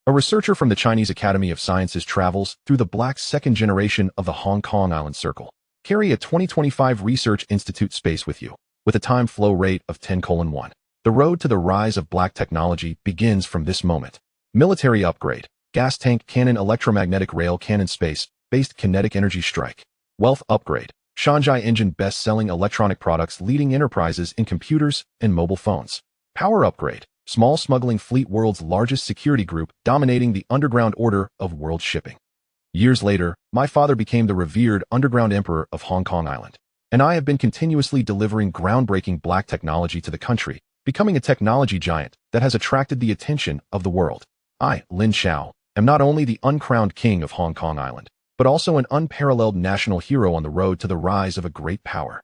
A researcher from the Chinese Academy of Sciences travels through the black second generation of the Hong Kong Island Circle. Carry a 2025 Research Institute space with you, with a time flow rate of 10:1. The road to the rise of black technology begins from this moment. Military upgrade, gas tank cannon electromagnetic rail cannon space-based kinetic energy strike. Wealth upgrade, Shanghai engine best-selling electronic products leading enterprises in computers and mobile phones. Power upgrade, small smuggling fleet world's largest security group dominating the underground order of world shipping. Years later, my father became the revered underground emperor of Hong Kong Island, and I have been continuously delivering groundbreaking black technology to the country, becoming a technology giant that has attracted the attention of the world. I, Lin Chao, am not only the uncrowned king of Hong Kong Island, but also an unparalleled national hero on the road to the rise of a great power.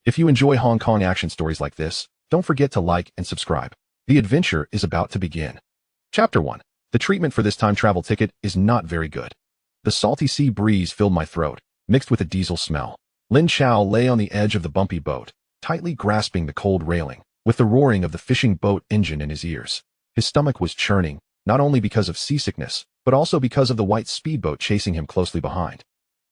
If you enjoy Hong Kong action stories like this, don't forget to like and subscribe. The adventure is about to begin. Chapter 1. The treatment for this time travel ticket is not very good. The salty sea breeze filled my throat, mixed with a diesel smell. Lin Chao lay on the edge of the bumpy boat, tightly grasping the cold railing, with the roaring of the fishing boat engine in his ears. His stomach was churning, not only because of seasickness, but also because of the white speedboat chasing him closely behind.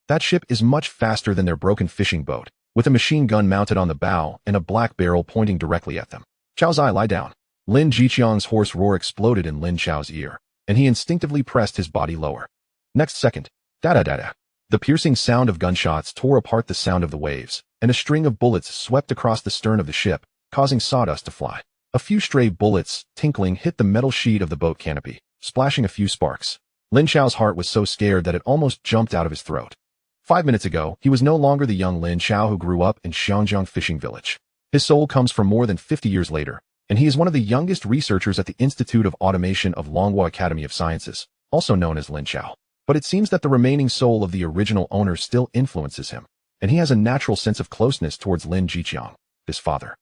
That ship is much faster than their broken fishing boat, with a machine gun mounted on the bow and a black barrel pointing directly at them. Chao's eye, lie down. Lin Jiqiang's hoarse roar exploded in Lin Chao's ear, and he instinctively pressed his body lower. Next second, da-da-da-da. The piercing sound of gunshots tore apart the sound of the waves, and a string of bullets swept across the stern of the ship, causing sawdust to fly. A few stray bullets, tinkling, hit the metal sheet of the boat canopy, splashing a few sparks. Lin Chao's heart was so scared that it almost jumped out of his throat. 5 minutes ago, he was no longer the young Lin Chao who grew up in Xiangjiang fishing village. His soul comes from more than 50 years later, and he is one of the youngest researchers at the Institute of Automation of Longhua Academy of Sciences, also known as Lin Chao. But it seems that the remaining soul of the original owner still influences him, and he has a natural sense of closeness towards Lin Jiqiang, his father.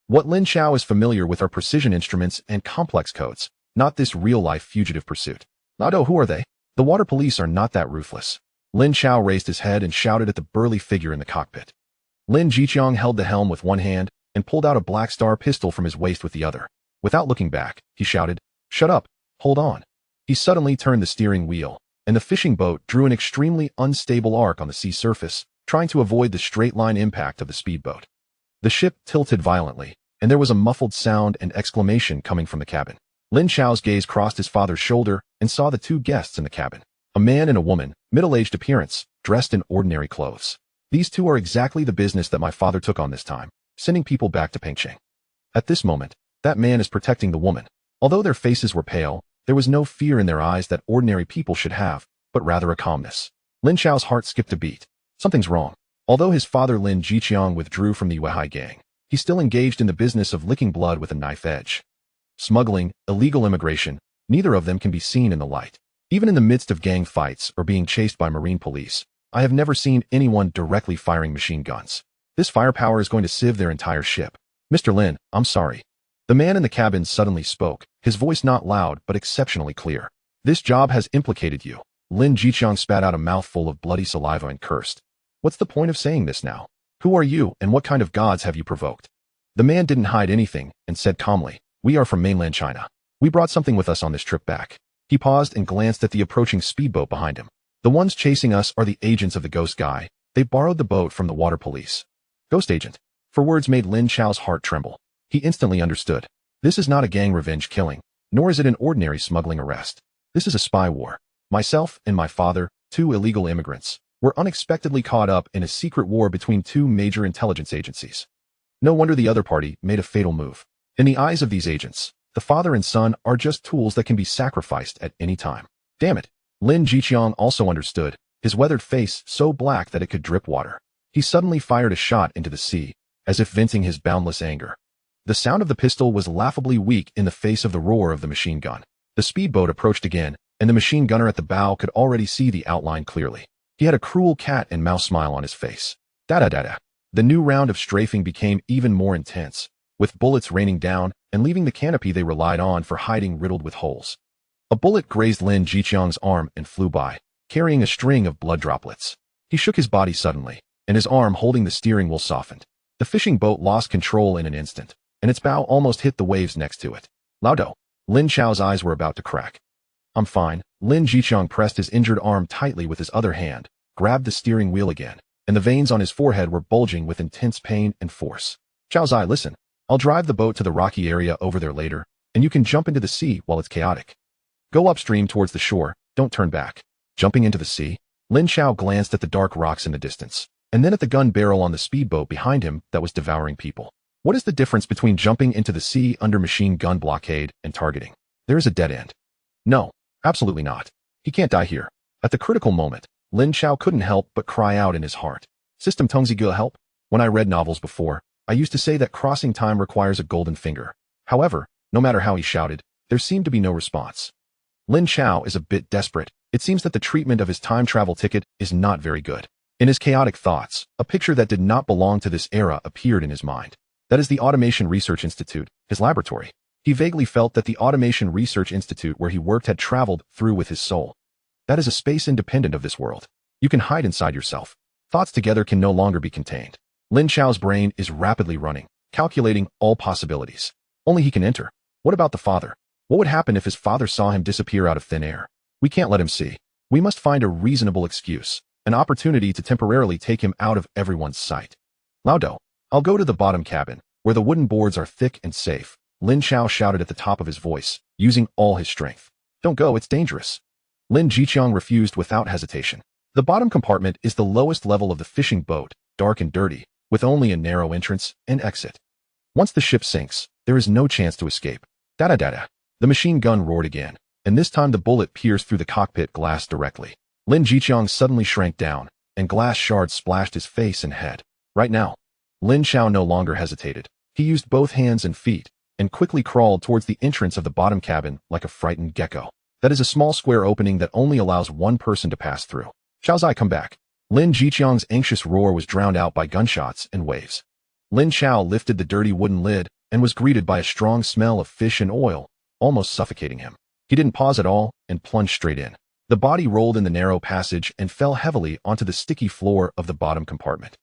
What Lin Chao is familiar with are precision instruments and complex codes, not this real-life fugitive pursuit. Lado, who are they? The water police are not that ruthless. Lin Chao raised his head and shouted at the burly figure in the cockpit. Lin Jiqiang held the helm with one hand and pulled out a Black Star pistol from his waist with the other. Without looking back, he shouted, "Shut up, hold on." He suddenly turned the steering wheel, and the fishing boat drew an extremely unstable arc on the sea surface, trying to avoid the straight-line impact of the speedboat. The ship tilted violently, and there was a muffled sound and exclamation coming from the cabin. Lin Chao's gaze crossed his father's shoulder and saw the two guests in the cabin. A man and a woman, middle-aged appearance, dressed in ordinary clothes. These two are exactly the business that my father took on this time, sending people back to Pengcheng. At this moment, that man is protecting the woman. Although their faces were pale, there was no fear in their eyes that ordinary people should have, but rather a calmness. Lin Chao's heart skipped a beat. Something's wrong. Although his father Lin Jiqiang withdrew from the Weihai gang, he still engaged in the business of licking blood with a knife edge. Smuggling, illegal immigration, neither of them can be seen in the light. Even in the midst of gang fights or being chased by marine police, I have never seen anyone directly firing machine guns. This firepower is going to sieve their entire ship. Mr. Lin, I'm sorry. The man in the cabin suddenly spoke, his voice not loud but exceptionally clear. This job has implicated you. Lin Jiqiang spat out a mouthful of bloody saliva and cursed. What's the point of saying this now? Who are you and what kind of gods have you provoked? The man didn't hide anything and said calmly, "We are from mainland China. We brought something with us on this trip back." He paused and glanced at the approaching speedboat behind him. "The ones chasing us are the agents of the ghost guy. They borrowed the boat from the water police." Ghost agent. For words made Lin Chao's heart tremble. He instantly understood. This is not a gang revenge killing, nor is it an ordinary smuggling arrest. This is a spy war. Myself and my father, two illegal immigrants, were unexpectedly caught up in a secret war between two major intelligence agencies. No wonder the other party made a fatal move. In the eyes of these agents, the father and son are just tools that can be sacrificed at any time. Damn it. Lin Jiqiang also understood, his weathered face so black that it could drip water. He suddenly fired a shot into the sea, as if venting his boundless anger. The sound of the pistol was laughably weak in the face of the roar of the machine gun. The speedboat approached again, and the machine gunner at the bow could already see the outline clearly. He had a cruel cat and mouse smile on his face. Da-da-da-da. The new round of strafing became even more intense, with bullets raining down and leaving the canopy they relied on for hiding riddled with holes. A bullet grazed Lin Jiqiang's arm and flew by, carrying a string of blood droplets. He shook his body suddenly, and his arm holding the steering wheel softened. The fishing boat lost control in an instant, and its bow almost hit the waves next to it. Laudo. Lin Chao's eyes were about to crack. I'm fine. Lin Chao pressed his injured arm tightly with his other hand, grabbed the steering wheel again, and the veins on his forehead were bulging with intense pain and force. Chao Zai, listen. I'll drive the boat to the rocky area over there later, and you can jump into the sea while it's chaotic. Go upstream towards the shore, don't turn back. Jumping into the sea? Lin Chao glanced at the dark rocks in the distance, and then at the gun barrel on the speedboat behind him that was devouring people. What is the difference between jumping into the sea under machine gun blockade and targeting? There is a dead end. No, absolutely not. He can't die here. At the critical moment, Lin Chao couldn't help but cry out in his heart. System Tongzi help? When I read novels before, I used to say that crossing time requires a golden finger. However, no matter how he shouted, there seemed to be no response. Lin Chao is a bit desperate. It seems that the treatment of his time travel ticket is not very good. In his chaotic thoughts, a picture that did not belong to this era appeared in his mind. That is the Automation Research Institute, his laboratory. He vaguely felt that the Automation Research Institute where he worked had traveled through with his soul. That is a space independent of this world. You can hide inside yourself. Thoughts together can no longer be contained. Lin Chao's brain is rapidly running, calculating all possibilities. Only he can enter. What about the father? What would happen if his father saw him disappear out of thin air? We can't let him see. We must find a reasonable excuse, an opportunity to temporarily take him out of everyone's sight. Laudo, I'll go to the bottom cabin, where the wooden boards are thick and safe. Lin Chao shouted at the top of his voice, using all his strength. Don't go, it's dangerous. Lin Chao refused without hesitation. The bottom compartment is the lowest level of the fishing boat, dark and dirty, with only a narrow entrance and exit. Once the ship sinks, there is no chance to escape. Da-da-da-da. The machine gun roared again, and this time the bullet pierced through the cockpit glass directly. Lin Chao suddenly shrank down, and glass shards splashed his face and head. Right now. Lin Chao no longer hesitated. He used both hands and feet, and quickly crawled towards the entrance of the bottom cabin like a frightened gecko. That is a small square opening that only allows one person to pass through. Chao Zai, come back. Lin Jiqiang's anxious roar was drowned out by gunshots and waves. Lin Chao lifted the dirty wooden lid and was greeted by a strong smell of fish and oil, almost suffocating him. He didn't pause at all and plunged straight in. The body rolled in the narrow passage and fell heavily onto the sticky floor of the bottom compartment.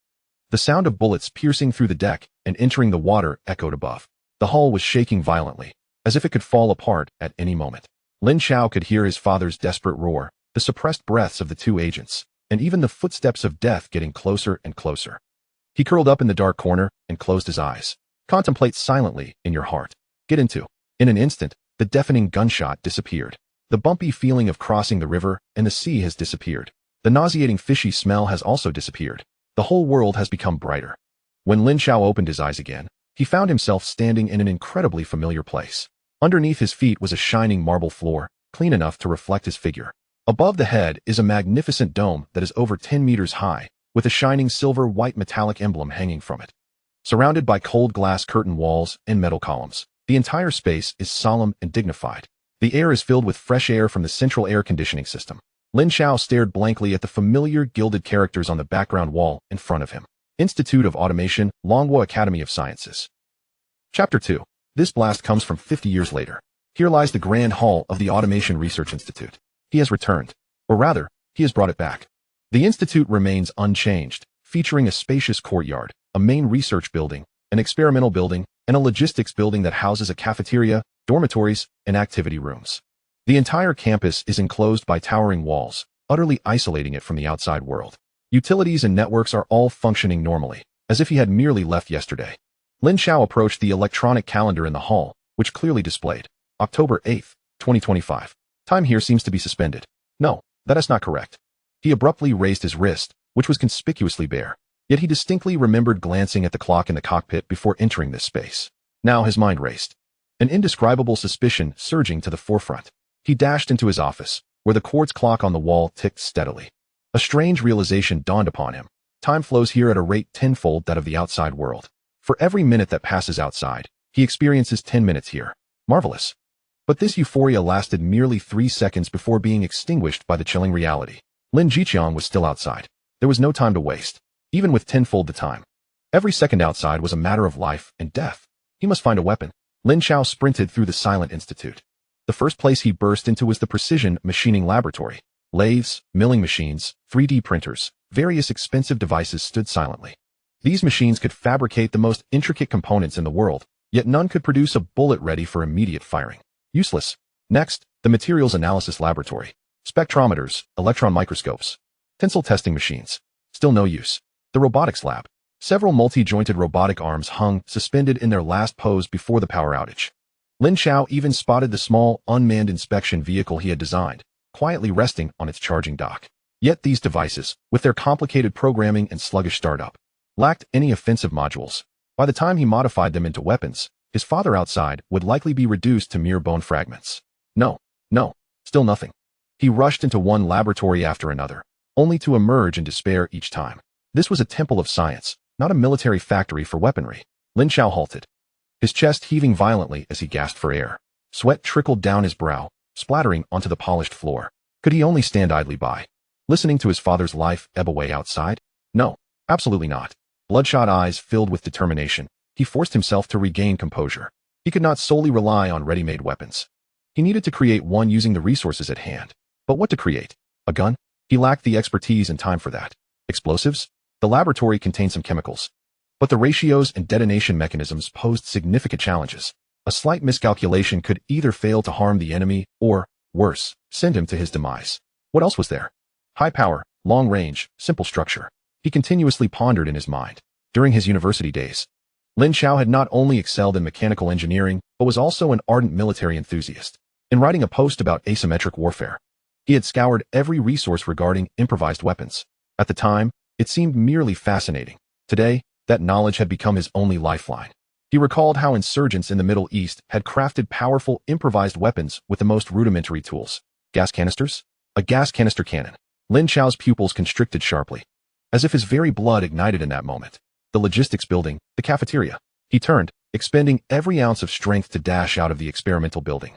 The sound of bullets piercing through the deck and entering the water echoed above. The hull was shaking violently, as if it could fall apart at any moment. Lin Chao could hear his father's desperate roar, the suppressed breaths of the two agents, and even the footsteps of death getting closer and closer. He curled up in the dark corner and closed his eyes. Contemplate silently in your heart. Get into. In an instant, the deafening gunshot disappeared. The bumpy feeling of crossing the river and the sea has disappeared. The nauseating fishy smell has also disappeared. The whole world has become brighter. When Lin Chao opened his eyes again, he found himself standing in an incredibly familiar place. Underneath his feet was a shining marble floor, clean enough to reflect his figure. Above the head is a magnificent dome that is over 10 meters high, with a shining silver-white metallic emblem hanging from it. Surrounded by cold glass curtain walls and metal columns, the entire space is solemn and dignified. The air is filled with fresh air from the central air conditioning system. Lin Chao stared blankly at the familiar gilded characters on the background wall in front of him. Institute of Automation, Longwo Academy of Sciences. Chapter 2. This blast comes from 50 years later. Here lies the grand hall of the Automation Research Institute. He has returned. Or rather, he has brought it back. The institute remains unchanged, featuring a spacious courtyard, a main research building, an experimental building, and a logistics building that houses a cafeteria, dormitories, and activity rooms. The entire campus is enclosed by towering walls, utterly isolating it from the outside world. Utilities and networks are all functioning normally, as if he had merely left yesterday. Lin Chao approached the electronic calendar in the hall, which clearly displayed October 8th, 2025. Time here seems to be suspended. No, that is not correct. He abruptly raised his wrist, which was conspicuously bare. Yet he distinctly remembered glancing at the clock in the cockpit before entering this space. Now his mind raced. An indescribable suspicion surging to the forefront. He dashed into his office, where the quartz clock on the wall ticked steadily. A strange realization dawned upon him. Time flows here at a rate tenfold that of the outside world. For every minute that passes outside, he experiences 10 minutes here. Marvelous. But this euphoria lasted merely 3 seconds before being extinguished by the chilling reality. Lin Jiqiang was still outside. There was no time to waste, even with tenfold the time. Every second outside was a matter of life and death. He must find a weapon. Lin Chao sprinted through the silent institute. The first place he burst into was the precision machining laboratory. Lathes, milling machines, 3D printers, various expensive devices stood silently. These machines could fabricate the most intricate components in the world, yet none could produce a bullet ready for immediate firing. Useless. Next, the materials analysis laboratory, spectrometers, electron microscopes, tensile testing machines. Still no use. The robotics lab. Several multi-jointed robotic arms hung suspended in their last pose before the power outage. Lin Chao even spotted the small, unmanned inspection vehicle he had designed, quietly resting on its charging dock. Yet these devices, with their complicated programming and sluggish startup, lacked any offensive modules. By the time he modified them into weapons, his father outside would likely be reduced to mere bone fragments. No, still nothing. He rushed into one laboratory after another, only to emerge in despair each time. This was a temple of science, not a military factory for weaponry. Lin Chao halted, his chest heaving violently as he gasped for air. Sweat trickled down his brow, splattering onto the polished floor. Could he only stand idly by, listening to his father's life ebb away outside? No, absolutely not. Bloodshot eyes filled with determination, he forced himself to regain composure. He could not solely rely on ready-made weapons. He needed to create one using the resources at hand. But what to create? A gun? He lacked the expertise and time for that. Explosives? The laboratory contained some chemicals, but the ratios and detonation mechanisms posed significant challenges. A slight miscalculation could either fail to harm the enemy or, worse, send him to his demise. What else was there? High power, long range, simple structure. He continuously pondered in his mind. During his university days, Lin Chao had not only excelled in mechanical engineering, but was also an ardent military enthusiast. In writing a post about asymmetric warfare, he had scoured every resource regarding improvised weapons. At the time, it seemed merely fascinating. Today, that knowledge had become his only lifeline. He recalled how insurgents in the Middle East had crafted powerful improvised weapons with the most rudimentary tools. Gas canisters? A gas canister cannon. Lin Chao's pupils constricted sharply, as if his very blood ignited in that moment. The logistics building, the cafeteria. He turned, expending every ounce of strength to dash out of the experimental building.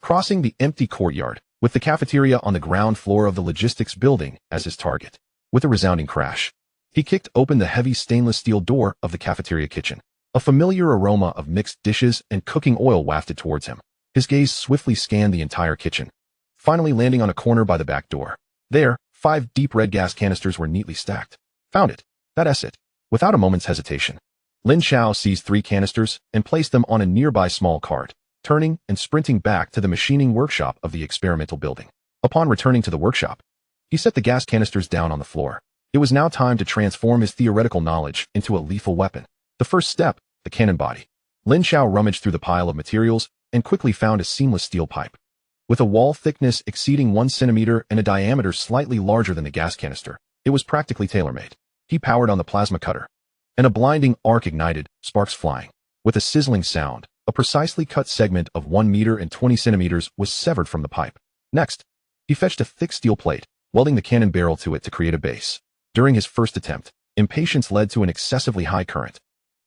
Crossing the empty courtyard, with the cafeteria on the ground floor of the logistics building as his target. With a resounding crash, he kicked open the heavy stainless steel door of the cafeteria kitchen. A familiar aroma of mixed dishes and cooking oil wafted towards him. His gaze swiftly scanned the entire kitchen, finally landing on a corner by the back door. There, 5 deep red gas canisters were neatly stacked. Found it. That's it. Without a moment's hesitation, Lin Chao seized 3 canisters and placed them on a nearby small cart, turning and sprinting back to the machining workshop of the experimental building. Upon returning to the workshop, he set the gas canisters down on the floor. It was now time to transform his theoretical knowledge into a lethal weapon. The first step, the cannon body. Lin Chao rummaged through the pile of materials and quickly found a seamless steel pipe. With a wall thickness exceeding 1 centimeter and a diameter slightly larger than the gas canister, it was practically tailor-made. He powered on the plasma cutter, and a blinding arc ignited, sparks flying. With a sizzling sound, a precisely cut segment of 1 meter and 20 centimeters was severed from the pipe. Next, he fetched a thick steel plate, welding the cannon barrel to it to create a base. During his first attempt, impatience led to an excessively high current,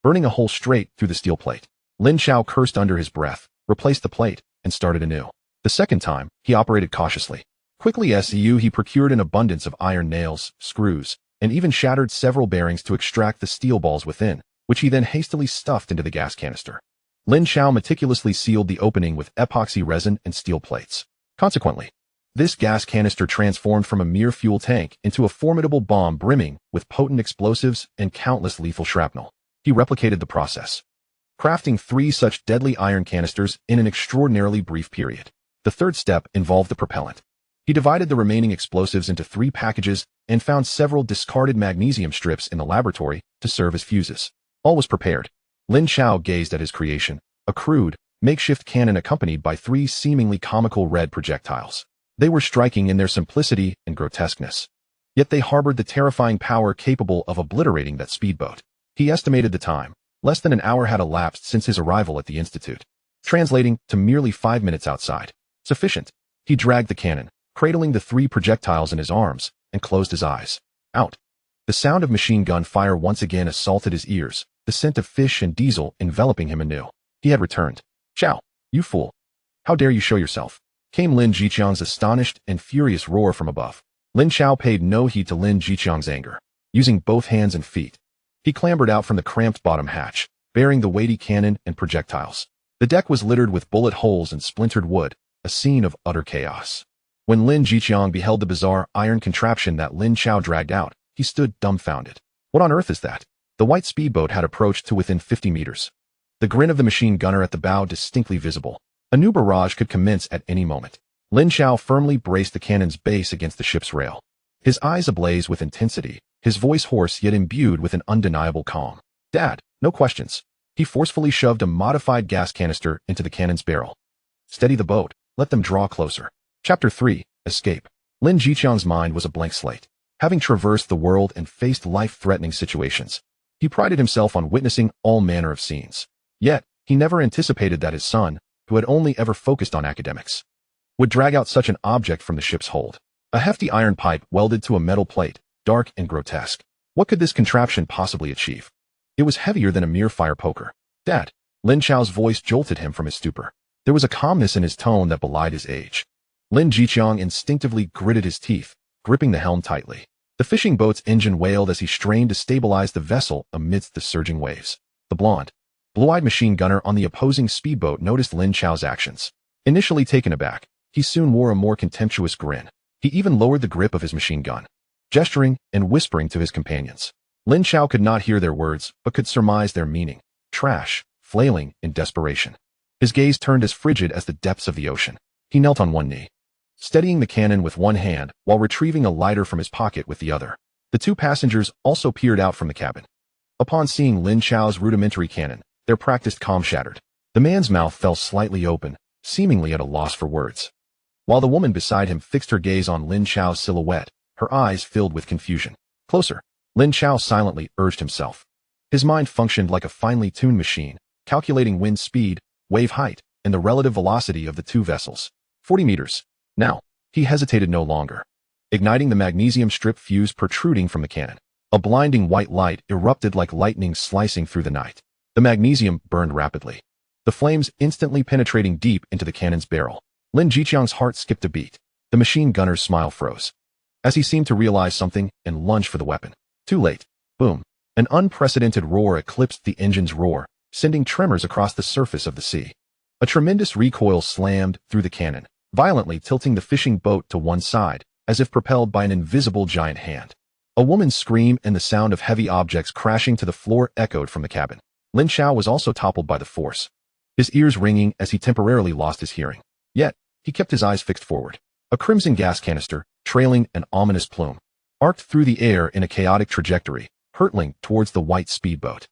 burning a hole straight through the steel plate. Lin Chao cursed under his breath, replaced the plate, and started anew. The second time, he operated cautiously. Quickly he procured an abundance of iron nails, screws, and even shattered several bearings to extract the steel balls within, which he then hastily stuffed into the gas canister. Lin Chao meticulously sealed the opening with epoxy resin and steel plates. Consequently, this gas canister transformed from a mere fuel tank into a formidable bomb brimming with potent explosives and countless lethal shrapnel. He replicated the process, crafting 3 such deadly iron canisters in an extraordinarily brief period. The third step involved the propellant. He divided the remaining explosives into 3 packages and found several discarded magnesium strips in the laboratory to serve as fuses. All was prepared. Lin Chao gazed at his creation, a crude, makeshift cannon accompanied by 3 seemingly comical red projectiles. They were striking in their simplicity and grotesqueness, yet they harbored the terrifying power capable of obliterating that speedboat. He estimated the time. Less than an hour had elapsed since his arrival at the institute, translating to merely 5 minutes outside. Sufficient. He dragged the cannon, cradling the 3 projectiles in his arms, and closed his eyes. Out. The sound of machine gun fire once again assaulted his ears, the scent of fish and diesel enveloping him anew. He had returned. "Chao, you fool. How dare you show yourself?" Came Lin Jiqiang's astonished and furious roar from above. Lin Chao paid no heed to Lin Jiqiang's anger. Using both hands and feet, he clambered out from the cramped bottom hatch, bearing the weighty cannon and projectiles. The deck was littered with bullet holes and splintered wood, a scene of utter chaos. When Lin Jiqiang beheld the bizarre iron contraption that Lin Chao dragged out, he stood dumbfounded. What on earth is that? The white speedboat had approached to within 50 meters. The grin of the machine gunner at the bow distinctly visible. A new barrage could commence at any moment. Lin Chao firmly braced the cannon's base against the ship's rail. His eyes ablaze with intensity, his voice hoarse yet imbued with an undeniable calm. "Dad, no questions." He forcefully shoved a modified gas canister into the cannon's barrel. "Steady the boat. Let them draw closer." Chapter 3. Escape. Lin Jiqiang's mind was a blank slate. Having traversed the world and faced life-threatening situations, he prided himself on witnessing all manner of scenes. Yet, he never anticipated that his son, who had only ever focused on academics, would drag out such an object from the ship's hold. A hefty iron pipe welded to a metal plate, dark and grotesque. What could this contraption possibly achieve? It was heavier than a mere fire poker. "Dad." Lin Chao's voice jolted him from his stupor. There was a calmness in his tone that belied his age. Lin Jiqiang instinctively gritted his teeth, gripping the helm tightly. The fishing boat's engine wailed as he strained to stabilize the vessel amidst the surging waves. The blonde, blue-eyed machine gunner on the opposing speedboat noticed Lin Chao's actions. Initially taken aback, he soon wore a more contemptuous grin. He even lowered the grip of his machine gun, gesturing and whispering to his companions. Lin Chao could not hear their words, but could surmise their meaning. Trash, flailing in desperation. His gaze turned as frigid as the depths of the ocean. He knelt on one knee, steadying the cannon with one hand while retrieving a lighter from his pocket with the other. The two passengers also peered out from the cabin. Upon seeing Lin Chao's rudimentary cannon, their practiced calm shattered. The man's mouth fell slightly open, seemingly at a loss for words, while the woman beside him fixed her gaze on Lin Chao's silhouette, her eyes filled with confusion. "Closer." Lin Chao silently urged himself. His mind functioned like a finely tuned machine, calculating wind speed, wave height, and the relative velocity of the two vessels. 40 meters. Now, he hesitated no longer. Igniting the magnesium strip fuse protruding from the cannon, a blinding white light erupted like lightning slicing through the night. The magnesium burned rapidly, the flames instantly penetrating deep into the cannon's barrel. Lin Jiqiang's heart skipped a beat. The machine gunner's smile froze, as he seemed to realize something and lunged for the weapon. Too late. Boom. An unprecedented roar eclipsed the engine's roar, sending tremors across the surface of the sea. A tremendous recoil slammed through the cannon, violently tilting the fishing boat to one side, as if propelled by an invisible giant hand. A woman's scream and the sound of heavy objects crashing to the floor echoed from the cabin. Lin Chao was also toppled by the force, his ears ringing as he temporarily lost his hearing. Yet, he kept his eyes fixed forward. A crimson gas canister, trailing an ominous plume, arced through the air in a chaotic trajectory, hurtling towards the white speedboat.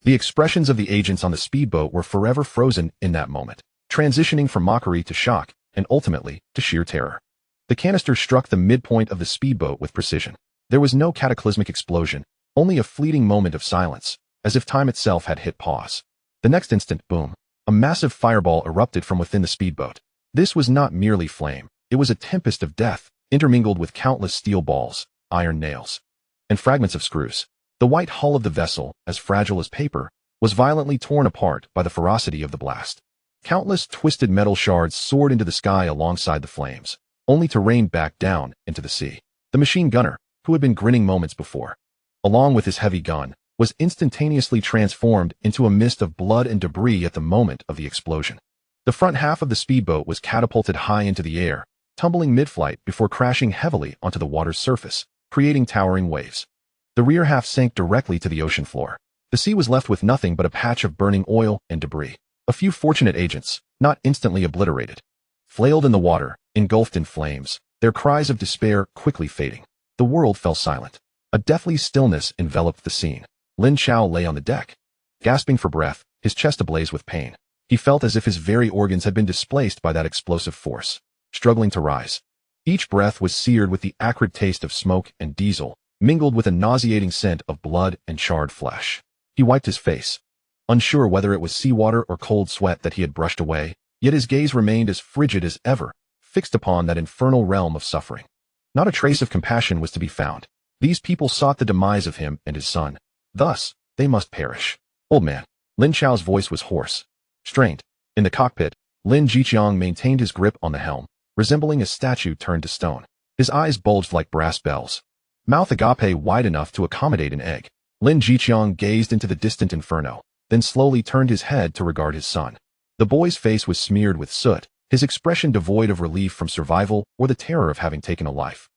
The expressions of the agents on the speedboat were forever frozen in that moment, transitioning from mockery to shock, and ultimately to sheer terror. The canister struck the midpoint of the speedboat with precision. There was no cataclysmic explosion, only a fleeting moment of silence, as if time itself had hit pause. The next instant, boom, a massive fireball erupted from within the speedboat. This was not merely flame, it was a tempest of death, intermingled with countless steel balls, iron nails, and fragments of screws. The white hull of the vessel, as fragile as paper, was violently torn apart by the ferocity of the blast. Countless twisted metal shards soared into the sky alongside the flames, only to rain back down into the sea. The machine gunner, who had been grinning moments before, along with his heavy gun, was instantaneously transformed into a mist of blood and debris at the moment of the explosion. The front half of the speedboat was catapulted high into the air, tumbling mid-flight before crashing heavily onto the water's surface, creating towering waves. The rear half sank directly to the ocean floor. The sea was left with nothing but a patch of burning oil and debris. A few fortunate agents, not instantly obliterated, flailed in the water, engulfed in flames, their cries of despair quickly fading. The world fell silent. A deathly stillness enveloped the scene. Lin Chao lay on the deck, gasping for breath, his chest ablaze with pain. He felt as if his very organs had been displaced by that explosive force, struggling to rise. Each breath was seared with the acrid taste of smoke and diesel, mingled with a nauseating scent of blood and charred flesh. He wiped his face, unsure whether it was seawater or cold sweat that he had brushed away, yet his gaze remained as frigid as ever, fixed upon that infernal realm of suffering. Not a trace of compassion was to be found. These people sought the demise of him and his son. Thus, they must perish. Old man. Lin Chao's voice was hoarse, strained. In the cockpit, Lin Jiqiang maintained his grip on the helm, resembling a statue turned to stone. His eyes bulged like brass bells, mouth agape wide enough to accommodate an egg. Lin Jiqiang gazed into the distant inferno, then slowly turned his head to regard his son. The boy's face was smeared with soot, his expression devoid of relief from survival or the terror of having taken a life.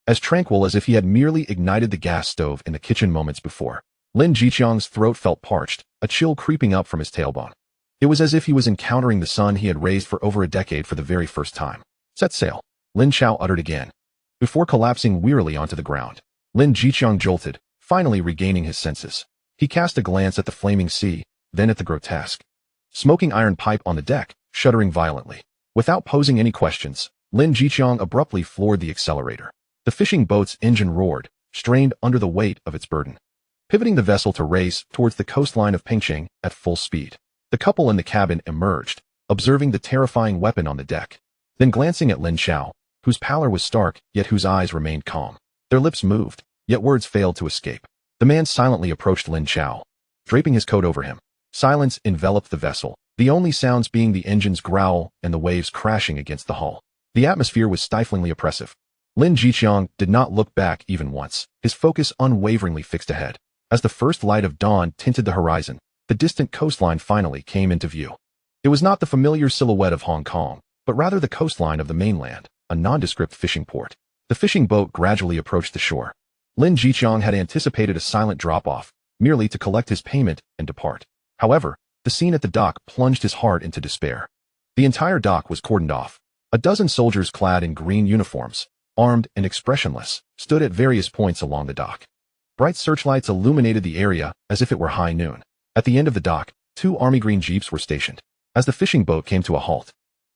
As tranquil as if he had merely ignited the gas stove in the kitchen moments before. Lin Jiqiang's throat felt parched, a chill creeping up from his tailbone. It was as if he was encountering the son he had raised for over a decade for the very first time. Set sail, Lin Chao uttered again, before collapsing wearily onto the ground. Lin Jiqiang jolted, finally regaining his senses. He cast a glance at the flaming sea, then at the grotesque smoking iron pipe on the deck, shuddering violently. Without posing any questions, Lin Jiqiang abruptly floored the accelerator. The fishing boat's engine roared, strained under the weight of its burden, pivoting the vessel to race towards the coastline of Pingqing at full speed. The couple in the cabin emerged, observing the terrifying weapon on the deck, then glancing at Lin Chao, whose pallor was stark, yet whose eyes remained calm. Their lips moved, yet words failed to escape. The man silently approached Lin Chao, draping his coat over him. Silence enveloped the vessel, the only sounds being the engine's growl and the waves crashing against the hull. The atmosphere was stiflingly oppressive. Lin Jiqiang did not look back even once, his focus unwaveringly fixed ahead. As the first light of dawn tinted the horizon, the distant coastline finally came into view. It was not the familiar silhouette of Hong Kong, but rather the coastline of the mainland, a nondescript fishing port. The fishing boat gradually approached the shore. Lin Jiqiang had anticipated a silent drop-off, merely to collect his payment and depart. However, the scene at the dock plunged his heart into despair. The entire dock was cordoned off. A dozen soldiers clad in green uniforms, armed and expressionless, stood at various points along the dock. Bright searchlights illuminated the area as if it were high noon. At the end of the dock, 2 army green jeeps were stationed. As the fishing boat came to a halt,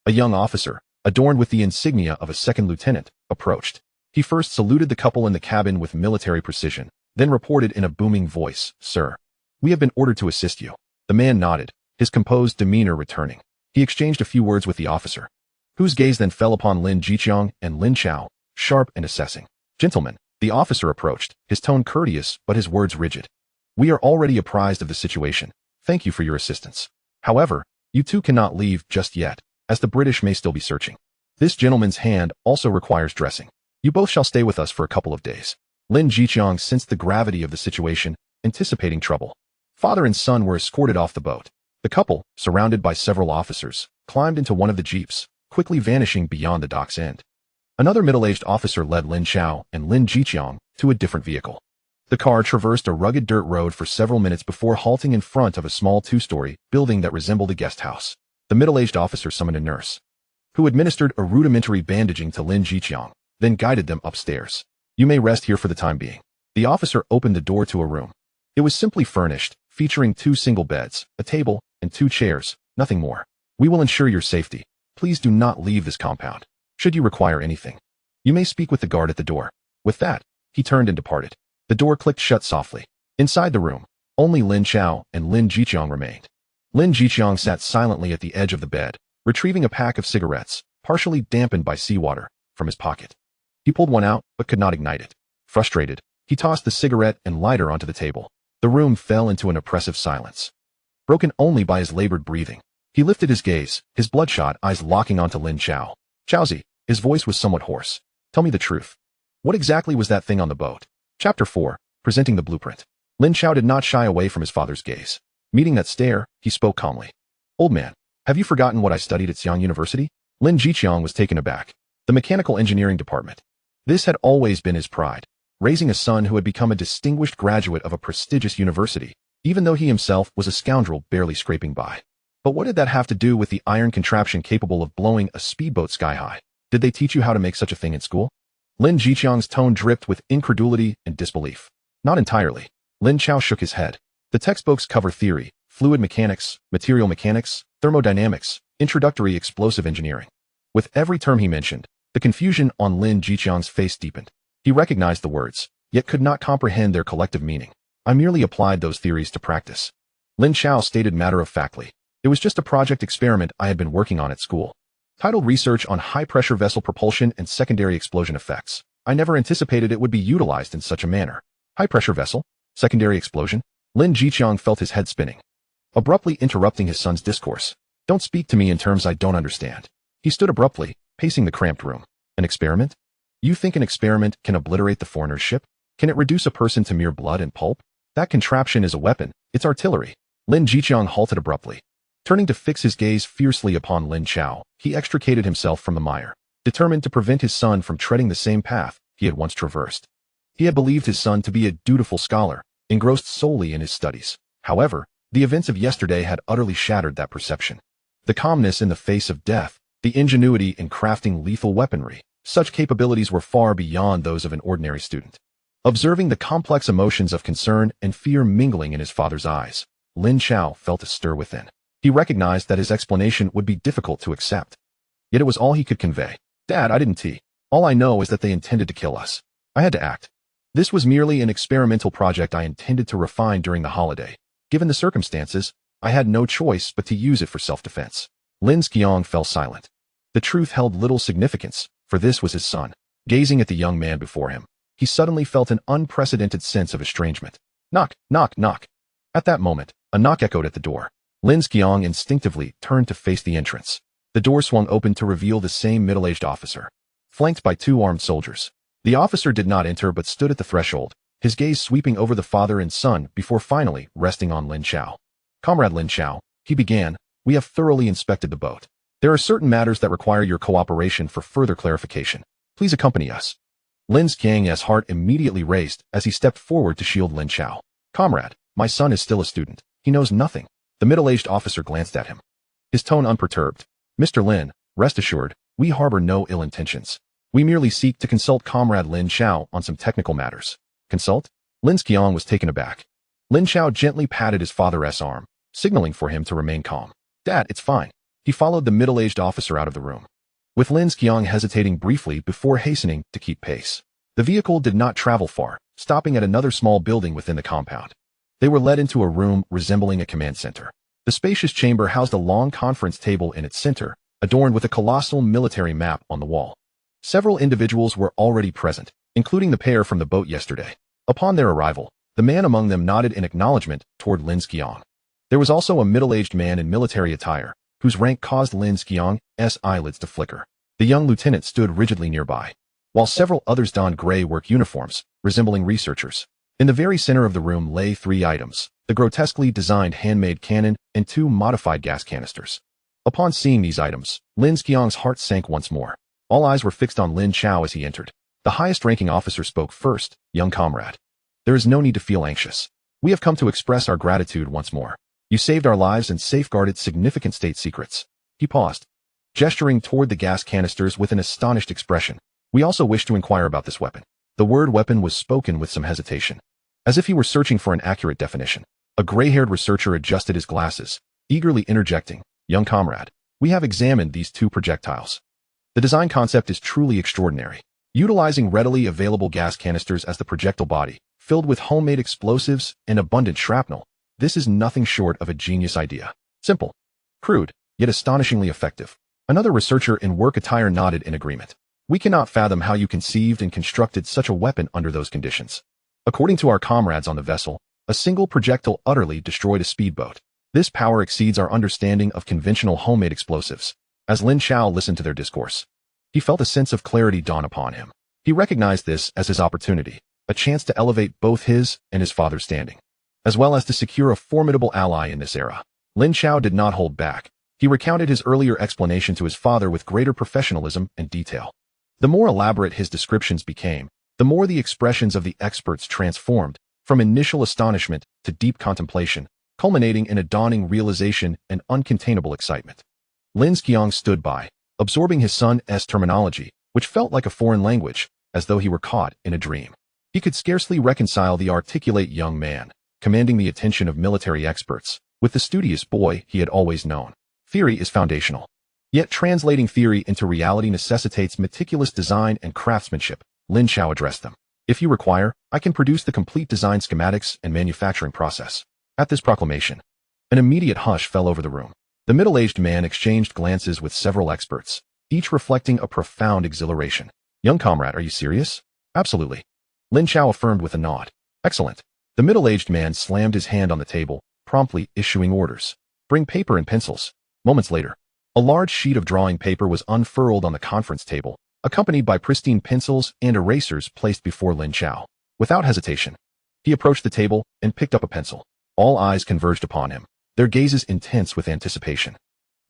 a young officer, adorned with the insignia of a second lieutenant, approached. He first saluted the couple in the cabin with military precision, then reported in a booming voice, "Sir, we have been ordered to assist you." The man nodded, his composed demeanor returning. He exchanged a few words with the officer, whose gaze then fell upon Lin Jiqiang and Lin Chao, sharp and assessing. "Gentlemen," the officer approached, his tone courteous but his words rigid. "We are already apprised of the situation. Thank you for your assistance. However, you two cannot leave just yet, as the British may still be searching. This gentleman's hand also requires dressing. You both shall stay with us for a couple of days." Lin Jiqiang sensed the gravity of the situation, anticipating trouble. Father and son were escorted off the boat. The couple, surrounded by several officers, climbed into one of the jeeps, quickly vanishing beyond the dock's end. Another middle-aged officer led Lin Chao and Lin Jiqiang to a different vehicle. The car traversed a rugged dirt road for several minutes before halting in front of a small 2-story building that resembled a guest house. The middle-aged officer summoned a nurse, who administered a rudimentary bandaging to Lin Jiqiang, then guided them upstairs. "You may rest here for the time being." The officer opened the door to a room. It was simply furnished, featuring 2 single beds, a table, and 2 chairs, nothing more. "We will ensure your safety. Please do not leave this compound. Should you require anything, you may speak with the guard at the door." With that, he turned and departed. The door clicked shut softly. Inside the room, only Lin Chao and Lin Jiqiang remained. Lin Jiqiang sat silently at the edge of the bed, retrieving a pack of cigarettes, partially dampened by seawater, from his pocket. He pulled one out, but could not ignite it. Frustrated, he tossed the cigarette and lighter onto the table. The room fell into an oppressive silence, broken only by his labored breathing. He lifted his gaze, his bloodshot eyes locking onto Lin Chao. "Chaozi," his voice was somewhat hoarse. "Tell me the truth. What exactly was that thing on the boat?" Chapter 4, Presenting the Blueprint. Lin Chao did not shy away from his father's gaze. Meeting that stare, he spoke calmly. "Old man, have you forgotten what I studied at Xi'an University?" Lin Jiqiang was taken aback. The mechanical engineering department. This had always been his pride, raising a son who had become a distinguished graduate of a prestigious university, even though he himself was a scoundrel barely scraping by. But what did that have to do with the iron contraption capable of blowing a speedboat sky-high? Did they teach you how to make such a thing in school? Lin Jiqiang's tone dripped with incredulity and disbelief. Not entirely. Lin Chao shook his head. The textbooks cover theory, fluid mechanics, material mechanics, thermodynamics, introductory explosive engineering. With every term he mentioned, the confusion on Lin Jiqiang's face deepened. He recognized the words, yet could not comprehend their collective meaning. "I merely applied those theories to practice," Lin Chao stated matter-of-factly. "It was just a project experiment I had been working on at school, titled Research on High-Pressure Vessel Propulsion and Secondary Explosion Effects. I never anticipated it would be utilized in such a manner." High-pressure vessel? Secondary explosion? Lin Jiqiang felt his head spinning, abruptly interrupting his son's discourse. "Don't speak to me in terms I don't understand." He stood abruptly, pacing the cramped room. "An experiment? You think an experiment can obliterate the foreigner's ship? Can it reduce a person to mere blood and pulp? That contraption is a weapon, it's artillery." Lin Jiqiang halted abruptly. Turning to fix his gaze fiercely upon Lin Chao, he extricated himself from the mire, determined to prevent his son from treading the same path he had once traversed. He had believed his son to be a dutiful scholar, engrossed solely in his studies. However, the events of yesterday had utterly shattered that perception. The calmness in the face of death, the ingenuity in crafting lethal weaponry. Such capabilities were far beyond those of an ordinary student. Observing the complex emotions of concern and fear mingling in his father's eyes, Lin Chao felt a stir within. He recognized that his explanation would be difficult to accept. Yet it was all he could convey. Dad, I didn't tea. All I know is that they intended to kill us. I had to act. This was merely an experimental project I intended to refine during the holiday. Given the circumstances, I had no choice but to use it for self-defense. Lin Chao fell silent. The truth held little significance, for this was his son. Gazing at the young man before him, he suddenly felt an unprecedented sense of estrangement. Knock, knock, knock. At that moment, a knock echoed at the door. Lin Chao instinctively turned to face the entrance. The door swung open to reveal the same middle-aged officer, flanked by two armed soldiers. The officer did not enter but stood at the threshold, his gaze sweeping over the father and son before finally resting on Lin Chao. Comrade Lin Chao, he began, we have thoroughly inspected the boat. There are certain matters that require your cooperation for further clarification. Please accompany us. Lin Qiang's heart immediately raced as he stepped forward to shield Lin Chao. Comrade, my son is still a student. He knows nothing. The middle-aged officer glanced at him, his tone unperturbed. Mr. Lin, rest assured, we harbor no ill intentions. We merely seek to consult Comrade Lin Chao on some technical matters. Consult? Lin Qiang was taken aback. Lin Chao gently patted his father's arm, signaling for him to remain calm. Dad, it's fine. He followed the middle-aged officer out of the room, with Lin Qiang hesitating briefly before hastening to keep pace. The vehicle did not travel far, stopping at another small building within the compound. They were led into a room resembling a command center. The spacious chamber housed a long conference table in its center, adorned with a colossal military map on the wall. Several individuals were already present, including the pair from the boat yesterday. Upon their arrival, the man among them nodded in acknowledgement toward Lin Qiang. There was also a middle-aged man in military attire, whose rank caused Lin Qiang's eyelids to flicker. The young lieutenant stood rigidly nearby, while several others donned gray work uniforms, resembling researchers. In the very center of the room lay three items, the grotesquely designed handmade cannon and two modified gas canisters. Upon seeing these items, Lin Qiang's heart sank once more. All eyes were fixed on Lin Chao as he entered. The highest-ranking officer spoke first. Young comrade, there is no need to feel anxious. We have come to express our gratitude once more. You saved our lives and safeguarded significant state secrets. He paused, gesturing toward the gas canisters with an astonished expression. We also wish to inquire about this weapon. The word weapon was spoken with some hesitation, as if he were searching for an accurate definition. A gray-haired researcher adjusted his glasses, eagerly interjecting, young comrade, we have examined these two projectiles. The design concept is truly extraordinary. Utilizing readily available gas canisters as the projectile body, filled with homemade explosives and abundant shrapnel, this is nothing short of a genius idea. Simple, crude, yet astonishingly effective. Another researcher in work attire nodded in agreement. We cannot fathom how you conceived and constructed such a weapon under those conditions. According to our comrades on the vessel, a single projectile utterly destroyed a speedboat. This power exceeds our understanding of conventional homemade explosives. As Lin Chao listened to their discourse, he felt a sense of clarity dawn upon him. He recognized this as his opportunity, a chance to elevate both his and his father's standing, as well as to secure a formidable ally in this era. Lin Chao did not hold back. He recounted his earlier explanation to his father with greater professionalism and detail. The more elaborate his descriptions became, the more the expressions of the experts transformed, from initial astonishment to deep contemplation, culminating in a dawning realization and uncontainable excitement. Lin Qiang stood by, absorbing his son's terminology, which felt like a foreign language, as though he were caught in a dream. He could scarcely reconcile the articulate young man, commanding the attention of military experts, with the studious boy he had always known. Theory is foundational. Yet translating theory into reality necessitates meticulous design and craftsmanship. Lin Chao addressed them. If you require, I can produce the complete design schematics and manufacturing process. At this proclamation, an immediate hush fell over the room. The middle-aged man exchanged glances with several experts, each reflecting a profound exhilaration. Young comrade, are you serious? Absolutely. Lin Chao affirmed with a nod. Excellent. The middle-aged man slammed his hand on the table, promptly issuing orders. Bring paper and pencils. Moments later, a large sheet of drawing paper was unfurled on the conference table, accompanied by pristine pencils and erasers placed before Lin Chao. Without hesitation, he approached the table and picked up a pencil. All eyes converged upon him, their gazes intense with anticipation.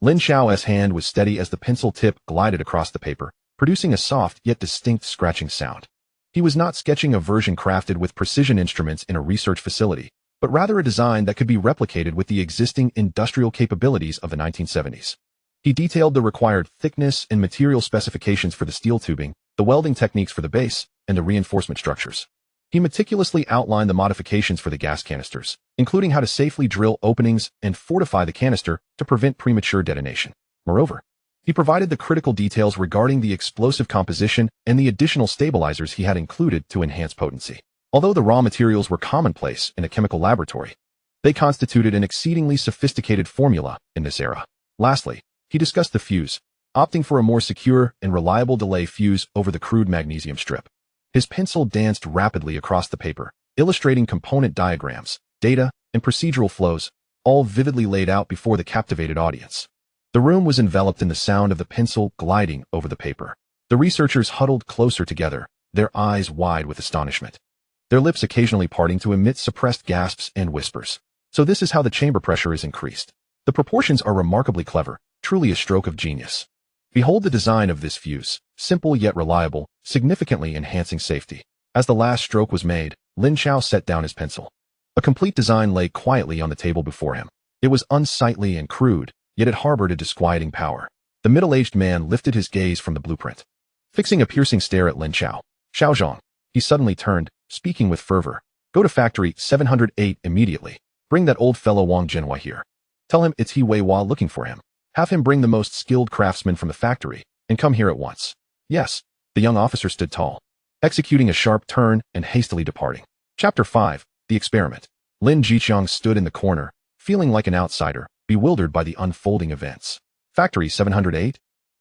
Lin Chao's hand was steady as the pencil tip glided across the paper, producing a soft yet distinct scratching sound. He was not sketching a version crafted with precision instruments in a research facility, but rather a design that could be replicated with the existing industrial capabilities of the 1970s. He detailed the required thickness and material specifications for the steel tubing, the welding techniques for the base, and the reinforcement structures. He meticulously outlined the modifications for the gas canisters, including how to safely drill openings and fortify the canister to prevent premature detonation. Moreover, he provided the critical details regarding the explosive composition and the additional stabilizers he had included to enhance potency. Although the raw materials were commonplace in a chemical laboratory, they constituted an exceedingly sophisticated formula in this era. Lastly, he discussed the fuse, opting for a more secure and reliable delay fuse over the crude magnesium strip. His pencil danced rapidly across the paper, illustrating component diagrams, data, and procedural flows, all vividly laid out before the captivated audience. The room was enveloped in the sound of the pencil gliding over the paper. The researchers huddled closer together, their eyes wide with astonishment, their lips occasionally parting to emit suppressed gasps and whispers. So this is how the chamber pressure is increased. The proportions are remarkably clever, truly a stroke of genius. Behold the design of this fuse, simple yet reliable, significantly enhancing safety. As the last stroke was made, Lin Chao set down his pencil. A complete design lay quietly on the table before him. It was unsightly and crude, yet it harbored a disquieting power. The middle-aged man lifted his gaze from the blueprint, fixing a piercing stare at Lin Chao. Xiaozhong, he suddenly turned, speaking with fervor. Go to Factory 708 immediately. Bring that old fellow Wang Jinhua here. Tell him it's He Wei Hua looking for him. Have him bring the most skilled craftsman from the factory, and come here at once. Yes. The young officer stood tall, executing a sharp turn and hastily departing. Chapter 5. The Experiment. Lin Jiqiang stood in the corner, feeling like an outsider, bewildered by the unfolding events. Factory 708?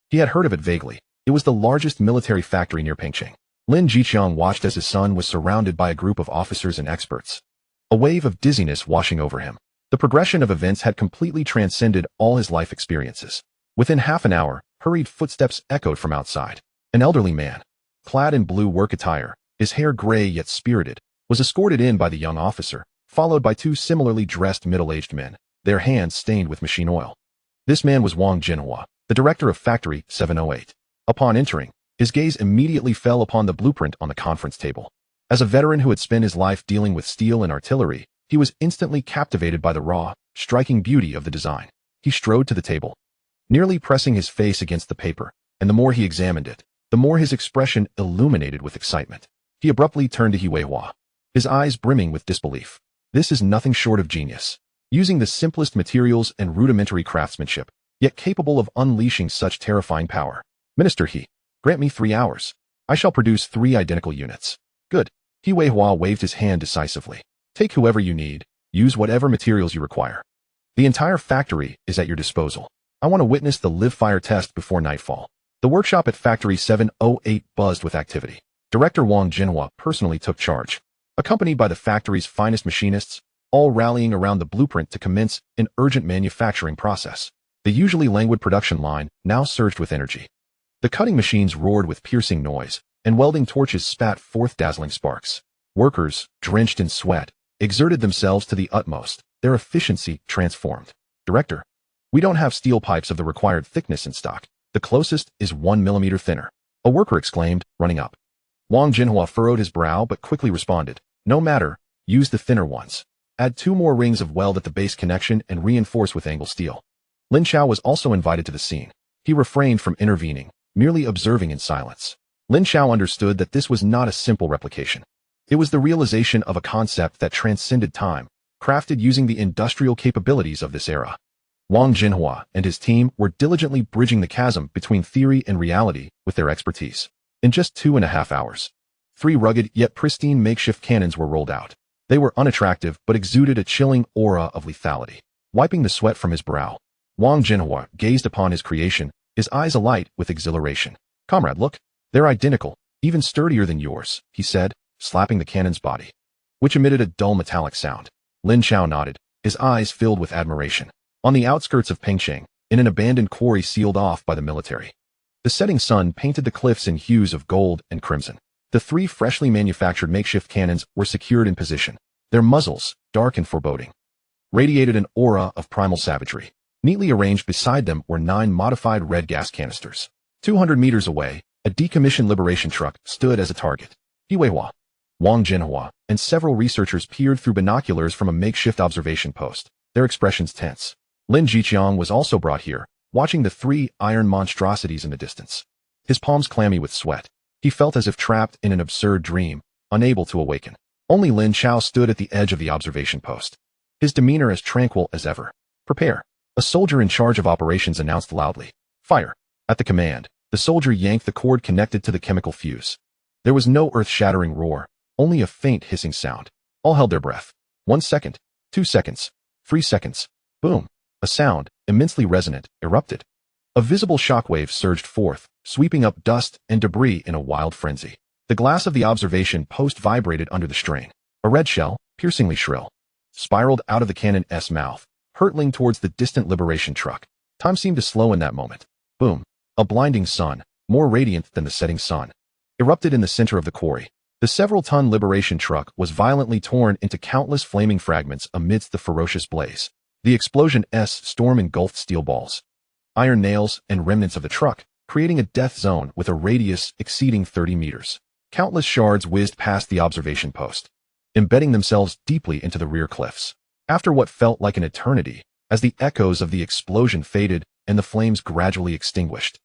He had heard of it vaguely. It was the largest military factory near Pengcheng. Lin Jiqiang watched as his son was surrounded by a group of officers and experts. A wave of dizziness washing over him. The progression of events had completely transcended all his life experiences. Within half an hour, hurried footsteps echoed from outside. An elderly man, clad in blue work attire, his hair gray yet spirited, was escorted in by the young officer, followed by two similarly dressed middle-aged men, their hands stained with machine oil. This man was Wang Jinhua, the director of Factory 708. Upon entering, his gaze immediately fell upon the blueprint on the conference table. As a veteran who had spent his life dealing with steel and artillery, he was instantly captivated by the raw, striking beauty of the design. He strode to the table, nearly pressing his face against the paper, and the more he examined it, the more his expression illuminated with excitement. He abruptly turned to He Wei Hua, his eyes brimming with disbelief. This is nothing short of genius. Using the simplest materials and rudimentary craftsmanship, yet capable of unleashing such terrifying power. Minister He, grant me 3 hours. I shall produce 3 identical units. Good. He Wei Hua waved his hand decisively. Take whoever you need, use whatever materials you require. The entire factory is at your disposal. I want to witness the live-fire test before nightfall. The workshop at Factory 708 buzzed with activity. Director Wang Jinhua personally took charge, accompanied by the factory's finest machinists, all rallying around the blueprint to commence an urgent manufacturing process. The usually languid production line now surged with energy. The cutting machines roared with piercing noise, and welding torches spat forth dazzling sparks. Workers, drenched in sweat, exerted themselves to the utmost, their efficiency transformed. Director, we don't have steel pipes of the required thickness in stock. The closest is 1 millimeter thinner. A worker exclaimed, running up. Wang Jinhua furrowed his brow but quickly responded. No matter, use the thinner ones. Add 2 more rings of weld at the base connection and reinforce with angle steel. Lin Chao was also invited to the scene. He refrained from intervening, merely observing in silence. Lin Chao understood that this was not a simple replication. It was the realization of a concept that transcended time, crafted using the industrial capabilities of this era. Wang Jinhua and his team were diligently bridging the chasm between theory and reality with their expertise. In just 2.5 hours, 3 rugged yet pristine makeshift cannons were rolled out. They were unattractive but exuded a chilling aura of lethality. Wiping the sweat from his brow, Wang Jinhua gazed upon his creation, his eyes alight with exhilaration. Comrade, look, they're identical, even sturdier than yours, he said, slapping the cannon's body, which emitted a dull metallic sound. Lin Chao nodded, his eyes filled with admiration. On the outskirts of Pengcheng, in an abandoned quarry sealed off by the military, the setting sun painted the cliffs in hues of gold and crimson. The 3 freshly manufactured makeshift cannons were secured in position. Their muzzles, dark and foreboding, radiated an aura of primal savagery. Neatly arranged beside them were 9 modified red gas canisters. 200 meters away, a decommissioned liberation truck stood as a target. He Wei Hua, Wang Jinhua, and several researchers peered through binoculars from a makeshift observation post, their expressions tense. Lin Jiqiang was also brought here, watching the three iron monstrosities in the distance. His palms clammy with sweat. He felt as if trapped in an absurd dream, unable to awaken. Only Lin Chao stood at the edge of the observation post. His demeanor as tranquil as ever. Prepare. A soldier in charge of operations announced loudly. Fire. At the command, the soldier yanked the cord connected to the chemical fuse. There was no earth-shattering roar, only a faint hissing sound. All held their breath. 1 second, 2 seconds, 3 seconds. Boom. A sound, immensely resonant, erupted. A visible shockwave surged forth, sweeping up dust and debris in a wild frenzy. The glass of the observation post vibrated under the strain. A red shell, piercingly shrill, spiraled out of the cannon's mouth, hurtling towards the distant liberation truck. Time seemed to slow in that moment. Boom. A blinding sun, more radiant than the setting sun, erupted in the center of the quarry. The several-ton liberation truck was violently torn into countless flaming fragments amidst the ferocious blaze. The explosion's storm engulfed steel balls, iron nails, and remnants of the truck, creating a death zone with a radius exceeding 30 meters. Countless shards whizzed past the observation post, embedding themselves deeply into the rear cliffs. After what felt like an eternity, as the echoes of the explosion faded and the flames gradually extinguished,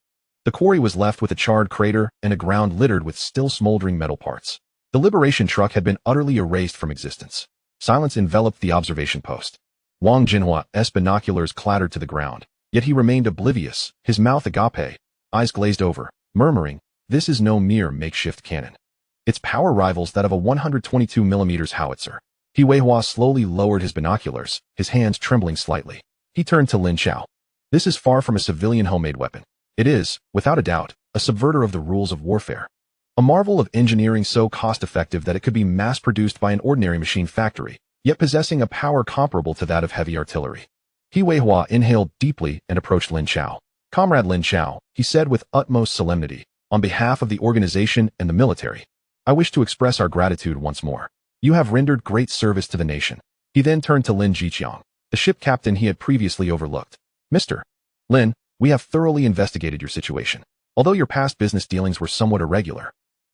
the quarry was left with a charred crater and a ground littered with still smoldering metal parts. The liberation truck had been utterly erased from existence. Silence enveloped the observation post. Wang Jinhua's binoculars clattered to the ground, yet he remained oblivious, his mouth agape, eyes glazed over, murmuring, "This is no mere makeshift cannon. Its power rivals that of a 122 mm howitzer." He Weihua slowly lowered his binoculars, his hands trembling slightly. He turned to Lin Chao. "This is far from a civilian homemade weapon. It is, without a doubt, a subverter of the rules of warfare. A marvel of engineering so cost-effective that it could be mass-produced by an ordinary machine factory, yet possessing a power comparable to that of heavy artillery." He Weihua inhaled deeply and approached Lin Chao. "Comrade Lin Chao," he said with utmost solemnity, "on behalf of the organization and the military, I wish to express our gratitude once more. You have rendered great service to the nation." He then turned to Lin Jiqiang, the ship captain he had previously overlooked. "Mr. Lin, we have thoroughly investigated your situation. Although your past business dealings were somewhat irregular,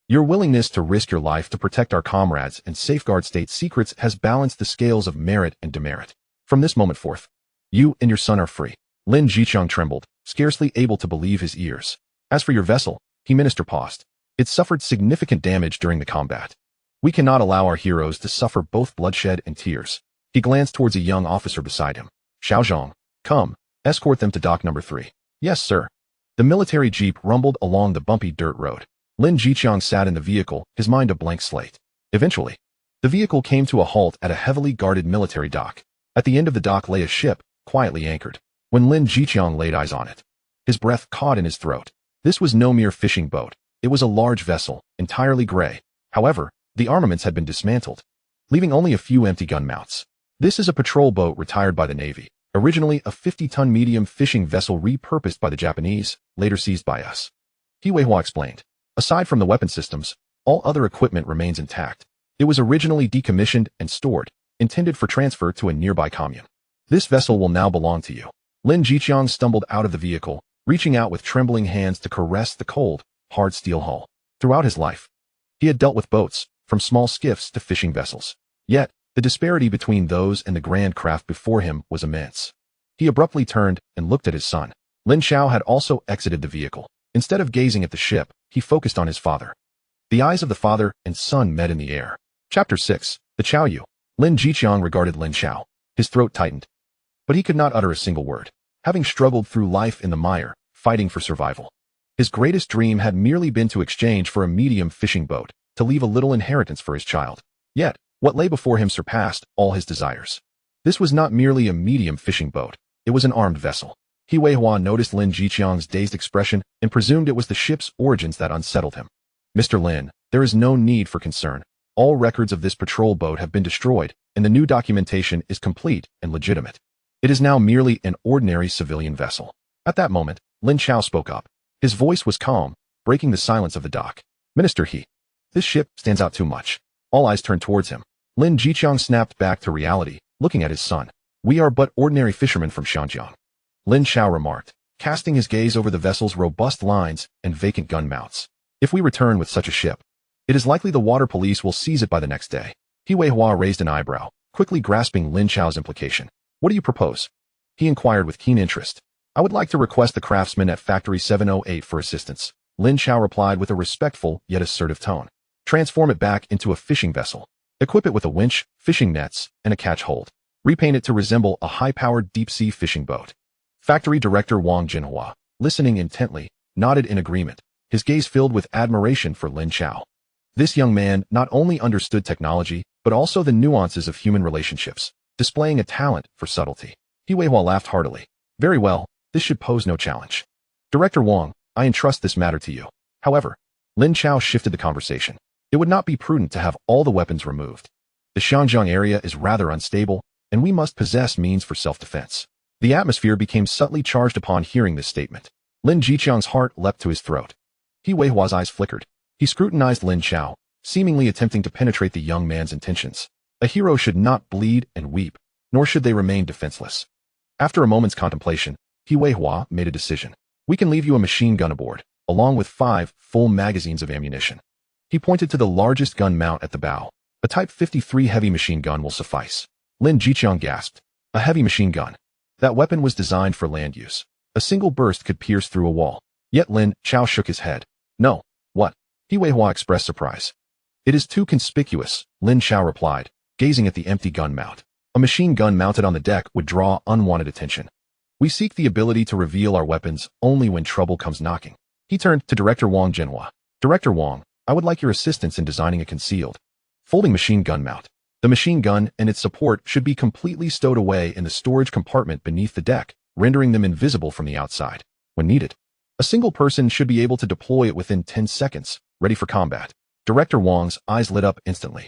your willingness to risk your life to protect our comrades and safeguard state secrets has balanced the scales of merit and demerit. From this moment forth, you and your son are free." Lin Jiqiang trembled, scarcely able to believe his ears. "As for your vessel," he minister paused, "it suffered significant damage during the combat. We cannot allow our heroes to suffer both bloodshed and tears." He glanced towards a young officer beside him. "Xiaozhong, come, escort them to dock number 3. "Yes, sir." The military jeep rumbled along the bumpy dirt road. Lin Jiqiang sat in the vehicle, his mind a blank slate. Eventually, the vehicle came to a halt at a heavily guarded military dock. At the end of the dock lay a ship, quietly anchored. When Lin Jiqiang laid eyes on it, his breath caught in his throat. This was no mere fishing boat. It was a large vessel, entirely gray. However, the armaments had been dismantled, leaving only a few empty gun mounts. "This is a patrol boat retired by the Navy, originally a 50-ton medium fishing vessel repurposed by the Japanese, later seized by us," He Weihua explained. "Aside from the weapon systems, all other equipment remains intact. It was originally decommissioned and stored, intended for transfer to a nearby commune. This vessel will now belong to you." Lin Jiqiang stumbled out of the vehicle, reaching out with trembling hands to caress the cold, hard steel hull. Throughout his life, he had dealt with boats, from small skiffs to fishing vessels. Yet, the disparity between those and the grand craft before him was immense. He abruptly turned and looked at his son. Lin Chao had also exited the vehicle. Instead of gazing at the ship, he focused on his father. The eyes of the father and son met in the air. Chapter 6. The Chao Yu. Lin Jiqiang regarded Lin Chao. His throat tightened, but he could not utter a single word. Having struggled through life in the mire, fighting for survival, his greatest dream had merely been to exchange for a medium fishing boat, to leave a little inheritance for his child. Yet, what lay before him surpassed all his desires. This was not merely a medium fishing boat, it was an armed vessel. He Weihua noticed Lin Jiqiang's dazed expression and presumed it was the ship's origins that unsettled him. "Mr. Lin, there is no need for concern. All records of this patrol boat have been destroyed, and the new documentation is complete and legitimate. It is now merely an ordinary civilian vessel." At that moment, Lin Chao spoke up. His voice was calm, breaking the silence of the dock. "Minister He, this ship stands out too much." All eyes turned towards him. Lin Jiqiang snapped back to reality, looking at his son. "We are but ordinary fishermen from Shanjiang," Lin Chao remarked, casting his gaze over the vessel's robust lines and vacant gun mounts. "If we return with such a ship, it is likely the water police will seize it by the next day." He Weihua raised an eyebrow, quickly grasping Lin Chao's implication. "What do you propose?" he inquired with keen interest. I would like to request the craftsman at Factory 708 for assistance. Lin Chao replied with a respectful yet assertive tone. Transform it back into a fishing vessel. Equip it with a winch, fishing nets, and a catch hold. Repaint it to resemble a high-powered deep-sea fishing boat. Factory Director Wang Jinhua, listening intently, nodded in agreement, his gaze filled with admiration for Lin Chao. This young man not only understood technology, but also the nuances of human relationships, displaying a talent for subtlety. He Weihua laughed heartily. Very well, this should pose no challenge. Director Wang, I entrust this matter to you. However, Lin Chao shifted the conversation. It would not be prudent to have all the weapons removed. The Xiangjiang area is rather unstable, and we must possess means for self-defense. The atmosphere became subtly charged upon hearing this statement. Lin Jiqiang's heart leapt to his throat. He Weihua's eyes flickered. He scrutinized Lin Chao, seemingly attempting to penetrate the young man's intentions. A hero should not bleed and weep, nor should they remain defenseless. After a moment's contemplation, He Weihua made a decision. We can leave you a machine gun aboard, along with 5 full magazines of ammunition. He pointed to the largest gun mount at the bow. A Type 53 heavy machine gun will suffice. Lin Jiqiang gasped. A heavy machine gun. That weapon was designed for land use. A single burst could pierce through a wall. Yet Lin Chao shook his head. No. What? He Weihua expressed surprise. It is too conspicuous, Lin Chao replied, gazing at the empty gun mount. A machine gun mounted on the deck would draw unwanted attention. We seek the ability to reveal our weapons only when trouble comes knocking. He turned to Director Wang Jinhua. Director Wang, I would like your assistance in designing a concealed folding machine gun mount. The machine gun and its support should be completely stowed away in the storage compartment beneath the deck, rendering them invisible from the outside. When needed, a single person should be able to deploy it within 10 seconds, ready for combat. Director Wang's eyes lit up instantly.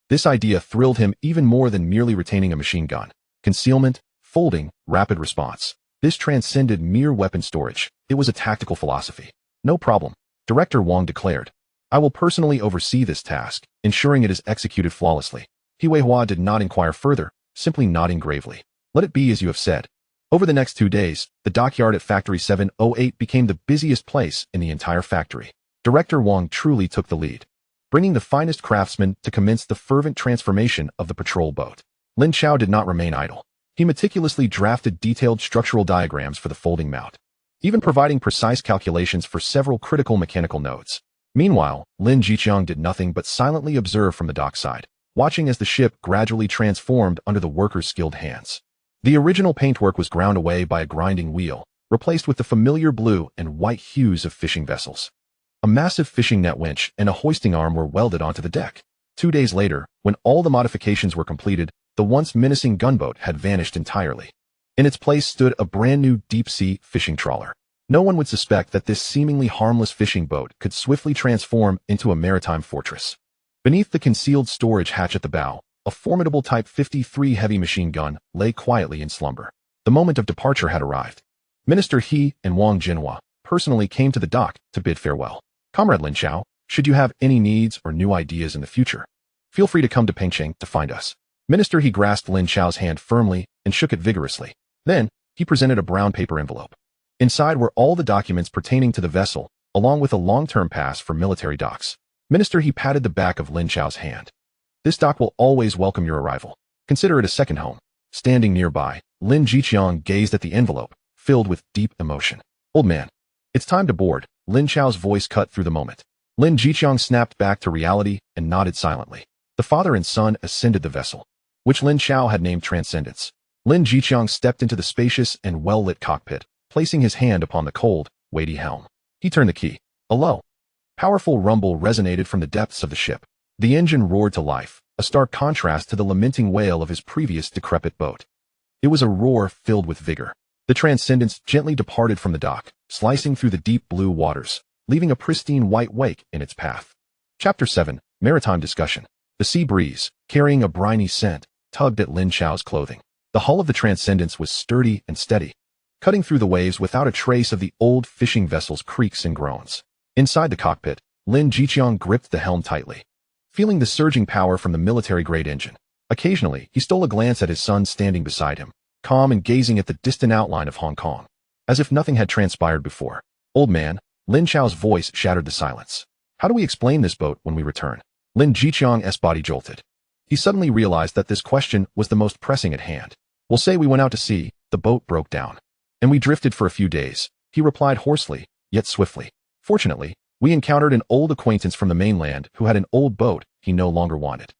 This idea thrilled him even more than merely retaining a machine gun. Concealment, folding, rapid response. This transcended mere weapon storage. It was a tactical philosophy. No problem, Director Wang declared. I will personally oversee this task, ensuring it is executed flawlessly. He Weihua did not inquire further, simply nodding gravely. Let it be as you have said. Over the next 2 days, the dockyard at Factory 708 became the busiest place in the entire factory. Director Wang truly took the lead, bringing the finest craftsmen to commence the fervent transformation of the patrol boat. Lin Chao did not remain idle. He meticulously drafted detailed structural diagrams for the folding mount, even providing precise calculations for several critical mechanical nodes. Meanwhile, Lin Jiqiang did nothing but silently observe from the dockside, watching as the ship gradually transformed under the workers' skilled hands. The original paintwork was ground away by a grinding wheel, replaced with the familiar blue and white hues of fishing vessels. A massive fishing net winch and a hoisting arm were welded onto the deck. 2 days later, when all the modifications were completed, the once menacing gunboat had vanished entirely. In its place stood a brand new deep-sea fishing trawler. No one would suspect that this seemingly harmless fishing boat could swiftly transform into a maritime fortress. Beneath the concealed storage hatch at the bow, a formidable Type 53 heavy machine gun lay quietly in slumber. The moment of departure had arrived. Minister He and Wang Jinhua personally came to the dock to bid farewell. Comrade Lin Chao, should you have any needs or new ideas in the future, feel free to come to Pengcheng to find us. Minister He grasped Lin Chao's hand firmly and shook it vigorously. Then, he presented a brown paper envelope. Inside were all the documents pertaining to the vessel, along with a long-term pass for military docks. Minister He patted the back of Lin Chao's hand. This dock will always welcome your arrival. Consider it a second home. Standing nearby, Lin Jiqiang gazed at the envelope, filled with deep emotion. Old man, it's time to board. Lin Chao's voice cut through the moment. Lin Jiqiang snapped back to reality and nodded silently. The father and son ascended the vessel, which Lin Chao had named Transcendence. Lin Jiqiang stepped into the spacious and well-lit cockpit, placing his hand upon the cold, weighty helm. He turned the key. A low, powerful rumble resonated from the depths of the ship. The engine roared to life, a stark contrast to the lamenting wail of his previous decrepit boat. It was a roar filled with vigor. The Transcendence gently departed from the dock, slicing through the deep blue waters, leaving a pristine white wake in its path. Chapter 7, Maritime Discussion. The sea breeze, carrying a briny scent, tugged at Lin Chao's clothing. The hull of the Transcendence was sturdy and steady, cutting through the waves without a trace of the old fishing vessel's creaks and groans. Inside the cockpit, Lin Jiqiang gripped the helm tightly, feeling the surging power from the military-grade engine. Occasionally, he stole a glance at his son standing beside him, calm and gazing at the distant outline of Hong Kong, as if nothing had transpired before. Old man, Lin Chao's voice shattered the silence. How do we explain this boat when we return? Lin Jiqiang's body jolted. He suddenly realized that this question was the most pressing at hand. We'll say we went out to sea, the boat broke down, And we drifted for a few days, he replied hoarsely, yet swiftly. Fortunately, we encountered an old acquaintance from the mainland who had an old boat he no longer wanted.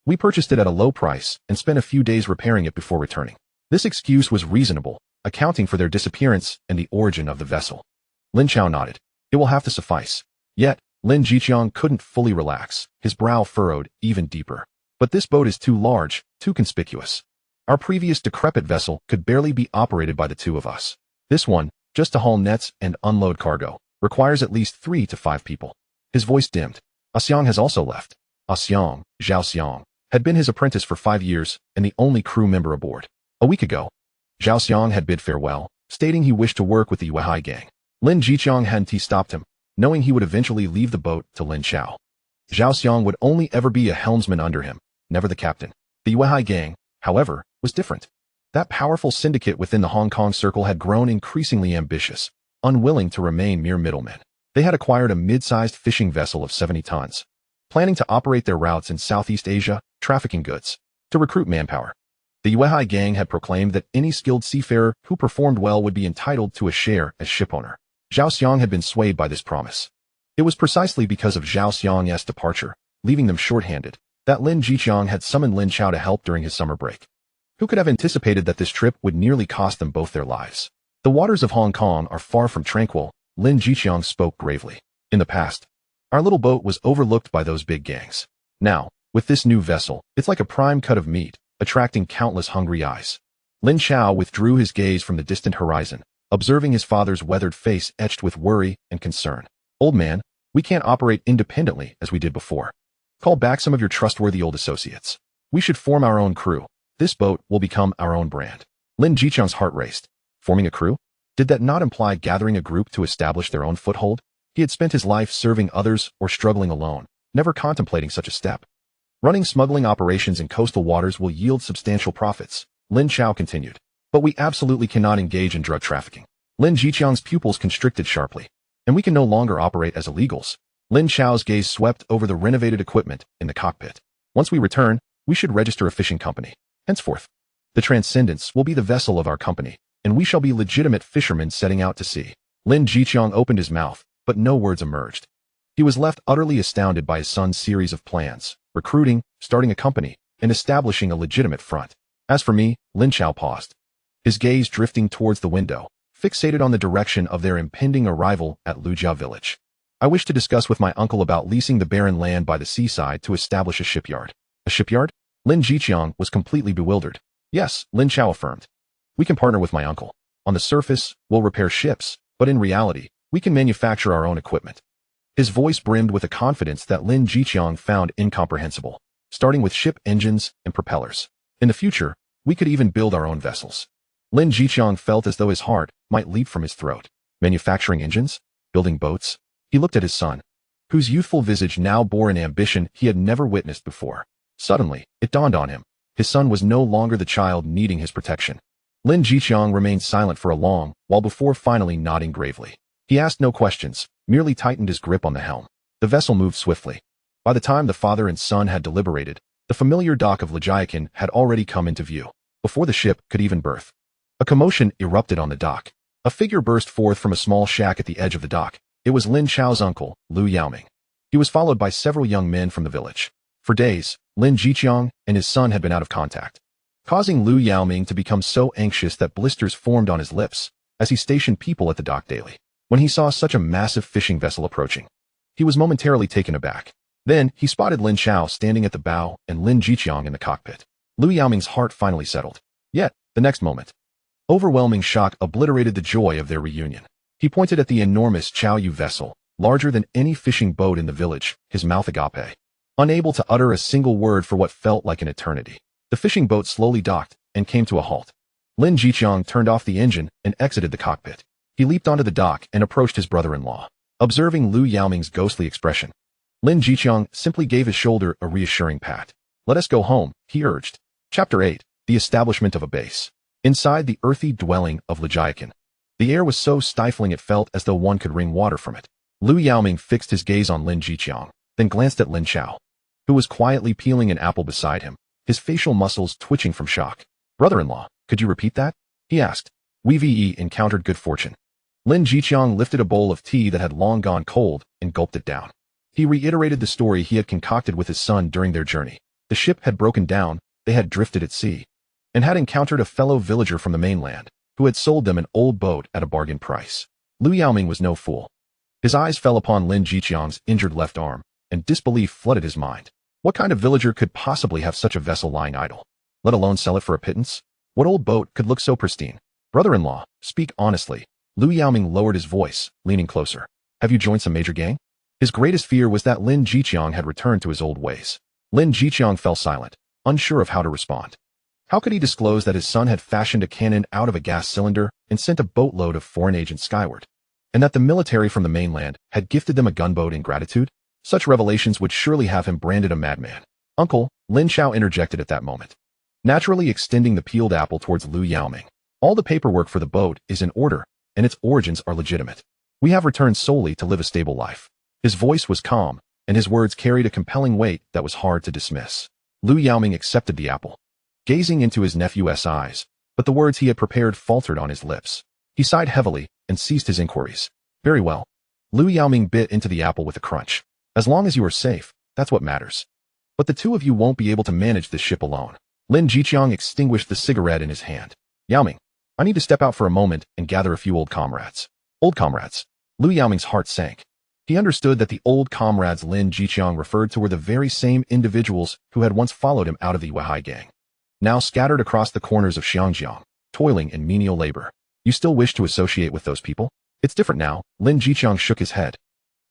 We purchased it at a low price and spent a few days repairing it before returning. This excuse was reasonable, accounting for their disappearance and the origin of the vessel. Lin Chao nodded. It will have to suffice. Yet, Lin Jiqiang couldn't fully relax, his brow furrowed even deeper. But this boat is too large, too conspicuous. Our previous decrepit vessel could barely be operated by the two of us. This one, just to haul nets and unload cargo, requires at least 3 to 5 people. His voice dimmed. Xiang has also left. Xiang, Zhao Xiang, had been his apprentice for 5 years and the only crew member aboard. A week ago, Zhao Xiang had bid farewell, stating he wished to work with the Yuehai gang. Lin Jiqiang hadn't stopped him, knowing he would eventually leave the boat to Lin Chao. Zhao Xiang would only ever be a helmsman under him, never the captain. The Yuehai gang, however, was different. That powerful syndicate within the Hong Kong circle had grown increasingly ambitious, unwilling to remain mere middlemen. They had acquired a mid-sized fishing vessel of 70 tons, planning to operate their routes in Southeast Asia, trafficking goods, to recruit manpower. The Yuehai gang had proclaimed that any skilled seafarer who performed well would be entitled to a share as shipowner. Zhao Xiang had been swayed by this promise. It was precisely because of Zhao Xiang's departure, leaving them short-handed, that Lin Jiqiang had summoned Lin Chao to help during his summer break. Who could have anticipated that this trip would nearly cost them both their lives? The waters of Hong Kong are far from tranquil, Lin Jiqiang spoke gravely. In the past, our little boat was overlooked by those big gangs. Now, with this new vessel, it's like a prime cut of meat, attracting countless hungry eyes. Lin Chao withdrew his gaze from the distant horizon, observing his father's weathered face etched with worry and concern. Old man, we can't operate independently as we did before. Call back some of your trustworthy old associates. We should form our own crew. This boat will become our own brand. Lin Jiqiang's heart raced. Forming a crew? Did that not imply gathering a group to establish their own foothold? He had spent his life serving others or struggling alone, never contemplating such a step. Running smuggling operations in coastal waters will yield substantial profits, Lin Chao continued. But we absolutely cannot engage in drug trafficking. Lin Jiqiang's pupils constricted sharply. And we can no longer operate as illegals. Lin Chao's gaze swept over the renovated equipment in the cockpit. Once we return, we should register a fishing company. Henceforth, the Transcendence will be the vessel of our company, and we shall be legitimate fishermen setting out to sea. Lin Jiqiang opened his mouth, but no words emerged. He was left utterly astounded by his son's series of plans, recruiting, starting a company, and establishing a legitimate front. As for me, Lin Chao paused, his gaze drifting towards the window, fixated on the direction of their impending arrival at Lujia village. I wish to discuss with my uncle about leasing the barren land by the seaside to establish a shipyard. A shipyard? Lin Jiqiang was completely bewildered. Yes, Lin Chao affirmed. We can partner with my uncle. On the surface, we'll repair ships, but in reality, we can manufacture our own equipment. His voice brimmed with a confidence that Lin Jiqiang found incomprehensible, starting with ship engines and propellers. In the future, we could even build our own vessels. Lin Jiqiang felt as though his heart might leap from his throat. Manufacturing engines? Building boats? He looked at his son, whose youthful visage now bore an ambition he had never witnessed before. Suddenly, it dawned on him. His son was no longer the child needing his protection. Lin Jiqiang remained silent for a long while before finally nodding gravely. He asked no questions, merely tightened his grip on the helm. The vessel moved swiftly. By the time the father and son had deliberated, the familiar dock of Legiacan had already come into view, before the ship could even berth. A commotion erupted on the dock. A figure burst forth from a small shack at the edge of the dock. It was Lin Chao's uncle, Lu Yaoming. He was followed by several young men from the village. For days, Lin Jiqiang and his son had been out of contact, causing Lu Yaoming to become so anxious that blisters formed on his lips as he stationed people at the dock daily. When he saw such a massive fishing vessel approaching, he was momentarily taken aback. Then, he spotted Lin Chao standing at the bow and Lin Jiqiang in the cockpit. Lu Yaoming's heart finally settled. Yet, the next moment, overwhelming shock obliterated the joy of their reunion. He pointed at the enormous Chao Yu vessel, larger than any fishing boat in the village, his mouth agape. Unable to utter a single word for what felt like an eternity, the fishing boat slowly docked and came to a halt. Lin Jiqiang turned off the engine and exited the cockpit. He leaped onto the dock and approached his brother-in-law. Observing Lu Yaoming's ghostly expression, Lin Jiqiang simply gave his shoulder a reassuring pat. Let us go home, he urged. Chapter 8. The Establishment of a Base. Inside the earthy dwelling of Legiacan, the air was so stifling it felt as though one could wring water from it. Lu Yaoming fixed his gaze on Lin Jiqiang, then glanced at Lin Chao, who was quietly peeling an apple beside him, his facial muscles twitching from shock. Brother-in-law, could you repeat that? He asked. We encountered good fortune. Lin Chao lifted a bowl of tea that had long gone cold and gulped it down. He reiterated the story he had concocted with his son during their journey. The ship had broken down, they had drifted at sea, and had encountered a fellow villager from the mainland, who had sold them an old boat at a bargain price. Lu Yaoming was no fool. His eyes fell upon Lin Chang's injured left arm, and disbelief flooded his mind. What kind of villager could possibly have such a vessel lying idle, let alone sell it for a pittance? What old boat could look so pristine? Brother-in-law, speak honestly. Lu Yaoming lowered his voice, leaning closer. Have you joined some major gang? His greatest fear was that Lin Chang had returned to his old ways. Lin Chang fell silent, unsure of how to respond. How could he disclose that his son had fashioned a cannon out of a gas cylinder and sent a boatload of foreign agents skyward? And that the military from the mainland had gifted them a gunboat in gratitude? Such revelations would surely have him branded a madman. Uncle, Lin Chao interjected at that moment, naturally extending the peeled apple towards Lu Yaoming. All the paperwork for the boat is in order, and its origins are legitimate. We have returned solely to live a stable life. His voice was calm, and his words carried a compelling weight that was hard to dismiss. Lu Yaoming accepted the apple, gazing into his nephew's eyes, but the words he had prepared faltered on his lips. He sighed heavily and ceased his inquiries. Very well. Lu Yaoming bit into the apple with a crunch. As long as you are safe, that's what matters. But the two of you won't be able to manage this ship alone. Lin Chang extinguished the cigarette in his hand. Yaoming, I need to step out for a moment and gather a few old comrades. Old comrades. Lu Yaoming's heart sank. He understood that the old comrades Lin Chang referred to were the very same individuals who had once followed him out of the Weihai gang, now scattered across the corners of Xiangjiang, toiling in menial labor. You still wish to associate with those people? It's different now. Lin Chang shook his head,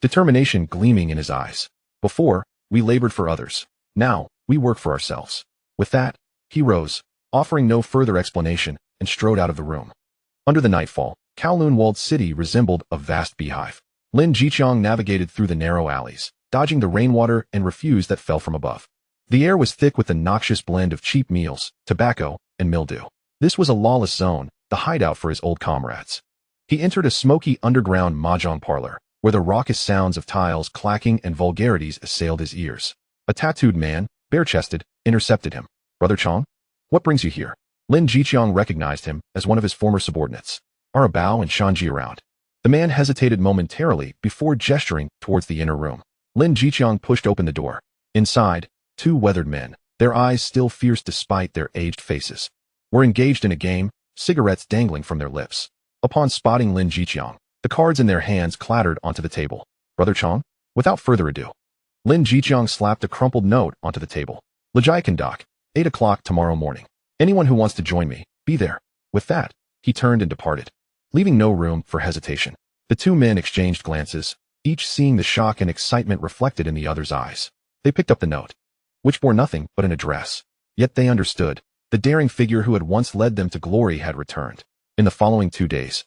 determination gleaming in his eyes. Before, we labored for others. Now, we work for ourselves. With that, he rose, offering no further explanation, and strode out of the room. Under the nightfall, Kowloon walled city resembled a vast beehive. Lin Chang navigated through the narrow alleys, dodging the rainwater and refuse that fell from above. The air was thick with the noxious blend of cheap meals, tobacco, and mildew. This was a lawless zone, the hideout for his old comrades. He entered a smoky underground mahjong parlor, where the raucous sounds of tiles clacking and vulgarities assailed his ears. A tattooed man, bare-chested, intercepted him. Brother Chang? What brings you here? Lin Chang recognized him as one of his former subordinates. Are a Bao and Shanji around? The man hesitated momentarily before gesturing towards the inner room. Lin Chang pushed open the door. Inside, two weathered men, their eyes still fierce despite their aged faces, were engaged in a game, cigarettes dangling from their lips. Upon spotting Lin Chang, the cards in their hands clattered onto the table. Brother Chang? Without further ado, Lin Chang slapped a crumpled note onto the table. Lejai Kandak, 8 o'clock tomorrow morning. Anyone who wants to join me, be there. With that, he turned and departed, leaving no room for hesitation. The two men exchanged glances, each seeing the shock and excitement reflected in the other's eyes. They picked up the note, which bore nothing but an address. Yet they understood. The daring figure who had once led them to glory had returned. In the following 2 days,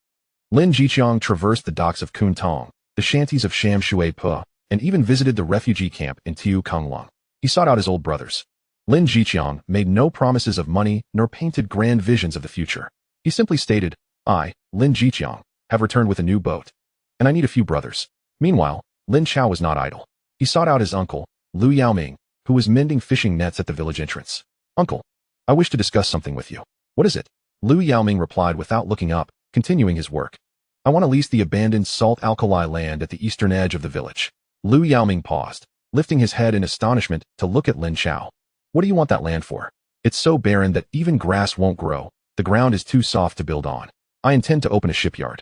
Lin Chang traversed the docks of Kuntong, the shanties of Sham Shui Po, and even visited the refugee camp in Tiu Konglong. He sought out his old brothers. Lin Chang made no promises of money nor painted grand visions of the future. He simply stated, I, Lin Chang, have returned with a new boat, and I need a few brothers. Meanwhile, Lin Chao was not idle. He sought out his uncle, Lu Yaoming, who was mending fishing nets at the village entrance. Uncle, I wish to discuss something with you. What is it? Lu Yaoming replied without looking up, continuing his work. I want to lease the abandoned salt alkali land at the eastern edge of the village. Lu Yaoming paused, lifting his head in astonishment to look at Lin Chao. What do you want that land for? It's so barren that even grass won't grow. The ground is too soft to build on. I intend to open a shipyard.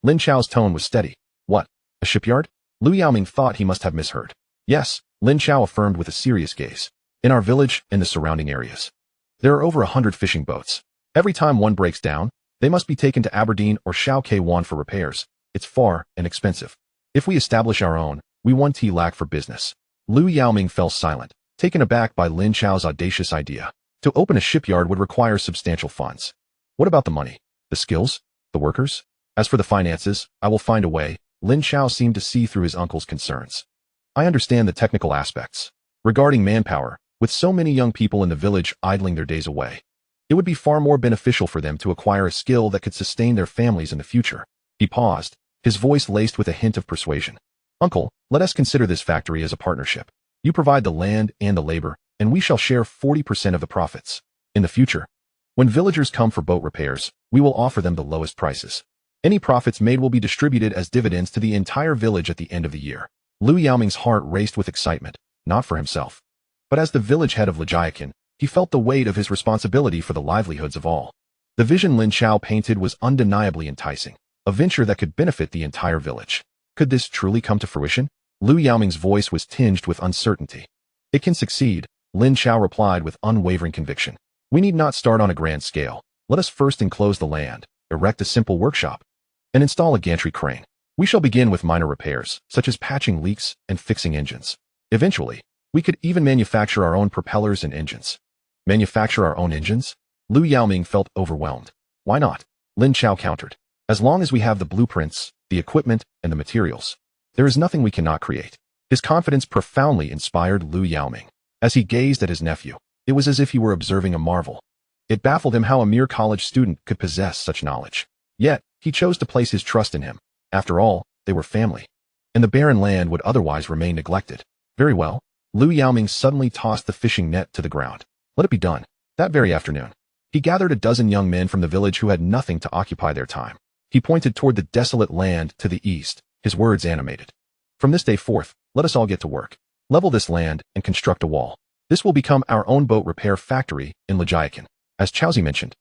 Lin Chao's tone was steady. What? A shipyard? Lu Yaoming thought he must have misheard. Yes, Lin Chao affirmed with a serious gaze. In our village and the surrounding areas, there are over 100 fishing boats. Every time one breaks down, they must be taken to Aberdeen or Shao K1 for repairs. It's far and expensive. If we establish our own, we won't lack for business. Lu Yaoming fell silent, taken aback by Lin Chao's audacious idea. To open a shipyard would require substantial funds. What about the money? The skills? The workers? As for the finances, I will find a way. Lin Chao seemed to see through his uncle's concerns. I understand the technical aspects. Regarding manpower, with so many young people in the village idling their days away, it would be far more beneficial for them to acquire a skill that could sustain their families in the future. He paused, his voice laced with a hint of persuasion. Uncle, let us consider this factory as a partnership. You provide the land and the labor, and we shall share 40% of the profits. In the future, When villagers come for boat repairs, we will offer them the lowest prices. Any profits made will be distributed as dividends to the entire village at the end of the year. Liu Yaoming's heart raced with excitement, not for himself, but as the village head of Lijiakin, he felt the weight of his responsibility for the livelihoods of all. The vision Lin Chao painted was undeniably enticing, a venture that could benefit the entire village. Could this truly come to fruition? Liu Yaoming's voice was tinged with uncertainty. It can succeed, Lin Chao replied with unwavering conviction. We need not start on a grand scale. Let us first enclose the land, erect a simple workshop, and install a gantry crane. We shall begin with minor repairs, such as patching leaks and fixing engines. Eventually, we could even manufacture our own propellers and engines. Manufacture our own engines? Liu Yaoming felt overwhelmed. Why not? Lin Chao countered. As long as we have the blueprints, the equipment, and the materials, there is nothing we cannot create. His confidence profoundly inspired Liu Yaoming. As he gazed at his nephew, it was as if he were observing a marvel. It baffled him how a mere college student could possess such knowledge. Yet, he chose to place his trust in him. After all, they were family, and the barren land would otherwise remain neglected. Very well. Liu Yaoming suddenly tossed the fishing net to the ground. Let it be done. That very afternoon, he gathered a dozen young men from the village who had nothing to occupy their time. He pointed toward the desolate land to the east, his words animated. From this day forth, let us all get to work. Level this land and construct a wall. This will become our own boat repair factory in Lijiakin. As Chaozi mentioned,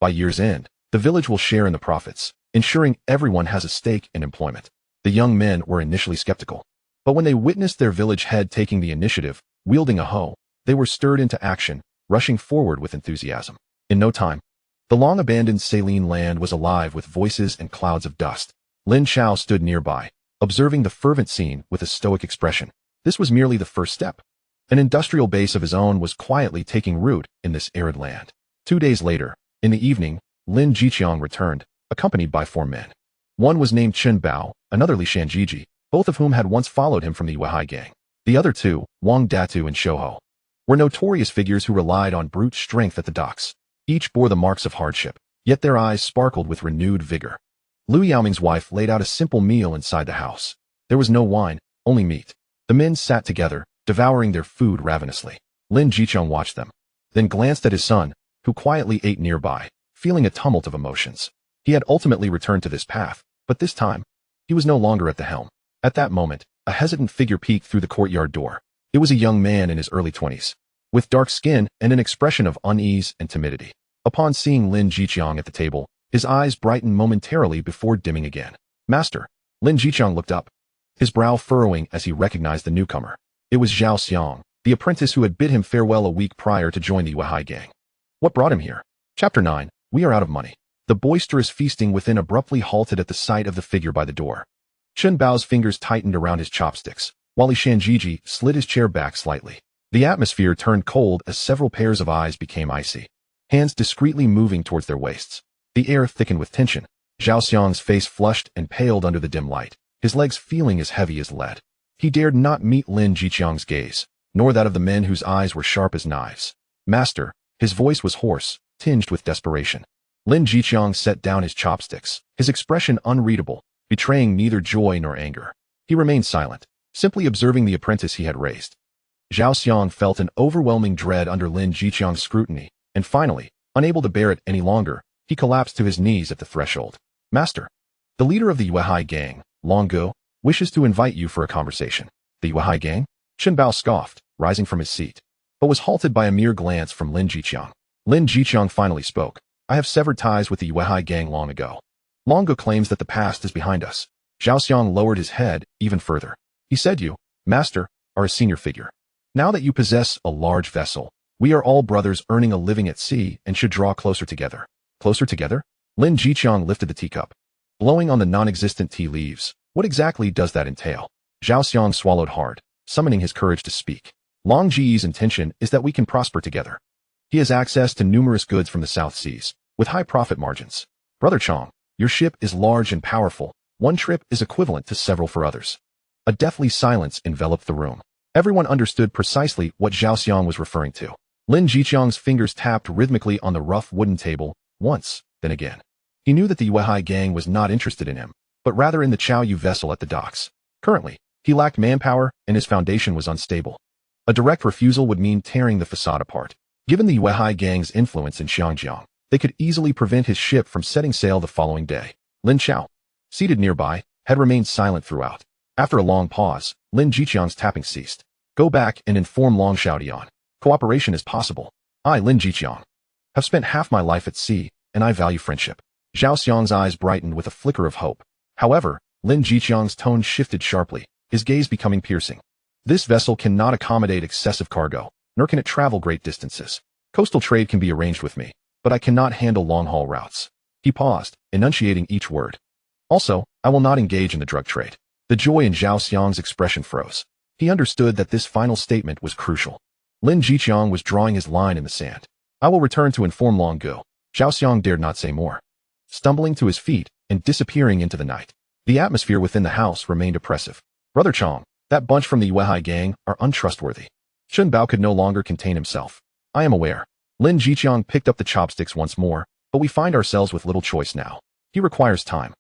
by year's end, the village will share in the profits, ensuring everyone has a stake in employment. The young men were initially skeptical, but when they witnessed their village head taking the initiative, wielding a hoe, they were stirred into action, rushing forward with enthusiasm. In no time, the long-abandoned saline land was alive with voices and clouds of dust. Lin Chao stood nearby, observing the fervent scene with a stoic expression. This was merely the first step. An industrial base of his own was quietly taking root in this arid land. 2 days later, in the evening, Lin Jiqiang returned, accompanied by 4 men. One was named Chen Bao, another Li Shanjiji, both of whom had once followed him from the Weihai gang. The other 2, Wang Datu and Shouho, were notorious figures who relied on brute strength at the docks. Each bore the marks of hardship, yet their eyes sparkled with renewed vigor. Liu Yaoming's wife laid out a simple meal inside the house. There was no wine, only meat. The men sat together, devouring their food ravenously. Lin Jiqiang watched them, then glanced at his son, who quietly ate nearby, feeling a tumult of emotions. He had ultimately returned to this path, but this time, he was no longer at the helm. At that moment, a hesitant figure peeked through the courtyard door. It was a young man in his early 20s, with dark skin and an expression of unease and timidity. Upon seeing Lin Jiqiang at the table, his eyes brightened momentarily before dimming again. Master. Lin Jiqiang looked up, his brow furrowing as he recognized the newcomer. It was Zhao Xiang, the apprentice who had bid him farewell a week prior to join the Weihai gang. What brought him here? Chapter 9. We are out of money. The boisterous feasting within abruptly halted at the sight of the figure by the door. Chen Bao's fingers tightened around his chopsticks, while Li Shanjiji slid his chair back slightly. The atmosphere turned cold as several pairs of eyes became icy, hands discreetly moving towards their waists. The air thickened with tension. Zhao Xiang's face flushed and paled under the dim light, his legs feeling as heavy as lead. He dared not meet Lin Jiqiang's gaze, nor that of the men whose eyes were sharp as knives. Master. His voice was hoarse, tinged with desperation. Lin Jiqiang set down his chopsticks, his expression unreadable, betraying neither joy nor anger. He remained silent, simply observing the apprentice he had raised. Zhao Xiang felt an overwhelming dread under Lin Jiqiang's scrutiny, and finally, unable to bear it any longer, he collapsed to his knees at the threshold. Master. The leader of the Weihai gang, Long Go, wishes to invite you for a conversation. The Weihai gang? Chen Bao scoffed, rising from his seat, but was halted by a mere glance from Lin Jiqiang. Lin Jiqiang finally spoke. I have severed ties with the Weihai gang long ago. Long Go claims that the past is behind us. Zhao Xiang lowered his head even further. He said you, Master, are a senior figure. Now that you possess a large vessel, we are all brothers earning a living at sea and should draw closer together. Closer together? Lin Jiqiang lifted the teacup, blowing on the non-existent tea leaves. What exactly does that entail? Zhao Xiang swallowed hard, summoning his courage to speak. Long Ji's intention is that we can prosper together. He has access to numerous goods from the South Seas, with high profit margins. Brother Chong, your ship is large and powerful. One trip is equivalent to several for others. A deathly silence enveloped the room. Everyone understood precisely what Zhao Xiang was referring to. Lin Jiqiang's fingers tapped rhythmically on the rough wooden table, once, then again. He knew that the Weihai gang was not interested in him, but rather in the Chao Yu vessel at the docks. Currently, he lacked manpower and his foundation was unstable. A direct refusal would mean tearing the facade apart. Given the Weihai gang's influence in Xiangjiang, They could easily prevent his ship from setting sail the following day. Lin Chao, seated nearby, had remained silent throughout. After a long pause, Lin Jiqiang's tapping ceased. Go back and inform Long Xiaodian. Cooperation is possible. I, Lin Jiqiang, have spent half my life at sea, and I value friendship. Zhao Xiang's eyes brightened with a flicker of hope. However, Lin Jiqiang's tone shifted sharply, his gaze becoming piercing. This vessel cannot accommodate excessive cargo, nor can it travel great distances. Coastal trade can be arranged with me, but I cannot handle long-haul routes. He paused, enunciating each word. Also, I will not engage in the drug trade. The joy in Zhao Xiang's expression froze. He understood that this final statement was crucial. Lin Jiqiang was drawing his line in the sand. I will return to inform Long Gu. Zhao Xiang dared not say more. Stumbling to his feet and disappearing into the night. The atmosphere within the house remained oppressive. Brother Chong, that bunch from the Yuehai gang are untrustworthy. Chun Bao could no longer contain himself. I am aware. Lin Jiqiang picked up the chopsticks once more, but we find ourselves with little choice now. He requires time.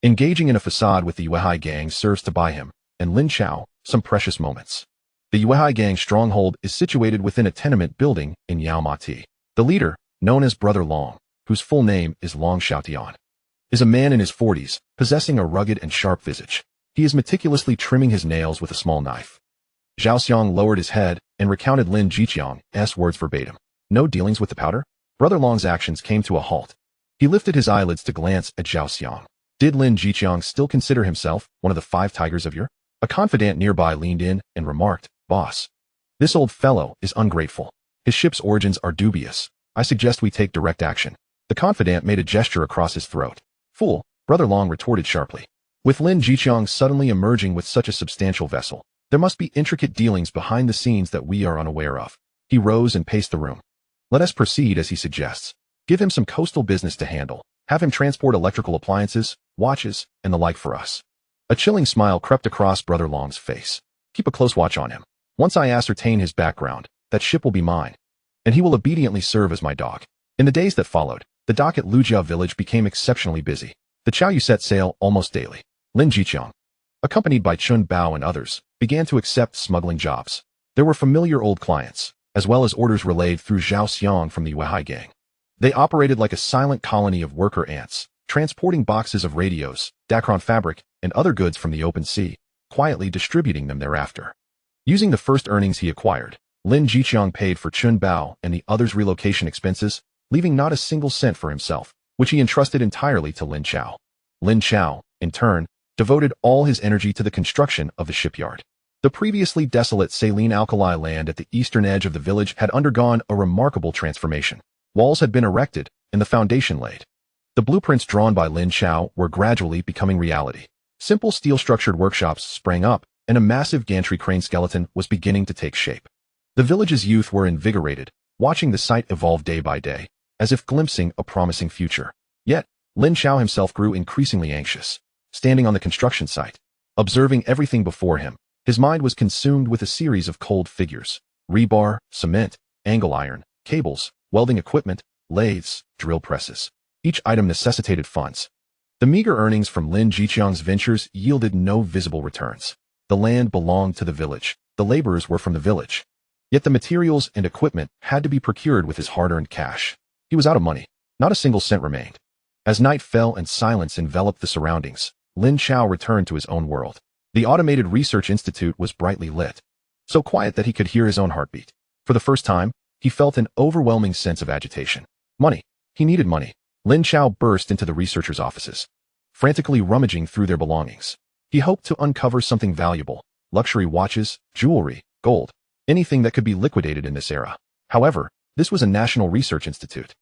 Engaging in a facade with the Yuehai gang serves to buy him, and Lin Chao, some precious moments. The Yuehai gang stronghold is situated within a tenement building in Yaomati. The leader, known as Brother Long, whose full name is Long Xiaotian, is a man in his 40s, possessing a rugged and sharp visage. He is meticulously trimming his nails with a small knife. Zhao Xiang lowered his head and recounted Lin Jiqiang's words verbatim. No dealings with the powder? Brother Long's actions came to a halt. He lifted his eyelids to glance at Zhao Xiang. Did Lin Jiqiang still consider himself one of the 5 tigers of Ur? A confidant nearby leaned in and remarked, Boss, this old fellow is ungrateful. His ship's origins are dubious. I suggest we take direct action. The confidant made a gesture across his throat. Fool, Brother Long retorted sharply. With Lin Jiqiang suddenly emerging with such a substantial vessel, there must be intricate dealings behind the scenes that we are unaware of. He rose and paced the room. Let us proceed as he suggests. Give him some coastal business to handle. Have him transport electrical appliances, watches, and the like for us. A chilling smile crept across Brother Long's face. Keep a close watch on him. Once I ascertain his background, that ship will be mine, and he will obediently serve as my dog. In the days that followed, the dock at Lujia village became exceptionally busy. The Chaoyu set sail almost daily. Lin Jiqiang, accompanied by Chun Bao and others, began to accept smuggling jobs. There were familiar old clients, as well as orders relayed through Zhao Xiang from the Yuehai gang. They operated like a silent colony of worker ants, transporting boxes of radios, Dacron fabric, and other goods from the open sea, quietly distributing them thereafter. Using the first earnings he acquired, Lin Jiqiang paid for Chun Bao and the others' relocation expenses, leaving not a single cent for himself, which he entrusted entirely to Lin Chao. Lin Chao, in turn, devoted all his energy to the construction of the shipyard. The previously desolate saline alkali land at the eastern edge of the village had undergone a remarkable transformation. Walls had been erected, and the foundation laid. The blueprints drawn by Lin Chao were gradually becoming reality. Simple steel-structured workshops sprang up, and a massive gantry crane skeleton was beginning to take shape. The village's youth were invigorated, watching the site evolve day by day, as if glimpsing a promising future. Yet, Lin Chao himself grew increasingly anxious. Standing on the construction site, observing everything before him, his mind was consumed with a series of cold figures. Rebar, cement, angle iron, cables, welding equipment, lathes, drill presses. Each item necessitated funds. The meager earnings from Lin Jiqiang's ventures yielded no visible returns. The land belonged to the village. The laborers were from the village. Yet the materials and equipment had to be procured with his hard-earned cash. He was out of money. Not a single cent remained. As night fell and silence enveloped the surroundings, Lin Chao returned to his own world. The automated research institute was brightly lit, so quiet that he could hear his own heartbeat. For the first time, he felt an overwhelming sense of agitation. Money. He needed money. Lin Chao burst into the researchers' offices, frantically rummaging through their belongings. He hoped to uncover something valuable: luxury watches, jewelry, gold, anything that could be liquidated in this era. However, this was a national research institute,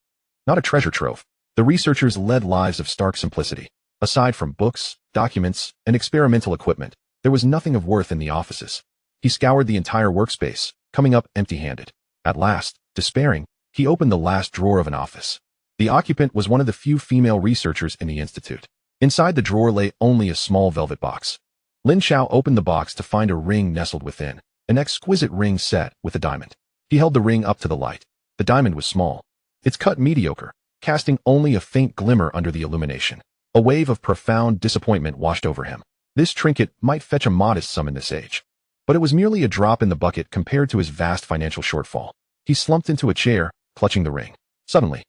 not a treasure trove. The researchers led lives of stark simplicity. Aside from books, documents, and experimental equipment, there was nothing of worth in the offices. He scoured the entire workspace, coming up empty-handed. At last, despairing, he opened the last drawer of an office. The occupant was one of the few female researchers in the institute. Inside the drawer lay only a small velvet box. Lin Chao opened the box to find a ring nestled within, an exquisite ring set with a diamond. He held the ring up to the light. The diamond was small, its cut mediocre, casting only a faint glimmer under the illumination. A wave of profound disappointment washed over him. This trinket might fetch a modest sum in this age, but it was merely a drop in the bucket compared to his vast financial shortfall. He slumped into a chair, clutching the ring. Suddenly,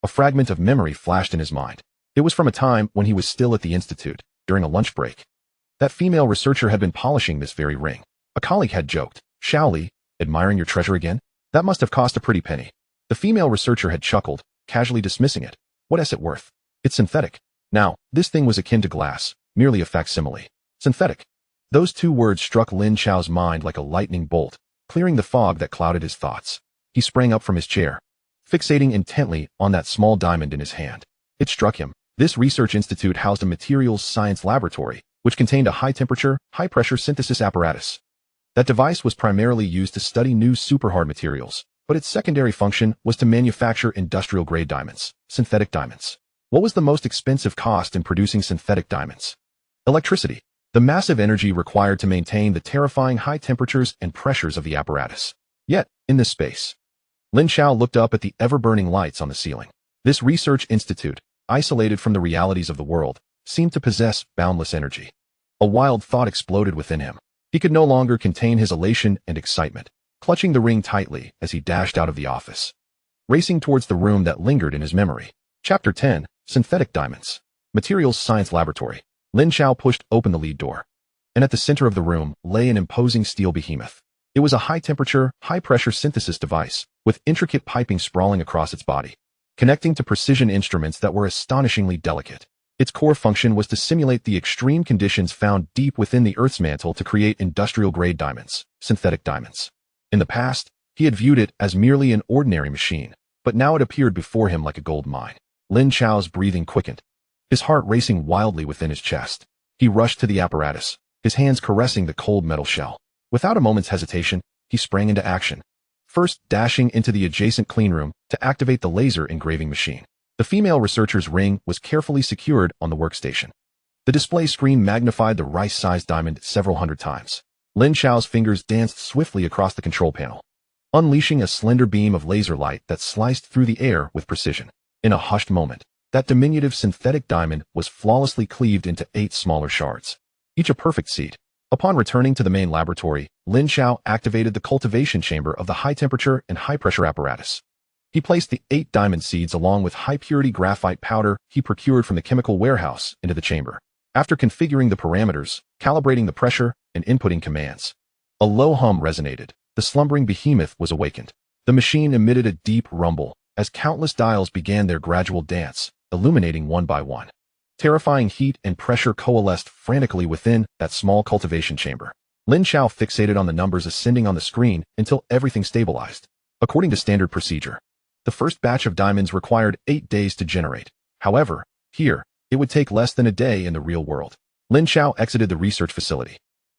A fragment of memory flashed in his mind. It was from a time when he was still at the institute, during a lunch break. That female researcher had been polishing this very ring. A colleague had joked, "Shaoli, admiring your treasure again? That must have cost a pretty penny." The female researcher had chuckled, casually dismissing it. "What is it worth? It's synthetic." Now, this thing was akin to glass, merely a facsimile. Synthetic. Those two words struck Lin Chao's mind like a lightning bolt, clearing the fog that clouded his thoughts. He sprang up from his chair, fixating intently on that small diamond in his hand. It struck him. This research institute housed a materials science laboratory, which contained a high-temperature, high-pressure synthesis apparatus. That device was primarily used to study new superhard materials, but its secondary function was to manufacture industrial-grade diamonds, synthetic diamonds. What was the most expensive cost in producing synthetic diamonds? Electricity. The massive energy required to maintain the terrifying high temperatures and pressures of the apparatus. Yet, in this space, Lin Chao looked up at the ever-burning lights on the ceiling. This research institute, isolated from the realities of the world, seemed to possess boundless energy. A wild thought exploded within him. He could no longer contain his elation and excitement, clutching the ring tightly as he dashed out of the office, racing towards the room that lingered in his memory. Chapter 10. Synthetic Diamonds. Materials Science Laboratory. Lin Chao pushed open the lead door, and at the center of the room lay an imposing steel behemoth. It was a high-temperature, high-pressure synthesis device, with intricate piping sprawling across its body, connecting to precision instruments that were astonishingly delicate. Its core function was to simulate the extreme conditions found deep within the Earth's mantle to create industrial-grade diamonds, synthetic diamonds. In the past, he had viewed it as merely an ordinary machine, but now it appeared before him like a gold mine. Lin Chao's breathing quickened, his heart racing wildly within his chest. He rushed to the apparatus, his hands caressing the cold metal shell. Without a moment's hesitation, he sprang into action, first dashing into the adjacent cleanroom to activate the laser engraving machine. The female researcher's ring was carefully secured on the workstation. The display screen magnified the rice-sized diamond several hundred times. Lin Chao's fingers danced swiftly across the control panel, unleashing a slender beam of laser light that sliced through the air with precision. In a hushed moment, that diminutive synthetic diamond was flawlessly cleaved into 8 smaller shards, each a perfect seed. Upon returning to the main laboratory, Lin Chao activated the cultivation chamber of the high-temperature and high-pressure apparatus. He placed the 8 diamond seeds along with high-purity graphite powder he procured from the chemical warehouse into the chamber. After configuring the parameters, calibrating the pressure, and inputting commands, a low hum resonated. The slumbering behemoth was awakened. The machine emitted a deep rumble as countless dials began their gradual dance, illuminating one by one. Terrifying heat and pressure coalesced frantically within that small cultivation chamber. Lin Chao fixated on the numbers ascending on the screen until everything stabilized. According to standard procedure, the first batch of diamonds required 8 days to generate. However, here, it would take less than a day in the real world. Lin Chao exited the research facility.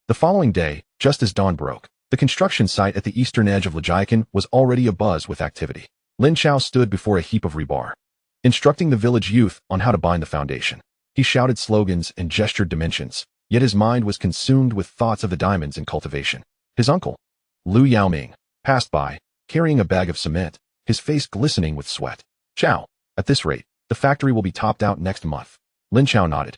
The following day, just as dawn broke, the construction site at the eastern edge of Lajiakan was already abuzz with activity. Lin Chao stood before a heap of rebar, instructing the village youth on how to bind the foundation. He shouted slogans and gestured dimensions, yet his mind was consumed with thoughts of the diamonds in cultivation. His uncle, Lu Yaoming, passed by, carrying a bag of cement, his face glistening with sweat. "Chao, at this rate, the factory will be topped out next month." Lin Chao nodded,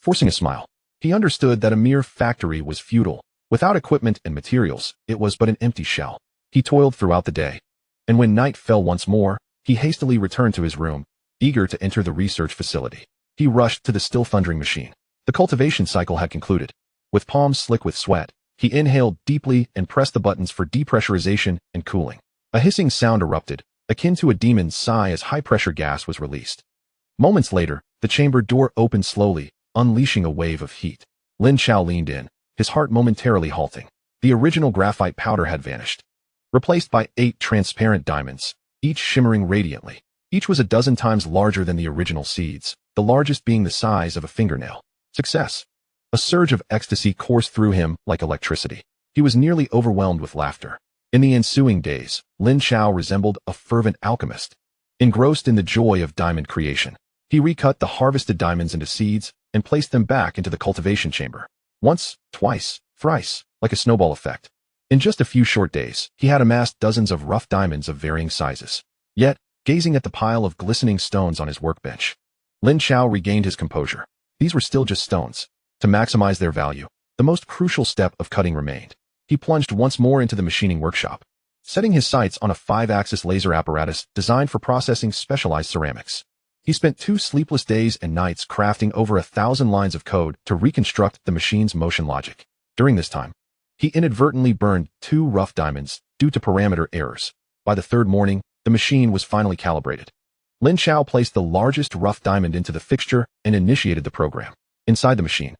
forcing a smile. He understood that a mere factory was futile. Without equipment and materials, it was but an empty shell. He toiled throughout the day, and when night fell once more, he hastily returned to his room, eager to enter the research facility. He rushed to the still thundering machine. The cultivation cycle had concluded. With palms slick with sweat, he inhaled deeply and pressed the buttons for depressurization and cooling. A hissing sound erupted, akin to a demon's sigh as high-pressure gas was released. Moments later, the chamber door opened slowly, unleashing a wave of heat. Lin Chao leaned in, his heart momentarily halting. The original graphite powder had vanished, replaced by 8 transparent diamonds, each shimmering radiantly. Each was a dozen times larger than the original seeds, the largest being the size of a fingernail. Success! A surge of ecstasy coursed through him like electricity. He was nearly overwhelmed with laughter. In the ensuing days, Lin Chao resembled a fervent alchemist, engrossed in the joy of diamond creation. He recut the harvested diamonds into seeds and placed them back into the cultivation chamber. Once, twice, thrice, like a snowball effect. In just a few short days, he had amassed dozens of rough diamonds of varying sizes. Yet, gazing at the pile of glistening stones on his workbench, Lin Chao regained his composure. These were still just stones. To maximize their value, the most crucial step of cutting remained. He plunged once more into the machining workshop, setting his sights on a 5-axis laser apparatus designed for processing specialized ceramics. He spent 2 sleepless days and nights crafting over 1,000 lines of code to reconstruct the machine's motion logic. During this time, he inadvertently burned 2 rough diamonds due to parameter errors. By the 3rd morning, the machine was finally calibrated. Lin Chao placed the largest rough diamond into the fixture and initiated the program. Inside the machine,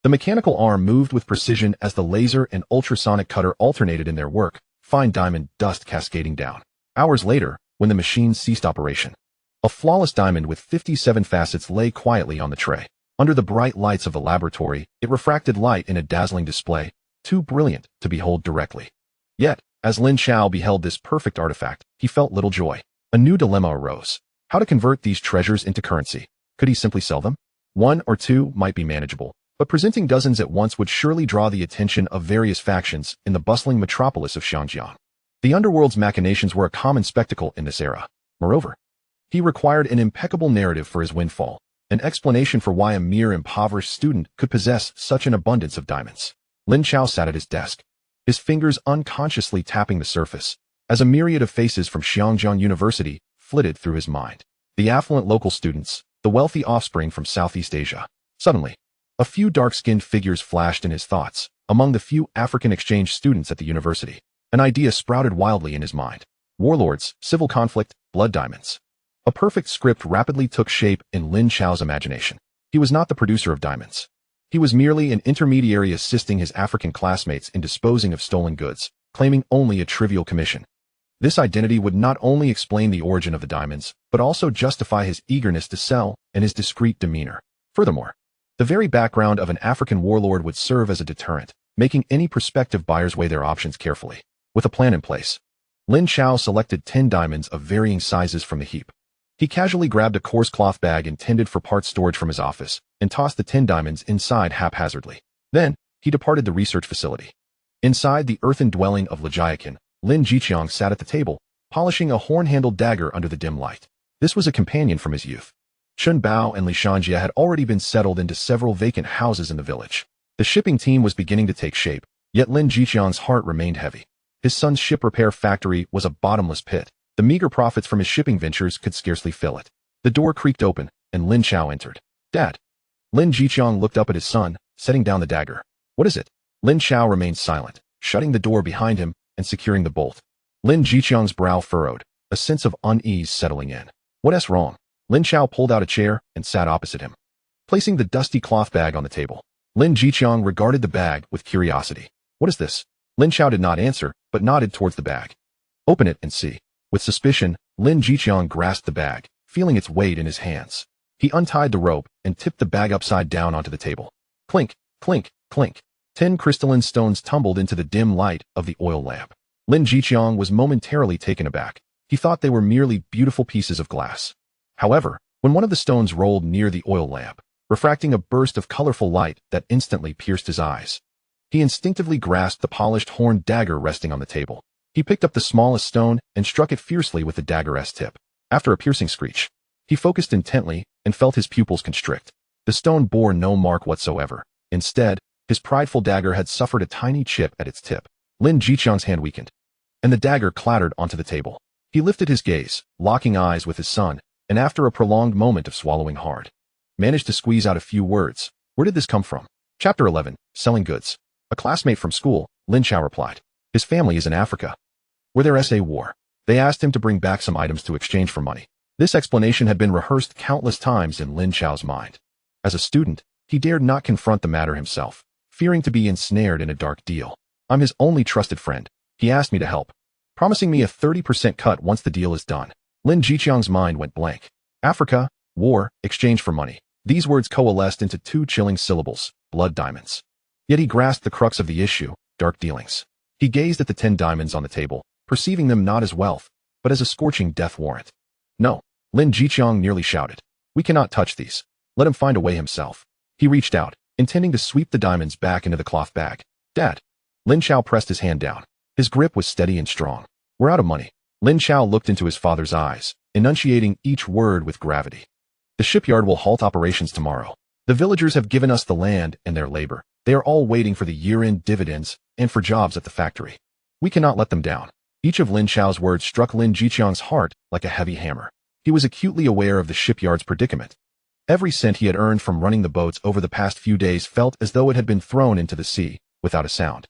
the mechanical arm moved with precision as the laser and ultrasonic cutter alternated in their work, fine diamond dust cascading down. Hours later, when the machine ceased operation, a flawless diamond with 57 facets lay quietly on the tray. Under the bright lights of the laboratory, it refracted light in a dazzling display, too brilliant to behold directly. Yet, as Lin Chao beheld this perfect artifact, he felt little joy. A new dilemma arose. How to convert these treasures into currency? Could he simply sell them? 1 or 2 might be manageable, but presenting dozens at once would surely draw the attention of various factions in the bustling metropolis of Xiangjiang. The Underworld's machinations were a common spectacle in this era. Moreover, he required an impeccable narrative for his windfall, an explanation for why a mere impoverished student could possess such an abundance of diamonds. Lin Chao sat at his desk, his fingers unconsciously tapping the surface, as a myriad of faces from Xiangjiang University flitted through his mind. The affluent local students, the wealthy offspring from Southeast Asia. Suddenly, a few dark-skinned figures flashed in his thoughts. Among the few African exchange students at the university, an idea sprouted wildly in his mind. Warlords, civil conflict, blood diamonds. A perfect script rapidly took shape in Lin Chao's imagination. He was not the producer of diamonds. He was merely an intermediary assisting his African classmates in disposing of stolen goods, claiming only a trivial commission. This identity would not only explain the origin of the diamonds, but also justify his eagerness to sell and his discreet demeanor. Furthermore, the very background of an African warlord would serve as a deterrent, making any prospective buyers weigh their options carefully. With a plan in place, Lin Chao selected 10 diamonds of varying sizes from the heap. He casually grabbed a coarse cloth bag intended for parts storage from his office and tossed the 10 diamonds inside haphazardly. Then, he departed the research facility. Inside the earthen dwelling of Lejiakin, Lin Jiqiang sat at the table, polishing a horn-handled dagger under the dim light. This was a companion from his youth. Chun Bao and Li Shanjia had already been settled into several vacant houses in the village. The shipping team was beginning to take shape, yet Lin Jiqiang's heart remained heavy. His son's ship repair factory was a bottomless pit. The meager profits from his shipping ventures could scarcely fill it. The door creaked open, and Lin Chao entered. "Dad." Lin Jiqiang looked up at his son, setting down the dagger. "What is it?" Lin Chao remained silent, shutting the door behind him and securing the bolt. Lin Jiqiang's brow furrowed, a sense of unease settling in. "What's wrong?" Lin Chao pulled out a chair and sat opposite him. Placing the dusty cloth bag on the table, Lin Jiqiang regarded the bag with curiosity. "What is this?" Lin Chao did not answer, but nodded towards the bag. "Open it and see." With suspicion, Lin Jiqiang grasped the bag, feeling its weight in his hands. He untied the rope and tipped the bag upside down onto the table. Clink, clink, clink. 10 crystalline stones tumbled into the dim light of the oil lamp. Lin Jiqiang was momentarily taken aback. He thought they were merely beautiful pieces of glass. However, when one of the stones rolled near the oil lamp, refracting a burst of colorful light that instantly pierced his eyes, he instinctively grasped the polished horn dagger resting on the table. He picked up the smallest stone and struck it fiercely with the dagger's tip. After a piercing screech, he focused intently and felt his pupils constrict. The stone bore no mark whatsoever. Instead, his prideful dagger had suffered a tiny chip at its tip. Lin Jiqiang's hand weakened, and the dagger clattered onto the table. He lifted his gaze, locking eyes with his son, and after a prolonged moment of swallowing hard, managed to squeeze out a few words. "Where did this come from?" Chapter 11, Selling Goods. "A classmate from school," Lin Chao replied. "His family is in Africa, where there is a war. They asked him to bring back some items to exchange for money." This explanation had been rehearsed countless times in Lin Chao's mind. As a student, he dared not confront the matter himself, fearing to be ensnared in a dark deal. "I'm his only trusted friend. He asked me to help, promising me a 30% cut once the deal is done." Lin Jiqiang's mind went blank. Africa, war, exchange for money. These words coalesced into 2 chilling syllables: blood diamonds. Yet he grasped the crux of the issue: dark dealings. He gazed at the 10 diamonds on the table, perceiving them not as wealth, but as a scorching death warrant. "No," Lin Jiqiang nearly shouted. "We cannot touch these. Let him find a way himself." He reached out, intending to sweep the diamonds back into the cloth bag. "Dad." Lin Chao pressed his hand down. His grip was steady and strong. "We're out of money." Lin Chao looked into his father's eyes, enunciating each word with gravity. "The shipyard will halt operations tomorrow. The villagers have given us the land and their labor. They are all waiting for the year-end dividends and for jobs at the factory. We cannot let them down." Each of Lin Chao's words struck Lin Jiqiang's heart like a heavy hammer. He was acutely aware of the shipyard's predicament. Every cent he had earned from running the boats over the past few days felt as though it had been thrown into the sea, without a sound.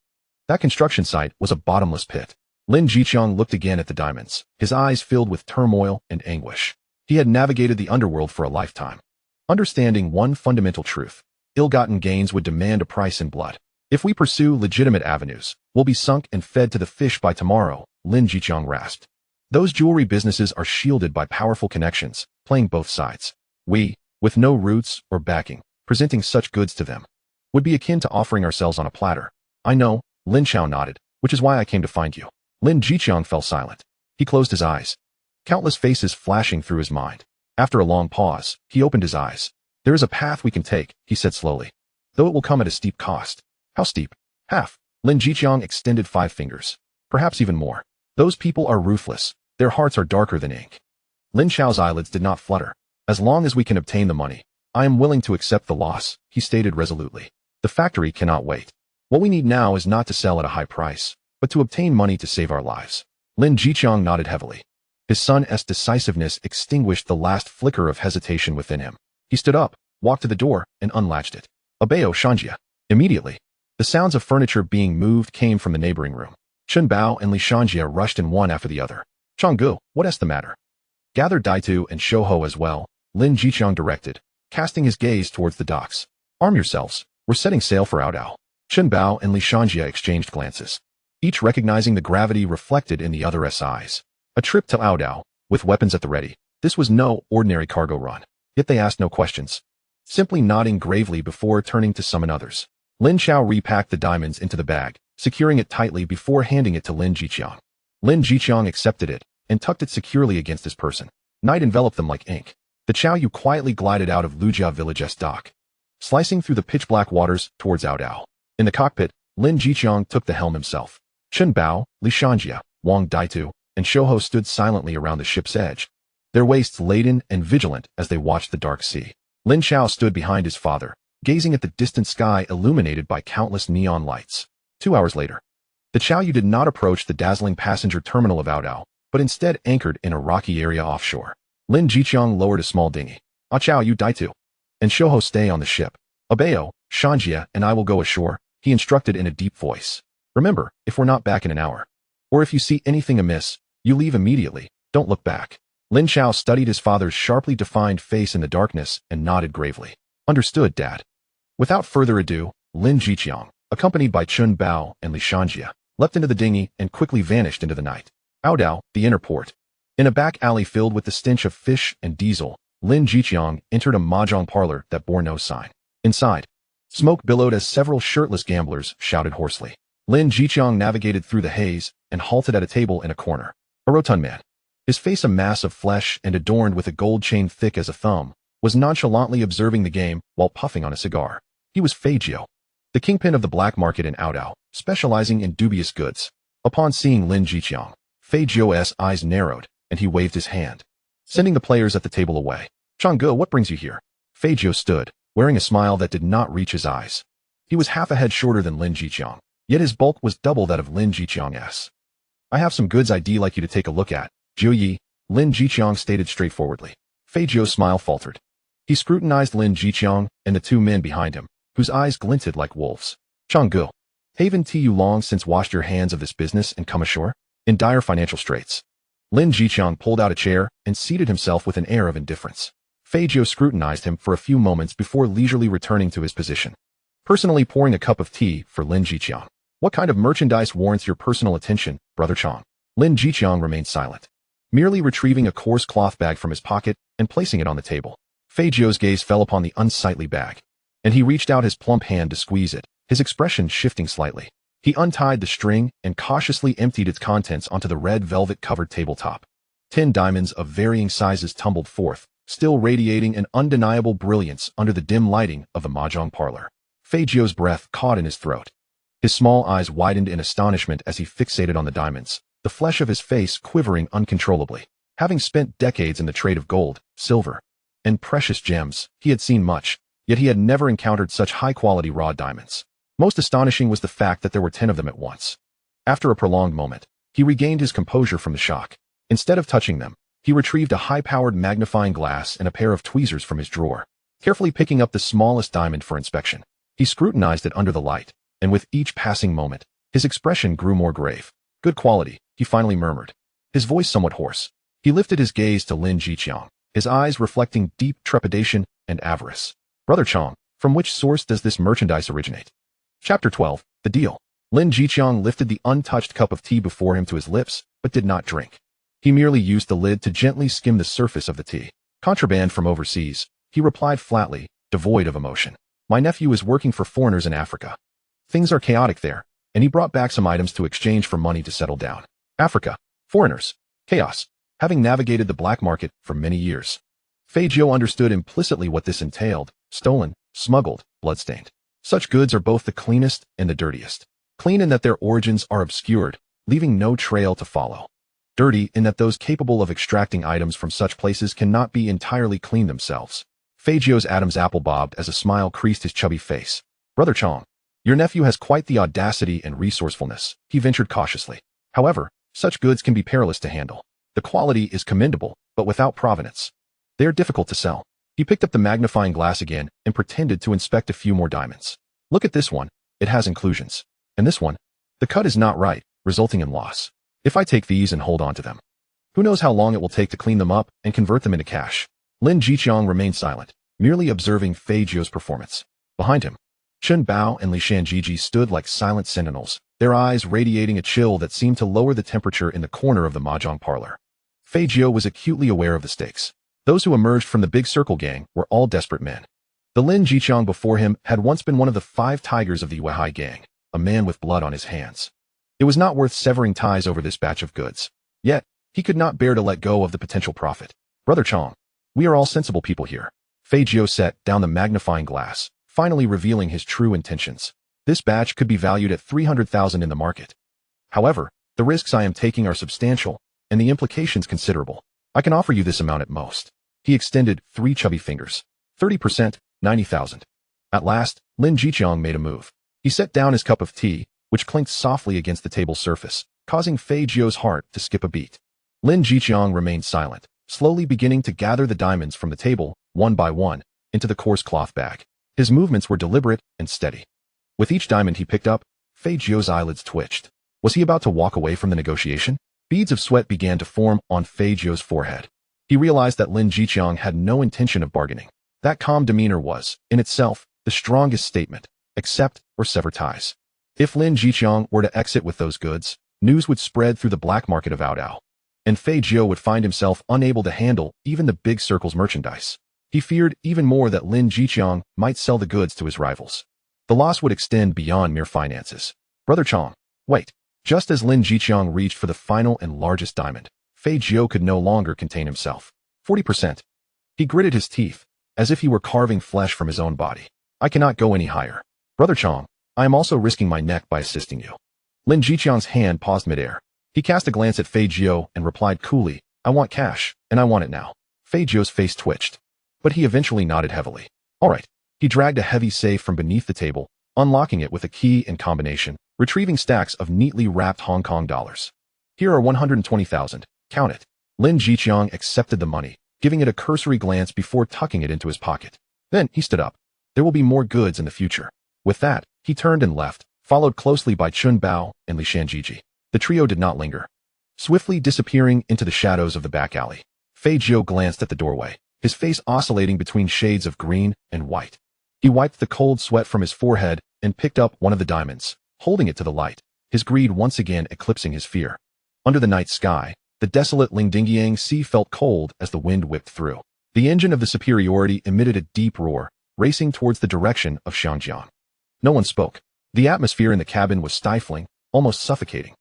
That construction site was a bottomless pit. Lin Jiqiang looked again at the diamonds, his eyes filled with turmoil and anguish. He had navigated the underworld for a lifetime, understanding one fundamental truth: ill-gotten gains would demand a price in blood. If we pursue legitimate avenues, we'll be sunk and fed to the fish by tomorrow, Lin Jiqiang rasped. Those jewelry businesses are shielded by powerful connections, playing both sides. We, with no roots or backing, presenting such goods to them, would be akin to offering ourselves on a platter. I know, Lin Chao nodded, which is why I came to find you. Lin Jiqiang fell silent. He closed his eyes, countless faces flashing through his mind. After a long pause, he opened his eyes. There is a path we can take, he said slowly, though it will come at a steep cost. How steep? Half. Lin Jiqiang extended 5 fingers. Perhaps even more. Those people are ruthless. Their hearts are darker than ink. Lin Chao's eyelids did not flutter. As long as we can obtain the money, I am willing to accept the loss, he stated resolutely. The factory cannot wait. What we need now is not to sell at a high price, but to obtain money to save our lives. Lin Jiqiang nodded heavily. His son's decisiveness extinguished the last flicker of hesitation within him. He stood up, walked to the door, and unlatched it. Obeo Shanjia. Immediately, the sounds of furniture being moved came from the neighboring room. Chun Bao and Li Shanjia rushed in one after the other. Changgu, what's the matter? Gather Daitu and Shouho as well, Lin Jiqiang directed, casting his gaze towards the docks. Arm yourselves. We're setting sail for Audao. Chun Bao and Li Shanjia exchanged glances, each recognizing the gravity reflected in the other's eyes. A trip to Audao, with weapons at the ready. This was no ordinary cargo run. Yet they asked no questions, simply nodding gravely before turning to summon others. Lin Chao repacked the diamonds into the bag, securing it tightly before handing it to Lin Jiqiang. Lin Jiqiang accepted it and tucked it securely against his person. Night enveloped them like ink. The Chaoyu quietly glided out of Lujia village's dock, slicing through the pitch-black waters towards Audao. In the cockpit, Lin Jiqiang took the helm himself. Chun Bao, Li Shanjia, Wang Daitu, and Shouho stood silently around the ship's edge, their waists laden and vigilant as they watched the dark sea. Lin Chao stood behind his father, gazing at the distant sky illuminated by countless neon lights. 2 hours later, the Chaoyu did not approach the dazzling passenger terminal of Audao, but instead anchored in a rocky area offshore. Lin Jiqiang lowered a small dinghy. Chaoyu Daitu and Shouho stay on the ship. Obeo, Shanjia, and I will go ashore, he instructed in a deep voice. Remember, if we're not back in an hour, or if you see anything amiss, you leave immediately, don't look back. Lin Chao studied his father's sharply defined face in the darkness and nodded gravely. Understood, Dad. Without further ado, Lin Jiqiang, accompanied by Chun Bao and Li Shanjia, leapt into the dinghy and quickly vanished into the night. Audao, the inner port. In a back alley filled with the stench of fish and diesel, Lin Jiqiang entered a mahjong parlor that bore no sign. Inside, smoke billowed as several shirtless gamblers shouted hoarsely. Lin Jiqiang navigated through the haze and halted at a table in a corner. A rotund man, his face a mass of flesh and adorned with a gold chain thick as a thumb, was nonchalantly observing the game while puffing on a cigar. He was Feijio, the kingpin of the black market in Audao, specializing in dubious goods. Upon seeing Lin Jiqiang, Feijio's eyes narrowed, and he waved his hand, sending the players at the table away. Changgu, what brings you here? Feijio stood, wearing a smile that did not reach his eyes. He was half a head shorter than Lin Jiqiang, yet his bulk was double that of Lin Jiqiang's. I have some goods I'd like you to take a look at, Jiu Yi, Lin Jiqiang stated straightforwardly. Feijio's smile faltered. He scrutinized Lin Jiqiang and the 2 men behind him, whose eyes glinted like wolves. Changgu, haven't you long since washed your hands of this business and come ashore? In dire financial straits. Lin Jiqiang pulled out a chair and seated himself with an air of indifference. Feijio scrutinized him for a few moments before leisurely returning to his position, personally pouring a cup of tea for Lin Jiqiang. What kind of merchandise warrants your personal attention, Brother Chang? Lin Jiqiang remained silent, merely retrieving a coarse cloth bag from his pocket and placing it on the table. Feijio's gaze fell upon the unsightly bag, and he reached out his plump hand to squeeze it, his expression shifting slightly. He untied the string and cautiously emptied its contents onto the red velvet-covered tabletop. 10 diamonds of varying sizes tumbled forth, still radiating an undeniable brilliance under the dim lighting of the mahjong parlor. Feijio's breath caught in his throat. His small eyes widened in astonishment as he fixated on the diamonds, the flesh of his face quivering uncontrollably. Having spent decades in the trade of gold, silver, and precious gems, he had seen much, yet he had never encountered such high-quality raw diamonds. Most astonishing was the fact that there were 10 of them at once. After a prolonged moment, He regained his composure from the shock. Instead of touching them, he retrieved a high-powered magnifying glass and a pair of tweezers from his drawer. Carefully picking up the smallest diamond for inspection, he scrutinized it under the light, and with each passing moment, his expression grew more grave. Good quality, he finally murmured, his voice somewhat hoarse. He lifted his gaze to Lin Chao, his eyes reflecting deep trepidation and avarice. Brother Chong, from which source does this merchandise originate? Chapter 12, The Deal. Lin Chao lifted the untouched cup of tea before him to his lips, but did not drink. He merely used the lid to gently skim the surface of the tea. Contraband from overseas, he replied flatly, devoid of emotion. My nephew is working for foreigners in Africa. Things are chaotic there, and he brought back some items to exchange for money to settle down. Africa, foreigners, chaos. Having navigated the black market for many years, Fei Jiu understood implicitly what this entailed: stolen, smuggled, bloodstained. Such goods are both the cleanest and the dirtiest. Clean in that their origins are obscured, leaving no trail to follow. Dirty in that those capable of extracting items from such places cannot be entirely clean themselves. Fei Jiu's Adam's apple bobbed as a smile creased his chubby face. Brother Chong, your nephew has quite the audacity and resourcefulness, he ventured cautiously. However, such goods can be perilous to handle. The quality is commendable, but without provenance, they are difficult to sell. He picked up the magnifying glass again and pretended to inspect a few more diamonds. Look at this one, it has inclusions. And this one, the cut is not right, resulting in loss. If I take these and hold on to them, who knows how long it will take to clean them up and convert them into cash. Lin Chao remained silent, merely observing Fei Jiu's performance. Behind him, Chun Bao and Li Shanjiji stood like silent sentinels, their eyes radiating a chill that seemed to lower the temperature in the corner of the mahjong parlor. Fei Jiu was acutely aware of the stakes. Those who emerged from the Big Circle gang were all desperate men. The Lin Chao before him had once been one of the 5 tigers of the Weihai gang, a man with blood on his hands. It was not worth severing ties over this batch of goods. Yet, he could not bear to let go of the potential profit. Brother Chong, we are all sensible people here. Fei Jiu set down the magnifying glass, finally revealing his true intentions. This batch could be valued at 300,000 in the market. However, the risks I am taking are substantial, and the implications considerable. I can offer you this amount at most. He extended 3 chubby fingers. 30%, 90,000. At last, Lin Chao made a move. He set down his cup of tea, which clinked softly against the table's surface, causing Fei Jiu's heart to skip a beat. Lin Chao remained silent, slowly beginning to gather the diamonds from the table, one by one, into the coarse cloth bag. His movements were deliberate and steady. With each diamond he picked up, Fei Jiu's eyelids twitched. Was he about to walk away from the negotiation? Beads of sweat began to form on Fei Jiu's forehead. He realized that Lin Chao had no intention of bargaining. That calm demeanor was, in itself, the strongest statement: accept or sever ties. If Lin Chao were to exit with those goods, news would spread through the black market of Audiobook, and Fei Jiu would find himself unable to handle even the Big Circle's merchandise. He feared even more that Lin Chao might sell the goods to his rivals. The loss would extend beyond mere finances. Brother Chong, wait. Just as Lin Chao reached for the final and largest diamond, Fei Jiu could no longer contain himself. 40%. He gritted his teeth, as if he were carving flesh from his own body. I cannot go any higher. Brother Chong, I am also risking my neck by assisting you. Lin Chao's hand paused midair. He cast a glance at Fei Jiu and replied coolly, I want cash, and I want it now. Fei Jiu's face twitched, but he eventually nodded heavily. All right. He dragged a heavy safe from beneath the table, unlocking it with a key and combination, retrieving stacks of neatly wrapped Hong Kong dollars. Here are 120,000. Count it. Lin Chao accepted the money, giving it a cursory glance before tucking it into his pocket. Then he stood up. There will be more goods in the future. With that, he turned and left, followed closely by Chun Bao and Li Shanjiji. The trio did not linger. Swiftly disappearing into the shadows of the back alley, Fei Jiu glanced at the doorway, his face oscillating between shades of green and white. He wiped the cold sweat from his forehead and picked up one of the diamonds, holding it to the light, his greed once again eclipsing his fear. Under the night sky, the desolate Lingdingyang Sea felt cold as the wind whipped through. The engine of the Superiority emitted a deep roar, racing towards the direction of Xiangjiang. No one spoke. The atmosphere in the cabin was stifling, almost suffocating.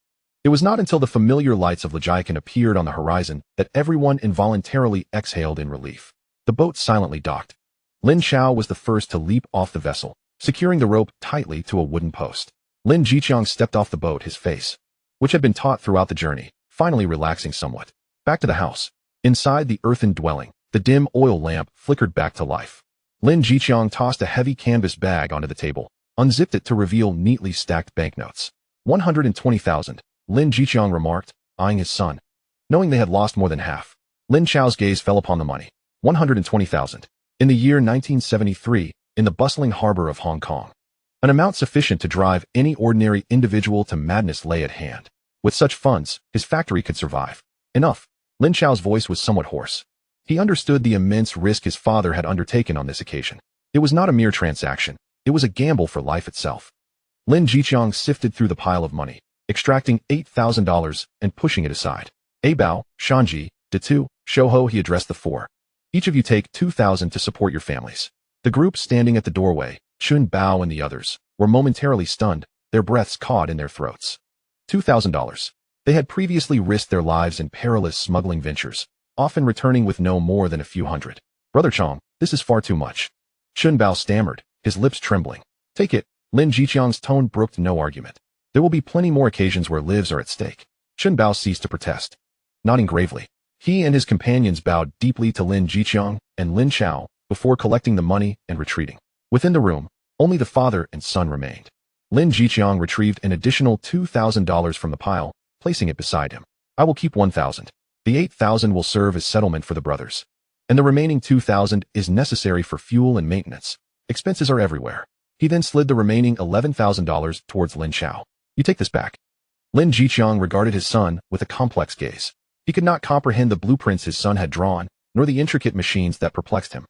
It was not until the familiar lights of Legiacan appeared on the horizon that everyone involuntarily exhaled in relief. The boat silently docked. Lin Chao was the first to leap off the vessel, securing the rope tightly to a wooden post. Lin Chao stepped off the boat, his face, which had been taut throughout the journey, finally relaxing somewhat. Back to the house. Inside the earthen dwelling, the dim oil lamp flickered back to life. Lin Chao tossed a heavy canvas bag onto the table, unzipped it to reveal neatly stacked banknotes. 120,000. Lin Jiqiang remarked, eyeing his son. Knowing they had lost more than half, Lin Chao's gaze fell upon the money. 120,000. In the year 1973, in the bustling harbor of Hong Kong. An amount sufficient to drive any ordinary individual to madness lay at hand. With such funds, his factory could survive. Enough. Lin Chao's voice was somewhat hoarse. He understood the immense risk his father had undertaken on this occasion. It was not a mere transaction. It was a gamble for life itself. Lin Jiqiang sifted through the pile of money, extracting $8,000 and pushing it aside. Bao, Shanji, Detu, Shouho, he addressed the four. Each of you take 2,000 to support your families. The group standing at the doorway, Chun Bao and the others, were momentarily stunned, their breaths caught in their throats. $2,000. They had previously risked their lives in perilous smuggling ventures, often returning with no more than a few hundred. Brother Chong, this is far too much. Chun Bao stammered, his lips trembling. Take it. Lin Jiqiang's tone brooked no argument. There will be plenty more occasions where lives are at stake. Chun Bao ceased to protest. Nodding gravely, he and his companions bowed deeply to Lin Jiqiang and Lin Chao before collecting the money and retreating. Within the room, only the father and son remained. Lin Jiqiang retrieved an additional $2,000 from the pile, placing it beside him. I will keep 1,000. The 8,000 will serve as settlement for the brothers. And the remaining 2,000 is necessary for fuel and maintenance. Expenses are everywhere. He then slid the remaining $11,000 towards Lin Chao. You take this back. Lin Jiqiang regarded his son with a complex gaze. He could not comprehend the blueprints his son had drawn, nor the intricate machines that perplexed him.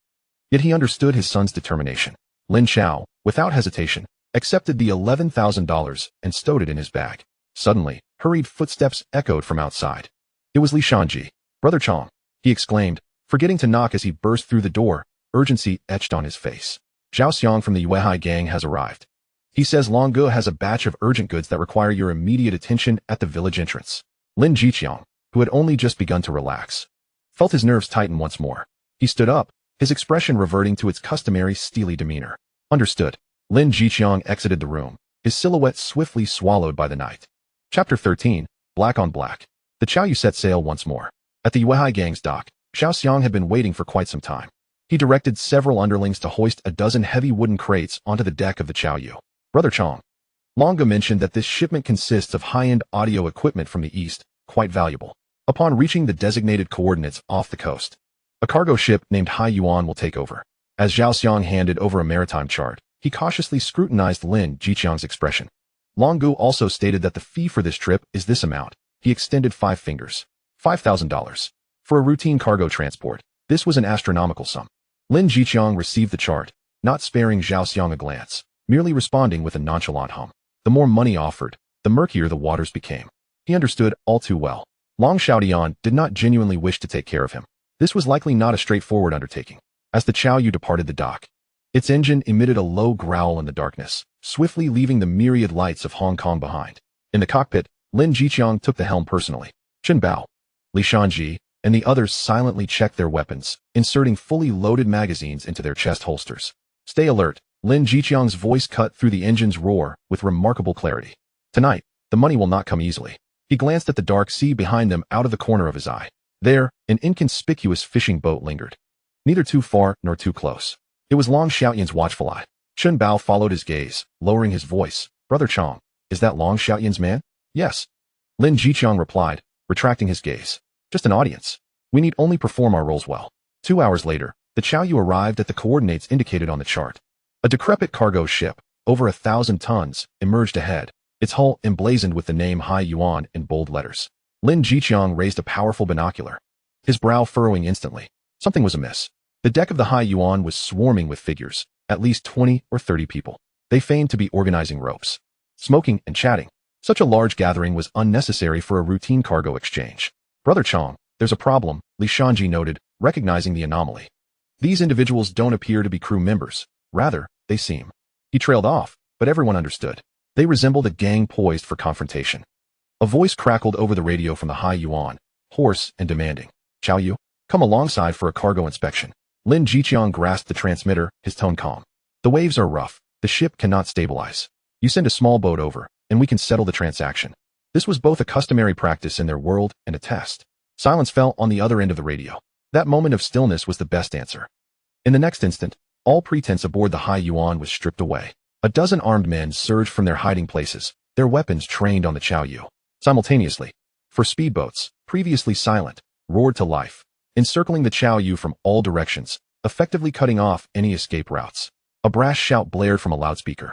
Yet he understood his son's determination. Lin Chao, without hesitation, accepted the $11,000 and stowed it in his bag. Suddenly, hurried footsteps echoed from outside. It was Li Shanji. Brother Chong, he exclaimed, forgetting to knock as he burst through the door, urgency etched on his face. Zhao Xiang from the Yuehai gang has arrived. He says Longge has a batch of urgent goods that require your immediate attention at the village entrance. Lin Jiqiang, who had only just begun to relax, felt his nerves tighten once more. He stood up, his expression reverting to its customary steely demeanor. Understood. Lin Jiqiang exited the room, his silhouette swiftly swallowed by the night. Chapter 13, Black on Black. The Chaoyu set sail once more. At the Yuehai gang's dock, Zhao Xiang had been waiting for quite some time. He directed several underlings to hoist a dozen heavy wooden crates onto the deck of the Chaoyu. Brother Chong. Longge mentioned that this shipment consists of high-end audio equipment from the east, quite valuable. Upon reaching the designated coordinates off the coast, a cargo ship named Hai Yuan will take over. As Zhao Xiang handed over a maritime chart, he cautiously scrutinized Lin Jiqiang's expression. Longge also stated that the fee for this trip is this amount. He extended 5 fingers. $5,000. For a routine cargo transport, this was an astronomical sum. Lin Jiqiang received the chart, not sparing Zhao Xiang a glance, merely responding with a nonchalant hum. The more money offered, the murkier the waters became. He understood all too well. Long Xiaodian did not genuinely wish to take care of him. This was likely not a straightforward undertaking. As the Chaoyu departed the dock, its engine emitted a low growl in the darkness, swiftly leaving the myriad lights of Hong Kong behind. In the cockpit, Lin Jiqiang took the helm personally. Chun Bao, Li Shanji, and the others silently checked their weapons, inserting fully loaded magazines into their chest holsters. Stay alert. Lin Jiqiang's voice cut through the engine's roar with remarkable clarity. Tonight, the money will not come easily. He glanced at the dark sea behind them out of the corner of his eye. There, an inconspicuous fishing boat lingered. Neither too far nor too close. It was Long Xiaoyan's watchful eye. Chun Bao followed his gaze, lowering his voice. Brother Chong, is that Long Xiaoyan's man? Yes. Lin Jiqiang replied, retracting his gaze. Just an audience. We need only perform our roles well. 2 hours later, the Chaoyu arrived at the coordinates indicated on the chart. A decrepit cargo ship, over 1,000 tons, emerged ahead, its hull emblazoned with the name Hai Yuan in bold letters. Lin Jiqiang raised a powerful binocular, his brow furrowing instantly. Something was amiss. The deck of the Hai Yuan was swarming with figures, at least 20 or 30 people. They feigned to be organizing ropes, smoking and chatting. Such a large gathering was unnecessary for a routine cargo exchange. Brother Chong, there's a problem, Li Shanji noted, recognizing the anomaly. These individuals don't appear to be crew members. Rather, they seem. He trailed off, but everyone understood. They resembled a gang poised for confrontation. A voice crackled over the radio from the Hai Yuan, hoarse and demanding. Chaoyu, come alongside for a cargo inspection. Lin Jiqiang grasped the transmitter, his tone calm. The waves are rough. The ship cannot stabilize. You send a small boat over, and we can settle the transaction. This was both a customary practice in their world and a test. Silence fell on the other end of the radio. That moment of stillness was the best answer. In the next instant, all pretense aboard the Hai Yuan was stripped away. A dozen armed men surged from their hiding places, their weapons trained on the Chaoyu. Simultaneously, four speedboats, previously silent, roared to life, encircling the Chao Yu from all directions, effectively cutting off any escape routes. A brash shout blared from a loudspeaker.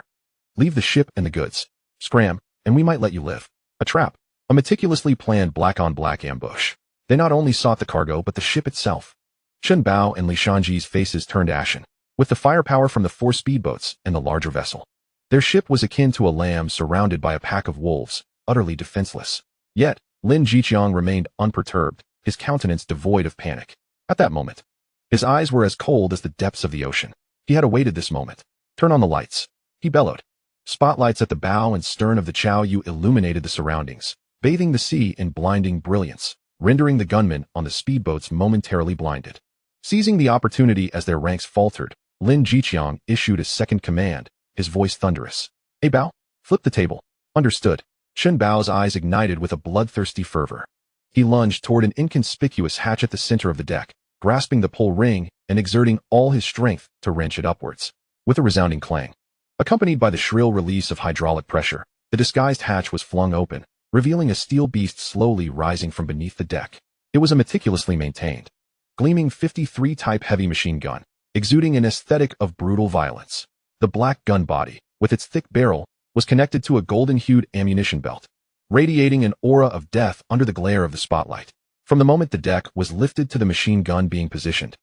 "Leave the ship and the goods. Scram, and we might let you live." A trap. A meticulously planned black-on-black ambush. They not only sought the cargo but the ship itself. Chen Bao and Li Shanji's faces turned ashen, with the firepower from the four speedboats and the larger vessel. Their ship was akin to a lamb surrounded by a pack of wolves, utterly defenseless. Yet, Lin Jiqiang remained unperturbed, his countenance devoid of panic. At that moment, his eyes were as cold as the depths of the ocean. He had awaited this moment. "Turn on the lights," he bellowed. Spotlights at the bow and stern of the Chao Yu illuminated the surroundings, bathing the sea in blinding brilliance, rendering the gunmen on the speedboats momentarily blinded. Seizing the opportunity as their ranks faltered, Lin Jiqiang issued a second command, his voice thunderous. "Hey Bao, flip the table." "Understood." Chen Bao's eyes ignited with a bloodthirsty fervor. He lunged toward an inconspicuous hatch at the center of the deck, grasping the pull ring and exerting all his strength to wrench it upwards. With a resounding clang, accompanied by the shrill release of hydraulic pressure, the disguised hatch was flung open, revealing a steel beast slowly rising from beneath the deck. It was a meticulously maintained, gleaming 53 type heavy machine gun, exuding an aesthetic of brutal violence. The black gun body, with its thick barrel, was connected to a golden-hued ammunition belt, radiating an aura of death under the glare of the spotlight. From the moment the deck was lifted to the machine gun being positioned,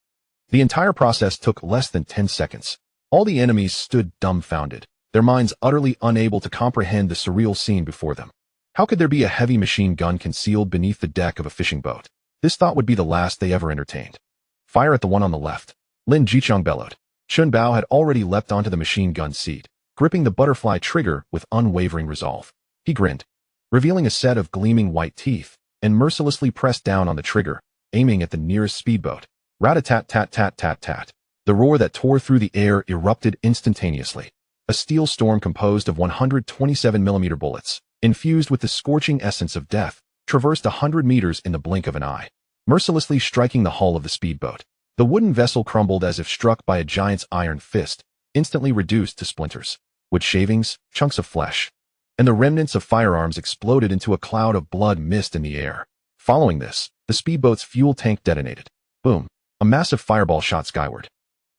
the entire process took less than 10 seconds. All the enemies stood dumbfounded, their minds utterly unable to comprehend the surreal scene before them. How could there be a heavy machine gun concealed beneath the deck of a fishing boat? This thought would be the last they ever entertained. "Fire at the one on the left," Lin Jiqiang bellowed. Chen Bao had already leapt onto the machine gun seat, gripping the butterfly trigger with unwavering resolve. He grinned, revealing a set of gleaming white teeth, and mercilessly pressed down on the trigger, aiming at the nearest speedboat. Rat-a-tat-tat-tat-tat-tat. The roar that tore through the air erupted instantaneously. A steel storm composed of 127mm bullets, infused with the scorching essence of death, traversed 100 meters in the blink of an eye, mercilessly striking the hull of the speedboat. The wooden vessel crumbled as if struck by a giant's iron fist, instantly reduced to splinters. Wood shavings, chunks of flesh, and the remnants of firearms exploded into a cloud of blood mist in the air. Following this, the speedboat's fuel tank detonated. Boom! A massive fireball shot skyward,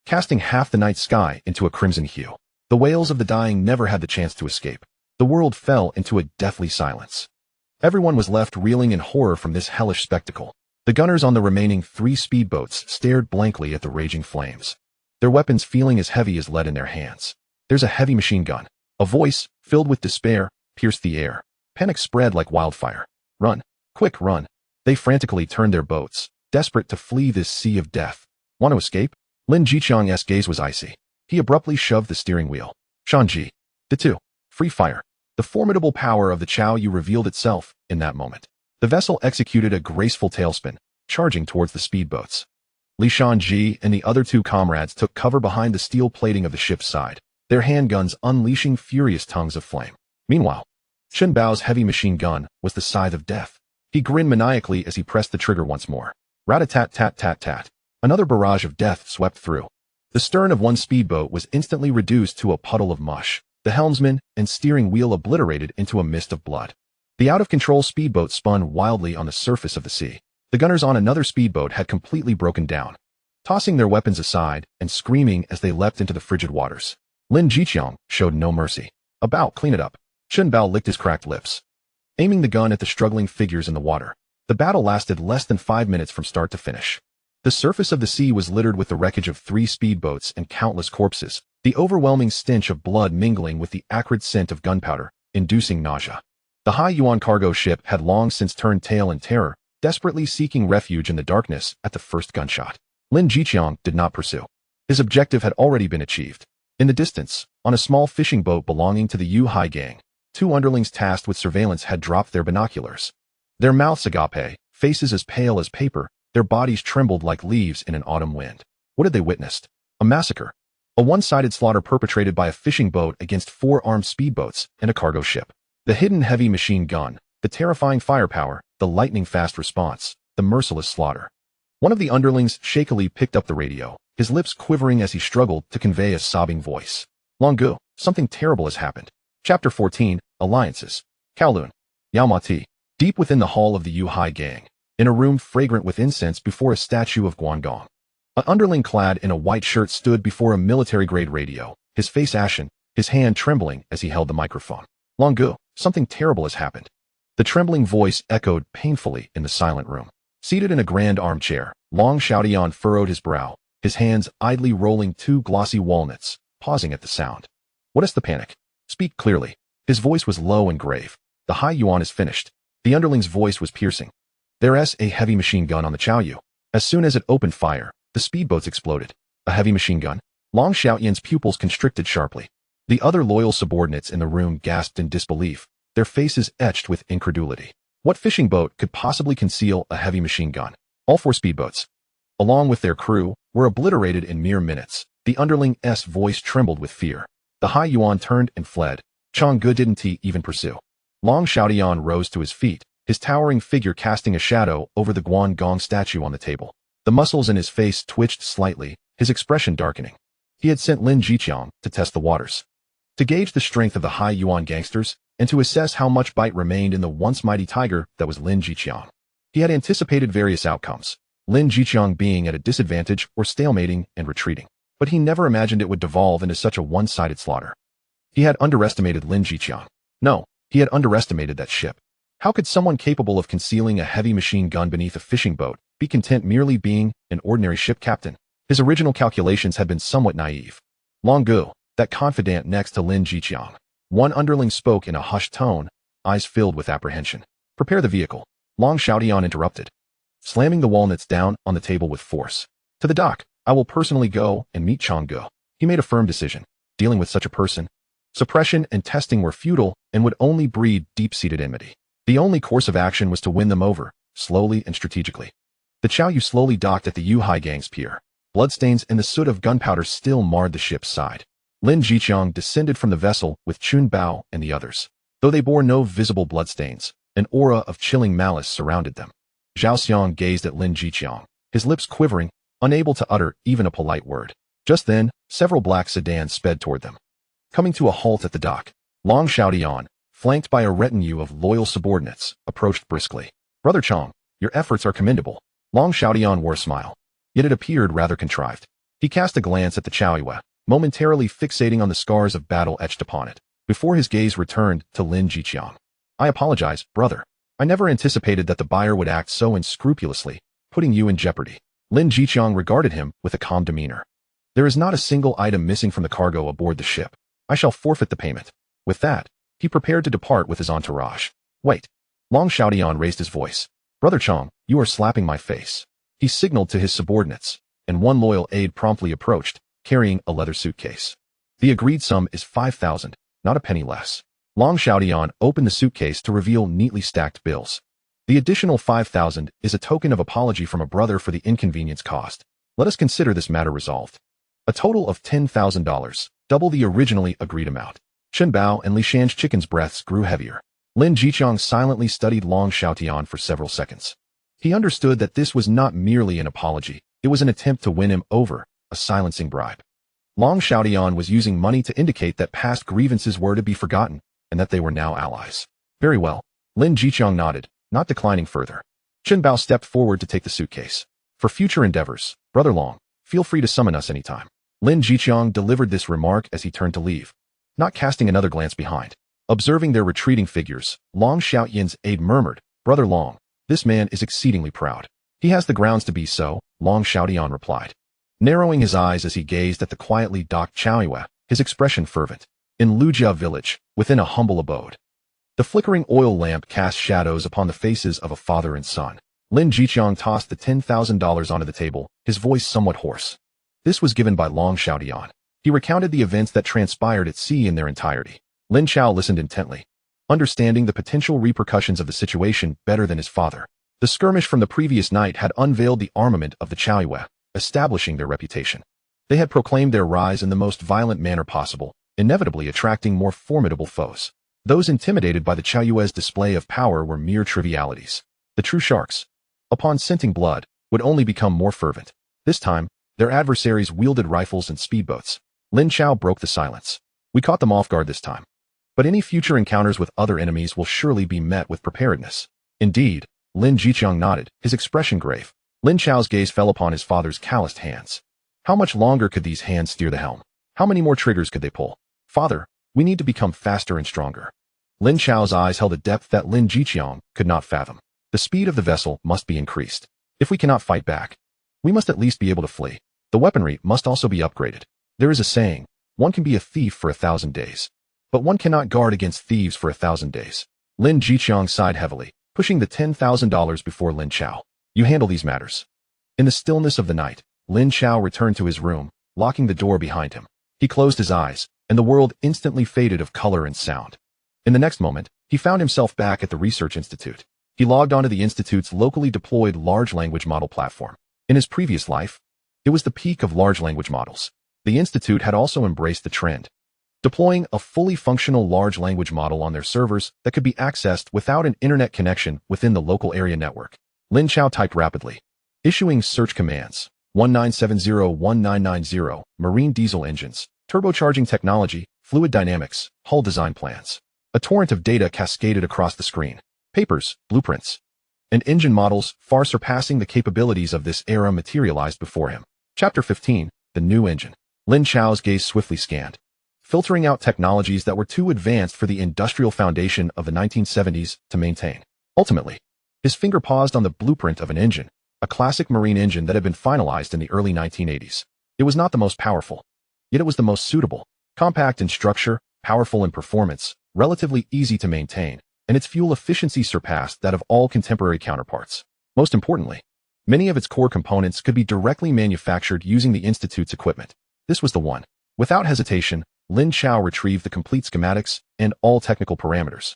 casting half the night sky into a crimson hue. The wails of the dying never had the chance to escape. The world fell into a deathly silence. Everyone was left reeling in horror from this hellish spectacle. The gunners on the remaining 3 speedboats stared blankly at the raging flames, their weapons feeling as heavy as lead in their hands. "There's a heavy machine gun." A voice, filled with despair, pierced the air. Panic spread like wildfire. "Run! Quick, run!" They frantically turned their boats, desperate to flee this sea of death. "Want to escape?" Lin Jiqiang's gaze was icy. He abruptly shoved the steering wheel. "Shanji." The two. Free fire. The formidable power of the Chao Yu revealed itself in that moment. The vessel executed a graceful tailspin, charging towards the speedboats. Li Shanji and the other 2 comrades took cover behind the steel plating of the ship's side, their handguns unleashing furious tongues of flame. Meanwhile, Chen Bao's heavy machine gun was the scythe of death. He grinned maniacally as he pressed the trigger once more. Rat-a-tat-tat-tat-tat. Another barrage of death swept through. The stern of one speedboat was instantly reduced to a puddle of mush, the helmsman and steering wheel obliterated into a mist of blood. The out-of-control speedboat spun wildly on the surface of the sea. The gunners on another speedboat had completely broken down, tossing their weapons aside and screaming as they leapt into the frigid waters. Lin Jiqiang showed no mercy. "About, clean it up." Chen Bao licked his cracked lips, aiming the gun at the struggling figures in the water. The battle lasted less than 5 minutes from start to finish. The surface of the sea was littered with the wreckage of 3 speedboats and countless corpses, the overwhelming stench of blood mingling with the acrid scent of gunpowder, inducing nausea. The high yuan cargo ship had long since turned tail in terror, desperately seeking refuge in the darkness at the first gunshot. Lin Jiqiang did not pursue. His objective had already been achieved. In the distance, on a small fishing boat belonging to the Yu Hai gang, 2 underlings tasked with surveillance had dropped their binoculars. Their mouths agape, faces as pale as paper, their bodies trembled like leaves in an autumn wind. What had they witnessed? A massacre. A one-sided slaughter perpetrated by a fishing boat against 4 armed speedboats and a cargo ship. The hidden heavy machine gun, the terrifying firepower, the lightning-fast response, the merciless slaughter. One of the underlings shakily picked up the radio, his lips quivering as he struggled to convey a sobbing voice. "Longu, something terrible has happened." Chapter 14, Alliances. Kowloon. Yaomati. Deep within the hall of the Yuhai gang, in a room fragrant with incense before a statue of Guangdong, an underling clad in a white shirt stood before a military-grade radio, his face ashen, his hand trembling as he held the microphone. Longu, something terrible has happened. The trembling voice echoed painfully in the silent room. Seated in a grand armchair, Long Xiaotian furrowed his brow, his hands idly rolling two glossy walnuts, pausing at the sound. What is the panic? Speak clearly. His voice was low and grave. The high yuan is finished. The underling's voice was piercing. There's a heavy machine gun on the Chaoyu. As soon as it opened fire, the speedboats exploded. A heavy machine gun? Long Xiaotian's pupils constricted sharply. The other loyal subordinates in the room gasped in disbelief, their faces etched with incredulity. What fishing boat could possibly conceal a heavy machine gun? All four speedboats, along with their crew, were obliterated in mere minutes. The underling's voice trembled with fear. The high yuan turned and fled. Changge didn't even pursue. Long Xiaotian rose to his feet, his towering figure casting a shadow over the Guangdong statue on the table. The muscles in his face twitched slightly, his expression darkening. He had sent Lin Chao to test the waters, to gauge the strength of the high yuan gangsters, and to assess how much bite remained in the once mighty tiger that was Lin Chao. He had anticipated various outcomes, Lin Chao being at a disadvantage or stalemating and retreating, but he never imagined it would devolve into such a one-sided slaughter. He had underestimated Lin Chao. No, he had underestimated that ship. How could someone capable of concealing a heavy machine gun beneath a fishing boat be content merely being an ordinary ship captain? His original calculations had been somewhat naive. Longu, that confidant next to Lin Chao. One underling spoke in a hushed tone, eyes filled with apprehension. Prepare the vehicle. Long Xiaotian interrupted, slamming the walnuts down on the table with force. To the dock. I will personally go and meet Changge. He made a firm decision. Dealing with such a person, suppression and testing were futile and would only breed deep-seated enmity. The only course of action was to win them over, slowly and strategically. The Chaoyu slowly docked at the Yuhai gang's pier. Bloodstains and the soot of gunpowder still marred the ship's side. Lin Chao descended from the vessel with Chun Bao and the others. Though they bore no visible bloodstains, an aura of chilling malice surrounded them. Zhao Xiang gazed at Lin Chao, his lips quivering, unable to utter even a polite word. Just then, several black sedans sped toward them. Coming to a halt at the dock, Long Xiaotian, flanked by a retinue of loyal subordinates, approached briskly. Brother Chang, your efforts are commendable. Long Xiaotian wore a smile, yet it appeared rather contrived. He cast a glance at the Chaoyu, momentarily fixating on the scars of battle etched upon it, before his gaze returned to Lin Chao. I apologize, brother. I never anticipated that the buyer would act so unscrupulously, putting you in jeopardy. Lin Chao regarded him with a calm demeanor. There is not a single item missing from the cargo aboard the ship. I shall forfeit the payment. With that, he prepared to depart with his entourage. Wait. Long Xiaotian raised his voice. Brother Chang, you are slapping my face. He signaled to his subordinates, and one loyal aide promptly approached, carrying a leather suitcase. The agreed sum is 5,000, not a penny less. Long Xiaotian opened the suitcase to reveal neatly stacked bills. The additional 5,000 is a token of apology from a brother for the inconvenience caused. Let us consider this matter resolved. A total of $10,000, double the originally agreed amount. Chen Bao and Li Shan's chicken's breaths grew heavier. Lin Chao silently studied Long Xiaotian for several seconds. He understood that this was not merely an apology, it was an attempt to win him over, a silencing bribe. Long Xiaotian was using money to indicate that past grievances were to be forgotten, and that they were now allies. Very well. Lin Chao nodded, not declining further. Chen Bao stepped forward to take the suitcase. For future endeavors, Brother Long, feel free to summon us anytime. Lin Chao delivered this remark as he turned to leave, not casting another glance behind. Observing their retreating figures, Long Xiaotian's aide murmured, Brother Long, this man is exceedingly proud. He has the grounds to be so, Long Xiaotian replied, narrowing his eyes as he gazed at the quietly docked Chaoyu, his expression fervent. In Lujia village, within a humble abode, the flickering oil lamp cast shadows upon the faces of a father and son. Lin Chao tossed the $10,000 onto the table, his voice somewhat hoarse. This was given by Long Xiaotian. He recounted the events that transpired at sea in their entirety. Lin Chao listened intently, understanding the potential repercussions of the situation better than his father. The skirmish from the previous night had unveiled the armament of the Chaoyu, establishing their reputation. They had proclaimed their rise in the most violent manner possible, inevitably attracting more formidable foes. Those intimidated by the Chaoyu's display of power were mere trivialities. The true sharks, upon scenting blood, would only become more fervent. This time, their adversaries wielded rifles and speedboats. Lin Chao broke the silence. We caught them off guard this time. But any future encounters with other enemies will surely be met with preparedness. Indeed, Lin Jiqiang nodded, his expression grave. Lin Chao's gaze fell upon his father's calloused hands. How much longer could these hands steer the helm? How many more triggers could they pull? Father, we need to become faster and stronger. Lin Chao's eyes held a depth that Lin Jiqiang could not fathom. The speed of the vessel must be increased. If we cannot fight back, we must at least be able to flee. The weaponry must also be upgraded. There is a saying, one can be a thief for 1,000 days, but one cannot guard against thieves for 1,000 days. Lin Jiqiang sighed heavily, pushing the $10,000 before Lin Chao. You handle these matters. In the stillness of the night, Lin Chao returned to his room, locking the door behind him. He closed his eyes, and the world instantly faded of color and sound. In the next moment, he found himself back at the Research Institute. He logged onto the Institute's locally deployed large language model platform. In his previous life, it was the peak of large language models. The Institute had also embraced the trend, deploying a fully functional large language model on their servers that could be accessed without an internet connection within the local area network. Lin Chao typed rapidly, issuing search commands. 1970-1990, marine diesel engines, turbocharging technology, fluid dynamics, hull design plans. A torrent of data cascaded across the screen. Papers, blueprints, and engine models far surpassing the capabilities of this era materialized before him. Chapter 15, The New Engine. Lin Chao's gaze swiftly scanned, filtering out technologies that were too advanced for the industrial foundation of the 1970s to maintain. Ultimately, his finger paused on the blueprint of an engine, a classic marine engine that had been finalized in the early 1980s. It was not the most powerful, yet it was the most suitable. Compact in structure, powerful in performance, relatively easy to maintain, and its fuel efficiency surpassed that of all contemporary counterparts. Most importantly, many of its core components could be directly manufactured using the Institute's equipment. This was the one. Without hesitation, Lin Chao retrieved the complete schematics and all technical parameters,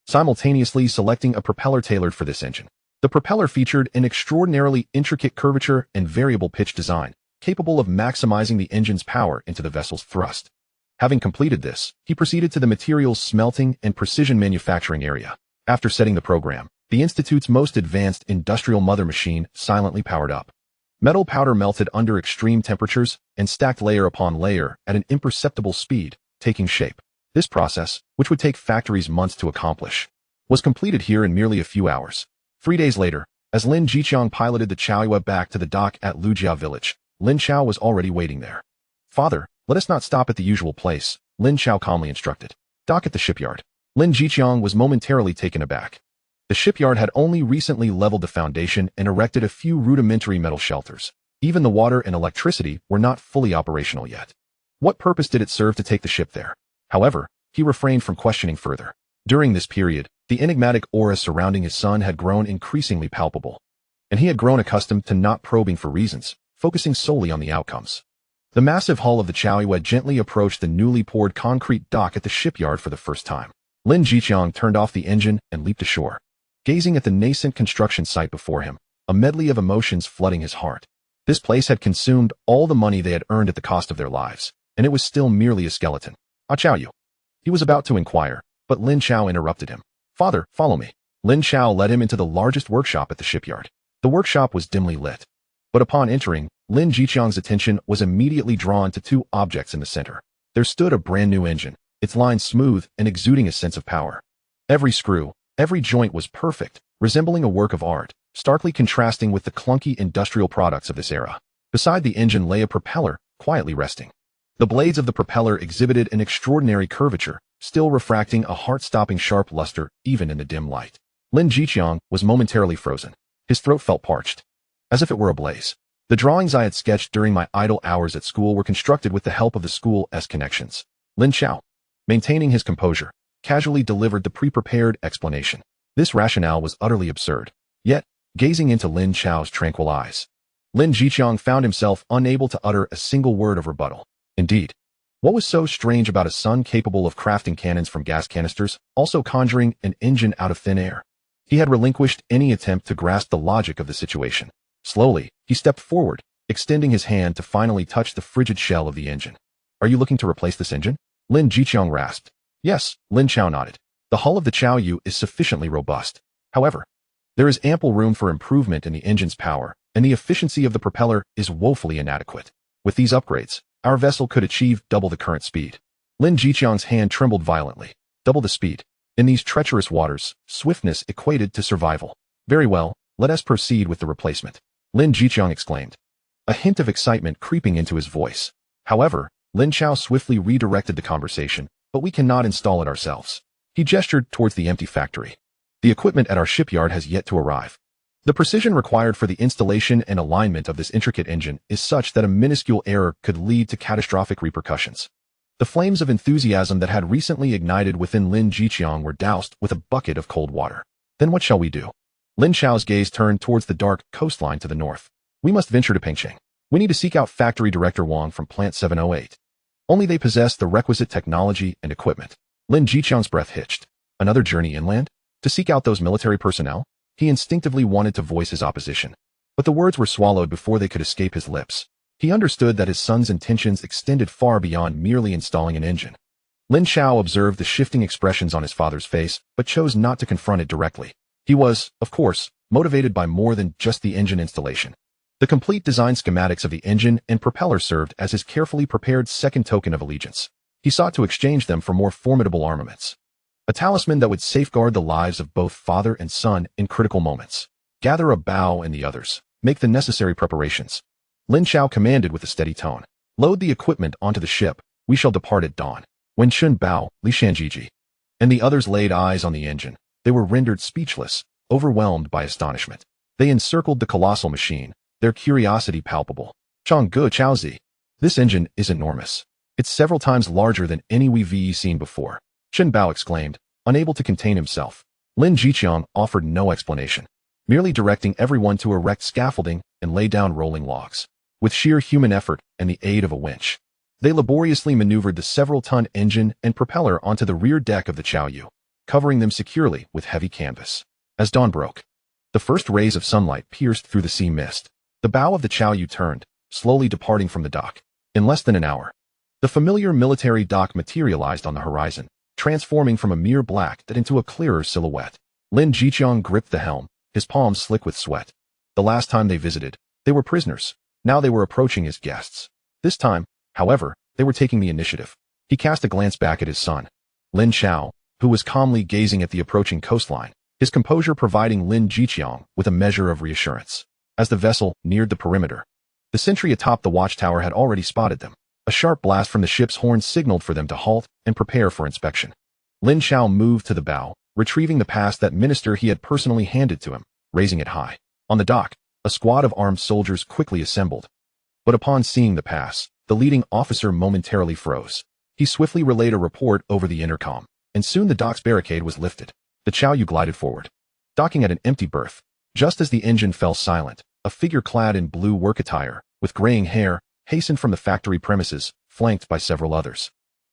simultaneously selecting a propeller tailored for this engine. The propeller featured an extraordinarily intricate curvature and variable pitch design, capable of maximizing the engine's power into the vessel's thrust. Having completed this, he proceeded to the materials smelting and precision manufacturing area. After setting the program, the Institute's most advanced industrial mother machine silently powered up. Metal powder melted under extreme temperatures and stacked layer upon layer at an imperceptible speed, taking shape. This process, which would take factories months to accomplish, was completed here in merely a few hours. 3 days later, as Lin Jiqiang piloted the Chaoyue back to the dock at Lujia village, Lin Chao was already waiting there. Father, let us not stop at the usual place, Lin Chao calmly instructed. Dock at the shipyard. Lin Jiqiang was momentarily taken aback. The shipyard had only recently leveled the foundation and erected a few rudimentary metal shelters. Even the water and electricity were not fully operational yet. What purpose did it serve to take the ship there? However, he refrained from questioning further. During this period, the enigmatic aura surrounding his son had grown increasingly palpable, and he had grown accustomed to not probing for reasons, focusing solely on the outcomes. The massive hull of the Chaoyue gently approached the newly poured concrete dock at the shipyard for the first time. Lin Jiqiang turned off the engine and leaped ashore. Gazing at the nascent construction site before him, a medley of emotions flooding his heart. This place had consumed all the money they had earned at the cost of their lives, and it was still merely a skeleton. Ah Chaoyu. He was about to inquire, but Lin Chao interrupted him. Father, follow me. Lin Chao led him into the largest workshop at the shipyard. The workshop was dimly lit, but upon entering, Lin Jiqiang's attention was immediately drawn to two objects in the center. There stood a brand new engine, its lines smooth and exuding a sense of power. Every screw, every joint was perfect, resembling a work of art, starkly contrasting with the clunky industrial products of this era. Beside the engine lay a propeller, quietly resting. The blades of the propeller exhibited an extraordinary curvature, still refracting a heart-stopping sharp luster even in the dim light. Lin Jiqiang was momentarily frozen. His throat felt parched, as if it were ablaze. The drawings I had sketched during my idle hours at school were constructed with the help of the school's connections. Lin Chao, maintaining his composure, casually delivered the pre-prepared explanation. This rationale was utterly absurd. Yet, gazing into Lin Chao's tranquil eyes, Lin Jiqiang found himself unable to utter a single word of rebuttal. Indeed, what was so strange about a son capable of crafting cannons from gas canisters, also conjuring an engine out of thin air? He had relinquished any attempt to grasp the logic of the situation. Slowly, he stepped forward, extending his hand to finally touch the frigid shell of the engine. Are you looking to replace this engine? Lin Jiqiang rasped. Yes, Lin Chao nodded. The hull of the Chaoyue is sufficiently robust. However, there is ample room for improvement in the engine's power, and the efficiency of the propeller is woefully inadequate. With these upgrades, our vessel could achieve double the current speed. Lin Jiqiang's hand trembled violently. Double the speed. In these treacherous waters, swiftness equated to survival. Very well, let us proceed with the replacement, Lin Chao exclaimed, a hint of excitement creeping into his voice. However, Lin Chao swiftly redirected the conversation, but we cannot install it ourselves. He gestured towards the empty factory. The equipment at our shipyard has yet to arrive. The precision required for the installation and alignment of this intricate engine is such that a minuscule error could lead to catastrophic repercussions. The flames of enthusiasm that had recently ignited within Lin Chao were doused with a bucket of cold water. Then what shall we do? Lin Chao's gaze turned towards the dark coastline to the north. We must venture to Pengcheng. We need to seek out Factory Director Wang from Plant 708. Only they possess the requisite technology and equipment. Lin Chao's breath hitched. Another journey inland? To seek out those military personnel? He instinctively wanted to voice his opposition. But the words were swallowed before they could escape his lips. He understood that his son's intentions extended far beyond merely installing an engine. Lin Chao observed the shifting expressions on his father's face, but chose not to confront it directly. He was, of course, motivated by more than just the engine installation. The complete design schematics of the engine and propeller served as his carefully prepared second token of allegiance. He sought to exchange them for more formidable armaments. A talisman that would safeguard the lives of both father and son in critical moments. Gather a Bao and the others. Make the necessary preparations. Lin Chao commanded with a steady tone. Load the equipment onto the ship. We shall depart at dawn. When Chun Bao, Li Shanjiji, and the others laid eyes on the engine, they were rendered speechless, overwhelmed by astonishment. They encircled the colossal machine, their curiosity palpable. Changge Chaozi. This engine is enormous. It's several times larger than any we've seen before. Chun Bao exclaimed, unable to contain himself. Lin Chao offered no explanation, merely directing everyone to erect scaffolding and lay down rolling logs. With sheer human effort and the aid of a winch, they laboriously maneuvered the several-ton engine and propeller onto the rear deck of the Chaoyu, covering them securely with heavy canvas. As dawn broke, the first rays of sunlight pierced through the sea mist. The bow of the Chaoyu turned, slowly departing from the dock. In less than an hour, the familiar military dock materialized on the horizon, transforming from a mere black dot into a clearer silhouette. Lin Chao gripped the helm, his palms slick with sweat. The last time they visited, they were prisoners. Now they were approaching as guests. This time, however, they were taking the initiative. He cast a glance back at his son, Lin Chao, who was calmly gazing at the approaching coastline, his composure providing Lin Chao with a measure of reassurance. As the vessel neared the perimeter, the sentry atop the watchtower had already spotted them. A sharp blast from the ship's horn signaled for them to halt and prepare for inspection. Lin Chao moved to the bow, retrieving the pass that minister he had personally handed to him, raising it high. On the dock, a squad of armed soldiers quickly assembled. But upon seeing the pass, the leading officer momentarily froze. He swiftly relayed a report over the intercom, and soon the dock's barricade was lifted. The Chaoyu glided forward, docking at an empty berth. Just as the engine fell silent, a figure clad in blue work attire, with graying hair, hastened from the factory premises, flanked by several others.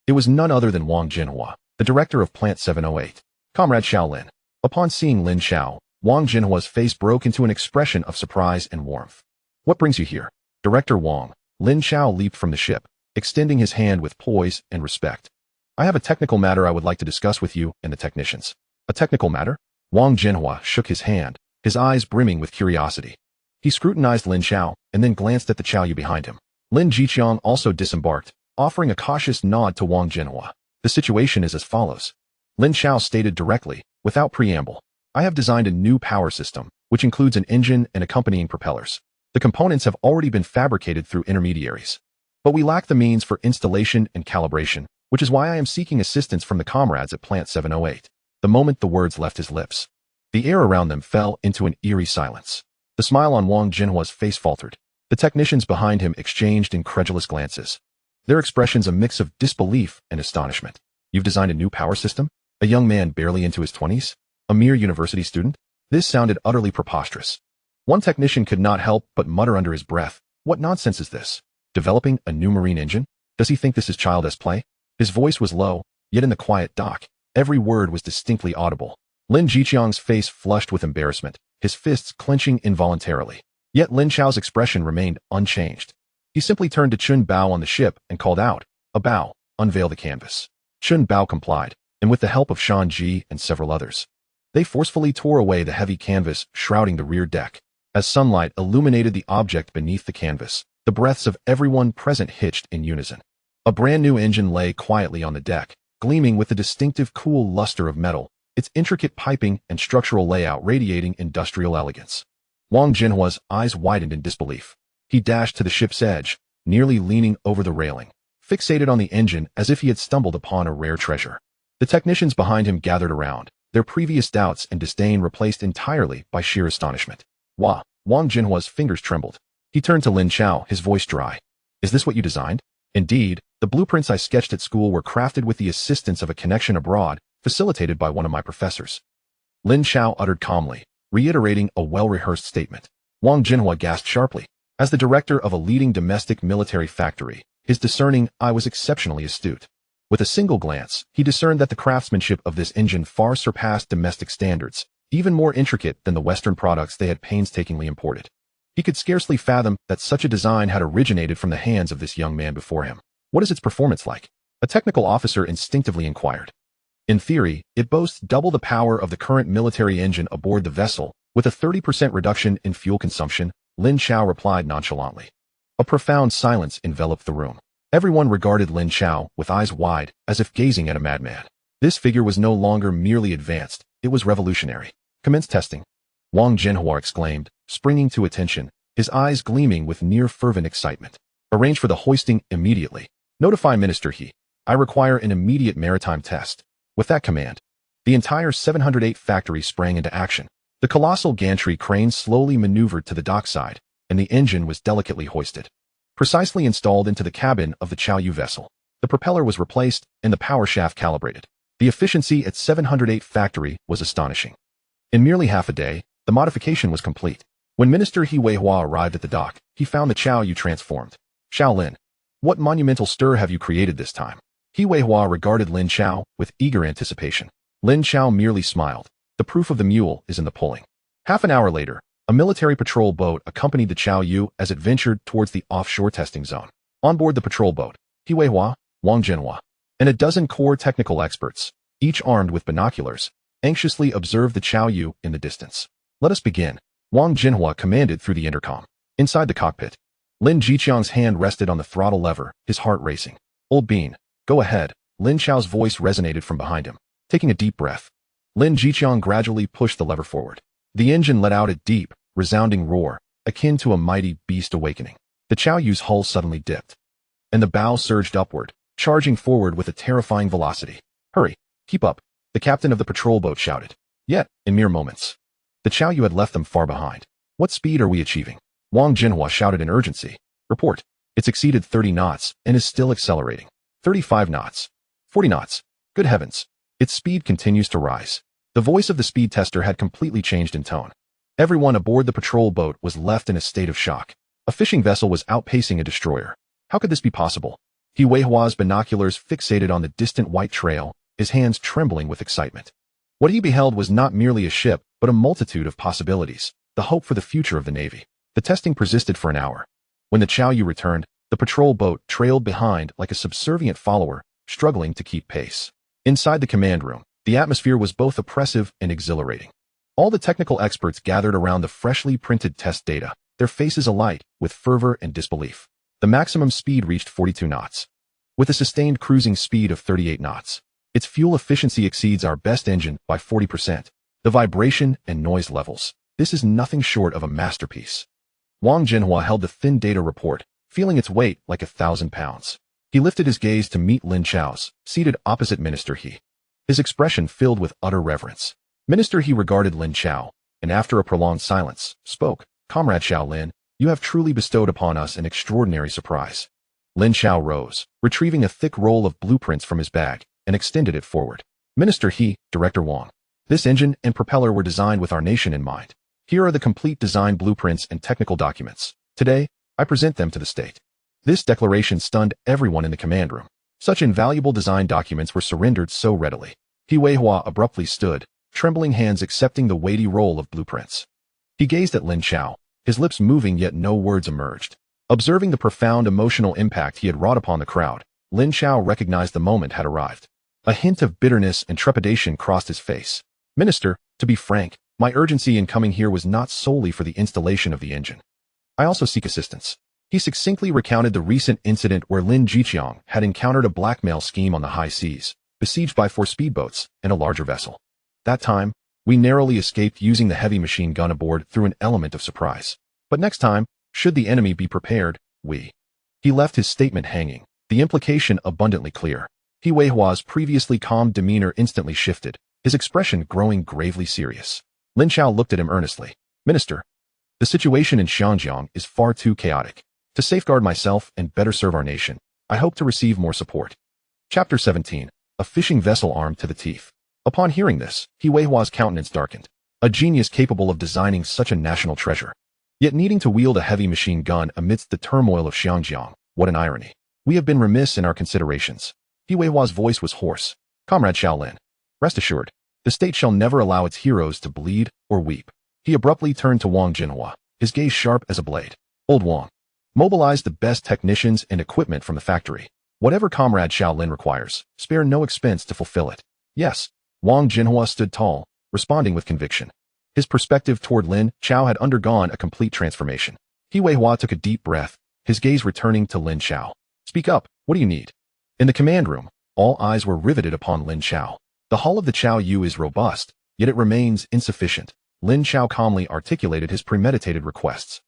It was none other than Wang Jinhua, the director of Plant 708. Comrade Shaolin. Upon seeing Lin Chao, Wang Jinhua's face broke into an expression of surprise and warmth. What brings you here? Director Wang. Lin Chao leaped from the ship, extending his hand with poise and respect. I have a technical matter I would like to discuss with you and the technicians. A technical matter? Wang Jinhua shook his hand, his eyes brimming with curiosity. He scrutinized Lin Chao and then glanced at the Chaoyu behind him. Lin Chao also disembarked, offering a cautious nod to Wang Jinhua. The situation is as follows. Lin Chao stated directly, without preamble. I have designed a new power system, which includes an engine and accompanying propellers. The components have already been fabricated through intermediaries. But we lack the means for installation and calibration, which is why I am seeking assistance from the comrades at Plant 708. The moment the words left his lips, the air around them fell into an eerie silence. The smile on Wang Jinhua's face faltered. The technicians behind him exchanged incredulous glances, their expressions a mix of disbelief and astonishment. You've designed a new power system? A young man barely into his 20s? A mere university student? This sounded utterly preposterous. One technician could not help but mutter under his breath, what nonsense is this? Developing a new marine engine? Does he think this is child's play? His voice was low, yet in the quiet dock, every word was distinctly audible. Lin Jiqiang's face flushed with embarrassment, his fists clenching involuntarily. Yet Lin Chao's expression remained unchanged. He simply turned to Chun Bao on the ship and called out, "A Bao, unveil the canvas." Chun Bao complied, and with the help of Shan Ji and several others, they forcefully tore away the heavy canvas shrouding the rear deck. As sunlight illuminated the object beneath the canvas, the breaths of everyone present hitched in unison. A brand new engine lay quietly on the deck, gleaming with the distinctive cool luster of metal, its intricate piping and structural layout radiating industrial elegance. Wang Jinhua's eyes widened in disbelief. He dashed to the ship's edge, nearly leaning over the railing, fixated on the engine as if he had stumbled upon a rare treasure. The technicians behind him gathered around, their previous doubts and disdain replaced entirely by sheer astonishment. Wah! Wang Jinhua's fingers trembled. He turned to Lin Chao, his voice dry. Is this what you designed? Indeed, the blueprints I sketched at school were crafted with the assistance of a connection abroad, facilitated by one of my professors. Lin Chao uttered calmly, reiterating a well-rehearsed statement. Wang Jinhua gasped sharply. As the director of a leading domestic military factory, his discerning eye was exceptionally astute. With a single glance, he discerned that the craftsmanship of this engine far surpassed domestic standards, even more intricate than the Western products they had painstakingly imported. He could scarcely fathom that such a design had originated from the hands of this young man before him. What is its performance like? A technical officer instinctively inquired. In theory, it boasts double the power of the current military engine aboard the vessel, with a 30% reduction in fuel consumption, Lin Chao replied nonchalantly. A profound silence enveloped the room. Everyone regarded Lin Chao with eyes wide, as if gazing at a madman. This figure was no longer merely advanced, it was revolutionary. Commence testing. Wang Jinhua exclaimed, springing to attention, his eyes gleaming with near-fervent excitement. Arrange for the hoisting immediately. Notify Minister He. I require an immediate maritime test. With that command, the entire 708 factory sprang into action. The colossal gantry crane slowly maneuvered to the dockside, and the engine was delicately hoisted. Precisely installed into the cabin of the Chaoyu vessel. The propeller was replaced and the power shaft calibrated. The efficiency at 708 factory was astonishing. In merely half a day, the modification was complete. When Minister He Weihua arrived at the dock, he found the Chaoyu transformed. Shaolin, what monumental stir have you created this time? He Weihua regarded Lin Chao with eager anticipation. Lin Chao merely smiled. The proof of the mule is in the pulling. Half an hour later, a military patrol boat accompanied the Chaoyu as it ventured towards the offshore testing zone. On board the patrol boat, He Weihua, Wang Jinhua, and a dozen core technical experts, each armed with binoculars, anxiously observed the Chaoyu in the distance. Let us begin, Wang Jinhua commanded through the intercom. Inside the cockpit, Lin Jiqiang's hand rested on the throttle lever, his heart racing. Old Bean, go ahead, Lin Chao's voice resonated from behind him. Taking a deep breath, Lin Jiqiang gradually pushed the lever forward. The engine let out a deep, resounding roar, akin to a mighty beast awakening. The Chaoyu's hull suddenly dipped, and the bow surged upward, charging forward with a terrifying velocity. Hurry, keep up, the captain of the patrol boat shouted. Yet, in mere moments, the Chaoyu had left them far behind. What speed are we achieving? Wang Jinhua shouted in urgency. Report. It's exceeded 30 knots and is still accelerating. 35 knots. 40 knots. Good heavens. Its speed continues to rise. The voice of the speed tester had completely changed in tone. Everyone aboard the patrol boat was left in a state of shock. A fishing vessel was outpacing a destroyer. How could this be possible? He Weihua's binoculars fixated on the distant white trail, his hands trembling with excitement. What he beheld was not merely a ship, but a multitude of possibilities, the hope for the future of the Navy. The testing persisted for an hour. When the Chaoyu returned, the patrol boat trailed behind like a subservient follower, struggling to keep pace. Inside the command room, the atmosphere was both oppressive and exhilarating. All the technical experts gathered around the freshly printed test data, their faces alight with fervor and disbelief. The maximum speed reached 42 knots, with a sustained cruising speed of 38 knots. Its fuel efficiency exceeds our best engine by 40%. The vibration and noise levels. This is nothing short of a masterpiece. Wang Jinhua held the thin data report, feeling its weight like 1,000 pounds. He lifted his gaze to meet Lin Chao's, seated opposite Minister He. His expression filled with utter reverence. Minister He regarded Lin Chao, and after a prolonged silence, spoke. Comrade Shaolin, you have truly bestowed upon us an extraordinary surprise. Lin Chao rose, retrieving a thick roll of blueprints from his bag, and extended it forward. Minister He, Director Wang. This engine and propeller were designed with our nation in mind. Here are the complete design blueprints and technical documents. Today, I present them to the state. This declaration stunned everyone in the command room. Such invaluable design documents were surrendered so readily. He Weihua abruptly stood, trembling hands accepting the weighty roll of blueprints. He gazed at Lin Chao, his lips moving yet no words emerged. Observing the profound emotional impact he had wrought upon the crowd, Lin Chao recognized the moment had arrived. A hint of bitterness and trepidation crossed his face. Minister, to be frank, my urgency in coming here was not solely for the installation of the engine. I also seek assistance. He succinctly recounted the recent incident where Lin Jiqiang had encountered a blackmail scheme on the high seas, besieged by 4 speedboats and a larger vessel. That time, we narrowly escaped using the heavy machine gun aboard through an element of surprise. But next time, should the enemy be prepared, He left his statement hanging, the implication abundantly clear. He Weihua's previously calm demeanor instantly shifted, his expression growing gravely serious. Lin Chao looked at him earnestly. Minister, the situation in Xiangjiang is far too chaotic. To safeguard myself and better serve our nation, I hope to receive more support. Chapter 17. A fishing vessel armed to the teeth. Upon hearing this, He Weihua's countenance darkened. A genius capable of designing such a national treasure. Yet needing to wield a heavy machine gun amidst the turmoil of Xiangjiang, what an irony. We have been remiss in our considerations. He Weihua's voice was hoarse. Comrade Shaolin, rest assured, the state shall never allow its heroes to bleed or weep. He abruptly turned to Wang Jinhua, his gaze sharp as a blade. Old Wang, mobilize the best technicians and equipment from the factory. Whatever Comrade Shaolin requires, spare no expense to fulfill it. Yes, Wang Jinhua stood tall, responding with conviction. His perspective toward Lin Chao had undergone a complete transformation. He Weihua took a deep breath, his gaze returning to Lin Chao. Speak up, what do you need? In the command room, all eyes were riveted upon Lin Chao. The hull of the Chao Yu is robust, yet it remains insufficient. Lin Chao calmly articulated his premeditated requests.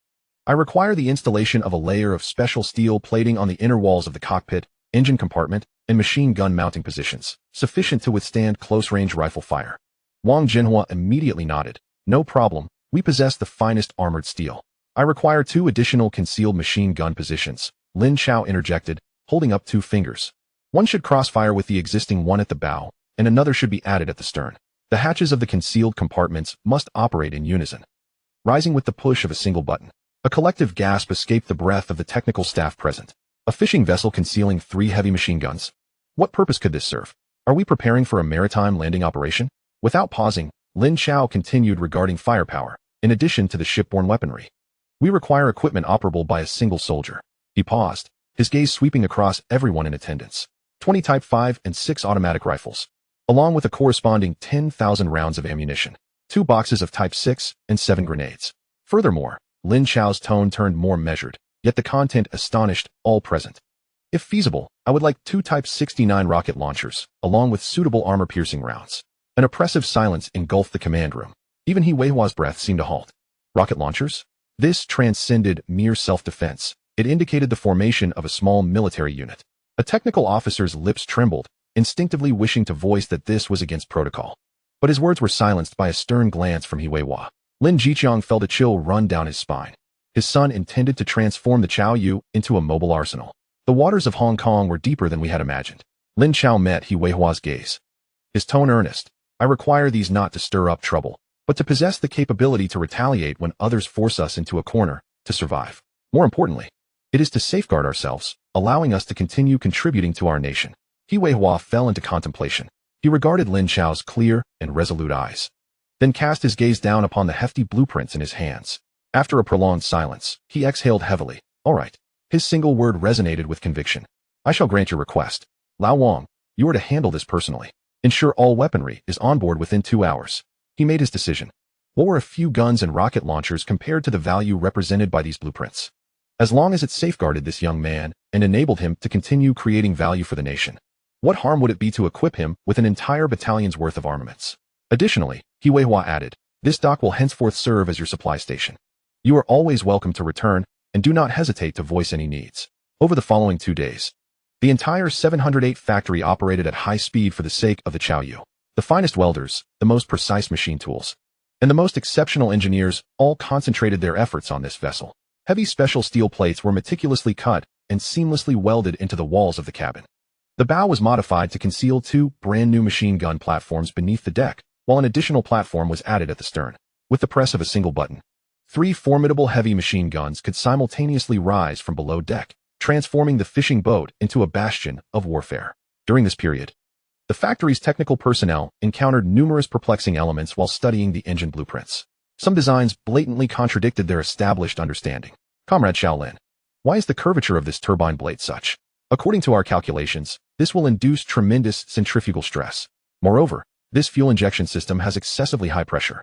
I require the installation of a layer of special steel plating on the inner walls of the cockpit, engine compartment, and machine gun mounting positions, sufficient to withstand close-range rifle fire. Wang Jinhua immediately nodded. No problem, we possess the finest armored steel. I require 2 additional concealed machine gun positions, Lin Chao interjected, holding up 2 fingers. One should crossfire with the existing one at the bow, and another should be added at the stern. The hatches of the concealed compartments must operate in unison, rising with the push of a single button. A collective gasp escaped the breath of the technical staff present. A fishing vessel concealing 3 heavy machine guns? What purpose could this serve? Are we preparing for a maritime landing operation? Without pausing, Lin Chao continued regarding firepower, in addition to the shipborne weaponry. We require equipment operable by a single soldier. He paused, his gaze sweeping across everyone in attendance. 20 Type 5 and 6 automatic rifles, along with a corresponding 10,000 rounds of ammunition. 2 boxes of Type 6 and 7 grenades. Furthermore, Lin Chao's tone turned more measured, yet the content astonished all present. If feasible, I would like 2 Type 69 rocket launchers, along with suitable armor-piercing rounds. An oppressive silence engulfed the command room. Even He Weihua's breath seemed to halt. Rocket launchers? This transcended mere self-defense. It indicated the formation of a small military unit. A technical officer's lips trembled, instinctively wishing to voice that this was against protocol. But his words were silenced by a stern glance from He Weihua. Lin Jiqiang felt a chill run down his spine. His son intended to transform the Chao Yu into a mobile arsenal. The waters of Hong Kong were deeper than we had imagined. Lin Chao met He Weihua's gaze. His tone earnest. I require these not to stir up trouble, but to possess the capability to retaliate when others force us into a corner, to survive. More importantly, it is to safeguard ourselves, allowing us to continue contributing to our nation. He Weihua fell into contemplation. He regarded Lin Chao's clear and resolute eyes, then cast his gaze down upon the hefty blueprints in his hands. After a prolonged silence, he exhaled heavily. All right. His single word resonated with conviction. I shall grant your request. Lao Wang, you are to handle this personally. Ensure all weaponry is on board within 2 hours. He made his decision. What were a few guns and rocket launchers compared to the value represented by these blueprints? As long as it safeguarded this young man and enabled him to continue creating value for the nation, what harm would it be to equip him with an entire battalion's worth of armaments? Additionally, He Weihua added, this dock will henceforth serve as your supply station. You are always welcome to return, and do not hesitate to voice any needs. Over the following 2 days, the entire 708 factory operated at high speed for the sake of the Chao Yu. The finest welders, the most precise machine tools, and the most exceptional engineers all concentrated their efforts on this vessel. Heavy special steel plates were meticulously cut and seamlessly welded into the walls of the cabin. The bow was modified to conceal 2 brand-new machine gun platforms beneath the deck, while an additional platform was added at the stern. With the press of a single button, 3 formidable heavy machine guns could simultaneously rise from below deck, transforming the fishing boat into a bastion of warfare. During this period, the factory's technical personnel encountered numerous perplexing elements while studying the engine blueprints. Some designs blatantly contradicted their established understanding. Comrade Shaolin, why is the curvature of this turbine blade such? According to our calculations, this will induce tremendous centrifugal stress. Moreover, this fuel injection system has excessively high pressure.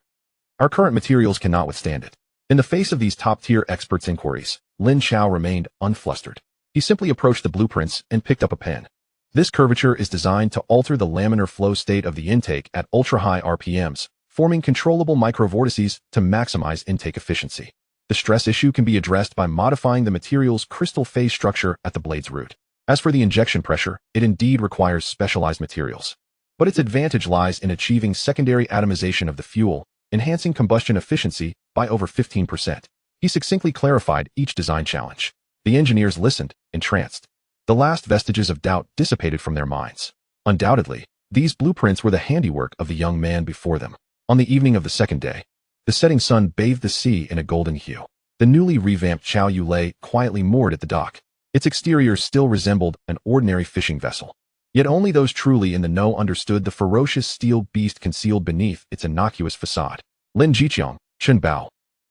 Our current materials cannot withstand it. In the face of these top-tier experts' inquiries, Lin Chao remained unflustered. He simply approached the blueprints and picked up a pen. This curvature is designed to alter the laminar flow state of the intake at ultra-high RPMs, forming controllable microvortices to maximize intake efficiency. The stress issue can be addressed by modifying the material's crystal phase structure at the blade's root. As for the injection pressure, it indeed requires specialized materials. But its advantage lies in achieving secondary atomization of the fuel, enhancing combustion efficiency by over 15%. He succinctly clarified each design challenge. The engineers listened, entranced. The last vestiges of doubt dissipated from their minds. Undoubtedly, these blueprints were the handiwork of the young man before them. On the evening of the second day, the setting sun bathed the sea in a golden hue. The newly revamped Chao Yu lay quietly moored at the dock. Its exterior still resembled an ordinary fishing vessel. Yet only those truly in the know understood the ferocious steel beast concealed beneath its innocuous facade. Lin Chao, Chen Bao,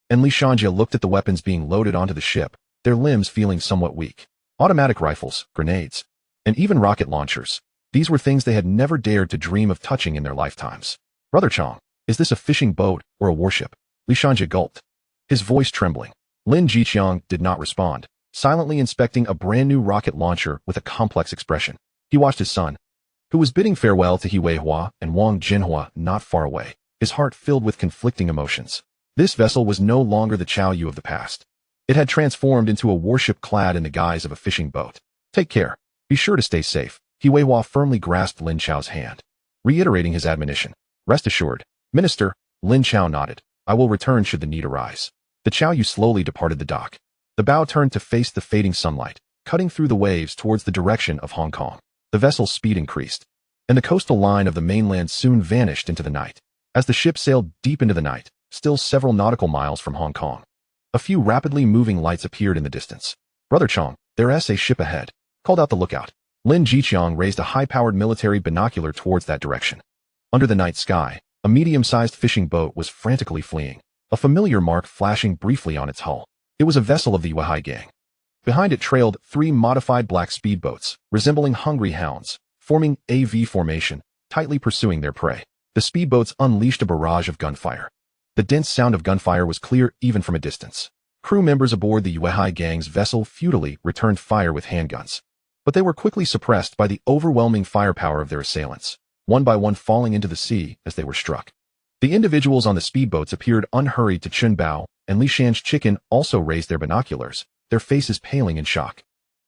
and Li Shanjia looked at the weapons being loaded onto the ship, their limbs feeling somewhat weak. Automatic rifles, grenades, and even rocket launchers. These were things they had never dared to dream of touching in their lifetimes. Brother Chong, is this a fishing boat or a warship? Li Shanjia gulped, his voice trembling. Lin Jiqiang did not respond, silently inspecting a brand new rocket launcher with a complex expression. He watched his son, who was bidding farewell to He Weihua and Wang Jinhua not far away, his heart filled with conflicting emotions. This vessel was no longer the Chao Yu of the past. It had transformed into a warship clad in the guise of a fishing boat. Take care. Be sure to stay safe. He Weihua firmly grasped Lin Chao's hand, reiterating his admonition. Rest assured, Minister. Lin Chao nodded. I will return should the need arise. The Chao Yu slowly departed the dock. The bow turned to face the fading sunlight, cutting through the waves towards the direction of Hong Kong. The vessel's speed increased, and the coastal line of the mainland soon vanished into the night. As the ship sailed deep into the night, still several nautical miles from Hong Kong, a few rapidly moving lights appeared in the distance. Brother Chong, there's a ship ahead, called out the lookout. Lin Jiqiang raised a high-powered military binocular towards that direction. Under the night sky, a medium-sized fishing boat was frantically fleeing, a familiar mark flashing briefly on its hull. It was a vessel of the Weihai gang. Behind it trailed 3 modified black speedboats, resembling hungry hounds, forming a V formation, tightly pursuing their prey. The speedboats unleashed a barrage of gunfire. The dense sound of gunfire was clear even from a distance. Crew members aboard the Weihai gang's vessel futilely returned fire with handguns. But they were quickly suppressed by the overwhelming firepower of their assailants, one by one falling into the sea as they were struck. The individuals on the speedboats appeared unhurried to Chen Bao, and Li Shan's chicken also raised their binoculars, their faces paling in shock.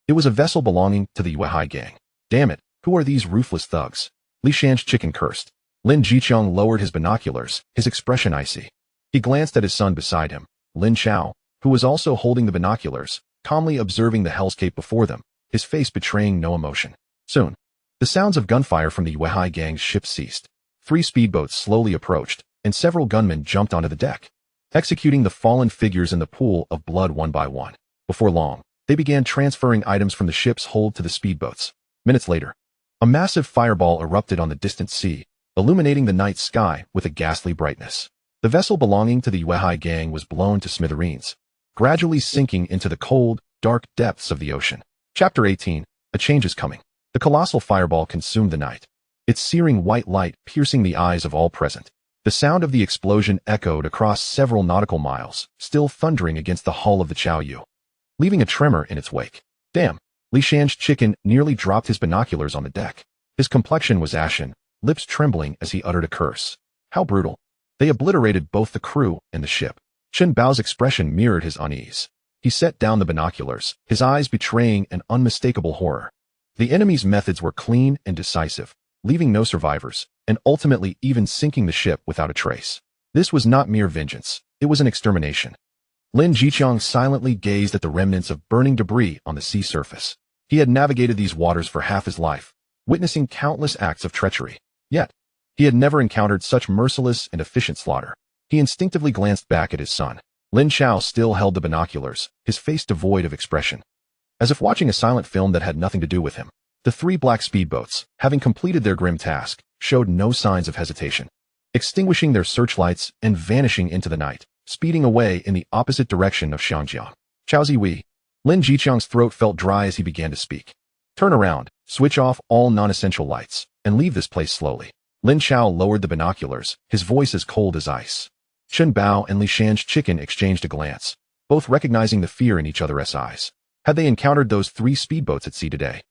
It was a vessel belonging to the Weihai gang. Damn it, who are these ruthless thugs? Li Shan's chicken cursed. Lin Jiqiang lowered his binoculars, his expression icy. He glanced at his son beside him, Lin Chao, who was also holding the binoculars, calmly observing the hellscape before them, his face betraying no emotion. Soon, the sounds of gunfire from the Weihai gang's ship ceased. 3 speedboats slowly approached, and several gunmen jumped onto the deck, executing the fallen figures in the pool of blood one by one. Before long, they began transferring items from the ship's hold to the speedboats. Minutes later, a massive fireball erupted on the distant sea, illuminating the night sky with a ghastly brightness. The vessel belonging to the Weihai gang was blown to smithereens, gradually sinking into the cold, dark depths of the ocean. Chapter 18. A change is coming. The colossal fireball consumed the night, its searing white light piercing the eyes of all present. The sound of the explosion echoed across several nautical miles, still thundering against the hull of the Chao Yu, leaving a tremor in its wake. Damn! Li Shan's chicken nearly dropped his binoculars on the deck. His complexion was ashen, lips trembling as he uttered a curse. How brutal. They obliterated both the crew and the ship. Chen Bao's expression mirrored his unease. He set down the binoculars, his eyes betraying an unmistakable horror. The enemy's methods were clean and decisive, leaving no survivors, and ultimately even sinking the ship without a trace. This was not mere vengeance, it was an extermination. Lin Jiqiang silently gazed at the remnants of burning debris on the sea surface. He had navigated these waters for half his life, witnessing countless acts of treachery. Yet, he had never encountered such merciless and efficient slaughter. He instinctively glanced back at his son. Lin Chao still held the binoculars, his face devoid of expression, as if watching a silent film that had nothing to do with him. The 3 black speedboats, having completed their grim task, showed no signs of hesitation, extinguishing their searchlights and vanishing into the night, speeding away in the opposite direction of Xiangjiang. Chao Zihui. Lin Jiqiang's throat felt dry as he began to speak. Turn around, switch off all non-essential lights, and leave this place slowly. Lin Chao lowered the binoculars, his voice as cold as ice. Chen Bao and Li Shan's chicken exchanged a glance, both recognizing the fear in each other's eyes. Had they encountered those 3 speedboats at sea today,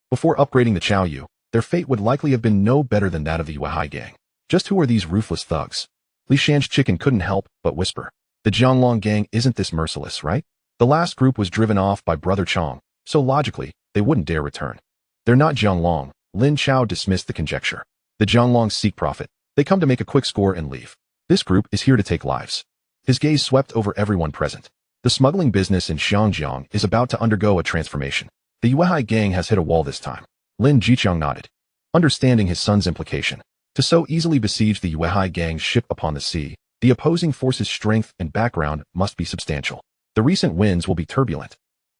Before upgrading the Chao Yu, their fate would likely have been no better than that of the Yuehai gang. Just who are these ruthless thugs? Li Shan's chicken couldn't help but whisper. The Jianglong gang isn't this merciless, right? The last group was driven off by Brother Chong, so logically, they wouldn't dare return. They're not Jianglong. Lin Chao dismissed the conjecture. The Jianglong seek profit. They come to make a quick score and leave. This group is here to take lives. His gaze swept over everyone present. The smuggling business in Xiangjiang is about to undergo a transformation. The Yuehai gang has hit a wall this time. Lin Jiqiang nodded, understanding his son's implication. To so easily besiege the Yuehai gang's ship upon the sea, the opposing force's strength and background must be substantial. The recent winds will be turbulent.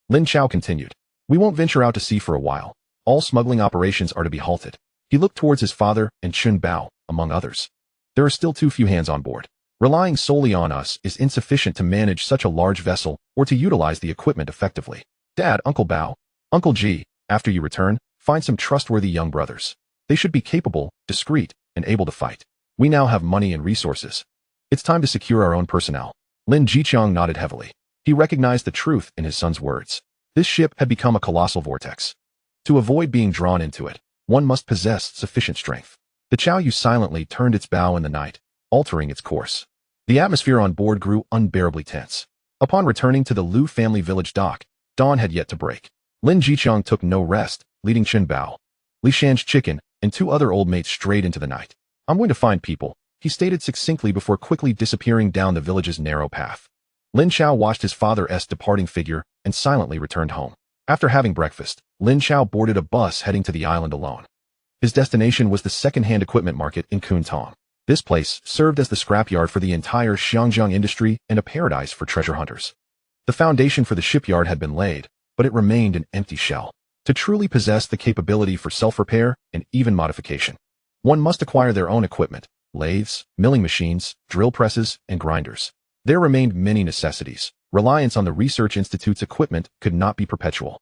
Lin Chao continued. We won't venture out to sea for a while. All smuggling operations are to be halted. He looked towards his father and Chun Bao, among others. There are still too few hands on board. Relying solely on us is insufficient to manage such a large vessel or to utilize the equipment effectively. Dad, Uncle Bao, Uncle Ji, after you return, find some trustworthy young brothers. They should be capable, discreet, and able to fight. We now have money and resources. It's time to secure our own personnel. Lin Jiqiang nodded heavily. He recognized the truth in his son's words. This ship had become a colossal vortex. To avoid being drawn into it, one must possess sufficient strength. The Chao Yu silently turned its bow in the night, altering its course. The atmosphere on board grew unbearably tense. Upon returning to the Lu family village dock, dawn had yet to break. Lin Jiqiang took no rest, leading Chen Bao, Li Shan's chicken, and two other old mates straight into the night. I'm going to find people, he stated succinctly before quickly disappearing down the village's narrow path. Lin Chao watched his father's departing figure and silently returned home. After having breakfast, Lin Chao boarded a bus heading to the island alone. His destination was the second-hand equipment market in Kuntong. This place served as the scrapyard for the entire Xiangjiang industry and a paradise for treasure hunters. The foundation for the shipyard had been laid, but it remained an empty shell. To truly possess the capability for self-repair and even modification, one must acquire their own equipment, lathes, milling machines, drill presses, and grinders. There remained many necessities. Reliance on the research institute's equipment could not be perpetual,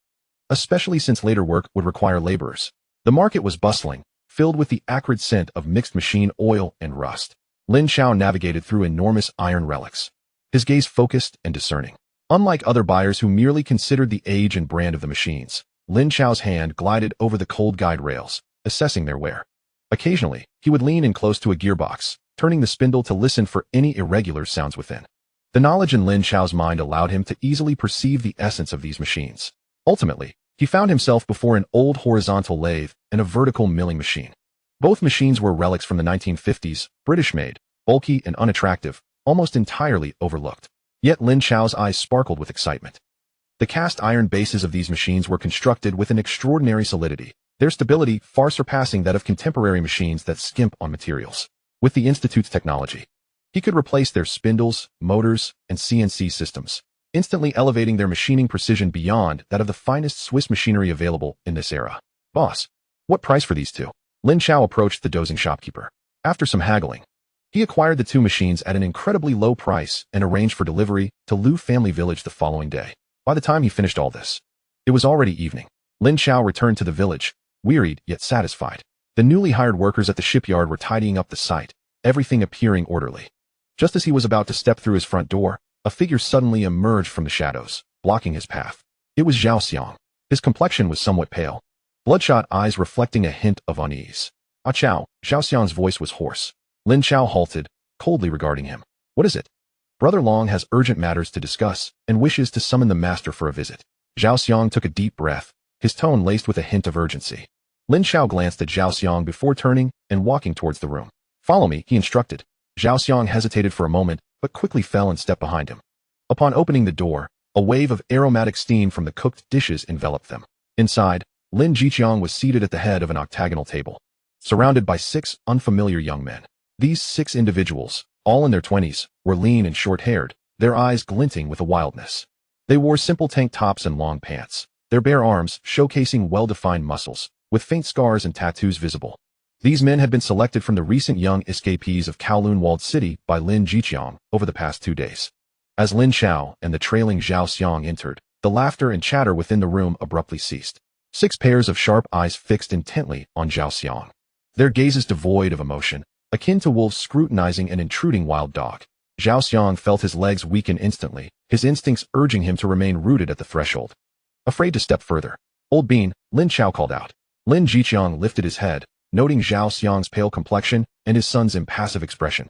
especially since later work would require laborers. The market was bustling, filled with the acrid scent of mixed machine oil and rust. Lin Chao navigated through enormous iron relics, his gaze focused and discerning. Unlike other buyers who merely considered the age and brand of the machines, Lin Chao's hand glided over the cold guide rails, assessing their wear. Occasionally, he would lean in close to a gearbox, turning the spindle to listen for any irregular sounds within. The knowledge in Lin Chao's mind allowed him to easily perceive the essence of these machines. Ultimately, he found himself before an old horizontal lathe and a vertical milling machine. Both machines were relics from the 1950s, British-made, bulky and unattractive, almost entirely overlooked. Yet Lin Chao's eyes sparkled with excitement. The cast iron bases of these machines were constructed with an extraordinary solidity, their stability far surpassing that of contemporary machines that skimp on materials. With the Institute's technology, he could replace their spindles, motors, and CNC systems, instantly elevating their machining precision beyond that of the finest Swiss machinery available in this era. Boss, what price for these two? Lin Chao approached the dozing shopkeeper. After some haggling, he acquired the two machines at an incredibly low price and arranged for delivery to Lu family village the following day. By the time he finished all this, it was already evening. Lin Chao returned to the village, wearied yet satisfied. The newly hired workers at the shipyard were tidying up the site, everything appearing orderly. Just as he was about to step through his front door, a figure suddenly emerged from the shadows, blocking his path. It was Zhao Xiang. His complexion was somewhat pale, bloodshot eyes reflecting a hint of unease. Ah Chao, Zhao Xiang's voice was hoarse. Lin Chao halted, coldly regarding him. What is it? Brother Long has urgent matters to discuss and wishes to summon the master for a visit. Zhao Xiang took a deep breath, his tone laced with a hint of urgency. Lin Chao glanced at Zhao Xiang before turning and walking towards the room. Follow me, he instructed. Zhao Xiang hesitated for a moment, but quickly fell and stepped behind him. Upon opening the door, a wave of aromatic steam from the cooked dishes enveloped them. Inside, Lin Jiqiang was seated at the head of an octagonal table, surrounded by 6 unfamiliar young men. These 6 individuals, all in their 20s, were lean and short-haired, their eyes glinting with a wildness. They wore simple tank tops and long pants, their bare arms showcasing well-defined muscles, with faint scars and tattoos visible. These men had been selected from the recent young escapees of Kowloon walled city by Lin Jiqiang over the past 2 days. As Lin Chao and the trailing Zhao Xiang entered, the laughter and chatter within the room abruptly ceased. 6 pairs of sharp eyes fixed intently on Zhao Xiang, their gazes devoid of emotion, akin to wolves scrutinizing an intruding wild dog. Zhao Xiang felt his legs weaken instantly, his instincts urging him to remain rooted at the threshold. Afraid to step further. Old Bean, Lin Chao called out. Lin Jiqiang lifted his head, noting Zhao Xiang's pale complexion and his son's impassive expression.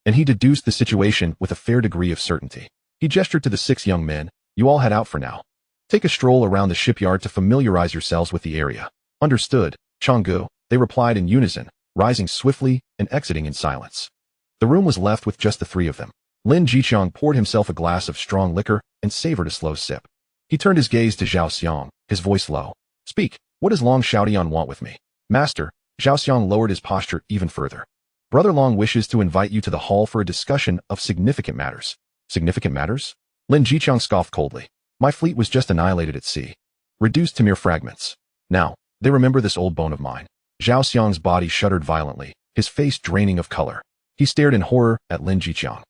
And he deduced the situation with a fair degree of certainty. He gestured to the 6 young men. You all head out for now. Take a stroll around the shipyard to familiarize yourselves with the area. Understood, Changgu, they replied in unison, rising swiftly and exiting in silence. The room was left with just the 3 of them. Lin Jiqiang poured himself a glass of strong liquor and savored a slow sip. He turned his gaze to Zhao Xiang, his voice low. Speak, what does Long Xiaotian want with me? Master, Zhao Xiang lowered his posture even further. Brother Long wishes to invite you to the hall for a discussion of significant matters. Significant matters? Lin Jiqiang scoffed coldly. My fleet was just annihilated at sea. Reduced to mere fragments. Now, they remember this old bone of mine. Zhao Xiang's body shuddered violently, his face draining of color. He stared in horror at Lin Jiqiang,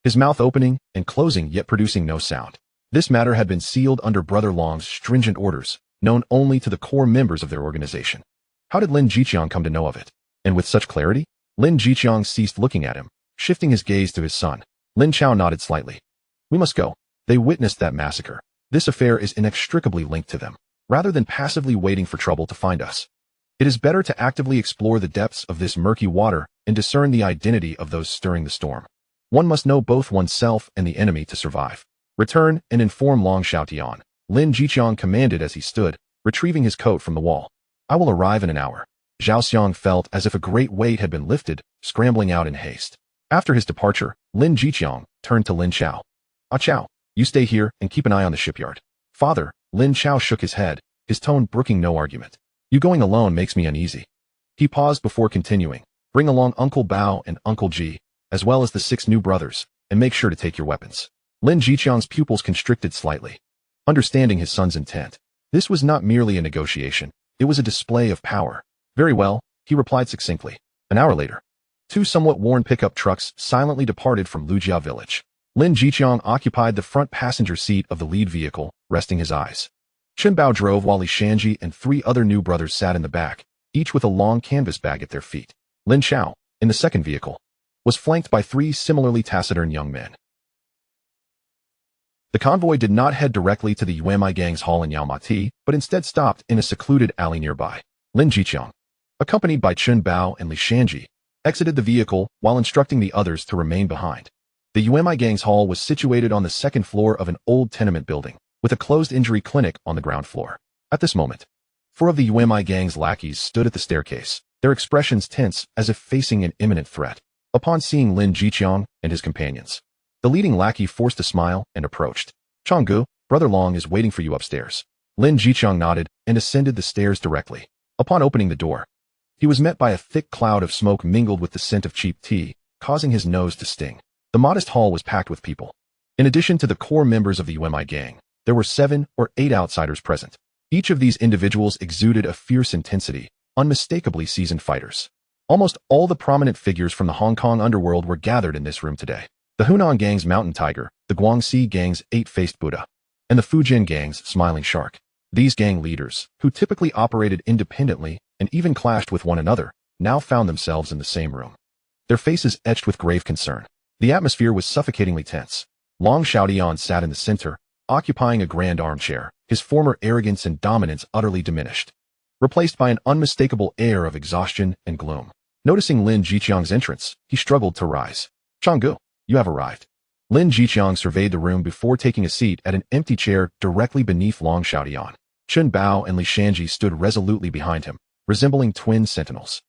his mouth opening and closing yet producing no sound. This matter had been sealed under Brother Long's stringent orders, known only to the core members of their organization. How did Lin Jiqiang come to know of it? And with such clarity? Lin Jiqiang ceased looking at him, shifting his gaze to his son. Lin Chao nodded slightly. We must go. They witnessed that massacre. This affair is inextricably linked to them. Rather than passively waiting for trouble to find us, it is better to actively explore the depths of this murky water and discern the identity of those stirring the storm. One must know both oneself and the enemy to survive. Return and inform Long Xiaotian, Lin Jiqiang commanded as he stood, retrieving his coat from the wall. I will arrive in an hour. Zhao Xiang felt as if a great weight had been lifted, scrambling out in haste. After his departure, Lin Jiqiang turned to Lin Chao. Chao, you stay here and keep an eye on the shipyard. Father, Lin Chao shook his head, his tone brooking no argument. You going alone makes me uneasy. He paused before continuing. Bring along Uncle Bao and Uncle Ji, as well as the 6 new brothers, and make sure to take your weapons. Lin Jiqiang's pupils constricted slightly, understanding his son's intent. This was not merely a negotiation, it was a display of power. Very well, he replied succinctly. An hour later, 2 somewhat worn pickup trucks silently departed from Lujia village. Lin Jiqiang occupied the front passenger seat of the lead vehicle, resting his eyes. Chen Bao drove while Li Shanji and 3 other new brothers sat in the back, each with a long canvas bag at their feet. Lin Chao, in the second vehicle, was flanked by 3 similarly taciturn young men. The convoy did not head directly to the Yuemai gang's hall in Yaomati, but instead stopped in a secluded alley nearby. Lin Jiqiang, accompanied by Chen Bao and Li Shanji, exited the vehicle while instructing the others to remain behind. The Yuemai gang's hall was situated on the 2nd floor of an old tenement building, with a closed injury clinic on the ground floor. At this moment, 4 of the Yuemai gang's lackeys stood at the staircase, their expressions tense as if facing an imminent threat. Upon seeing Lin Jiqiang and his companions, the leading lackey forced a smile and approached. Changgu, Brother Long is waiting for you upstairs. Lin Jiqiang nodded and ascended the stairs directly. Upon opening the door, he was met by a thick cloud of smoke mingled with the scent of cheap tea, causing his nose to sting. The modest hall was packed with people. In addition to the core members of the UMI gang, there were 7 or 8 outsiders present. Each of these individuals exuded a fierce intensity, unmistakably seasoned fighters. Almost all the prominent figures from the Hong Kong underworld were gathered in this room today. The Hunan gang's Mountain Tiger, the Guangxi gang's 8-Faced Buddha, and the Fujian gang's Smiling Shark. These gang leaders, who typically operated independently and even clashed with one another, now found themselves in the same room, their faces etched with grave concern. The atmosphere was suffocatingly tense. Long Xiaotian sat in the center, occupying a grand armchair, his former arrogance and dominance utterly diminished, replaced by an unmistakable air of exhaustion and gloom. Noticing Lin Jiqiang's entrance, he struggled to rise. Changgu, you have arrived. Lin Jiqiang surveyed the room before taking a seat at an empty chair directly beneath Long Xiaotian. Chen Bao and Li Shanji stood resolutely behind him, resembling twin sentinels.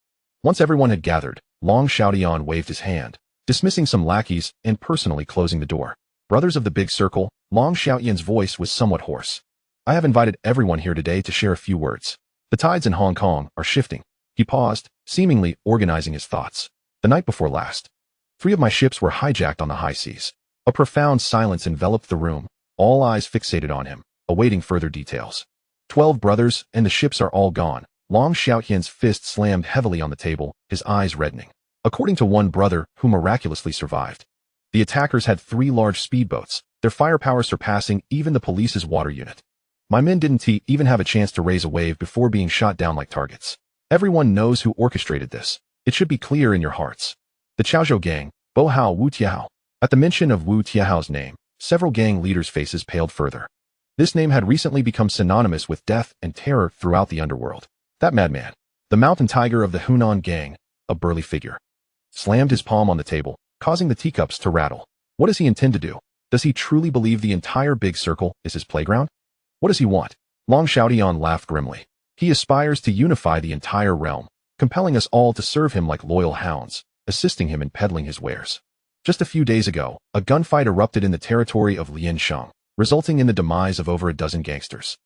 Once everyone had gathered, Long Xiaotian waved his hand, dismissing some lackeys and personally closing the door. Brothers of the big circle, Long Xiaotian's voice was somewhat hoarse. I have invited everyone here today to share a few words. The tides in Hong Kong are shifting. He paused, seemingly organizing his thoughts. The night before last, 3 of my ships were hijacked on the high seas. A profound silence enveloped the room, all eyes fixated on him, awaiting further details. 12 brothers, and the ships are all gone. Long Xiaotian's fist slammed heavily on the table, his eyes reddening. According to one brother who miraculously survived, the attackers had 3 large speedboats, their firepower surpassing even the police's water unit. My men didn't even have a chance to raise a wave before being shot down like targets. Everyone knows who orchestrated this. It should be clear in your hearts. The Chaozhou gang, Bo Hao Wu Tiahao. At the mention of Wu Tiahao's name, several gang leaders' faces paled further. This name had recently become synonymous with death and terror throughout the underworld. That madman, the mountain tiger of the Hunan gang, a burly figure, slammed his palm on the table, causing the teacups to rattle. What does he intend to do? Does he truly believe the entire big circle is his playground? What does he want? Long Xiaotian laughed grimly. He aspires to unify the entire realm, compelling us all to serve him like loyal hounds, assisting him in peddling his wares. Just a few days ago, a gunfight erupted in the territory of Lin Chao, resulting in the demise of over a dozen gangsters.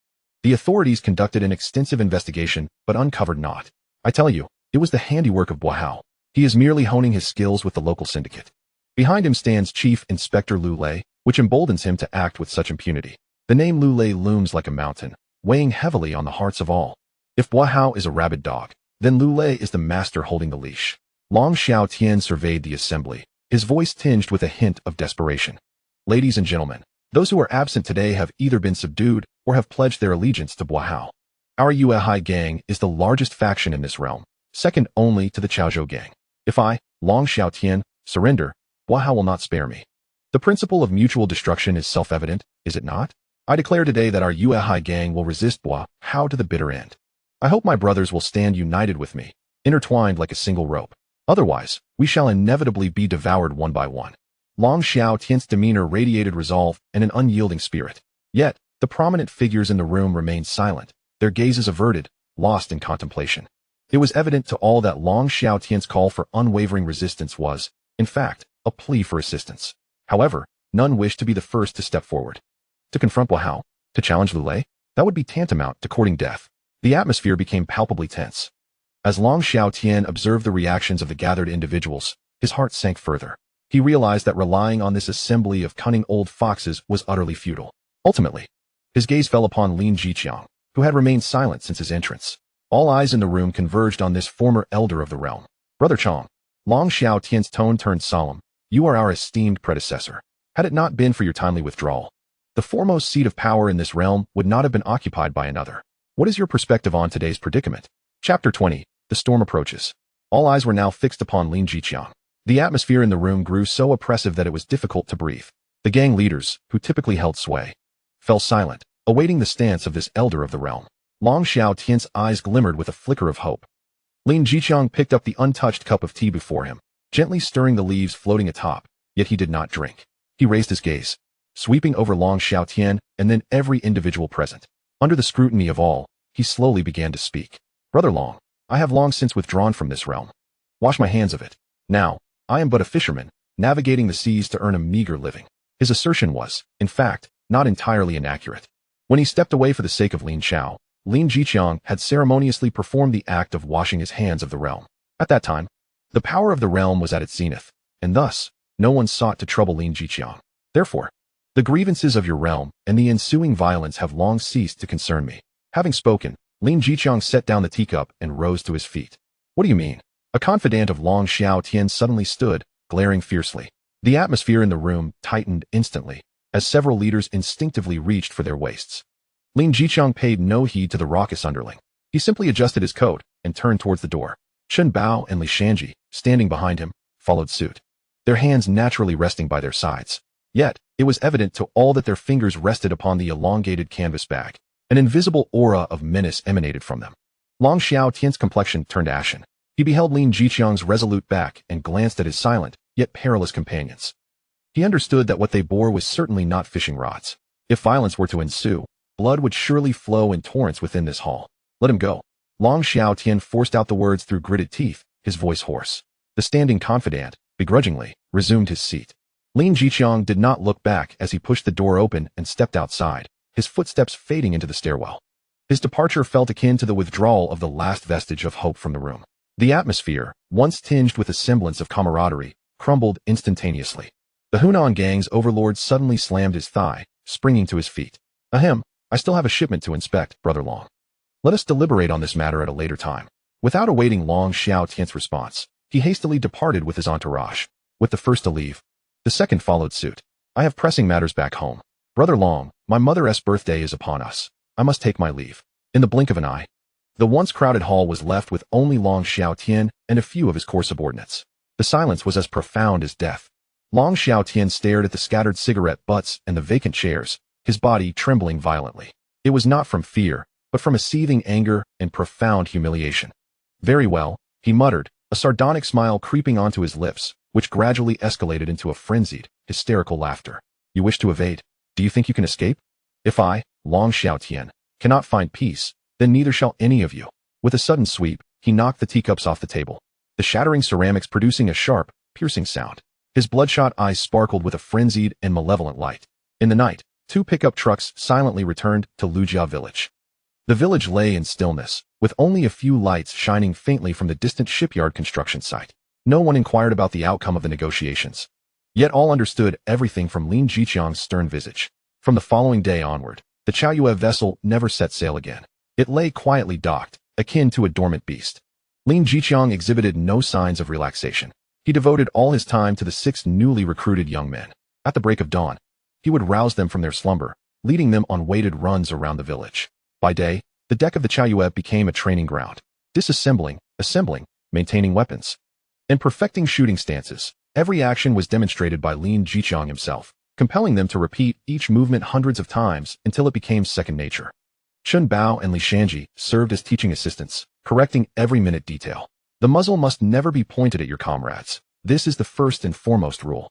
The authorities conducted an extensive investigation, but uncovered naught. I tell you, it was the handiwork of Boahao. He is merely honing his skills with the local syndicate. Behind him stands Chief Inspector Lu Lei, which emboldens him to act with such impunity. The name Lu Lei looms like a mountain, weighing heavily on the hearts of all. If Boahao is a rabid dog, then Lu Lei is the master holding the leash. Long Xiaotian surveyed the assembly, his voice tinged with a hint of desperation. Ladies and gentlemen, those who are absent today have either been subdued or have pledged their allegiance to Boahao. Our Yuehai gang is the largest faction in this realm, second only to the Chaozhou gang. If I, Long Xiaotian, surrender, Boahao will not spare me. The principle of mutual destruction is self-evident, is it not? I declare today that our Yuehai gang will resist Boahao to the bitter end. I hope my brothers will stand united with me, intertwined like a single rope. Otherwise, we shall inevitably be devoured one by one. Long Xiaotian's demeanor radiated resolve and an unyielding spirit. Yet, the prominent figures in the room remained silent, their gazes averted, lost in contemplation. It was evident to all that Long Xiaotian's call for unwavering resistance was, in fact, a plea for assistance. However, none wished to be the first to step forward. To confront Boahao, to challenge Lu Lei, that would be tantamount to courting death. The atmosphere became palpably tense. As Long Xiaotian observed the reactions of the gathered individuals, his heart sank further. He realized that relying on this assembly of cunning old foxes was utterly futile. Ultimately, his gaze fell upon Lin Chao, who had remained silent since his entrance. All eyes in the room converged on this former elder of the realm. Brother Chong. Long Xiaotian's tone turned solemn. You are our esteemed predecessor. Had it not been for your timely withdrawal, the foremost seat of power in this realm would not have been occupied by another. What is your perspective on today's predicament? Chapter 20. The storm approaches. All eyes were now fixed upon Lin Chao. The atmosphere in the room grew so oppressive that it was difficult to breathe. The gang leaders, who typically held sway, fell silent, awaiting the stance of this elder of the realm. Long Xiaotian's eyes glimmered with a flicker of hope. Lin Chao picked up the untouched cup of tea before him, gently stirring the leaves floating atop, yet he did not drink. He raised his gaze, sweeping over Long Xiaotian and then every individual present. Under the scrutiny of all, he slowly began to speak. Brother Long, I have long since withdrawn from this realm. Wash my hands of it. Now, I am but a fisherman, navigating the seas to earn a meager living. His assertion was, in fact, not entirely inaccurate. When he stepped away for the sake of Lin Chao, Lin Chao had ceremoniously performed the act of washing his hands of the realm. At that time, the power of the realm was at its zenith, and thus, no one sought to trouble Lin Chao. Therefore, the grievances of your realm and the ensuing violence have long ceased to concern me. Having spoken, Lin Chao set down the teacup and rose to his feet. What do you mean? A confidant of Long Xiaotian suddenly stood, glaring fiercely. The atmosphere in the room tightened instantly, as several leaders instinctively reached for their waists. Lin Chao paid no heed to the raucous underling. He simply adjusted his coat and turned towards the door. Chen Bao and Li Shanji, standing behind him, followed suit, their hands naturally resting by their sides. Yet, it was evident to all that their fingers rested upon the elongated canvas bag. An invisible aura of menace emanated from them. Long Xiaotian's complexion turned ashen. He beheld Lin Chang's resolute back and glanced at his silent, yet perilous companions. He understood that what they bore was certainly not fishing rods. If violence were to ensue, blood would surely flow in torrents within this hall. Let him go. Long Xiaotian forced out the words through gritted teeth, his voice hoarse. The standing confidant, begrudgingly, resumed his seat. Lin Chang did not look back as he pushed the door open and stepped outside, his footsteps fading into the stairwell. His departure felt akin to the withdrawal of the last vestige of hope from the room. The atmosphere, once tinged with a semblance of camaraderie, crumbled instantaneously. The Hunan gang's overlord suddenly slammed his thigh, springing to his feet. Ahem, I still have a shipment to inspect, Brother Long. Let us deliberate on this matter at a later time. Without awaiting Long Xiaotian's response, he hastily departed with his entourage. With the first to leave, the second followed suit. I have pressing matters back home. Brother Long, my mother's birthday is upon us. I must take my leave. In the blink of an eye, the once crowded hall was left with only Long Xiaotian and a few of his core subordinates. The silence was as profound as death. Long Xiaotian stared at the scattered cigarette butts and the vacant chairs, his body trembling violently. It was not from fear, but from a seething anger and profound humiliation. Very well, he muttered, a sardonic smile creeping onto his lips, which gradually escalated into a frenzied, hysterical laughter. You wish to evade? Do you think you can escape? If I, Long Xiaotian, cannot find peace, then neither shall any of you. With a sudden sweep, he knocked the teacups off the table, the shattering ceramics producing a sharp, piercing sound. His bloodshot eyes sparkled with a frenzied and malevolent light. In the night, 2 pickup trucks silently returned to Lujia village. The village lay in stillness, with only a few lights shining faintly from the distant shipyard construction site. No one inquired about the outcome of the negotiations. Yet all understood everything from Lin Jiqiang's stern visage. From the following day onward, the Chaoyue vessel never set sail again. It lay quietly docked, akin to a dormant beast. Lin Jiqiang exhibited no signs of relaxation. He devoted all his time to the 6 newly recruited young men. At the break of dawn, he would rouse them from their slumber, leading them on weighted runs around the village. By day, the deck of the Chaoyue became a training ground, disassembling, assembling, maintaining weapons, and perfecting shooting stances. Every action was demonstrated by Lin Jiqiang himself, compelling them to repeat each movement hundreds of times until it became second nature. Chun Bao and Li Shanji served as teaching assistants, correcting every minute detail. The muzzle must never be pointed at your comrades. This is the first and foremost rule.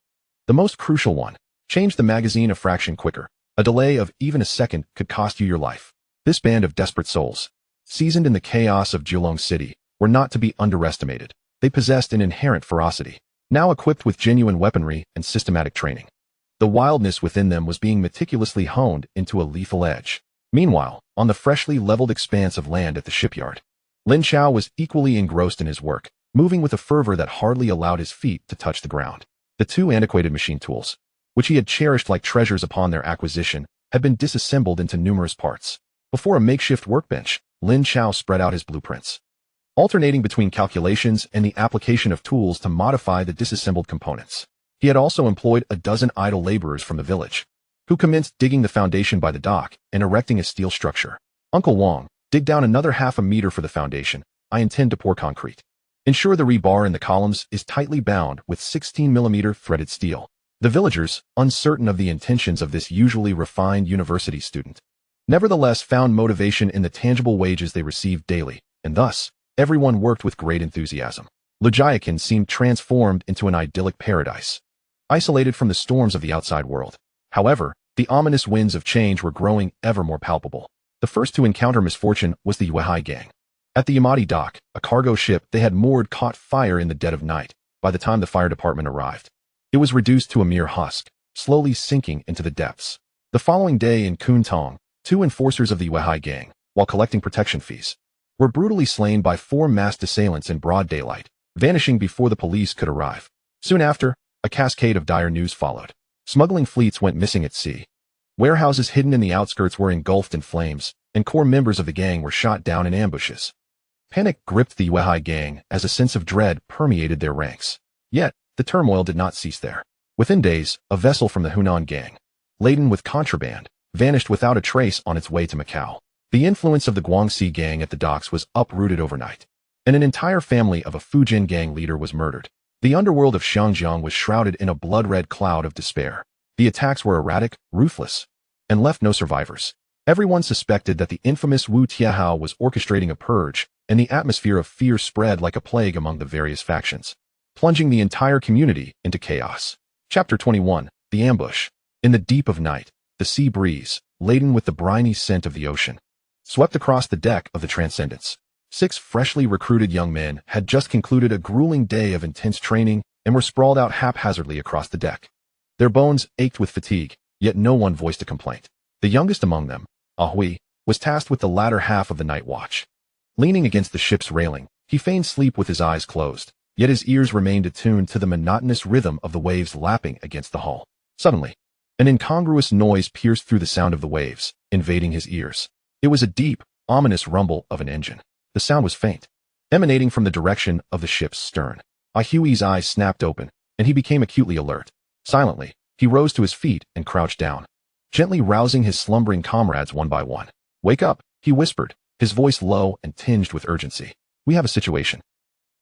The most crucial one: change the magazine a fraction quicker. A delay of even a second could cost you your life. This band of desperate souls, seasoned in the chaos of Julong City, were not to be underestimated. They possessed an inherent ferocity, now equipped with genuine weaponry and systematic training. The wildness within them was being meticulously honed into a lethal edge. Meanwhile, on the freshly leveled expanse of land at the shipyard, Lin Chao was equally engrossed in his work, moving with a fervor that hardly allowed his feet to touch the ground. The 2 antiquated machine tools, which he had cherished like treasures upon their acquisition, had been disassembled into numerous parts. Before a makeshift workbench, Lin Chao spread out his blueprints, alternating between calculations and the application of tools to modify the disassembled components. He had also employed a dozen idle laborers from the village, who commenced digging the foundation by the dock and erecting a steel structure. Uncle Wang, dig down another half a meter for the foundation. I intend to pour concrete. Ensure the rebar in the columns is tightly bound with 16mm threaded steel. The villagers, uncertain of the intentions of this usually refined university student, nevertheless found motivation in the tangible wages they received daily, and thus, everyone worked with great enthusiasm. Lujiakin seemed transformed into an idyllic paradise, isolated from the storms of the outside world. However, the ominous winds of change were growing ever more palpable. The first to encounter misfortune was the Yuehai gang. At the Yamati dock, a cargo ship they had moored caught fire in the dead of night. By the time the fire department arrived, it was reduced to a mere husk, slowly sinking into the depths. The following day in Kuntong, 2 enforcers of the Yuehai gang, while collecting protection fees, were brutally slain by 4 masked assailants in broad daylight, vanishing before the police could arrive. Soon after, a cascade of dire news followed. Smuggling fleets went missing at sea. Warehouses hidden in the outskirts were engulfed in flames, and core members of the gang were shot down in ambushes. Panic gripped the Yuehai gang as a sense of dread permeated their ranks. Yet, the turmoil did not cease there. Within days, a vessel from the Hunan gang, laden with contraband, vanished without a trace on its way to Macau. The influence of the Guangxi gang at the docks was uprooted overnight, and an entire family of a Fujin gang leader was murdered. The underworld of Xiangjiang was shrouded in a blood-red cloud of despair. The attacks were erratic, ruthless, and left no survivors. Everyone suspected that the infamous Wu Tiehao was orchestrating a purge, and the atmosphere of fear spread like a plague among the various factions, plunging the entire community into chaos. Chapter 21. The Ambush. In the deep of night, the sea breeze, laden with the briny scent of the ocean, swept across the deck of the Transcendence. 6 freshly recruited young men had just concluded a grueling day of intense training and were sprawled out haphazardly across the deck. Their bones ached with fatigue, yet no one voiced a complaint. The youngest among them, Ahui, was tasked with the latter half of the night watch. Leaning against the ship's railing, he feigned sleep with his eyes closed, yet his ears remained attuned to the monotonous rhythm of the waves lapping against the hull. Suddenly, an incongruous noise pierced through the sound of the waves, invading his ears. It was a deep, ominous rumble of an engine. The sound was faint, emanating from the direction of the ship's stern. Ahui's eyes snapped open, and he became acutely alert. Silently, he rose to his feet and crouched down, gently rousing his slumbering comrades one by one. "Wake up," he whispered, his voice low and tinged with urgency. "We have a situation."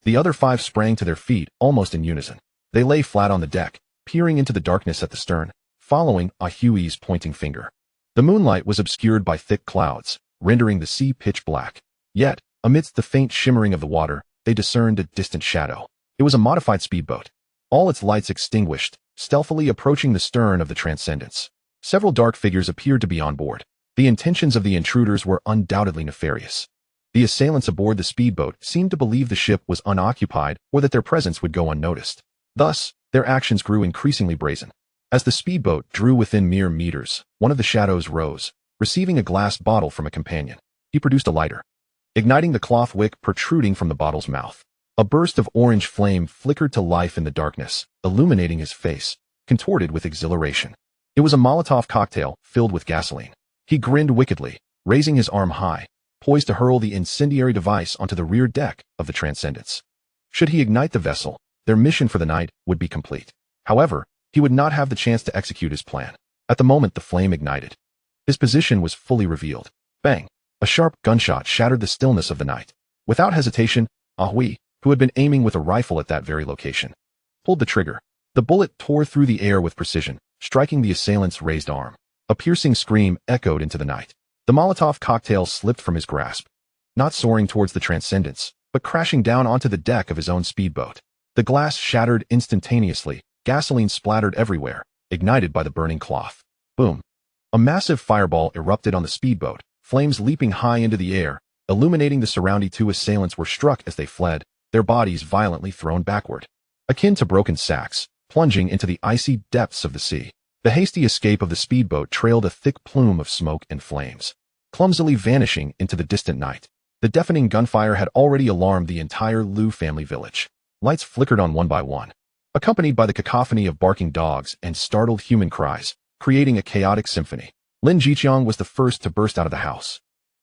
The other 5 sprang to their feet almost in unison. They lay flat on the deck, peering into the darkness at the stern, following Ahui's pointing finger. The moonlight was obscured by thick clouds, rendering the sea pitch black. Yet, amidst the faint shimmering of the water, they discerned a distant shadow. It was a modified speedboat. All its lights extinguished, stealthily approaching the stern of the Transcendence. Several dark figures appeared to be on board. The intentions of the intruders were undoubtedly nefarious. The assailants aboard the speedboat seemed to believe the ship was unoccupied or that their presence would go unnoticed. Thus, their actions grew increasingly brazen. As the speedboat drew within mere meters, one of the shadows rose, receiving a glass bottle from a companion. He produced a lighter, igniting the cloth wick protruding from the bottle's mouth. A burst of orange flame flickered to life in the darkness, illuminating his face, contorted with exhilaration. It was a Molotov cocktail filled with gasoline. He grinned wickedly, raising his arm high, poised to hurl the incendiary device onto the rear deck of the Transcendence. Should he ignite the vessel, their mission for the night would be complete. However, he would not have the chance to execute his plan. At the moment the flame ignited, his position was fully revealed. Bang! A sharp gunshot shattered the stillness of the night. Without hesitation, Ahui, who had been aiming with a rifle at that very location, pulled the trigger. The bullet tore through the air with precision, striking the assailant's raised arm. A piercing scream echoed into the night. The Molotov cocktail slipped from his grasp, not soaring towards the Transcendence, but crashing down onto the deck of his own speedboat. The glass shattered instantaneously, gasoline splattered everywhere, ignited by the burning cloth. Boom! A massive fireball erupted on the speedboat, flames leaping high into the air, illuminating the surrounding. Two assailants were struck as they fled, their bodies violently thrown backward, akin to broken sacks, plunging into the icy depths of the sea. The hasty escape of the speedboat trailed a thick plume of smoke and flames, clumsily vanishing into the distant night. The deafening gunfire had already alarmed the entire Liu family village. Lights flickered on one by one, accompanied by the cacophony of barking dogs and startled human cries, creating a chaotic symphony. Lin Chao was the first to burst out of the house.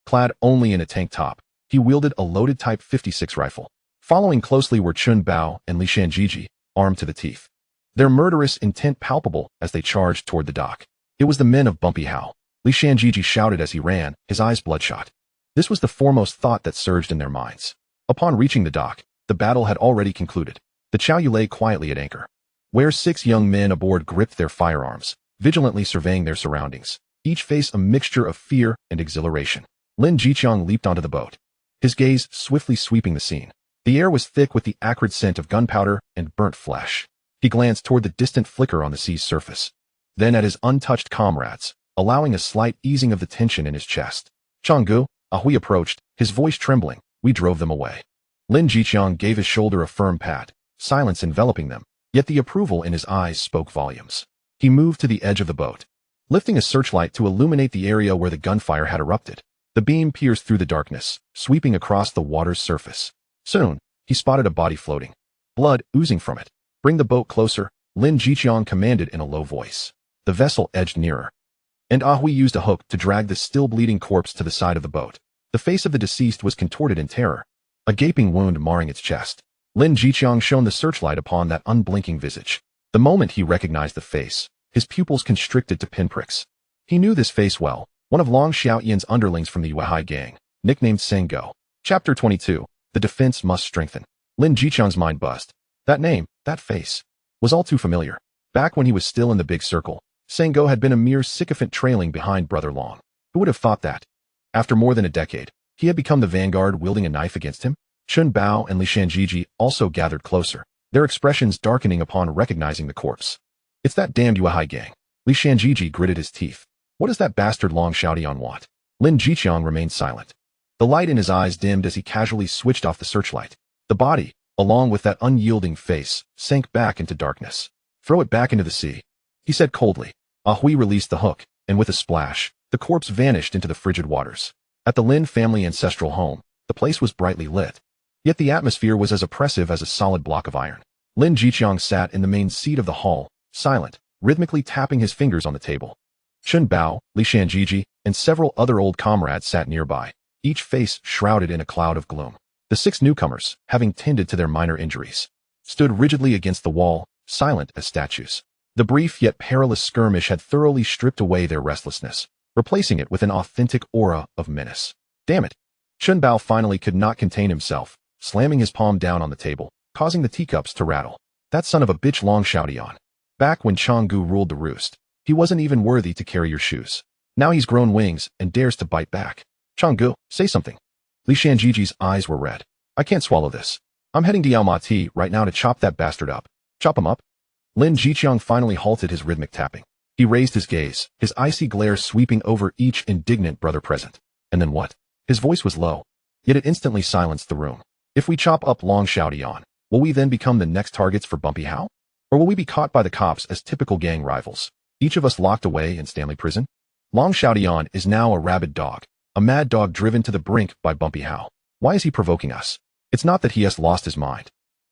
Clad only in a tank top, he wielded a loaded Type 56 rifle. Following closely were Chun Bao and Li Shanjiji, armed to the teeth, their murderous intent palpable as they charged toward the dock. It was the men of Bumpy Hao. Li Shanjiji shouted as he ran, his eyes bloodshot. This was the foremost thought that surged in their minds. Upon reaching the dock, the battle had already concluded. The Chaoyu lay quietly at anchor, where 6 young men aboard gripped their firearms, vigilantly surveying their surroundings, each face a mixture of fear and exhilaration. Lin Chao leaped onto the boat, his gaze swiftly sweeping the scene. The air was thick with the acrid scent of gunpowder and burnt flesh. He glanced toward the distant flicker on the sea's surface, then at his untouched comrades, allowing a slight easing of the tension in his chest. Changgu, Ahui approached, his voice trembling. We drove them away. Lin Chao gave his shoulder a firm pat, silence enveloping them, yet the approval in his eyes spoke volumes. He moved to the edge of the boat, lifting a searchlight to illuminate the area where the gunfire had erupted. The beam pierced through the darkness, sweeping across the water's surface. Soon, he spotted a body floating, blood oozing from it. Bring the boat closer, Lin Chao commanded in a low voice. The vessel edged nearer, and Ahui used a hook to drag the still bleeding corpse to the side of the boat. The face of the deceased was contorted in terror, a gaping wound marring its chest. Lin Chao shone the searchlight upon that unblinking visage. The moment he recognized the face, his pupils constricted to pinpricks. He knew this face well, one of Long Xiaoyan's underlings from the Yuehai gang, nicknamed Sengo. Chapter 22. The defense must strengthen. Lin Jichang's mind buzzed. That name, that face, was all too familiar. Back when he was still in the big circle, Sengo had been a mere sycophant trailing behind Brother Long. Who would have thought that? After more than a decade, he had become the vanguard wielding a knife against him? Chun Bao and Li Shanjiji also gathered closer, their expressions darkening upon recognizing the corpse. It's that damned Yuehai gang. Li Shanjiji gritted his teeth. What does that bastard Long Xiaodian want? Lin Jichang remained silent. The light in his eyes dimmed as he casually switched off the searchlight. The body, along with that unyielding face, sank back into darkness. Throw it back into the sea, he said coldly. Ahui released the hook, and with a splash, the corpse vanished into the frigid waters. At the Lin family ancestral home, the place was brightly lit. Yet the atmosphere was as oppressive as a solid block of iron. Lin Jichang sat in the main seat of the hall, silent, rhythmically tapping his fingers on the table. Chun Bao, Li Shanjiji, and several other old comrades sat nearby, each face shrouded in a cloud of gloom. The 6 newcomers, having tended to their minor injuries, stood rigidly against the wall, silent as statues. The brief yet perilous skirmish had thoroughly stripped away their restlessness, replacing it with an authentic aura of menace. Damn it! Chun Bao finally could not contain himself, slamming his palm down on the table, causing the teacups to rattle. That son of a bitch Long Xiaodian. Back when Changgu ruled the roost, he wasn't even worthy to carry your shoes. Now he's grown wings and dares to bite back. Changgu, say something. Li Shanjiji's eyes were red. I can't swallow this. I'm heading to Yaomati right now to chop that bastard up. Chop him up? Lin Jiqiang finally halted his rhythmic tapping. He raised his gaze, his icy glare sweeping over each indignant brother present. And then what? His voice was low, yet it instantly silenced the room. If we chop up Long Xiaotian, will we then become the next targets for Bumpy Hao? Or will we be caught by the cops as typical gang rivals, each of us locked away in Stanley Prison? Long Xiaotian is now a rabid dog, a mad dog driven to the brink by Bumpy Hao. Why is he provoking us? It's not that he has lost his mind.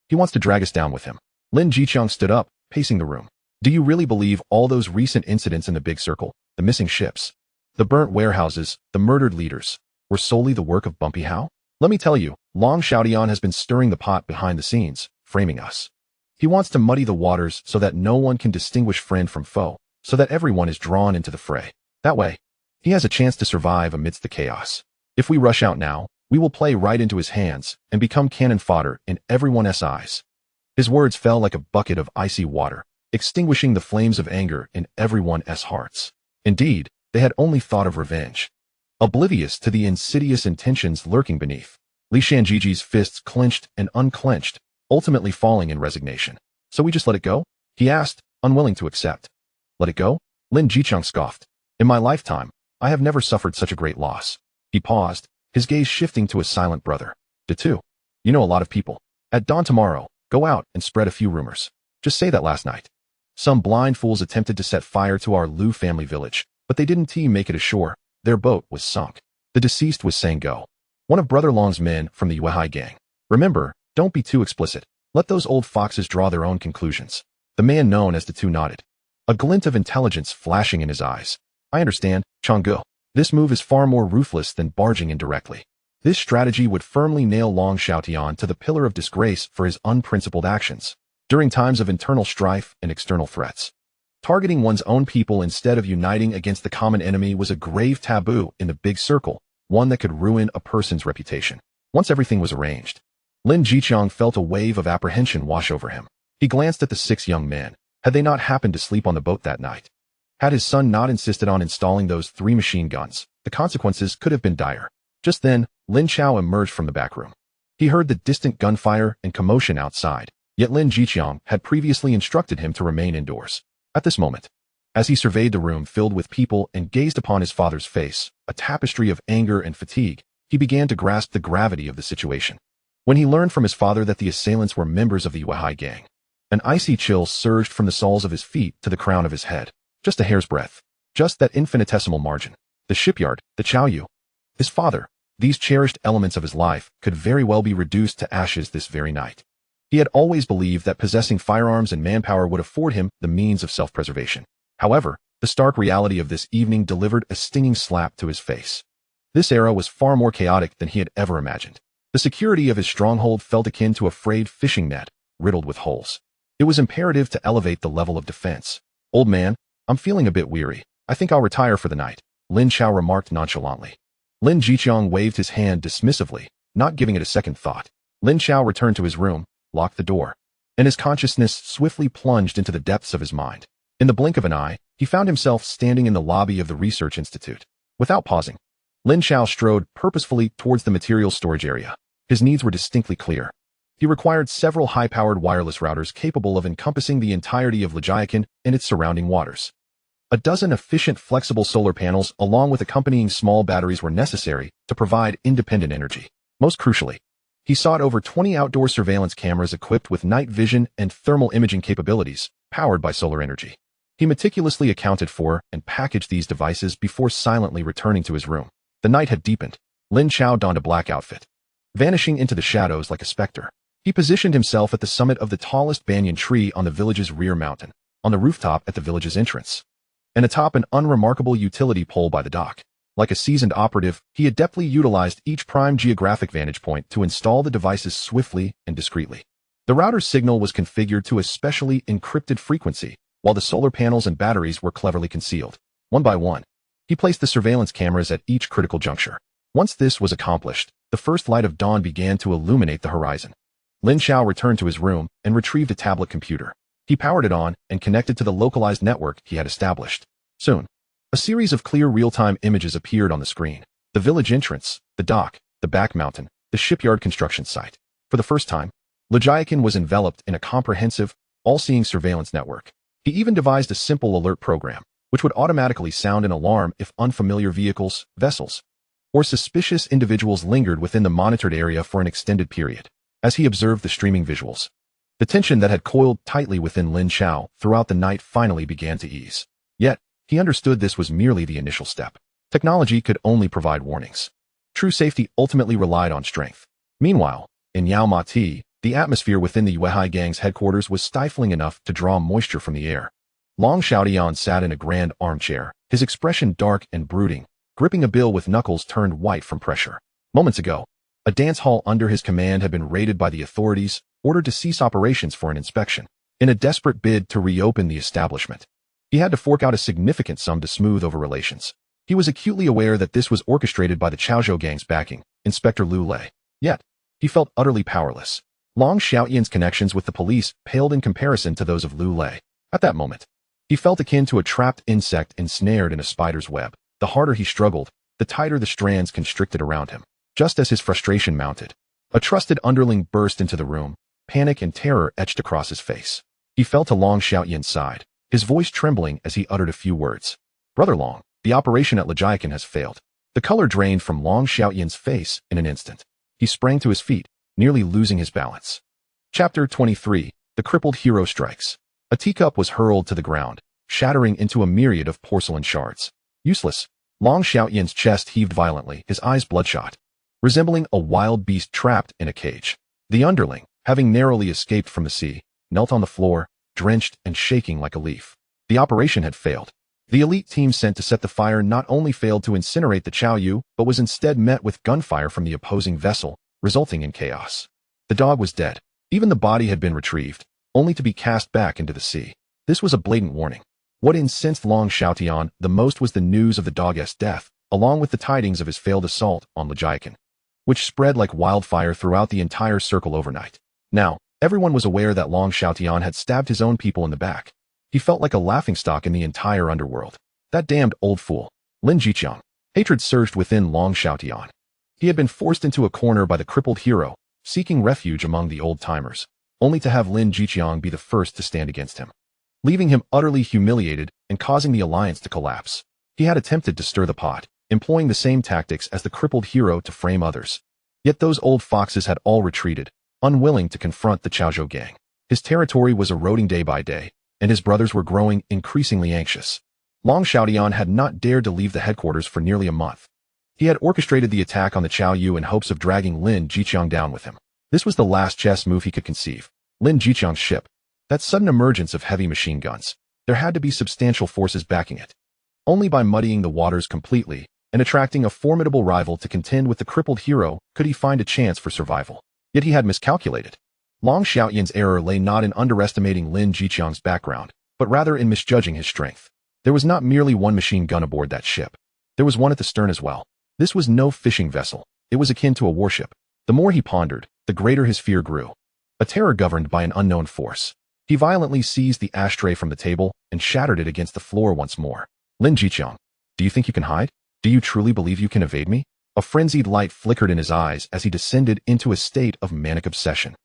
He wants to drag us down with him. Lin Jiqiang stood up, pacing the room. Do you really believe all those recent incidents in the big circle, the missing ships, the burnt warehouses, the murdered leaders, were solely the work of Bumpy Hao? Let me tell you, Long Xiaotian has been stirring the pot behind the scenes, framing us. He wants to muddy the waters so that no one can distinguish friend from foe, so that everyone is drawn into the fray. That way, he has a chance to survive amidst the chaos. If we rush out now, we will play right into his hands and become cannon fodder in everyone's eyes. His words fell like a bucket of icy water, extinguishing the flames of anger in everyone's hearts. Indeed, they had only thought of revenge. Oblivious to the insidious intentions lurking beneath, Li Shanjiji's fists clenched and unclenched, ultimately falling in resignation. So we just let it go? He asked, unwilling to accept. Let it go? Lin Jiqiang scoffed. In my lifetime, I have never suffered such a great loss. He paused, his gaze shifting to his silent brother. Datu, you know a lot of people. At dawn tomorrow, go out and spread a few rumors. Just say that last night some blind fools attempted to set fire to our Liu family village, but they didn't make it ashore. Their boat was sunk. The deceased was Sango, one of Brother Long's men from the Yuehai gang. Remember, don't be too explicit. Let those old foxes draw their own conclusions. The man known as Datu nodded, a glint of intelligence flashing in his eyes. I understand, Changgu. This move is far more ruthless than barging in directly. This strategy would firmly nail Long Xiaotian to the pillar of disgrace for his unprincipled actions during times of internal strife and external threats. Targeting one's own people instead of uniting against the common enemy was a grave taboo in the big circle, one that could ruin a person's reputation. Once everything was arranged, Lin Jiqiang felt a wave of apprehension wash over him. He glanced at the 6 young men. Had they not happened to sleep on the boat that night? Had his son not insisted on installing those 3 machine guns, the consequences could have been dire. Just then, Lin Chao emerged from the back room. He heard the distant gunfire and commotion outside, yet Lin Jiqiang had previously instructed him to remain indoors. At this moment, as he surveyed the room filled with people and gazed upon his father's face, a tapestry of anger and fatigue, he began to grasp the gravity of the situation. When he learned from his father that the assailants were members of the Yuehai gang, an icy chill surged from the soles of his feet to the crown of his head. Just a hair's breadth. Just that infinitesimal margin. The shipyard, the Chaoyu, his father, these cherished elements of his life could very well be reduced to ashes this very night. He had always believed that possessing firearms and manpower would afford him the means of self-preservation. However, the stark reality of this evening delivered a stinging slap to his face. This era was far more chaotic than he had ever imagined. The security of his stronghold felt akin to a frayed fishing net, riddled with holes. It was imperative to elevate the level of defense. Old man, I'm feeling a bit weary. I think I'll retire for the night, Lin Chao remarked nonchalantly. Lin Jiqiang waved his hand dismissively, not giving it a second thought. Lin Chao returned to his room, locked the door, and his consciousness swiftly plunged into the depths of his mind. In the blink of an eye, he found himself standing in the lobby of the research institute. Without pausing, Lin Chao strode purposefully towards the materials storage area. His needs were distinctly clear. He required several high-powered wireless routers capable of encompassing the entirety of Legiacan and its surrounding waters. A dozen efficient flexible solar panels along with accompanying small batteries were necessary to provide independent energy. Most crucially, he sought over 20 outdoor surveillance cameras equipped with night vision and thermal imaging capabilities, powered by solar energy. He meticulously accounted for and packaged these devices before silently returning to his room. The night had deepened. Lin Chao donned a black outfit, vanishing into the shadows like a specter. He positioned himself at the summit of the tallest banyan tree on the village's rear mountain, on the rooftop at the village's entrance, and atop an unremarkable utility pole by the dock. Like a seasoned operative, he adeptly utilized each prime geographic vantage point to install the devices swiftly and discreetly. The router's signal was configured to a specially encrypted frequency, while the solar panels and batteries were cleverly concealed. One by one, he placed the surveillance cameras at each critical juncture. Once this was accomplished, the first light of dawn began to illuminate the horizon. Lin Chao returned to his room and retrieved a tablet computer. He powered it on and connected to the localized network he had established. Soon, a series of clear real-time images appeared on the screen. The village entrance, the dock, the back mountain, the shipyard construction site. For the first time, Legiacan was enveloped in a comprehensive, all-seeing surveillance network. He even devised a simple alert program, which would automatically sound an alarm if unfamiliar vehicles, vessels, or suspicious individuals lingered within the monitored area for an extended period. As he observed the streaming visuals, the tension that had coiled tightly within Lin Chao throughout the night finally began to ease. Yet, he understood this was merely the initial step. Technology could only provide warnings. True safety ultimately relied on strength. Meanwhile, in Yao Ma Ti, the atmosphere within the Yuehai gang's headquarters was stifling enough to draw moisture from the air. Long Xiaotian sat in a grand armchair, his expression dark and brooding, gripping a bill with knuckles turned white from pressure. Moments ago, a dance hall under his command had been raided by the authorities, ordered to cease operations for an inspection. In a desperate bid to reopen the establishment, he had to fork out a significant sum to smooth over relations. He was acutely aware that this was orchestrated by the Chaozhou gang's backing, Inspector Liu Lei. Yet, he felt utterly powerless. Long Xiaotian's connections with the police paled in comparison to those of Liu Lei. At that moment, he felt akin to a trapped insect ensnared in a spider's web. The harder he struggled, the tighter the strands constricted around him. Just as his frustration mounted, a trusted underling burst into the room, panic and terror etched across his face. He fell to Long Xiaotian's side, his voice trembling as he uttered a few words. "Brother Long, the operation at Legiacan has failed." The color drained from Long Xiaotian's face in an instant. He sprang to his feet, nearly losing his balance. Chapter 23. The Crippled Hero Strikes. A teacup was hurled to the ground, shattering into a myriad of porcelain shards. Useless. Long Xiaotian's chest heaved violently, his eyes bloodshot, resembling a wild beast trapped in a cage. The underling, having narrowly escaped from the sea, knelt on the floor, drenched and shaking like a leaf. The operation had failed. The elite team sent to set the fire not only failed to incinerate the Chaoyu, but was instead met with gunfire from the opposing vessel, resulting in chaos. The dog was dead. Even the body had been retrieved, only to be cast back into the sea. This was a blatant warning. What incensed Long Xiaotian the most was the news of the dog's death, along with the tidings of his failed assault on Legiacan, which spread like wildfire throughout the entire circle overnight. Now, everyone was aware that Long Xiaotian had stabbed his own people in the back. He felt like a laughingstock in the entire underworld. That damned old fool, Lin Jiqiang. Hatred surged within Long Xiaotian. He had been forced into a corner by the crippled hero, seeking refuge among the old-timers, only to have Lin Jiqiang be the first to stand against him, leaving him utterly humiliated and causing the alliance to collapse. He had attempted to stir the pot, employing the same tactics as the crippled hero to frame others. Yet those old foxes had all retreated, unwilling to confront the Chaozhou gang. His territory was eroding day by day, and his brothers were growing increasingly anxious. Long Xiaotian had not dared to leave the headquarters for nearly a month. He had orchestrated the attack on the Chaoyu in hopes of dragging Lin Jiqiang down with him. This was the last chess move he could conceive. Lin Jiqiang's ship. That sudden emergence of heavy machine guns. There had to be substantial forces backing it. Only by muddying the waters completely and attracting a formidable rival to contend with the crippled hero could he find a chance for survival. Yet he had miscalculated. Long Xiaotian's error lay not in underestimating Lin Jiqiang's background, but rather in misjudging his strength. There was not merely one machine gun aboard that ship. There was one at the stern as well. This was no fishing vessel. It was akin to a warship. The more he pondered, the greater his fear grew. A terror governed by an unknown force. He violently seized the ashtray from the table and shattered it against the floor once more. Lin Jiqiang, do you think you can hide? Do you truly believe you can evade me? A frenzied light flickered in his eyes as he descended into a state of manic obsession.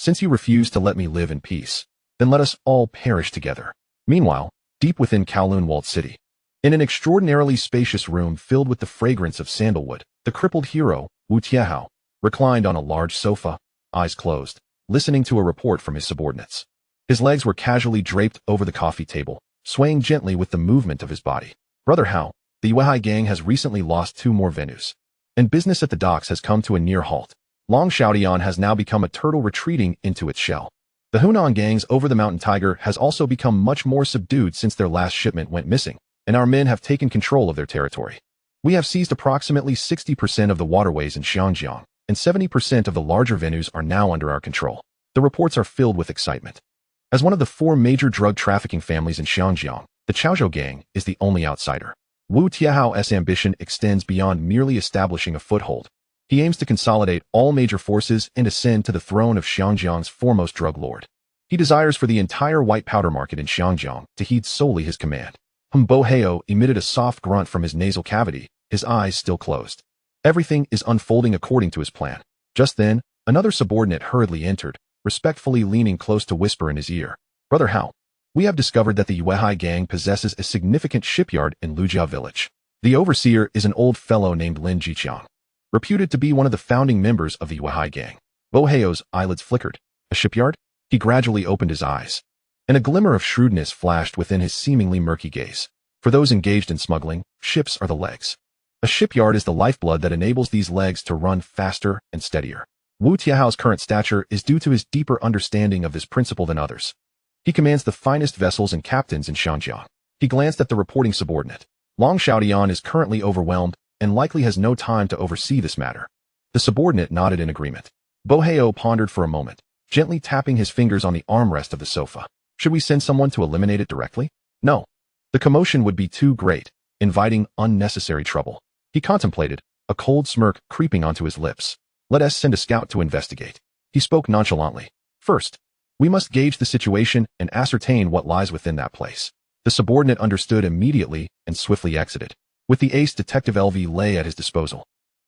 Since you refuse to let me live in peace, then let us all perish together. Meanwhile, deep within Kowloon walled city, in an extraordinarily spacious room filled with the fragrance of sandalwood, the crippled hero, Wu Tiehao, reclined on a large sofa, eyes closed, listening to a report from his subordinates. His legs were casually draped over the coffee table, swaying gently with the movement of his body. Brother Hao, the Yuehai gang has recently lost 2 more venues, and business at the docks has come to a near halt. Long Xiaotian has now become a turtle retreating into its shell. The Hunan gang's over-the-mountain tiger has also become much more subdued since their last shipment went missing, and our men have taken control of their territory. We have seized approximately 60% of the waterways in Xiangjiang, and 70% of the larger venues are now under our control. The reports are filled with excitement. As one of the 4 major drug trafficking families in Xiangjiang, the Chaozhou gang is the only outsider. Wu Tiehao's ambition extends beyond merely establishing a foothold. He aims to consolidate all major forces and ascend to the throne of Xiangjiang's foremost drug lord. He desires for the entire white powder market in Xiangjiang to heed solely his command. Bo Heo emitted a soft grunt from his nasal cavity, his eyes still closed. Everything is unfolding according to his plan. Just then, another subordinate hurriedly entered, respectfully leaning close to whisper in his ear. Brother Hao, we have discovered that the Yuehai gang possesses a significant shipyard in Lujia village. The overseer is an old fellow named Lin Chao, reputed to be one of the founding members of the Yuehai gang. Bo Heo's eyelids flickered. A shipyard? He gradually opened his eyes, and a glimmer of shrewdness flashed within his seemingly murky gaze. For those engaged in smuggling, ships are the legs. A shipyard is the lifeblood that enables these legs to run faster and steadier. Wu Tiao's current stature is due to his deeper understanding of this principle than others. He commands the finest vessels and captains in Shanjiang. He glanced at the reporting subordinate. Long Xiaotian is currently overwhelmed and likely has no time to oversee this matter. The subordinate nodded in agreement. Bo Heo pondered for a moment, gently tapping his fingers on the armrest of the sofa. Should we send someone to eliminate it directly? No. The commotion would be too great, inviting unnecessary trouble. He contemplated, a cold smirk creeping onto his lips. Let us send a scout to investigate. He spoke nonchalantly. First, we must gauge the situation and ascertain what lies within that place. The subordinate understood immediately and swiftly exited. With the ace detective LV lay at his disposal.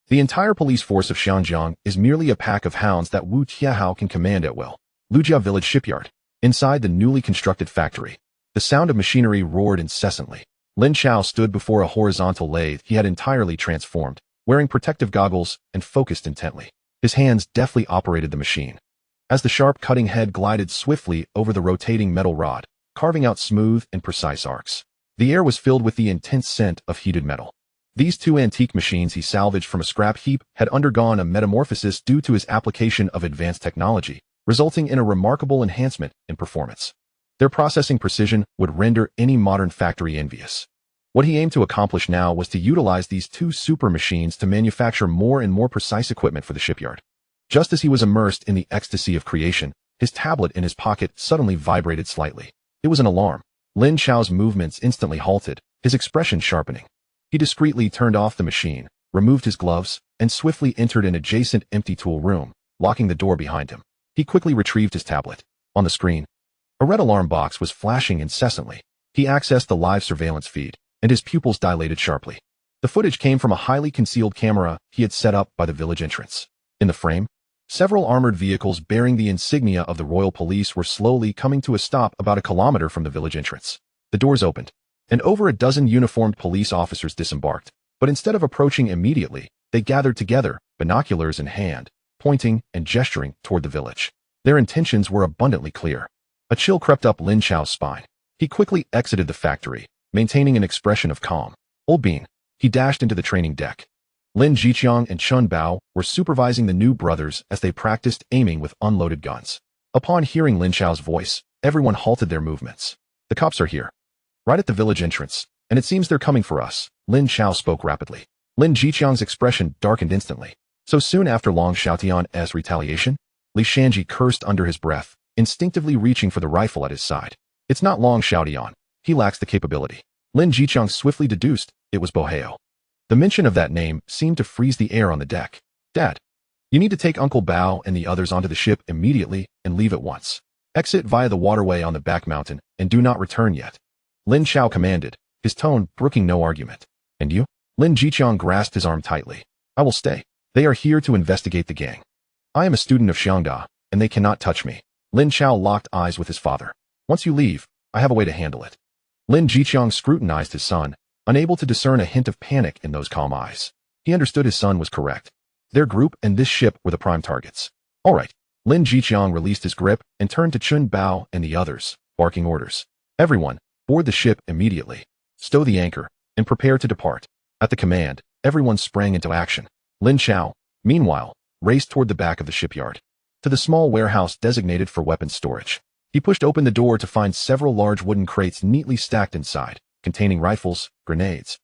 The entire police force of Shanjiang is merely a pack of hounds that Wu Tiahao can command at will. Lujia village shipyard. Inside the newly constructed factory, the sound of machinery roared incessantly. Lin Chao stood before a horizontal lathe he had entirely transformed, wearing protective goggles and focused intently. His hands deftly operated the machine. As the sharp cutting head glided swiftly over the rotating metal rod, carving out smooth and precise arcs. The air was filled with the intense scent of heated metal. These two antique machines he salvaged from a scrap heap had undergone a metamorphosis due to his application of advanced technology, resulting in a remarkable enhancement in performance. Their processing precision would render any modern factory envious. What he aimed to accomplish now was to utilize these two super machines to manufacture more and more precise equipment for the shipyard. Just as he was immersed in the ecstasy of creation, his tablet in his pocket suddenly vibrated slightly. It was an alarm. Lin Chao's movements instantly halted, his expression sharpening. He discreetly turned off the machine, removed his gloves, and swiftly entered an adjacent empty tool room, locking the door behind him. He quickly retrieved his tablet. On the screen, a red alarm box was flashing incessantly. He accessed the live surveillance feed, and his pupils dilated sharply. The footage came from a highly concealed camera he had set up by the village entrance. In the frame, several armored vehicles bearing the insignia of the royal police were slowly coming to a stop about a kilometer from the village entrance. The doors opened, and over a dozen uniformed police officers disembarked, but instead of approaching immediately, they gathered together, binoculars in hand, pointing and gesturing toward the village. Their intentions were abundantly clear. A chill crept up Lin Chao's spine. He quickly exited the factory, maintaining an expression of calm. Old Bean. He dashed into the training deck. Lin Jiqiang and Chun Bao were supervising the new brothers as they practiced aiming with unloaded guns. Upon hearing Lin Chao's voice, everyone halted their movements. The cops are here. Right at the village entrance, and it seems they're coming for us. Lin Chao spoke rapidly. Lin Jiqiang's expression darkened instantly. So soon after Long Xiaotian's retaliation, Li Shanji cursed under his breath, instinctively reaching for the rifle at his side. It's not Long Xiaotian. He lacks the capability. Lin Jiqiang swiftly deduced it was Bo Heo. The mention of that name seemed to freeze the air on the deck. Dad, you need to take Uncle Bao and the others onto the ship immediately and leave at once. Exit via the waterway on the back mountain and do not return yet. Lin Chao commanded, his tone brooking no argument. And you? Lin Jiqiang grasped his arm tightly. I will stay. They are here to investigate the gang. I am a student of Xiangda, and they cannot touch me. Lin Chao locked eyes with his father. Once you leave, I have a way to handle it. Lin Jiqiang scrutinized his son, unable to discern a hint of panic in those calm eyes. He understood his son was correct. Their group and this ship were the prime targets. All right. Lin Jiqiang released his grip and turned to Chun Bao and the others, barking orders. Everyone, board the ship immediately. Stow the anchor, and prepare to depart. At the command, everyone sprang into action. Lin Chao, meanwhile, raced toward the back of the shipyard, to the small warehouse designated for weapons storage. He pushed open the door to find several large wooden crates neatly stacked inside, containing rifles, grenades,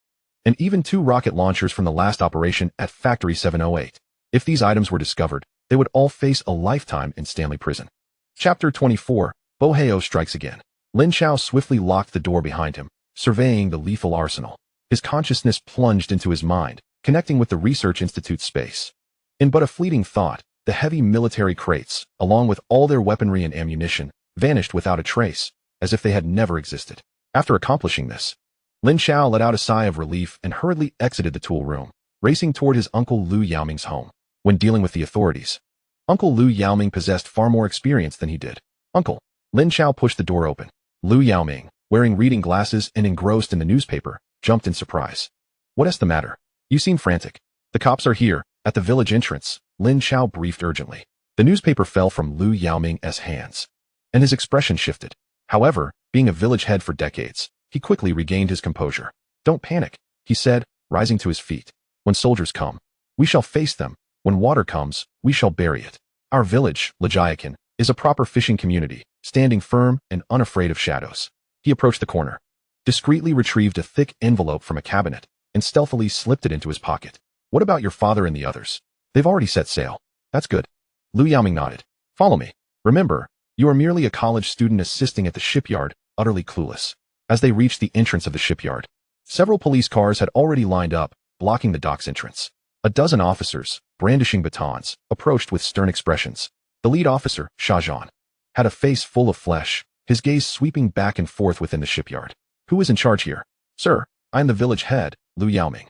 and even 2 rocket launchers from the last operation at Factory 708. If these items were discovered, they would all face a lifetime in Stanley Prison. Chapter 24, Bo Heo Strikes Again. Lin Chao swiftly locked the door behind him, surveying the lethal arsenal. His consciousness plunged into his mind, connecting with the Research Institute's space. In but a fleeting thought, the heavy military crates, along with all their weaponry and ammunition, vanished without a trace, as if they had never existed. After accomplishing this, Lin Chao let out a sigh of relief and hurriedly exited the tool room, racing toward his uncle Lu Yaoming's home. When dealing with the authorities, Uncle Lu Yaoming possessed far more experience than he did. Uncle. Lin Chao pushed the door open. Lu Yaoming, wearing reading glasses and engrossed in the newspaper, jumped in surprise. What's the matter? You seem frantic. The cops are here, at the village entrance, Lin Chao briefed urgently. The newspaper fell from Lu Yaoming's hands, and his expression shifted. However, being a village head for decades, he quickly regained his composure. Don't panic, he said, rising to his feet. When soldiers come, we shall face them. When water comes, we shall bury it. Our village, Lejiakan, is a proper fishing community, standing firm and unafraid of shadows. He approached the corner, discreetly retrieved a thick envelope from a cabinet, and stealthily slipped it into his pocket. What about your father and the others? They've already set sail. That's good. Lu Yaoming nodded. Follow me. Remember, you are merely a college student assisting at the shipyard, utterly clueless. As they reached the entrance of the shipyard, several police cars had already lined up, blocking the dock's entrance. A dozen officers, brandishing batons, approached with stern expressions. The lead officer, Shajan, had a face full of flesh, his gaze sweeping back and forth within the shipyard. Who is in charge here? Sir, I am the village head, Lu Yaoming.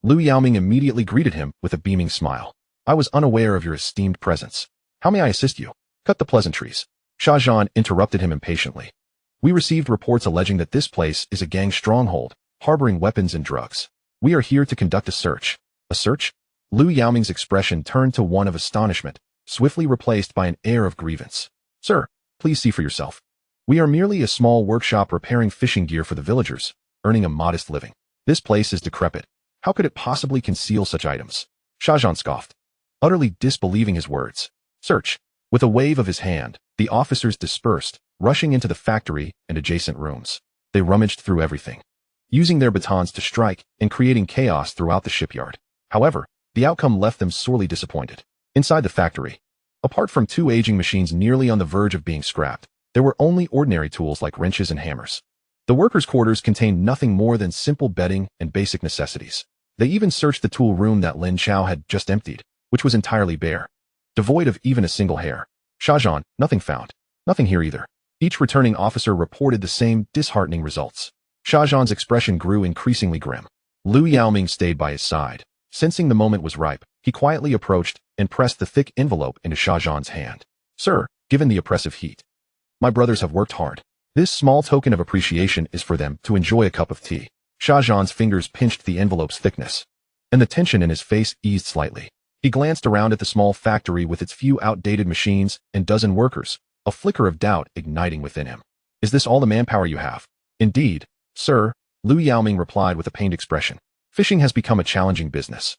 Lu Yaoming immediately greeted him with a beaming smile. I was unaware of your esteemed presence. How may I assist you? Cut the pleasantries. Shajan interrupted him impatiently. We received reports alleging that this place is a gang stronghold, harboring weapons and drugs. We are here to conduct a search. A search? Lu Yaoming's expression turned to one of astonishment, swiftly replaced by an air of grievance. Sir, please see for yourself. We are merely a small workshop repairing fishing gear for the villagers, earning a modest living. This place is decrepit. How could it possibly conceal such items? Shajan scoffed, utterly disbelieving his words. Search. With a wave of his hand, the officers dispersed, rushing into the factory and adjacent rooms. They rummaged through everything, using their batons to strike and creating chaos throughout the shipyard. However, the outcome left them sorely disappointed. Inside the factory, apart from two aging machines nearly on the verge of being scrapped, there were only ordinary tools like wrenches and hammers. The workers' quarters contained nothing more than simple bedding and basic necessities. They even searched the tool room that Lin Chao had just emptied, which was entirely bare, devoid of even a single hair. Shajan, nothing found. Nothing here either. Each returning officer reported the same disheartening results. Shajan's expression grew increasingly grim. Lu Yaoming stayed by his side. Sensing the moment was ripe, he quietly approached and pressed the thick envelope into Shajan's hand. Sir, given the oppressive heat, my brothers have worked hard. This small token of appreciation is for them to enjoy a cup of tea. Shajan's fingers pinched the envelope's thickness, and the tension in his face eased slightly. He glanced around at the small factory with its few outdated machines and dozen workers, a flicker of doubt igniting within him. Is this all the manpower you have? Indeed, sir, Lu Yaoming replied with a pained expression. Fishing has become a challenging business.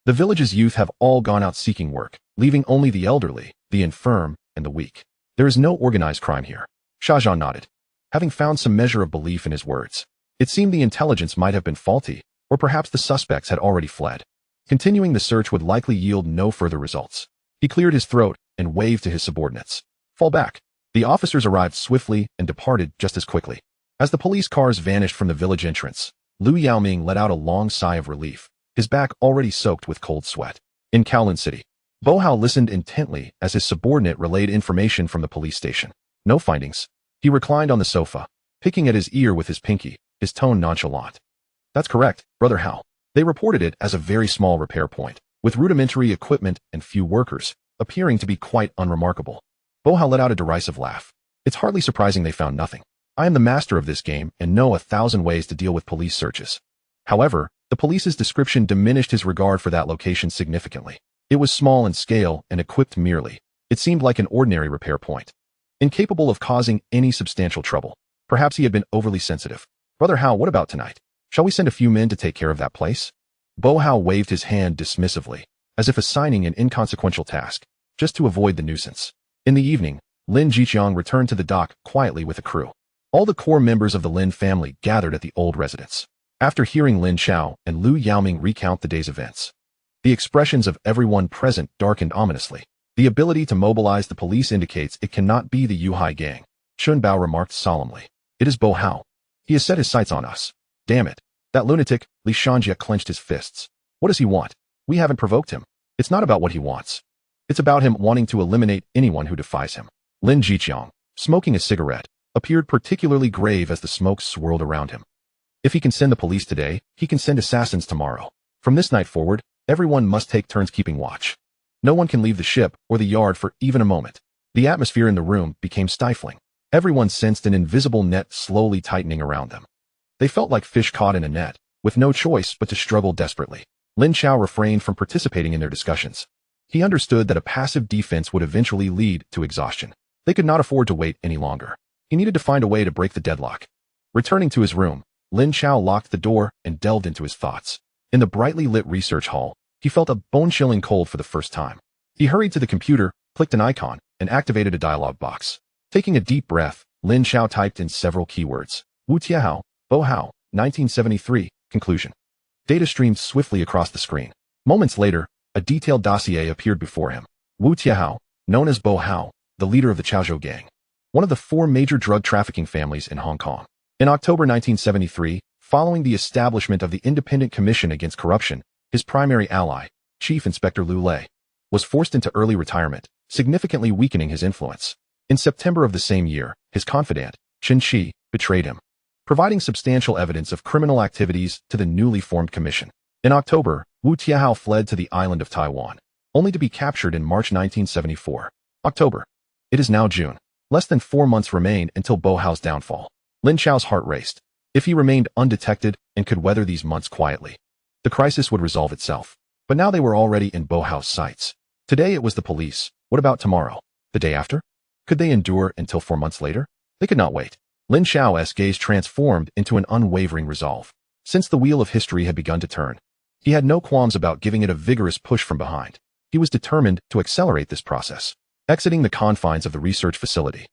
The village's youth have all gone out seeking work, leaving only the elderly, the infirm, and the weak. There is no organized crime here. Shajan nodded, having found some measure of belief in his words. It seemed the intelligence might have been faulty, or perhaps the suspects had already fled. Continuing the search would likely yield no further results. He cleared his throat and waved to his subordinates. Fall back. The officers arrived swiftly and departed just as quickly. As the police cars vanished from the village entrance, Lu Yaoming let out a long sigh of relief, his back already soaked with cold sweat. In Kowloon City, Bo Hao listened intently as his subordinate relayed information from the police station. No findings. He reclined on the sofa, picking at his ear with his pinky, his tone nonchalant. That's correct, Brother Hao. They reported it as a very small repair point, with rudimentary equipment and few workers, appearing to be quite unremarkable. Bo Hao let out a derisive laugh. It's hardly surprising they found nothing. I am the master of this game and know 1,000 ways to deal with police searches. However, the police's description diminished his regard for that location significantly. It was small in scale and equipped merely. It seemed like an ordinary repair point, incapable of causing any substantial trouble. Perhaps he had been overly sensitive. Brother Hao, what about tonight? Shall we send a few men to take care of that place? Bo Hao waved his hand dismissively, as if assigning an inconsequential task, just to avoid the nuisance. In the evening, Lin Jiqiang returned to the dock quietly with a crew. All the core members of the Lin family gathered at the old residence. After hearing Lin Chao and Lu Yaoming recount the day's events, the expressions of everyone present darkened ominously. The ability to mobilize the police indicates it cannot be the Yuhai gang, Chun Bao remarked solemnly. It is Bo Hao. He has set his sights on us. Damn it. That lunatic, Li Shanjia clenched his fists. What does he want? We haven't provoked him. It's not about what he wants. It's about him wanting to eliminate anyone who defies him. Lin Jiqiang, smoking a cigarette, appeared particularly grave as the smoke swirled around him. If he can send the police today, he can send assassins tomorrow. From this night forward, Everyone must take turns keeping watch. No one can leave the ship or the yard for even a moment. The atmosphere in the room became stifling. Everyone sensed an invisible net slowly tightening around them. They felt like fish caught in a net, with no choice but to struggle desperately. Lin Chao refrained from participating in their discussions. He understood that a passive defense would eventually lead to exhaustion. They could not afford to wait any longer. He needed to find a way to break the deadlock. Returning to his room, Lin Chao locked the door and delved into his thoughts. In the brightly lit research hall, he felt a bone-chilling cold for the first time. He hurried to the computer, clicked an icon, and activated a dialog box. Taking a deep breath, Lin Chao typed in several keywords. Wu Tiahao, Bo Hao, 1973, conclusion. Data streamed swiftly across the screen. Moments later, a detailed dossier appeared before him. Wu Tiahao, known as Bo Hao, the leader of the Chaozhou gang, one of the 4 major drug trafficking families in Hong Kong. In October 1973, following the establishment of the Independent Commission Against Corruption, his primary ally, Chief Inspector Liu Lei, was forced into early retirement, significantly weakening his influence. In September of the same year, his confidant, Chen Qi, betrayed him, providing substantial evidence of criminal activities to the newly formed commission. In October, Wu Tiahao fled to the island of Taiwan, only to be captured in March 1974. October. It is now June. Less than 4 months remain until Bo Hao's downfall. Lin Chao's heart raced. If he remained undetected and could weather these months quietly, the crisis would resolve itself. But now they were already in Bo Hao's sights. Today it was the police. What about tomorrow? The day after? Could they endure until 4 months later? They could not wait. Lin Chao's gaze transformed into an unwavering resolve. Since the wheel of history had begun to turn, he had no qualms about giving it a vigorous push from behind. He was determined to accelerate this process. Exiting the confines of the research facility,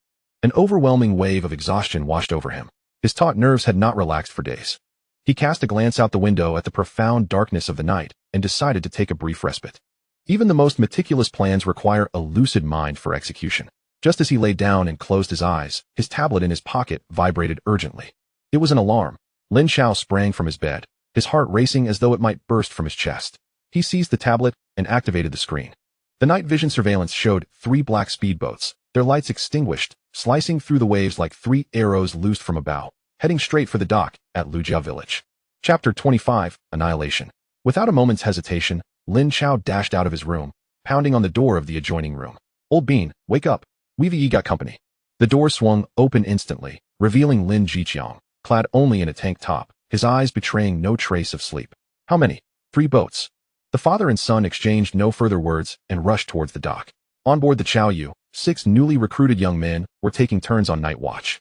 an overwhelming wave of exhaustion washed over him. His taut nerves had not relaxed for days. He cast a glance out the window at the profound darkness of the night and decided to take a brief respite. Even the most meticulous plans require a lucid mind for execution. Just as he lay down and closed his eyes, his tablet in his pocket vibrated urgently. It was an alarm. Lin Chao sprang from his bed, his heart racing as though it might burst from his chest. He seized the tablet and activated the screen. The night vision surveillance showed 3 black speedboats, their lights extinguished, slicing through the waves like 3 arrows loosed from a bow, heading straight for the dock at Lujia village. Chapter 25, Annihilation. Without a moment's hesitation, Lin Chao dashed out of his room, pounding on the door of the adjoining room. Old Bean, wake up. We've got company. The door swung open instantly, revealing Lin Jiqiang, clad only in a tank top, his eyes betraying no trace of sleep. How many? 3 boats. The father and son exchanged no further words and rushed towards the dock. On board the Chaoyu, 6 newly recruited young men were taking turns on night watch.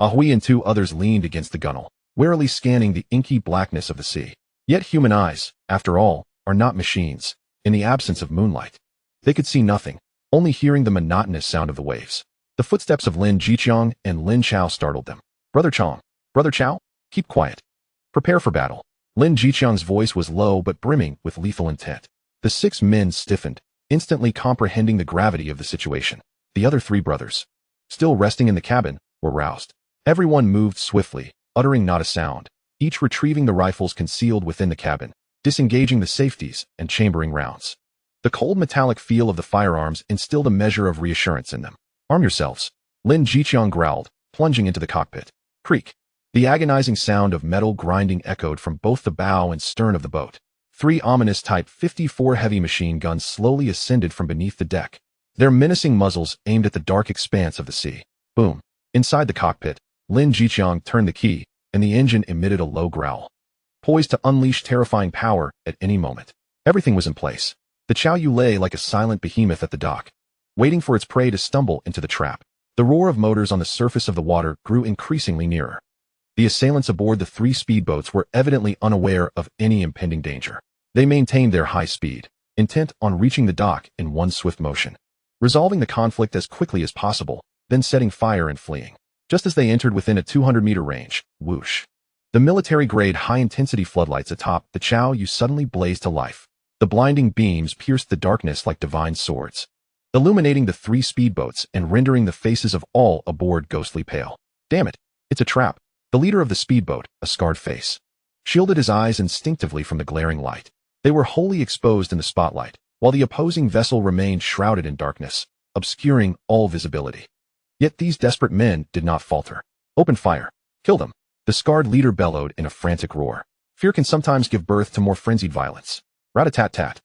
Ahui and 2 others leaned against the gunwale, warily scanning the inky blackness of the sea. Yet human eyes, after all, are not machines. In the absence of moonlight, they could see nothing, only hearing the monotonous sound of the waves. The footsteps of Lin Jiqiang and Lin Chao startled them. Brother Chao, keep quiet. Prepare for battle. Lin Jiqiang's voice was low but brimming with lethal intent. The 6 men stiffened, instantly comprehending the gravity of the situation. The other 3 brothers, still resting in the cabin, were roused. Everyone moved swiftly, uttering not a sound, each retrieving the rifles concealed within the cabin, disengaging the safeties and chambering rounds. The cold metallic feel of the firearms instilled a measure of reassurance in them. Arm yourselves, Lin Jiqiang growled, plunging into the cockpit. Creak. The agonizing sound of metal grinding echoed from both the bow and stern of the boat. 3 ominous Type 54 heavy machine guns slowly ascended from beneath the deck, their menacing muzzles aimed at the dark expanse of the sea. Boom. Inside the cockpit, Lin Jiqiang turned the key, and the engine emitted a low growl, poised to unleash terrifying power at any moment. Everything was in place. The Chaoyu lay like a silent behemoth at the dock, waiting for its prey to stumble into the trap. The roar of motors on the surface of the water grew increasingly nearer. The assailants aboard the 3 speedboats were evidently unaware of any impending danger. They maintained their high speed, intent on reaching the dock in one swift motion, resolving the conflict as quickly as possible, then setting fire and fleeing. Just as they entered within a 200-meter range, whoosh. The military-grade high-intensity floodlights atop the Chaoyu suddenly blazed to life. The blinding beams pierced the darkness like divine swords, illuminating the 3 speedboats and rendering the faces of all aboard ghostly pale. Damn it, it's a trap. The leader of the speedboat, a scarred face, shielded his eyes instinctively from the glaring light. They were wholly exposed in the spotlight, while the opposing vessel remained shrouded in darkness, obscuring all visibility. Yet these desperate men did not falter. Open fire. Kill them. The scarred leader bellowed in a frantic roar. Fear can sometimes give birth to more frenzied violence. Rat-a-tat-tat.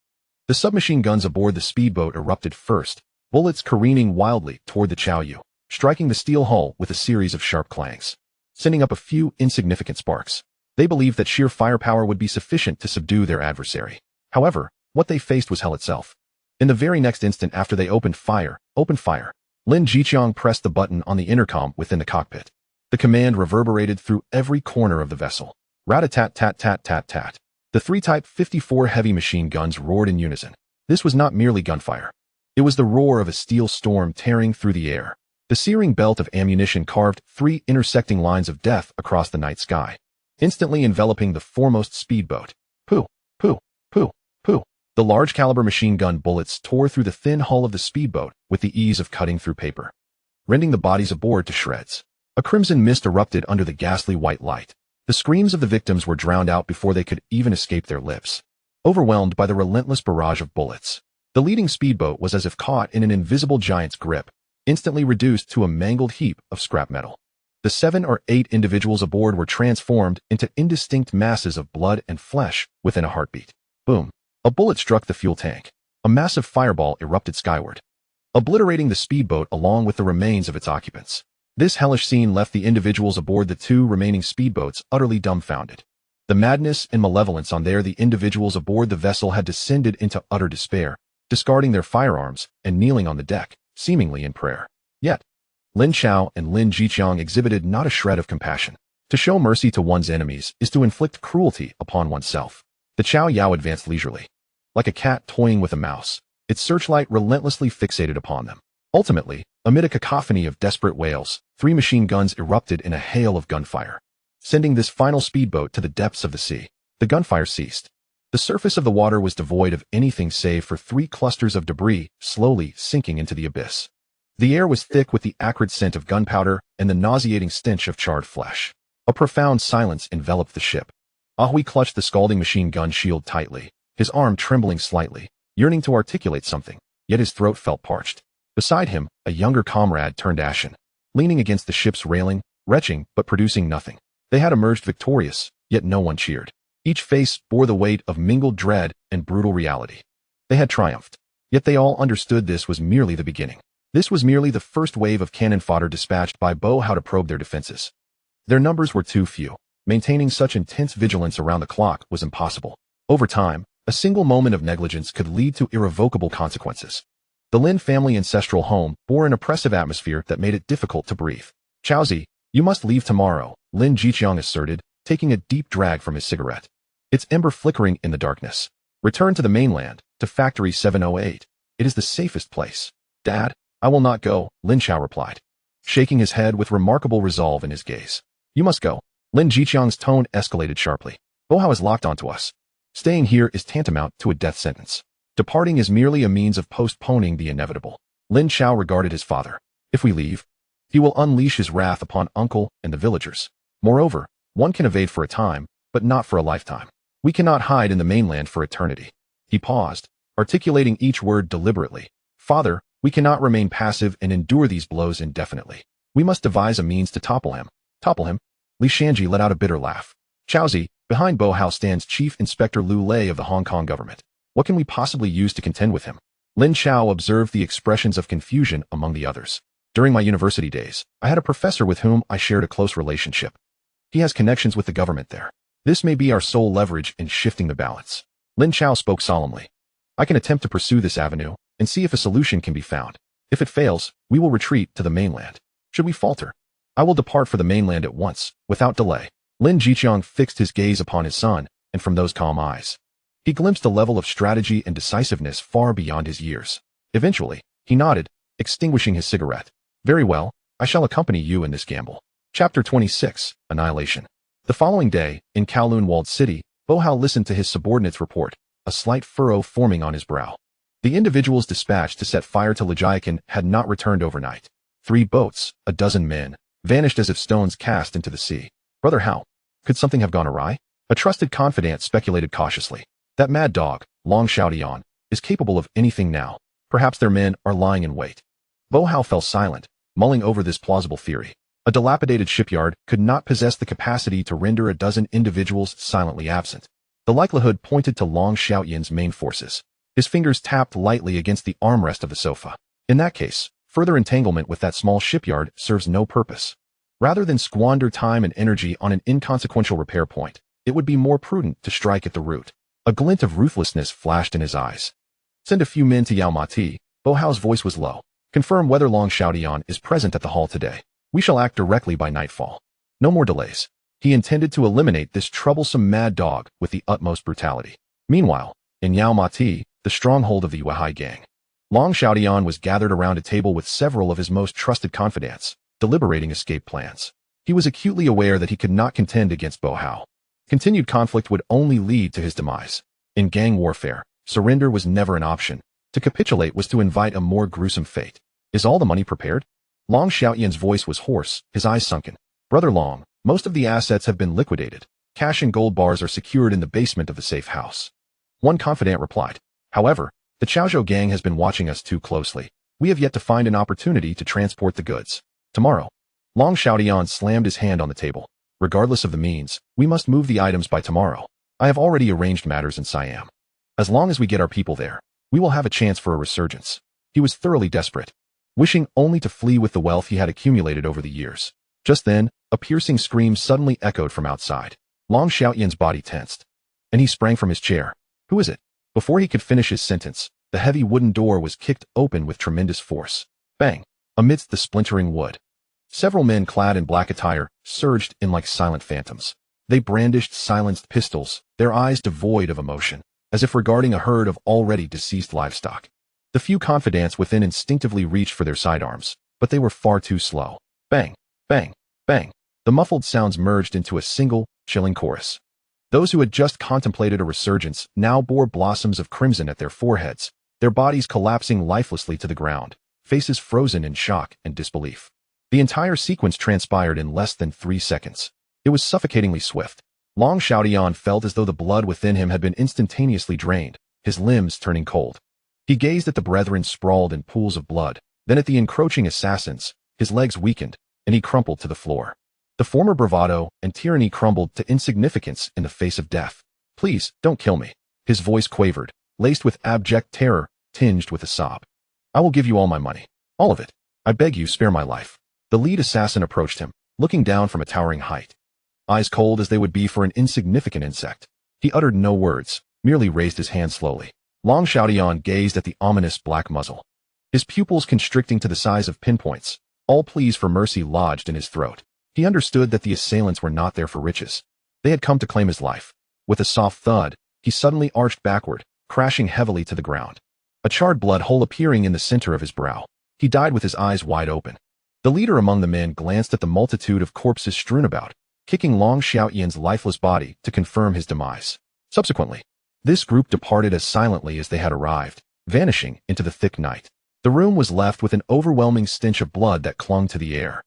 The submachine guns aboard the speedboat erupted first, bullets careening wildly toward the Chao Yu, striking the steel hull with a series of sharp clangs, sending up a few insignificant sparks. They believed that sheer firepower would be sufficient to subdue their adversary. However, what they faced was hell itself. In the very next instant after they opened fire, Lin Chao pressed the button on the intercom within the cockpit. The command reverberated through every corner of the vessel. Rat-a-tat-tat-tat-tat-tat. The three Type 54 heavy machine guns roared in unison. This was not merely gunfire. It was the roar of a steel storm tearing through the air. The searing belt of ammunition carved three intersecting lines of death across the night sky, instantly enveloping the foremost speedboat. Pooh, pooh, pooh, pooh. The large caliber machine gun bullets tore through the thin hull of the speedboat with the ease of cutting through paper, rending the bodies aboard to shreds. A crimson mist erupted under the ghastly white light. The screams of the victims were drowned out before they could even escape their lips, overwhelmed by the relentless barrage of bullets. The leading speedboat was as if caught in an invisible giant's grip, instantly reduced to a mangled heap of scrap metal. The 7 or 8 individuals aboard were transformed into indistinct masses of blood and flesh within a heartbeat. Boom. A bullet struck the fuel tank. A massive fireball erupted skyward, obliterating the speedboat along with the remains of its occupants. This hellish scene left the individuals aboard the 2 remaining speedboats utterly dumbfounded. The madness and malevolence on the individuals aboard the vessel had descended into utter despair, discarding their firearms and kneeling on the deck, seemingly in prayer. Yet, Lin Chao and Lin Chao exhibited not a shred of compassion. To show mercy to one's enemies is to inflict cruelty upon oneself. The Chao Yao advanced leisurely, like a cat toying with a mouse, its searchlight relentlessly fixated upon them. Ultimately, amid a cacophony of desperate wails, 3 machine guns erupted in a hail of gunfire, sending this final speedboat to the depths of the sea. The gunfire ceased. The surface of the water was devoid of anything save for 3 clusters of debris slowly sinking into the abyss. The air was thick with the acrid scent of gunpowder and the nauseating stench of charred flesh. A profound silence enveloped the ship. Ahui clutched the scalding machine gun shield tightly, his arm trembling slightly, yearning to articulate something, yet his throat felt parched. Beside him, a younger comrade turned ashen, leaning against the ship's railing, retching but producing nothing. They had emerged victorious, yet no one cheered. Each face bore the weight of mingled dread and brutal reality. They had triumphed, yet they all understood this was merely the beginning. This was merely the first wave of cannon fodder dispatched by Bo Hao to probe their defenses. Their numbers were too few. Maintaining such intense vigilance around the clock was impossible. Over time, a single moment of negligence could lead to irrevocable consequences. The Lin family ancestral home bore an oppressive atmosphere that made it difficult to breathe. Chaozi, you must leave tomorrow, Lin Chao asserted, taking a deep drag from his cigarette, its ember flickering in the darkness. Return to the mainland, to Factory 708. It is the safest place. Dad, I will not go, Lin Chao replied, shaking his head with remarkable resolve in his gaze. You must go. Lin Chiang's tone escalated sharply. Bo Hao is locked onto us. Staying here is tantamount to a death sentence. Departing is merely a means of postponing the inevitable. Lin Chao regarded his father. If we leave, he will unleash his wrath upon uncle and the villagers. Moreover, one can evade for a time, but not for a lifetime. We cannot hide in the mainland for eternity. He paused, articulating each word deliberately. Father, we cannot remain passive and endure these blows indefinitely. We must devise a means to topple him. Topple him? Li Shanji let out a bitter laugh. Chaozi, behind Bo Hao stands Chief Inspector Liu Lei of the Hong Kong government. What can we possibly use to contend with him? Lin Chao observed the expressions of confusion among the others. During my university days, I had a professor with whom I shared a close relationship. He has connections with the government there. This may be our sole leverage in shifting the balance. Lin Chao spoke solemnly. I can attempt to pursue this avenue and see if a solution can be found. If it fails, we will retreat to the mainland. Should we falter, I will depart for the mainland at once, without delay. Lin Chao fixed his gaze upon his son, and from those calm eyes, he glimpsed a level of strategy and decisiveness far beyond his years. Eventually, he nodded, extinguishing his cigarette. Very well, I shall accompany you in this gamble. Chapter 26, Annihilation. The following day, in Kowloon walled city, Bo Hao listened to his subordinate's report, a slight furrow forming on his brow. The individuals dispatched to set fire to Legiacan had not returned overnight. 3 boats, a dozen men, vanished as if stones cast into the sea. Brother Hao, could something have gone awry? A trusted confidant speculated cautiously. That mad dog, Long Xiaodian, is capable of anything now. Perhaps their men are lying in wait. Bo Hao fell silent, mulling over this plausible theory. A dilapidated shipyard could not possess the capacity to render a dozen individuals silently absent. The likelihood pointed to Long Xiaoyan's main forces. His fingers tapped lightly against the armrest of the sofa. In that case, further entanglement with that small shipyard serves no purpose. Rather than squander time and energy on an inconsequential repair point, it would be more prudent to strike at the root. A glint of ruthlessness flashed in his eyes. Send a few men to Yao Mati. Bo Hao's voice was low. Confirm whether Long Xiaoyan is present at the hall today. We shall act directly by nightfall. No more delays. He intended to eliminate this troublesome mad dog with the utmost brutality. Meanwhile, in Yao Mati, the stronghold of the Yuehai gang, Long Xiaoyan was gathered around a table with several of his most trusted confidants, deliberating escape plans. He was acutely aware that he could not contend against Bo Hao. Continued conflict would only lead to his demise. In gang warfare, surrender was never an option. To capitulate was to invite a more gruesome fate. Is all the money prepared? Long Xiaoyan's voice was hoarse, his eyes sunken. Brother Long, most of the assets have been liquidated. Cash and gold bars are secured in the basement of the safe house. One confidant replied. However, the Chaozhou gang has been watching us too closely. We have yet to find an opportunity to transport the goods. Tomorrow. Long Xiaoyan slammed his hand on the table. Regardless of the means, we must move the items by tomorrow. I have already arranged matters in Siam. As long as we get our people there, we will have a chance for a resurgence. He was thoroughly desperate, wishing only to flee with the wealth he had accumulated over the years. Just then, a piercing scream suddenly echoed from outside. Long Xiaoyan's body tensed, and he sprang from his chair. Who is it? Before he could finish his sentence, the heavy wooden door was kicked open with tremendous force. Bang! Amidst the splintering wood, several men clad in black attire surged in like silent phantoms. They brandished silenced pistols, their eyes devoid of emotion, as if regarding a herd of already deceased livestock. The few confidants within instinctively reached for their sidearms, but they were far too slow. Bang! Bang! Bang! The muffled sounds merged into a single, chilling chorus. Those who had just contemplated a resurgence now bore blossoms of crimson at their foreheads, their bodies collapsing lifelessly to the ground, faces frozen in shock and disbelief. The entire sequence transpired in less than 3 seconds. It was suffocatingly swift. Long Xiaoyan felt as though the blood within him had been instantaneously drained, his limbs turning cold. He gazed at the brethren sprawled in pools of blood, then at the encroaching assassins. His legs weakened, and he crumpled to the floor. The former bravado and tyranny crumbled to insignificance in the face of death. Please, don't kill me. His voice quavered, laced with abject terror, tinged with a sob. I will give you all my money. All of it. I beg you, spare my life. The lead assassin approached him, looking down from a towering height. Eyes cold as they would be for an insignificant insect. He uttered no words, merely raised his hand slowly. Long Xiaoyan gazed at the ominous black muzzle, his pupils constricting to the size of pinpoints, all pleas for mercy lodged in his throat. He understood that the assailants were not there for riches. They had come to claim his life. With a soft thud, he suddenly arched backward, crashing heavily to the ground, a charred blood hole appearing in the center of his brow. He died with his eyes wide open. The leader among the men glanced at the multitude of corpses strewn about, kicking Long Xiaoyan's lifeless body to confirm his demise. Subsequently, this group departed as silently as they had arrived, vanishing into the thick night. The room was left with an overwhelming stench of blood that clung to the air.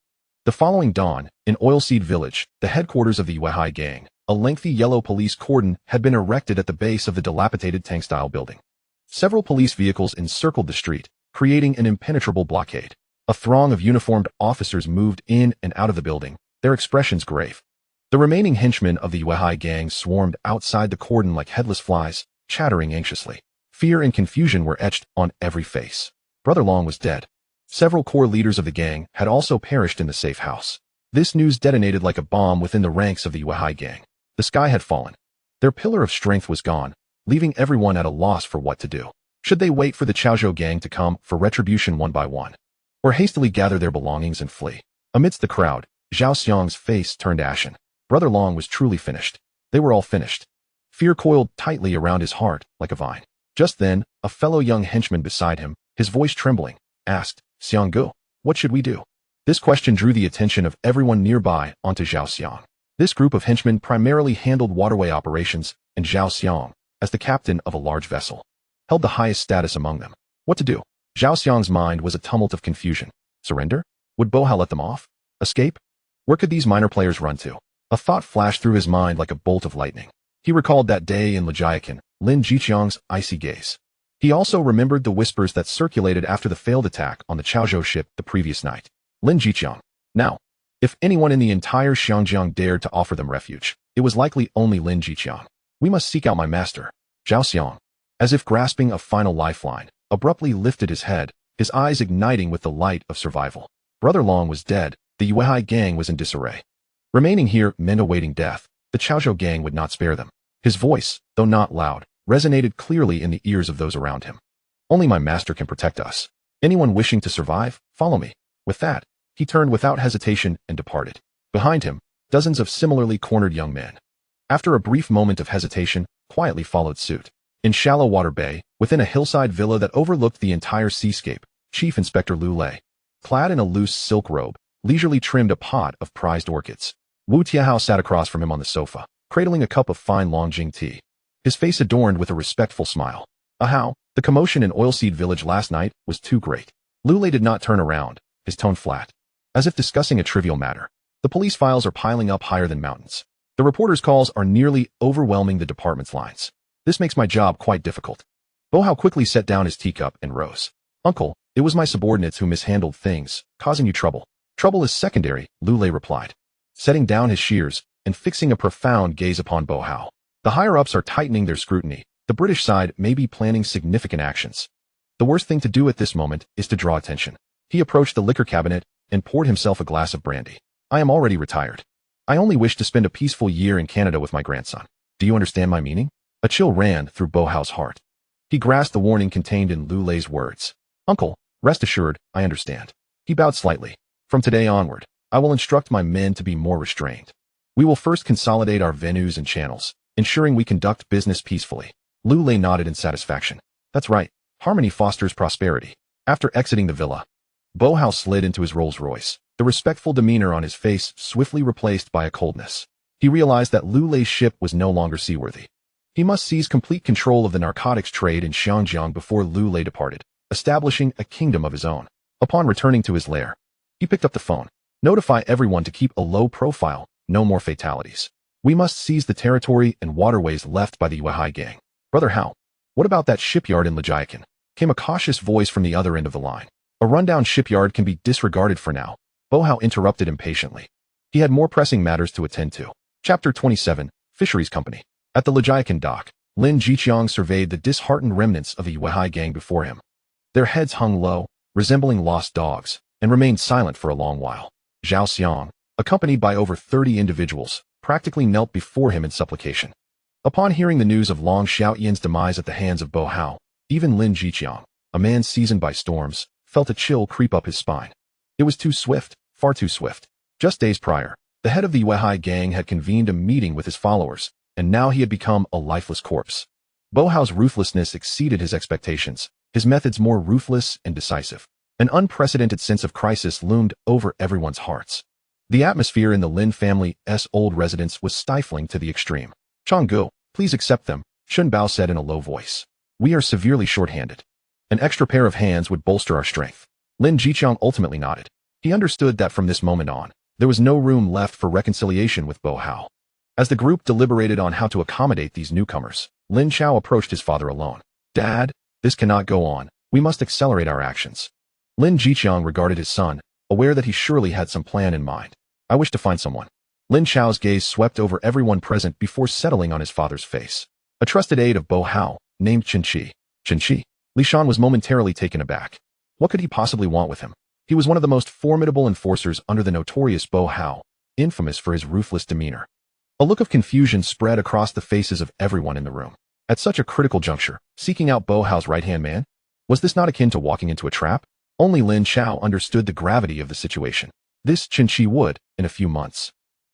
The following dawn, in Oilseed Village, the headquarters of the Yuehai gang, a lengthy yellow police cordon had been erected at the base of the dilapidated tank-style building. Several police vehicles encircled the street, creating an impenetrable blockade. A throng of uniformed officers moved in and out of the building, their expressions grave. The remaining henchmen of the Yuehai gang swarmed outside the cordon like headless flies, chattering anxiously. Fear and confusion were etched on every face. Brother Long was dead. Several core leaders of the gang had also perished in the safe house. This news detonated like a bomb within the ranks of the Yuehai gang. The sky had fallen. Their pillar of strength was gone, leaving everyone at a loss for what to do. Should they wait for the Chaozhou gang to come for retribution one by one, or hastily gather their belongings and flee? Amidst the crowd, Zhao Xiang's face turned ashen. Brother Long was truly finished. They were all finished. Fear coiled tightly around his heart like a vine. Just then, a fellow young henchman beside him, his voice trembling, asked, Xianggu, what should we do? This question drew the attention of everyone nearby onto Zhao Xiang. This group of henchmen primarily handled waterway operations, and Zhao Xiang, as the captain of a large vessel, held the highest status among them. What to do? Zhao Xiang's mind was a tumult of confusion. Surrender? Would Bo Hao let them off? Escape? Where could these minor players run to? A thought flashed through his mind like a bolt of lightning. He recalled that day in Lejiakan, Lin Chao icy gaze. He also remembered the whispers that circulated after the failed attack on the Chaozhou ship the previous night. Lin Chao. Now, if anyone in the entire Xiangjiang dared to offer them refuge, it was likely only Lin Chao. We must seek out my master. Zhao Xiang, as if grasping a final lifeline, abruptly lifted his head, his eyes igniting with the light of survival. Brother Long was dead, the Yuehai gang was in disarray. Remaining here, men awaiting death, the Chaozhou gang would not spare them. His voice, though not loud, resonated clearly in the ears of those around him. Only my master can protect us. Anyone wishing to survive, follow me. With that, he turned without hesitation and departed. Behind him, dozens of similarly cornered young men, after a brief moment of hesitation, quietly followed suit. In Shallow Water Bay, within a hillside villa that overlooked the entire seascape, Chief Inspector Lu Lei, clad in a loose silk robe, leisurely trimmed a pot of prized orchids. Wu Tiahao sat across from him on the sofa, cradling a cup of fine Longjing tea, his face adorned with a respectful smile. Ahau, the commotion in Oilseed Village last night was too great. Lu Lei did not turn around, his tone flat, as if discussing a trivial matter. The police files are piling up higher than mountains. The reporters' calls are nearly overwhelming the department's lines. This makes my job quite difficult. Bo Hao quickly set down his teacup and rose. Uncle, it was my subordinates who mishandled things, causing you trouble. Trouble is secondary, Lu Lei replied, setting down his shears and fixing a profound gaze upon Bo Hao. The higher-ups are tightening their scrutiny. The British side may be planning significant actions. The worst thing to do at this moment is to draw attention. He approached the liquor cabinet and poured himself a glass of brandy. I am already retired. I only wish to spend a peaceful year in Canada with my grandson. Do you understand my meaning? A chill ran through Bo Hao's heart. He grasped the warning contained in Lu Lei's words. Uncle, rest assured, I understand. He bowed slightly. From today onward, I will instruct my men to be more restrained. We will first consolidate our venues and channels, ensuring we conduct business peacefully. Lu Lei nodded in satisfaction. That's right. Harmony fosters prosperity. After exiting the villa, Bo Hao slid into his Rolls-Royce, the respectful demeanor on his face swiftly replaced by a coldness. He realized that Lu Lei's ship was no longer seaworthy. He must seize complete control of the narcotics trade in Xiangjiang before Lu Lei departed, establishing a kingdom of his own. Upon returning to his lair, he picked up the phone. Notify everyone to keep a low profile, no more fatalities. We must seize the territory and waterways left by the Yuehai gang. Brother Hao, what about that shipyard in Lijiakan? Came a cautious voice from the other end of the line. A rundown shipyard can be disregarded for now. Bo Hao interrupted impatiently. He had more pressing matters to attend to. Chapter 27, Fisheries Company. At the Lijiakan dock, Lin Jiqiang surveyed the disheartened remnants of the Yuehai gang before him. Their heads hung low, resembling lost dogs, and remained silent for a long while. Zhao Xiang, accompanied by over 30 individuals, practically knelt before him in supplication. Upon hearing the news of Long Xiaoyan's demise at the hands of Bo Hao, even Lin Jiqiang, a man seasoned by storms, felt a chill creep up his spine. It was too swift, far too swift. Just days prior, the head of the Yuehai gang had convened a meeting with his followers, and now he had become a lifeless corpse. Bo Hao's ruthlessness exceeded his expectations, his methods more ruthless and decisive. An unprecedented sense of crisis loomed over everyone's hearts. The atmosphere in the Lin family's old residence was stifling to the extreme. Changgu, please accept them, Shun Bao said in a low voice. We are severely short-handed. An extra pair of hands would bolster our strength. Lin Jiqiang ultimately nodded. He understood that from this moment on, there was no room left for reconciliation with Bo Hao. As the group deliberated on how to accommodate these newcomers, Lin Chao approached his father alone. Dad, this cannot go on. We must accelerate our actions. Lin Jiqiang regarded his son, aware that he surely had some plan in mind. I wish to find someone. Lin Chao's gaze swept over everyone present before settling on his father's face. A trusted aide of Bo Hao, named Chen Qi. Chen Qi? Li Shan was momentarily taken aback. What could he possibly want with him? He was one of the most formidable enforcers under the notorious Bo Hao, infamous for his ruthless demeanor. A look of confusion spread across the faces of everyone in the room. At such a critical juncture, seeking out Bo Hao's right-hand man? Was this not akin to walking into a trap? Only Lin Chao understood the gravity of the situation. This Chen Qi would, in a few months,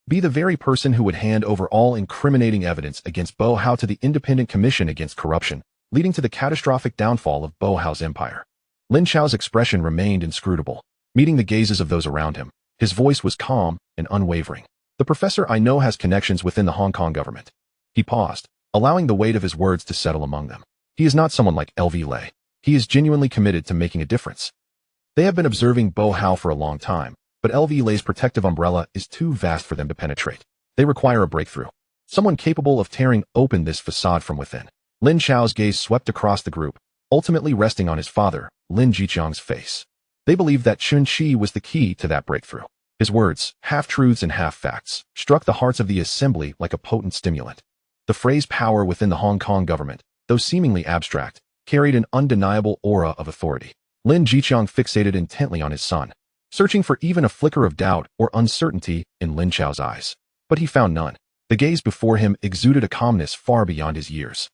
be the very person who would hand over all incriminating evidence against Bo Hao to the Independent Commission Against Corruption, leading to the catastrophic downfall of Bo Hao's empire. Lin Chao's expression remained inscrutable. Meeting the gazes of those around him, his voice was calm and unwavering. The professor I know has connections within the Hong Kong government. He paused, allowing the weight of his words to settle among them. He is not someone like L.V. Lei. He is genuinely committed to making a difference. They have been observing Bo Hao for a long time, but L.V. Lei's protective umbrella is too vast for them to penetrate. They require a breakthrough. Someone capable of tearing open this facade from within. Lin Chao's gaze swept across the group, ultimately resting on his father, Lin Jiqiang's face. They believed that Chen Qi was the key to that breakthrough. His words, half-truths and half-facts, struck the hearts of the assembly like a potent stimulant. The phrase power within the Hong Kong government, though seemingly abstract, carried an undeniable aura of authority. Lin Chao fixated intently on his son, searching for even a flicker of doubt or uncertainty in Lin Chao's eyes. But he found none. The gaze before him exuded a calmness far beyond his years.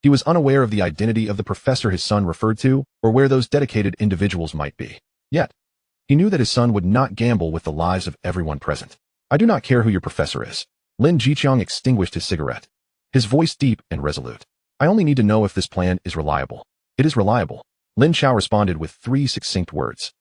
He was unaware of the identity of the professor his son referred to, or where those dedicated individuals might be. Yet, he knew that his son would not gamble with the lives of everyone present. I do not care who your professor is. Lin Chao extinguished his cigarette, his voice deep and resolute. I only need to know if this plan is reliable. It is reliable. Lin Chao responded with 3 succinct words.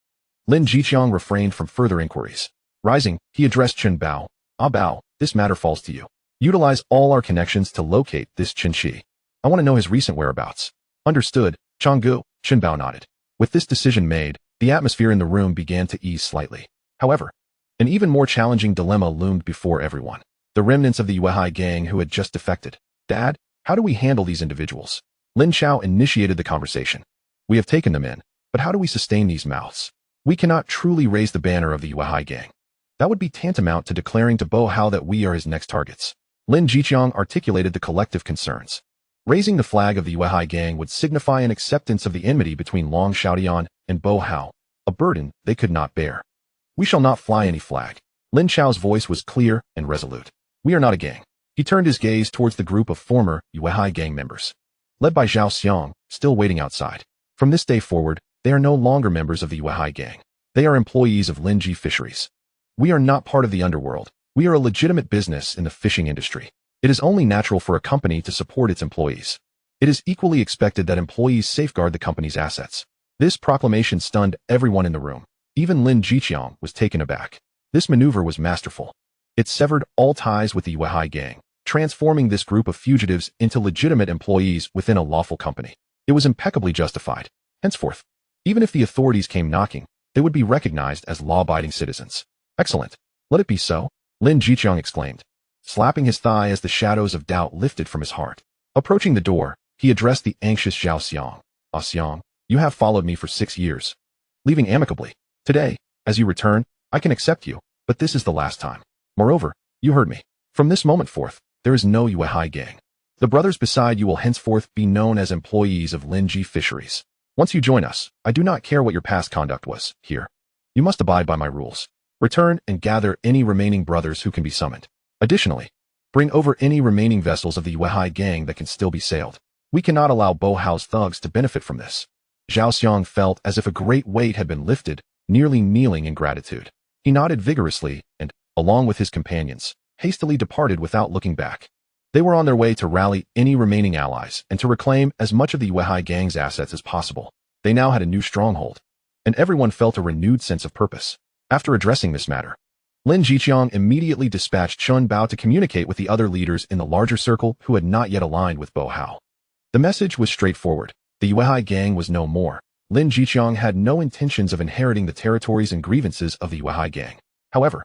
Lin Chao refrained from further inquiries. Rising, he addressed Chen Bao. Ah Bao, this matter falls to you. Utilize all our connections to locate this Chen Shi. I want to know his recent whereabouts. Understood, Changgu, Chen Bao nodded. With this decision made, the atmosphere in the room began to ease slightly. However, an even more challenging dilemma loomed before everyone. The remnants of the Yuehai gang who had just defected. Dad, how do we handle these individuals? Lin Chao initiated the conversation. We have taken them in, but how do we sustain these mouths? We cannot truly raise the banner of the Yuehai gang. That would be tantamount to declaring to Bo Hao that we are his next targets. Lin Chao articulated the collective concerns. Raising the flag of the Yuehai gang would signify an acceptance of the enmity between Long Xiaotian and Bo Hao, a burden they could not bear. We shall not fly any flag. Lin Chao's voice was clear and resolute. We are not a gang. He turned his gaze towards the group of former Yuehai gang members, led by Zhao Xiang, still waiting outside. From this day forward, they are no longer members of the Yuehai gang. They are employees of Linji Fisheries. We are not part of the Underworld. We are a legitimate business in the fishing industry. It is only natural for a company to support its employees. It is equally expected that employees safeguard the company's assets. This proclamation stunned everyone in the room. Even Lin Chao was taken aback. This maneuver was masterful. It severed all ties with the Yuehai gang, transforming this group of fugitives into legitimate employees within a lawful company. It was impeccably justified. Henceforth, even if the authorities came knocking, they would be recognized as law-abiding citizens. Excellent. Let it be so, Lin Chao exclaimed, slapping his thigh as the shadows of doubt lifted from his heart. Approaching the door, he addressed the anxious Zhao Xiang. Ah Xiang, you have followed me for 6 years. Leaving amicably. Today, as you return, I can accept you, but this is the last time. Moreover, you heard me. From this moment forth, there is no Yuehai gang. The brothers beside you will henceforth be known as employees of Linji Fisheries. Once you join us, I do not care what your past conduct was, here. You must abide by my rules. Return and gather any remaining brothers who can be summoned. Additionally, bring over any remaining vessels of the Yuehai gang that can still be sailed. We cannot allow Bo Hao's thugs to benefit from this. Zhao Xiang felt as if a great weight had been lifted, nearly kneeling in gratitude. He nodded vigorously and, along with his companions, hastily departed without looking back. They were on their way to rally any remaining allies and to reclaim as much of the Yuehai gang's assets as possible. They now had a new stronghold, and everyone felt a renewed sense of purpose. After addressing this matter, Lin Chao immediately dispatched Chen Bao to communicate with the other leaders in the larger circle who had not yet aligned with Bo Hao. The message was straightforward. The Yuehai gang was no more. Lin Chao had no intentions of inheriting the territories and grievances of the Yuehai gang. However,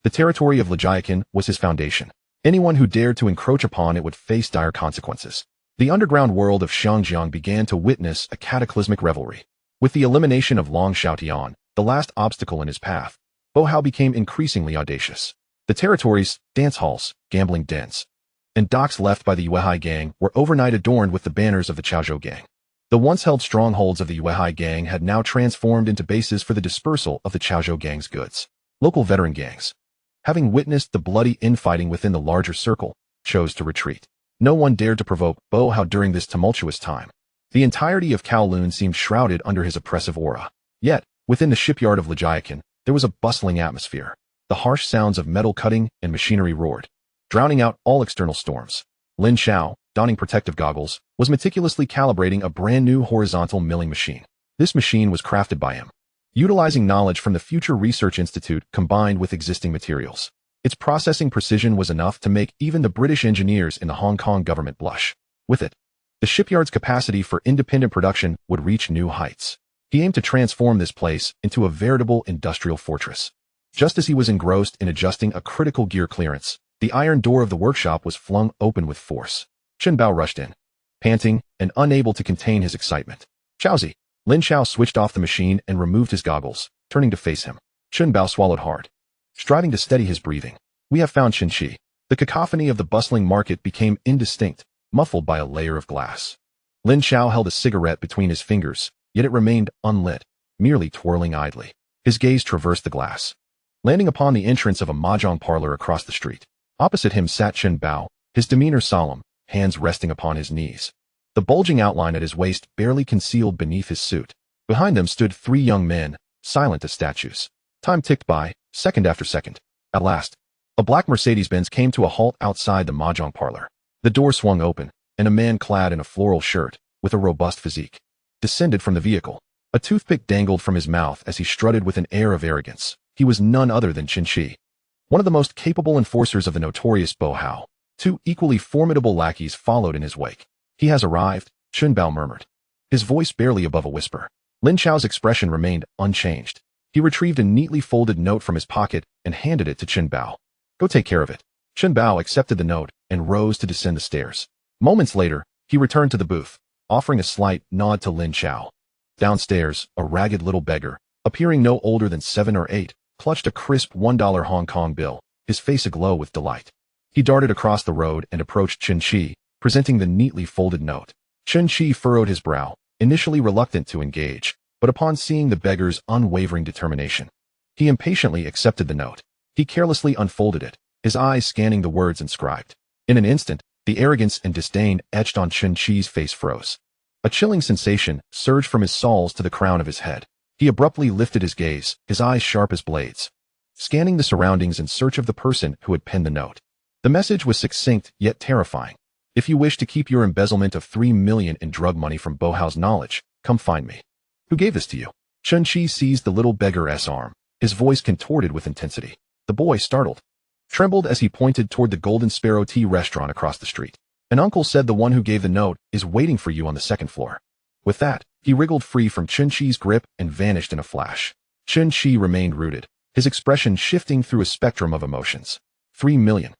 the territory of Lijiakan was his foundation. Anyone who dared to encroach upon it would face dire consequences. The underground world of Xiangjiang began to witness a cataclysmic revelry. With the elimination of Long Xiaotian, the last obstacle in his path, Bo Hao became increasingly audacious. The territories, dance halls, gambling dens, and docks left by the Yuehai gang were overnight adorned with the banners of the Chaozhou gang. The once-held strongholds of the Yuehai gang had now transformed into bases for the dispersal of the Chaozhou gang's goods. Local veteran gangs, having witnessed the bloody infighting within the larger circle, chose to retreat. No one dared to provoke Bo Hao during this tumultuous time. The entirety of Kowloon seemed shrouded under his oppressive aura. Yet, within the shipyard of Lijiakan, there was a bustling atmosphere. The harsh sounds of metal cutting and machinery roared, drowning out all external storms. Lin Chao, donning protective goggles, was meticulously calibrating a brand new horizontal milling machine. This machine was crafted by him, utilizing knowledge from the Future Research Institute combined with existing materials. Its processing precision was enough to make even the British engineers in the Hong Kong government blush. With it, the shipyard's capacity for independent production would reach new heights. He aimed to transform this place into a veritable industrial fortress. Just as he was engrossed in adjusting a critical gear clearance, the iron door of the workshop was flung open with force. Chen Bao rushed in, panting and unable to contain his excitement. Chaozi! Lin Chao switched off the machine and removed his goggles, turning to face him. Chen Bao swallowed hard, striving to steady his breathing. We have found Chen Shi. The cacophony of the bustling market became indistinct, muffled by a layer of glass. Lin Chao held a cigarette between his fingers, yet it remained unlit, merely twirling idly. His gaze traversed the glass, landing upon the entrance of a mahjong parlor across the street. Opposite him sat Chen Bao, his demeanor solemn, hands resting upon his knees. The bulging outline at his waist barely concealed beneath his suit. Behind them stood 3 young men, silent as statues. Time ticked by, second after second. At last, a black Mercedes-Benz came to a halt outside the mahjong parlor. The door swung open, and a man clad in a floral shirt, with a robust physique, descended from the vehicle. A toothpick dangled from his mouth as he strutted with an air of arrogance. He was none other than Chen Qi, one of the most capable enforcers of the notorious Bo Hao. 2 equally formidable lackeys followed in his wake. He has arrived, Chen Bao murmured, his voice barely above a whisper. Lin Chao's expression remained unchanged. He retrieved a neatly folded note from his pocket and handed it to Chen Bao. Go take care of it. Chen Bao accepted the note and rose to descend the stairs. Moments later, he returned to the booth, offering a slight nod to Lin Chao. Downstairs, a ragged little beggar, appearing no older than 7 or 8, clutched a crisp $1 Hong Kong bill, his face aglow with delight. He darted across the road and approached Chen Qi, presenting the neatly folded note. Chen Qi furrowed his brow, initially reluctant to engage, but upon seeing the beggar's unwavering determination, he impatiently accepted the note. He carelessly unfolded it, his eyes scanning the words inscribed. In an instant, the arrogance and disdain etched on Chen Qi's face froze. A chilling sensation surged from his soles to the crown of his head. He abruptly lifted his gaze, his eyes sharp as blades, scanning the surroundings in search of the person who had penned the note. The message was succinct yet terrifying. If you wish to keep your embezzlement of 3 million in drug money from Bo Hao's knowledge, come find me. Who gave this to you? Chen Qi seized the little beggar's arm, his voice contorted with intensity. The boy, startled, trembled as he pointed toward the Golden Sparrow Tea restaurant across the street. An uncle said the one who gave the note is waiting for you on the 2nd floor. With that, he wriggled free from Chen Qi's grip and vanished in a flash. Chen Qi remained rooted, his expression shifting through a spectrum of emotions. 3 million.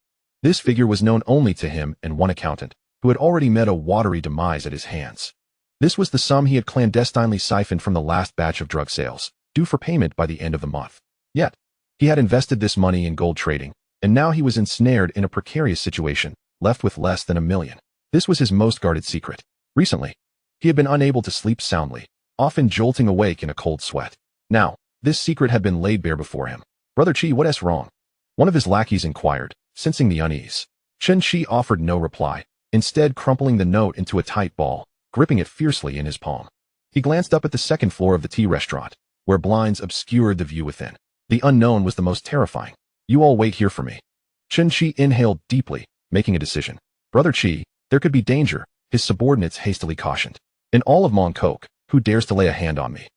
This figure was known only to him and one accountant, who had already met a watery demise at his hands. This was the sum he had clandestinely siphoned from the last batch of drug sales, due for payment by the end of the month. Yet, he had invested this money in gold trading, and now he was ensnared in a precarious situation, left with less than $1 million. This was his most guarded secret. Recently, he had been unable to sleep soundly, often jolting awake in a cold sweat. Now, this secret had been laid bare before him. Brother Qi, what's wrong? One of his lackeys inquired, sensing the unease. Chen Qi offered no reply, instead crumpling the note into a tight ball, gripping it fiercely in his palm. He glanced up at the 2nd floor of the tea restaurant, where blinds obscured the view within. The unknown was the most terrifying. You all wait here for me. Chen Qi inhaled deeply, making a decision. Brother Qi, there could be danger, his subordinates hastily cautioned. In all of Mongkok, who dares to lay a hand on me?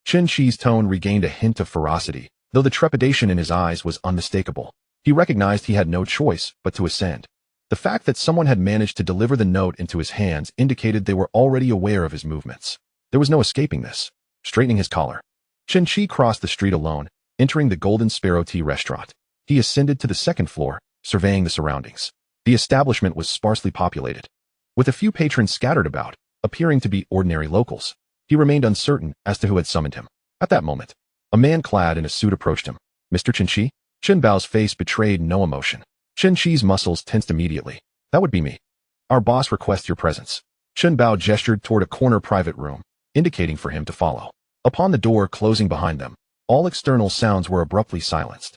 Chen Qi's tone regained a hint of ferocity, though the trepidation in his eyes was unmistakable. He recognized he had no choice but to ascend. The fact that someone had managed to deliver the note into his hands indicated they were already aware of his movements. There was no escaping this. Straightening his collar, Chen Qi crossed the street alone, entering the Golden Sparrow Tea restaurant. He ascended to the 2nd floor, surveying the surroundings. The establishment was sparsely populated, with a few patrons scattered about, appearing to be ordinary locals. He remained uncertain as to who had summoned him. At that moment, a man clad in a suit approached him. Mr. Chen Qi? Chen Bao's face betrayed no emotion. Chen Qi's muscles tensed immediately. That would be me. Our boss requests your presence. Chen Bao gestured toward a corner private room, indicating for him to follow. Upon the door closing behind them, all external sounds were abruptly silenced.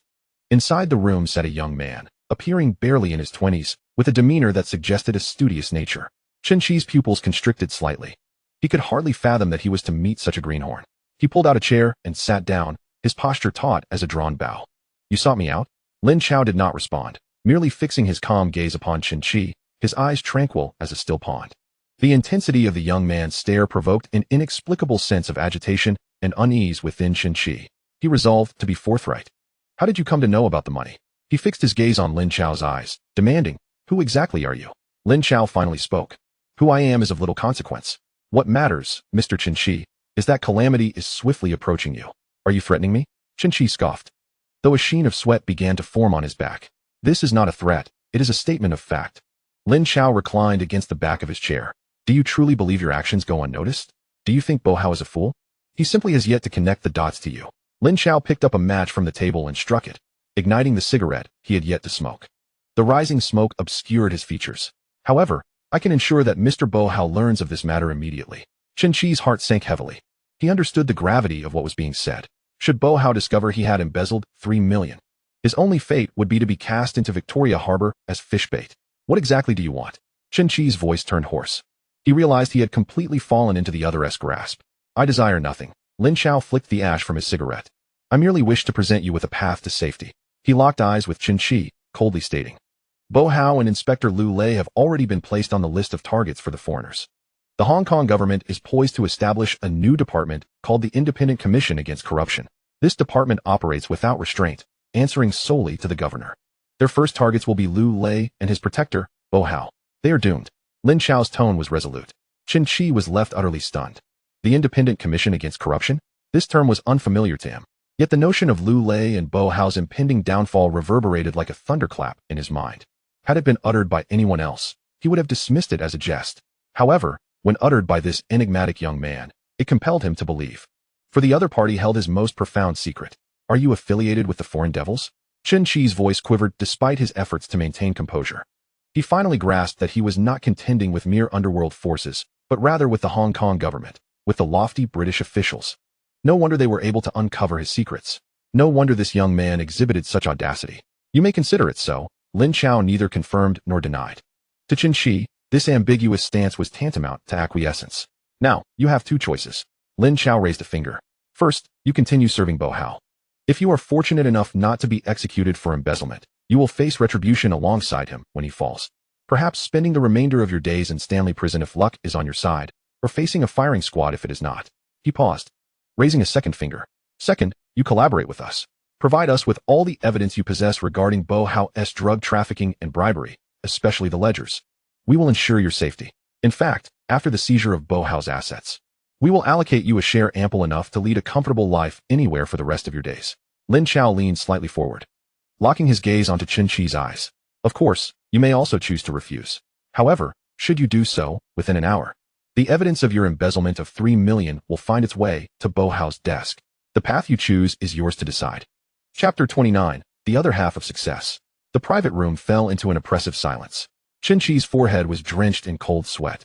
Inside the room sat a young man, appearing barely in his 20s, with a demeanor that suggested a studious nature. Chen Qi's pupils constricted slightly. He could hardly fathom that he was to meet such a greenhorn. He pulled out a chair and sat down, his posture taut as a drawn bow. You sought me out? Lin Chao did not respond, merely fixing his calm gaze upon Chen Qi, his eyes tranquil as a still pond. The intensity of the young man's stare provoked an inexplicable sense of agitation and unease within Chen Qi. He resolved to be forthright. How did you come to know about the money? He fixed his gaze on Lin Chao's eyes, demanding, who exactly are you? Lin Chao finally spoke. Who I am is of little consequence. What matters, Mr. Chen Qi, is that calamity is swiftly approaching you. Are you threatening me? Chen Qi scoffed, though a sheen of sweat began to form on his back. This is not a threat, it is a statement of fact. Lin Chao reclined against the back of his chair. Do you truly believe your actions go unnoticed? Do you think Bo Hao is a fool? He simply has yet to connect the dots to you. Lin Chao picked up a match from the table and struck it, igniting the cigarette he had yet to smoke. The rising smoke obscured his features. However, I can ensure that Mr. Bo Hao learns of this matter immediately. Chen Qi's heart sank heavily. He understood the gravity of what was being said. Should Bo Hao discover he had embezzled 3 million, his only fate would be to be cast into Victoria Harbor as fish bait. What exactly do you want? Chen Qi's voice turned hoarse. He realized he had completely fallen into the other's grasp. I desire nothing. Lin Chao flicked the ash from his cigarette. I merely wish to present you with a path to safety. He locked eyes with Chen Qi, coldly stating, Bo Hao and Inspector Liu Lei have already been placed on the list of targets for the foreigners. The Hong Kong government is poised to establish a new department called the Independent Commission Against Corruption. This department operates without restraint, answering solely to the governor. Their first targets will be Liu Lei and his protector, Bo Hao. They are doomed. Lin Chao's tone was resolute. Chen Qi was left utterly stunned. The Independent Commission Against Corruption? This term was unfamiliar to him. Yet the notion of Liu Lei and Bo Hao's impending downfall reverberated like a thunderclap in his mind. Had it been uttered by anyone else, he would have dismissed it as a jest. However, when uttered by this enigmatic young man, it compelled him to believe. For the other party held his most profound secret. Are you affiliated with the Foreign Devils? Chen Qi's voice quivered despite his efforts to maintain composure. He finally grasped that he was not contending with mere underworld forces, but rather with the Hong Kong government, with the lofty British officials. No wonder they were able to uncover his secrets. No wonder this young man exhibited such audacity. You may consider it so. Lin Chao neither confirmed nor denied. To Chen Qi, this ambiguous stance was tantamount to acquiescence. Now, you have two choices. Lin Chao raised a finger. First, you continue serving Bo Hao. If you are fortunate enough not to be executed for embezzlement, you will face retribution alongside him when he falls. Perhaps spending the remainder of your days in Stanley Prison if luck is on your side, or facing a firing squad if it is not. He paused, raising a second finger. Second, you collaborate with us. Provide us with all the evidence you possess regarding Bo Hao's drug trafficking and bribery, especially the ledgers. We will ensure your safety. In fact, after the seizure of Bo Hao's assets, we will allocate you a share ample enough to lead a comfortable life anywhere for the rest of your days. Lin Chao leaned slightly forward, locking his gaze onto Chen Qi's eyes. Of course, you may also choose to refuse. However, should you do so, within an hour, the evidence of your embezzlement of 3 million will find its way to Bo Hao's desk. The path you choose is yours to decide. Chapter 29, The Other Half of Success. The private room fell into an oppressive silence. Chen Qi's forehead was drenched in cold sweat.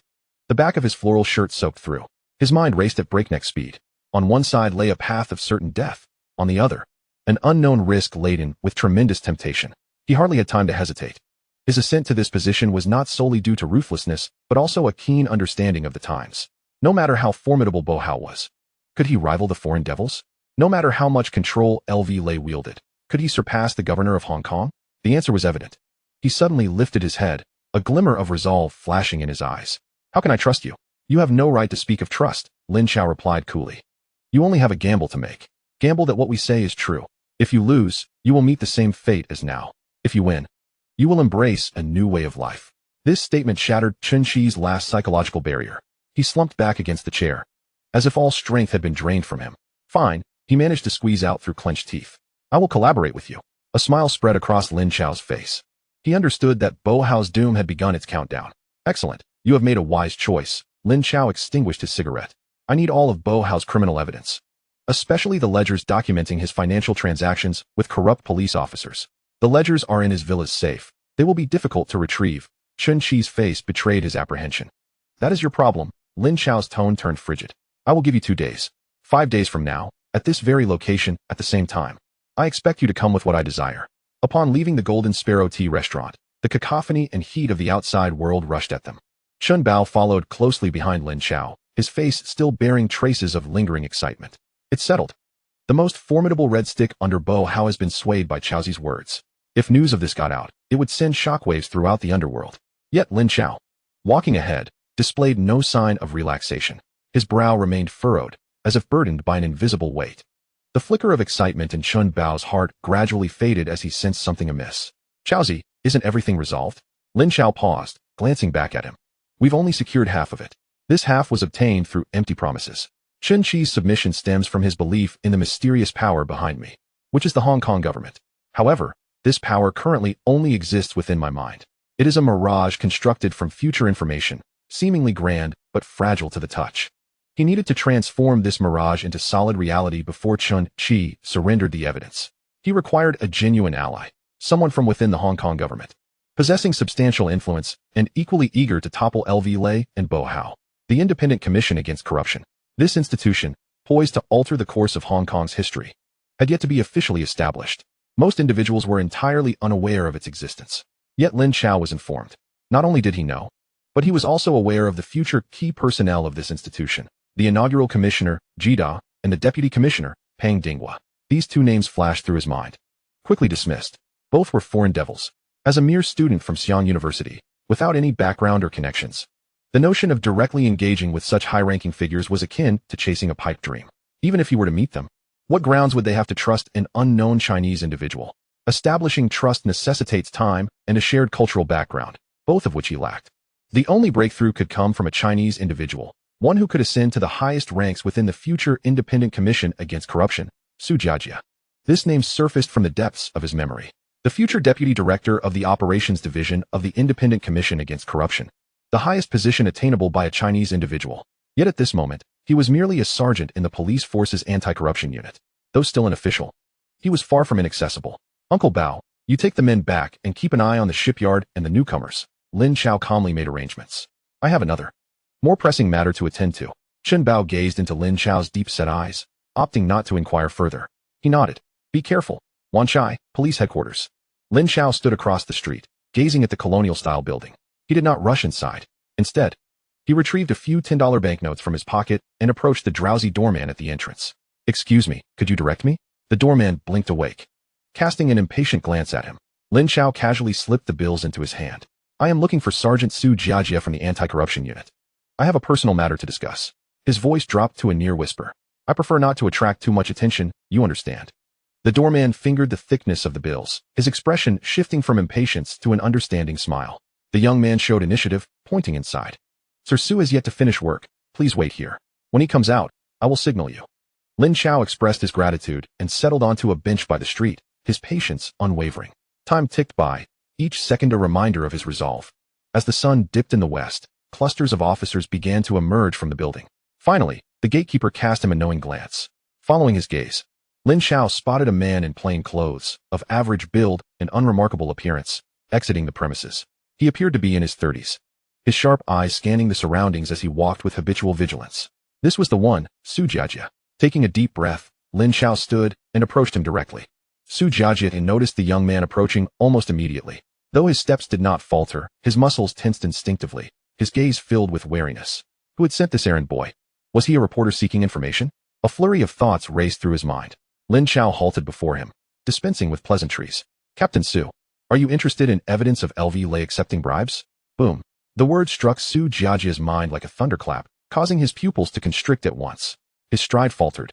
The back of his floral shirt soaked through. His mind raced at breakneck speed. On one side lay a path of certain death. On the other, an unknown risk laden with tremendous temptation. He hardly had time to hesitate. His ascent to this position was not solely due to ruthlessness, but also a keen understanding of the times. No matter how formidable Bo Hao was, could he rival the Foreign Devils? No matter how much control LV Lei wielded, could he surpass the governor of Hong Kong? The answer was evident. He suddenly lifted his head, a glimmer of resolve flashing in his eyes. How can I trust you? You have no right to speak of trust, Lin Chao replied coolly. You only have a gamble to make. Gamble that what we say is true. If you lose, you will meet the same fate as now. If you win, you will embrace a new way of life. This statement shattered Chen Qi's last psychological barrier. He slumped back against the chair, as if all strength had been drained from him. Fine, he managed to squeeze out through clenched teeth. I will collaborate with you. A smile spread across Lin Chao's face. He understood that Bo Hao's doom had begun its countdown. Excellent. You have made a wise choice. Lin Chao extinguished his cigarette. I need all of Bo Hao's criminal evidence, especially the ledgers documenting his financial transactions with corrupt police officers. The ledgers are in his villa's safe. They will be difficult to retrieve. Chen Qi's face betrayed his apprehension. That is your problem. Lin Chao's tone turned frigid. I will give you 2 days. 5 days from now, at this very location, at the same time. I expect you to come with what I desire. Upon leaving the Golden Sparrow Tea restaurant, the cacophony and heat of the outside world rushed at them. Chun Bao followed closely behind Lin Chao, his face still bearing traces of lingering excitement. It's settled. The most formidable red stick under Bo Hao has been swayed by Chaozi's words. If news of this got out, it would send shockwaves throughout the underworld. Yet Lin Chao, walking ahead, displayed no sign of relaxation. His brow remained furrowed, as if burdened by an invisible weight. The flicker of excitement in Chun Bao's heart gradually faded as he sensed something amiss. Chaozi, isn't everything resolved? Lin Chao paused, glancing back at him. We've only secured half of it. This half was obtained through empty promises. Chen Qi's submission stems from his belief in the mysterious power behind me, which is the Hong Kong government. However, this power currently only exists within my mind. It is a mirage constructed from future information, seemingly grand, but fragile to the touch. He needed to transform this mirage into solid reality before Chen Qi surrendered the evidence. He required a genuine ally, someone from within the Hong Kong government. possessing substantial influence and equally eager to topple LV Lei and Bo Hao, the Independent Commission Against Corruption. This institution, poised to alter the course of Hong Kong's history, had yet to be officially established. Most individuals were entirely unaware of its existence. Yet Lin Chao was informed. Not only did he know, but he was also aware of the future key personnel of this institution, the inaugural commissioner, Jida, and the deputy commissioner, Pang Dinghua. These two names flashed through his mind. Quickly dismissed. Both were foreign devils. As a mere student from Xi'an University, without any background or connections, the notion of directly engaging with such high-ranking figures was akin to chasing a pipe dream. Even if he were to meet them, what grounds would they have to trust an unknown Chinese individual? Establishing trust necessitates time and a shared cultural background, both of which he lacked. The only breakthrough could come from a Chinese individual, one who could ascend to the highest ranks within the future Independent Commission Against Corruption, Su Jiajie. This name surfaced from the depths of his memory. The future deputy director of the operations division of the Independent Commission Against Corruption, the highest position attainable by a Chinese individual. Yet at this moment, he was merely a sergeant in the police force's anti-corruption unit. Though still an official, he was far from inaccessible. Uncle Bao, you take the men back and keep an eye on the shipyard and the newcomers. Lin Chao calmly made arrangements. I have another, more pressing matter to attend to. Chen Bao gazed into Lin Chao's deep-set eyes, opting not to inquire further. He nodded. Be careful. Wanchai, police headquarters. Lin Chao stood across the street, gazing at the colonial-style building. He did not rush inside. Instead, he retrieved a few $10 banknotes from his pocket and approached the drowsy doorman at the entrance. Excuse me, could you direct me? The doorman blinked awake. Casting an impatient glance at him, Lin Chao casually slipped the bills into his hand. I am looking for Sergeant Su Jiajie from the anti-corruption unit. I have a personal matter to discuss. His voice dropped to a near whisper. I prefer not to attract too much attention, you understand. The doorman fingered the thickness of the bills, his expression shifting from impatience to an understanding smile. The young man showed initiative, pointing inside. Sir Su has yet to finish work. Please wait here. When he comes out, I will signal you. Lin Chao expressed his gratitude and settled onto a bench by the street, his patience unwavering. Time ticked by, each second a reminder of his resolve. As the sun dipped in the west, clusters of officers began to emerge from the building. Finally, the gatekeeper cast him a knowing glance. Following his gaze, Lin Chao spotted a man in plain clothes, of average build and unremarkable appearance, exiting the premises. He appeared to be in his 30s, his sharp eyes scanning the surroundings as he walked with habitual vigilance. This was the one, Su Jiajie. Taking a deep breath, Lin Chao stood and approached him directly. Su Jiajie noticed the young man approaching almost immediately. Though his steps did not falter, his muscles tensed instinctively, his gaze filled with wariness. Who had sent this errand boy? Was he a reporter seeking information? A flurry of thoughts raced through his mind. Lin Chao halted before him, dispensing with pleasantries. Captain Su, are you interested in evidence of LV Lei accepting bribes? Boom. The word struck Su Jiajie's mind like a thunderclap, causing his pupils to constrict at once. His stride faltered,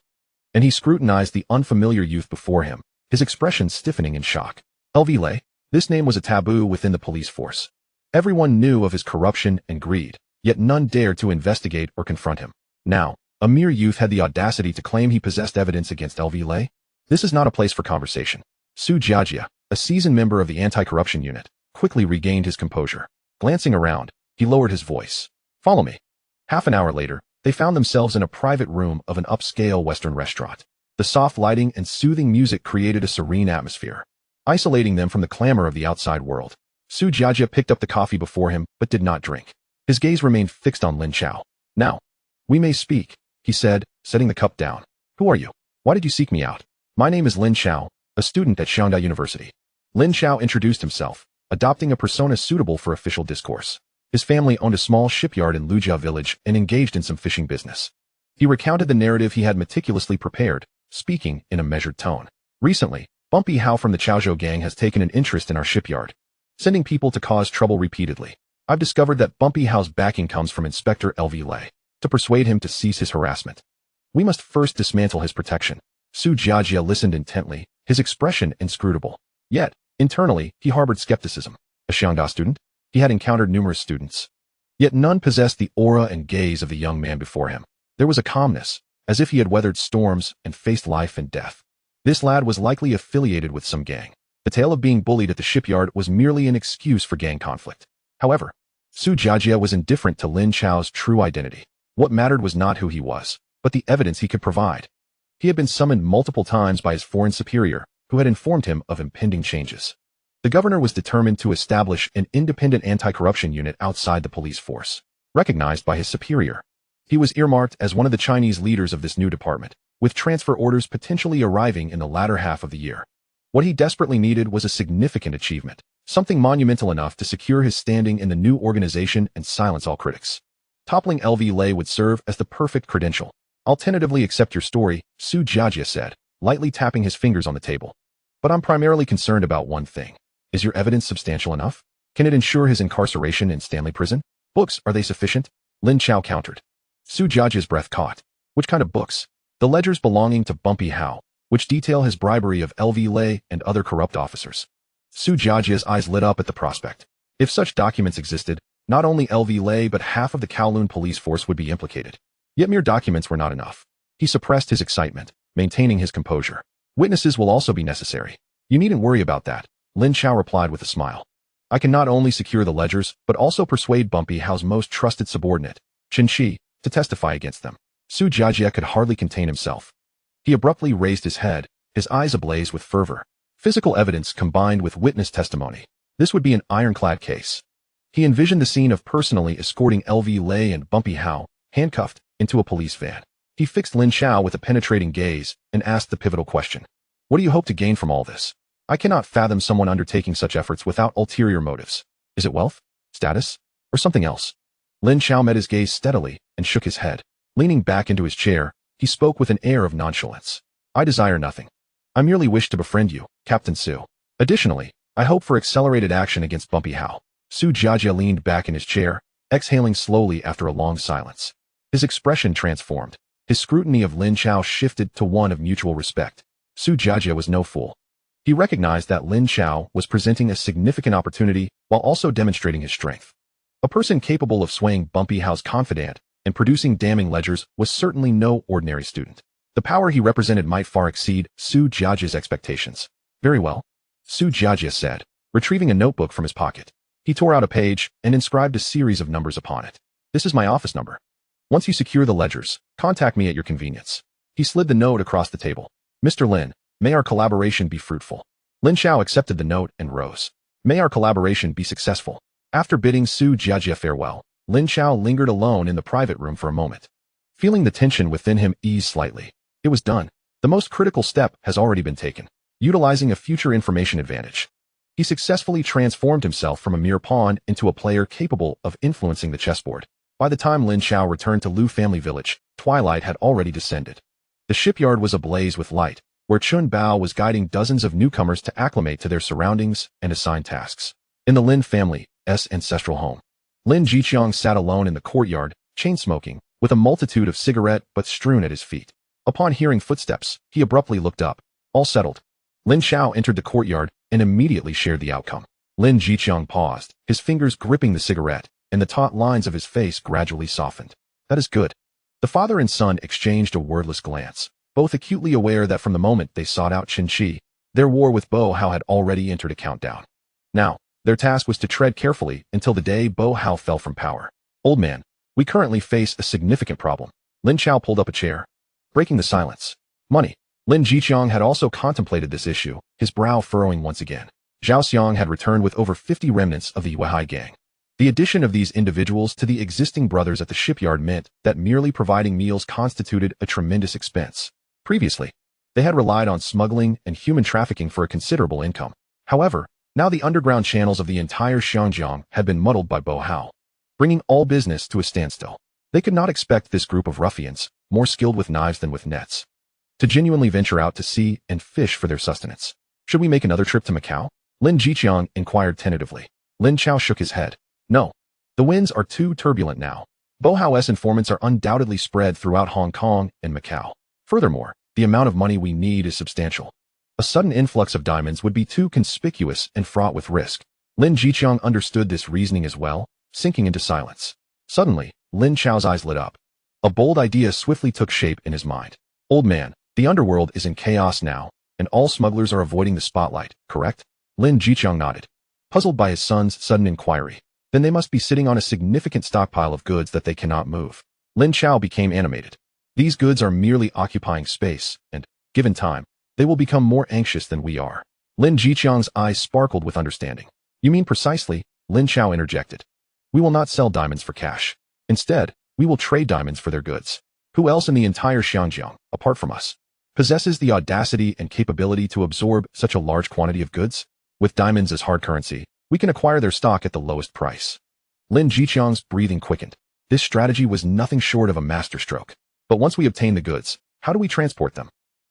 and he scrutinized the unfamiliar youth before him, his expression stiffening in shock. LV Lei? This name was a taboo within the police force. Everyone knew of his corruption and greed, yet none dared to investigate or confront him. Now, a mere youth had the audacity to claim he possessed evidence against LV Lei? This is not a place for conversation. Su Jiajie, a seasoned member of the anti-corruption unit, quickly regained his composure. Glancing around, he lowered his voice. Follow me. Half an hour later, they found themselves in a private room of an upscale Western restaurant. The soft lighting and soothing music created a serene atmosphere, isolating them from the clamor of the outside world. Su Jiajie picked up the coffee before him, but did not drink. His gaze remained fixed on Lin Chao. Now, we may speak, he said, setting the cup down. Who are you? Why did you seek me out? My name is Lin Chao, a student at Xiangda University. Lin Chao introduced himself, adopting a persona suitable for official discourse. His family owned a small shipyard in Lujia village and engaged in some fishing business. He recounted the narrative he had meticulously prepared, speaking in a measured tone. Recently, Bumpy Hao from the Chaozhou gang has taken an interest in our shipyard, sending people to cause trouble repeatedly. I've discovered that Bumpy Hao's backing comes from Inspector LV Lei. To persuade him to cease his harassment, we must first dismantle his protection. Su Jiajie listened intently, his expression inscrutable. Yet, internally, he harbored skepticism. A Xiangda student? He had encountered numerous students, yet none possessed the aura and gaze of the young man before him. There was a calmness, as if he had weathered storms and faced life and death. This lad was likely affiliated with some gang. The tale of being bullied at the shipyard was merely an excuse for gang conflict. However, Su Jiajie was indifferent to Lin Chao's true identity. What mattered was not who he was, but the evidence he could provide. He had been summoned multiple times by his foreign superior, who had informed him of impending changes. The governor was determined to establish an independent anti-corruption unit outside the police force, recognized by his superior. He was earmarked as one of the Chinese leaders of this new department, with transfer orders potentially arriving in the latter half of the year. What he desperately needed was a significant achievement, something monumental enough to secure his standing in the new organization and silence all critics. Toppling LV Lei would serve as the perfect credential. I'll tentatively accept your story, Su Jiajie said, lightly tapping his fingers on the table. But I'm primarily concerned about one thing. Is your evidence substantial enough? Can it ensure his incarceration in Stanley Prison? Books, are they sufficient? Lin Chao countered. Su Jiajie's breath caught. Which kind of books? The ledgers belonging to Bumpy Hao, which detail his bribery of LV Lei and other corrupt officers. Su Jiajie's eyes lit up at the prospect. If such documents existed, not only LV Lei but half of the Kowloon police force would be implicated. Yet mere documents were not enough. He suppressed his excitement, maintaining his composure. Witnesses will also be necessary. You needn't worry about that, Lin Chao replied with a smile. I can not only secure the ledgers, but also persuade Bumpy Hao's most trusted subordinate, Qin Shi, to testify against them. Su Jiajie could hardly contain himself. He abruptly raised his head, his eyes ablaze with fervor. Physical evidence combined with witness testimony. This would be an ironclad case. He envisioned the scene of personally escorting LV Lei and Bumpy Hao, handcuffed, into a police van. He fixed Lin Chao with a penetrating gaze and asked the pivotal question. What do you hope to gain from all this? I cannot fathom someone undertaking such efforts without ulterior motives. Is it wealth, status, or something else? Lin Chao met his gaze steadily and shook his head. Leaning back into his chair, he spoke with an air of nonchalance. I desire nothing. I merely wish to befriend you, Captain Su. Additionally, I hope for accelerated action against Bumpy Hao. Su Jiajie leaned back in his chair, exhaling slowly after a long silence. His expression transformed. His scrutiny of Lin Chao shifted to one of mutual respect. Su Jiajie was no fool. He recognized that Lin Chao was presenting a significant opportunity while also demonstrating his strength. A person capable of swaying Bumpy Hao's confidant and producing damning ledgers was certainly no ordinary student. The power he represented might far exceed Su Jiajie's expectations. Very well, Su Jiajie said, retrieving a notebook from his pocket. He tore out a page and inscribed a series of numbers upon it. This is my office number. Once you secure the ledgers, contact me at your convenience. He slid the note across the table. Mr. Lin, may our collaboration be fruitful. Lin Chao accepted the note and rose. May our collaboration be successful. After bidding Su Jiajie farewell, Lin Chao lingered alone in the private room for a moment. Feeling the tension within him ease slightly. It was done. The most critical step has already been taken. Utilizing a future information advantage. He successfully transformed himself from a mere pawn into a player capable of influencing the chessboard. By the time Lin Chao returned to Lu family village, twilight had already descended. The shipyard was ablaze with light, where Chun Bao was guiding dozens of newcomers to acclimate to their surroundings and assign tasks. In the Lin family's ancestral home, Lin Jiqiang sat alone in the courtyard, chain-smoking, with a multitude of cigarette butts strewn at his feet. Upon hearing footsteps, he abruptly looked up. All settled. Lin Chao entered the courtyard and immediately shared the outcome. Lin Jiqiang paused, his fingers gripping the cigarette, and the taut lines of his face gradually softened. That is good. The father and son exchanged a wordless glance, both acutely aware that from the moment they sought out Qin Shi, their war with Bo Hao had already entered a countdown. Now, their task was to tread carefully until the day Bo Hao fell from power. Old man, we currently face a significant problem. Lin Chao pulled up a chair, breaking the silence. Money. Lin Jiqiang had also contemplated this issue, his brow furrowing once again. Zhao Xiang had returned with over 50 remnants of the Weihai gang. The addition of these individuals to the existing brothers at the shipyard meant that merely providing meals constituted a tremendous expense. Previously, they had relied on smuggling and human trafficking for a considerable income. However, now the underground channels of the entire Xiangjiang had been muddled by Bo Hao, bringing all business to a standstill. They could not expect this group of ruffians, more skilled with knives than with nets, to genuinely venture out to sea and fish for their sustenance. Should we make another trip to Macau? Lin Jiqiang inquired tentatively. Lin Chao shook his head. No. The winds are too turbulent now. Bo Hao's informants are undoubtedly spread throughout Hong Kong and Macau. Furthermore, the amount of money we need is substantial. A sudden influx of diamonds would be too conspicuous and fraught with risk. Lin Jiqiang understood this reasoning as well, sinking into silence. Suddenly, Lin Chao's eyes lit up. A bold idea swiftly took shape in his mind. Old man, the underworld is in chaos now, and all smugglers are avoiding the spotlight, correct? Lin Jiqiang nodded, puzzled by his son's sudden inquiry. Then they must be sitting on a significant stockpile of goods that they cannot move. Lin Chao became animated. These goods are merely occupying space, and, given time, they will become more anxious than we are. Lin Jiqiang's eyes sparkled with understanding. You mean precisely, Lin Chao interjected. We will not sell diamonds for cash. Instead, we will trade diamonds for their goods. Who else in the entire Xiangjiang, apart from us, possesses the audacity and capability to absorb such a large quantity of goods? With diamonds as hard currency, we can acquire their stock at the lowest price. Lin Jiqiang's breathing quickened. This strategy was nothing short of a masterstroke. But once we obtain the goods, how do we transport them?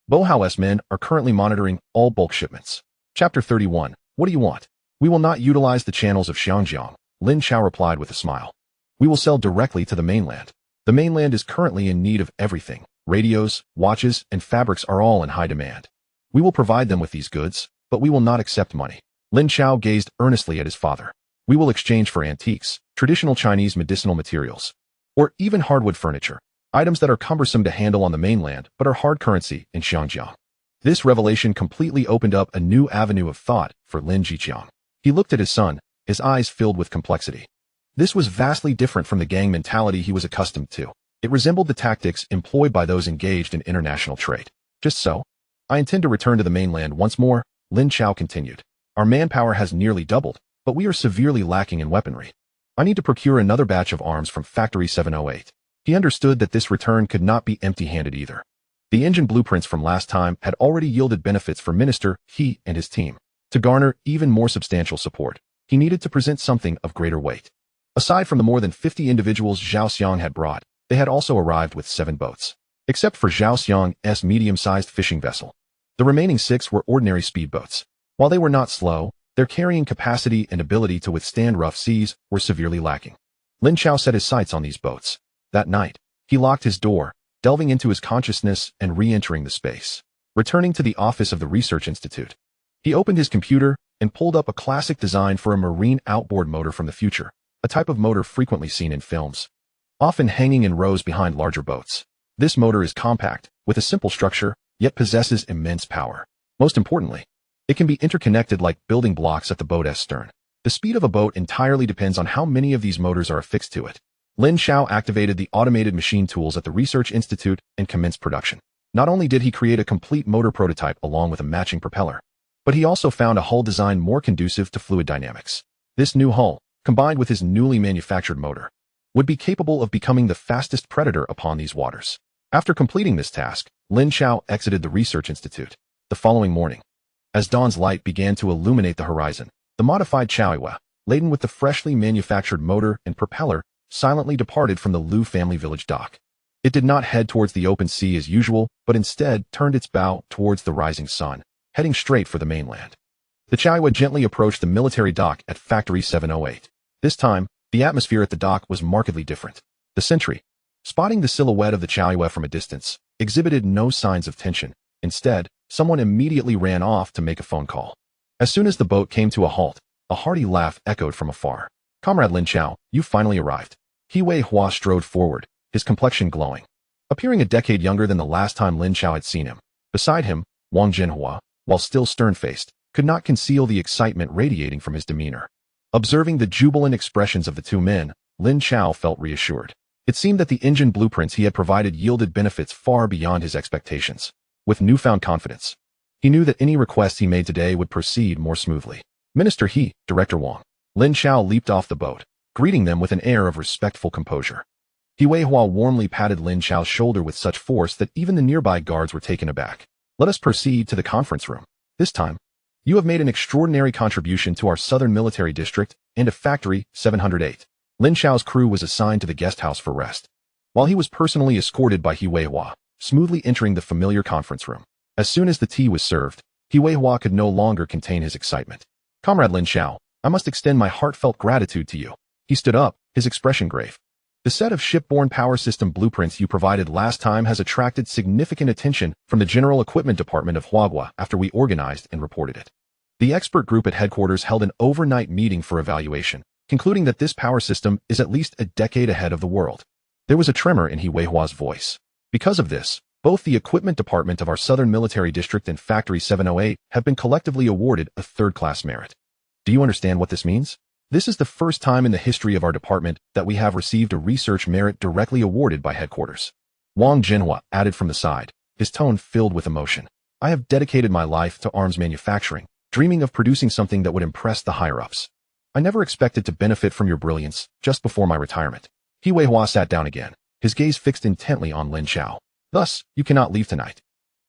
Bo Hao's men are currently monitoring all bulk shipments. Chapter 31. What do you want? We will not utilize the channels of Xiangjiang, Lin Chao replied with a smile. We will sell directly to the mainland. The mainland is currently in need of everything. Radios, watches, and fabrics are all in high demand. We will provide them with these goods, but we will not accept money. Lin Chao gazed earnestly at his father. We will exchange for antiques, traditional Chinese medicinal materials, or even hardwood furniture, items that are cumbersome to handle on the mainland but are hard currency in Xiangjiang. This revelation completely opened up a new avenue of thought for Lin Jiqiang. He looked at his son, his eyes filled with complexity. This was vastly different from the gang mentality he was accustomed to. It resembled the tactics employed by those engaged in international trade. Just so, I intend to return to the mainland once more, Lin Chao continued. Our manpower has nearly doubled, but we are severely lacking in weaponry. I need to procure another batch of arms from Factory 708. He understood that this return could not be empty-handed either. The engine blueprints from last time had already yielded benefits for Minister He and his team. To garner even more substantial support, he needed to present something of greater weight. Aside from the more than 50 individuals Zhao Xiang had brought, they had also arrived with 7 boats. Except for Zhao Xiang's medium-sized fishing vessel, the remaining 6 were ordinary speedboats. While they were not slow, their carrying capacity and ability to withstand rough seas were severely lacking. Lin Chao set his sights on these boats. That night, he locked his door, delving into his consciousness and re-entering the space. Returning to the office of the Research Institute, he opened his computer and pulled up a classic design for a marine outboard motor from the future, a type of motor frequently seen in films, often hanging in rows behind larger boats. This motor is compact, with a simple structure, yet possesses immense power. Most importantly, it can be interconnected like building blocks at the boat's stern. The speed of a boat entirely depends on how many of these motors are affixed to it. Lin Chao activated the automated machine tools at the Research Institute and commenced production. Not only did he create a complete motor prototype along with a matching propeller, but he also found a hull design more conducive to fluid dynamics. This new hull, combined with his newly manufactured motor, would be capable of becoming the fastest predator upon these waters. After completing this task, Lin Chao exited the Research Institute. The following morning, as dawn's light began to illuminate the horizon, the modified Chaoiwa, laden with the freshly manufactured motor and propeller, silently departed from the Liu family village dock. It did not head towards the open sea as usual, but instead turned its bow towards the rising sun, heading straight for the mainland. The Chaoiwa gently approached the military dock at Factory 708. This time, the atmosphere at the dock was markedly different. The sentry, spotting the silhouette of the Chaoiwa from a distance, exhibited no signs of tension. Instead, someone immediately ran off to make a phone call. As soon as the boat came to a halt, a hearty laugh echoed from afar. Comrade Lin Chao, you finally arrived. He Wei Hua strode forward, his complexion glowing, appearing a decade younger than the last time Lin Chao had seen him. Beside him, Wang Jinhua, while still stern-faced, could not conceal the excitement radiating from his demeanor. Observing the jubilant expressions of the two men, Lin Chao felt reassured. It seemed that the engine blueprints he had provided yielded benefits far beyond his expectations. With newfound confidence, he knew that any request he made today would proceed more smoothly. Minister He, Director Wang. Lin Chao leaped off the boat, greeting them with an air of respectful composure. He Wei Hua warmly patted Lin Chao's shoulder with such force that even the nearby guards were taken aback. Let us proceed to the conference room. This time, you have made an extraordinary contribution to our southern military district and to Factory 708. Lin Chao's crew was assigned to the guest house for rest, while he was personally escorted by He Wei Hua, smoothly entering the familiar conference room. As soon as the tea was served, He Wei Hua could no longer contain his excitement. Comrade Lin Chao, I must extend my heartfelt gratitude to you. He stood up, his expression grave. The set of shipborne power system blueprints you provided last time has attracted significant attention from the General Equipment Department of Huagua after we organized and reported it. The expert group at headquarters held an overnight meeting for evaluation, concluding that this power system is at least a decade ahead of the world. There was a tremor in He Wei Hua's voice. Because of this, both the Equipment Department of our Southern Military District and Factory 708 have been collectively awarded a third-class merit. Do you understand what this means? This is the first time in the history of our department that we have received a research merit directly awarded by headquarters. Wang Jinhua added from the side, his tone filled with emotion. I have dedicated my life to arms manufacturing, dreaming of producing something that would impress the higher-ups. I never expected to benefit from your brilliance just before my retirement. He Weihua sat down again, his gaze fixed intently on Lin Chao. Thus, you cannot leave tonight.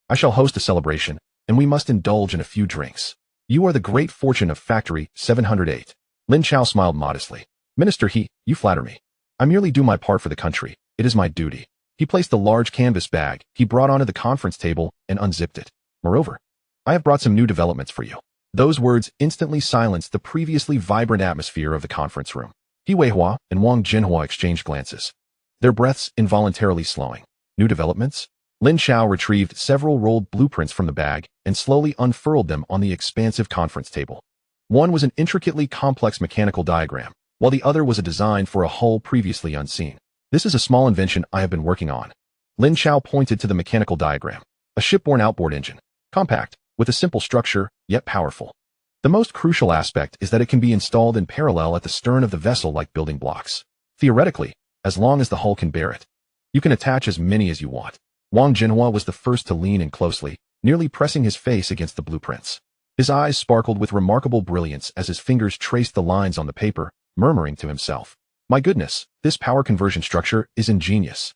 I shall host a celebration, and we must indulge in a few drinks. You are the great fortune of Factory 708. Lin Chao smiled modestly. Minister He, you flatter me. I merely do my part for the country. It is my duty. He placed the large canvas bag he brought onto the conference table and unzipped it. Moreover, I have brought some new developments for you. Those words instantly silenced the previously vibrant atmosphere of the conference room. He Weihua and Wang Jinhua exchanged glances, their breaths involuntarily slowing. New developments? Lin Chao retrieved several rolled blueprints from the bag and slowly unfurled them on the expansive conference table. One was an intricately complex mechanical diagram, while the other was a design for a hull previously unseen. This is a small invention I have been working on. Lin Chao pointed to the mechanical diagram. A shipborne outboard engine. Compact, with a simple structure, yet powerful. The most crucial aspect is that it can be installed in parallel at the stern of the vessel like building blocks. Theoretically, as long as the hull can bear it. You can attach as many as you want. Wang Jinhua was the first to lean in closely, nearly pressing his face against the blueprints. His eyes sparkled with remarkable brilliance as his fingers traced the lines on the paper, murmuring to himself, "My goodness, this power conversion structure is ingenious."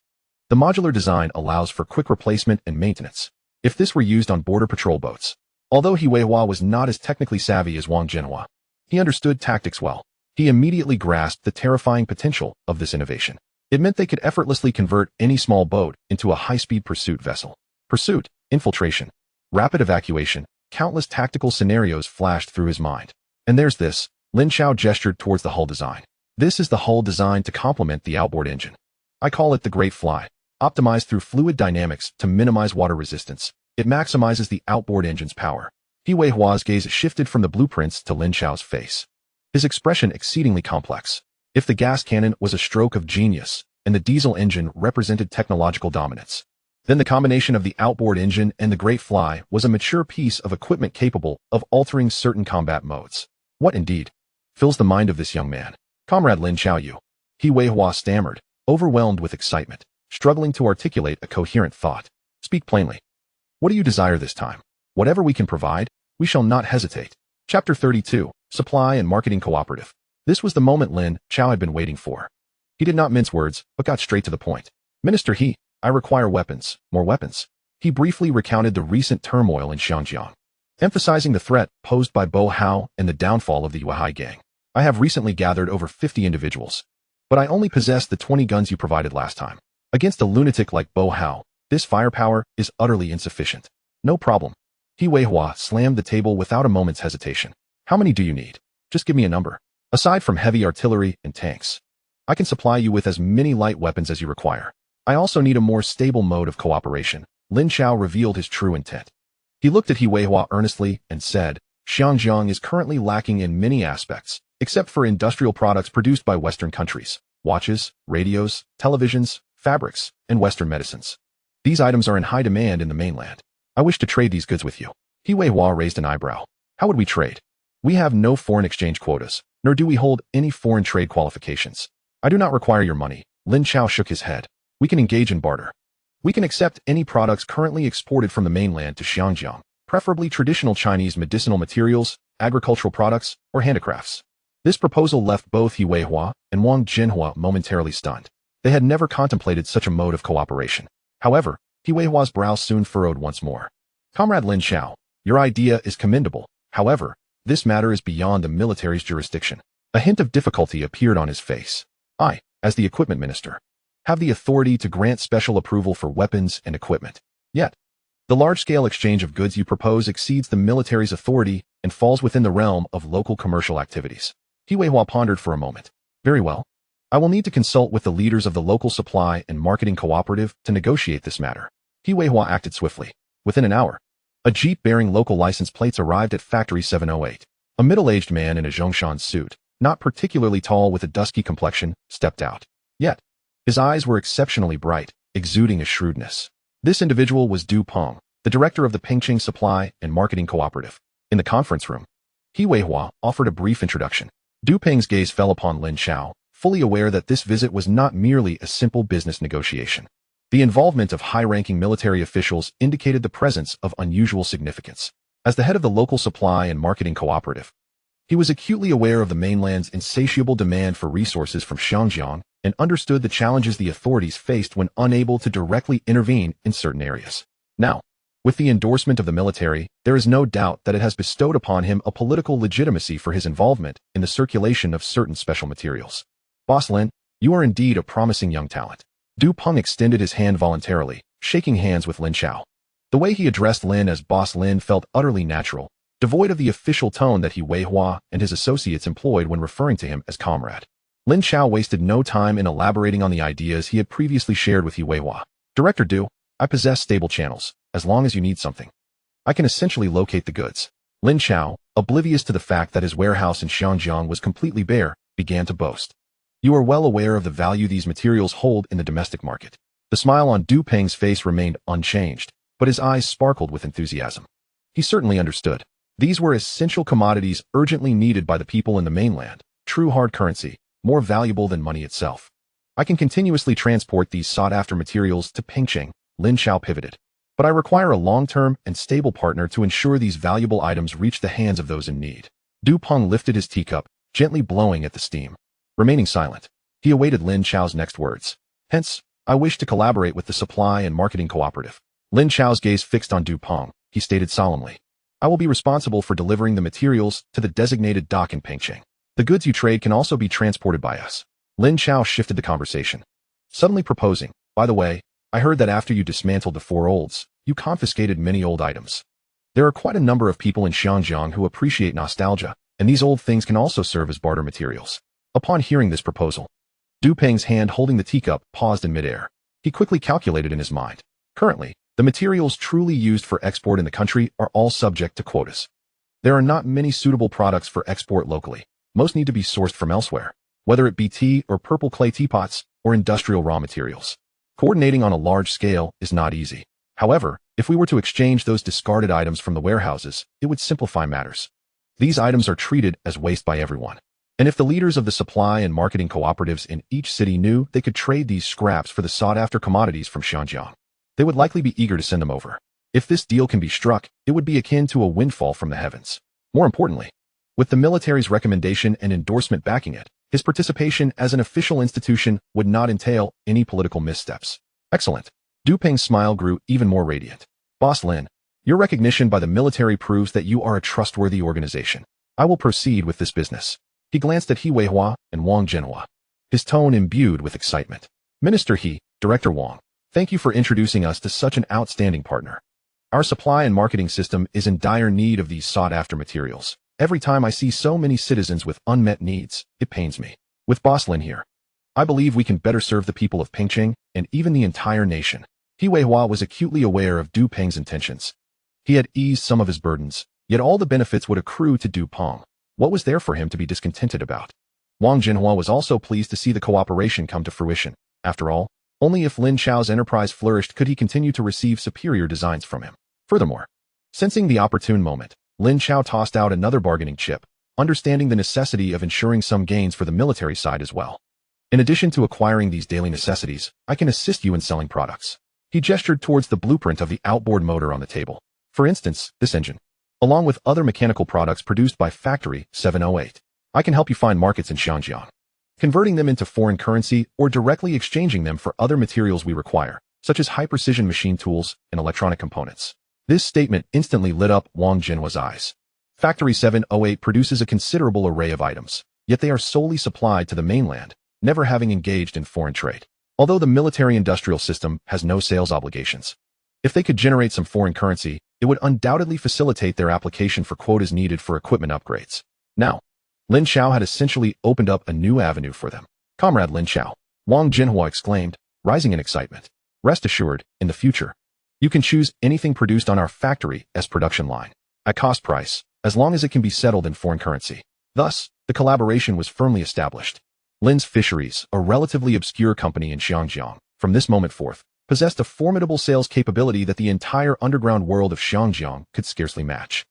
The modular design allows for quick replacement and maintenance. If this were used on border patrol boats. Although He Weihua was not as technically savvy as Wang Jinhua, he understood tactics well. He immediately grasped the terrifying potential of this innovation. It meant they could effortlessly convert any small boat into a high-speed pursuit vessel. Pursuit, infiltration, rapid evacuation, countless tactical scenarios flashed through his mind. And there's this. Lin Chao gestured towards the hull design. This is the hull designed to complement the outboard engine. I call it the Great Fly, optimized through fluid dynamics to minimize water resistance. It maximizes the outboard engine's power. He Weihua's gaze shifted from the blueprints to Lin Chao's face. His expression exceedingly complex. If the gas cannon was a stroke of genius, and the diesel engine represented technological dominance, then the combination of the outboard engine and the Great Fly was a mature piece of equipment capable of altering certain combat modes. What indeed fills the mind of this young man? Comrade Lin Chao, you. He Weihua stammered, overwhelmed with excitement, struggling to articulate a coherent thought. Speak plainly. What do you desire this time? Whatever we can provide, we shall not hesitate. Chapter 32, Supply and Marketing Cooperative. This was the moment Lin Chao had been waiting for. He did not mince words, but got straight to the point. Minister He, I require weapons, more weapons. He briefly recounted the recent turmoil in Xiangjiang, emphasizing the threat posed by Bo Hao and the downfall of the Yuehai gang. I have recently gathered over 50 individuals, but I only possess the 20 guns you provided last time. Against a lunatic like Bo Hao, this firepower is utterly insufficient. No problem. He Weihua slammed the table without a moment's hesitation. How many do you need? Just give me a number. Aside from heavy artillery and tanks, I can supply you with as many light weapons as you require. I also need a more stable mode of cooperation. Lin Chao revealed his true intent. He looked at He Weihua earnestly and said, Xiangjiang is currently lacking in many aspects, except for industrial products produced by Western countries, watches, radios, televisions, fabrics, and Western medicines. These items are in high demand in the mainland. I wish to trade these goods with you. He Weihua raised an eyebrow. How would we trade? We have no foreign exchange quotas, nor do we hold any foreign trade qualifications. I do not require your money. Lin Chao shook his head. We can engage in barter. We can accept any products currently exported from the mainland to Xiangjiang, preferably traditional Chinese medicinal materials, agricultural products, or handicrafts. This proposal left both He Weihua and Wang Jinhua momentarily stunned. They had never contemplated such a mode of cooperation. However, He Weihua's brow soon furrowed once more. Comrade Lin Chao, your idea is commendable. However, this matter is beyond the military's jurisdiction. A hint of difficulty appeared on his face. I, as the equipment minister, have the authority to grant special approval for weapons and equipment. Yet, the large-scale exchange of goods you propose exceeds the military's authority and falls within the realm of local commercial activities. He Weihua pondered for a moment. Very well. I will need to consult with the leaders of the local supply and marketing cooperative to negotiate this matter. He Weihua acted swiftly. Within an hour, a jeep bearing local license plates arrived at Factory 708. A middle-aged man in a Zhongshan suit, not particularly tall with a dusky complexion, stepped out. Yet, his eyes were exceptionally bright, exuding a shrewdness. This individual was Du Peng, the director of the Pengqing Supply and Marketing Cooperative. In the conference room, He Weihua offered a brief introduction. Du Peng's gaze fell upon Lin Chao, fully aware that this visit was not merely a simple business negotiation. The involvement of high-ranking military officials indicated the presence of unusual significance. As the head of the local supply and marketing cooperative, he was acutely aware of the mainland's insatiable demand for resources from Xinjiang and understood the challenges the authorities faced when unable to directly intervene in certain areas. Now, with the endorsement of the military, there is no doubt that it has bestowed upon him a political legitimacy for his involvement in the circulation of certain special materials. Boss Lin, you are indeed a promising young talent. Du Peng extended his hand voluntarily, shaking hands with Lin Chao. The way he addressed Lin as Boss Lin felt utterly natural, devoid of the official tone that he Wei Hua and his associates employed when referring to him as comrade. Lin Chao wasted no time in elaborating on the ideas he had previously shared with He Wei Hua. Director Du, I possess stable channels. As long as you need something, I can essentially locate the goods. Lin Chao, oblivious to the fact that his warehouse in Xinjiang was completely bare, began to boast. You are well aware of the value these materials hold in the domestic market. The smile on Du Peng's face remained unchanged, but his eyes sparkled with enthusiasm. He certainly understood. These were essential commodities urgently needed by the people in the mainland, true hard currency, more valuable than money itself. I can continuously transport these sought-after materials to Pingcheng. Lin Chao pivoted. But I require a long-term and stable partner to ensure these valuable items reach the hands of those in need. Du Peng lifted his teacup, gently blowing at the steam. Remaining silent, he awaited Lin Chao's next words. Hence, I wish to collaborate with the supply and marketing cooperative. Lin Chao's gaze fixed on Du Peng. He stated solemnly, I will be responsible for delivering the materials to the designated dock in Pingcheng. The goods you trade can also be transported by us. Lin Chao shifted the conversation, suddenly proposing, by the way, I heard that after you dismantled the four olds, you confiscated many old items. There are quite a number of people in Xinjiang who appreciate nostalgia, and these old things can also serve as barter materials. Upon hearing this proposal, Du Peng's hand holding the teacup paused in midair. He quickly calculated in his mind. Currently, the materials truly used for export in the country are all subject to quotas. There are not many suitable products for export locally. Most need to be sourced from elsewhere, whether it be tea or purple clay teapots or industrial raw materials. Coordinating on a large scale is not easy. However, if we were to exchange those discarded items from the warehouses, it would simplify matters. These items are treated as waste by everyone. And if the leaders of the supply and marketing cooperatives in each city knew they could trade these scraps for the sought-after commodities from Xinjiang, they would likely be eager to send them over. If this deal can be struck, it would be akin to a windfall from the heavens. More importantly, with the military's recommendation and endorsement backing it, his participation as an official institution would not entail any political missteps. Excellent. Du Peng's smile grew even more radiant. Boss Lin, your recognition by the military proves that you are a trustworthy organization. I will proceed with this business. He glanced at He Wei Hua and Wang Jinhua, his tone imbued with excitement. Minister He, Director Wang, thank you for introducing us to such an outstanding partner. Our supply and marketing system is in dire need of these sought-after materials. Every time I see so many citizens with unmet needs, it pains me. With Boss Lin here, I believe we can better serve the people of Pingcheng and even the entire nation. He Wei Hua was acutely aware of Du Peng's intentions. He had eased some of his burdens, yet all the benefits would accrue to Du Peng. What was there for him to be discontented about? Wang Jinhua was also pleased to see the cooperation come to fruition. After all, only if Lin Chao's enterprise flourished could he continue to receive superior designs from him. Furthermore, sensing the opportune moment, Lin Chao tossed out another bargaining chip, understanding the necessity of ensuring some gains for the military side as well. In addition to acquiring these daily necessities, I can assist you in selling products. He gestured towards the blueprint of the outboard motor on the table. For instance, this engine, along with other mechanical products produced by Factory 708. I can help you find markets in Xinjiang, converting them into foreign currency or directly exchanging them for other materials we require, such as high-precision machine tools and electronic components. This statement instantly lit up Wang Jinhua's eyes. Factory 708 produces a considerable array of items, yet they are solely supplied to the mainland, never having engaged in foreign trade. Although the military-industrial system has no sales obligations, if they could generate some foreign currency, it would undoubtedly facilitate their application for quotas needed for equipment upgrades. Now, Lin Chao had essentially opened up a new avenue for them. Comrade Lin Chao, Wang Jinhua exclaimed, rising in excitement. Rest assured, in the future, you can choose anything produced on our factory as production line, at cost price, as long as it can be settled in foreign currency. Thus, the collaboration was firmly established. Lin's Fisheries, a relatively obscure company in Xinjiang, from this moment forth, possessed a formidable sales capability that the entire underground world of Xinjiang could scarcely match.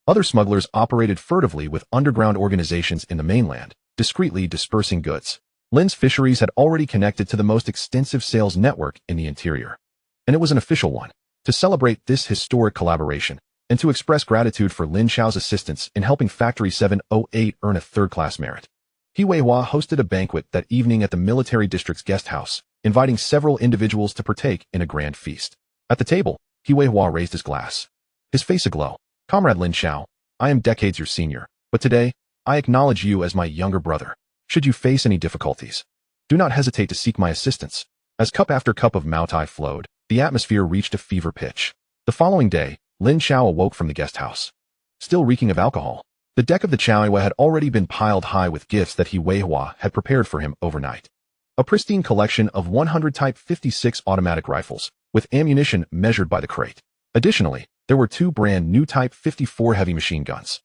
Other smugglers operated furtively with underground organizations in the mainland, discreetly dispersing goods. Lin's Fisheries had already connected to the most extensive sales network in the interior, and it was an official one. To celebrate this historic collaboration, and to express gratitude for Lin Chao's assistance in helping Factory 708 earn a third-class merit. He Weihua hosted a banquet that evening at the military district's guest house, inviting several individuals to partake in a grand feast. At the table, He Weihua raised his glass, his face aglow. Comrade Lin Chao, I am decades your senior, but today, I acknowledge you as my younger brother. Should you face any difficulties, do not hesitate to seek my assistance. As cup after cup of Maotai flowed, the atmosphere reached a fever pitch. The following day, Lin Chao awoke from the guest house, still reeking of alcohol. The deck of the Chaoiwa had already been piled high with gifts that He Weihua had prepared for him overnight. A pristine collection of 100 Type 56 automatic rifles, with ammunition measured by the crate. Additionally, there were 2 brand new Type 54 heavy machine guns.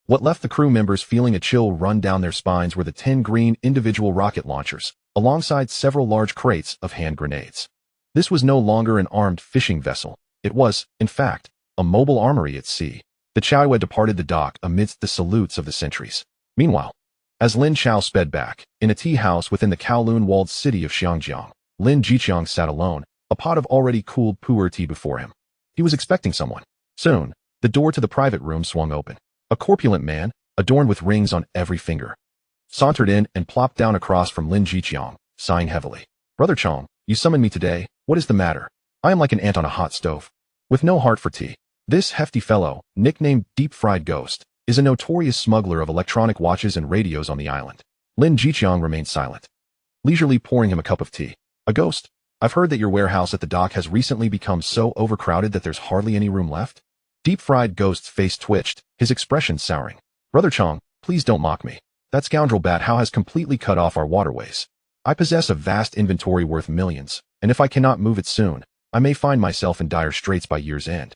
What left the crew members feeling a chill run down their spines were the 10 green individual rocket launchers, alongside several large crates of hand grenades. This was no longer an armed fishing vessel. It was, in fact, a mobile armory at sea. The Chaoiwa departed the dock amidst the salutes of the sentries. Meanwhile, as Lin Chao sped back, in a tea house within the Kowloon walled city of Xiangjiang, Lin Jiqiang sat alone, a pot of already cooled pu'er tea before him. He was expecting someone. Soon, the door to the private room swung open. A corpulent man, adorned with rings on every finger, sauntered in and plopped down across from Lin Jiqiang, sighing heavily. Brother Chong, you summoned me today. What is the matter? I am like an ant on a hot stove, with no heart for tea. This hefty fellow, nicknamed Deep Fried Ghost, is a notorious smuggler of electronic watches and radios on the island. Lin Jiqiang remained silent, leisurely pouring him a cup of tea. A ghost? I've heard that your warehouse at the dock has recently become so overcrowded that there's hardly any room left. Deep Fried Ghost's face twitched, his expression souring. Brother Chong, please don't mock me. That scoundrel Bat Hao has completely cut off our waterways. I possess a vast inventory worth millions, and if I cannot move it soon, I may find myself in dire straits by year's end.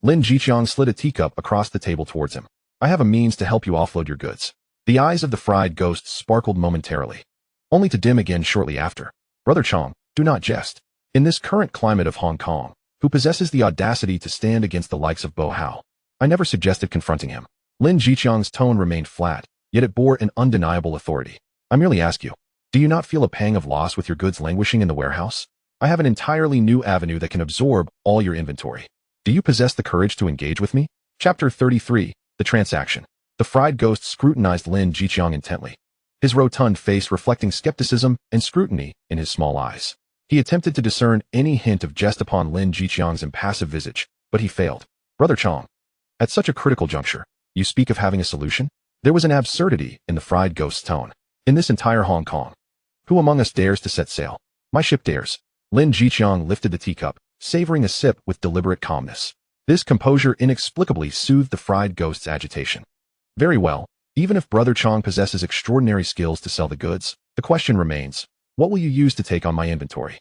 Lin Jiqiang slid a teacup across the table towards him. I have a means to help you offload your goods. The eyes of the Fried Ghost sparkled momentarily, only to dim again shortly after. Brother Chong, do not jest. In this current climate of Hong Kong, who possesses the audacity to stand against the likes of Bo Hao? I never suggested confronting him. Lin Jiqiang's tone remained flat, yet it bore an undeniable authority. I merely ask you, do you not feel a pang of loss with your goods languishing in the warehouse? I have an entirely new avenue that can absorb all your inventory. Do you possess the courage to engage with me? Chapter 33, The Transaction. The Fried Ghost scrutinized Lin Jiqiang intently, his rotund face reflecting skepticism and scrutiny in his small eyes. He attempted to discern any hint of jest upon Lin Jiqiang's impassive visage, but he failed. Brother Chong, at such a critical juncture, you speak of having a solution? There was an absurdity in the Fried Ghost's tone. In this entire Hong Kong, who among us dares to set sail? My ship dares. Lin Jiqiang lifted the teacup, savoring a sip with deliberate calmness. This composure inexplicably soothed the Fried Ghost's agitation. Very well, even if Brother Chong possesses extraordinary skills to sell the goods, the question remains, what will you use to take on my inventory?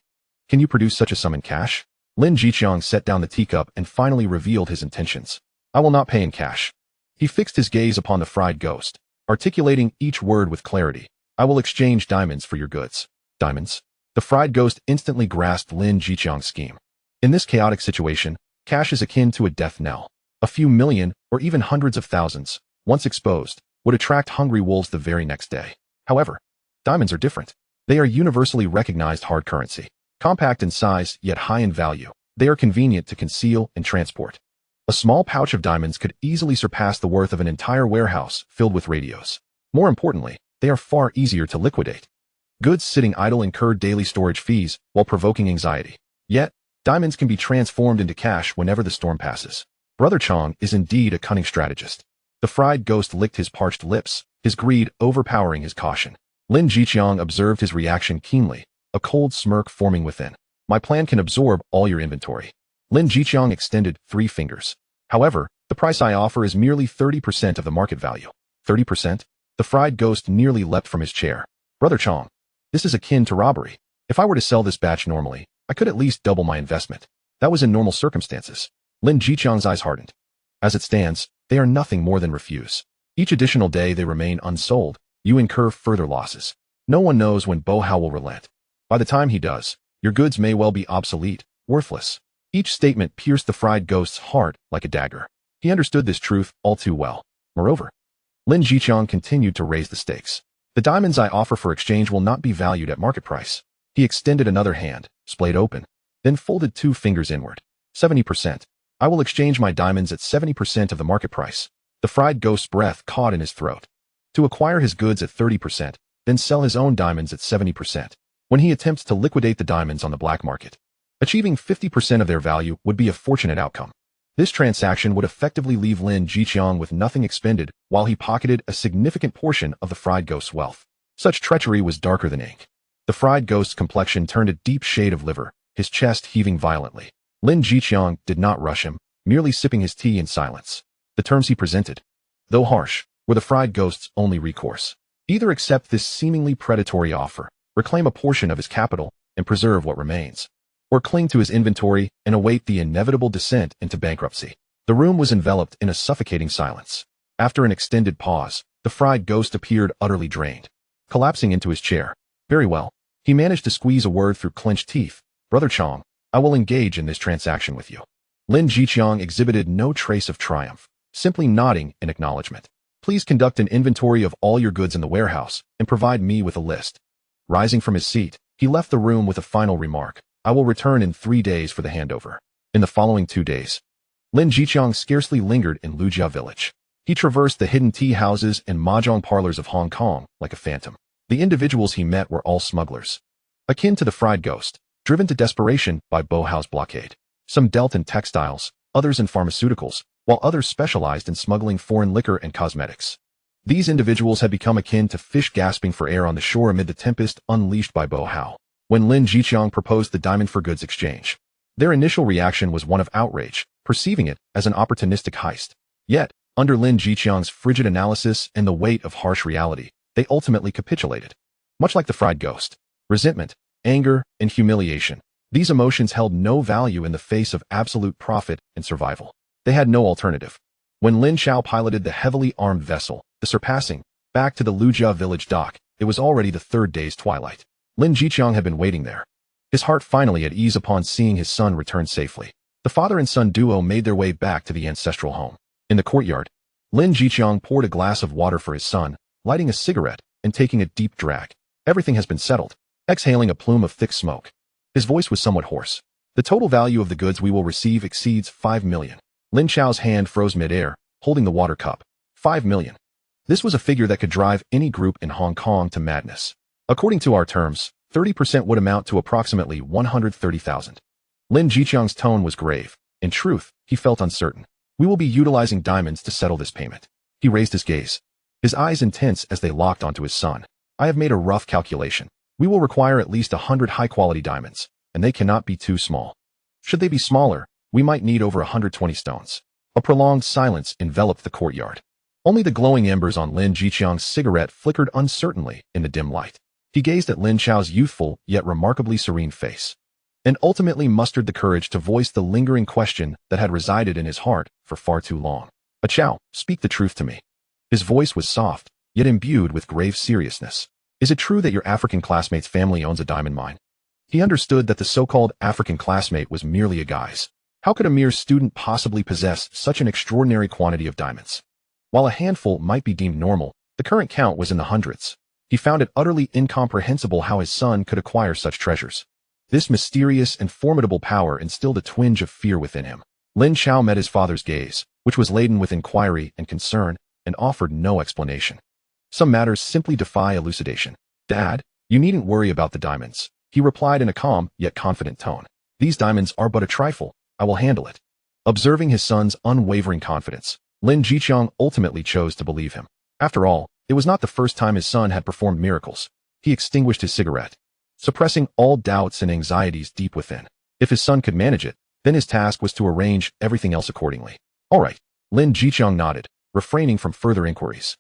Can you produce such a sum in cash? Lin Jiqiang set down the teacup and finally revealed his intentions. I will not pay in cash. He fixed his gaze upon the Fried Ghost, articulating each word with clarity. I will exchange diamonds for your goods. Diamonds? The Fried Ghost instantly grasped Lin Jiqiang's scheme. In this chaotic situation, cash is akin to a death knell. A few million, or even hundreds of thousands, once exposed, would attract hungry wolves the very next day. However, diamonds are different. They are universally recognized hard currency. Compact in size, yet high in value, they are convenient to conceal and transport. A small pouch of diamonds could easily surpass the worth of an entire warehouse filled with radios. More importantly, they are far easier to liquidate. Goods sitting idle incur daily storage fees while provoking anxiety. Yet, diamonds can be transformed into cash whenever the storm passes. Brother Chong is indeed a cunning strategist. The Fried Ghost licked his parched lips, his greed overpowering his caution. Lin Jiqiang observed his reaction keenly, a cold smirk forming within. My plan can absorb all your inventory. Lin Jiqiang extended 3 fingers. However, the price I offer is merely 30% of the market value. 30%? The Fried Ghost nearly leapt from his chair. Brother Chong, this is akin to robbery. If I were to sell this batch normally, I could at least double my investment. That was in normal circumstances. Lin Jiqiang's eyes hardened. As it stands, they are nothing more than refuse. Each additional day they remain unsold, you incur further losses. No one knows when Bo Hao will relent. By the time he does, your goods may well be obsolete, worthless. Each statement pierced the Fried Ghost's heart like a dagger. He understood this truth all too well. Moreover, Lin Jiqiang continued to raise the stakes. The diamonds I offer for exchange will not be valued at market price. He extended another hand, splayed open, then folded 2 fingers inward. 70%. I will exchange my diamonds at 70% of the market price. The fried ghost's breath caught in his throat. To acquire his goods at 30%, then sell his own diamonds at 70%. When he attempts to liquidate the diamonds on the black market, achieving 50% of their value would be a fortunate outcome. This transaction would effectively leave Lin Chao with nothing expended while he pocketed a significant portion of the fried ghost's wealth. Such treachery was darker than ink. The fried ghost's complexion turned a deep shade of liver, his chest heaving violently. Lin Chao did not rush him, merely sipping his tea in silence. The terms he presented, though harsh, were the fried ghost's only recourse. Either accept this seemingly predatory offer, reclaim a portion of his capital, and preserve what remains, or cling to his inventory and await the inevitable descent into bankruptcy. The room was enveloped in a suffocating silence. After an extended pause, the fried ghost appeared utterly drained, collapsing into his chair. Very well. He managed to squeeze a word through clenched teeth. Brother Chong, I will engage in this transaction with you. Lin Chao exhibited no trace of triumph, simply nodding in acknowledgement. Please conduct an inventory of all your goods in the warehouse and provide me with a list. Rising from his seat, he left the room with a final remark. I will return in 3 days for the handover. In the following 2 days, Lin Chao scarcely lingered in Lujia village. He traversed the hidden tea houses and mahjong parlors of Hong Kong like a phantom. The individuals he met were all smugglers, akin to the fried ghost, driven to desperation by Bohao's blockade. Some dealt in textiles, others in pharmaceuticals, while others specialized in smuggling foreign liquor and cosmetics. These individuals had become akin to fish gasping for air on the shore amid the tempest unleashed by Bohao. When Lin Chao proposed the diamond for goods exchange, their initial reaction was one of outrage, perceiving it as an opportunistic heist. Yet, under Lin Chao's frigid analysis and the weight of harsh reality, they ultimately capitulated. Much like the fried ghost, resentment, anger, and humiliation, these emotions held no value in the face of absolute profit and survival. They had no alternative. When Lin Chao piloted the heavily armed vessel, the Surpassing, back to the Lujia village dock, it was already the 3rd day's twilight. Lin Chao had been waiting there, his heart finally at ease upon seeing his son return safely. The father and son duo made their way back to the ancestral home. In the courtyard, Lin Chao poured a glass of water for his son, lighting a cigarette and taking a deep drag. Everything has been settled, exhaling a plume of thick smoke. His voice was somewhat hoarse. The total value of the goods we will receive exceeds 5 million. Lin Chao's hand froze mid-air, holding the water cup. 5 million. This was a figure that could drive any group in Hong Kong to madness. According to our terms, 30% would amount to approximately 130,000. Lin Chao's tone was grave. In truth, he felt uncertain. We will be utilizing diamonds to settle this payment. He raised his gaze, his eyes intense as they locked onto his son. I have made a rough calculation. We will require at least 100 high-quality diamonds, and they cannot be too small. Should they be smaller, we might need over 120 stones. A prolonged silence enveloped the courtyard. Only the glowing embers on Lin Chao's cigarette flickered uncertainly in the dim light. He gazed at Lin Chao's youthful yet remarkably serene face, and ultimately mustered the courage to voice the lingering question that had resided in his heart for far too long. Chao, speak the truth to me. His voice was soft, yet imbued with grave seriousness. Is it true that your African classmate's family owns a diamond mine? He understood that the so-called African classmate was merely a guise. How could a mere student possibly possess such an extraordinary quantity of diamonds? While a handful might be deemed normal, the current count was in the hundreds. He found it utterly incomprehensible how his son could acquire such treasures. This mysterious and formidable power instilled a twinge of fear within him. Lin Chao met his father's gaze, which was laden with inquiry and concern, and offered no explanation. Some matters simply defy elucidation. Dad, you needn't worry about the diamonds, he replied in a calm yet confident tone. These diamonds are but a trifle. I will handle it. Observing his son's unwavering confidence, Lin Chao ultimately chose to believe him. After all, it was not the first time his son had performed miracles. He extinguished his cigarette, suppressing all doubts and anxieties deep within. If his son could manage it, then his task was to arrange everything else accordingly. All right, Lin Chao nodded, refraining from further inquiries.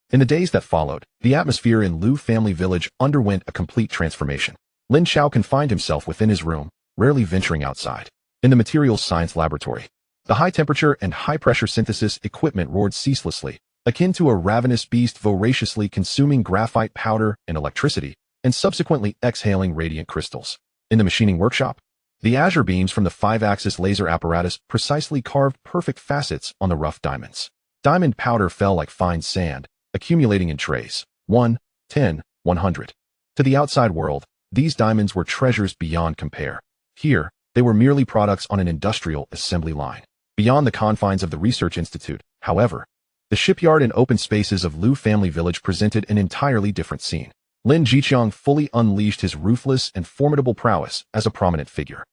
In the days that followed, the atmosphere in Lu family village underwent a complete transformation. Lin Chao confined himself within his room, rarely venturing outside. In the materials science laboratory, the high-temperature and high-pressure synthesis equipment roared ceaselessly, akin to a ravenous beast voraciously consuming graphite powder and electricity, and subsequently exhaling radiant crystals. In the machining workshop, the azure beams from the 5-axis laser apparatus precisely carved perfect facets on the rough diamonds. Diamond powder fell like fine sand, accumulating in trays, 1, 10, 100. To the outside world, these diamonds were treasures beyond compare. Here, they were merely products on an industrial assembly line. Beyond the confines of the research institute, however, the shipyard and open spaces of Lu family village presented an entirely different scene. Lin Jiqiang fully unleashed his ruthless and formidable prowess as a prominent figure.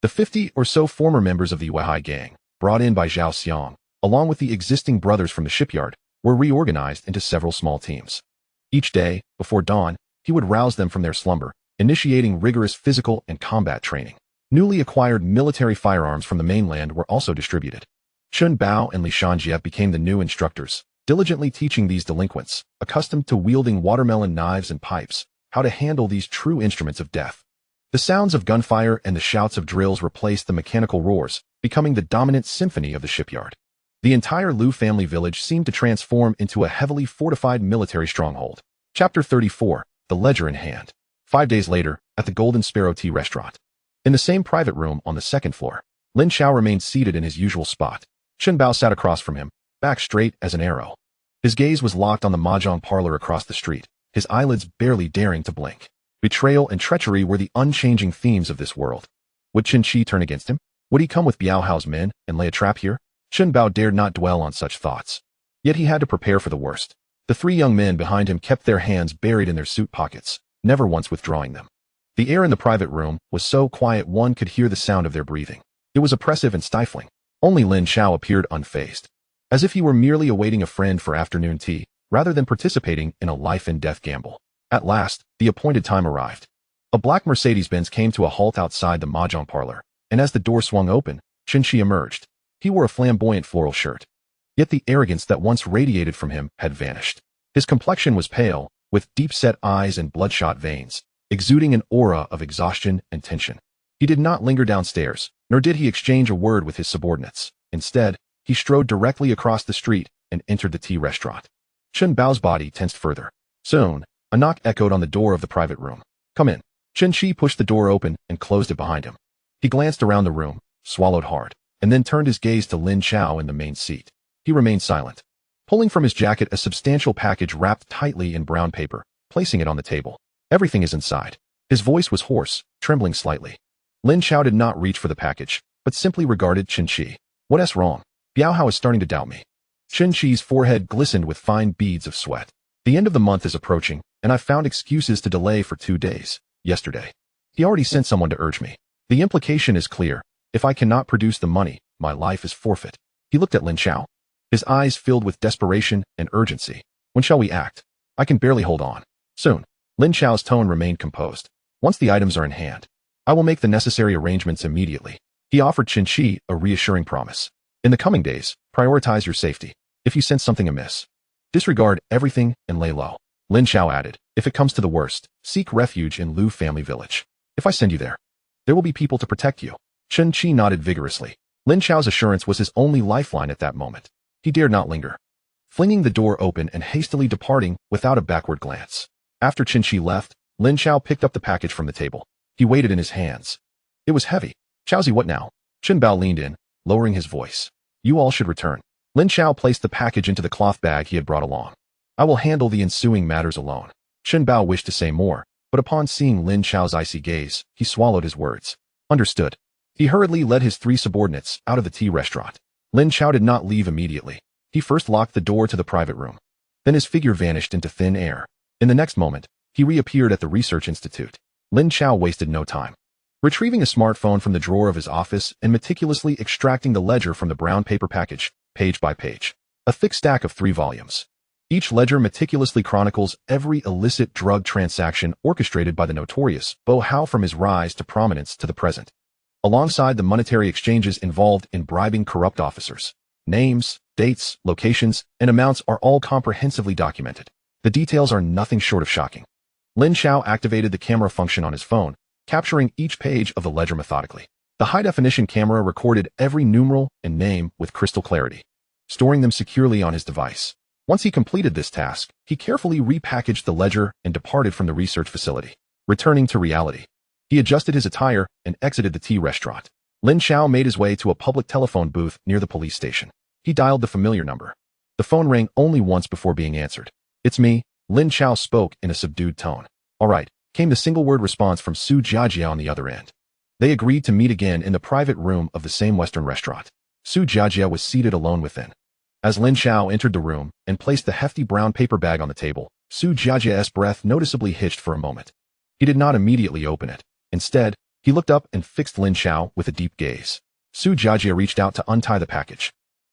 The 50 or so former members of the Weihai gang, brought in by Zhao Xiang, along with the existing brothers from the shipyard, were reorganized into several small teams. Each day, before dawn, he would rouse them from their slumber, initiating rigorous physical and combat training. Newly acquired military firearms from the mainland were also distributed. Chun Bao and Li Shanjie became the new instructors, diligently teaching these delinquents, accustomed to wielding watermelon knives and pipes, how to handle these true instruments of death. The sounds of gunfire and the shouts of drills replaced the mechanical roars, becoming the dominant symphony of the shipyard. The entire Lu family village seemed to transform into a heavily fortified military stronghold. Chapter 34, The Ledger in Hand. 5 days later, at the Golden Sparrow Tea Restaurant. In the same private room on the second floor, Lin Chao remained seated in his usual spot. Chun Bao sat across from him, back straight as an arrow. His gaze was locked on the mahjong parlor across the street, his eyelids barely daring to blink. Betrayal and treachery were the unchanging themes of this world. Would Chen Qi turn against him? Would he come with Biao Hao's men and lay a trap here? Chun Bao dared not dwell on such thoughts. Yet he had to prepare for the worst. The 3 young men behind him kept their hands buried in their suit pockets, never once withdrawing them. The air in the private room was so quiet one could hear the sound of their breathing. It was oppressive and stifling. Only Lin Chao appeared unfazed, as if he were merely awaiting a friend for afternoon tea, rather than participating in a life-and-death gamble. At last, the appointed time arrived. A black Mercedes-Benz came to a halt outside the mahjong parlor, and as the door swung open, Chen Qi emerged. He wore a flamboyant floral shirt. Yet the arrogance that once radiated from him had vanished. His complexion was pale, with deep-set eyes and bloodshot veins, exuding an aura of exhaustion and tension. He did not linger downstairs, nor did he exchange a word with his subordinates. Instead, he strode directly across the street and entered the tea restaurant. Chun Bao's body tensed further. Soon, a knock echoed on the door of the private room. "Come in." Chen Qi pushed the door open and closed it behind him. He glanced around the room, swallowed hard, and then turned his gaze to Lin Chao in the main seat. He remained silent, pulling from his jacket a substantial package wrapped tightly in brown paper, placing it on the table. "Everything is inside." His voice was hoarse, trembling slightly. Lin Chao did not reach for the package, but simply regarded Chen Qi. "What's wrong? Biao Hao is starting to doubt me." Chen Qi's forehead glistened with fine beads of sweat. "The end of the month is approaching, and I've found excuses to delay for 2 days. Yesterday, he already sent someone to urge me. The implication is clear. If I cannot produce the money, my life is forfeit." He looked at Lin Chao, his eyes filled with desperation and urgency. "When shall we act? I can barely hold on." "Soon." Lin Chao's tone remained composed. "Once the items are in hand, I will make the necessary arrangements immediately." He offered Chen Qi a reassuring promise. "In the coming days, prioritize your safety. If you sense something amiss, disregard everything and lay low." Lin Chao added, "If it comes to the worst, seek refuge in Lu family village. If I send you there will be people to protect you." Chen Qi nodded vigorously. Lin Chao's assurance was his only lifeline at that moment. He dared not linger, flinging the door open and hastily departing without a backward glance. After Chen Qi left, Lin Chao picked up the package from the table. He weighed it in his hands. It was heavy. "Chaozi, what now?" Chun Bao leaned in, lowering his voice. "You all should return." Lin Chao placed the package into the cloth bag he had brought along. "I will handle the ensuing matters alone." Chun Bao wished to say more, but upon seeing Lin Chao's icy gaze, he swallowed his words. Understood. He hurriedly led his 3 subordinates out of the tea restaurant. Lin Chao did not leave immediately. He first locked the door to the private room. Then his figure vanished into thin air. In the next moment, he reappeared at the research institute. Lin Chao wasted no time. Retrieving a smartphone from the drawer of his office and meticulously extracting the ledger from the brown paper package, page by page. A thick stack of 3 volumes. Each ledger meticulously chronicles every illicit drug transaction orchestrated by the notorious Bo Hao from his rise to prominence to the present, alongside the monetary exchanges involved in bribing corrupt officers. Names, dates, locations, and amounts are all comprehensively documented. The details are nothing short of shocking. Lin Chao activated the camera function on his phone, capturing each page of the ledger methodically. The high-definition camera recorded every numeral and name with crystal clarity, storing them securely on his device. Once he completed this task, he carefully repackaged the ledger and departed from the research facility. Returning to reality, he adjusted his attire and exited the tea restaurant. Lin Chao made his way to a public telephone booth near the police station. He dialed the familiar number. The phone rang only once before being answered. "It's me," Lin Chao spoke in a subdued tone. "All right," came the single-word response from Su Jiajia on the other end. They agreed to meet again in the private room of the same Western restaurant. Su Jiajie was seated alone within. As Lin Chao entered the room and placed the hefty brown paper bag on the table, Su Jiajie's breath noticeably hitched for a moment. He did not immediately open it. Instead, he looked up and fixed Lin Chao with a deep gaze. Su Jiajie reached out to untie the package,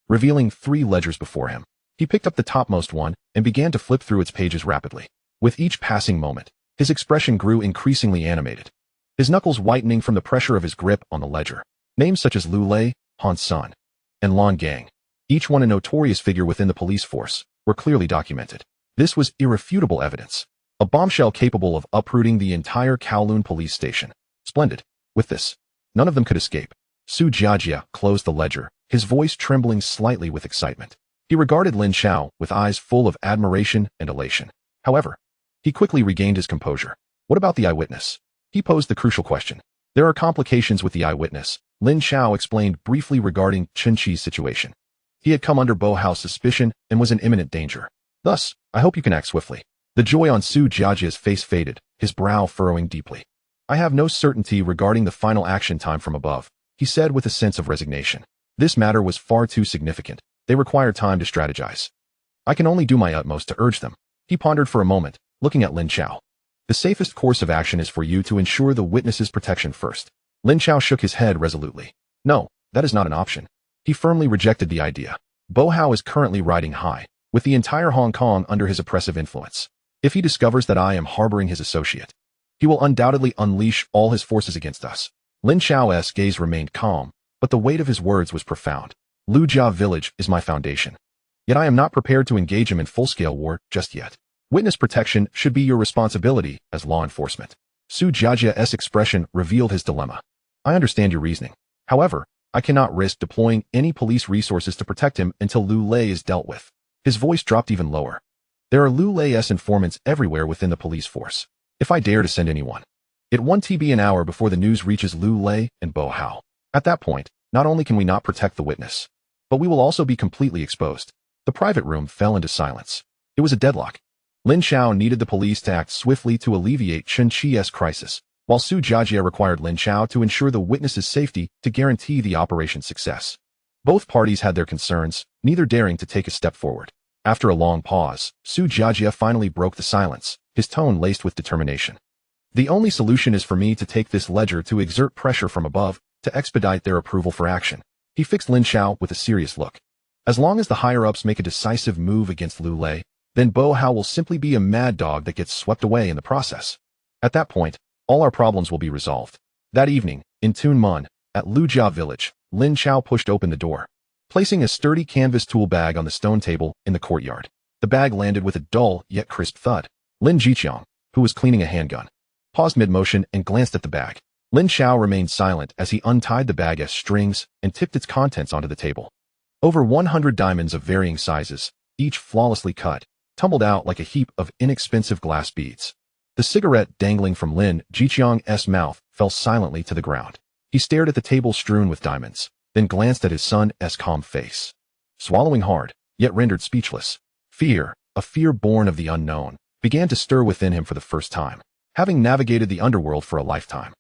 revealing 3 ledgers before him. He picked up the topmost one and began to flip through its pages rapidly. With each passing moment, his expression grew increasingly animated, his knuckles whitening from the pressure of his grip on the ledger. Names such as Lu Lei, Han Sun, and Lan Gang, each one a notorious figure within the police force, were clearly documented. This was irrefutable evidence, a bombshell capable of uprooting the entire Kowloon police station. Splendid. With this, none of them could escape. Su Jiajie closed the ledger, his voice trembling slightly with excitement. He regarded Lin Chao with eyes full of admiration and elation. However, he quickly regained his composure. What about the eyewitness? He posed the crucial question. There are complications with the eyewitness, Lin Chao explained briefly regarding Chen Qi's situation. He had come under Bo Hao's suspicion and was in imminent danger. Thus, I hope you can act swiftly. The joy on Su Jiajie's face faded, his brow furrowing deeply. I have no certainty regarding the final action time from above, he said with a sense of resignation. This matter was far too significant. They require time to strategize. I can only do my utmost to urge them. He pondered for a moment, looking at Lin Chao. The safest course of action is for you to ensure the witness's protection first. Lin Chao shook his head resolutely. No, that is not an option. He firmly rejected the idea. Bo Hao is currently riding high, with the entire Hong Kong under his oppressive influence. If he discovers that I am harboring his associate, he will undoubtedly unleash all his forces against us. Lin Chao's gaze remained calm, but the weight of his words was profound. Lujia village is my foundation. Yet I am not prepared to engage him in full-scale war just yet. Witness protection should be your responsibility as law enforcement. Su Jiajie's expression revealed his dilemma. I understand your reasoning. However, I cannot risk deploying any police resources to protect him until Lu Lei is dealt with. His voice dropped even lower. There are Lu Lei's informants everywhere within the police force. If I dare to send anyone, it 1 TB an hour before the news reaches Lu Lei and Bo Hao. At that point, not only can we not protect the witness, but we will also be completely exposed. The private room fell into silence. It was a deadlock. Lin Chao needed the police to act swiftly to alleviate Chen Qi's crisis, while Su Jiajie required Lin Chao to ensure the witness's safety to guarantee the operation's success. Both parties had their concerns, neither daring to take a step forward. After a long pause, Su Jiajie finally broke the silence, his tone laced with determination. The only solution is for me to take this ledger to exert pressure from above, to expedite their approval for action. He fixed Lin Chao with a serious look. As long as the higher-ups make a decisive move against Lu Lei, then Bo Hao will simply be a mad dog that gets swept away in the process. At that point, all our problems will be resolved. That evening, in Tun Mun, at Lujia village, Lin Chao pushed open the door, placing a sturdy canvas tool bag on the stone table in the courtyard. The bag landed with a dull yet crisp thud. Lin Jiqiang, who was cleaning a handgun, paused mid-motion and glanced at the bag. Lin Chao remained silent as he untied the bag as strings and tipped its contents onto the table. Over 100 diamonds of varying sizes, each flawlessly cut, tumbled out like a heap of inexpensive glass beads. The cigarette dangling from Lin Jiqiang's mouth fell silently to the ground. He stared at the table strewn with diamonds, then glanced at his son's calm face. Swallowing hard, yet rendered speechless, fear, a fear born of the unknown, began to stir within him for the first time. Having navigated the underworld for a lifetime,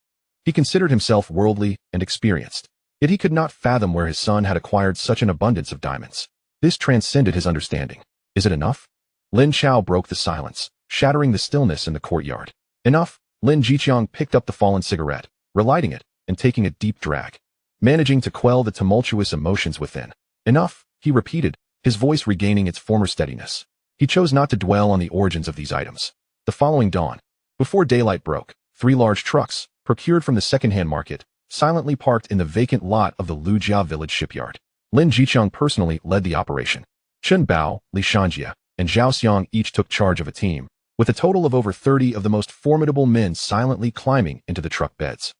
he considered himself worldly and experienced, yet he could not fathom where his son had acquired such an abundance of diamonds. This transcended his understanding. Is it enough? Lin Chao broke the silence, shattering the stillness in the courtyard. Enough. Lin Jiqiang picked up the fallen cigarette, relighting it, and taking a deep drag, managing to quell the tumultuous emotions within. Enough, he repeated, his voice regaining its former steadiness. He chose not to dwell on the origins of these items. The following dawn, before daylight broke, 3 large trucks, procured from the second-hand market, silently parked in the vacant lot of the Lujia village shipyard. Lin Jiqiang personally led the operation. Chen Bao, Li Shanjia, and Zhao Xiang each took charge of a team, with a total of over 30 of the most formidable men silently climbing into the truck beds.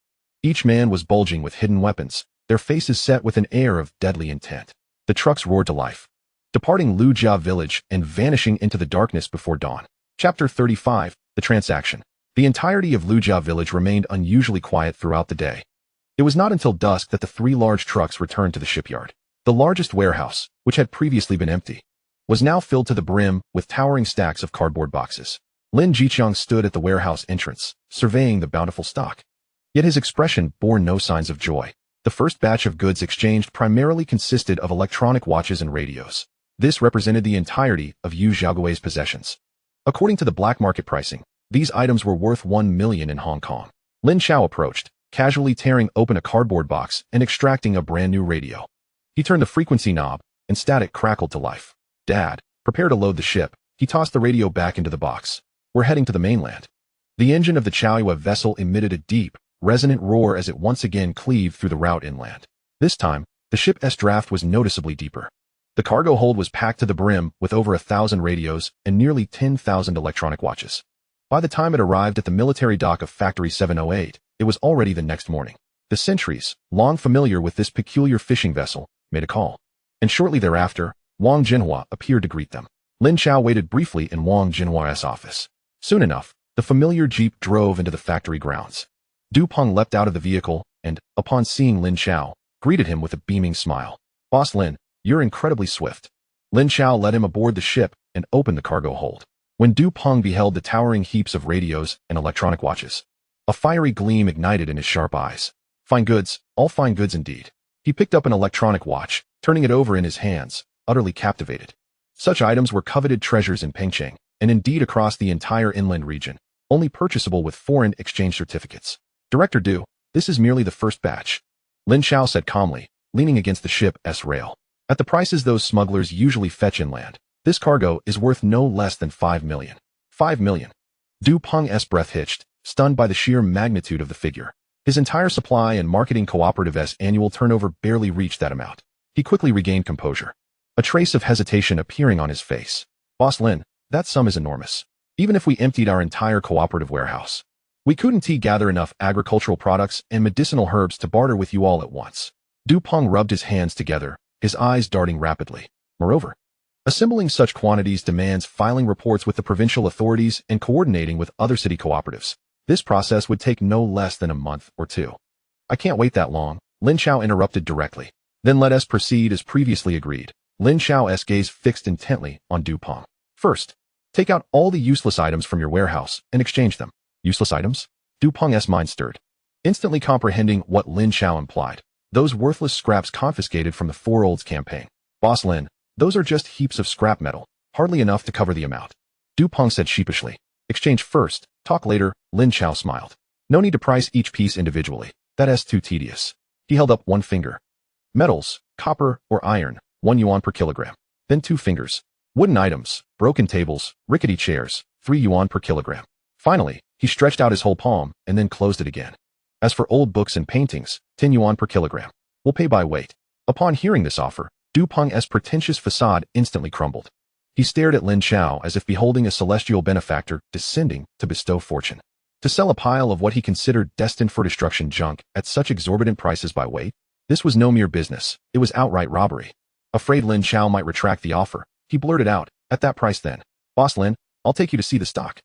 Each man was bulging with hidden weapons, their faces set with an air of deadly intent. The trucks roared to life, departing Lujia village and vanishing into the darkness before dawn. Chapter 35, The Transaction. The entirety of Lujia village remained unusually quiet throughout the day. It was not until dusk that the 3 large trucks returned to the shipyard. The largest warehouse, which had previously been empty, was now filled to the brim with towering stacks of cardboard boxes. Lin Jiqiang stood at the warehouse entrance, surveying the bountiful stock. Yet his expression bore no signs of joy. The first batch of goods exchanged primarily consisted of electronic watches and radios. This represented the entirety of Yu Xiaogui's possessions. According to the black market pricing, these items were worth 1 million in Hong Kong. Lin Chao approached, casually tearing open a cardboard box and extracting a brand new radio. He turned the frequency knob, and static crackled to life. "Dad, prepare to load the ship." He tossed the radio back into the box. "We're heading to the mainland." The engine of the Chaoyue vessel emitted a deep, resonant roar as it once again cleaved through the route inland. This time, the ship's draft was noticeably deeper. The cargo hold was packed to the brim with over 1,000 radios and nearly 10,000 electronic watches. By the time it arrived at the military dock of Factory 708, it was already the next morning. The sentries, long familiar with this peculiar fishing vessel, made a call. And shortly thereafter, Wang Jinhua appeared to greet them. Lin Chao waited briefly in Wang Jinhua's office. Soon enough, the familiar jeep drove into the factory grounds. Du Peng leapt out of the vehicle and, upon seeing Lin Chao, greeted him with a beaming smile. "Boss Lin, you're incredibly swift." Lin Chao led him aboard the ship and opened the cargo hold. When Du Peng beheld the towering heaps of radios and electronic watches, a fiery gleam ignited in his sharp eyes. "Fine goods, all fine goods indeed." He picked up an electronic watch, turning it over in his hands, utterly captivated. Such items were coveted treasures in Pengcheng, and indeed across the entire inland region, only purchasable with foreign exchange certificates. "Director Du, this is merely the first batch," Lin Chao said calmly, leaning against the ship's rail. "At the prices those smugglers usually fetch inland, this cargo is worth no less than 5 million. 5 million. Du Peng's breath hitched, stunned by the sheer magnitude of the figure. His entire supply and marketing cooperative's annual turnover barely reached that amount. He quickly regained composure, a trace of hesitation appearing on his face. "Boss Lin, that sum is enormous. Even if we emptied our entire cooperative warehouse, we couldn't gather enough agricultural products and medicinal herbs to barter with you all at once." Du Peng rubbed his hands together, his eyes darting rapidly. "Moreover, assembling such quantities demands filing reports with the provincial authorities and coordinating with other city cooperatives. This process would take no less than a month or two." "I can't wait that long," Lin Chao interrupted directly. "Then let us proceed as previously agreed." Lin Chao's gaze fixed intently on Du Peng. "First, take out all the useless items from your warehouse and exchange them." "Useless items?" Du Peng's mind stirred, instantly comprehending what Lin Chao implied. "Those worthless scraps confiscated from the Four Olds campaign." "Boss Lin, those are just heaps of scrap metal, hardly enough to cover the amount," Du Peng said sheepishly. "Exchange first, talk later." Lin Chao smiled. "No need to price each piece individually. That's too tedious." He held up one finger. "Metals, copper or iron, 1 yuan per kilogram." Then 2 fingers. "Wooden items, broken tables, rickety chairs, 3 yuan per kilogram." Finally, he stretched out his whole palm and then closed it again. "As for old books and paintings, 10 yuan per kilogram. We'll pay by weight." Upon hearing this offer, Du Peng's pretentious facade instantly crumbled. He stared at Lin Chao as if beholding a celestial benefactor descending to bestow fortune. To sell a pile of what he considered destined for destruction junk at such exorbitant prices by weight? This was no mere business, it was outright robbery. Afraid Lin Chao might retract the offer, he blurted out, "At that price then, Boss Lin, I'll take you to see the stock."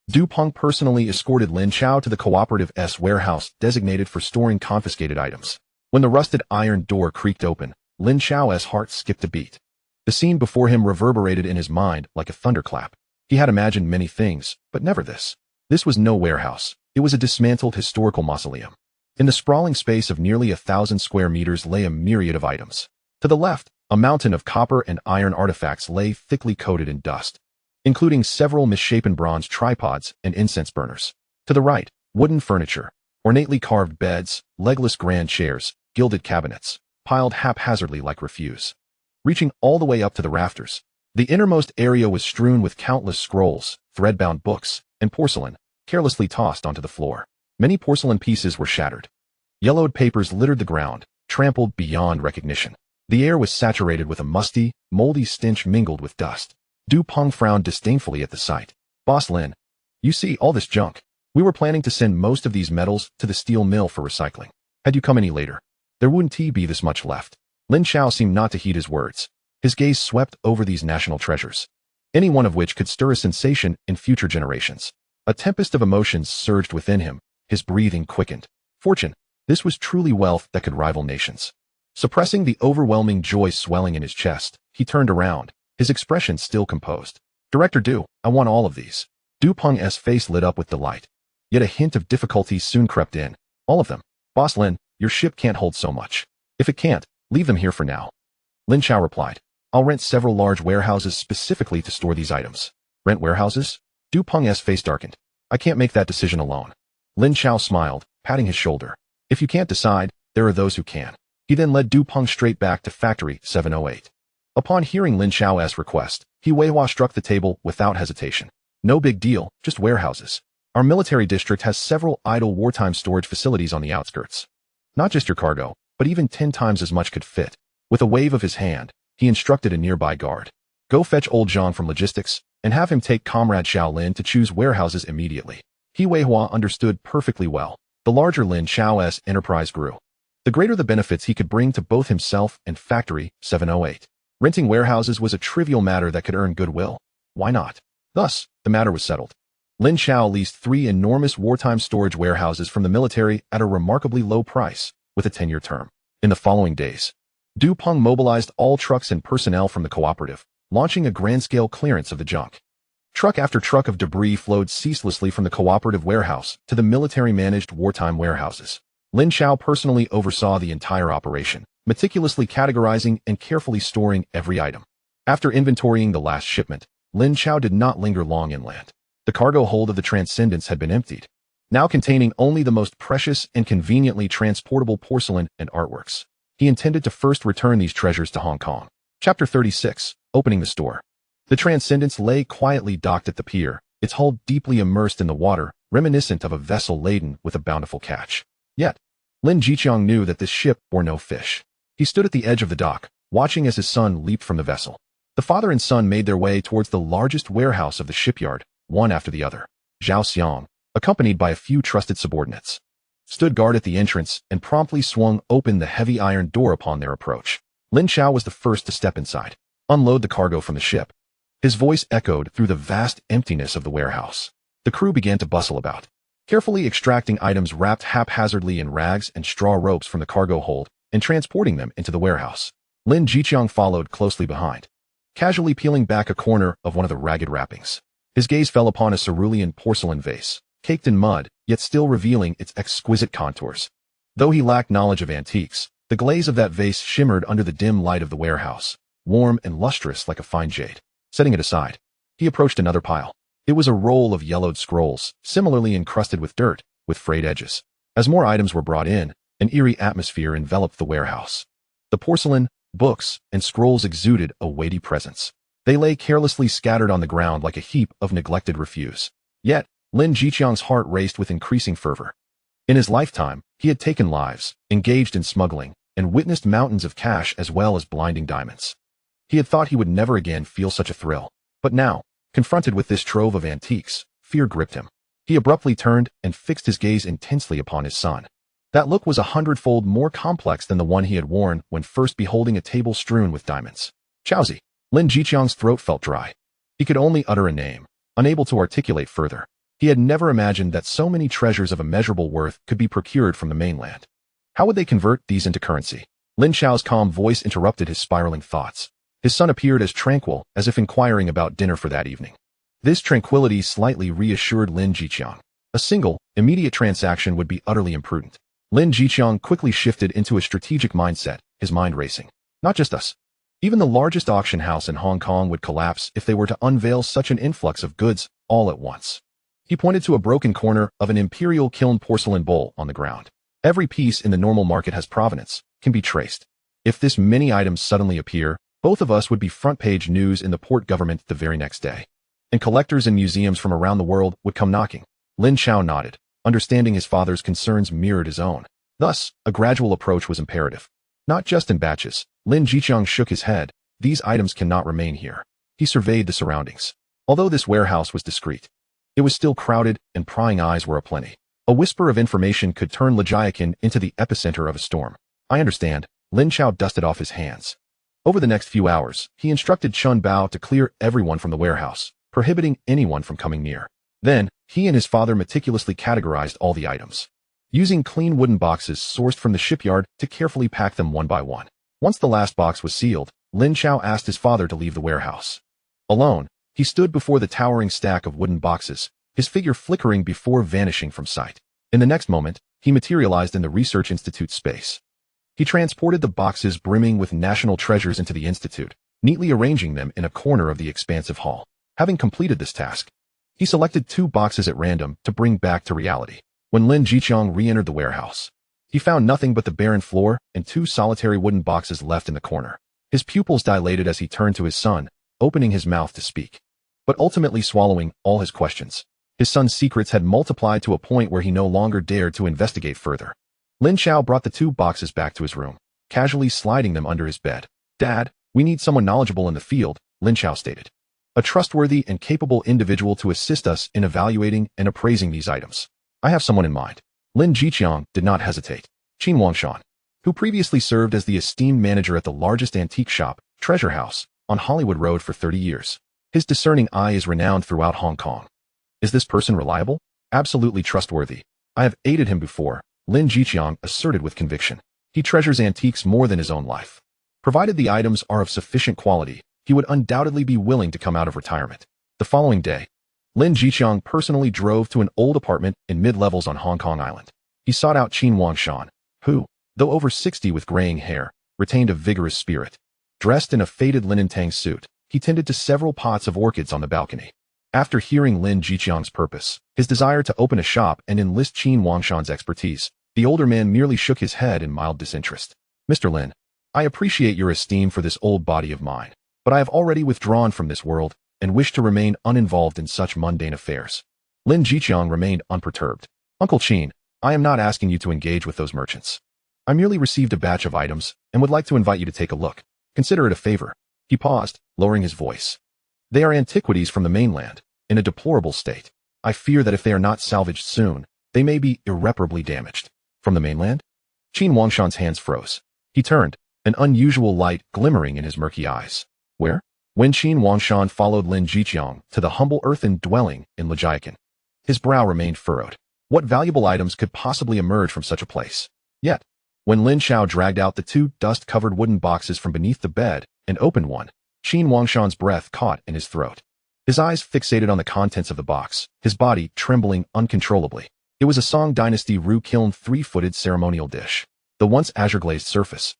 Du Peng personally escorted Lin Chao to the cooperative's warehouse designated for storing confiscated items. When the rusted iron door creaked open, Lin Chao's heart skipped a beat. The scene before him reverberated in his mind like a thunderclap. He had imagined many things, but never this. This was no warehouse. It was a dismantled historical mausoleum. In the sprawling space of nearly 1,000 square meters lay a myriad of items. To the left, a mountain of copper and iron artifacts lay thickly coated in dust, including several misshapen bronze tripods and incense burners. To the right, wooden furniture, ornately carved beds, legless grand chairs, gilded cabinets, piled haphazardly like refuse, reaching all the way up to the rafters. The innermost area was strewn with countless scrolls, thread-bound books, and porcelain, carelessly tossed onto the floor. Many porcelain pieces were shattered. Yellowed papers littered the ground, trampled beyond recognition. The air was saturated with a musty, moldy stench mingled with dust. Du Peng frowned disdainfully at the sight. "Boss Lin, you see all this junk? We were planning to send most of these metals to the steel mill for recycling. Had you come any later, there wouldn't be this much left." Lin Chao seemed not to heed his words. His gaze swept over these national treasures, any one of which could stir a sensation in future generations. A tempest of emotions surged within him, his breathing quickened. Fortune, this was truly wealth that could rival nations. Suppressing the overwhelming joy swelling in his chest, he turned around, his expression still composed. "Director Du, I want all of these." Du Peng's face lit up with delight. Yet a hint of difficulty soon crept in. "All of them? Boss Lin, your ship can't hold so much. If it can't, leave them here for now. Lin Chao replied. I'll rent several large warehouses specifically to store these items. Rent warehouses? Du Peng's face darkened. I can't make that decision alone. Lin Chao smiled, patting his shoulder. If you can't decide, there are those who can. He then led Du Peng straight back to Factory 708. Upon hearing Lin Chao's request, He Weihua struck the table without hesitation. No big deal, just warehouses. Our military district has several idle wartime storage facilities on the outskirts. Not just your cargo, but even 10 times as much could fit. With a wave of his hand, he instructed a nearby guard. Go fetch old Zhang from logistics, and have him take Comrade Shaolin to choose warehouses immediately. He Weihua understood perfectly well. The larger Lin Chao's enterprise grew, the greater the benefits he could bring to both himself and Factory 708. Renting warehouses was a trivial matter that could earn goodwill. Why not? Thus, the matter was settled. Lin Chao leased 3 enormous wartime storage warehouses from the military at a remarkably low price, with a 10-year term. In the following days, Du Peng mobilized all trucks and personnel from the cooperative, launching a grand-scale clearance of the junk. Truck after truck of debris flowed ceaselessly from the cooperative warehouse to the military-managed wartime warehouses. Lin Chao personally oversaw the entire operation, meticulously categorizing and carefully storing every item. After inventorying the last shipment, Lin Chao did not linger long inland. The cargo hold of the Transcendence had been emptied, now containing only the most precious and conveniently transportable porcelain and artworks. He intended to first return these treasures to Hong Kong. Chapter 36, Opening the Store. The Transcendence lay quietly docked at the pier, its hull deeply immersed in the water, reminiscent of a vessel laden with a bountiful catch. Yet, Lin Jiqiang knew that this ship bore no fish. He stood at the edge of the dock, watching as his son leaped from the vessel. The father and son made their way towards the largest warehouse of the shipyard, one after the other. Zhao Xiang, accompanied by a few trusted subordinates, stood guard at the entrance and promptly swung open the heavy iron door upon their approach. Lin Chao was the first to step inside, unload the cargo from the ship. His voice echoed through the vast emptiness of the warehouse. The crew began to bustle about, carefully extracting items wrapped haphazardly in rags and straw ropes from the cargo hold and transporting them into the warehouse. Lin Jiqiang followed closely behind, casually peeling back a corner of one of the ragged wrappings. His gaze fell upon a cerulean porcelain vase, caked in mud, yet still revealing its exquisite contours. Though he lacked knowledge of antiques, the glaze of that vase shimmered under the dim light of the warehouse, warm and lustrous like a fine jade. Setting it aside, he approached another pile. It was a roll of yellowed scrolls, similarly encrusted with dirt, with frayed edges. As more items were brought in, an eerie atmosphere enveloped the warehouse. The porcelain, books, and scrolls exuded a weighty presence. They lay carelessly scattered on the ground like a heap of neglected refuse. Yet, Lin Jiqiang's heart raced with increasing fervor. In his lifetime, he had taken lives, engaged in smuggling, and witnessed mountains of cash as well as blinding diamonds. He had thought he would never again feel such a thrill. But now, confronted with this trove of antiques, fear gripped him. He abruptly turned and fixed his gaze intensely upon his son. That look was 100-fold more complex than the one he had worn when first beholding a table strewn with diamonds. Chaozi. Lin Jiqiang's throat felt dry. He could only utter a name, unable to articulate further. He had never imagined that so many treasures of immeasurable worth could be procured from the mainland. How would they convert these into currency? Lin Chao's calm voice interrupted his spiraling thoughts. His son appeared as tranquil as if inquiring about dinner for that evening. This tranquility slightly reassured Lin Jiqiang. A single, immediate transaction would be utterly imprudent. Lin Jiqiang quickly shifted into a strategic mindset, his mind racing. Not just us. Even the largest auction house in Hong Kong would collapse if they were to unveil such an influx of goods all at once. He pointed to a broken corner of an imperial kiln porcelain bowl on the ground. Every piece in the normal market has provenance, can be traced. If this many items suddenly appear, both of us would be front-page news in the port government the very next day. And collectors and museums from around the world would come knocking. Lin Chao nodded, understanding his father's concerns mirrored his own. Thus, a gradual approach was imperative. Not just in batches. Lin Jiqiang shook his head. These items cannot remain here. He surveyed the surroundings. Although this warehouse was discreet, it was still crowded and prying eyes were aplenty. A whisper of information could turn Legiacan into the epicenter of a storm. I understand. Lin Chao dusted off his hands. Over the next few hours, he instructed Chun Bao to clear everyone from the warehouse, prohibiting anyone from coming near. Then, he and his father meticulously categorized all the items, using clean wooden boxes sourced from the shipyard to carefully pack them one by one. Once the last box was sealed, Lin Chao asked his father to leave the warehouse. Alone, he stood before the towering stack of wooden boxes, his figure flickering before vanishing from sight. In the next moment, he materialized in the Research Institute space. He transported the boxes brimming with national treasures into the Institute, neatly arranging them in a corner of the expansive hall. Having completed this task, he selected 2 boxes at random to bring back to reality. When Lin Chao re-entered the warehouse, he found nothing but the barren floor and 2 solitary wooden boxes left in the corner. His pupils dilated as he turned to his son, opening his mouth to speak, but ultimately swallowing all his questions. His son's secrets had multiplied to a point where he no longer dared to investigate further. Lin Chao brought the 2 boxes back to his room, casually sliding them under his bed. "Dad, we need someone knowledgeable in the field," Lin Chao stated. "A trustworthy and capable individual to assist us in evaluating and appraising these items. I have someone in mind." Lin Chao did not hesitate. Qin Wangshan, who previously served as the esteemed manager at the largest antique shop, Treasure House, on Hollywood Road for 30 years. His discerning eye is renowned throughout Hong Kong. "Is this person reliable?" "Absolutely trustworthy. I have aided him before," Lin Chao asserted with conviction. "He treasures antiques more than his own life. Provided the items are of sufficient quality, he would undoubtedly be willing to come out of retirement." The following day, Lin Chao personally drove to an old apartment in mid-levels on Hong Kong Island. He sought out Qin Wangshan, who, though over 60 with graying hair, retained a vigorous spirit. Dressed in a faded linen tang suit, he tended to several pots of orchids on the balcony. After hearing Lin Chao's purpose, his desire to open a shop and enlist Qin Wangshan's expertise, the older man merely shook his head in mild disinterest. "Mr. Lin, I appreciate your esteem for this old body of mine, but I have already withdrawn from this world and wish to remain uninvolved in such mundane affairs." Lin Chao remained unperturbed. "Uncle Qin, I am not asking you to engage with those merchants. I merely received a batch of items and would like to invite you to take a look. Consider it a favor." He paused, lowering his voice. "They are antiquities from the mainland, in a deplorable state. I fear that if they are not salvaged soon, they may be irreparably damaged." "From the mainland?" Qin Wangshan's hands froze. He turned, an unusual light glimmering in his murky eyes. "Where?" When Qin Wangshan followed Lin Chao to the humble earthen dwelling in Lejiakan, his brow remained furrowed. What valuable items could possibly emerge from such a place? Yet, when Lin Chao dragged out the 2 dust-covered wooden boxes from beneath the bed and opened one, Qin Wangshan's breath caught in his throat. His eyes fixated on the contents of the box, his body trembling uncontrollably. It was a Song Dynasty roux-kiln 3-footed ceremonial dish. The once azure-glazed surface,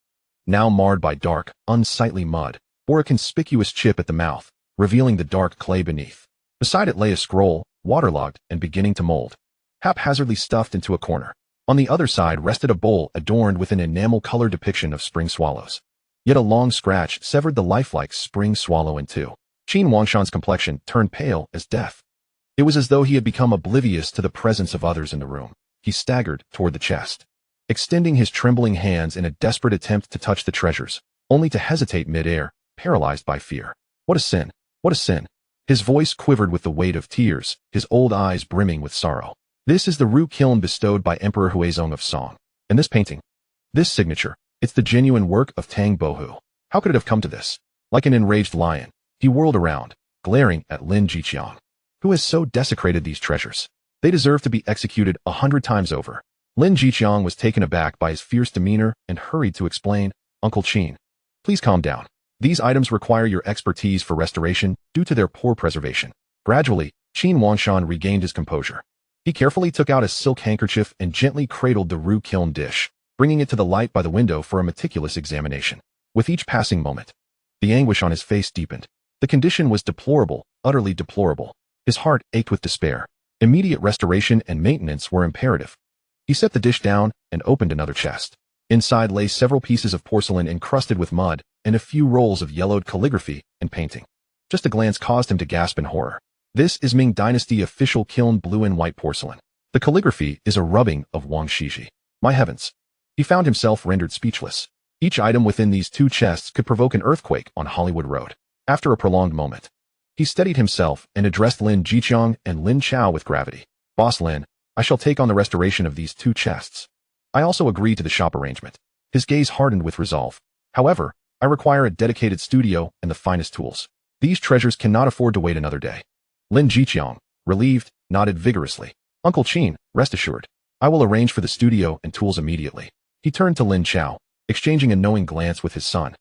now marred by dark, unsightly mud, bore a conspicuous chip at the mouth, revealing the dark clay beneath. Beside it lay a scroll, waterlogged and beginning to mold, haphazardly stuffed into a corner. On the other side rested a bowl adorned with an enamel-colored depiction of spring swallows. Yet a long scratch severed the lifelike spring swallow in 2. Qin Wangshan's complexion turned pale as death. It was as though he had become oblivious to the presence of others in the room. He staggered toward the chest, extending his trembling hands in a desperate attempt to touch the treasures, only to hesitate mid-air, paralyzed by fear. "What a sin! What a sin!" His voice quivered with the weight of tears, his old eyes brimming with sorrow. "This is the roux-kiln bestowed by Emperor Huizong of Song. And this painting, this signature, it's the genuine work of Tang Bohu. How could it have come to this?" Like an enraged lion, he whirled around, glaring at Lin Chao. "Who has so desecrated these treasures? They deserve to be executed 100 times over." Lin Chao was taken aback by his fierce demeanor and hurried to explain, "Uncle Qin, please calm down. These items require your expertise for restoration due to their poor preservation." Gradually, Qin Wangshan regained his composure. He carefully took out a silk handkerchief and gently cradled the roux-kiln dish, bringing it to the light by the window for a meticulous examination. With each passing moment, the anguish on his face deepened. The condition was deplorable, utterly deplorable. His heart ached with despair. Immediate restoration and maintenance were imperative. He set the dish down and opened another chest. Inside lay several pieces of porcelain encrusted with mud and a few rolls of yellowed calligraphy and painting. Just a glance caused him to gasp in horror. "This is Ming Dynasty official kiln blue and white porcelain. The calligraphy is a rubbing of Wang Shiji. My heavens!" He found himself rendered speechless. Each item within these 2 chests could provoke an earthquake on Hollywood Road. After a prolonged moment, he steadied himself and addressed Lin Chao and Lin Chao with gravity. "Boss Lin, I shall take on the restoration of these 2 chests. I also agree to the shop arrangement." His gaze hardened with resolve. "However, I require a dedicated studio and the finest tools. These treasures cannot afford to wait another day." Lin Chao, relieved, nodded vigorously. "Uncle Qin, rest assured. I will arrange for the studio and tools immediately." He turned to Lin Chao, exchanging a knowing glance with his son.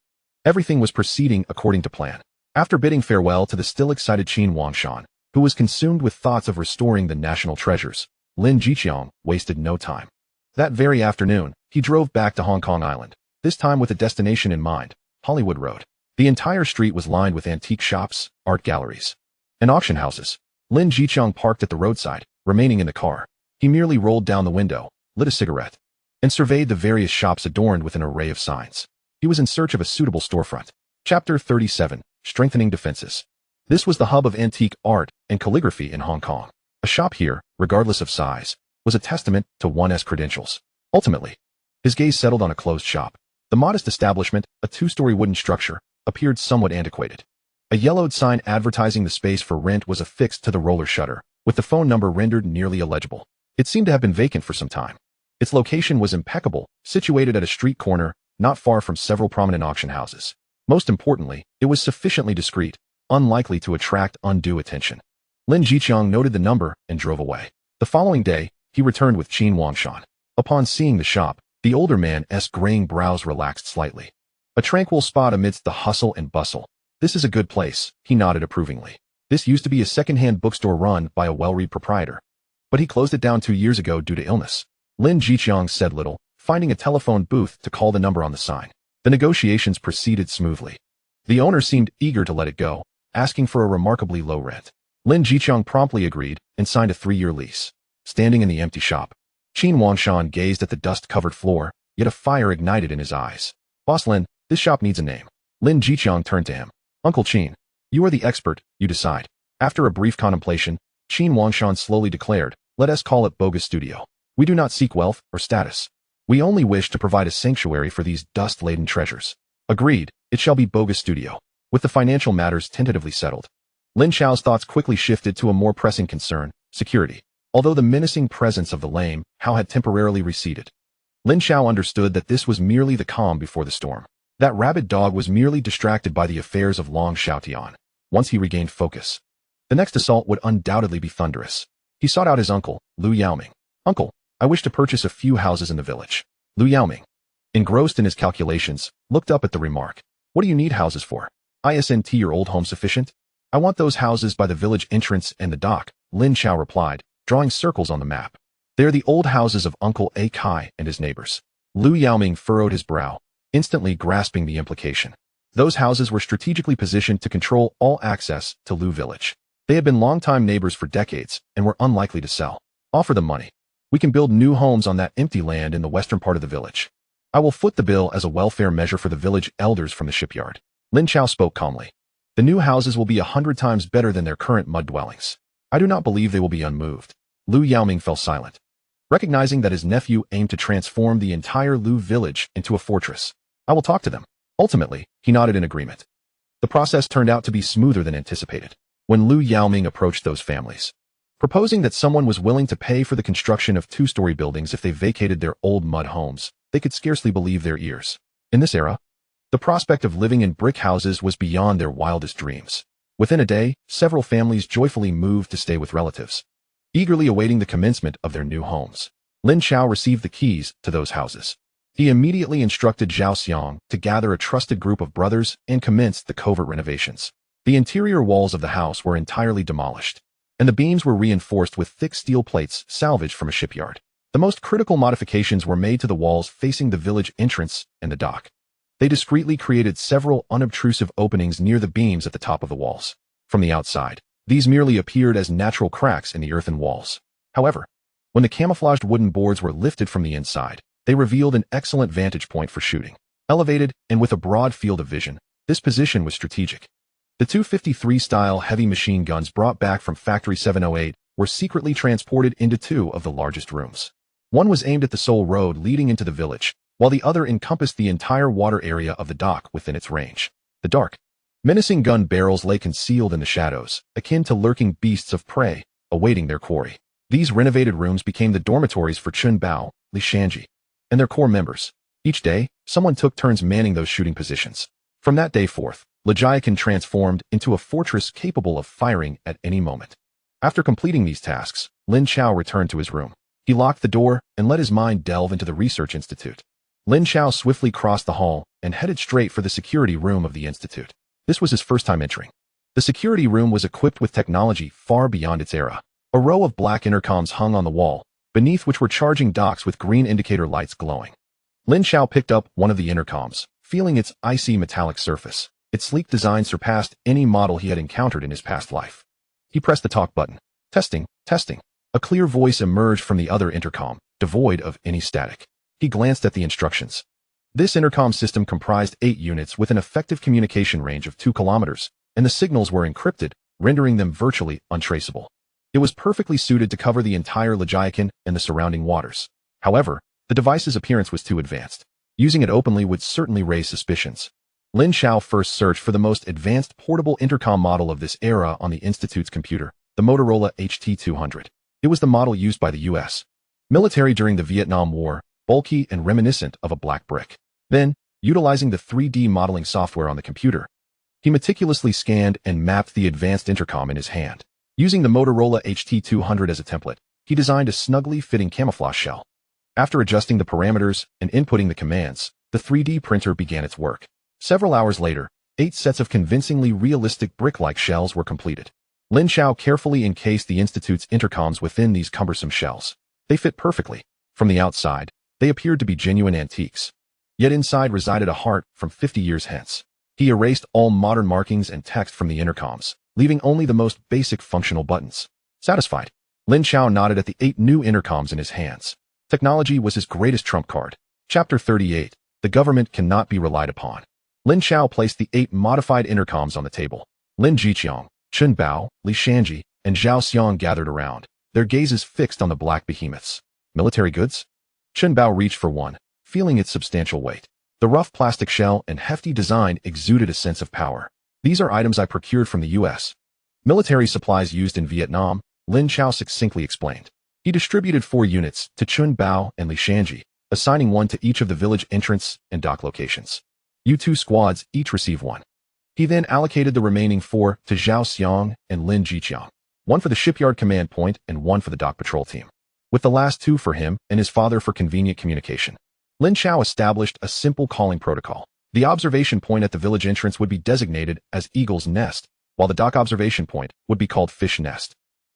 Everything was proceeding according to plan. After bidding farewell to the still excited Qin Wangshan, who was consumed with thoughts of restoring the national treasures, Lin Chao wasted no time. That very afternoon, he drove back to Hong Kong Island, this time with a destination in mind, Hollywood Road. The entire street was lined with antique shops, art galleries, and auction houses. Lin Chao parked at the roadside, remaining in the car. He merely rolled down the window, lit a cigarette, and surveyed the various shops adorned with an array of signs. He was in search of a suitable storefront. Chapter 37, Strengthening Defenses. This was the hub of antique art and calligraphy in Hong Kong. A shop here, regardless of size, was a testament to one's credentials. Ultimately, his gaze settled on a closed shop. The modest establishment, a two-story wooden structure, appeared somewhat antiquated. A yellowed sign advertising the space for rent was affixed to the roller shutter, with the phone number rendered nearly illegible. It seemed to have been vacant for some time. Its location was impeccable, situated at a street corner, not far from several prominent auction houses. Most importantly, it was sufficiently discreet, unlikely to attract undue attention. Lin Chao noted the number and drove away. The following day, he returned with Qin Wangshan. Upon seeing the shop, the older man's graying brows relaxed slightly. A tranquil spot amidst the hustle and bustle. This is a good place, he nodded approvingly. This used to be a second-hand bookstore run by a well-read proprietor, but he closed it down 2 years ago due to illness. Lin Chao said little, finding a telephone booth to call the number on the sign. The negotiations proceeded smoothly. The owner seemed eager to let it go, asking for a remarkably low rent. Lin Chao promptly agreed and signed a 3-year lease. Standing in the empty shop, Qin Wangshan gazed at the dust-covered floor, yet a fire ignited in his eyes. Boss Lin, this shop needs a name. Lin Chao turned to him. Uncle Qin, you are the expert, you decide. After a brief contemplation, Qin Wangshan slowly declared, let us call it Bogus Studio. We do not seek wealth or status. We only wish to provide a sanctuary for these dust-laden treasures. Agreed, it shall be Bogus Studio. With the financial matters tentatively settled, Lin Chao's thoughts quickly shifted to a more pressing concern, security. Although the menacing presence of the Lame Hao had temporarily receded, Lin Chao understood that this was merely the calm before the storm. That rabid dog was merely distracted by the affairs of Long Xiaotian. Once he regained focus, the next assault would undoubtedly be thunderous. He sought out his uncle, Lu Yaoming. Uncle, I wish to purchase a few houses in the village. Lu Yaoming, engrossed in his calculations, looked up at the remark. What do you need houses for? Isn't your old home sufficient? I want those houses by the village entrance and the dock, Lin Chao replied, drawing circles on the map. They are the old houses of Uncle A Kai and his neighbors. Lu Yaoming furrowed his brow, instantly grasping the implication. Those houses were strategically positioned to control all access to Lu Village. They had been longtime neighbors for decades and were unlikely to sell. Offer them money. We can build new homes on that empty land in the western part of the village. I will foot the bill as a welfare measure for the village elders from the shipyard. Lin Chao spoke calmly. The new houses will be 100 times better than their current mud dwellings. I do not believe they will be unmoved. Lu Yaoming fell silent, recognizing that his nephew aimed to transform the entire Lu village into a fortress. I will talk to them. Ultimately, he nodded in agreement. The process turned out to be smoother than anticipated. When Lu Yaoming approached those families, proposing that someone was willing to pay for the construction of 2-story buildings if they vacated their old mud homes, they could scarcely believe their ears. In this era, the prospect of living in brick houses was beyond their wildest dreams. Within a day, several families joyfully moved to stay with relatives, eagerly awaiting the commencement of their new homes. Lin Chao received the keys to those houses. He immediately instructed Zhao Xiang to gather a trusted group of brothers and commenced the covert renovations. The interior walls of the house were entirely demolished, and the beams were reinforced with thick steel plates salvaged from a shipyard. The most critical modifications were made to the walls facing the village entrance and the dock. They discreetly created several unobtrusive openings near the beams at the top of the walls. From the outside, these merely appeared as natural cracks in the earthen walls. However, when the camouflaged wooden boards were lifted from the inside, they revealed an excellent vantage point for shooting. Elevated and with a broad field of vision, this position was strategic. The 253-style heavy machine guns brought back from Factory 708 were secretly transported into 2 of the largest rooms. One was aimed at the sole road leading into the village, while the other encompassed the entire water area of the dock within its range. The dark, menacing gun barrels lay concealed in the shadows, akin to lurking beasts of prey, awaiting their quarry. These renovated rooms became the dormitories for Chun Bao, Li Shanji, and their core members. Each day, someone took turns manning those shooting positions. From that day forth, Legiacan transformed into a fortress capable of firing at any moment. After completing these tasks, Lin Chao returned to his room. He locked the door and let his mind delve into the research institute. Lin Chao swiftly crossed the hall and headed straight for the security room of the institute. This was his first time entering. The security room was equipped with technology far beyond its era. A row of black intercoms hung on the wall, beneath which were charging docks with green indicator lights glowing. Lin Chao picked up one of the intercoms, feeling its icy metallic surface. Its sleek design surpassed any model he had encountered in his past life. He pressed the talk button. Testing, testing. A clear voice emerged from the other intercom, devoid of any static. He glanced at the instructions. This intercom system comprised 8 units with an effective communication range of 2 kilometers, and the signals were encrypted, rendering them virtually untraceable. It was perfectly suited to cover the entire Legiacan and the surrounding waters. However, the device's appearance was too advanced. Using it openly would certainly raise suspicions. Lin Chao first searched for the most advanced portable intercom model of this era on the Institute's computer, the Motorola HT200. It was the model used by the U.S. military during the Vietnam War, bulky and reminiscent of a black brick. Then, utilizing the 3D modeling software on the computer, he meticulously scanned and mapped the advanced intercom in his hand. Using the Motorola HT200 as a template, he designed a snugly fitting camouflage shell. After adjusting the parameters and inputting the commands, the 3D printer began its work. Several hours later, 8 sets of convincingly realistic brick-like shells were completed. Lin Chao carefully encased the Institute's intercoms within these cumbersome shells. They fit perfectly. From the outside, they appeared to be genuine antiques. Yet inside resided a heart from 50 years hence. He erased all modern markings and text from the intercoms, leaving only the most basic functional buttons. Satisfied, Lin Chao nodded at the 8 new intercoms in his hands. Technology was his greatest trump card. Chapter 38. The government cannot be relied upon. Lin Chao placed the 8 modified intercoms on the table. Lin Jiqiang, Chun Bao, Li Shanji, and Zhao Xiang gathered around, their gazes fixed on the black behemoths. Military goods? Chun Bao reached for one, feeling its substantial weight. The rough plastic shell and hefty design exuded a sense of power. These are items I procured from the U.S. military supplies used in Vietnam, Lin Chao succinctly explained. He distributed 4 units to Chun Bao and Li Shanji, assigning one to each of the village entrance and dock locations. U2 squads each receive one. He then allocated the remaining 4 to Zhao Xiang and Lin Jiqiang, one for the shipyard command point and one for the dock patrol team, with the last 2 for him and his father for convenient communication. Lin Chao established a simple calling protocol. The observation point at the village entrance would be designated as Eagle's Nest, while the dock observation point would be called Fish Nest.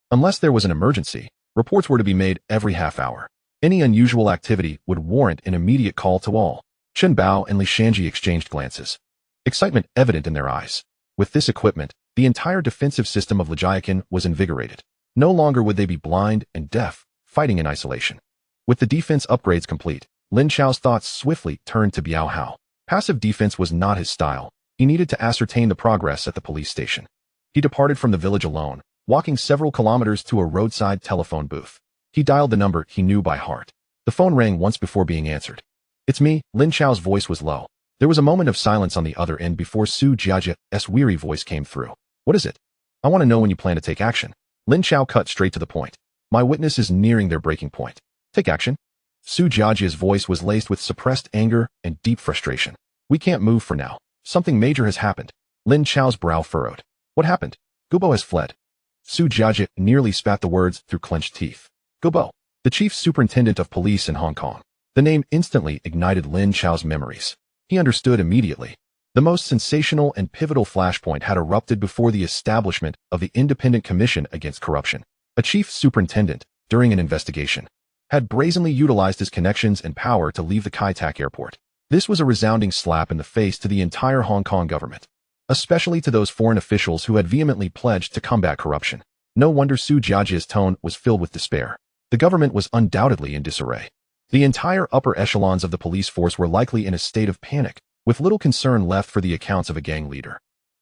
Unless there was an emergency, reports were to be made every half hour. Any unusual activity would warrant an immediate call to all. Chun Bao and Li Shanji exchanged glances. Excitement evident in their eyes. With this equipment, the entire defensive system of Legiacan was invigorated. No longer would they be blind and deaf, fighting in isolation. With the defense upgrades complete, Lin Chao's thoughts swiftly turned to Biao Hao. Passive defense was not his style. He needed to ascertain the progress at the police station. He departed from the village alone, walking several kilometers to a roadside telephone booth. He dialed the number he knew by heart. The phone rang once before being answered. "It's me." Lin Chao's voice was low. There was a moment of silence on the other end before Su Jiajia's weary voice came through. "What is it?" "I want to know when you plan to take action." Lin Chao cut straight to the point. "My witness is nearing their breaking point." "Take action?" Su Jiajia's voice was laced with suppressed anger and deep frustration. "We can't move for now. Something major has happened." Lin Chao's brow furrowed. "What happened?" "Gubo has fled." Su Jiajia nearly spat the words through clenched teeth. Gubo, the chief superintendent of police in Hong Kong. The name instantly ignited Lin Chao's memories. He understood immediately. The most sensational and pivotal flashpoint had erupted before the establishment of the Independent Commission Against Corruption. A chief superintendent, during an investigation, had brazenly utilized his connections and power to leave the Kai Tak airport. This was a resounding slap in the face to the entire Hong Kong government, especially to those foreign officials who had vehemently pledged to combat corruption. No wonder Su Jiajia's tone was filled with despair. The government was undoubtedly in disarray. The entire upper echelons of the police force were likely in a state of panic, with little concern left for the accounts of a gang leader.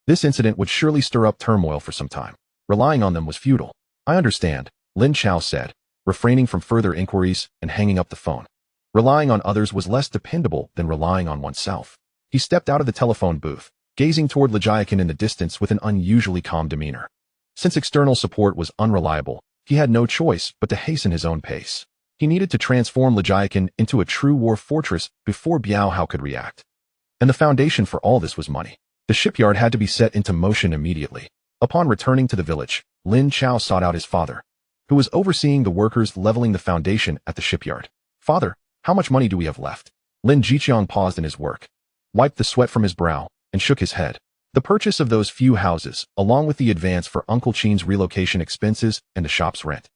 This incident would surely stir up turmoil for some time. Relying on them was futile. "I understand," Lin Chao said, refraining from further inquiries and hanging up the phone. Relying on others was less dependable than relying on oneself. He stepped out of the telephone booth, gazing toward Legiacan in the distance with an unusually calm demeanor. Since external support was unreliable, he had no choice but to hasten his own pace. He needed to transform Legiacan into a true war fortress before Biao Hao could react. And the foundation for all this was money. The shipyard had to be set into motion immediately. Upon returning to the village, Lin Chao sought out his father, who was overseeing the workers leveling the foundation at the shipyard. "Father, how much money do we have left?" Lin Jiqiang paused in his work, wiped the sweat from his brow, and shook his head. The purchase of those few houses, along with the advance for Uncle Chin's relocation expenses and the shop's rent,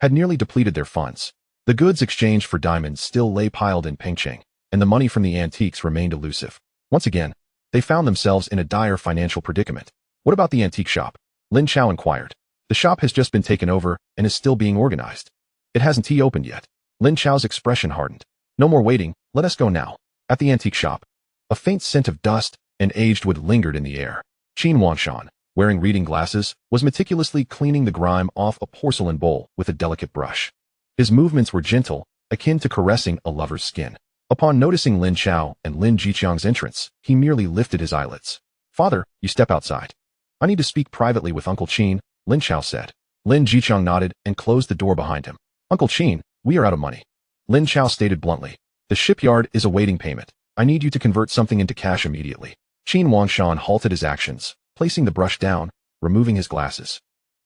had nearly depleted their funds. The goods exchanged for diamonds still lay piled in Pengcheng, and the money from the antiques remained elusive. Once again, they found themselves in a dire financial predicament. What about the antique shop? Lin Chao inquired. The shop has just been taken over and is still being organized. It hasn't opened yet. Lin Chao's expression hardened. No more waiting, let us go now. At the antique shop, a faint scent of dust and aged wood lingered in the air. Qin Wangshan, wearing reading glasses, was meticulously cleaning the grime off a porcelain bowl with a delicate brush. His movements were gentle, akin to caressing a lover's skin. Upon noticing Lin Chao and Lin Jiqiang's entrance, he merely lifted his eyelids. Father, you step outside. I need to speak privately with Uncle Qin, Lin Chao said. Lin Jiqiang nodded and closed the door behind him. Uncle Qin, we are out of money. Lin Chao stated bluntly. The shipyard is awaiting payment. I need you to convert something into cash immediately. Qin Wangshan halted his actions, placing the brush down, removing his glasses,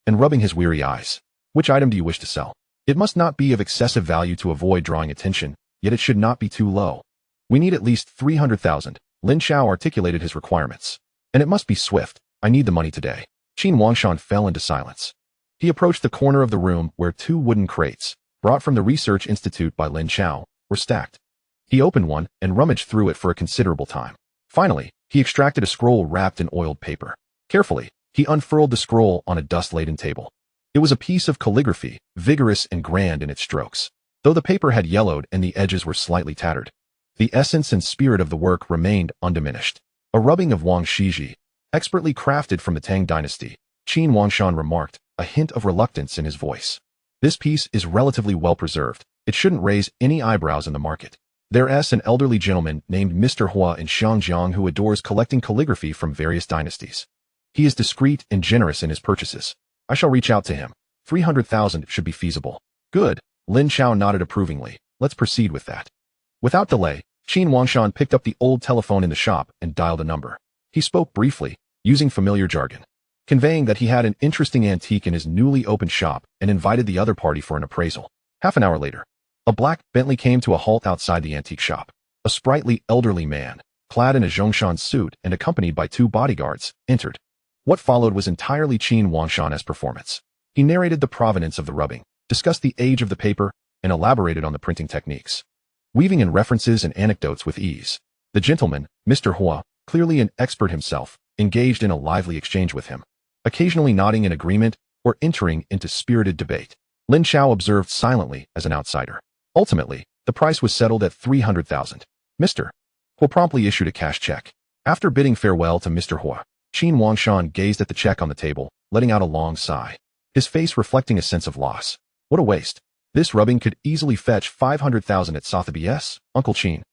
and rubbing his weary eyes. Which item do you wish to sell? It must not be of excessive value to avoid drawing attention, yet it should not be too low. We need at least 300,000. Lin Chao articulated his requirements. And it must be swift. I need the money today. Qin Wangshan fell into silence. He approached the corner of the room where 2 wooden crates, brought from the Research Institute by Lin Chao, were stacked. He opened one and rummaged through it for a considerable time. Finally, he extracted a scroll wrapped in oiled paper. Carefully, he unfurled the scroll on a dust-laden table. It was a piece of calligraphy, vigorous and grand in its strokes. Though the paper had yellowed and the edges were slightly tattered, the essence and spirit of the work remained undiminished. A rubbing of Wang Shiji, expertly crafted from the Tang dynasty, Qin Wangshan remarked, a hint of reluctance in his voice. This piece is relatively well preserved. It shouldn't raise any eyebrows in the market. There's an elderly gentleman named Mr. Hua in Xiangjiang who adores collecting calligraphy from various dynasties. He is discreet and generous in his purchases. I shall reach out to him. 300,000 should be feasible. Good. Lin Chao nodded approvingly. Let's proceed with that. Without delay, Qin Wangshan picked up the old telephone in the shop and dialed a number. He spoke briefly, using familiar jargon, conveying that he had an interesting antique in his newly opened shop and invited the other party for an appraisal. Half an hour later, a black Bentley came to a halt outside the antique shop. A sprightly elderly man, clad in a Zhongshan suit and accompanied by 2 bodyguards, entered. What followed was entirely Qin Wangshan's performance. He narrated the provenance of the rubbing, discussed the age of the paper, and elaborated on the printing techniques, weaving in references and anecdotes with ease. The gentleman, Mr. Hua, clearly an expert himself, engaged in a lively exchange with him, occasionally nodding in agreement or entering into spirited debate. Lin Chao observed silently as an outsider. Ultimately, the price was settled at 300,000. Mr. Hua promptly issued a cash check. After bidding farewell to Mr. Hua, Qin Wangshan gazed at the check on the table, letting out a long sigh, his face reflecting a sense of loss. What a waste. This rubbing could easily fetch 500,000 at Sotheby's, Uncle Qin.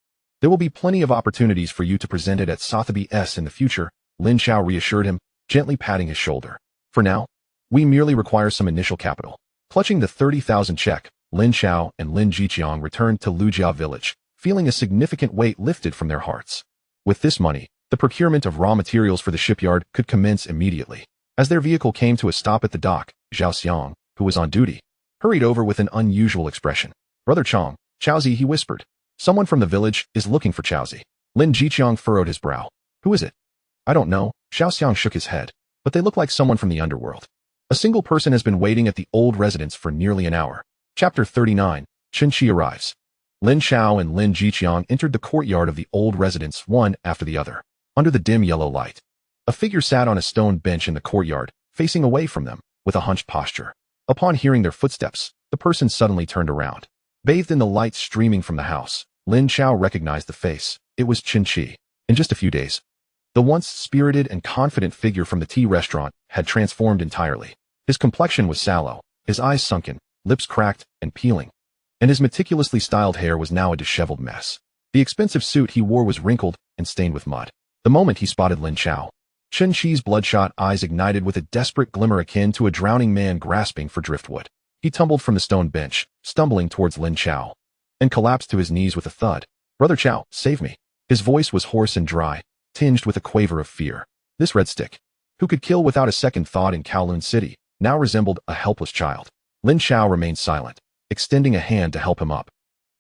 There will be plenty of opportunities for you to present it at Sotheby's in the future, Lin Chao reassured him, gently patting his shoulder. For now, we merely require some initial capital. Clutching the 30,000 check, Lin Chao and Lin Jiqiang returned to Lujia village, feeling a significant weight lifted from their hearts. With this money, the procurement of raw materials for the shipyard could commence immediately. As their vehicle came to a stop at the dock, Zhao Xiang, who was on duty, hurried over with an unusual expression. Brother Chong, Chaozi, he whispered. Someone from the village is looking for Chaozi. Lin Jiqiang furrowed his brow. Who is it? I don't know. Zhao Xiang shook his head. But they look like someone from the underworld. A single person has been waiting at the old residence for nearly an hour. Chapter 39. Chen Qi arrives. Lin Chao and Lin Jiqiang entered the courtyard of the old residence one after the other. Under the dim yellow light, a figure sat on a stone bench in the courtyard, facing away from them, with a hunched posture. Upon hearing their footsteps, the person suddenly turned around. Bathed in the light streaming from the house, Lin Chao recognized the face. It was Chen Qi. In just a few days, the once spirited and confident figure from the tea restaurant had transformed entirely. His complexion was sallow, his eyes sunken, lips cracked and peeling, and his meticulously styled hair was now a disheveled mess. The expensive suit he wore was wrinkled and stained with mud. The moment he spotted Lin Chao, Chen Qi's bloodshot eyes ignited with a desperate glimmer akin to a drowning man grasping for driftwood. He tumbled from the stone bench, stumbling towards Lin Chao, and collapsed to his knees with a thud. Brother Chao, save me. His voice was hoarse and dry, tinged with a quaver of fear. This red stick, who could kill without a second thought in Kowloon City, now resembled a helpless child. Lin Chao remained silent, extending a hand to help him up.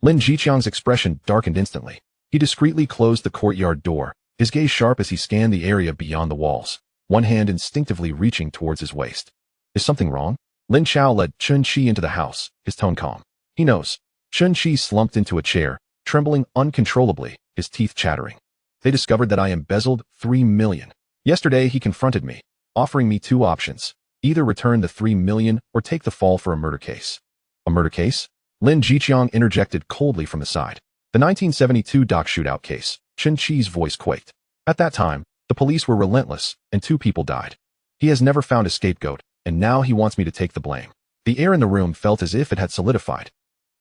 Lin Jiqiang's expression darkened instantly. He discreetly closed the courtyard door, his gaze sharp as he scanned the area beyond the walls, one hand instinctively reaching towards his waist. Is something wrong? Lin Chao led Chen Qi into the house, his tone calm. He knows. Chun Chi slumped into a chair, trembling uncontrollably, his teeth chattering. They discovered that I embezzled 3 million. Yesterday he confronted me, offering me two options. Either return the 3 million or take the fall for a murder case. A murder case? Lin Chao interjected coldly from the side. The 1972 dock shootout case. Chun Chi's voice quaked. At that time, the police were relentless, and 2 people died. He has never found a scapegoat, and now he wants me to take the blame. The air in the room felt as if it had solidified.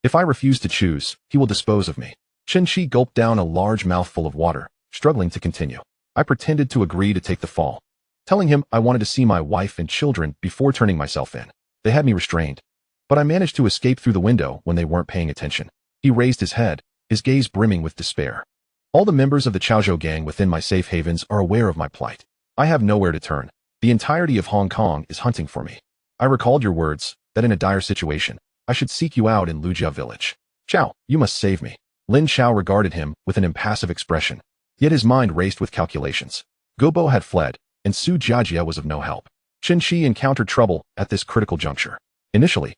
If I refuse to choose, he will dispose of me. Chun Chi gulped down a large mouthful of water, struggling to continue. I pretended to agree to take the fall, telling him I wanted to see my wife and children before turning myself in. They had me restrained, but I managed to escape through the window when they weren't paying attention. He raised his head, his gaze brimming with despair. All the members of the Chaozhou gang within my safe havens are aware of my plight. I have nowhere to turn. The entirety of Hong Kong is hunting for me. I recalled your words, that in a dire situation, I should seek you out in Lujia village. Chao, you must save me. Lin Chao regarded him with an impassive expression. Yet his mind raced with calculations. Gobo had fled, and Su Jiajia was of no help. Chun Chi encountered trouble at this critical juncture. Initially,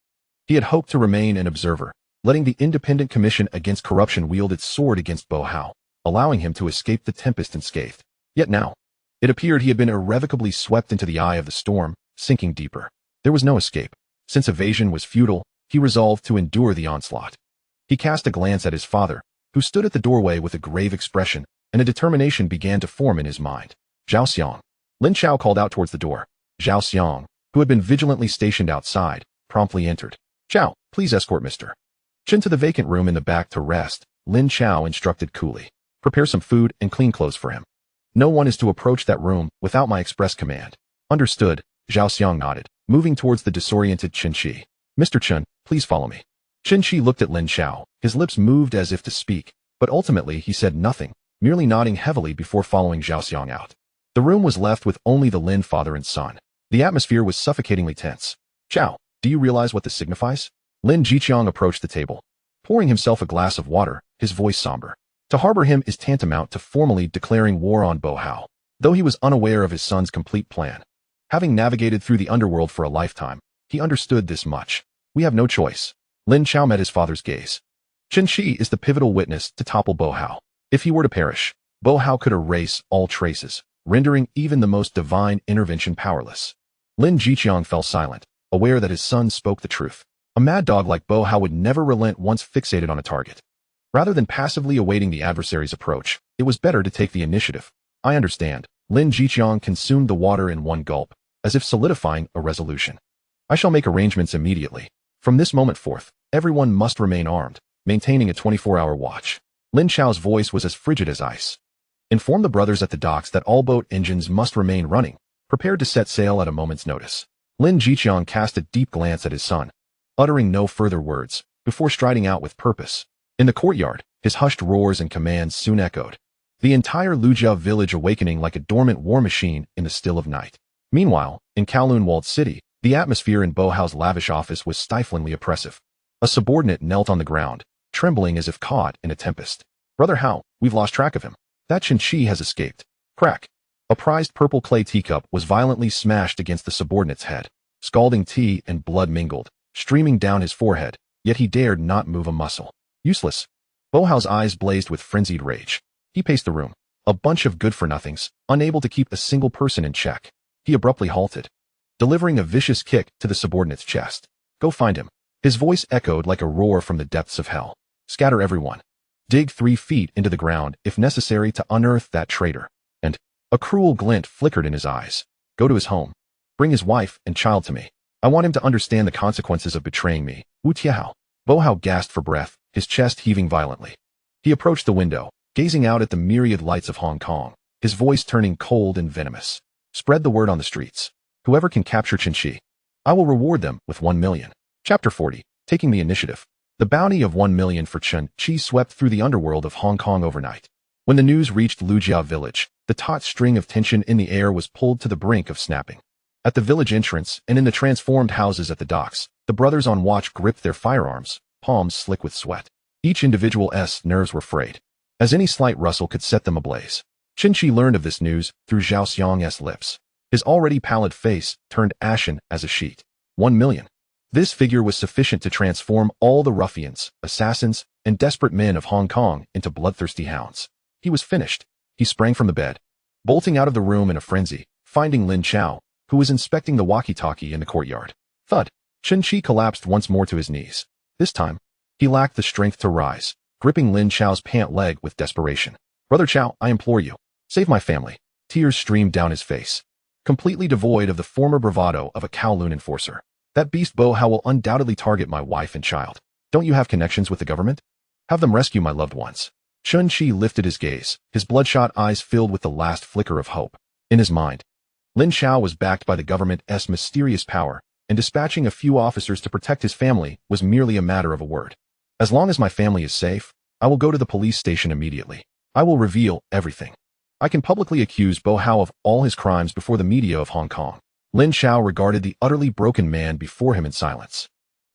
he had hoped to remain an observer, letting the Independent Commission Against Corruption wield its sword against Bo Hao, allowing him to escape the tempest unscathed. Yet now, it appeared he had been irrevocably swept into the eye of the storm, sinking deeper. There was no escape. Since evasion was futile, he resolved to endure the onslaught. He cast a glance at his father, who stood at the doorway with a grave expression, and a determination began to form in his mind. Zhao Xiang. Lin Chao called out towards the door. Zhao Xiang, who had been vigilantly stationed outside, promptly entered. Chao, please escort Mr. Chen to the vacant room in the back to rest, Lin Chao instructed coolly. Prepare some food and clean clothes for him. No one is to approach that room without my express command. Understood, Zhao Xiang nodded, moving towards the disoriented Chun Chi. Mr. Chen, please follow me. Chun Chi looked at Lin Chao, his lips moved as if to speak, but ultimately he said nothing, merely nodding heavily before following Zhao Xiang out. The room was left with only the Lin father and son. The atmosphere was suffocatingly tense. Chao, do you realize what this signifies? Lin Jiqiang approached the table, pouring himself a glass of water, his voice somber. To harbor him is tantamount to formally declaring war on Bo Hao, though he was unaware of his son's complete plan. Having navigated through the underworld for a lifetime, he understood this much. We have no choice. Lin Chao met his father's gaze. Chun Chi is the pivotal witness to topple Bo Hao. If he were to perish, Bo Hao could erase all traces, rendering even the most divine intervention powerless. Lin Jiqiang fell silent, aware that his son spoke the truth. A mad dog like Bo Hao would never relent once fixated on a target. Rather than passively awaiting the adversary's approach, it was better to take the initiative. I understand. Lin Jiqiang consumed the water in one gulp, as if solidifying a resolution. I shall make arrangements immediately. From this moment forth, everyone must remain armed, maintaining a 24-hour watch. Lin Chao's voice was as frigid as ice. Inform the brothers at the docks that all boat engines must remain running, prepared to set sail at a moment's notice. Lin Jiqiang cast a deep glance at his son, uttering no further words, before striding out with purpose. In the courtyard, his hushed roars and commands soon echoed, the entire Lujia village awakening like a dormant war machine in the still of night. Meanwhile, in Kowloon walled city, the atmosphere in Bo Hao's lavish office was stiflingly oppressive. A subordinate knelt on the ground, trembling as if caught in a tempest. Brother Hao, we've lost track of him. That Chun Chi has escaped. Crack. A prized purple clay teacup was violently smashed against the subordinate's head. Scalding tea and blood mingled, streaming down his forehead, yet he dared not move a muscle. Useless. Bo Hao's eyes blazed with frenzied rage. He paced the room, a bunch of good-for-nothings, unable to keep a single person in check. He abruptly halted, delivering a vicious kick to the subordinate's chest. Go find him. His voice echoed like a roar from the depths of hell. Scatter everyone. Dig 3 feet into the ground if necessary to unearth that traitor. And a cruel glint flickered in his eyes. Go to his home. Bring his wife and child to me. I want him to understand the consequences of betraying me. Wu Tiahao. Bo Hao gasped for breath, his chest heaving violently. He approached the window, gazing out at the myriad lights of Hong Kong, his voice turning cold and venomous. Spread the word on the streets. Whoever can capture Chun Chi, I will reward them with 1 million. Chapter 40. Taking the initiative. The bounty of 1 million for Chun Chi swept through the underworld of Hong Kong overnight. When the news reached Lujia village, the taut string of tension in the air was pulled to the brink of snapping. At the village entrance and in the transformed houses at the docks, the brothers on watch gripped their firearms, palms slick with sweat. Each individual's nerves were frayed, as any slight rustle could set them ablaze. Chun Chi learned of this news through Zhao Xiang's lips. His already pallid face turned ashen as a sheet. 1 million. This figure was sufficient to transform all the ruffians, assassins, and desperate men of Hong Kong into bloodthirsty hounds. He was finished. He sprang from the bed, bolting out of the room in a frenzy, finding Lin Chao, who was inspecting the walkie-talkie in the courtyard. Thud. Chen Qi collapsed once more to his knees. This time, he lacked the strength to rise, gripping Lin Chao's pant leg with desperation. Brother Chao, I implore you, save my family. Tears streamed down his face, completely devoid of the former bravado of a Kowloon enforcer. That beast Bo Hao will undoubtedly target my wife and child. Don't you have connections with the government? Have them rescue my loved ones. Chen Qi lifted his gaze, his bloodshot eyes filled with the last flicker of hope. In his mind, Lin Chao was backed by the government's mysterious power, and dispatching a few officers to protect his family was merely a matter of a word. As long as my family is safe, I will go to the police station immediately. I will reveal everything. I can publicly accuse Bo Hao of all his crimes before the media of Hong Kong. Lin Chao regarded the utterly broken man before him in silence.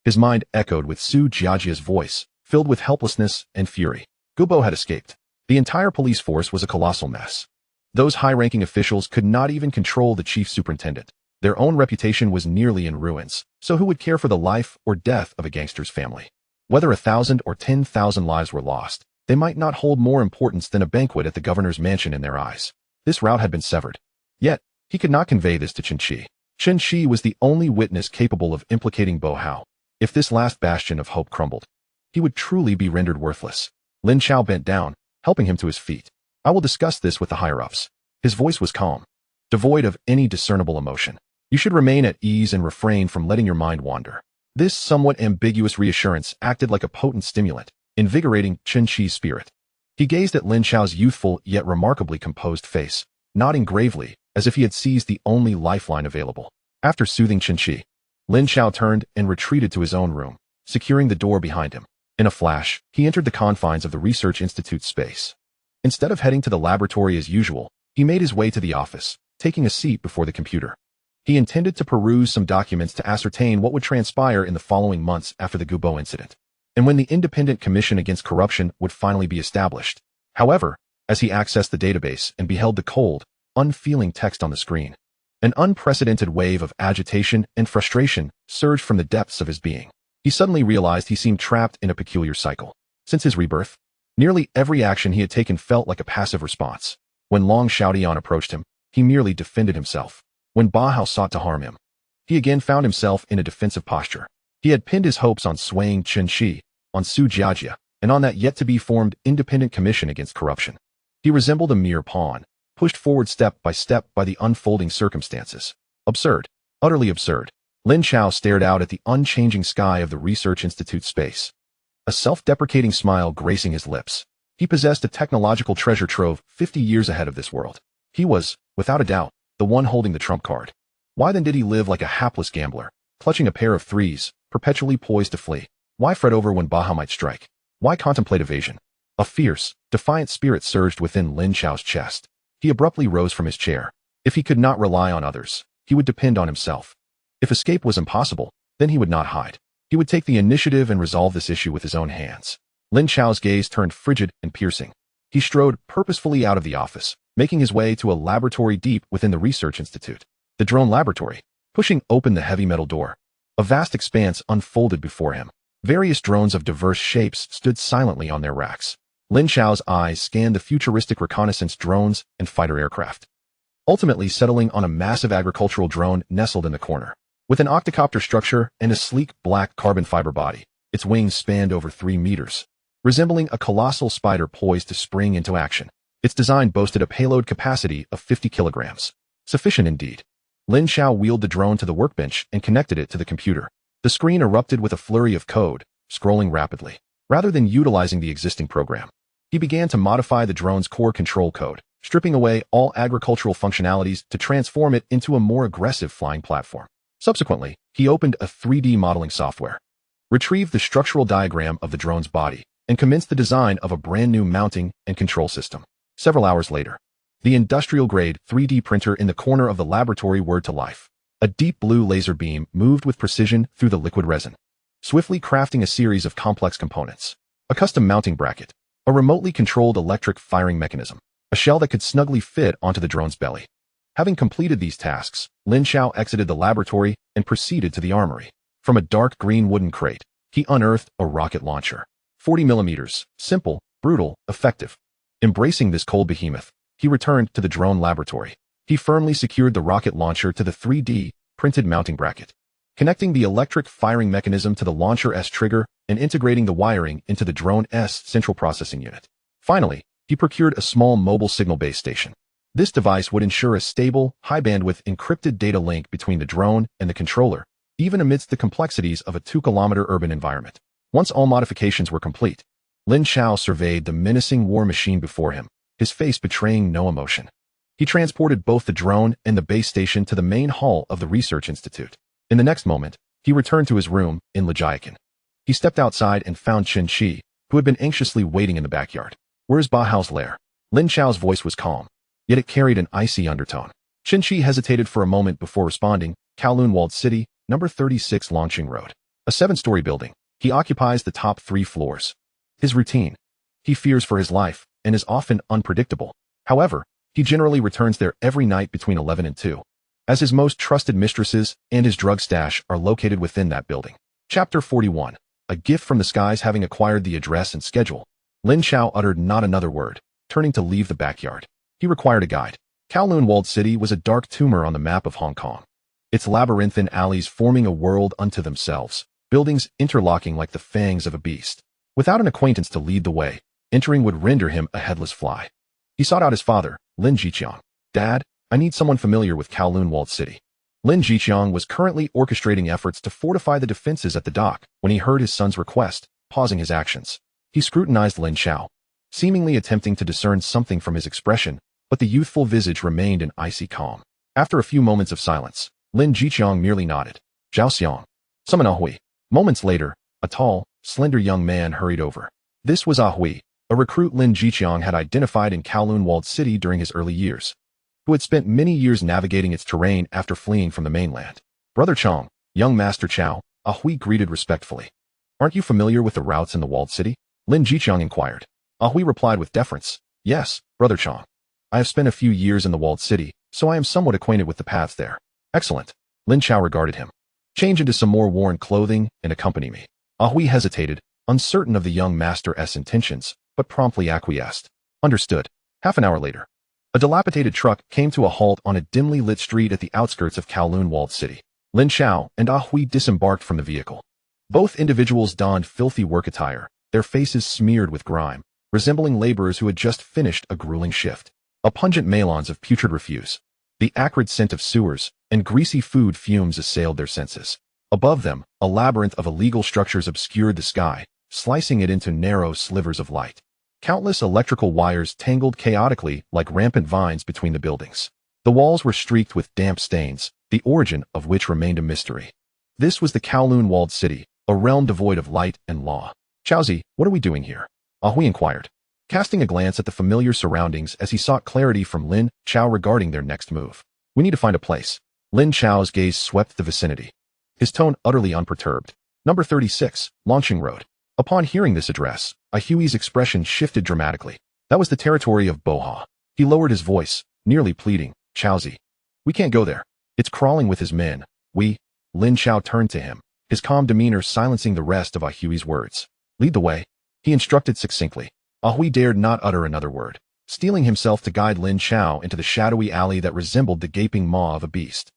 His mind echoed with Su Jiajia's voice, filled with helplessness and fury. Gubo had escaped. The entire police force was a colossal mess. Those high-ranking officials could not even control the chief superintendent. Their own reputation was nearly in ruins, so who would care for the life or death of a gangster's family? Whether 1,000 or 10,000 lives were lost, they might not hold more importance than a banquet at the governor's mansion in their eyes. This route had been severed. Yet, he could not convey this to Chen Qi. Chen Qi was the only witness capable of implicating Bo Hao. If this last bastion of hope crumbled, he would truly be rendered worthless. Lin Chao bent down, helping him to his feet. I will discuss this with the higher-ups. His voice was calm, devoid of any discernible emotion. You should remain at ease and refrain from letting your mind wander. This somewhat ambiguous reassurance acted like a potent stimulant, invigorating Chen Qi's spirit. He gazed at Lin Chao's youthful yet remarkably composed face, nodding gravely, as if he had seized the only lifeline available. After soothing Chen Qi, Lin Chao turned and retreated to his own room, securing the door behind him. In a flash, he entered the confines of the Research Institute's space. Instead of heading to the laboratory as usual, he made his way to the office, taking a seat before the computer. He intended to peruse some documents to ascertain what would transpire in the following months after the Gubo incident, and when the Independent Commission Against Corruption would finally be established. However, as he accessed the database and beheld the cold, unfeeling text on the screen, an unprecedented wave of agitation and frustration surged from the depths of his being. He suddenly realized he seemed trapped in a peculiar cycle. Since his rebirth, nearly every action he had taken felt like a passive response. When Long Xiaodian approached him, he merely defended himself. When Ba Hao sought to harm him, he again found himself in a defensive posture. He had pinned his hopes on swaying Chen Qi, on Su Jiajia, and on that yet-to-be-formed Independent Commission Against Corruption. He resembled a mere pawn, pushed forward step by the unfolding circumstances. Absurd. Utterly absurd. Lin Chao stared out at the unchanging sky of the Research Institute space, a self-deprecating smile gracing his lips. He possessed a technological treasure trove 50 years ahead of this world. He was, without a doubt, the one holding the trump card. Why then did he live like a hapless gambler, clutching a pair of threes, perpetually poised to flee? Why fret over when Ba Hao might strike? Why contemplate evasion? A fierce, defiant spirit surged within Lin Chao's chest. He abruptly rose from his chair. If he could not rely on others, he would depend on himself. If escape was impossible, then he would not hide. He would take the initiative and resolve this issue with his own hands. Lin Chao's gaze turned frigid and piercing. He strode purposefully out of the office, making his way to a laboratory deep within the Research Institute. The drone laboratory. Pushing open the heavy metal door, a vast expanse unfolded before him. Various drones of diverse shapes stood silently on their racks. Lin Chao's eyes scanned the futuristic reconnaissance drones and fighter aircraft, ultimately settling on a massive agricultural drone nestled in the corner. With an octocopter structure and a sleek black carbon fiber body, its wings spanned over 3 meters, resembling a colossal spider poised to spring into action. Its design boasted a payload capacity of 50 kilograms. Sufficient indeed. Lin Chao wheeled the drone to the workbench and connected it to the computer. The screen erupted with a flurry of code, scrolling rapidly. Rather than utilizing the existing program, he began to modify the drone's core control code, stripping away all agricultural functionalities to transform it into a more aggressive flying platform. Subsequently, he opened a 3D modeling software, retrieved the structural diagram of the drone's body, and commenced the design of a brand new mounting and control system. Several hours later, the industrial-grade 3D printer in the corner of the laboratory whirred to life. A deep blue laser beam moved with precision through the liquid resin, swiftly crafting a series of complex components. A custom mounting bracket, a remotely controlled electric firing mechanism, a shell that could snugly fit onto the drone's belly. Having completed these tasks, Lin Chao exited the laboratory and proceeded to the armory. From a dark green wooden crate, he unearthed a rocket launcher. 40 millimeters, simple, brutal, effective. Embracing this cold behemoth, he returned to the drone laboratory. He firmly secured the rocket launcher to the 3D printed mounting bracket, connecting the electric firing mechanism to the launcher's trigger and integrating the wiring into the drone's central processing unit. Finally, he procured a small mobile signal base station. This device would ensure a stable, high-bandwidth encrypted data link between the drone and the controller, even amidst the complexities of a 2-kilometer urban environment. Once all modifications were complete, Lin Chao surveyed the menacing war machine before him, his face betraying no emotion. He transported both the drone and the base station to the main hall of the research institute. In the next moment, he returned to his room in Lejiakan. He stepped outside and found Chen Qi, who had been anxiously waiting in the backyard. "Where's Bahao's lair?" Lin Chao's voice was calm, yet it carried an icy undertone. Chen Qi hesitated for a moment before responding. "Kowloon Walled City, number 36 Launching Road. A 7-story building. He occupies the top 3 floors. His routine. He fears for his life and is often unpredictable. However, he generally returns there every night between 11 and 2. As his most trusted mistresses and his drug stash are located within that building." Chapter 41. A gift from the skies. Having acquired the address and schedule, Lin Chao uttered not another word, turning to leave the backyard. He required a guide. Kowloon Walled City was a dark tumor on the map of Hong Kong. Its labyrinthine alleys forming a world unto themselves, buildings interlocking like the fangs of a beast. Without an acquaintance to lead the way, entering would render him a headless fly. He sought out his father, Lin Jiqiang. "Dad, I need someone familiar with Kowloon Walled City." Lin Jiqiang was currently orchestrating efforts to fortify the defenses at the dock when he heard his son's request, pausing his actions. He scrutinized Lin Chao, seemingly attempting to discern something from his expression, but the youthful visage remained an icy calm. After a few moments of silence, Lin Jiqiang merely nodded. "Zhao Xiang. Summon Ahui." Moments later, a tall, slender young man hurried over. This was Ahui, a recruit Lin Jiqiang had identified in Kowloon Walled City during his early years, who had spent many years navigating its terrain after fleeing from the mainland. "Brother Chong, young Master Chao," Ahui greeted respectfully. "Aren't you familiar with the routes in the walled city?" Lin Jiqiang inquired. Ahui replied with deference. "Yes, Brother Chong. I have spent a few years in the walled city, so I am somewhat acquainted with the paths there." "Excellent." Lin Chao regarded him. "Change into some more worn clothing and accompany me." Ahui hesitated, uncertain of the young master's intentions, but promptly acquiesced. "Understood." Half an hour later, a dilapidated truck came to a halt on a dimly lit street at the outskirts of Kowloon Walled City. Lin Chao and Ahui disembarked from the vehicle. Both individuals donned filthy work attire, their faces smeared with grime, resembling laborers who had just finished a grueling shift. A pungent melange of putrid refuse, the acrid scent of sewers, and greasy food fumes assailed their senses. Above them, a labyrinth of illegal structures obscured the sky, slicing it into narrow slivers of light. Countless electrical wires tangled chaotically like rampant vines between the buildings. The walls were streaked with damp stains, the origin of which remained a mystery. This was the Kowloon Walled City, a realm devoid of light and law. "Chaozi, what are we doing here?" Ahui inquired, casting a glance at the familiar surroundings as he sought clarity from Lin Chao regarding their next move. "We need to find a place." Lin Chao's gaze swept the vicinity, his tone utterly unperturbed. "Number 36, Launching Road." Upon hearing this address, Ahui's expression shifted dramatically. That was the territory of Boha. He lowered his voice, nearly pleading. "Chaozi, we can't go there. It's crawling with his men. Lin Chao turned to him, his calm demeanor silencing the rest of Ahui's words. "Lead the way," he instructed succinctly. Ahui dared not utter another word, steeling himself to guide Lin Chao into the shadowy alley that resembled the gaping maw of a beast.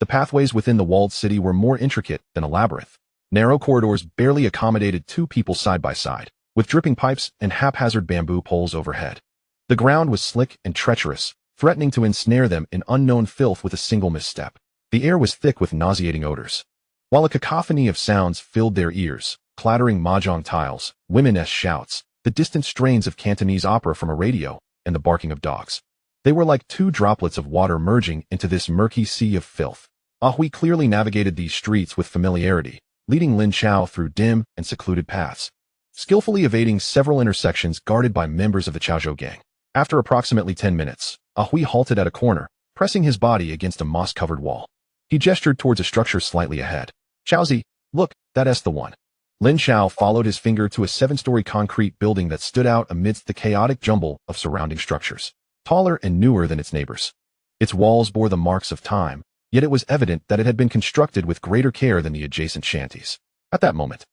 The pathways within the walled city were more intricate than a labyrinth. Narrow corridors barely accommodated 2 people side by side, with dripping pipes and haphazard bamboo poles overhead. The ground was slick and treacherous, threatening to ensnare them in unknown filth with a single misstep. The air was thick with nauseating odors, while a cacophony of sounds filled their ears: clattering mahjong tiles, women's shouts, the distant strains of Cantonese opera from a radio, and the barking of dogs. They were like 2 droplets of water merging into this murky sea of filth. Ahui clearly navigated these streets with familiarity, leading Lin Chao through dim and secluded paths, skillfully evading several intersections guarded by members of the Chaozhou gang. After approximately 10 minutes, Ahui halted at a corner, pressing his body against a moss-covered wall. He gestured towards a structure slightly ahead. "Chaozi, look, that's the one." Lin Chao followed his finger to a 7-story concrete building that stood out amidst the chaotic jumble of surrounding structures, taller and newer than its neighbors. Its walls bore the marks of time, yet it was evident that it had been constructed with greater care than the adjacent shanties. At that moment,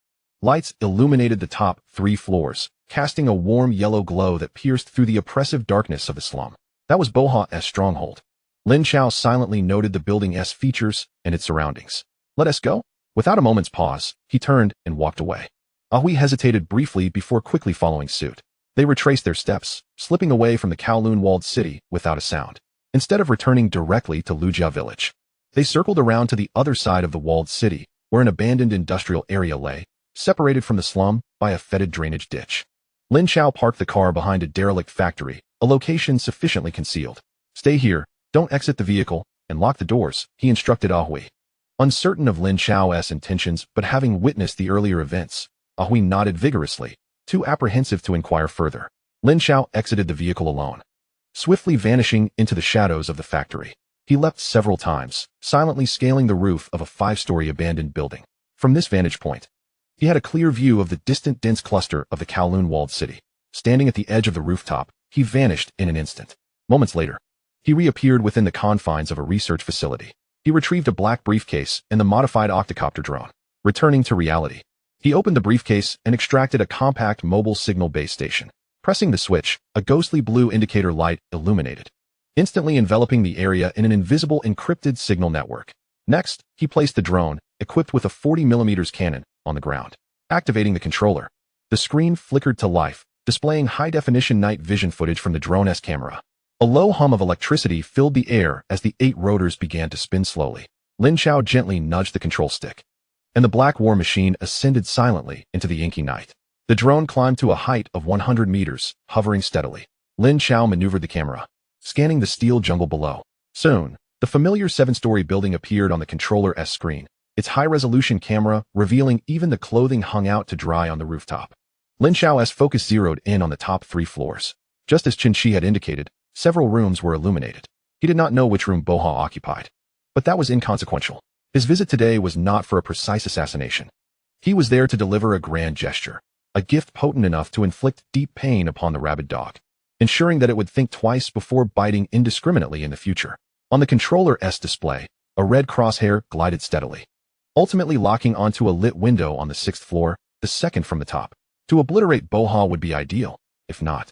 lights illuminated the top 3 floors, casting a warm yellow glow that pierced through the oppressive darkness of the slum. That was Boha's stronghold. Lin Chao silently noted the building's features and its surroundings. Let us go? Without a moment's pause, he turned and walked away. Ahui hesitated briefly before quickly following suit. They retraced their steps, slipping away from the Kowloon walled city without a sound. Instead of returning directly to Lujia village, they circled around to the other side of the walled city, where an abandoned industrial area lay, separated from the slum by a fetid drainage ditch. Lin Chao parked the car behind a derelict factory, a location sufficiently concealed. Stay here, don't exit the vehicle, and lock the doors, he instructed Ahui. Uncertain of Lin Chao's intentions but having witnessed the earlier events, Ahui nodded vigorously, too apprehensive to inquire further. Lin Chao exited the vehicle alone, swiftly vanishing into the shadows of the factory. He leapt several times, silently scaling the roof of a 5-story abandoned building. From this vantage point, he had a clear view of the distant dense cluster of the Kowloon walled city. Standing at the edge of the rooftop, he vanished in an instant. Moments later, he reappeared within the confines of a research facility. He retrieved a black briefcase and the modified octocopter drone. Returning to reality, he opened the briefcase and extracted a compact mobile signal base station. Pressing the switch, a ghostly blue indicator light illuminated, instantly enveloping the area in an invisible encrypted signal network. Next, he placed the drone, equipped with a 40mm cannon, on the ground. Activating the controller, the screen flickered to life, displaying high-definition night vision footage from the drone's camera. A low hum of electricity filled the air as the 8 rotors began to spin slowly. Lin Chao gently nudged the control stick, and the black war machine ascended silently into the inky night. The drone climbed to a height of 100 meters, hovering steadily. Lin Chao maneuvered the camera, scanning the steel jungle below. Soon, the familiar 7-story building appeared on the controller's screen, its high-resolution camera revealing even the clothing hung out to dry on the rooftop. Lin Chao's focus zeroed in on the top 3 floors. Just as Qin Shi had indicated, several rooms were illuminated. He did not know which room Boha occupied, but that was inconsequential. His visit today was not for a precise assassination. He was there to deliver a grand gesture, a gift potent enough to inflict deep pain upon the rabid dog, ensuring that it would think twice before biting indiscriminately in the future. On the controller's display, a red crosshair glided steadily, ultimately locking onto a lit window on the 6th floor, the second from the top. To obliterate Boha would be ideal. If not,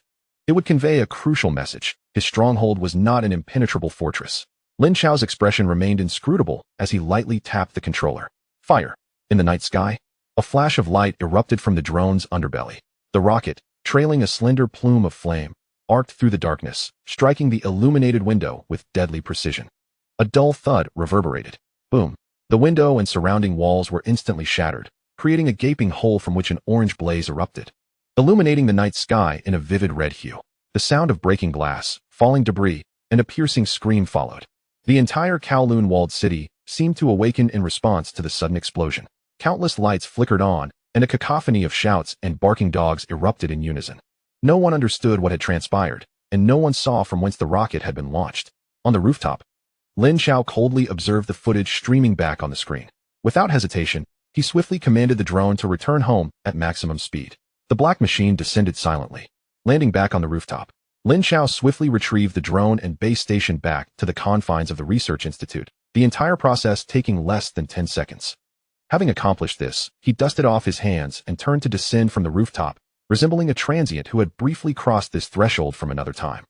it would convey a crucial message. His stronghold was not an impenetrable fortress. Lin Chao's expression remained inscrutable as he lightly tapped the controller. Fire. In the night sky, a flash of light erupted from the drone's underbelly. The rocket, trailing a slender plume of flame, arced through the darkness, striking the illuminated window with deadly precision. A dull thud reverberated. Boom. The window and surrounding walls were instantly shattered, creating a gaping hole from which an orange blaze erupted, illuminating the night sky in a vivid red hue. The sound of breaking glass, falling debris, and a piercing scream followed. The entire Kowloon walled city seemed to awaken in response to the sudden explosion. Countless lights flickered on, and a cacophony of shouts and barking dogs erupted in unison. No one understood what had transpired, and no one saw from whence the rocket had been launched. On the rooftop, Lin Chao coldly observed the footage streaming back on the screen. Without hesitation, he swiftly commanded the drone to return home at maximum speed. The black machine descended silently, landing back on the rooftop. Lin Chao swiftly retrieved the drone and base station back to the confines of the research institute, the entire process taking less than 10 seconds. Having accomplished this, he dusted off his hands and turned to descend from the rooftop, resembling a transient who had briefly crossed this threshold from another time.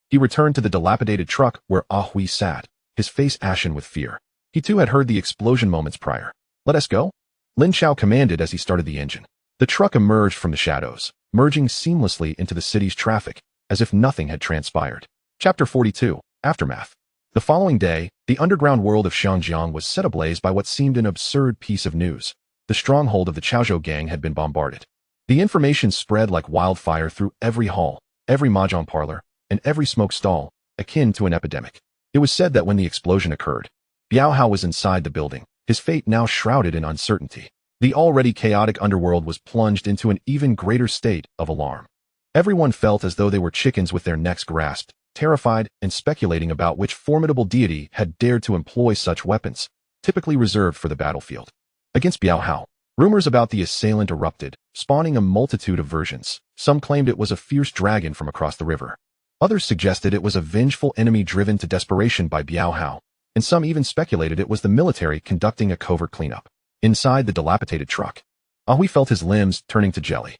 He returned to the dilapidated truck where Ahui sat, his face ashen with fear. He too had heard the explosion moments prior. Let us go? Lin Chao commanded as he started the engine. The truck emerged from the shadows, merging seamlessly into the city's traffic, as if nothing had transpired. Chapter 42, Aftermath. The following day, the underground world of Xiangjiang was set ablaze by what seemed an absurd piece of news. The stronghold of the Chaozhou gang had been bombarded. The information spread like wildfire through every hall, every mahjong parlor, and every smoke stall, akin to an epidemic. It was said that when the explosion occurred, Biao Hao was inside the building, his fate now shrouded in uncertainty. The already chaotic underworld was plunged into an even greater state of alarm. Everyone felt as though they were chickens with their necks grasped, terrified and speculating about which formidable deity had dared to employ such weapons, typically reserved for the battlefield. Against Biao Hao, rumors about the assailant erupted, spawning a multitude of versions. Some claimed it was a fierce dragon from across the river. Others suggested it was a vengeful enemy driven to desperation by Biao Hao, and some even speculated it was the military conducting a covert cleanup. Inside the dilapidated truck, Ahui felt his limbs turning to jelly.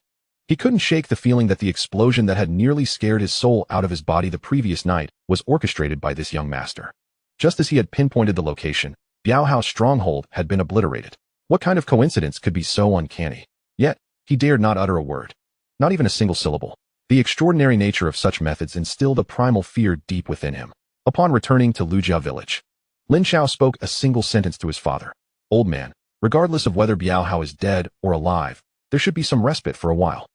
He couldn't shake the feeling that the explosion that had nearly scared his soul out of his body the previous night was orchestrated by this young master. Just as he had pinpointed the location, Biao Hao's stronghold had been obliterated. What kind of coincidence could be so uncanny? Yet, he dared not utter a word. Not even a single syllable. The extraordinary nature of such methods instilled a primal fear deep within him. Upon returning to Lujia village, Lin Chao spoke a single sentence to his father. Old man, regardless of whether Biao Hao is dead or alive, there should be some respite for a while.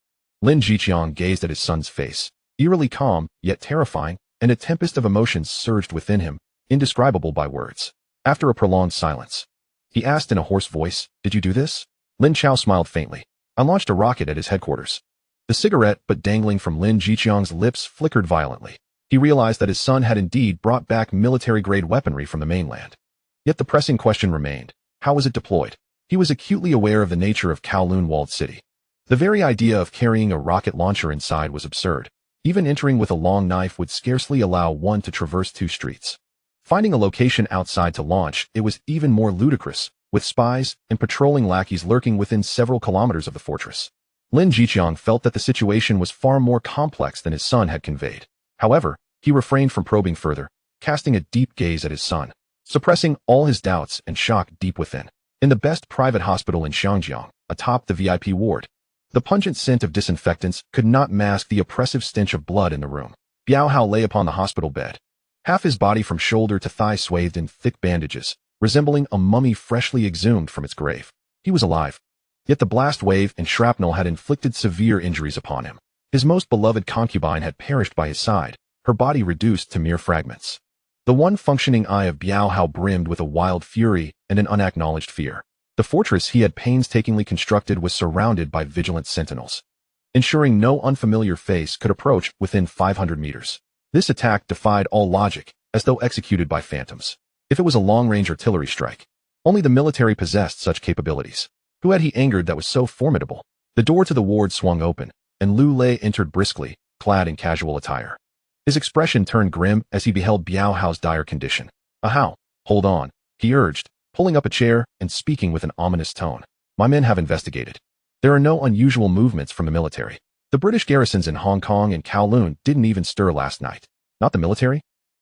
Lin Jiqiang gazed at his son's face, eerily calm, yet terrifying, and a tempest of emotions surged within him, indescribable by words. After a prolonged silence, he asked in a hoarse voice, "Did you do this?" Lin Chao smiled faintly. "I launched a rocket at his headquarters." The cigarette, but dangling from Lin Jiqiang's lips, flickered violently. He realized that his son had indeed brought back military-grade weaponry from the mainland. Yet the pressing question remained, how was it deployed? He was acutely aware of the nature of Kowloon walled city. The very idea of carrying a rocket launcher inside was absurd. Even entering with a long knife would scarcely allow one to traverse 2 streets. Finding a location outside to launch, it was even more ludicrous, with spies and patrolling lackeys lurking within several kilometers of the fortress. Lin Jiqiang felt that the situation was far more complex than his son had conveyed. However, he refrained from probing further, casting a deep gaze at his son, suppressing all his doubts and shock deep within. In the best private hospital in Xiangjiang, atop the VIP ward, the pungent scent of disinfectants could not mask the oppressive stench of blood in the room. Biao Hao lay upon the hospital bed, half his body from shoulder to thigh swathed in thick bandages, resembling a mummy freshly exhumed from its grave. He was alive, yet the blast wave and shrapnel had inflicted severe injuries upon him. His most beloved concubine had perished by his side, her body reduced to mere fragments. The one functioning eye of Biao Hao brimmed with a wild fury and an unacknowledged fear. The fortress he had painstakingly constructed was surrounded by vigilant sentinels, ensuring no unfamiliar face could approach within 500 meters. This attack defied all logic, as though executed by phantoms. If it was a long-range artillery strike, only the military possessed such capabilities. Who had he angered that was so formidable? The door to the ward swung open, and Lu Lei entered briskly, clad in casual attire. His expression turned grim as he beheld Biao Hao's dire condition. "Ahao, hold on," he urged, pulling up a chair and speaking with an ominous tone. "My men have investigated. There are no unusual movements from the military. The British garrisons in Hong Kong and Kowloon didn't even stir last night." "Not the military?"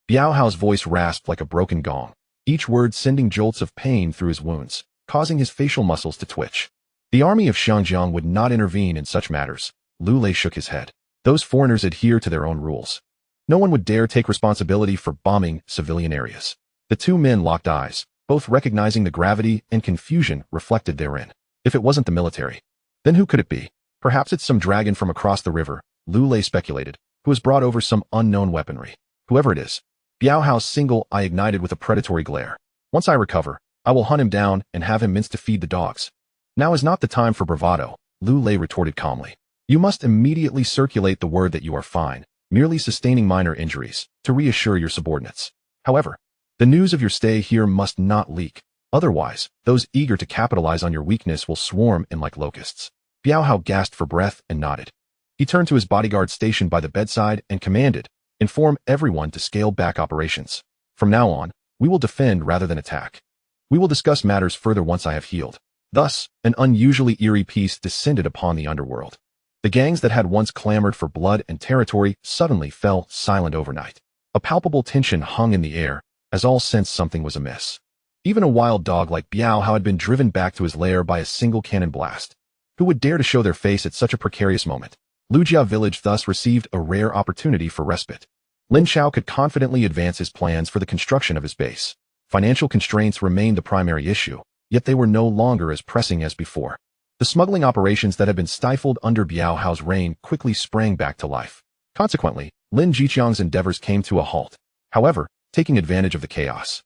Biao Hao's voice rasped like a broken gong, each word sending jolts of pain through his wounds, causing his facial muscles to twitch. "The army of Xiangjiang would not intervene in such matters." Lu Lei shook his head. "Those foreigners adhere to their own rules. No one would dare take responsibility for bombing civilian areas." The two men locked eyes, both recognizing the gravity and confusion reflected therein. If it wasn't the military, then who could it be? "Perhaps it's some dragon from across the river," Lu Lei speculated, "who has brought over some unknown weaponry. Whoever it is." Biao Hao's single eye ignited with a predatory glare. "Once I recover, I will hunt him down and have him minced to feed the dogs." "Now is not the time for bravado," Lu Lei retorted calmly. "You must immediately circulate the word that you are fine, merely sustaining minor injuries, to reassure your subordinates. However, the news of your stay here must not leak. Otherwise, those eager to capitalize on your weakness will swarm in like locusts." Biao Hao gasped for breath and nodded. He turned to his bodyguard stationed by the bedside and commanded, "Inform everyone to scale back operations. From now on, we will defend rather than attack. We will discuss matters further once I have healed." Thus, an unusually eerie peace descended upon the underworld. The gangs that had once clamored for blood and territory suddenly fell silent overnight. A palpable tension hung in the air, as all sensed something was amiss. Even a wild dog like Biao Hao had been driven back to his lair by a single cannon blast. Who would dare to show their face at such a precarious moment? Lujia village thus received a rare opportunity for respite. Lin Chao could confidently advance his plans for the construction of his base. Financial constraints remained the primary issue, yet they were no longer as pressing as before. The smuggling operations that had been stifled under Biao Hao's reign quickly sprang back to life. Consequently, Lin Jiqiang's endeavors came to a halt. However, taking advantage of the chaos,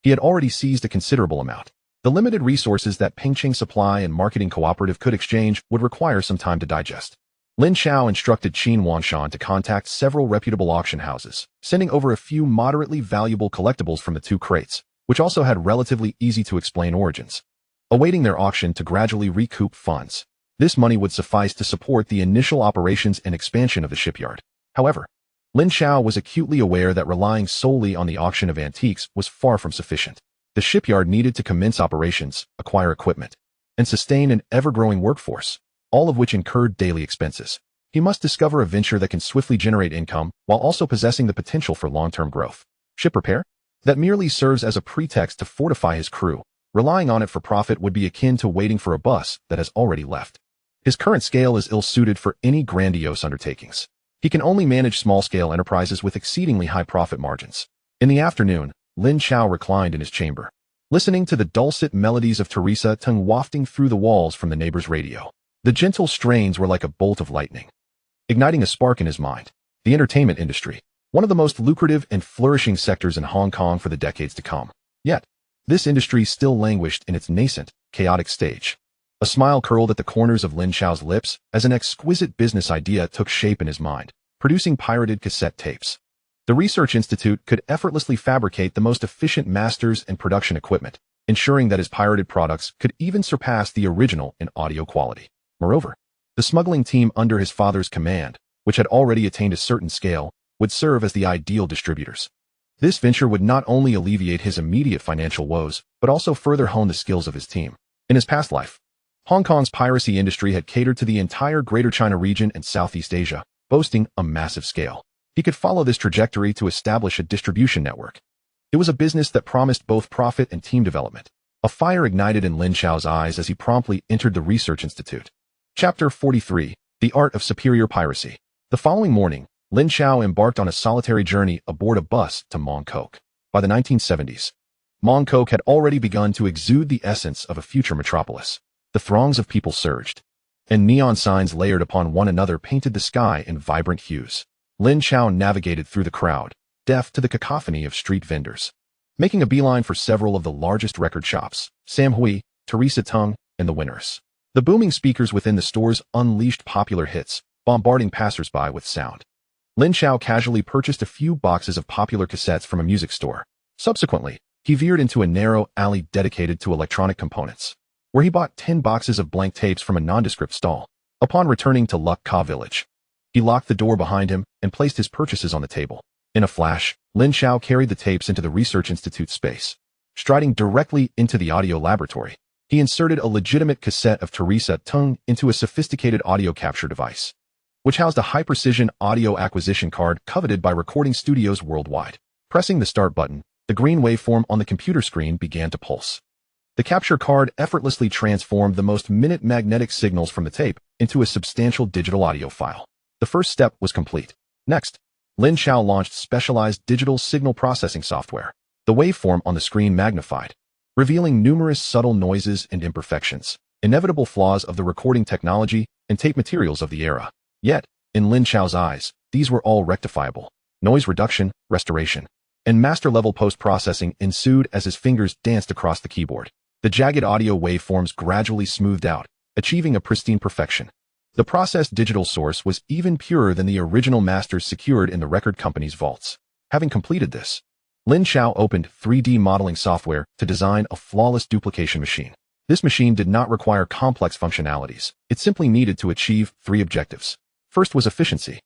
he had already seized a considerable amount. The limited resources that Pingqing Supply and Marketing Cooperative could exchange would require some time to digest. Lin Chao instructed Qin Wangshan to contact several reputable auction houses, sending over a few moderately valuable collectibles from the 2 crates, which also had relatively easy-to-explain origins, awaiting their auction to gradually recoup funds. This money would suffice to support the initial operations and expansion of the shipyard. However, Lin Chao was acutely aware that relying solely on the auction of antiques was far from sufficient. The shipyard needed to commence operations, acquire equipment, and sustain an ever-growing workforce, all of which incurred daily expenses. He must discover a venture that can swiftly generate income while also possessing the potential for long-term growth. Ship repair? That merely serves as a pretext to fortify his crew. Relying on it for profit would be akin to waiting for a bus that has already left. His current scale is ill-suited for any grandiose undertakings. He can only manage small-scale enterprises with exceedingly high profit margins. In the afternoon, Lin Chao reclined in his chamber, listening to the dulcet melodies of Teresa Tung wafting through the walls from the neighbor's radio. The gentle strains were like a bolt of lightning, igniting a spark in his mind. The entertainment industry, one of the most lucrative and flourishing sectors in Hong Kong for the decades to come. Yet, this industry still languished in its nascent, chaotic stage. A smile curled at the corners of Lin Chao's lips as an exquisite business idea took shape in his mind, producing pirated cassette tapes. The Research Institute could effortlessly fabricate the most efficient masters and production equipment, ensuring that his pirated products could even surpass the original in audio quality. Moreover, the smuggling team under his father's command, which had already attained a certain scale, would serve as the ideal distributors. This venture would not only alleviate his immediate financial woes, but also further hone the skills of his team. In his past life, Hong Kong's piracy industry had catered to the entire Greater China region and Southeast Asia, boasting a massive scale. He could follow this trajectory to establish a distribution network. It was a business that promised both profit and team development. A fire ignited in Lin Chao's eyes as he promptly entered the Research Institute. Chapter 43. The Art of Superior Piracy. The following morning, Lin Chao embarked on a solitary journey aboard a bus to Mong Kok. By the 1970s, Mong Kok had already begun to exude the essence of a future metropolis. The throngs of people surged, and neon signs layered upon one another painted the sky in vibrant hues. Lin Chao navigated through the crowd, deaf to the cacophony of street vendors, making a beeline for several of the largest record shops, Sam Hui, Teresa Tung, and the Winners. The booming speakers within the stores unleashed popular hits, bombarding passersby with sound. Lin Chao casually purchased a few boxes of popular cassettes from a music store. Subsequently, he veered into a narrow alley dedicated to electronic components, where he bought 10 boxes of blank tapes from a nondescript stall. Upon returning to Luk Ka Village, he locked the door behind him and placed his purchases on the table. In a flash, Lin Chao carried the tapes into the Research Institute space. Striding directly into the audio laboratory, he inserted a legitimate cassette of Teresa Tung into a sophisticated audio capture device, which housed a high-precision audio acquisition card coveted by recording studios worldwide. Pressing the start button, the green waveform on the computer screen began to pulse. The capture card effortlessly transformed the most minute magnetic signals from the tape into a substantial digital audio file. The first step was complete. Next, Lin Chao launched specialized digital signal processing software. The waveform on the screen magnified, revealing numerous subtle noises and imperfections, inevitable flaws of the recording technology and tape materials of the era. Yet, in Lin Chao's eyes, these were all rectifiable. Noise reduction, restoration, and master-level post-processing ensued as his fingers danced across the keyboard. The jagged audio waveforms gradually smoothed out, achieving a pristine perfection. The processed digital source was even purer than the original masters secured in the record company's vaults. Having completed this, Lin Chao opened 3D modeling software to design a flawless duplication machine. This machine did not require complex functionalities. It simply needed to achieve 3 objectives. First was efficiency.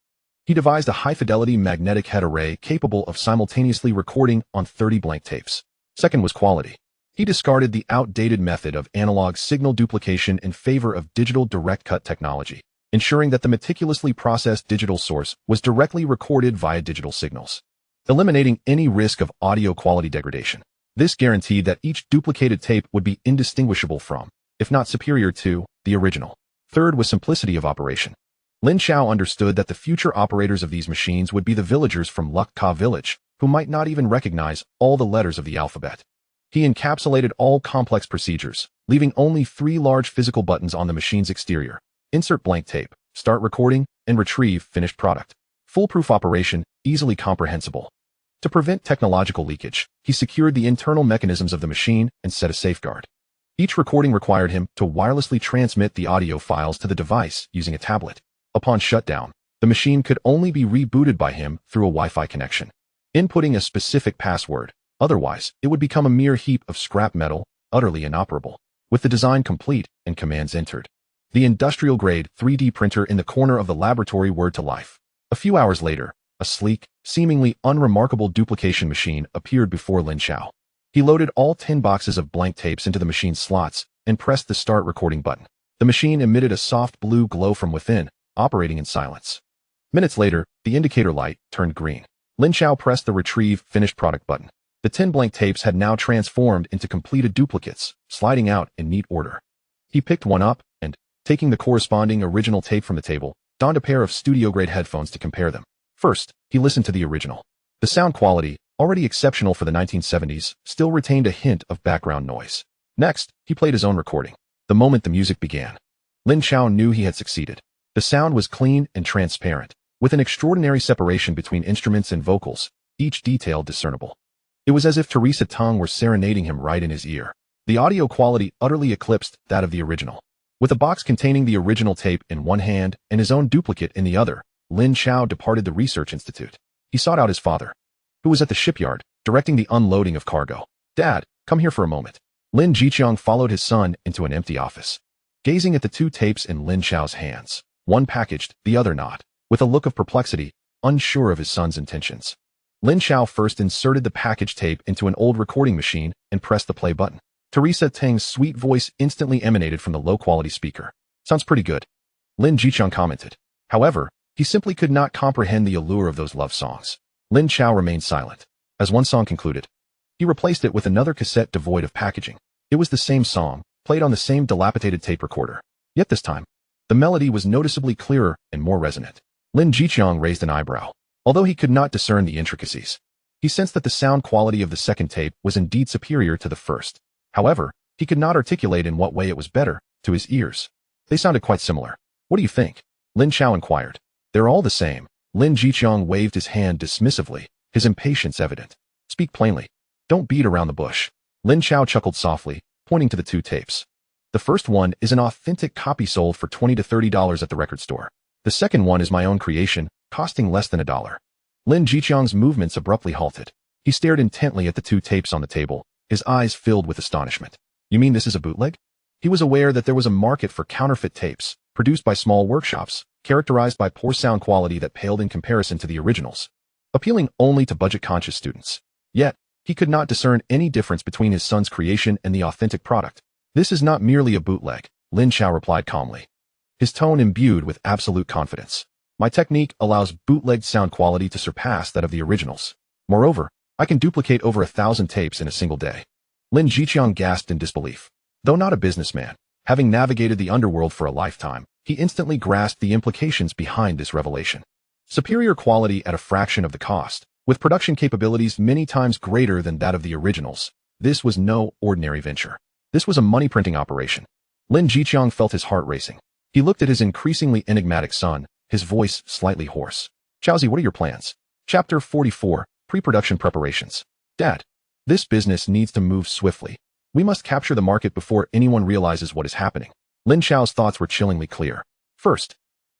He devised a high-fidelity magnetic head array capable of simultaneously recording on 30 blank tapes. Second was quality. He discarded the outdated method of analog signal duplication in favor of digital direct cut technology, ensuring that the meticulously processed digital source was directly recorded via digital signals, eliminating any risk of audio quality degradation. This guaranteed that each duplicated tape would be indistinguishable from, if not superior to, the original. Third was simplicity of operation. Lin Chao understood that the future operators of these machines would be the villagers from Luk Ka Village, who might not even recognize all the letters of the alphabet. He encapsulated all complex procedures, leaving only 3 large physical buttons on the machine's exterior: insert blank tape, start recording, and retrieve finished product. Foolproof operation, easily comprehensible. To prevent technological leakage, he secured the internal mechanisms of the machine and set a safeguard. Each recording required him to wirelessly transmit the audio files to the device using a tablet. Upon shutdown, the machine could only be rebooted by him through a Wi-Fi connection, inputting a specific password. Otherwise, it would become a mere heap of scrap metal, utterly inoperable. With the design complete and commands entered, the industrial-grade 3D printer in the corner of the laboratory whirred to life. A few hours later, A sleek, seemingly unremarkable duplication machine appeared before Lin Chao. He loaded all 10 boxes of blank tapes into the machine's slots and pressed the start recording button. The machine emitted a soft blue glow from within, operating in silence. Minutes later, the indicator light turned green. Lin Chao pressed the retrieve finished product button. The 10 blank tapes had now transformed into completed duplicates, sliding out in neat order. He picked one up and, taking the corresponding original tape from the table, donned a pair of studio-grade headphones to compare them. First, he listened to the original. The sound quality, already exceptional for the 1970s, still retained a hint of background noise. Next, he played his own recording. The moment the music began, Lin Chao knew he had succeeded. The sound was clean and transparent, with an extraordinary separation between instruments and vocals, each detail discernible. It was as if Teresa Teng were serenading him right in his ear. The audio quality utterly eclipsed that of the original. With a box containing the original tape in one hand and his own duplicate in the other, Lin Chao departed the research institute. He sought out his father, who was at the shipyard, directing the unloading of cargo. "Dad, come here for a moment." Lin Jiqiang followed his son into an empty office. Gazing at the 2 tapes in Lin Chao's hands, one packaged, the other not, with a look of perplexity, unsure of his son's intentions. Lin Chao first inserted the packaged tape into an old recording machine and pressed the play button. Teresa Teng's sweet voice instantly emanated from the low-quality speaker. "Sounds pretty good," Lin Jiqiang commented. However, he simply could not comprehend the allure of those love songs. Lin Chao remained silent. As one song concluded, he replaced it with another cassette devoid of packaging. It was the same song, played on the same dilapidated tape recorder. Yet this time, the melody was noticeably clearer and more resonant. Lin Jiqiang raised an eyebrow. Although he could not discern the intricacies, he sensed that the sound quality of the second tape was indeed superior to the first. However, he could not articulate in what way it was better to his ears. They sounded quite similar. "What do you think?" Lin Chao inquired. "They're all the same." Lin Jiqiang waved his hand dismissively, his impatience evident. "Speak plainly. Don't beat around the bush." Lin Chao chuckled softly, pointing to the 2 tapes. "The first one is an authentic copy sold for $20 to $30 at the record store. The second one is my own creation, costing less than $1. Lin Jiqiang's movements abruptly halted. He stared intently at the 2 tapes on the table, his eyes filled with astonishment. "You mean this is a bootleg?" He was aware that there was a market for counterfeit tapes, produced by small workshops, characterized by poor sound quality that paled in comparison to the originals, appealing only to budget-conscious students. Yet, he could not discern any difference between his son's creation and the authentic product. "This is not merely a bootleg," Lin Chao replied calmly, his tone imbued with absolute confidence. "My technique allows bootlegged sound quality to surpass that of the originals. Moreover, I can duplicate over 1,000 tapes in a single day." Lin Jiqiang gasped in disbelief. Though not a businessman, having navigated the underworld for a lifetime, he instantly grasped the implications behind this revelation. Superior quality at a fraction of the cost, with production capabilities many times greater than that of the originals. This was no ordinary venture. This was a money-printing operation. Lin Jiqiang felt his heart racing. He looked at his increasingly enigmatic son, his voice slightly hoarse. "Chaozi, what are your plans?" Chapter 44, Pre-Production Preparations. "Dad, this business needs to move swiftly. We must capture the market before anyone realizes what is happening." Lin Chao's thoughts were chillingly clear. "First,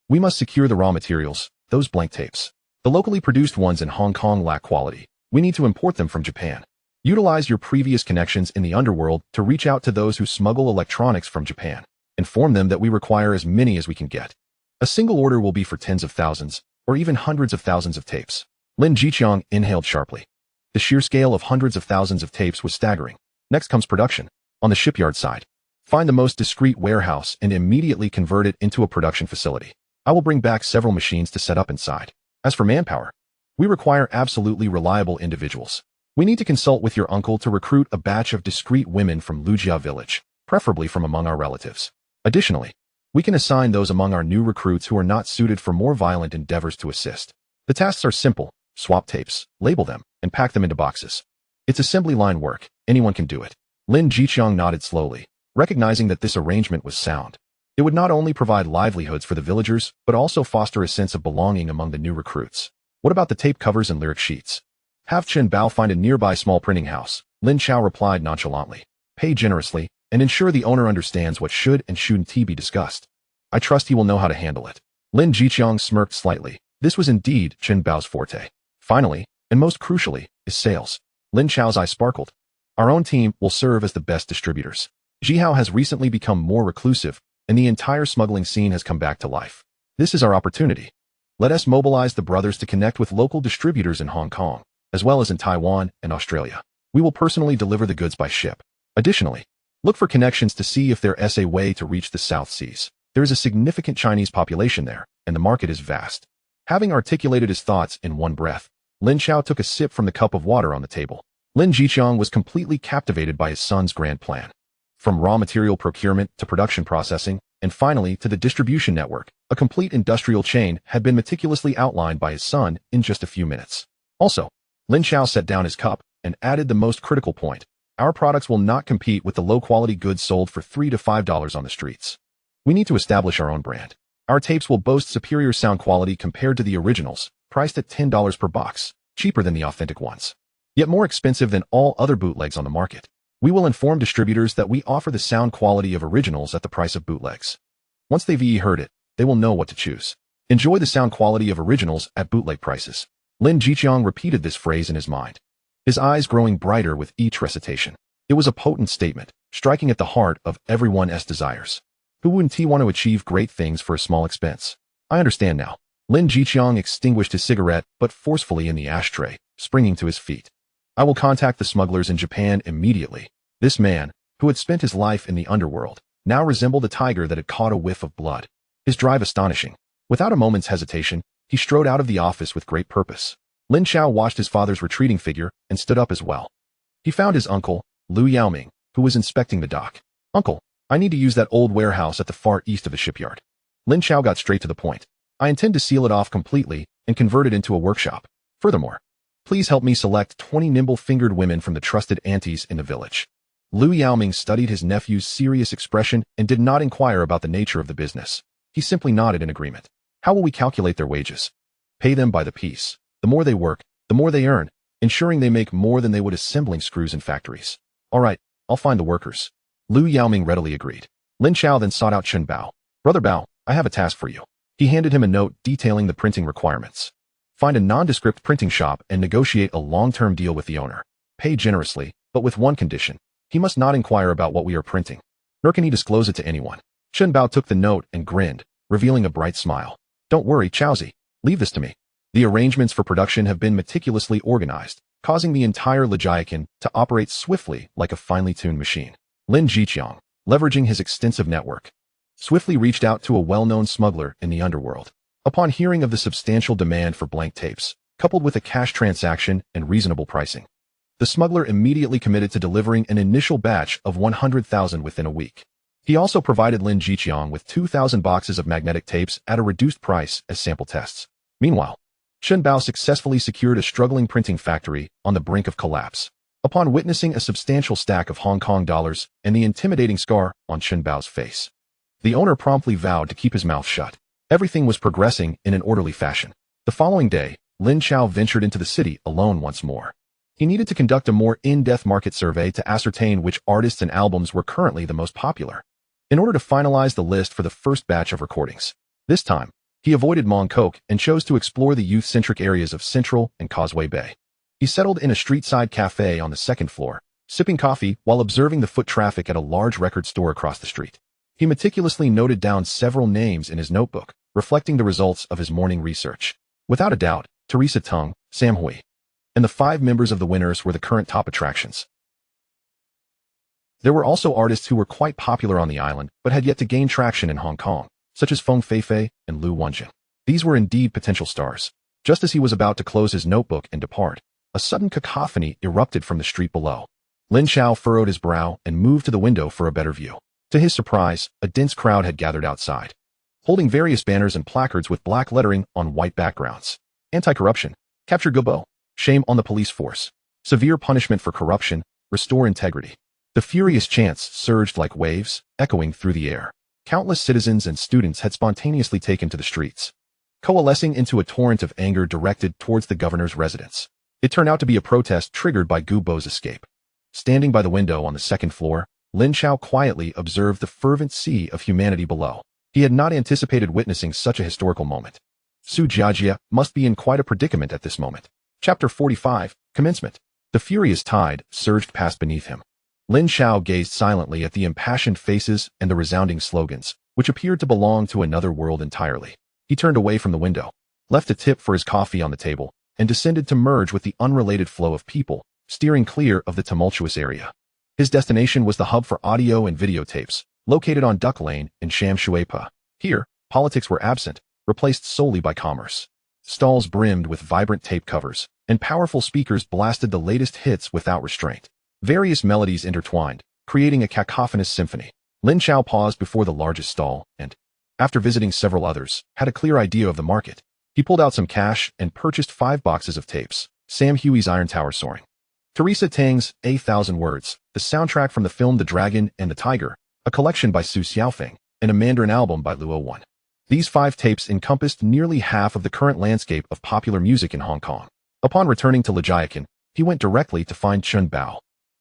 we must secure the raw materials, those blank tapes. The locally produced ones in Hong Kong lack quality. We need to import them from Japan. Utilize your previous connections in the underworld to reach out to those who smuggle electronics from Japan. Inform them that we require as many as we can get. A single order will be for tens of thousands, or even hundreds of thousands of tapes." Lin Jiqiang inhaled sharply. The sheer scale of hundreds of thousands of tapes was staggering. Next comes production. On the shipyard side, find the most discreet warehouse and immediately convert it into a production facility. I will bring back several machines to set up inside. As for manpower, we require absolutely reliable individuals. We need to consult with your uncle to recruit a batch of discreet women from Lujia village, preferably from among our relatives. Additionally, we can assign those among our new recruits who are not suited for more violent endeavors to assist. The tasks are simple. Swap tapes, label them, and pack them into boxes. It's assembly line work. Anyone can do it. Lin Jiqiang nodded slowly, recognizing that this arrangement was sound. It would not only provide livelihoods for the villagers, but also foster a sense of belonging among the new recruits. What about the tape covers and lyric sheets? Have Chen Bao find a nearby small printing house. Lin Chao replied nonchalantly. Pay generously, and ensure the owner understands what should and shouldn't be discussed. I trust he will know how to handle it. Lin Jiqiang smirked slightly. This was indeed Chen Bao's forte. Finally, and most crucially, is sales. Lin Chao's eye sparkled. Our own team will serve as the best distributors. Jihao has recently become more reclusive, and the entire smuggling scene has come back to life. This is our opportunity. Let us mobilize the brothers to connect with local distributors in Hong Kong, as well as in Taiwan and Australia. We will personally deliver the goods by ship. Additionally, look for connections to see if there is a way to reach the South Seas. There is a significant Chinese population there, and the market is vast. Having articulated his thoughts in one breath, Lin Chao took a sip from the cup of water on the table. Lin Jiqiang was completely captivated by his son's grand plan. From raw material procurement to production processing, and finally to the distribution network, a complete industrial chain had been meticulously outlined by his son in just a few minutes. Also, Lin Chao set down his cup and added the most critical point. Our products will not compete with the low-quality goods sold for $3 to $5 on the streets. We need to establish our own brand. Our tapes will boast superior sound quality compared to the originals, priced at $10 per box, cheaper than the authentic ones, yet more expensive than all other bootlegs on the market. We will inform distributors that we offer the sound quality of originals at the price of bootlegs. Once they've heard it, they will know what to choose. Enjoy the sound quality of originals at bootleg prices. Lin Jiqiang repeated this phrase in his mind, his eyes growing brighter with each recitation. It was a potent statement, striking at the heart of everyone's desires. Who wouldn't want to achieve great things for a small expense? I understand now. Lin Jiqiang extinguished his cigarette, but forcefully in the ashtray, springing to his feet. I will contact the smugglers in Japan immediately. This man, who had spent his life in the underworld, now resembled a tiger that had caught a whiff of blood. His drive astonishing. Without a moment's hesitation, he strode out of the office with great purpose. Lin Chao watched his father's retreating figure and stood up as well. He found his uncle, Lu Yaoming, who was inspecting the dock. Uncle, I need to use that old warehouse at the far east of the shipyard. Lin Chao got straight to the point. I intend to seal it off completely and convert it into a workshop. Furthermore, please help me select 20 nimble-fingered women from the trusted aunties in the village. Lu Yaoming studied his nephew's serious expression and did not inquire about the nature of the business. He simply nodded in agreement. How will we calculate their wages? Pay them by the piece. The more they work, the more they earn, ensuring they make more than they would assembling screws in factories. All right, I'll find the workers. Lu Yaoming readily agreed. Lin Chao then sought out Chen Bao. Brother Bao, I have a task for you. He handed him a note detailing the printing requirements. Find a nondescript printing shop and negotiate a long-term deal with the owner. Pay generously, but with one condition. He must not inquire about what we are printing, nor can he disclose it to anyone. Chen Bao took the note and grinned, revealing a bright smile. Don't worry, Chaozi. Leave this to me. The arrangements for production have been meticulously organized, causing the entire Legiacan to operate swiftly like a finely tuned machine. Lin Jiqiang, leveraging his extensive network, swiftly reached out to a well-known smuggler in the underworld. Upon hearing of the substantial demand for blank tapes, coupled with a cash transaction and reasonable pricing, the smuggler immediately committed to delivering an initial batch of 100,000 within a week. He also provided Lin Jiqiang with 2,000 boxes of magnetic tapes at a reduced price as sample tests. Meanwhile, Chen Bao successfully secured a struggling printing factory on the brink of collapse. Upon witnessing a substantial stack of Hong Kong dollars and the intimidating scar on Chen Bao's face, the owner promptly vowed to keep his mouth shut. Everything was progressing in an orderly fashion. The following day, Lin Chao ventured into the city alone once more. He needed to conduct a more in-depth market survey to ascertain which artists and albums were currently the most popular, in order to finalize the list for the first batch of recordings. This time, he avoided Mong Kok and chose to explore the youth-centric areas of Central and Causeway Bay. He settled in a street-side cafe on the second floor, sipping coffee while observing the foot traffic at a large record store across the street. He meticulously noted down several names in his notebook, reflecting the results of his morning research. Without a doubt, Teresa Tung, Sam Hui, and the 5 members of the winners were the current top attractions. There were also artists who were quite popular on the island but had yet to gain traction in Hong Kong, such as Feng Feifei and Lu Wenjing. These were indeed potential stars. Just as he was about to close his notebook and depart, a sudden cacophony erupted from the street below. Lin Chao furrowed his brow and moved to the window for a better view. To his surprise, a dense crowd had gathered outside, holding various banners and placards with black lettering on white backgrounds. Anti-corruption. Capture Gabo. Shame on the police force. Severe punishment for corruption. Restore integrity. The furious chants surged like waves, echoing through the air. Countless citizens and students had spontaneously taken to the streets, coalescing into a torrent of anger directed towards the governor's residence. It turned out to be a protest triggered by Gu Bo's escape. Standing by the window on the second floor, Lin Chao quietly observed the fervent sea of humanity below. He had not anticipated witnessing such a historical moment. Su Jiajia must be in quite a predicament at this moment. Chapter 45, Commencement. The furious tide surged past beneath him. Lin Chao gazed silently at the impassioned faces and the resounding slogans, which appeared to belong to another world entirely. He turned away from the window. left a tip for his coffee on the table, and descended to merge with the unrelated flow of people, steering clear of the tumultuous area. His destination was the hub for audio and videotapes, located on Duck Lane in Sham Shuepa. Here, politics were absent, replaced solely by commerce. Stalls brimmed with vibrant tape covers, and powerful speakers blasted the latest hits without restraint. Various melodies intertwined, creating a cacophonous symphony. Lin Chao paused before the largest stall and, after visiting several others, had a clear idea of the market. He pulled out some cash and purchased 5 boxes of tapes. Sam Huey's Iron Tower Soaring, Teresa Tang's A Thousand Words, the soundtrack from the film The Dragon and the Tiger, a collection by Su Xiaofeng, and a Mandarin album by Luo Wan. These 5 tapes encompassed nearly half of the current landscape of popular music in Hong Kong. Upon returning to Lijiakan, he went directly to find Chun Bao.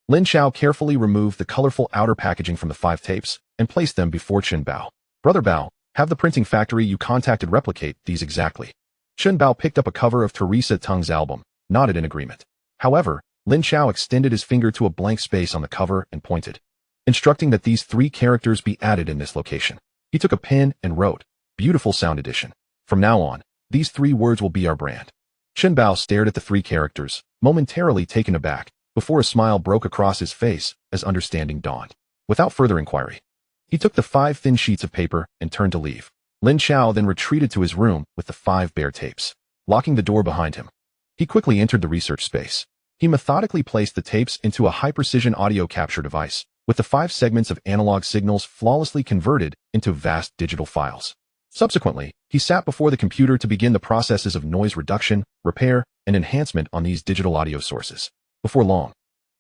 Lin Chao carefully removed the colorful outer packaging from the 5 tapes and placed them before Chun Bao. Brother Bao, have the printing factory you contacted replicate these exactly. Chun Bao picked up a cover of Teresa Tang's album, nodded in agreement. However, Lin Chao extended his finger to a blank space on the cover and pointed, instructing that these 3 characters be added in this location. He took a pen and wrote, "Beautiful Sound Edition. From now on, these 3 words will be our brand." Chun Bao stared at the 3 characters, momentarily taken aback, before a smile broke across his face as understanding dawned. Without further inquiry, he took the 5 thin sheets of paper and turned to leave. Lin Chao then retreated to his room with the 5 bare tapes, locking the door behind him. He quickly entered the research space. He methodically placed the tapes into a high-precision audio capture device, with the 5 segments of analog signals flawlessly converted into vast digital files. Subsequently, he sat before the computer to begin the processes of noise reduction, repair, and enhancement on these digital audio sources. Before long,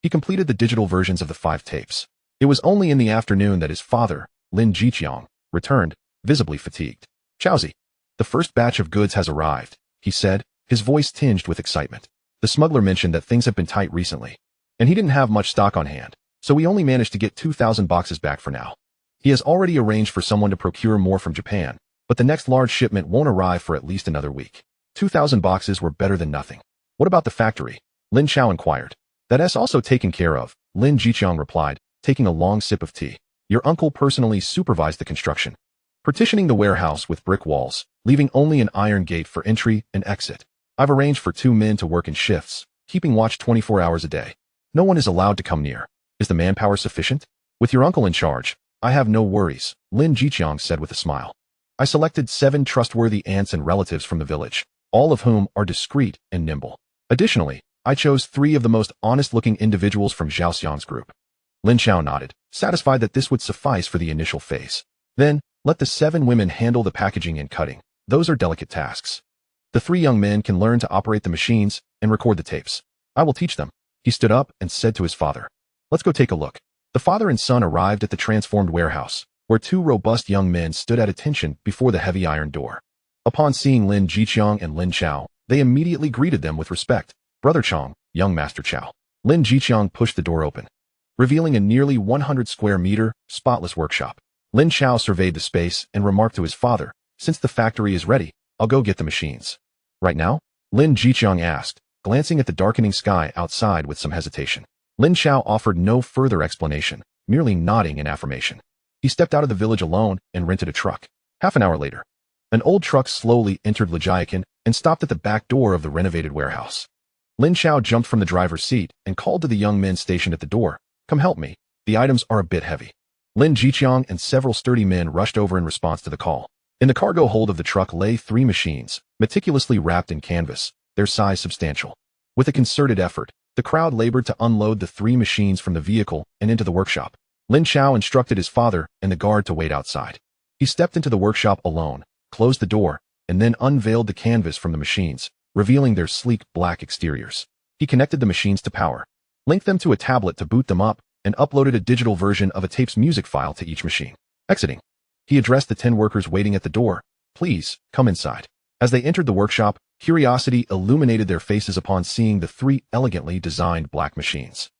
he completed the digital versions of the 5 tapes. It was only in the afternoon that his father, Lin Jiqiang, returned, visibly fatigued. "Chaozi, the first batch of goods has arrived," he said, his voice tinged with excitement. The smuggler mentioned that things have been tight recently, and he didn't have much stock on hand, so we only managed to get 2,000 boxes back for now. He has already arranged for someone to procure more from Japan, but the next large shipment won't arrive for at least another week. 2,000 boxes were better than nothing. What about the factory? Lin Chao inquired. That's also taken care of, Lin Jiqiang replied, taking a long sip of tea. Your uncle personally supervised the construction, partitioning the warehouse with brick walls, leaving only an iron gate for entry and exit. I've arranged for 2 men to work in shifts, keeping watch 24 hours a day. No one is allowed to come near. Is the manpower sufficient? With your uncle in charge, I have no worries, Lin Jiqiang said with a smile. I selected 7 trustworthy aunts and relatives from the village, all of whom are discreet and nimble. Additionally, I chose 3 of the most honest-looking individuals from Zhao Xiang's group. Lin Chao nodded, satisfied that this would suffice for the initial phase. Then, let the 7 women handle the packaging and cutting. Those are delicate tasks. The 3 young men can learn to operate the machines and record the tapes. I will teach them. He stood up and said to his father, "Let's go take a look." The father and son arrived at the transformed warehouse, where 2 robust young men stood at attention before the heavy iron door. Upon seeing Lin Jiqiang and Lin Chao, they immediately greeted them with respect. "Brother Chang, young Master Chao." Lin Jiqiang pushed the door open, revealing a nearly 100 square meter, spotless workshop. Lin Chao surveyed the space and remarked to his father, "Since the factory is ready, I'll go get the machines." "Right now?" Lin Jiqiang asked, glancing at the darkening sky outside with some hesitation. Lin Chao offered no further explanation, merely nodding in affirmation. He stepped out of the village alone and rented a truck. Half an hour later, an old truck slowly entered Lijiakan and stopped at the back door of the renovated warehouse. Lin Chao jumped from the driver's seat and called to the young men stationed at the door, "Come help me. The items are a bit heavy." Lin Jiqiang and several sturdy men rushed over in response to the call. In the cargo hold of the truck lay 3 machines, meticulously wrapped in canvas, their size substantial. With a concerted effort, the crowd labored to unload the 3 machines from the vehicle and into the workshop. Lin Chao instructed his father and the guard to wait outside. He stepped into the workshop alone, closed the door, and then unveiled the canvas from the machines, revealing their sleek black exteriors. He connected the machines to power, linked them to a tablet to boot them up, and uploaded a digital version of a tape's music file to each machine. Exiting, he addressed the 10 workers waiting at the door, "Please, come inside." As they entered the workshop, curiosity illuminated their faces upon seeing the 3 elegantly designed black machines.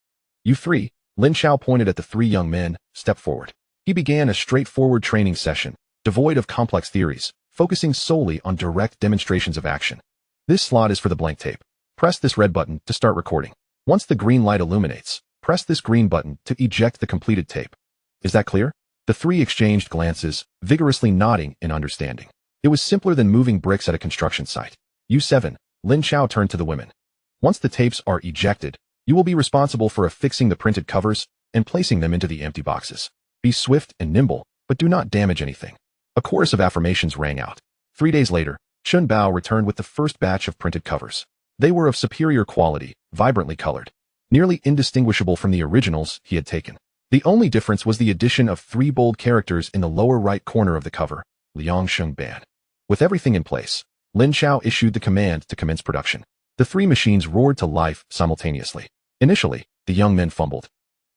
"You 3, Lin Chao pointed at the 3 young men, "step forward." He began a straightforward training session, devoid of complex theories, focusing solely on direct demonstrations of action. "This slot is for the blank tape. Press this red button to start recording. Once the green light illuminates, press this green button to eject the completed tape. Is that clear?" The 3 exchanged glances, vigorously nodding in understanding. It was simpler than moving bricks at a construction site. U7, Lin Chao turned to the women. Once the tapes are ejected, you will be responsible for affixing the printed covers and placing them into the empty boxes. Be swift and nimble, but do not damage anything. A chorus of affirmations rang out. 3 days later, Chun Bao returned with the first batch of printed covers. They were of superior quality, vibrantly colored, nearly indistinguishable from the originals he had taken. The only difference was the addition of 3 bold characters in the lower right corner of the cover, Liang Sheng Ban. With everything in place, Lin Chao issued the command to commence production. The 3 machines roared to life simultaneously. Initially, the young men fumbled,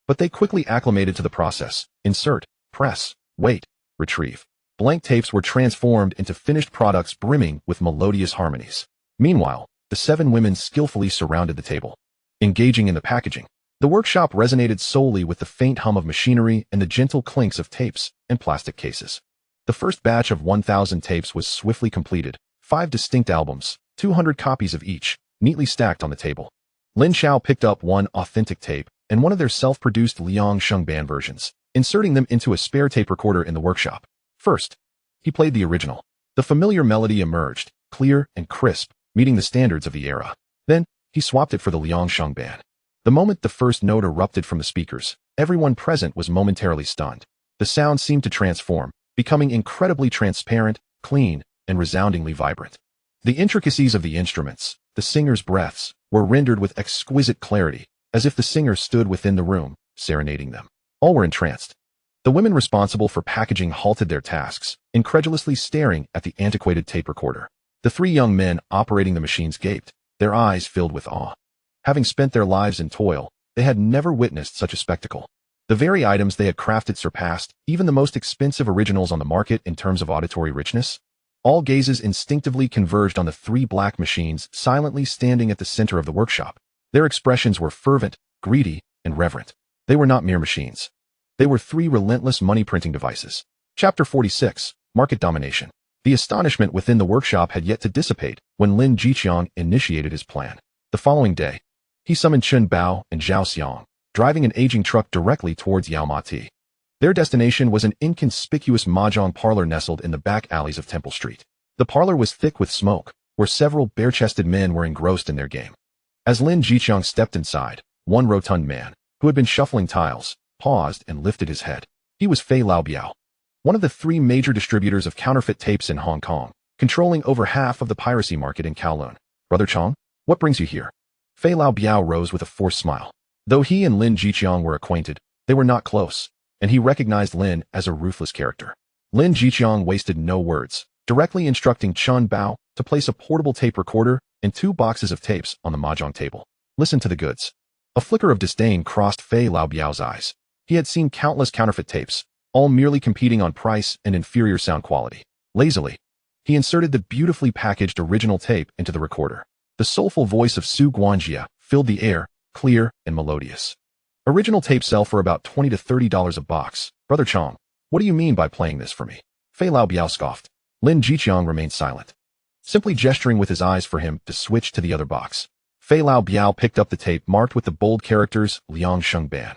but they quickly acclimated to the process. Insert, press, wait, retrieve. Blank tapes were transformed into finished products brimming with melodious harmonies. Meanwhile, the 7 women skillfully surrounded the table, engaging in the packaging. The workshop resonated solely with the faint hum of machinery and the gentle clinks of tapes and plastic cases. The first batch of 1,000 tapes was swiftly completed, 5 distinct albums, 200 copies of each, neatly stacked on the table. Lin Chao picked up one authentic tape and one of their self-produced Liang Sheng Ban versions, inserting them into a spare tape recorder in the workshop. First, he played the original. The familiar melody emerged, clear and crisp, meeting the standards of the era. Then, he swapped it for the Liang Sheng Ban. The moment the first note erupted from the speakers, everyone present was momentarily stunned. The sound seemed to transform, becoming incredibly transparent, clean, and resoundingly vibrant. The intricacies of the instruments, the singer's breaths, were rendered with exquisite clarity, as if the singer stood within the room, serenading them. All were entranced. The women responsible for packaging halted their tasks, incredulously staring at the antiquated tape recorder. The 3 young men operating the machines gaped, their eyes filled with awe. Having spent their lives in toil, they had never witnessed such a spectacle. The very items they had crafted surpassed even the most expensive originals on the market in terms of auditory richness. All gazes instinctively converged on the 3 black machines silently standing at the center of the workshop. Their expressions were fervent, greedy, and reverent. They were not mere machines. They were 3 relentless money-printing devices. Chapter 46, Market Domination. The astonishment within the workshop had yet to dissipate when Lin Jiqiang initiated his plan. The following day, he summoned Chun Bao and Zhao Xiang, driving an aging truck directly towards Yao Mati. Their destination was an inconspicuous mahjong parlor nestled in the back alleys of Temple Street. The parlor was thick with smoke, where several bare-chested men were engrossed in their game. As Lin Jiqiang stepped inside, one rotund man, who had been shuffling tiles, paused and lifted his head. He was Fei Lao Biao, one of the 3 major distributors of counterfeit tapes in Hong Kong, controlling over half of the piracy market in Kowloon. Brother Chong, what brings you here? Fei Lao Biao rose with a forced smile. Though he and Lin Jiqiang were acquainted, they were not close, and he recognized Lin as a ruthless character. Lin Jiqiang wasted no words, directly instructing Chun Bao to place a portable tape recorder and 2 boxes of tapes on the mahjong table. Listen to the goods. A flicker of disdain crossed Fei Lao Biao's eyes. He had seen countless counterfeit tapes, all merely competing on price and inferior sound quality. Lazily, he inserted the beautifully packaged original tape into the recorder. The soulful voice of Su Guanjia filled the air, clear and melodious. Original tapes sell for about $20 to $30 a box. Brother Chong, what do you mean by playing this for me? Fei Lao Biao scoffed. Lin Jiqiang remained silent, simply gesturing with his eyes for him to switch to the other box. Fei Lao Biao picked up the tape marked with the bold characters Liang Sheng Ban,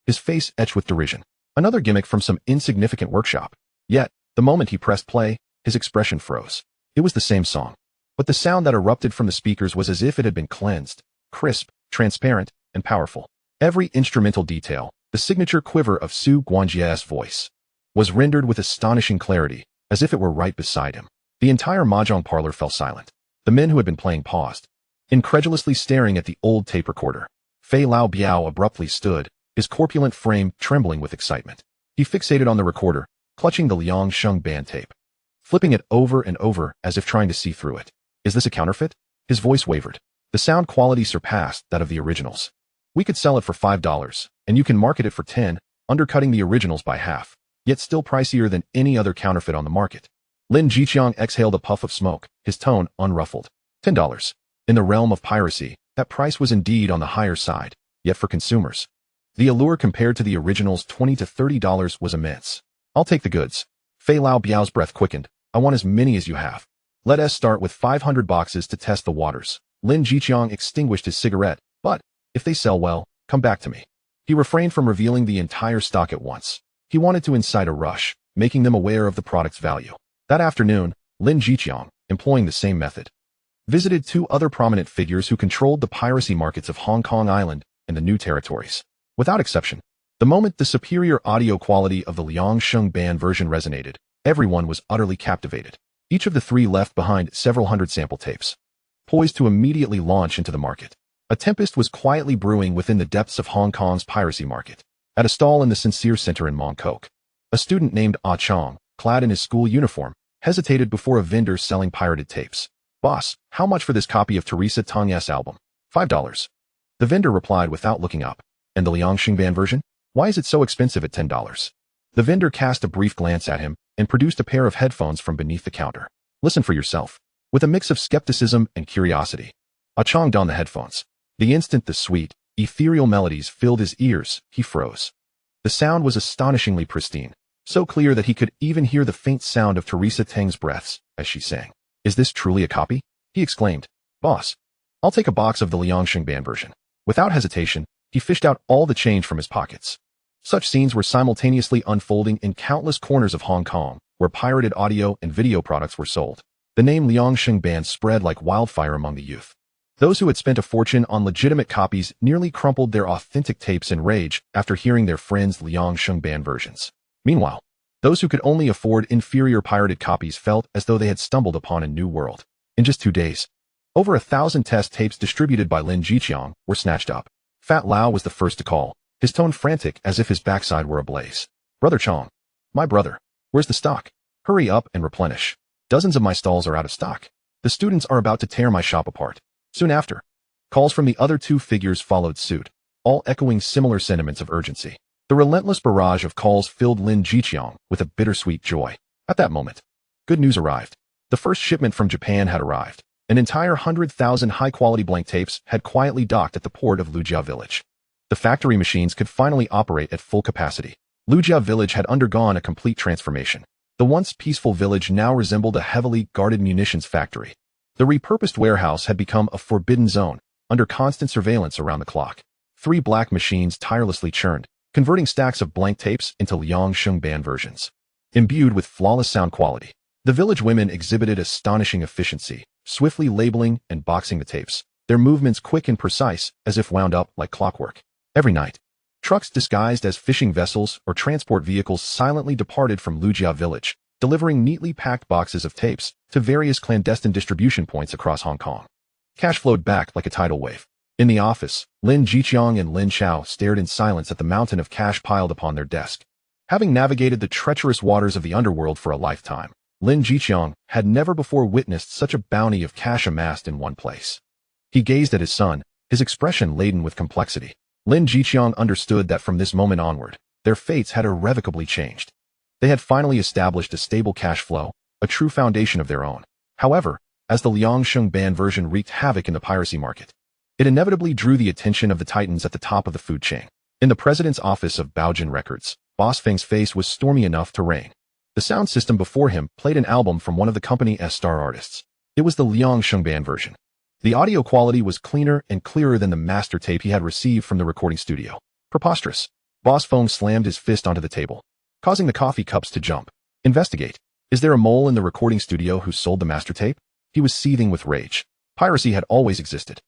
his face etched with derision. Another gimmick from some insignificant workshop. Yet, the moment he pressed play, his expression froze. It was the same song, but the sound that erupted from the speakers was as if it had been cleansed, crisp, transparent, and powerful. Every instrumental detail, the signature quiver of Su Guanjia's voice, was rendered with astonishing clarity, as if it were right beside him. The entire mahjong parlor fell silent. The men who had been playing paused, incredulously staring at the old tape recorder. Fei Lao Biao abruptly stood, his corpulent frame trembling with excitement. He fixated on the recorder, clutching the Liang Sheng Ban tape, flipping it over and over as if trying to see through it. Is this a counterfeit? His voice wavered. The sound quality surpassed that of the originals. We could sell it for $5, and you can market it for $10, undercutting the originals by half, yet still pricier than any other counterfeit on the market. Lin Jiqiang exhaled a puff of smoke, his tone unruffled. $10. In the realm of piracy, that price was indeed on the higher side, yet for consumers, the allure compared to the original's $20 to $30 was immense. I'll take the goods. Fei Lao Biao's breath quickened. I want as many as you have. Let us start with 500 boxes to test the waters. Lin Jiqiang extinguished his cigarette, but, if they sell well, come back to me. He refrained from revealing the entire stock at once. He wanted to incite a rush, making them aware of the product's value. That afternoon, Lin Chao, employing the same method, visited two other prominent figures who controlled the piracy markets of Hong Kong Island and the New Territories. Without exception, the moment the superior audio quality of the Liang Band version resonated, everyone was utterly captivated. Each of the three left behind several hundred sample tapes, poised to immediately launch into the market. A tempest was quietly brewing within the depths of Hong Kong's piracy market. At a stall in the Sincere Center in Mong Kok, a student named Ah Chong, clad in his school uniform, hesitated before a vendor selling pirated tapes. "Boss, how much for this copy of Teresa Tong's album?" $5. The vendor replied without looking up. "And the Liang Band version? Why is it so expensive at $10? The vendor cast a brief glance at him and produced a pair of headphones from beneath the counter. "Listen for yourself." With a mix of skepticism and curiosity, Ah Chong donned the headphones. The instant the sweet, ethereal melodies filled his ears, he froze. The sound was astonishingly pristine, so clear that he could even hear the faint sound of Teresa Teng's breaths as she sang. "Is this truly a copy?" he exclaimed. "Boss, I'll take a box of the Liang Band version." Without hesitation, he fished out all the change from his pockets. Such scenes were simultaneously unfolding in countless corners of Hong Kong, where pirated audio and video products were sold. The name Liang Band spread like wildfire among the youth. Those who had spent a fortune on legitimate copies nearly crumpled their authentic tapes in rage after hearing their friends' Liang Band versions. Meanwhile, those who could only afford inferior pirated copies felt as though they had stumbled upon a new world. In just 2 days, over 1,000 test tapes distributed by Lin Chao were snatched up. Fat Lao was the first to call, his tone frantic as if his backside were ablaze. "Brother Chong, my brother, where's the stock? Hurry up and replenish. Dozens of my stalls are out of stock. The students are about to tear my shop apart." Soon after, calls from the other two figures followed suit, all echoing similar sentiments of urgency. The relentless barrage of calls filled Lin Chao with a bittersweet joy. At that moment, good news arrived. The first shipment from Japan had arrived. An entire 100,000 high-quality blank tapes had quietly docked at the port of Lujia Village. The factory machines could finally operate at full capacity. Lujia Village had undergone a complete transformation. The once peaceful village now resembled a heavily guarded munitions factory. The repurposed warehouse had become a forbidden zone, under constant surveillance around the clock. 3 black machines tirelessly churned, converting stacks of blank tapes into Liang Band versions. Imbued with flawless sound quality, the village women exhibited astonishing efficiency, swiftly labeling and boxing the tapes, their movements quick and precise, as if wound up like clockwork. Every night, trucks disguised as fishing vessels or transport vehicles silently departed from Lujia Village, delivering neatly packed boxes of tapes to various clandestine distribution points across Hong Kong. Cash flowed back like a tidal wave. In the office, Lin Chao and Lin Chao stared in silence at the mountain of cash piled upon their desk. Having navigated the treacherous waters of the Underworld for a lifetime, Lin Chao had never before witnessed such a bounty of cash amassed in one place. He gazed at his son, his expression laden with complexity. Lin Chao understood that from this moment onward, their fates had irrevocably changed. They had finally established a stable cash flow, a true foundation of their own. However, as the Liang Band version wreaked havoc in the piracy market, it inevitably drew the attention of the titans at the top of the food chain. In the president's office of Baojin Records, Boss Feng's face was stormy enough to reign. The sound system before him played an album from one of the company's star artists. It was the Liang Band version. The audio quality was cleaner and clearer than the master tape he had received from the recording studio. Preposterous. Boss Feng slammed his fist onto the table, causing the coffee cups to jump. "Investigate. Is there a mole in the recording studio who sold the master tape?" He was seething with rage. Piracy had always existed,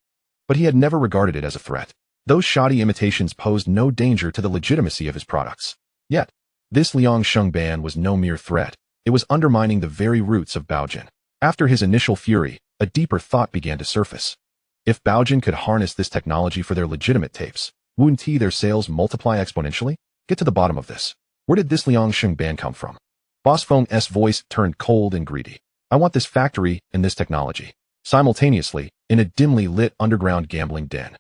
but he had never regarded it as a threat. Those shoddy imitations posed no danger to the legitimacy of his products. Yet, this Liang Band was no mere threat. It was undermining the very roots of Baojin. After his initial fury, a deeper thought began to surface. If Baojin could harness this technology for their legitimate tapes, wouldn't their sales multiply exponentially? Get to the bottom of this. Where did this Liang Band come from? Boss Feng's voice turned cold and greedy. "I want this factory and this technology." Simultaneously, in a dimly lit underground gambling den,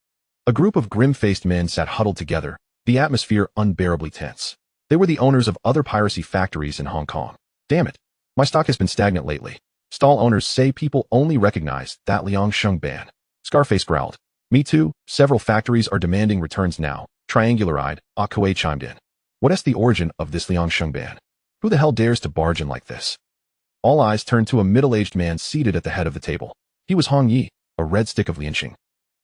a group of grim-faced men sat huddled together, the atmosphere unbearably tense. They were the owners of other piracy factories in Hong Kong. "Damn it. My stock has been stagnant lately. Stall owners say people only recognize that Liang Band." Scarface growled. "Me too. Several factories are demanding returns now." Triangular-eyed, Ah Kuei chimed in. "What is the origin of this Liang Band? Who the hell dares to barge in like this?" All eyes turned to a middle-aged man seated at the head of the table. He was Hong Yi, a red stick of Lianqing,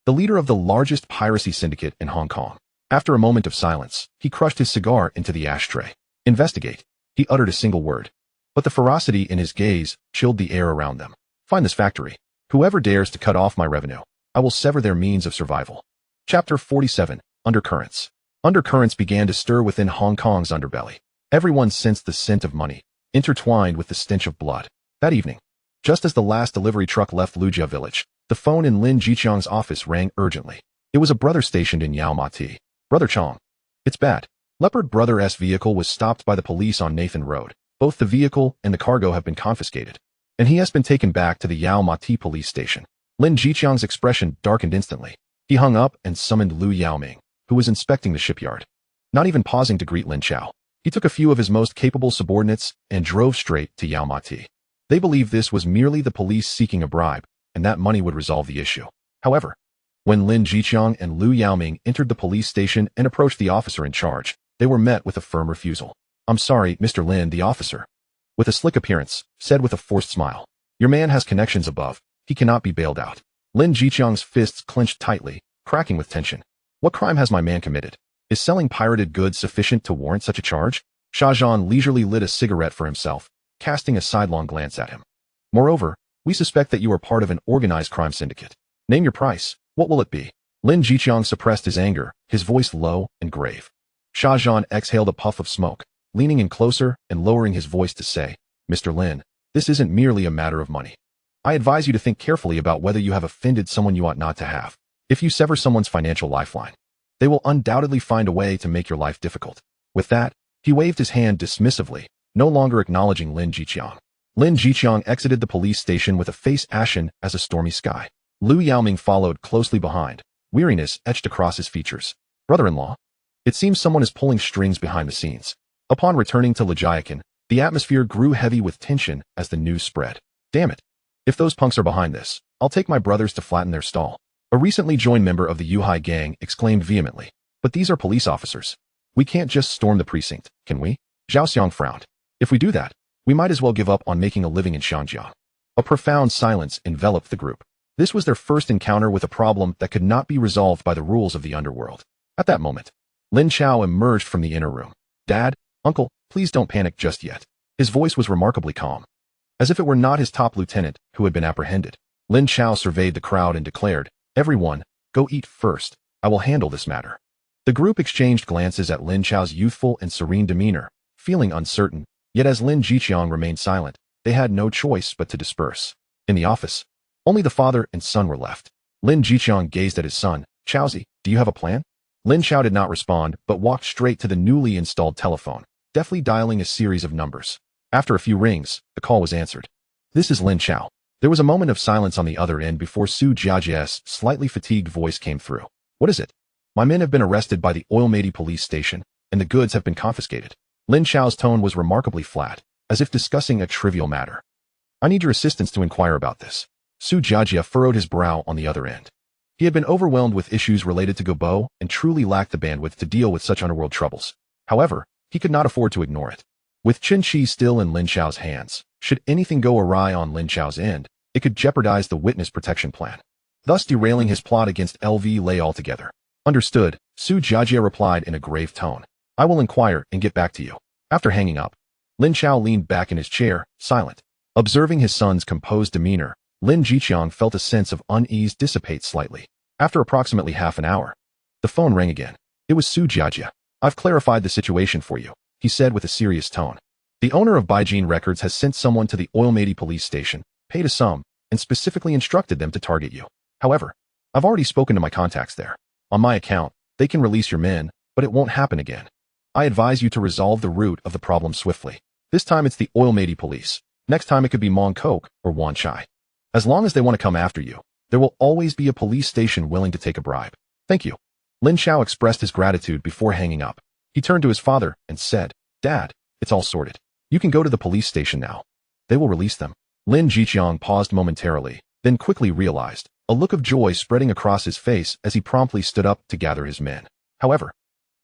the leader of the largest piracy syndicate in Hong Kong. After a moment of silence, he crushed his cigar into the ashtray. "Investigate." He uttered a single word. but the ferocity in his gaze chilled the air around them. Find this factory. Whoever dares to cut off my revenue, I will sever their means of survival. Chapter 47, Undercurrents. Undercurrents began to stir within Hong Kong's underbelly. Everyone sensed the scent of money, intertwined with the stench of blood. That evening, just as the last delivery truck left Lujia village, the phone in Lin Jiqiang's office rang urgently. It was a brother stationed in Yao Ma Ti. Brother Chong. It's bad. Leopard Brother's vehicle was stopped by the police on Nathan Road. Both the vehicle and the cargo have been confiscated, and he has been taken back to the Yao Ma Ti police station. Lin Jiqiang's expression darkened instantly. He hung up and summoned Lu Yaoming, who was inspecting the shipyard. Not even pausing to greet Lin Chao, he took a few of his most capable subordinates and drove straight to Yao Ma Ti. They believed this was merely the police seeking a bribe, and that money would resolve the issue. However, when Lin Jiqiang and Lu Yaoming entered the police station and approached the officer in charge, they were met with a firm refusal. I'm sorry, Mr. Lin, the officer, with a slick appearance, said with a forced smile. Your man has connections above. He cannot be bailed out. Lin Jiqiang's fists clenched tightly, cracking with tension. What crime has my man committed? Is selling pirated goods sufficient to warrant such a charge? Shahjan leisurely lit a cigarette for himself, casting a sidelong glance at him. Moreover, we suspect that you are part of an organized crime syndicate. Name your price. What will it be? Lin Jiqiang suppressed his anger, his voice low and grave. Shahjan exhaled a puff of smoke, leaning in closer and lowering his voice to say, Mr. Lin, this isn't merely a matter of money. I advise you to think carefully about whether you have offended someone you ought not to have. If you sever someone's financial lifeline, they will undoubtedly find a way to make your life difficult. With that, he waved his hand dismissively, no longer acknowledging Lin Jiqiang. Lin Jiqiang exited the police station with a face ashen as a stormy sky. Lu Yaoming followed closely behind, weariness etched across his features. Brother-in-law? It seems someone is pulling strings behind the scenes. Upon returning to Lejiakan, the atmosphere grew heavy with tension as the news spread. Damn it. If those punks are behind this, I'll take my brothers to flatten their stall. A recently joined member of the Yuhai gang exclaimed vehemently. But these are police officers. We can't just storm the precinct, can we? Zhao Xiang frowned. If we do that, we might as well give up on making a living in Shanjiang. A profound silence enveloped the group. This was their first encounter with a problem that could not be resolved by the rules of the underworld. At that moment, Lin Chao emerged from the inner room. Dad, Uncle, please don't panic just yet. His voice was remarkably calm, as if it were not his top lieutenant who had been apprehended. Lin Chao surveyed the crowd and declared, Everyone, go eat first. I will handle this matter. The group exchanged glances at Lin Chao's youthful and serene demeanor, feeling uncertain, yet as Lin Jiqiang remained silent, they had no choice but to disperse. In the office, only the father and son were left. Lin Jiqiang gazed at his son. Chaozi, do you have a plan? Lin Chao did not respond, but walked straight to the newly installed telephone, deftly dialing a series of numbers. After a few rings, the call was answered. This is Lin Chao. There was a moment of silence on the other end before Su Jiajia's slightly fatigued voice came through. What is it? My men have been arrested by the Oilmady police station, and the goods have been confiscated. Lin Chao's tone was remarkably flat, as if discussing a trivial matter. I need your assistance to inquire about this. Su Jiajia furrowed his brow on the other end. He had been overwhelmed with issues related to Gobo and truly lacked the bandwidth to deal with such underworld troubles. However, he could not afford to ignore it. With Qin Shi still in Lin Chao's hands, should anything go awry on Lin Chao's end, it could jeopardize the witness protection plan, thus derailing his plot against LV Lei altogether. Understood, Su Jiajia replied in a grave tone. I will inquire and get back to you. After hanging up, Lin Chao leaned back in his chair, silent. Observing his son's composed demeanor, Lin Jiqiang felt a sense of unease dissipate slightly. After approximately half an hour, the phone rang again. It was Su Jiajia. I've clarified the situation for you, he said with a serious tone. The owner of Baijin Records has sent someone to the Oilmady police station, paid a sum, and specifically instructed them to target you. However, I've already spoken to my contacts there. On my account, they can release your men, but it won't happen again. I advise you to resolve the root of the problem swiftly. This time it's the Oilmady police. Next time it could be Mong Kok or Wan Chai. As long as they want to come after you, there will always be a police station willing to take a bribe. Thank you. Lin Chao expressed his gratitude before hanging up. He turned to his father and said, Dad, it's all sorted. You can go to the police station now. They will release them. Lin Jiqiang paused momentarily, then quickly realized, a look of joy spreading across his face as he promptly stood up to gather his men. However,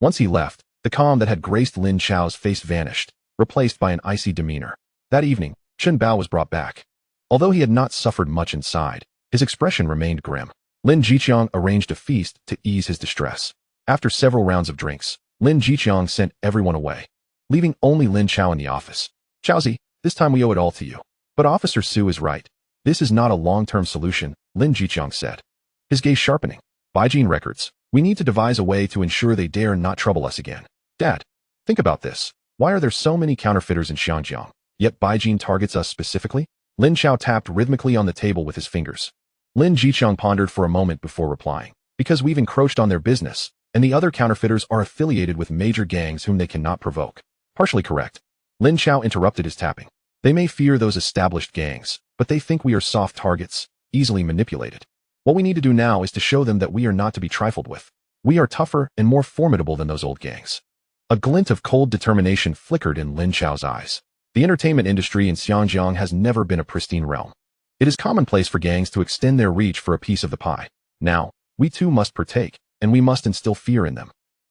once he left, the calm that had graced Lin Chao's face vanished, replaced by an icy demeanor. That evening, Chen Bao was brought back. Although he had not suffered much inside, his expression remained grim. Lin Jiqiang arranged a feast to ease his distress. After several rounds of drinks, Lin Jiqiang sent everyone away, leaving only Lin Chao in the office. Chaozi, This time we owe it all to you. But Officer Su is right. This is not a long-term solution, Lin Chao said, his gaze sharpening. Baijin records. We need to devise a way to ensure they dare not trouble us again. Dad, think about this. Why are there so many counterfeiters in Xinjiang, yet Baijin targets us specifically? Lin Chao tapped rhythmically on the table with his fingers. Lin Chao pondered for a moment before replying. Because we've encroached on their business, and the other counterfeiters are affiliated with major gangs whom they cannot provoke. Partially correct. Lin Chao interrupted his tapping. They may fear those established gangs, but they think we are soft targets, easily manipulated. What we need to do now is to show them that we are not to be trifled with. We are tougher and more formidable than those old gangs. A glint of cold determination flickered in Lin Chao's eyes. The entertainment industry in Xinjiang has never been a pristine realm. It is commonplace for gangs to extend their reach for a piece of the pie. Now, we too must partake, and we must instill fear in them,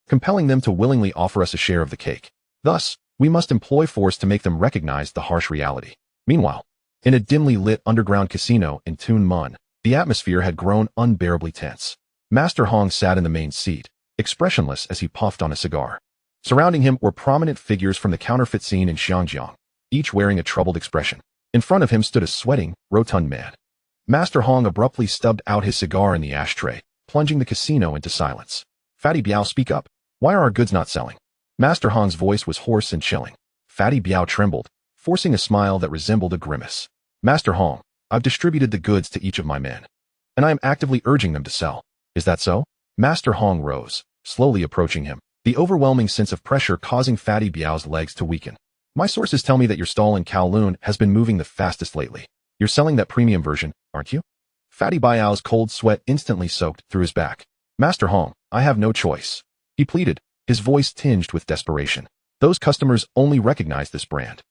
compelling them to willingly offer us a share of the cake. Thus, we must employ force to make them recognize the harsh reality. Meanwhile, in a dimly lit underground casino in Tuen Mun, the atmosphere had grown unbearably tense. Master Hong sat in the main seat, expressionless as he puffed on a cigar. Surrounding him were prominent figures from the counterfeit scene in Xinjiang, each wearing a troubled expression. In front of him stood a sweating, rotund man. Master Hong abruptly stubbed out his cigar in the ashtray, plunging the casino into silence. Fatty Biao, speak up. Why are our goods not selling? Master Hong's voice was hoarse and chilling. Fatty Biao trembled, forcing a smile that resembled a grimace. Master Hong, I've distributed the goods to each of my men, and I am actively urging them to sell. Is that so? Master Hong rose, slowly approaching him, the overwhelming sense of pressure causing Fatty Biao's legs to weaken. My sources tell me that your stall in Kowloon has been moving the fastest lately. You're selling that premium version, aren't you? Fatty Biao's cold sweat instantly soaked through his back. Master Hong, I have no choice, he pleaded, his voice tinged with desperation. Those customers only recognize this brand.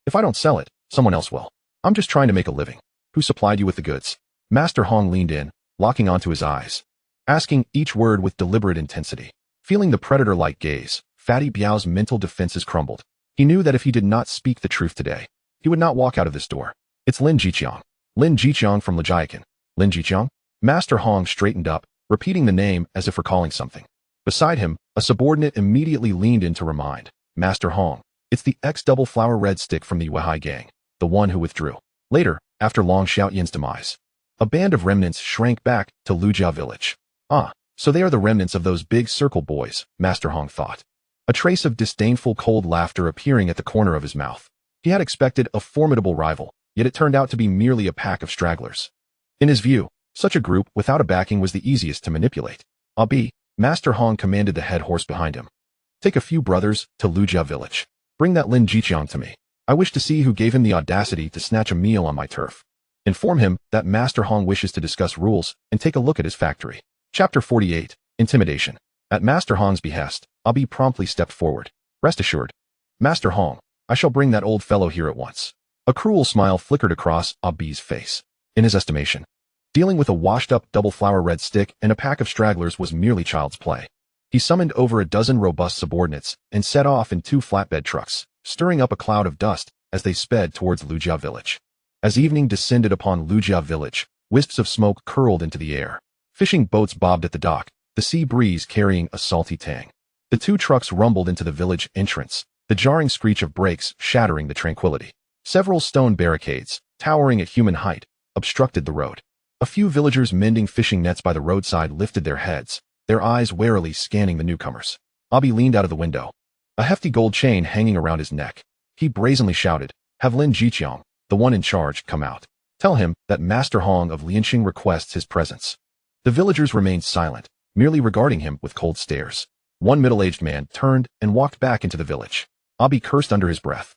If I don't sell it, someone else will. I'm just trying to make a living. Who supplied you with the goods? Master Hong leaned in, locking onto his eyes, asking each word with deliberate intensity. Feeling the predator-like gaze, Fatty Biao's mental defenses crumbled. He knew that if he did not speak the truth today, he would not walk out of this door. It's Lin Chao. Lin Chao from Lejiakan. Lin Chao? Master Hong straightened up, repeating the name as if recalling something. Beside him, a subordinate immediately leaned in to remind. Master Hong, it's the ex-double flower red stick from the Weihai gang, the one who withdrew. Later, after Long Xiaoyin's demise, a band of remnants shrank back to Lujia village. Ah, so they are the remnants of those big circle boys, Master Hong thought. A trace of disdainful cold laughter appearing at the corner of his mouth. He had expected a formidable rival, yet it turned out to be merely a pack of stragglers. In his view, such a group without a backing was the easiest to manipulate. Abi, Master Hong commanded the head horse behind him. Take a few brothers to Lujia village. Bring that Lin Chao to me. I wish to see who gave him the audacity to snatch a meal on my turf. Inform him that Master Hong wishes to discuss rules and take a look at his factory. Chapter 48, Intimidation. At Master Hong's behest, Abi promptly stepped forward. Rest assured, Master Hong, I shall bring that old fellow here at once. A cruel smile flickered across Abi's face. In his estimation, dealing with a washed-up double flower red stick and a pack of stragglers was merely child's play. He summoned over a dozen robust subordinates and set off in 2 flatbed trucks, stirring up a cloud of dust as they sped towards Lujia village. As evening descended upon Lujia village, wisps of smoke curled into the air. Fishing boats bobbed at the dock, the sea breeze carrying a salty tang. The 2 trucks rumbled into the village entrance, the jarring screech of brakes shattering the tranquility. Several stone barricades, towering at human height, obstructed the road. A few villagers mending fishing nets by the roadside lifted their heads, their eyes warily scanning the newcomers. Abi leaned out of the window, a hefty gold chain hanging around his neck. He brazenly shouted, "Have Lin Chao, the one in charge, come out. Tell him that Master Hong of Lianqing requests his presence." The villagers remained silent, merely regarding him with cold stares. One middle-aged man turned and walked back into the village. Abi cursed under his breath,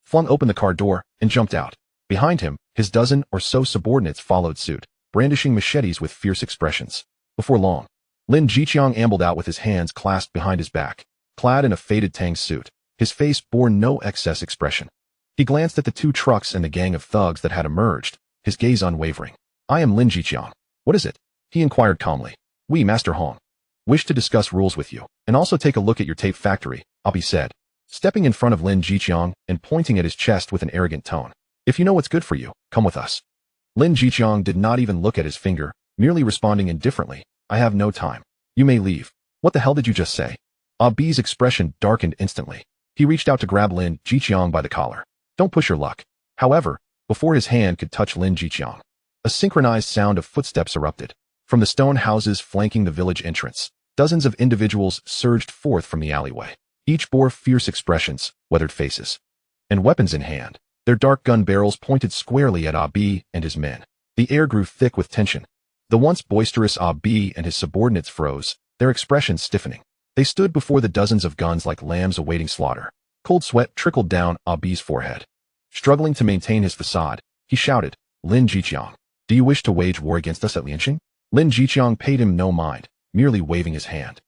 flung open the car door, and jumped out. Behind him, his dozen or so subordinates followed suit, brandishing machetes with fierce expressions. Before long, Lin Chao ambled out with his hands clasped behind his back, clad in a faded tang suit. His face bore no excess expression. He glanced at the 2 trucks and the gang of thugs that had emerged, his gaze unwavering. "I am Lin Chao. What is it?" he inquired calmly. "We, Master Hong, wish to discuss rules with you, and also take a look at your tape factory," Abi said, stepping in front of Lin Chao and pointing at his chest with an arrogant tone. "If you know what's good for you, come with us." Lin Chao did not even look at his finger, merely responding indifferently, "I have no time. You may leave." "What the hell did you just say?" Abi's expression darkened instantly. He reached out to grab Lin Chao by the collar. "Don't push your luck. However, before his hand could touch Lin Chao, a synchronized sound of footsteps erupted. From the stone houses flanking the village entrance, dozens of individuals surged forth from the alleyway. Each bore fierce expressions, weathered faces, and weapons in hand. Their dark gun barrels pointed squarely at Abi and his men. The air grew thick with tension. The once boisterous Abi and his subordinates froze, their expressions stiffening. They stood before the dozens of guns like lambs awaiting slaughter. Cold sweat trickled down Abi's forehead. Struggling to maintain his facade, he shouted, "Lin Chao, do you wish to wage war against us at Lianqing?" Lin Chao paid him no mind, merely waving his hand.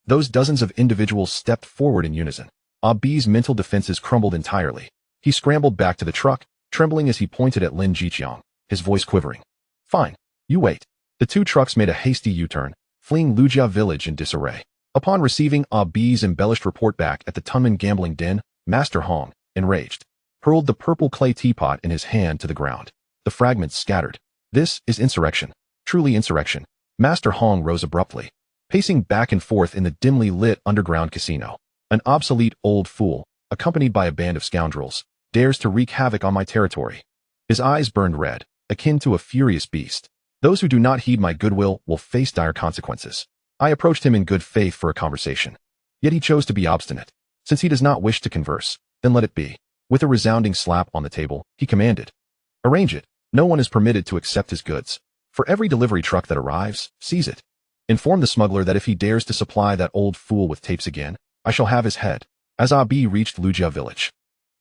Those dozens of individuals stepped forward in unison. Abi's mental defenses crumbled entirely. He scrambled back to the truck, trembling as he pointed at Lin Chao, his voice quivering. "Fine. You wait." The two trucks made a hasty U-turn, fleeing Lujia village in disarray. Upon receiving Abi's embellished report back at the Tunman gambling den, Master Hong, enraged, hurled the purple clay teapot in his hand to the ground. The fragments scattered. "This is insurrection. Truly insurrection." Master Hong rose abruptly, pacing back and forth in the dimly lit underground casino. "An obsolete old fool, accompanied by a band of scoundrels, dares to wreak havoc on my territory." His eyes burned red, akin to a furious beast. "Those who do not heed my goodwill will face dire consequences." I approached him in good faith for a conversation. Yet he chose to be obstinate. Since he does not wish to converse, then let it be. With a resounding slap on the table, he commanded, "Arrange it. No one is permitted to accept his goods. For every delivery truck that arrives, seize it. Inform the smuggler that if he dares to supply that old fool with tapes again, I shall have his head." As Abi reached Lujia village,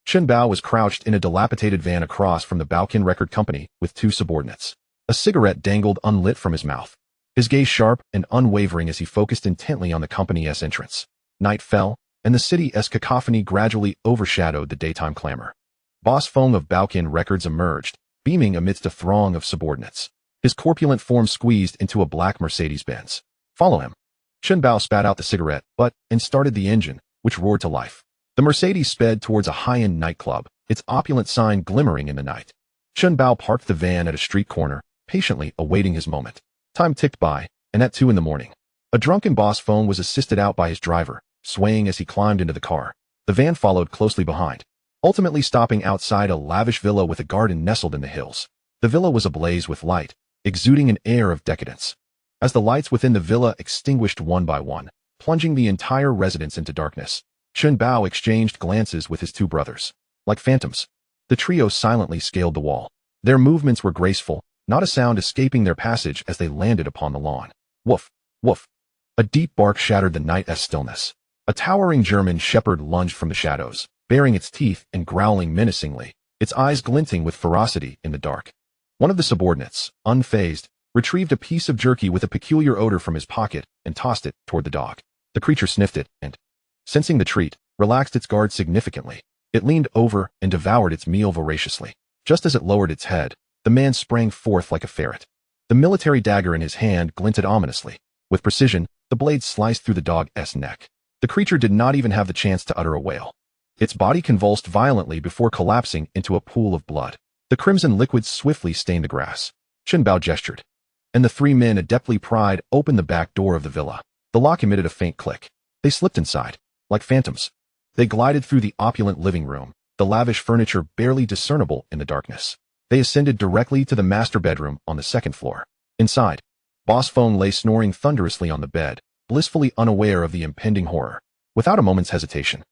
Chen Bao was crouched in a dilapidated van across from the Baoqin Record Company with two subordinates. A cigarette dangled unlit from his mouth, his gaze sharp and unwavering as he focused intently on the company's entrance. Night fell, and the city's cacophony gradually overshadowed the daytime clamor. Boss Feng of Baoqin Records emerged, beaming amidst a throng of subordinates. His corpulent form squeezed into a black Mercedes-Benz. "Follow him." Chen Bao spat out the cigarette, and started the engine, which roared to life. The Mercedes sped towards a high-end nightclub, its opulent sign glimmering in the night. Chen Bao parked the van at a street corner, patiently awaiting his moment. Time ticked by, and at 2 a.m, a drunken Boss Feng was assisted out by his driver, swaying as he climbed into the car. The van followed closely behind, ultimately stopping outside a lavish villa with a garden nestled in the hills. The villa was ablaze with light, exuding an air of decadence. As the lights within the villa extinguished one by one, plunging the entire residence into darkness, Chen Bao exchanged glances with his two brothers. Like phantoms, the trio silently scaled the wall. Their movements were graceful, not a sound escaping their passage as they landed upon the lawn. Woof, woof. A deep bark shattered the night's stillness. A towering German shepherd lunged from the shadows, baring its teeth and growling menacingly, its eyes glinting with ferocity in the dark. One of the subordinates, unfazed, retrieved a piece of jerky with a peculiar odor from his pocket and tossed it toward the dog. The creature sniffed it and, sensing the treat, relaxed its guard significantly. It leaned over and devoured its meal voraciously. Just as it lowered its head, the man sprang forth like a ferret. The military dagger in his hand glinted ominously. With precision, the blade sliced through the dog's neck. The creature did not even have the chance to utter a wail. Its body convulsed violently before collapsing into a pool of blood. The crimson liquid swiftly stained the grass. Chen Bao gestured, and the three men adeptly pried open the back door of the villa. The lock emitted a faint click. They slipped inside. Like phantoms, they glided through the opulent living room, the lavish furniture barely discernible in the darkness. They ascended directly to the master bedroom on the second floor. Inside, Boss Feng lay snoring thunderously on the bed, blissfully unaware of the impending horror. Without a moment's hesitation,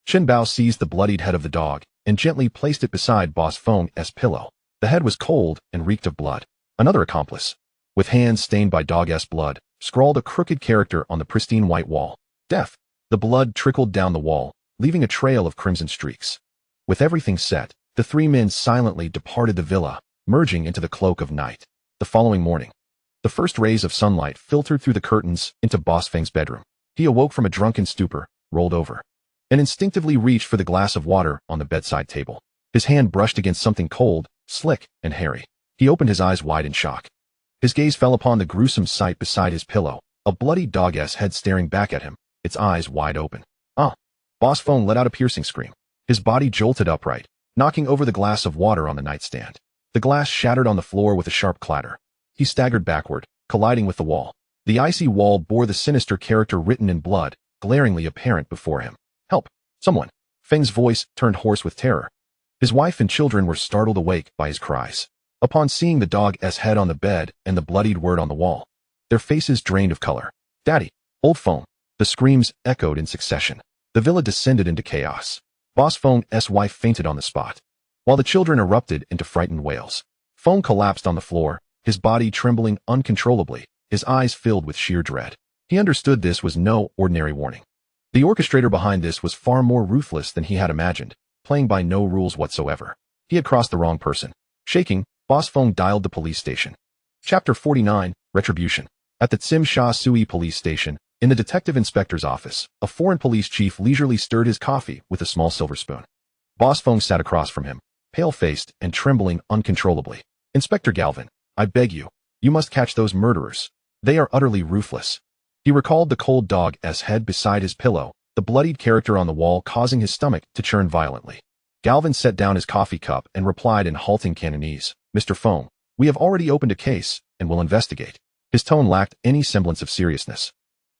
Chen Bao seized the bloodied head of the dog and gently placed it beside Boss Feng's pillow. The head was cold and reeked of blood. Another accomplice, with hands stained by dog's blood, scrawled a crooked character on the pristine white wall. "Death." The blood trickled down the wall, leaving a trail of crimson streaks. With everything set, the three men silently departed the villa, merging into the cloak of night. The following morning, the first rays of sunlight filtered through the curtains into Boss Feng's bedroom. He awoke from a drunken stupor, rolled over, and instinctively reached for the glass of water on the bedside table. His hand brushed against something cold, slick, and hairy. He opened his eyes wide in shock. His gaze fell upon the gruesome sight beside his pillow, a bloody dog's head staring back at him, its eyes wide open. "Ah!" Boss Feng let out a piercing scream. His body jolted upright, knocking over the glass of water on the nightstand. The glass shattered on the floor with a sharp clatter. He staggered backward, colliding with the wall. The icy wall bore the sinister character written in blood, glaringly apparent before him. "Help! Someone!" Feng's voice turned hoarse with terror. His wife and children were startled awake by his cries. Upon seeing the dog's head on the bed and the bloodied word on the wall, their faces drained of color. "Daddy! Old Feng!" The screams echoed in succession. The villa descended into chaos. Boss Feng's wife fainted on the spot, while the children erupted into frightened wails. Feng collapsed on the floor, his body trembling uncontrollably, his eyes filled with sheer dread. He understood this was no ordinary warning. The orchestrator behind this was far more ruthless than he had imagined, playing by no rules whatsoever. He had crossed the wrong person. Shaking, Boss Feng dialed the police station. Chapter 49, Retribution. At the Tsim Sha Sui police station, in the detective inspector's office, a foreign police chief leisurely stirred his coffee with a small silver spoon. Boss Feng sat across from him, pale-faced and trembling uncontrollably. "Inspector Galvin, I beg you, you must catch those murderers. They are utterly ruthless." He recalled the cold dog's head beside his pillow, the bloodied character on the wall causing his stomach to churn violently. Galvin set down his coffee cup and replied in halting Cantonese, "Mr. Feng, we have already opened a case and will investigate." His tone lacked any semblance of seriousness,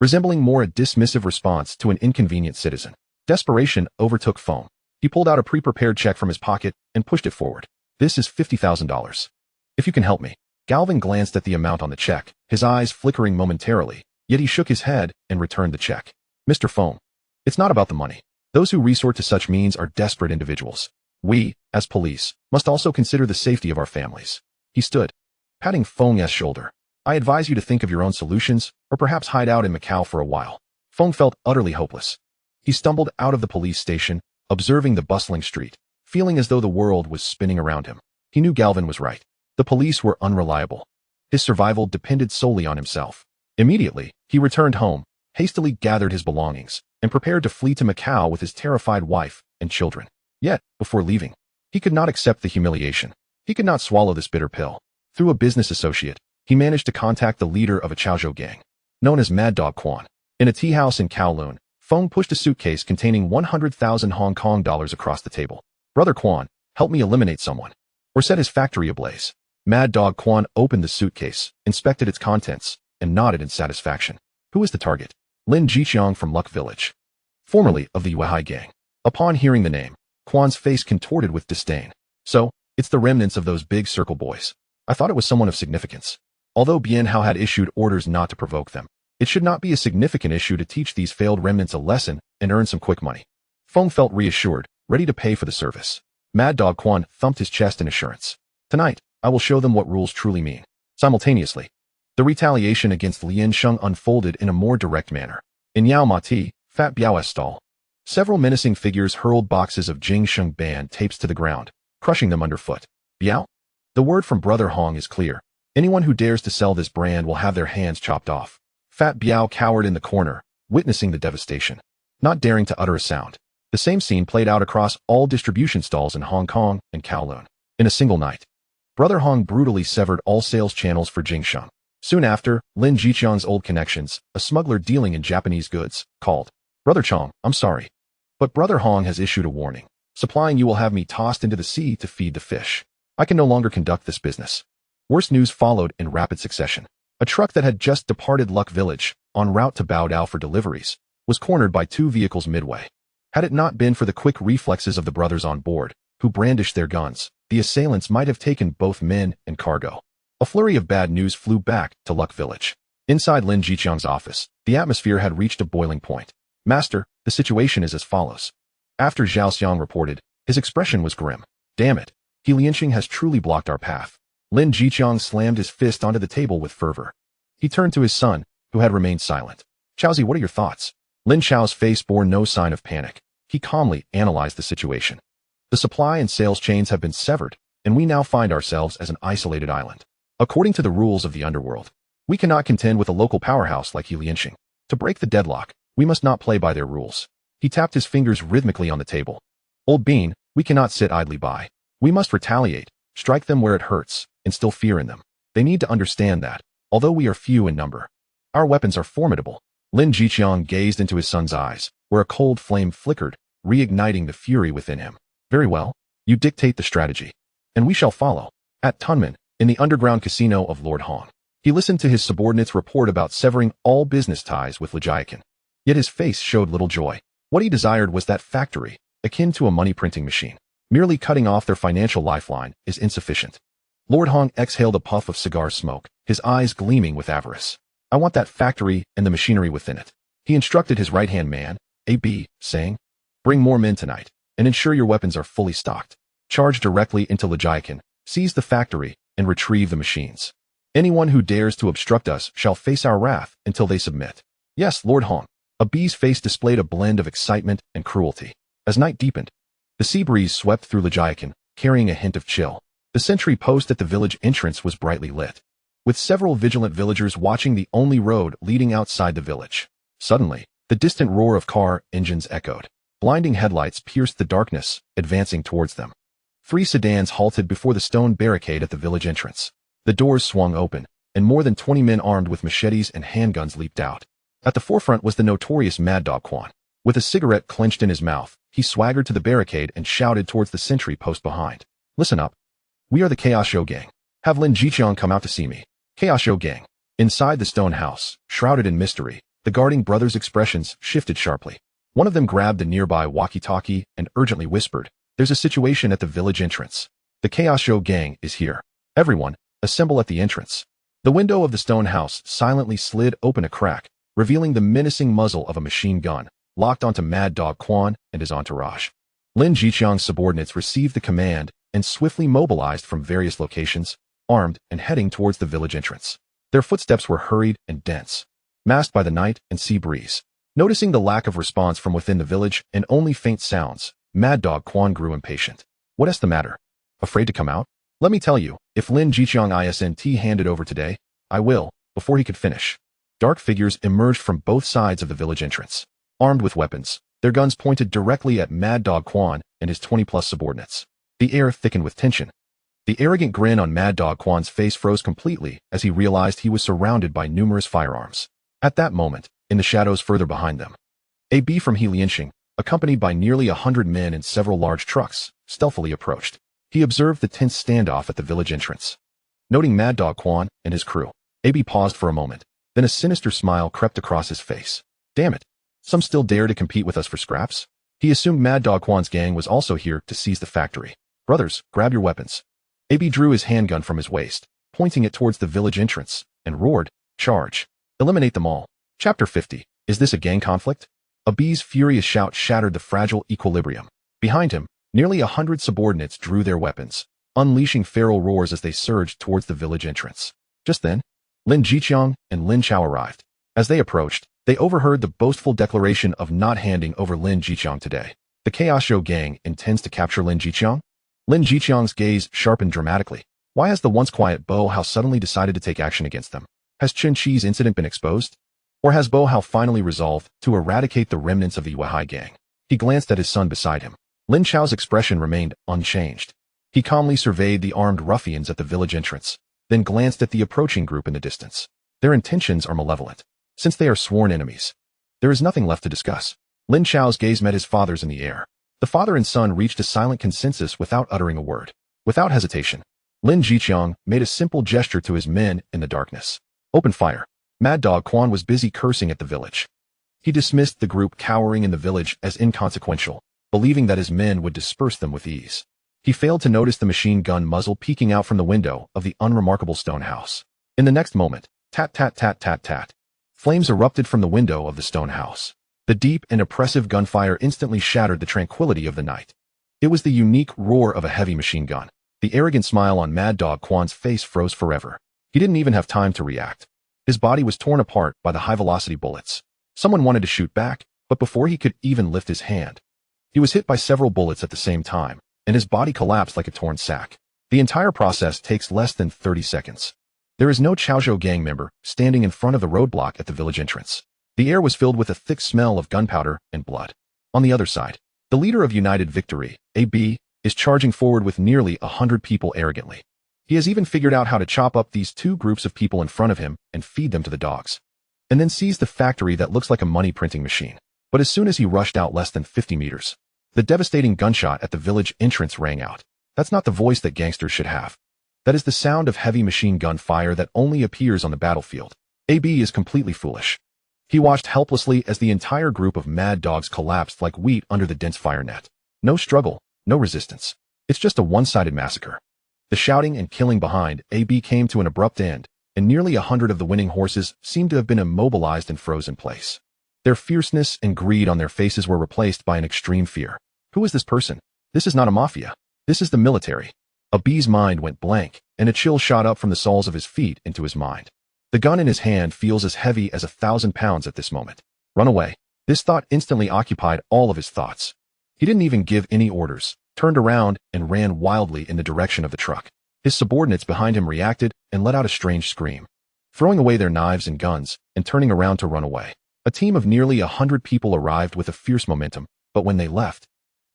resembling more a dismissive response to an inconvenient citizen. Desperation overtook Feng. He pulled out a pre-prepared check from his pocket and pushed it forward. "This is $50,000. If you can help me." Galvin glanced at the amount on the check, his eyes flickering momentarily, yet he shook his head and returned the check. "Mr. Feng, it's not about the money. Those who resort to such means are desperate individuals. We, as police, must also consider the safety of our families." He stood, patting Feng's shoulder. "I advise you to think of your own solutions, or perhaps hide out in Macau for a while." Feng felt utterly hopeless. He stumbled out of the police station, observing the bustling street, feeling as though the world was spinning around him. He knew Galvin was right. The police were unreliable. His survival depended solely on himself. Immediately, he returned home, hastily gathered his belongings, and prepared to flee to Macau with his terrified wife and children. Yet, before leaving, he could not accept the humiliation. He could not swallow this bitter pill. Through a business associate, he managed to contact the leader of a Chaozhou gang, known as Mad Dog Quan. In a tea house in Kowloon, Feng pushed a suitcase containing 100,000 Hong Kong dollars across the table. "Brother Quan, help me eliminate someone, or set his factory ablaze." Mad Dog Quan opened the suitcase, inspected its contents, and nodded in satisfaction. "Who is the target?" "Lin Chao from Luck Village, formerly of the Yuehai gang." Upon hearing the name, Quan's face contorted with disdain. "So, it's the remnants of those big circle boys. I thought it was someone of significance." Although Bien Hao had issued orders not to provoke them, it should not be a significant issue to teach these failed remnants a lesson and earn some quick money. Feng felt reassured, ready to pay for the service. Mad Dog Quan thumped his chest in assurance. "Tonight, I will show them what rules truly mean." Simultaneously, the retaliation against Lin Chao unfolded in a more direct manner. In Yao Mati, Fat Biao's stall, several menacing figures hurled boxes of Jing Sheng band tapes to the ground, crushing them underfoot. "Biao? The word from Brother Hong is clear. Anyone who dares to sell this brand will have their hands chopped off." Fat Biao cowered in the corner, witnessing the devastation, not daring to utter a sound. The same scene played out across all distribution stalls in Hong Kong and Kowloon. In a single night, Brother Hong brutally severed all sales channels for Jingsheng. Soon after, Lin Jiqiang's old connections, a smuggler dealing in Japanese goods, called. "Brother Chong, I'm sorry, but Brother Hong has issued a warning. Supplying you will have me tossed into the sea to feed the fish. I can no longer conduct this business." Worse news followed in rapid succession. A truck that had just departed Luck Village, en route to Baodao for deliveries, was cornered by two vehicles midway. Had it not been for the quick reflexes of the brothers on board, who brandished their guns, the assailants might have taken both men and cargo. A flurry of bad news flew back to Luck Village. Inside Lin Jiqiang's office, the atmosphere had reached a boiling point. "Master, the situation is as follows." After Zhao Xiang reported, his expression was grim. "Damn it, He Lianxing has truly blocked our path." Lin Jiqiang slammed his fist onto the table with fervor. He turned to his son, who had remained silent. "Chaozi, what are your thoughts?" Lin Chao's face bore no sign of panic. He calmly analyzed the situation. "The supply and sales chains have been severed, and we now find ourselves as an isolated island. According to the rules of the Underworld, we cannot contend with a local powerhouse like He Lianxing. To break the deadlock, we must not play by their rules." He tapped his fingers rhythmically on the table. "Old Bean, we cannot sit idly by. We must retaliate, strike them where it hurts, instill fear in them. They need to understand that, although we are few in number, our weapons are formidable." Lin Jiqiang gazed into his son's eyes, where a cold flame flickered, reigniting the fury within him. "Very well, you dictate the strategy, and we shall follow." At Tunman, in the underground casino of Lord Hong, he listened to his subordinate's report about severing all business ties with Lejiakin. Yet his face showed little joy. What he desired was that factory, akin to a money-printing machine. Merely cutting off their financial lifeline is insufficient. Lord Hong exhaled a puff of cigar smoke, his eyes gleaming with avarice. I want that factory and the machinery within it. He instructed his right-hand man, AB, saying, bring more men tonight, and ensure your weapons are fully stocked. Charge directly into Legiacan, seize the factory, and retrieve the machines. Anyone who dares to obstruct us shall face our wrath until they submit. Yes, Lord Hong. AB's face displayed a blend of excitement and cruelty. As night deepened, the sea breeze swept through Legiacan, carrying a hint of chill. The sentry post at the village entrance was brightly lit, with several vigilant villagers watching the only road leading outside the village. Suddenly, the distant roar of car engines echoed. Blinding headlights pierced the darkness, advancing towards them. 3 sedans halted before the stone barricade at the village entrance. The doors swung open, and more than 20 men armed with machetes and handguns leaped out. At the forefront was the notorious Mad Dog Quan. With a cigarette clenched in his mouth, he swaggered to the barricade and shouted towards the sentry post behind. Listen up. We are the Chaos Show Gang. Have Lin Chao come out to see me. Chaos Show Gang. Inside the stone house, shrouded in mystery, the guarding brothers' expressions shifted sharply. One of them grabbed a nearby walkie-talkie and urgently whispered, there's a situation at the village entrance. The Chaos Show Gang is here. Everyone, assemble at the entrance. The window of the stone house silently slid open a crack, revealing the menacing muzzle of a machine gun, locked onto Mad Dog Quan and his entourage. Lin Chau's subordinates received the command and swiftly mobilized from various locations, armed and heading towards the village entrance. Their footsteps were hurried and dense, masked by the night and sea breeze. Noticing the lack of response from within the village and only faint sounds, Mad Dog Quan grew impatient. What's the matter? Afraid to come out? Let me tell you, if Lin Chao isn't handed over today, I will, before he could finish. Dark figures emerged from both sides of the village entrance, armed with weapons, their guns pointed directly at Mad Dog Quan and his 20-plus subordinates. The air thickened with tension. The arrogant grin on Mad Dog Quan's face froze completely as he realized he was surrounded by numerous firearms. At that moment, in the shadows further behind them, AB from Lianxing, accompanied by nearly 100 men and several large trucks, stealthily approached. He observed the tense standoff at the village entrance. Noting Mad Dog Quan and his crew, AB paused for a moment, then a sinister smile crept across his face. Damn it. Some still dare to compete with us for scraps? He assumed Mad Dog Quan's gang was also here to seize the factory. Brothers, grab your weapons. AB drew his handgun from his waist, pointing it towards the village entrance, and roared, charge. Eliminate them all. Chapter 50. Is this a gang conflict? AB's furious shout shattered the fragile equilibrium. Behind him, nearly 100 subordinates drew their weapons, unleashing feral roars as they surged towards the village entrance. Just then, Lin Chao and Lin Chao arrived. As they approached, they overheard the boastful declaration of not handing over Lin Chao today. The Chaos Show Gang intends to capture Lin Chao? Lin Chao's gaze sharpened dramatically. Why has the once quiet Bo Hao suddenly decided to take action against them? Has Chen Chi's incident been exposed? Or has Bo Hao finally resolved to eradicate the remnants of the Weihai gang? He glanced at his son beside him. Lin Chao's expression remained unchanged. He calmly surveyed the armed ruffians at the village entrance, then glanced at the approaching group in the distance. Their intentions are malevolent. Since they are sworn enemies, there is nothing left to discuss. Lin Chao's gaze met his father's in the air. The father and son reached a silent consensus without uttering a word. Without hesitation, Lin Chao made a simple gesture to his men in the darkness. Open fire. Mad Dog Quan was busy cursing at the village. He dismissed the group cowering in the village as inconsequential, believing that his men would disperse them with ease. He failed to notice the machine gun muzzle peeking out from the window of the unremarkable stone house. In the next moment, tat tat tat tat tat, flames erupted from the window of the stone house. The deep and oppressive gunfire instantly shattered the tranquility of the night. It was the unique roar of a heavy machine gun. The arrogant smile on Mad Dog Quan's face froze forever. He didn't even have time to react. His body was torn apart by the high-velocity bullets. Someone wanted to shoot back, but before he could even lift his hand, he was hit by several bullets at the same time, and his body collapsed like a torn sack. The entire process takes less than 30 seconds. There is no Chaozhou gang member standing in front of the roadblock at the village entrance. The air was filled with a thick smell of gunpowder and blood. On the other side, the leader of United Victory, AB, is charging forward with nearly 100 people arrogantly. He has even figured out how to chop up these 2 groups of people in front of him and feed them to the dogs, and then seize the factory that looks like a money printing machine. But as soon as he rushed out less than 50 meters, the devastating gunshot at the village entrance rang out. That's not the voice that gangsters should have. That is the sound of heavy machine gun fire that only appears on the battlefield. AB is completely foolish. He watched helplessly as the entire group of mad dogs collapsed like wheat under the dense fire net. No struggle, No resistance. It's just a one-sided massacre. The shouting and killing behind AB came to an abrupt end, and nearly 100 of the winning horses seemed to have been immobilized and frozen in place. Their fierceness and greed on their faces were replaced by an extreme fear. Who is this person? This is not a mafia. This is the military. AB's mind went blank, and a chill shot up from the soles of his feet into his mind. The gun in his hand feels as heavy as 1,000 pounds at this moment. Run away. This thought instantly occupied all of his thoughts. He didn't even give any orders, turned around, and ran wildly in the direction of the truck. His subordinates behind him reacted and let out a strange scream, throwing away their knives and guns and turning around to run away. A team of nearly 100 people arrived with a fierce momentum, but when they left,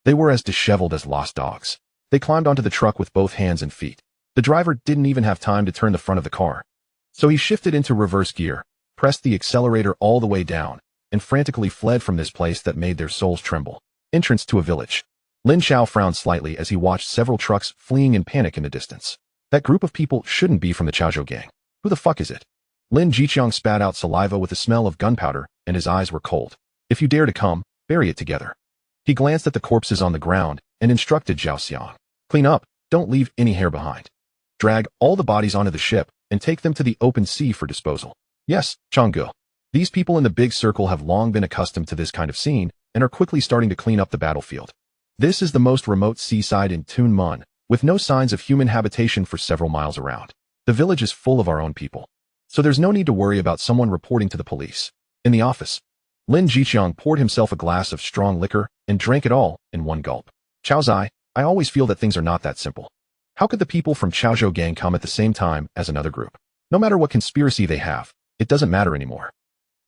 they were as disheveled as lost dogs. They climbed onto the truck with both hands and feet. The driver didn't even have time to turn the front of the car. So he shifted into reverse gear, pressed the accelerator all the way down, and frantically fled from this place that made their souls tremble. Entrance to a village. Lin Chao frowned slightly as he watched several trucks fleeing in panic in the distance. That group of people shouldn't be from the Chaozhou gang. Who the fuck is it? Lin Jiqiang spat out saliva with the smell of gunpowder, and his eyes were cold. If you dare to come, bury it together. He glanced at the corpses on the ground and instructed Zhao Xiang. Clean up, don't leave any hair behind. Drag all the bodies onto the ship and take them to the open sea for disposal. Yes, Changgu. These people in the big circle have long been accustomed to this kind of scene and are quickly starting to clean up the battlefield. This is the most remote seaside in Tunmun, with no signs of human habitation for several miles around. The village is full of our own people, so there's no need to worry about someone reporting to the police. In the office, Lin Jiqiang poured himself a glass of strong liquor and drank it all in one gulp. Chao Zai, I always feel that things are not that simple. How could the people from Chaozhou gang come at the same time as another group? No matter what conspiracy they have, it doesn't matter anymore.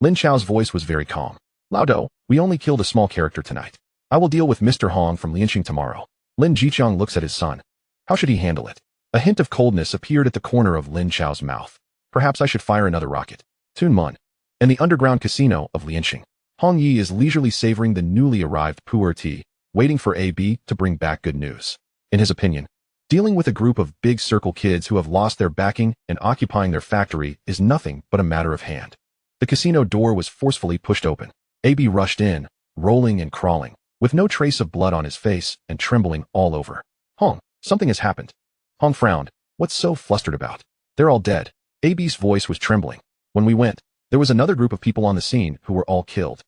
Lin Chao's voice was very calm. Lao Do, we only killed a small character tonight. I will deal with Mr. Hong from Lianxing tomorrow. Lin Jiqiang looks at his son. How should he handle it? A hint of coldness appeared at the corner of Lin Chao's mouth. Perhaps I should fire another rocket. Tunmun. In the underground casino of Lianxing, Hong Yi is leisurely savoring the newly arrived pu'er tea, waiting for AB to bring back good news. In his opinion, dealing with a group of big circle kids who have lost their backing and occupying their factory is nothing but a matter of hand. The casino door was forcefully pushed open. AB rushed in, rolling and crawling, with no trace of blood on his face and trembling all over. Hong, something has happened. Hong frowned. What's so flustered about? They're all dead. AB's voice was trembling. When we went, there was another group of people on the scene who were all killed.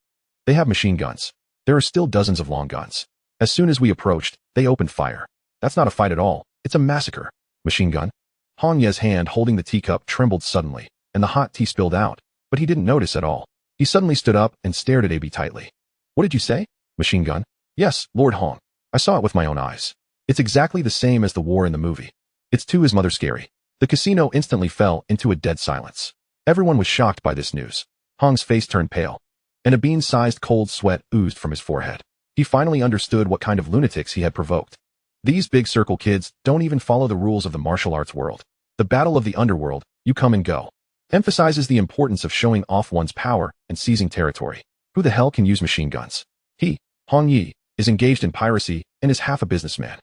They have machine guns. There are still dozens of long guns. As soon as we approached, they opened fire. That's not a fight at all. It's a massacre. Machine gun? Hong Ye's hand holding the teacup trembled suddenly, and the hot tea spilled out, but he didn't notice at all. He suddenly stood up and stared at AB tightly. What did you say? Machine gun? Yes, Lord Hong. I saw it with my own eyes. It's exactly the same as the war in the movie. It's to his mother scary. The casino instantly fell into a dead silence. Everyone was shocked by this news. Hong's face turned pale, and a bean-sized cold sweat oozed from his forehead. He finally understood what kind of lunatics he had provoked. These big circle kids don't even follow the rules of the martial arts world. The battle of the underworld, you come and go, emphasizes the importance of showing off one's power and seizing territory. Who the hell can use machine guns? He, Hong Yi, is engaged in piracy and is half a businessman.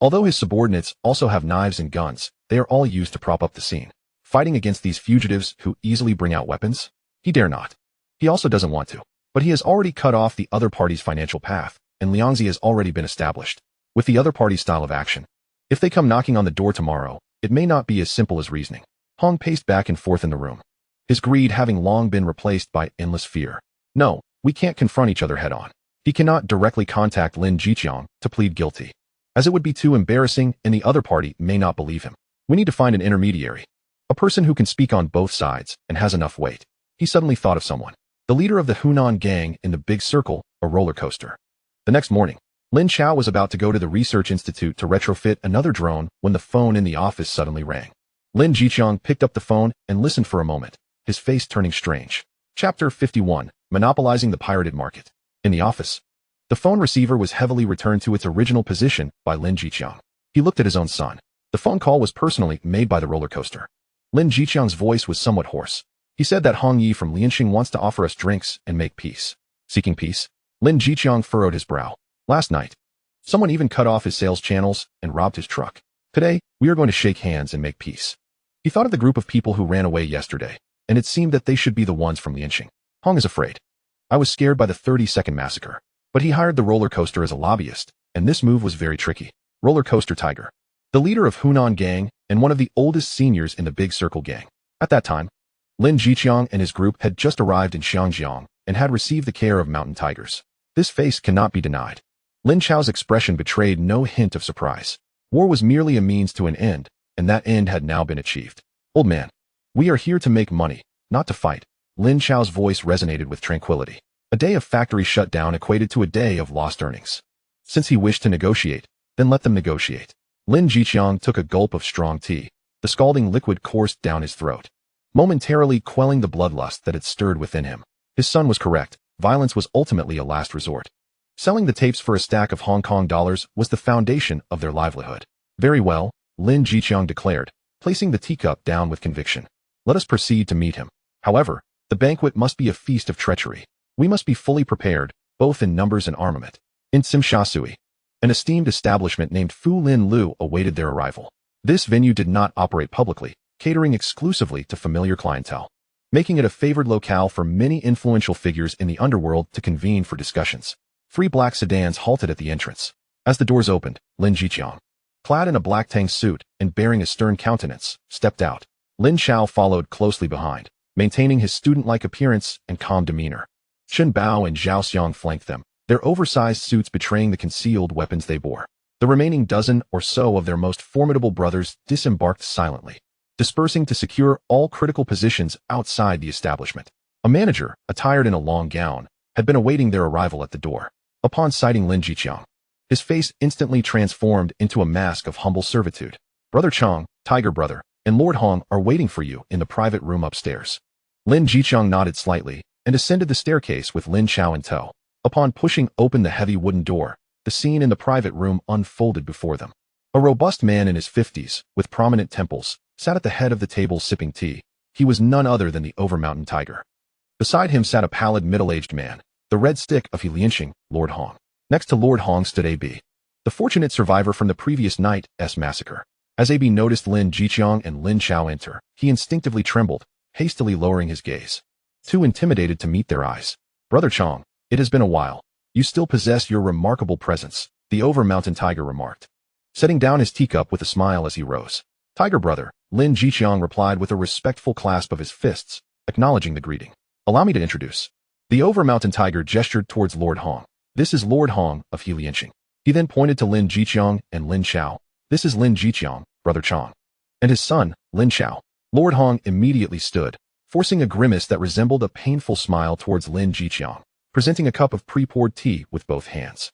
Although his subordinates also have knives and guns, they are all used to prop up the scene. Fighting against these fugitives who easily bring out weapons? He dare not. He also doesn't want to. But he has already cut off the other party's financial path, and Liangzi has already been established with the other party's style of action. If they come knocking on the door tomorrow, it may not be as simple as reasoning. Hong paced back and forth in the room, his greed having long been replaced by endless fear. No, we can't confront each other head-on. He cannot directly contact Lin Jiqiang to plead guilty, as it would be too embarrassing and the other party may not believe him. We need to find an intermediary, a person who can speak on both sides and has enough weight. He suddenly thought of someone. The leader of the Hunan gang in the big circle, a roller coaster. The next morning, Lin Chao was about to go to the research institute to retrofit another drone when the phone in the office suddenly rang. Lin Jiqiang picked up the phone and listened for a moment, his face turning strange. Chapter 51, Monopolizing the Pirated Market. In the office, the phone receiver was heavily returned to its original position by Lin Jiqiang. He looked at his own son. The phone call was personally made by the roller coaster. Lin Jiqiang's voice was somewhat hoarse. He said that Hong Yi from Lianxing wants to offer us drinks and make peace. Seeking peace? Lin Jiqiang furrowed his brow. Last night, someone even cut off his sales channels and robbed his truck. Today, we are going to shake hands and make peace. He thought of the group of people who ran away yesterday, and it seemed that they should be the ones from Lianxing. Hong is afraid. I was scared by the 30-second massacre. But he hired the roller coaster as a lobbyist, and this move was very tricky. Roller Coaster Tiger, the leader of Hunan Gang and one of the oldest seniors in the Big Circle Gang. At that time, Lin Jiqiang and his group had just arrived in Xiangjiang and had received the care of mountain tigers. This face cannot be denied. Lin Chao's expression betrayed no hint of surprise. War was merely a means to an end, and that end had now been achieved. Old man, we are here to make money, not to fight. Lin Chao's voice resonated with tranquility. A day of factory shutdown equated to a day of lost earnings. Since he wished to negotiate, then let them negotiate. Lin Jiqiang took a gulp of strong tea. The scalding liquid coursed down his throat, momentarily quelling the bloodlust that had stirred within him. His son was correct. Violence was ultimately a last resort. Selling the tapes for a stack of Hong Kong dollars was the foundation of their livelihood. Very well, Lin Jiqiang declared, placing the teacup down with conviction. Let us proceed to meet him. However, the banquet must be a feast of treachery. We must be fully prepared, both in numbers and armament. In Tsimsha Sui, an esteemed establishment named Fu Lin Lu awaited their arrival. This venue did not operate publicly, catering exclusively to familiar clientele, making it a favored locale for many influential figures in the underworld to convene for discussions. 3 black sedans halted at the entrance. As the doors opened, Lin Jiqiang, clad in a black tang suit and bearing a stern countenance, stepped out. Lin Chao followed closely behind, maintaining his student-like appearance and calm demeanor. Chen Bao and Zhao Xiang flanked them, their oversized suits betraying the concealed weapons they bore. The remaining dozen or so of their most formidable brothers disembarked silently, dispersing to secure all critical positions outside the establishment. A manager, attired in a long gown, had been awaiting their arrival at the door. Upon sighting Lin Jiqiang, his face instantly transformed into a mask of humble servitude. Brother Chang, Tiger Brother, and Lord Hong are waiting for you in the private room upstairs. Lin Jiqiang nodded slightly and ascended the staircase with Lin Chao in tow. Upon pushing open the heavy wooden door, the scene in the private room unfolded before them. A robust man in his 50s, with prominent temples, sat at the head of the table sipping tea. He was none other than the Overmountain Tiger. Beside him sat a pallid middle-aged man, the red stick of Heilianqing, Lord Hong. Next to Lord Hong stood A.B., the fortunate survivor from the previous night's massacre. As A.B. noticed Lin Jiqiang and Lin Chao enter, he instinctively trembled, hastily lowering his gaze, too intimidated to meet their eyes. Brother Chang, it has been a while. You still possess your remarkable presence, the Overmountain Tiger remarked, setting down his teacup with a smile as he rose. Tiger Brother, Lin Jiqiang replied with a respectful clasp of his fists, acknowledging the greeting. Allow me to introduce. The Overmountain Tiger gestured towards Lord Hong. This is Lord Hong of Heilianqing. He then pointed to Lin Jiqiang and Lin Chao. This is Lin Jiqiang, Brother Chang. And his son, Lin Chao. Lord Hong immediately stood, forcing a grimace that resembled a painful smile towards Lin Jiqiang, presenting a cup of pre-poured tea with both hands.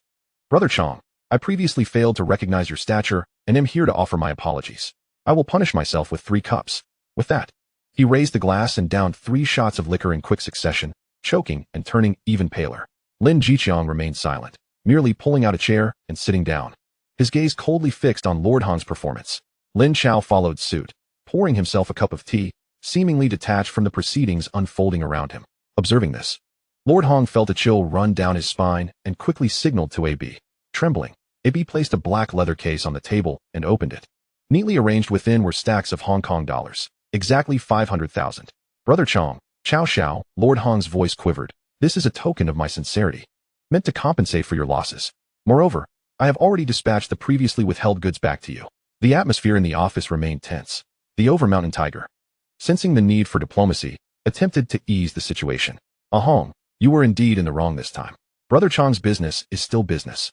Brother Chang, I previously failed to recognize your stature and am here to offer my apologies. I will punish myself with 3 cups. With that, he raised the glass and downed 3 shots of liquor in quick succession, choking and turning even paler. Lin Jiqiang remained silent, merely pulling out a chair and sitting down, his gaze coldly fixed on Lord Hong's performance. Lin Chao followed suit, pouring himself a cup of tea, seemingly detached from the proceedings unfolding around him. Observing this, Lord Hong felt a chill run down his spine and quickly signaled to A.B. Trembling, A.B. placed a black leather case on the table and opened it. Neatly arranged within were stacks of Hong Kong dollars, exactly 500,000. Brother Chang, Chao Xiao, Lord Hong's voice quivered. This is a token of my sincerity, meant to compensate for your losses. Moreover, I have already dispatched the previously withheld goods back to you. The atmosphere in the office remained tense. The Overmountain Tiger, sensing the need for diplomacy, attempted to ease the situation. Hong, you were indeed in the wrong this time. Brother Chang's business is still business.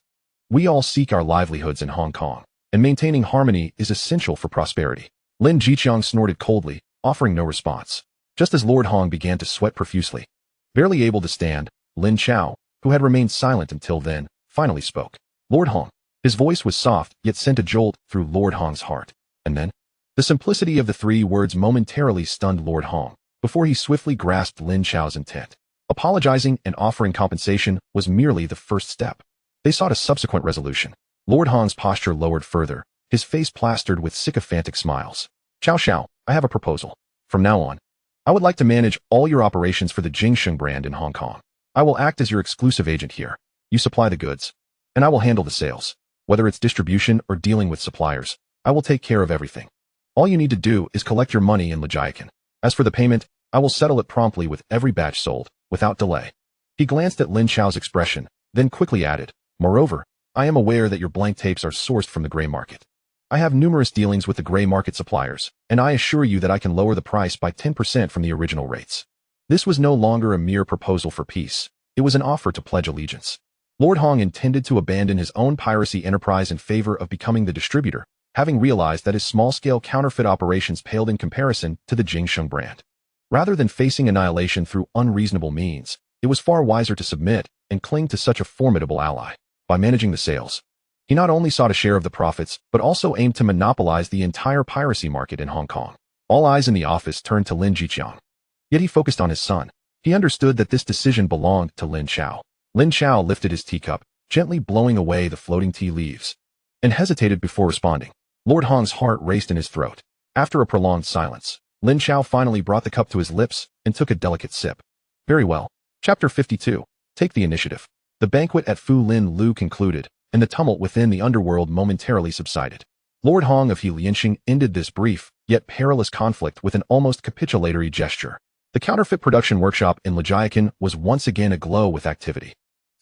We all seek our livelihoods in Hong Kong, and maintaining harmony is essential for prosperity. Lin Jiqiang snorted coldly, offering no response. Just as Lord Hong began to sweat profusely, barely able to stand, Lin Chao, who had remained silent until then, finally spoke. Lord Hong. His voice was soft, yet sent a jolt through Lord Hong's heart. And then, the simplicity of the 3 words momentarily stunned Lord Hong, before he swiftly grasped Lin Chao's intent. Apologizing and offering compensation was merely the first step. They sought a subsequent resolution. Lord Hong's posture lowered further, his face plastered with sycophantic smiles. Chao Xiao, I have a proposal. From now on, I would like to manage all your operations for the Jingsheng brand in Hong Kong. I will act as your exclusive agent here. You supply the goods, and I will handle the sales. Whether it's distribution or dealing with suppliers, I will take care of everything. All you need to do is collect your money in Legiacan. As for the payment, I will settle it promptly with every batch sold, without delay. He glanced at Lin Chao's expression, then quickly added, "Moreover, I am aware that your blank tapes are sourced from the gray market. I have numerous dealings with the gray market suppliers, and I assure you that I can lower the price by 10% from the original rates." This was no longer a mere proposal for peace. It was an offer to pledge allegiance. Lord Hong intended to abandon his own piracy enterprise in favor of becoming the distributor, having realized that his small-scale counterfeit operations paled in comparison to the Jingsheng brand. Rather than facing annihilation through unreasonable means, it was far wiser to submit and cling to such a formidable ally. By managing the sales, he not only sought a share of the profits, but also aimed to monopolize the entire piracy market in Hong Kong. All eyes in the office turned to Lin Chao. Yet he focused on his son. He understood that this decision belonged to Lin Chao. Lin Chao lifted his teacup, gently blowing away the floating tea leaves, and hesitated before responding. Lord Hong's heart raced in his throat. After a prolonged silence, Lin Chao finally brought the cup to his lips and took a delicate sip. Very well. Chapter 52. Take the initiative. The banquet at Fu Lin Lu concluded, and the tumult within the underworld momentarily subsided. Lord Hong of Lianxing ended this brief, yet perilous conflict with an almost capitulatory gesture. The counterfeit production workshop in Lejiakan was once again aglow with activity.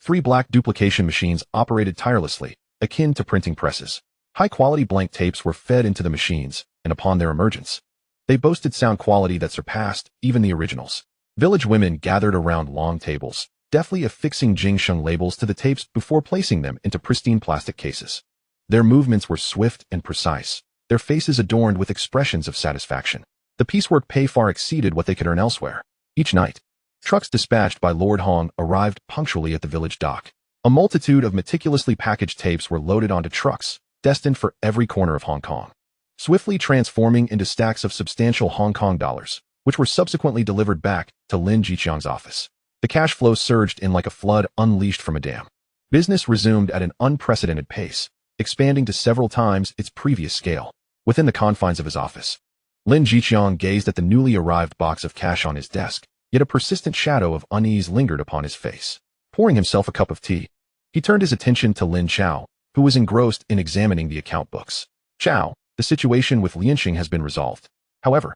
3 black duplication machines operated tirelessly, akin to printing presses. High-quality blank tapes were fed into the machines, and upon their emergence, they boasted sound quality that surpassed even the originals. Village women gathered around long tables, deftly affixing Jingsheng labels to the tapes before placing them into pristine plastic cases. Their movements were swift and precise, their faces adorned with expressions of satisfaction. The piecework pay far exceeded what they could earn elsewhere. Each night, trucks dispatched by Lord Hong arrived punctually at the village dock. A multitude of meticulously packaged tapes were loaded onto trucks, destined for every corner of Hong Kong, swiftly transforming into stacks of substantial Hong Kong dollars, which were subsequently delivered back to Lin Jiqiang's office. The cash flow surged in like a flood unleashed from a dam. Business resumed at an unprecedented pace, expanding to several times its previous scale. Within the confines of his office, Lin Jiqiang gazed at the newly arrived box of cash on his desk, yet a persistent shadow of unease lingered upon his face. Pouring himself a cup of tea, he turned his attention to Lin Chao, who was engrossed in examining the account books. "Chao, the situation with Lianxing has been resolved. However,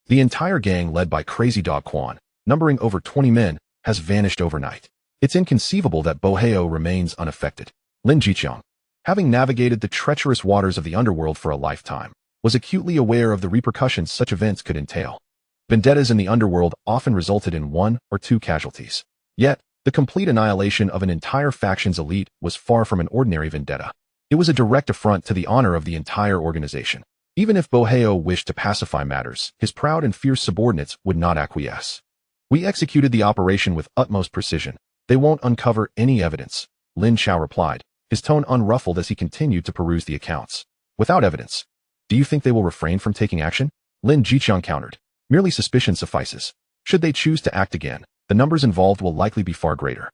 the entire gang led by Crazy Dog Quan, numbering over 20 men, has vanished overnight. It's inconceivable that Boheo remains unaffected." Lin Jiqiang, having navigated the treacherous waters of the underworld for a lifetime, was acutely aware of the repercussions such events could entail. Vendettas in the underworld often resulted in 1 or 2 casualties. Yet, the complete annihilation of an entire faction's elite was far from an ordinary vendetta. It was a direct affront to the honor of the entire organization. Even if Boheo wished to pacify matters, his proud and fierce subordinates would not acquiesce. "We executed the operation with utmost precision. They won't uncover any evidence," Lin Chao replied, his tone unruffled as he continued to peruse the accounts. "Without evidence, do you think they will refrain from taking action?" Lin Jiqiang countered. "Merely suspicion suffices. Should they choose to act again, the numbers involved will likely be far greater.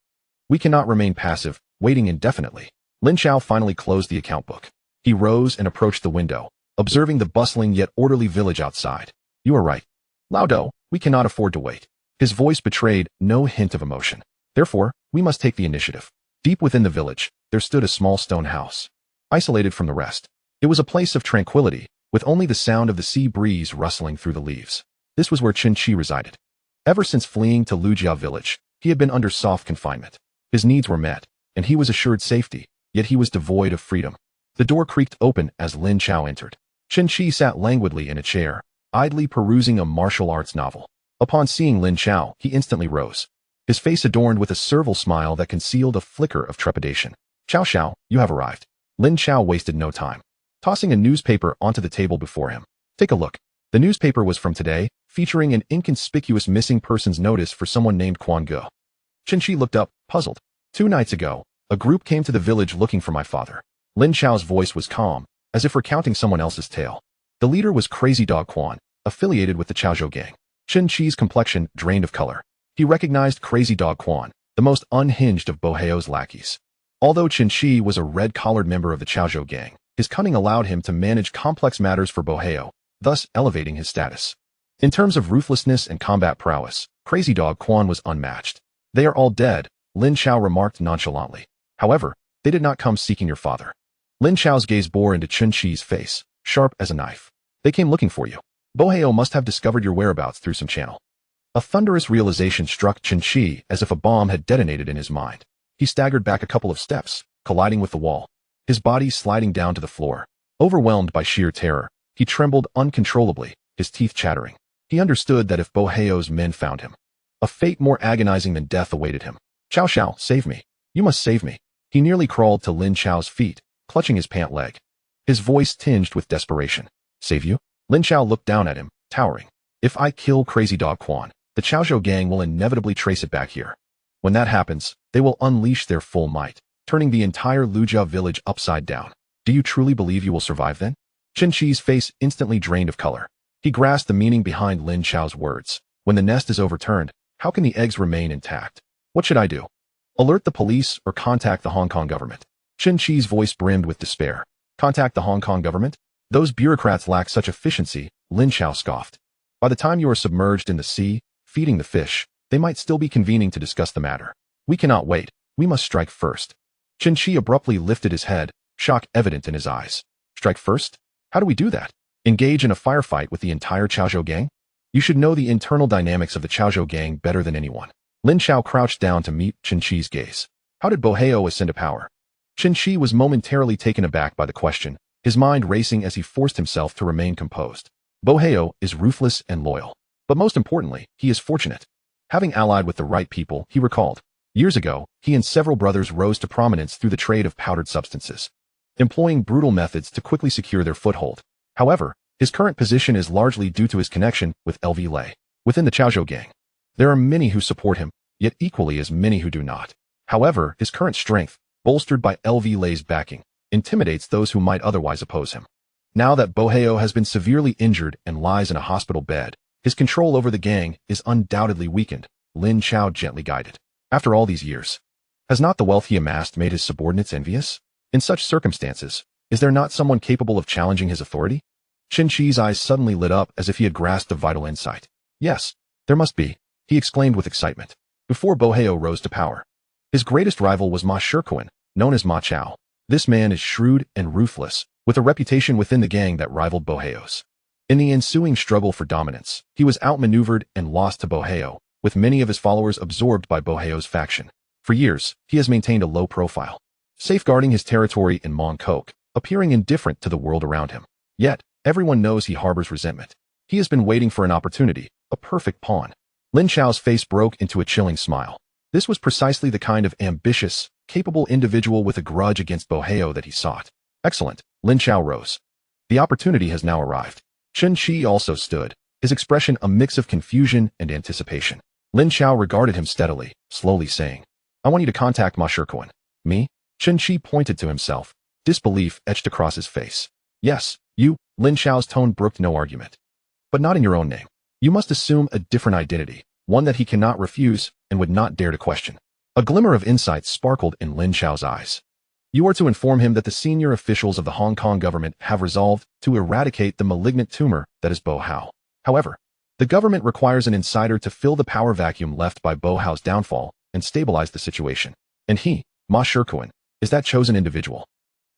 We cannot remain passive, waiting indefinitely." Lin Chao finally closed the account book. He rose and approached the window, observing the bustling yet orderly village outside. "You are right. Lao Do, we cannot afford to wait." His voice betrayed no hint of emotion. "Therefore, we must take the initiative." Deep within the village, there stood a small stone house, isolated from the rest. It was a place of tranquility, with only the sound of the sea breeze rustling through the leaves. This was where Chen Qi resided. Ever since fleeing to Lujia village, he had been under soft confinement. His needs were met, and he was assured safety, yet he was devoid of freedom. The door creaked open as Lin Chao entered. Chen Qi sat languidly in a chair, idly perusing a martial arts novel. Upon seeing Lin Chao, he instantly rose, his face adorned with a servile smile that concealed a flicker of trepidation. "Chao Xiao, you have arrived." Lin Chao wasted no time, tossing a newspaper onto the table before him. "Take a look." The newspaper was from today, featuring an inconspicuous missing persons notice for someone named Quan Ge. Chen Qi looked up, puzzled. 2 nights ago, a group came to the village looking for my father. Lin Chao's voice was calm, as if recounting someone else's tale. The leader was Crazy Dog Quan, affiliated with the Chaozhou gang. Chen Qi's complexion drained of color. He recognized Crazy Dog Quan, the most unhinged of Boheo's lackeys. Although Chen Qi was a red-collared member of the Chaozhou gang, his cunning allowed him to manage complex matters for Boheo, thus elevating his status. In terms of ruthlessness and combat prowess, Crazy Dog Quan was unmatched. "They are all dead," Lin Chao remarked nonchalantly. "However, they did not come seeking your father." Lin Chao's gaze bore into Chen Qi's face, sharp as a knife. "They came looking for you. Boheo must have discovered your whereabouts through some channel." A thunderous realization struck Chen Qi as if a bomb had detonated in his mind. He staggered back a couple of steps, colliding with the wall, his body sliding down to the floor. Overwhelmed by sheer terror, he trembled uncontrollably, his teeth chattering. He understood that if Bo Heo's men found him, a fate more agonizing than death awaited him. Chao Xiao, save me. You must save me. He nearly crawled to Lin Chao's feet, clutching his pant leg, his voice tinged with desperation. Save you? Lin Chao looked down at him, towering. If I kill Crazy Dog Quan, the Chaozhou gang will inevitably trace it back here. When that happens, they will unleash their full might, turning the entire Lujia village upside down. Do you truly believe you will survive then? Chen Qi's face instantly drained of color. He grasped the meaning behind Lin Chao's words. When the nest is overturned, how can the eggs remain intact? What should I do? Alert the police or contact the Hong Kong government? Chen Qi's voice brimmed with despair. Contact the Hong Kong government? Those bureaucrats lack such efficiency, Lin Chao scoffed. By the time you are submerged in the sea, feeding the fish, they might still be convening to discuss the matter. We cannot wait. We must strike first. Chen Qi abruptly lifted his head, shock evident in his eyes. Strike first? How do we do that? Engage in a firefight with the entire Chaozhou gang? You should know the internal dynamics of the Chaozhou gang better than anyone. Lin Chao crouched down to meet Chen Qi's gaze. How did Bo Heo ascend to power? Chen Qi was momentarily taken aback by the question, his mind racing as he forced himself to remain composed. Bo Heo is ruthless and loyal. But most importantly, he is fortunate. Having allied with the right people, he recalled. Years ago, he and several brothers rose to prominence through the trade of powdered substances, employing brutal methods to quickly secure their foothold. However, his current position is largely due to his connection with LV Lei. Within the Chaozhou gang, there are many who support him, yet equally as many who do not. However, his current strength, bolstered by LV Lei's backing, intimidates those who might otherwise oppose him. Now that Bo Heo has been severely injured and lies in a hospital bed, his control over the gang is undoubtedly weakened, Lin Chao gently guided. After all these years, has not the wealth he amassed made his subordinates envious? In such circumstances, is there not someone capable of challenging his authority? Chen Qi's eyes suddenly lit up as if he had grasped a vital insight. Yes, there must be, he exclaimed with excitement. Before Bo Heo rose to power, his greatest rival was Ma Shikuan, known as Ma Chao. This man is shrewd and ruthless, with a reputation within the gang that rivaled Bo Heo's. In the ensuing struggle for dominance, he was outmaneuvered and lost to Bo Heo, with many of his followers absorbed by Bo Heo's faction. For years, he has maintained a low profile, safeguarding his territory in Mongkok, appearing indifferent to the world around him. Yet, everyone knows he harbors resentment. He has been waiting for an opportunity, a perfect pawn. Lin Chao's face broke into a chilling smile. This was precisely the kind of ambitious, capable individual with a grudge against Bo Heo that he sought. Excellent, Lin Chao rose. The opportunity has now arrived. Chen Qi also stood, his expression a mix of confusion and anticipation. Lin Chao regarded him steadily, slowly saying, I want you to contact Ma Shikuan. Me? Chen Qi pointed to himself, disbelief etched across his face. Yes, you, Lin Chao's tone brooked no argument. But not in your own name. You must assume a different identity, one that he cannot refuse and would not dare to question. A glimmer of insight sparkled in Lin Chao's eyes. You are to inform him that the senior officials of the Hong Kong government have resolved to eradicate the malignant tumor that is Bo Hao. However, the government requires an insider to fill the power vacuum left by Bo Hao's downfall and stabilize the situation. And he, Ma Shikuan, is that chosen individual.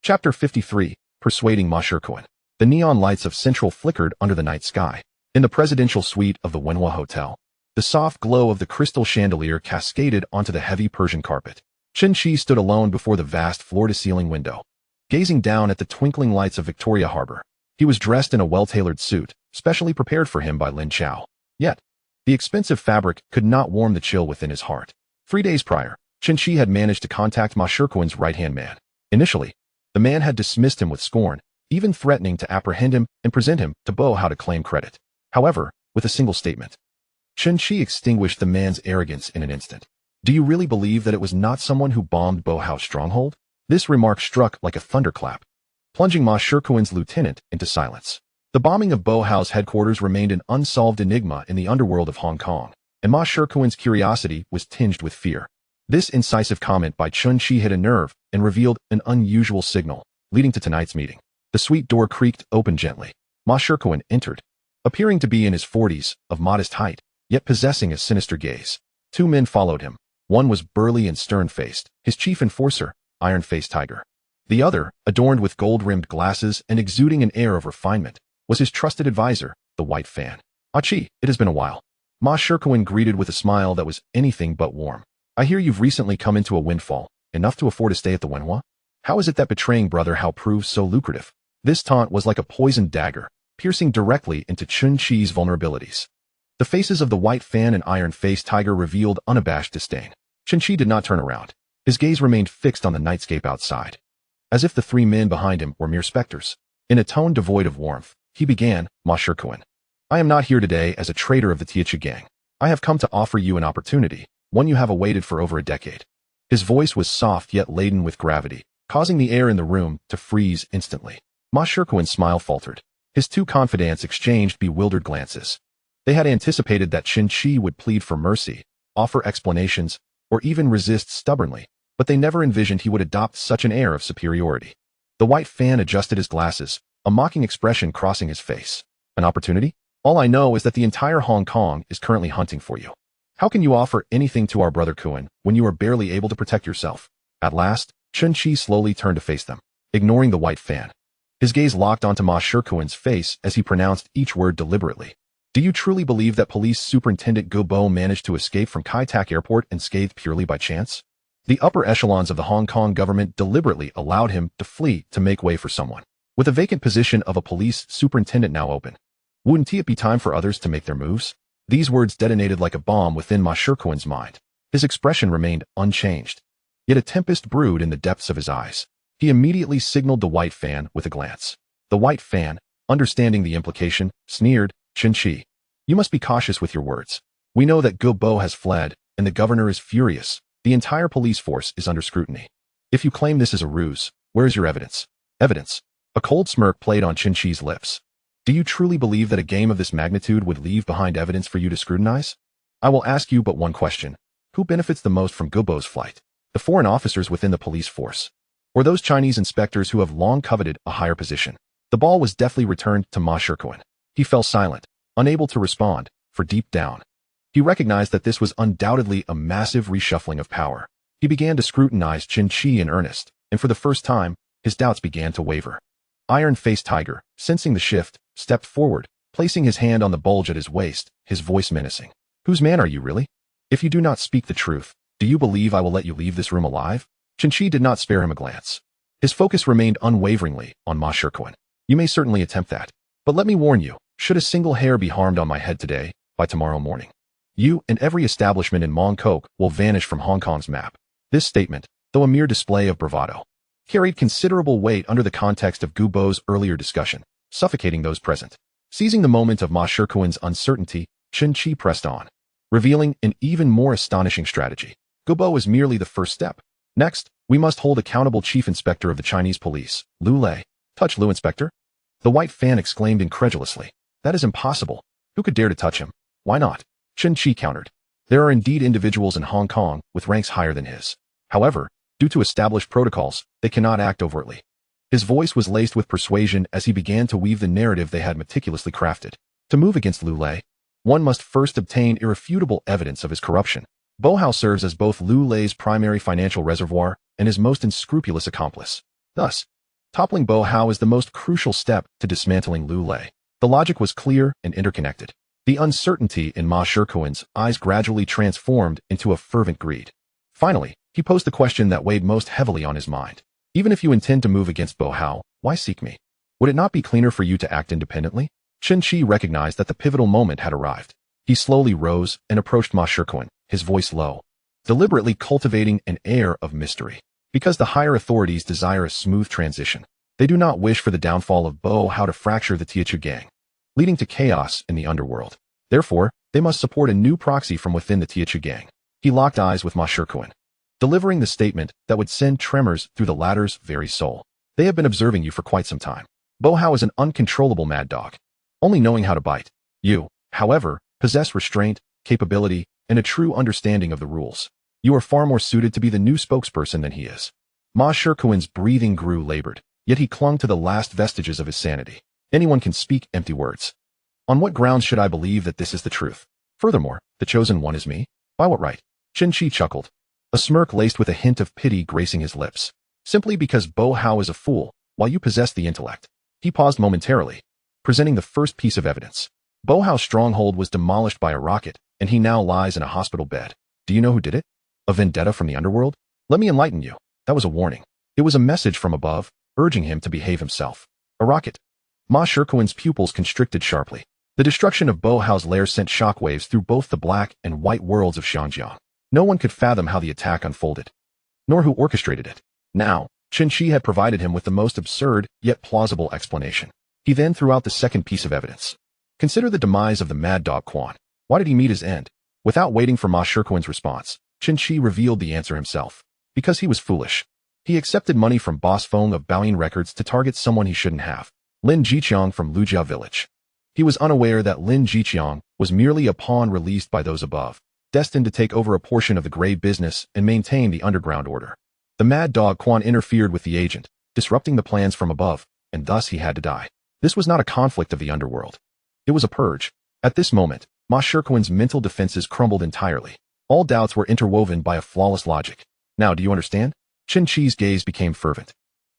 Chapter 53, Persuading Ma Shikuan. The neon lights of Central flickered under the night sky. In the presidential suite of the Wenhua Hotel, the soft glow of the crystal chandelier cascaded onto the heavy Persian carpet. Chen Qi stood alone before the vast floor-to-ceiling window, gazing down at the twinkling lights of Victoria Harbor. He was dressed in a well-tailored suit, specially prepared for him by Lin Chao. Yet, the expensive fabric could not warm the chill within his heart. 3 days prior, Chen Qi had managed to contact Ma Shikuan's right-hand man. Initially, the man had dismissed him with scorn, even threatening to apprehend him and present him to Bo Hao to claim credit. However, with a single statement, Chen Qi extinguished the man's arrogance in an instant. Do you really believe that it was not someone who bombed Bo Hao's stronghold? This remark struck like a thunderclap, plunging Ma Shikuan's lieutenant into silence. The bombing of Bo Hao's headquarters remained an unsolved enigma in the underworld of Hong Kong, and Ma Shikuan's curiosity was tinged with fear. This incisive comment by Chen Qi hit a nerve and revealed an unusual signal, leading to tonight's meeting. The suite door creaked open gently. Ma Shikuan entered, appearing to be in his 40s, of modest height, yet possessing a sinister gaze. 2 men followed him. One was burly and stern-faced, his chief enforcer, Iron-Faced Tiger. The other, adorned with gold-rimmed glasses and exuding an air of refinement, was his trusted advisor, the White Fan. Achi, it has been a while. Ma Shikuan greeted with a smile that was anything but warm. I hear you've recently come into a windfall, enough to afford a stay at the Wenhua? How is it that betraying brother Hao proves so lucrative? This taunt was like a poisoned dagger, piercing directly into Chun Chi's vulnerabilities. The faces of the white fan and iron-faced tiger revealed unabashed disdain. Chun Chi did not turn around. His gaze remained fixed on the nightscape outside, as if the three men behind him were mere specters. In a tone devoid of warmth, he began, Ma Shikuan. I am not here today as a traitor of the Tiachi gang. I have come to offer you an opportunity, one you have awaited for over a decade. His voice was soft yet laden with gravity, causing the air in the room to freeze instantly. Ma Shikuan's smile faltered. His two confidants exchanged bewildered glances. They had anticipated that Chun Chi would plead for mercy, offer explanations, or even resist stubbornly, but they never envisioned he would adopt such an air of superiority. The white fan adjusted his glasses, a mocking expression crossing his face. An opportunity? All I know is that the entire Hong Kong is currently hunting for you. How can you offer anything to our brother Kuan when you are barely able to protect yourself? At last, Chun Chi slowly turned to face them, ignoring the white fan. His gaze locked onto Ma Shikuan's face as he pronounced each word deliberately. Do you truly believe that Police Superintendent Go Bo managed to escape from Kai Tak Airport unscathed purely by chance? The upper echelons of the Hong Kong government deliberately allowed him to flee to make way for someone. With a vacant position of a police superintendent now open, wouldn't it be time for others to make their moves? These words detonated like a bomb within Ma Shikuan's mind. His expression remained unchanged, yet a tempest brewed in the depths of his eyes. He immediately signaled the white fan with a glance. The white fan, understanding the implication, sneered, Chun Chi, you must be cautious with your words. We know that Go Bo has fled, and the governor is furious. The entire police force is under scrutiny. If you claim this is a ruse, where is your evidence? Evidence. A cold smirk played on Chun Chi's lips. Do you truly believe that a game of this magnitude would leave behind evidence for you to scrutinize? I will ask you but one question. Who benefits the most from Go Bo's flight? The foreign officers within the police force, or those Chinese inspectors who have long coveted a higher position? The ball was deftly returned to Ma Shikuan. He fell silent, unable to respond, for deep down, he recognized that this was undoubtedly a massive reshuffling of power. He began to scrutinize Chun Chi in earnest, and for the first time, his doubts began to waver. Iron-faced Tiger, sensing the shift, stepped forward, placing his hand on the bulge at his waist, his voice menacing. Whose man are you really? If you do not speak the truth, do you believe I will let you leave this room alive? Chun Chi did not spare him a glance. His focus remained unwaveringly on Ma Shikuan. You may certainly attempt that, but let me warn you, should a single hair be harmed on my head today, by tomorrow morning, you and every establishment in Mong Kok will vanish from Hong Kong's map. This statement, though a mere display of bravado, carried considerable weight under the context of Go Bo's earlier discussion, suffocating those present. Seizing the moment of Ma Shikuan's uncertainty, Chun Chi pressed on, revealing an even more astonishing strategy. Go Bo is merely the first step. Next, we must hold accountable Chief Inspector of the Chinese police, Lu Lei. Touch Lu Inspector? The white fan exclaimed incredulously. That is impossible. Who could dare to touch him? Why not? Chun Chi countered. There are indeed individuals in Hong Kong with ranks higher than his. However, due to established protocols, they cannot act overtly. His voice was laced with persuasion as he began to weave the narrative they had meticulously crafted. To move against Lu Lei, one must first obtain irrefutable evidence of his corruption. Bo Hao serves as both Lu Lei's primary financial reservoir and his most unscrupulous accomplice. Thus, toppling Bo Hao is the most crucial step to dismantling Lu Lei. The logic was clear and interconnected. The uncertainty in Ma Shikuan's eyes gradually transformed into a fervent greed. Finally, he posed the question that weighed most heavily on his mind. Even if you intend to move against Bo Hao, why seek me? Would it not be cleaner for you to act independently? Chun Chi recognized that the pivotal moment had arrived. He slowly rose and approached Ma Shikuan, his voice low, deliberately cultivating an air of mystery. Because the higher authorities desire a smooth transition, they do not wish for the downfall of Bo Hao to fracture the Tiachi gang, leading to chaos in the underworld. Therefore, they must support a new proxy from within the Tiachi gang. He locked eyes with Ma Shikuan, delivering the statement that would send tremors through the latter's very soul. They have been observing you for quite some time. Bo Hao is an uncontrollable mad dog, only knowing how to bite. You, however, possess restraint, capability, and a true understanding of the rules. You are far more suited to be the new spokesperson than he is. Ma Shikuan's breathing grew labored, yet he clung to the last vestiges of his sanity. Anyone can speak empty words. On what grounds should I believe that this is the truth? Furthermore, the chosen one is me? By what right? Chun Chi chuckled, a smirk laced with a hint of pity gracing his lips. Simply because Bo Hao is a fool, while you possess the intellect. He paused momentarily, presenting the first piece of evidence. Bo Hao's stronghold was demolished by a rocket, and he now lies in a hospital bed. Do you know who did it? A vendetta from the underworld? Let me enlighten you. That was a warning. It was a message from above, urging him to behave himself. A rocket. Ma Shirkuan's pupils constricted sharply. The destruction of Bo Hao's lair sent shockwaves through both the black and white worlds of Xiangjiang. No one could fathom how the attack unfolded, nor who orchestrated it. Now, Qin Shi had provided him with the most absurd, yet plausible explanation. He then threw out the second piece of evidence. Consider the demise of the mad dog Quan. Why did he meet his end? Without waiting for Ma Shirkuan's response, Qin Shi revealed the answer himself. Because he was foolish. He accepted money from Boss Feng of Baoyin Records to target someone he shouldn't have. Lin Jiqiang from Lujia village. He was unaware that Lin Jiqiang was merely a pawn released by those above, destined to take over a portion of the gray business and maintain the underground order. The mad dog Quan interfered with the agent, disrupting the plans from above, and thus he had to die. This was not a conflict of the underworld. It was a purge. At this moment, Ma Shirkuan's mental defenses crumbled entirely. All doubts were interwoven by a flawless logic. Now, do you understand? Qin Shi's gaze became fervent,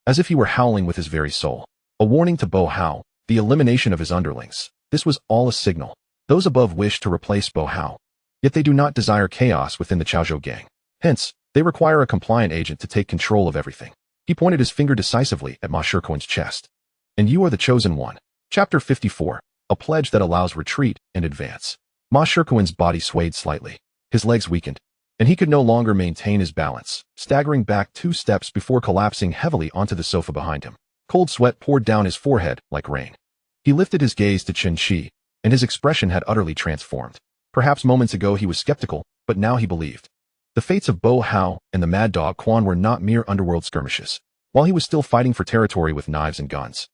as if he were howling with his very soul. A warning to Bo Hao, the elimination of his underlings. This was all a signal. Those above wished to replace Bo Hao. Yet they do not desire chaos within the Chaozhou gang. Hence, they require a compliant agent to take control of everything. He pointed his finger decisively at Ma Shirkuan's chest. And you are the chosen one. Chapter 54. A pledge that allows retreat and advance. Ma Shirkuan's body swayed slightly. His legs weakened, and he could no longer maintain his balance, staggering back 2 steps before collapsing heavily onto the sofa behind him. Cold sweat poured down his forehead like rain. He lifted his gaze to Qin Shi, and his expression had utterly transformed. Perhaps moments ago he was skeptical, but now he believed. The fates of Bo Hao and the mad dog Quan were not mere underworld skirmishes. While he was still fighting for territory with knives and guns,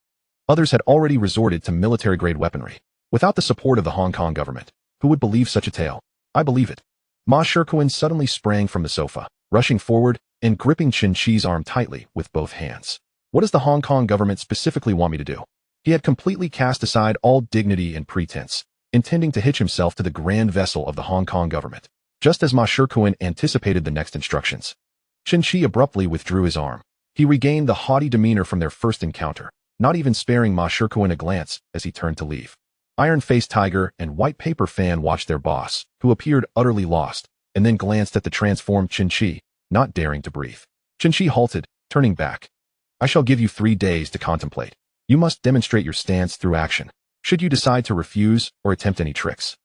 others had already resorted to military-grade weaponry. Without the support of the Hong Kong government, who would believe such a tale? I believe it. Ma Shirkuan suddenly sprang from the sofa, rushing forward and gripping Qin Shi's arm tightly with both hands. What does the Hong Kong government specifically want me to do? He had completely cast aside all dignity and pretense, intending to hitch himself to the grand vessel of the Hong Kong government. Just as Ma Shirkuan anticipated the next instructions, Qin Shi abruptly withdrew his arm. He regained the haughty demeanor from their first encounter, not even sparing Ma Shirkuan a glance as he turned to leave. Iron-faced Tiger and White Paper Fan watched their boss, who appeared utterly lost, and then glanced at the transformed Qin Shi, not daring to breathe. Qin Shi halted, turning back. I shall give you 3 days to contemplate. You must demonstrate your stance through action. Should you decide to refuse or attempt any tricks,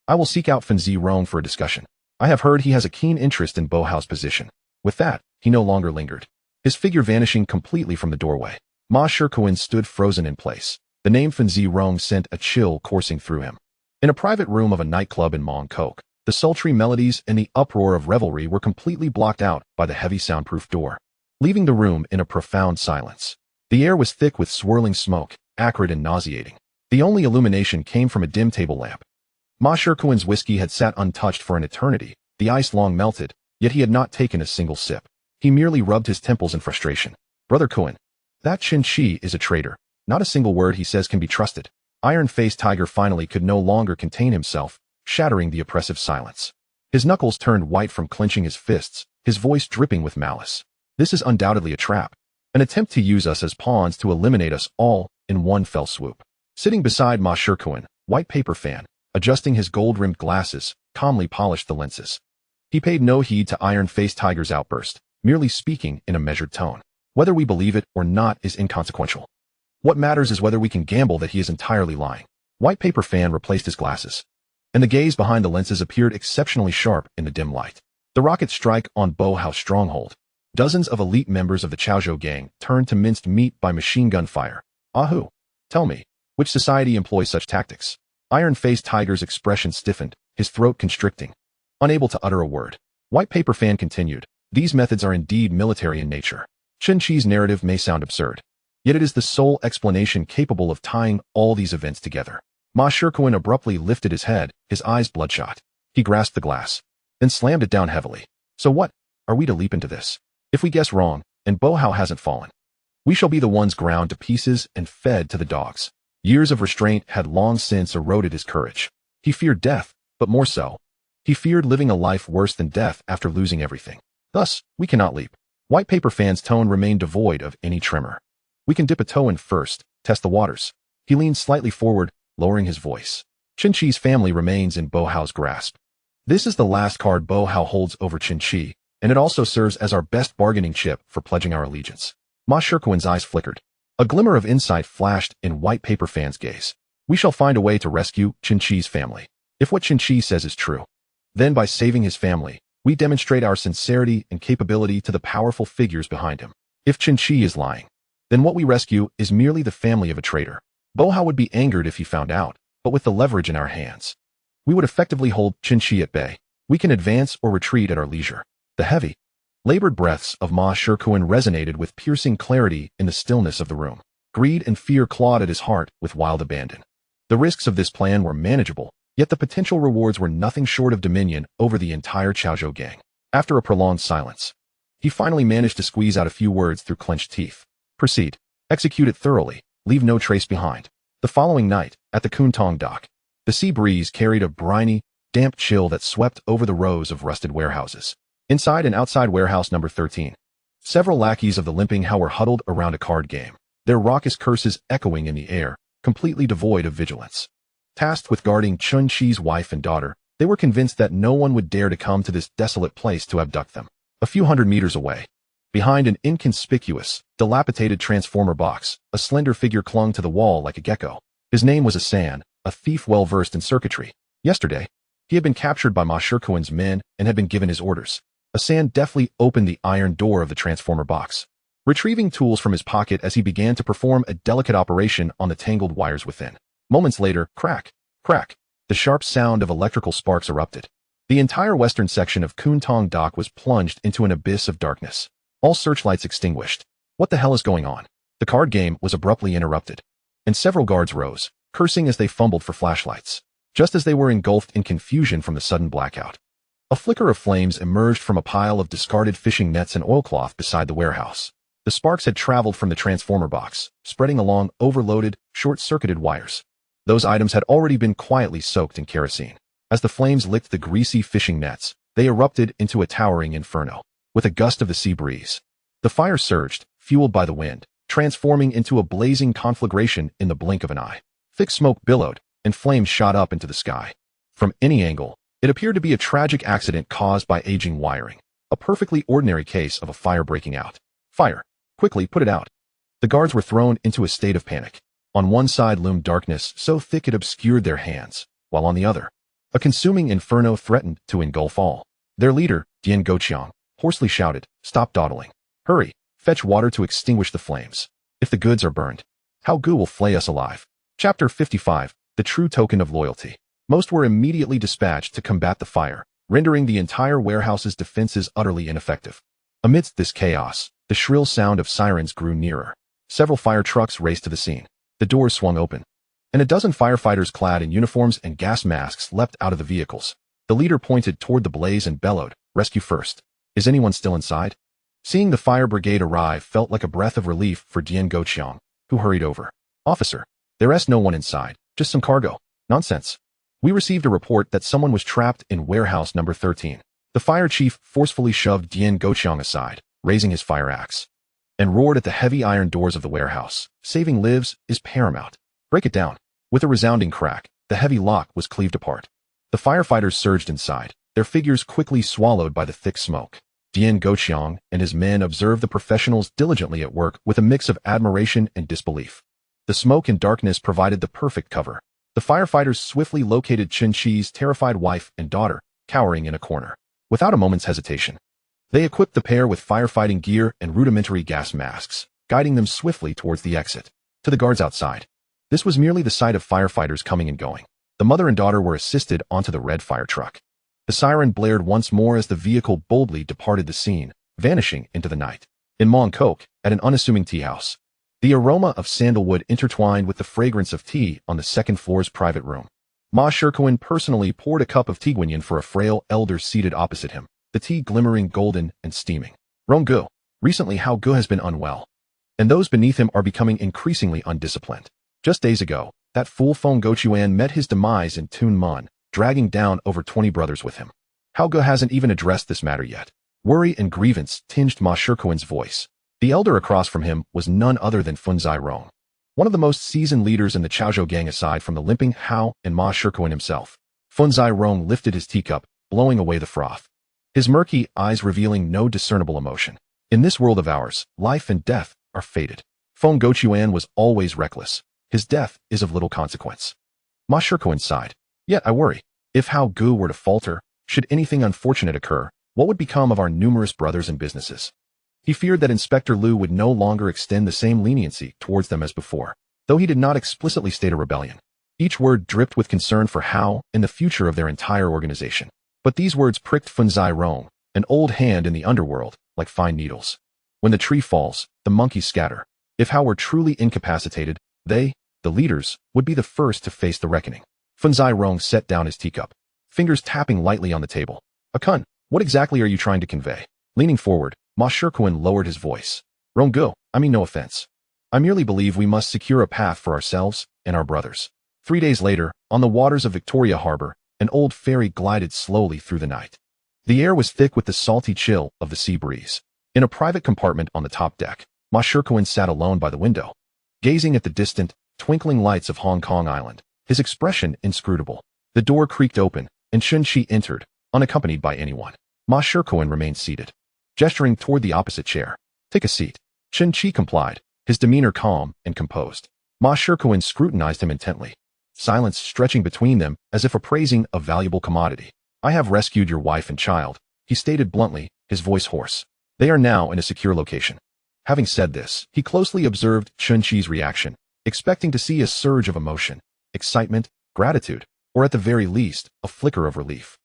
I will seek out Fan Zirong for a discussion. I have heard he has a keen interest in Bo Hao's position. With that, he no longer lingered, his figure vanishing completely from the doorway. Ma Shirkuan stood frozen in place. The name Fan Zirong sent a chill coursing through him. In a private room of a nightclub in Mong Kok, the sultry melodies and the uproar of revelry were completely blocked out by the heavy soundproof door, leaving the room in a profound silence. The air was thick with swirling smoke, acrid and nauseating. The only illumination came from a dim table lamp. Ma Shirkuan's whiskey had sat untouched for an eternity, the ice long melted, yet he had not taken a single sip. He merely rubbed his temples in frustration. Brother Kuan, that Qin Shi is a traitor. Not a single word he says can be trusted. Iron-faced Tiger finally could no longer contain himself, shattering the oppressive silence. His knuckles turned white from clenching his fists, his voice dripping with malice. This is undoubtedly a trap. An attempt to use us as pawns to eliminate us all in one fell swoop. Sitting beside Ma Shirkuan, White Paper Fan, adjusting his gold-rimmed glasses, calmly polished the lenses. He paid no heed to Iron-faced Tiger's outburst, merely speaking in a measured tone. Whether we believe it or not is inconsequential. What matters is whether we can gamble that he is entirely lying. White Paper Fan replaced his glasses, and the gaze behind the lenses appeared exceptionally sharp in the dim light. The rocket strike on Bo Hao's stronghold. Dozens of elite members of the Chaozhou gang turned to minced meat by machine gun fire. Ahu! Tell me, which society employs such tactics? Iron-faced Tiger's expression stiffened, his throat constricting, unable to utter a word. White Paper Fan continued. These methods are indeed military in nature. Qin Shi's narrative may sound absurd, yet it is the sole explanation capable of tying all these events together. Ma Shirkuan abruptly lifted his head, his eyes bloodshot. He grasped the glass, then slammed it down heavily. So what? Are we to leap into this? If we guess wrong, and Bo Hao hasn't fallen, we shall be the ones ground to pieces and fed to the dogs. Years of restraint had long since eroded his courage. He feared death, but more so, he feared living a life worse than death after losing everything. Thus, we cannot leap. White Paper Fan's tone remained devoid of any tremor. We can dip a toe in first, test the waters. He leaned slightly forward, lowering his voice. Qin Shi's family remains in Bo Hao's grasp. This is the last card Bo Hao holds over Qin Shi, And it also serves as our best bargaining chip for pledging our allegiance. Ma Shirkuan's eyes flickered. A glimmer of insight flashed in White Paper Fan's gaze. We shall find a way to rescue Chen Qi's family. If what Chen Qi says is true, then by saving his family, we demonstrate our sincerity and capability to the powerful figures behind him. If Chen Qi is lying, then what we rescue is merely the family of a traitor. Bohao would be angered if he found out, but with the leverage in our hands, we would effectively hold Chen Qi at bay. We can advance or retreat at our leisure. The heavy, labored breaths of Ma Shirkuan resonated with piercing clarity in the stillness of the room. Greed and fear clawed at his heart with wild abandon. The risks of this plan were manageable, yet the potential rewards were nothing short of dominion over the entire Chaozhou gang. After a prolonged silence, he finally managed to squeeze out a few words through clenched teeth. Proceed. Execute it thoroughly. Leave no trace behind. The following night, at the Kowloon dock, the sea breeze carried a briny, damp chill that swept over the rows of rusted warehouses. Inside and outside warehouse number 13, several lackeys of the limping Hao were huddled around a card game, their raucous curses echoing in the air, completely devoid of vigilance. Tasked with guarding Chen Qi's wife and daughter, they were convinced that no one would dare to come to this desolate place to abduct them. A few hundred meters away, behind an inconspicuous, dilapidated transformer box, a slender figure clung to the wall like a gecko. His name was Asan, a thief well-versed in circuitry. Yesterday, he had been captured by Ma Shirkuan's men and had been given his orders. Asan deftly opened the iron door of the transformer box, retrieving tools from his pocket as he began to perform a delicate operation on the tangled wires within. Moments later, crack, crack, the sharp sound of electrical sparks erupted. The entire western section of Kowloon dock was plunged into an abyss of darkness. All searchlights extinguished. What the hell is going on? The card game was abruptly interrupted, and several guards rose, cursing as they fumbled for flashlights, just as they were engulfed in confusion from the sudden blackout. A flicker of flames emerged from a pile of discarded fishing nets and oilcloth beside the warehouse. The sparks had traveled from the transformer box, spreading along overloaded, short-circuited wires. Those items had already been quietly soaked in kerosene. As the flames licked the greasy fishing nets, they erupted into a towering inferno. With a gust of the sea breeze, the fire surged, fueled by the wind, transforming into a blazing conflagration in the blink of an eye. Thick smoke billowed, and flames shot up into the sky. From any angle, it appeared to be a tragic accident caused by aging wiring, a perfectly ordinary case of a fire breaking out. Fire! Quickly, put it out! The guards were thrown into a state of panic. On one side loomed darkness so thick it obscured their hands, while on the other, a consuming inferno threatened to engulf all. Their leader, Dian Goqiang, hoarsely shouted, "Stop dawdling. Hurry, fetch water to extinguish the flames. If the goods are burned, Hao Gu will flay us alive." Chapter 55, The True Token of Loyalty. Most were immediately dispatched to combat the fire, rendering the entire warehouse's defenses utterly ineffective. Amidst this chaos, the shrill sound of sirens grew nearer. Several fire trucks raced to the scene. The doors swung open, and a dozen firefighters clad in uniforms and gas masks leapt out of the vehicles. The leader pointed toward the blaze and bellowed, "Rescue first. Is anyone still inside?" Seeing the fire brigade arrive felt like a breath of relief for Dian Goqiang, who hurried over. "Officer, there's no one inside, just some cargo." "Nonsense. We received a report that someone was trapped in warehouse number 13. The fire chief forcefully shoved Dian Goqiang aside, raising his fire axe, and roared at the heavy iron doors of the warehouse. "Saving lives is paramount. Break it down." With a resounding crack, the heavy lock was cleaved apart. The firefighters surged inside, their figures quickly swallowed by the thick smoke. Dian Goqiang and his men observed the professionals diligently at work with a mix of admiration and disbelief. The smoke and darkness provided the perfect cover. The firefighters swiftly located Chen Qi's terrified wife and daughter, cowering in a corner. Without a moment's hesitation, they equipped the pair with firefighting gear and rudimentary gas masks, guiding them swiftly towards the exit. To the guards outside, this was merely the sight of firefighters coming and going. The mother and daughter were assisted onto the red fire truck. The siren blared once more as the vehicle boldly departed the scene, vanishing into the night. In Mongkok, at an unassuming tea house, the aroma of sandalwood intertwined with the fragrance of tea on the second floor's private room. Ma Shirkuan personally poured a cup of tea guanyin for a frail elder seated opposite him, the tea glimmering golden and steaming. "Ronggu, recently Hao Gu has been unwell, and those beneath him are becoming increasingly undisciplined. Just days ago, that fool Feng Gochuan met his demise in Tunman, dragging down over 20 brothers with him. Hao Gu hasn't even addressed this matter yet." Worry and grievance tinged Ma Shirkuan's voice. The elder across from him was none other than Fun Zhairong, one of the most seasoned leaders in the Chaozhou gang aside from the limping Hao and Ma Shirkuan himself. Fun Zhairong lifted his teacup, blowing away the froth. his murky eyes revealing no discernible emotion. In this world of ours, life and death are fated. Feng Gochuan was always reckless. His death is of little consequence. Ma Shikuan sighed. Yet I worry. If Hao Gu were to falter, should anything unfortunate occur, what would become of our numerous brothers and businesses? He feared that Inspector Liu would no longer extend the same leniency towards them as before, though he did not explicitly state a rebellion. Each word dripped with concern for Hao and the future of their entire organization. But these words pricked Funzai Rong, an old hand in the underworld, like fine needles. When the tree falls, the monkeys scatter. If Hao were truly incapacitated, they, the leaders, would be the first to face the reckoning. Funzai Rong set down his teacup, fingers tapping lightly on the table. Akun, what exactly are you trying to convey? Leaning forward, Ma Shikuan lowered his voice. Ronggu, I mean no offense. I merely believe we must secure a path for ourselves and our brothers. 3 days later, on the waters of Victoria Harbor, an old ferry glided slowly through the night. The air was thick with the salty chill of the sea breeze. In a private compartment on the top deck, Ma Shikuan sat alone by the window, gazing at the distant, twinkling lights of Hong Kong Island, his expression inscrutable. The door creaked open, and Chun-Chi entered, unaccompanied by anyone. Ma Shikuan remained seated, gesturing toward the opposite chair. Take a seat. Chun-Chi complied, his demeanor calm and composed. Ma Shikuan scrutinized him intently, silence stretching between them as if appraising a valuable commodity. I have rescued your wife and child, he stated bluntly, his voice hoarse. They are now in a secure location. Having said this, he closely observed Chun-Chi's reaction, expecting to see a surge of emotion, excitement, gratitude, or at the very least, a flicker of relief.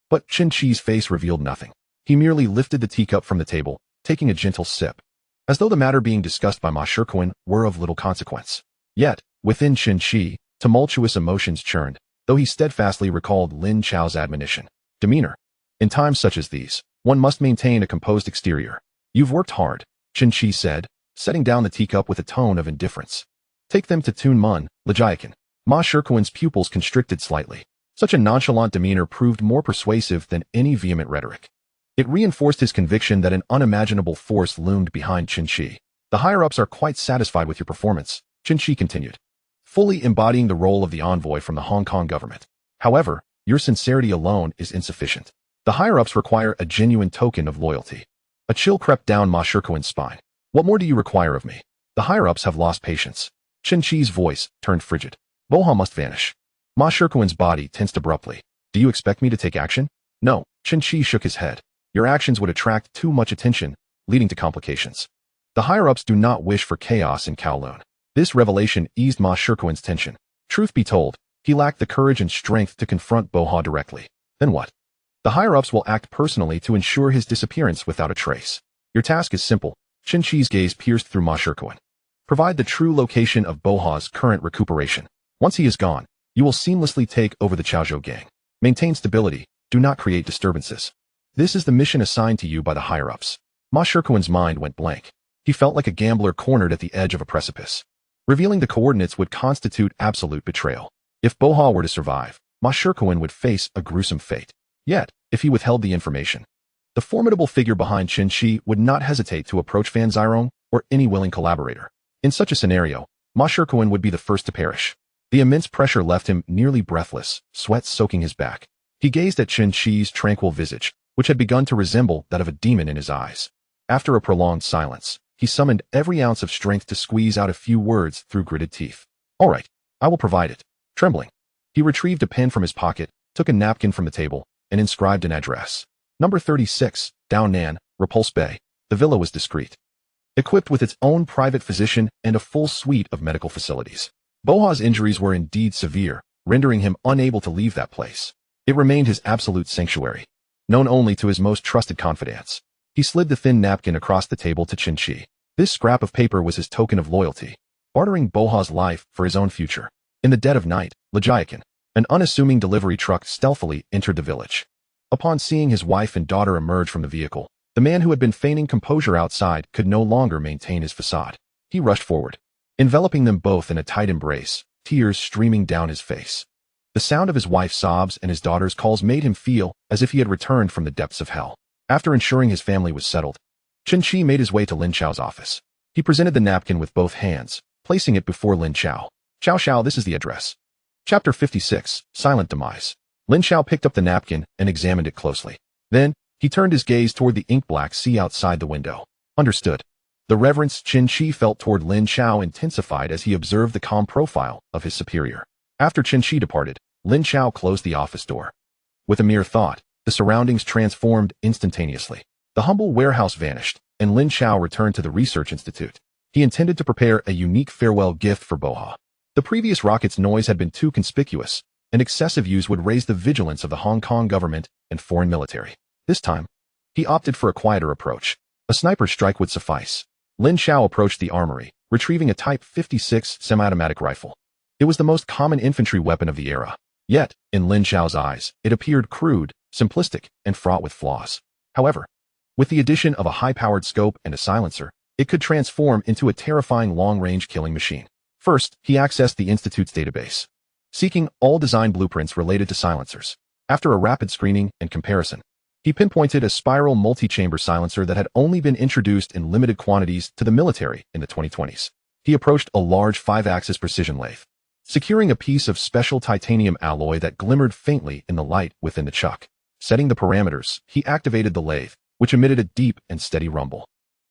But Chun-Chi's face revealed nothing. He merely lifted the teacup from the table, taking a gentle sip, as though the matter being discussed by Ma Shikuan were of little consequence. Yet, within Chun-Chi, tumultuous emotions churned, though he steadfastly recalled Lin Chao's admonition. Demeanor. In times such as these, one must maintain a composed exterior. You've worked hard, Chun-Chi said, setting down the teacup with a tone of indifference. Take them to Tun Mun, Lejiakan. Ma Shikuan's pupils constricted slightly. Such a nonchalant demeanor proved more persuasive than any vehement rhetoric. It reinforced his conviction that an unimaginable force loomed behind Chun-Chi. The higher-ups are quite satisfied with your performance, Chun-Chi continued, fully embodying the role of the envoy from the Hong Kong government. However, your sincerity alone is insufficient. The higher-ups require a genuine token of loyalty. A chill crept down Ma Shikuan's spine. What more do you require of me? The higher-ups have lost patience. Chun-Chi's voice turned frigid. Boha must vanish. Ma Shikuan's body tensed abruptly. Do you expect me to take action? No, Chun-Chi shook his head. Your actions would attract too much attention, leading to complications. The higher-ups do not wish for chaos in Kowloon. This revelation eased Ma Shikuan's tension. Truth be told, he lacked the courage and strength to confront Boha directly. Then what? The higher-ups will act personally to ensure his disappearance without a trace. Your task is simple. Chun-Chi's gaze pierced through Ma Shikuan. Provide the true location of Boha's current recuperation. Once he is gone, you will seamlessly take over the Chaozhou gang. Maintain stability. Do not create disturbances. This is the mission assigned to you by the higher-ups. Ma Shikuan's mind went blank. He felt like a gambler cornered at the edge of a precipice. Revealing the coordinates would constitute absolute betrayal. If Boha were to survive, Ma Shikuan would face a gruesome fate. Yet, if he withheld the information, the formidable figure behind Chun-Chi would not hesitate to approach Fan Zirong or any willing collaborator. In such a scenario, Ma Shikuan would be the first to perish. The immense pressure left him nearly breathless, sweat soaking his back. He gazed at Chun-Chi's tranquil visage, which had begun to resemble that of a demon in his eyes. After a prolonged silence, he summoned every ounce of strength to squeeze out a few words through gritted teeth. All right, I will provide it. Trembling, he retrieved a pen from his pocket, took a napkin from the table, and inscribed an address. Number 36, Dao Nan, Repulse Bay. The villa was discreet, equipped with its own private physician and a full suite of medical facilities. Boha's injuries were indeed severe, rendering him unable to leave that place. It remained his absolute sanctuary, known only to his most trusted confidants. He slid the thin napkin across the table to Chun-Chi. This scrap of paper was his token of loyalty, bartering Boha's life for his own future. In the dead of night, Lejiakan, an unassuming delivery truck stealthily entered the village. Upon seeing his wife and daughter emerge from the vehicle, the man who had been feigning composure outside could no longer maintain his facade. He rushed forward, enveloping them both in a tight embrace, tears streaming down his face. The sound of his wife's sobs and his daughter's calls made him feel as if he had returned from the depths of hell. After ensuring his family was settled, Chun-Chi made his way to Lin Chao's office. He presented the napkin with both hands, placing it before Lin Chao. Chao, this is the address. Chapter 56, Silent Demise. Lin Chao picked up the napkin and examined it closely. Then, he He turned his gaze toward the ink-black sea outside the window. Understood. The reverence Qin Shi felt toward Lin Chao intensified as he observed the calm profile of his superior. After Qin Shi departed, Lin Chao closed the office door. With a mere thought, the surroundings transformed instantaneously. The humble warehouse vanished, and Lin Chao returned to the research institute. He intended to prepare a unique farewell gift for Boha. The previous rocket's noise had been too conspicuous, and excessive use would raise the vigilance of the Hong Kong government and foreign military. This time, he opted for a quieter approach. A sniper strike would suffice. Lin Chao approached the armory, retrieving a Type 56 semi-automatic rifle. It was the most common infantry weapon of the era. Yet, in Lin Chao's eyes, it appeared crude, simplistic, and fraught with flaws. However, with the addition of a high-powered scope and a silencer, it could transform into a terrifying long-range killing machine. First, he accessed the Institute's database, seeking all design blueprints related to silencers. After a rapid screening and comparison, he pinpointed a spiral multi-chamber silencer that had only been introduced in limited quantities to the military in the 2020s. He approached a large 5-axis precision lathe, securing a piece of special titanium alloy that glimmered faintly in the light within the chuck. Setting the parameters, he activated the lathe, which emitted a deep and steady rumble.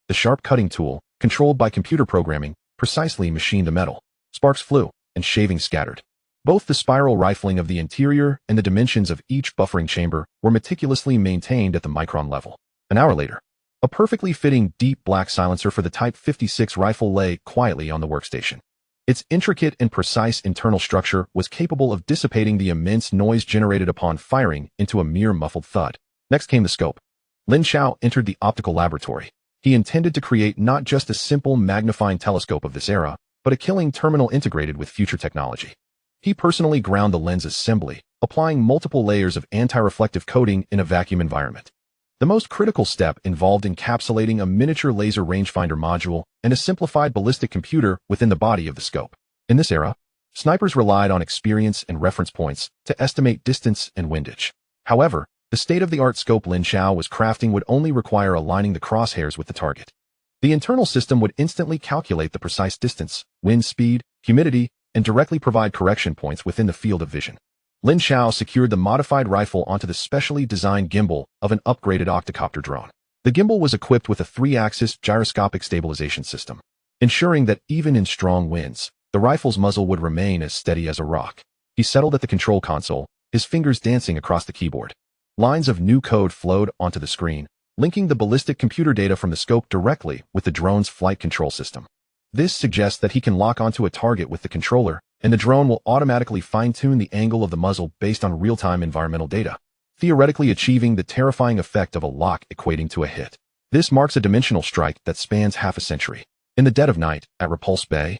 The sharp cutting tool, controlled by computer programming, precisely machined the metal. Sparks flew, and shavings scattered. Both the spiral rifling of the interior and the dimensions of each buffering chamber were meticulously maintained at the micron level. An hour later, a perfectly fitting deep black silencer for the Type 56 rifle lay quietly on the workstation. Its intricate and precise internal structure was capable of dissipating the immense noise generated upon firing into a mere muffled thud. Next came the scope. Lin Chao entered the optical laboratory. He intended to create not just a simple magnifying telescope of this era, but a killing terminal integrated with future technology. He personally ground the lens assembly, applying multiple layers of anti-reflective coating in a vacuum environment. The most critical step involved encapsulating a miniature laser rangefinder module and a simplified ballistic computer within the body of the scope. In this era, snipers relied on experience and reference points to estimate distance and windage. However, the state-of-the-art scope Lin Chao was crafting would only require aligning the crosshairs with the target. The internal system would instantly calculate the precise distance, wind speed, humidity, and directly provide correction points within the field of vision. Lin Chao secured the modified rifle onto the specially designed gimbal of an upgraded octocopter drone. The gimbal was equipped with a 3-axis gyroscopic stabilization system, ensuring that even in strong winds, the rifle's muzzle would remain as steady as a rock. He settled at the control console, his fingers dancing across the keyboard. Lines of new code flowed onto the screen, linking the ballistic computer data from the scope directly with the drone's flight control system. This suggests that he can lock onto a target with the controller, and the drone will automatically fine-tune the angle of the muzzle based on real-time environmental data, theoretically achieving the terrifying effect of a lock equating to a hit. This marks a dimensional strike that spans half a century. In the dead of night, at Repulse Bay,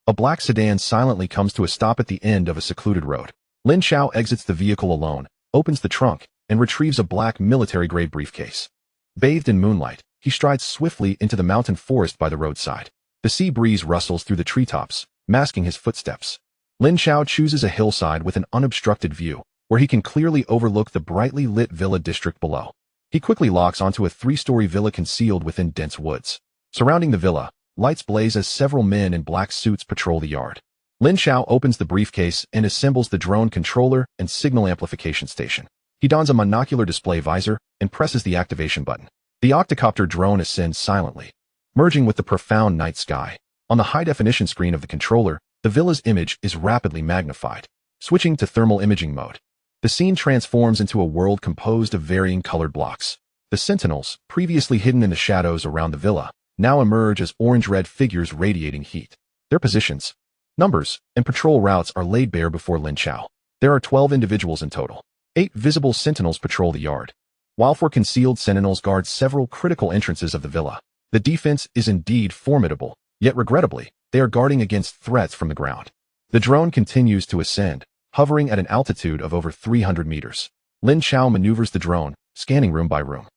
a black sedan silently comes to a stop at the end of a secluded road. Lin Chao exits the vehicle alone, opens the trunk, and retrieves a black military-grade briefcase. Bathed in moonlight, he strides swiftly into the mountain forest by the roadside. The sea breeze rustles through the treetops, masking his footsteps. Lin Chao chooses a hillside with an unobstructed view, where he can clearly overlook the brightly lit villa district below. He quickly locks onto a 3-story villa concealed within dense woods. Surrounding the villa, lights blaze as several men in black suits patrol the yard. Lin Chao opens the briefcase and assembles the drone controller and signal amplification station. He dons a monocular display visor and presses the activation button. The octocopter drone ascends silently, merging with the profound night sky. On the high-definition screen of the controller, the villa's image is rapidly magnified. Switching to thermal imaging mode, the scene transforms into a world composed of varying colored blocks. The sentinels, previously hidden in the shadows around the villa, now emerge as orange-red figures radiating heat. Their positions, numbers, and patrol routes are laid bare before Lin Chao. There are 12 individuals in total. 8 visible sentinels patrol the yard, while 4 concealed sentinels guard several critical entrances of the villa. The defense is indeed formidable, yet regrettably, they are guarding against threats from the ground. The drone continues to ascend, hovering at an altitude of over 300 meters. Lin Chao maneuvers the drone, scanning room by room.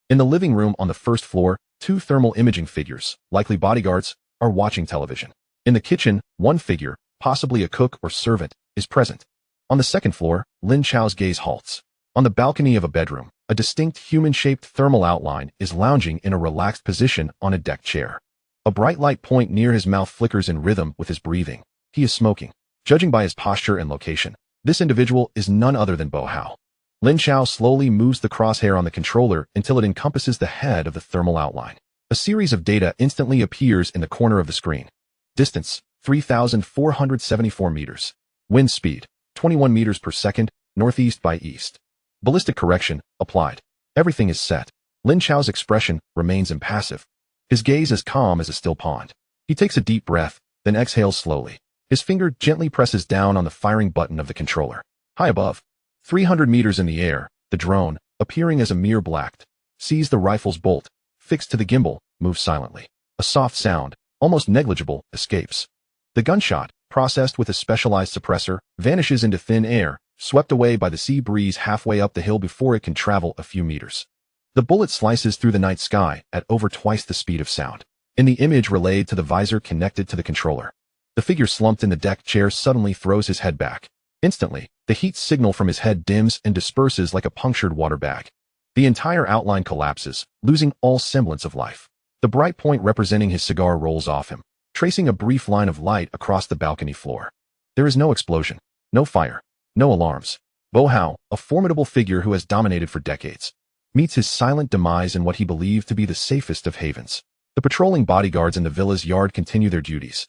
In the living room on the first floor, 2 thermal imaging figures, likely bodyguards, are watching television. In the kitchen, 1 figure, possibly a cook or servant, is present. On the second floor, Lin Chao's gaze halts. On the balcony of a bedroom, a distinct human-shaped thermal outline is lounging in a relaxed position on a deck chair. A bright light point near his mouth flickers in rhythm with his breathing. He is smoking. Judging by his posture and location, this individual is none other than Bo Hao. Lin Chao slowly moves the crosshair on the controller until it encompasses the head of the thermal outline. A series of data instantly appears in the corner of the screen. Distance, 3,474 meters. Wind speed, 21 meters per second, northeast by east. Ballistic correction, applied. Everything is set. Lin Chao's expression remains impassive. His gaze as calm as a still pond. He takes a deep breath, then exhales slowly. His finger gently presses down on the firing button of the controller. High above, 300 meters in the air, the drone, appearing as a mere black, sees the rifle's bolt, fixed to the gimbal, move silently. A soft sound, almost negligible, escapes. The gunshot, processed with a specialized suppressor, vanishes into thin air, swept away by the sea breeze halfway up the hill before it can travel a few meters. The bullet slices through the night sky at over twice the speed of sound. In the image relayed to the visor connected to the controller, the figure slumped in the deck chair suddenly throws his head back. Instantly, the heat signal from his head dims and disperses like a punctured water bag. The entire outline collapses, losing all semblance of life. The bright point representing his cigar rolls off him, tracing a brief line of light across the balcony floor. There is no explosion, no fire, no alarms. Bo Hao, a formidable figure who has dominated for decades, meets his silent demise in what he believed to be the safest of havens. The patrolling bodyguards in the villa's yard continue their duties,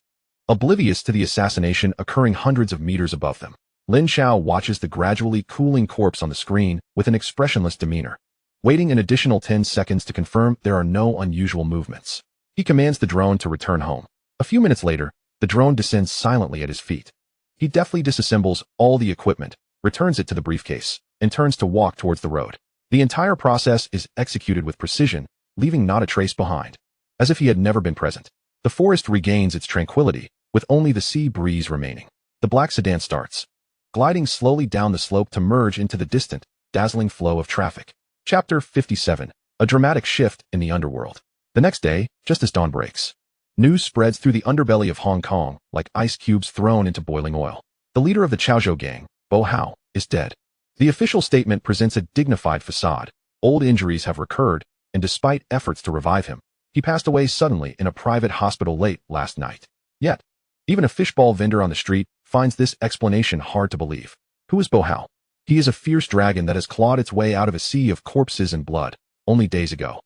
oblivious to the assassination occurring hundreds of meters above them. Lin Chao watches the gradually cooling corpse on the screen with an expressionless demeanor, waiting an additional 10 seconds to confirm there are no unusual movements. He commands the drone to return home. A few minutes later, the drone descends silently at his feet. He deftly disassembles all the equipment, returns it to the briefcase, and turns to walk towards the road. The entire process is executed with precision, leaving not a trace behind, as if he had never been present. The forest regains its tranquility, with only the sea breeze remaining. The black sedan starts, gliding slowly down the slope to merge into the distant, dazzling flow of traffic. Chapter 57. A dramatic shift in the underworld. The next day, just as dawn breaks, news spreads through the underbelly of Hong Kong like ice cubes thrown into boiling oil. The leader of the Chaozhou gang, Bo Hao, is dead. The official statement presents a dignified facade. Old injuries have recurred, and despite efforts to revive him, he passed away suddenly in a private hospital late last night. Yet, even a fishball vendor on the street finds this explanation hard to believe. Who is Bo Hao? He is a fierce dragon that has clawed its way out of a sea of corpses and blood, only days ago.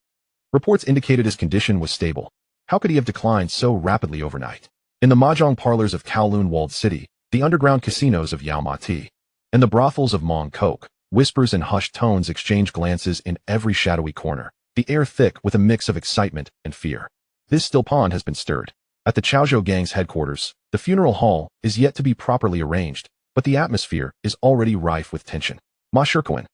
Reports indicated his condition was stable. How could he have declined so rapidly overnight? In the mahjong parlors of Kowloon walled city, the underground casinos of Yao Ma Ti, and the brothels of Mong Kok, whispers and hushed tones exchange glances in every shadowy corner, the air thick with a mix of excitement and fear. This still pond has been stirred. At the Chaozhou gang's headquarters, the funeral hall is yet to be properly arranged, but the atmosphere is already rife with tension. Ma Shirkuan,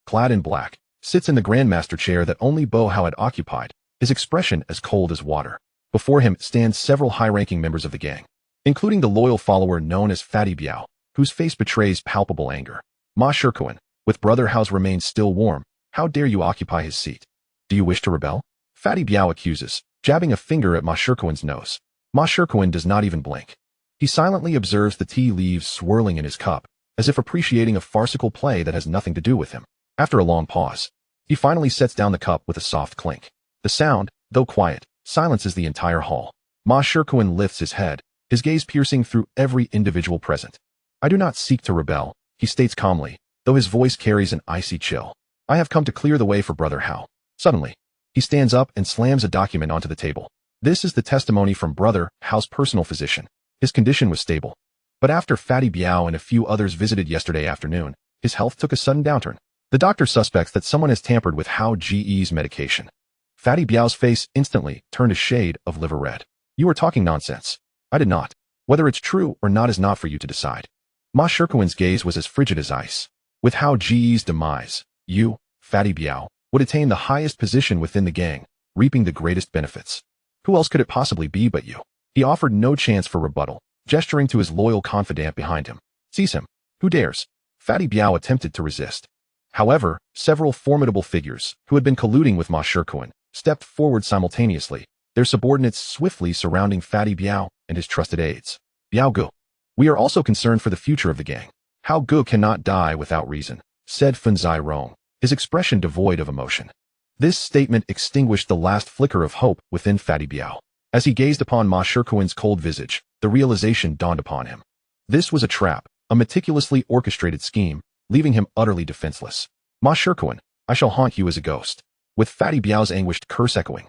clad in black, sits in the grandmaster chair that only Bo Hao had occupied, his expression as cold as water. Before him stand several high-ranking members of the gang, including the loyal follower known as Fatty Biao, whose face betrays palpable anger. Ma Shirkuan, with Brother Hao's remains still warm, how dare you occupy his seat? Do you wish to rebel? Fatty Biao accuses, jabbing a finger at Ma Shirkuan's nose. Ma Shirkuan does not even blink. He silently observes the tea leaves swirling in his cup, as if appreciating a farcical play that has nothing to do with him. After a long pause, he finally sets down the cup with a soft clink. The sound, though quiet, silences the entire hall. Ma Shirkuan lifts his head, his gaze piercing through every individual present. I do not seek to rebel, he states calmly, though his voice carries an icy chill. I have come to clear the way for Brother Hao. Suddenly, he stands up and slams a document onto the table. This is the testimony from Brother Hao's personal physician. His condition was stable. But after Fatty Biao and a few others visited yesterday afternoon, his health took a sudden downturn. The doctor suspects that someone has tampered with Hao Ji's medication. Fatty Biao's face instantly turned a shade of liver red. You are talking nonsense. I did not. Whether it's true or not is not for you to decide. Ma Shirkuan's gaze was as frigid as ice. With Hao Ji's demise, you, Fatty Biao, would attain the highest position within the gang, reaping the greatest benefits. Who else could it possibly be but you? He offered no chance for rebuttal, gesturing to his loyal confidant behind him. Seize him. Who dares? Fatty Biao attempted to resist. However, several formidable figures, who had been colluding with Ma Shirkuan, stepped forward simultaneously, their subordinates swiftly surrounding Fatty Biao and his trusted aides. Biao Gu. We are also concerned for the future of the gang. Hao Gu cannot die without reason, said Funzai Rong, his expression devoid of emotion. This statement extinguished the last flicker of hope within Fatty Biao. As he gazed upon Ma Shirkuan's cold visage, the realization dawned upon him. This was a trap, a meticulously orchestrated scheme, leaving him utterly defenseless. Ma Shirkuan, I shall haunt you as a ghost. With Fatty Biao's anguished curse echoing,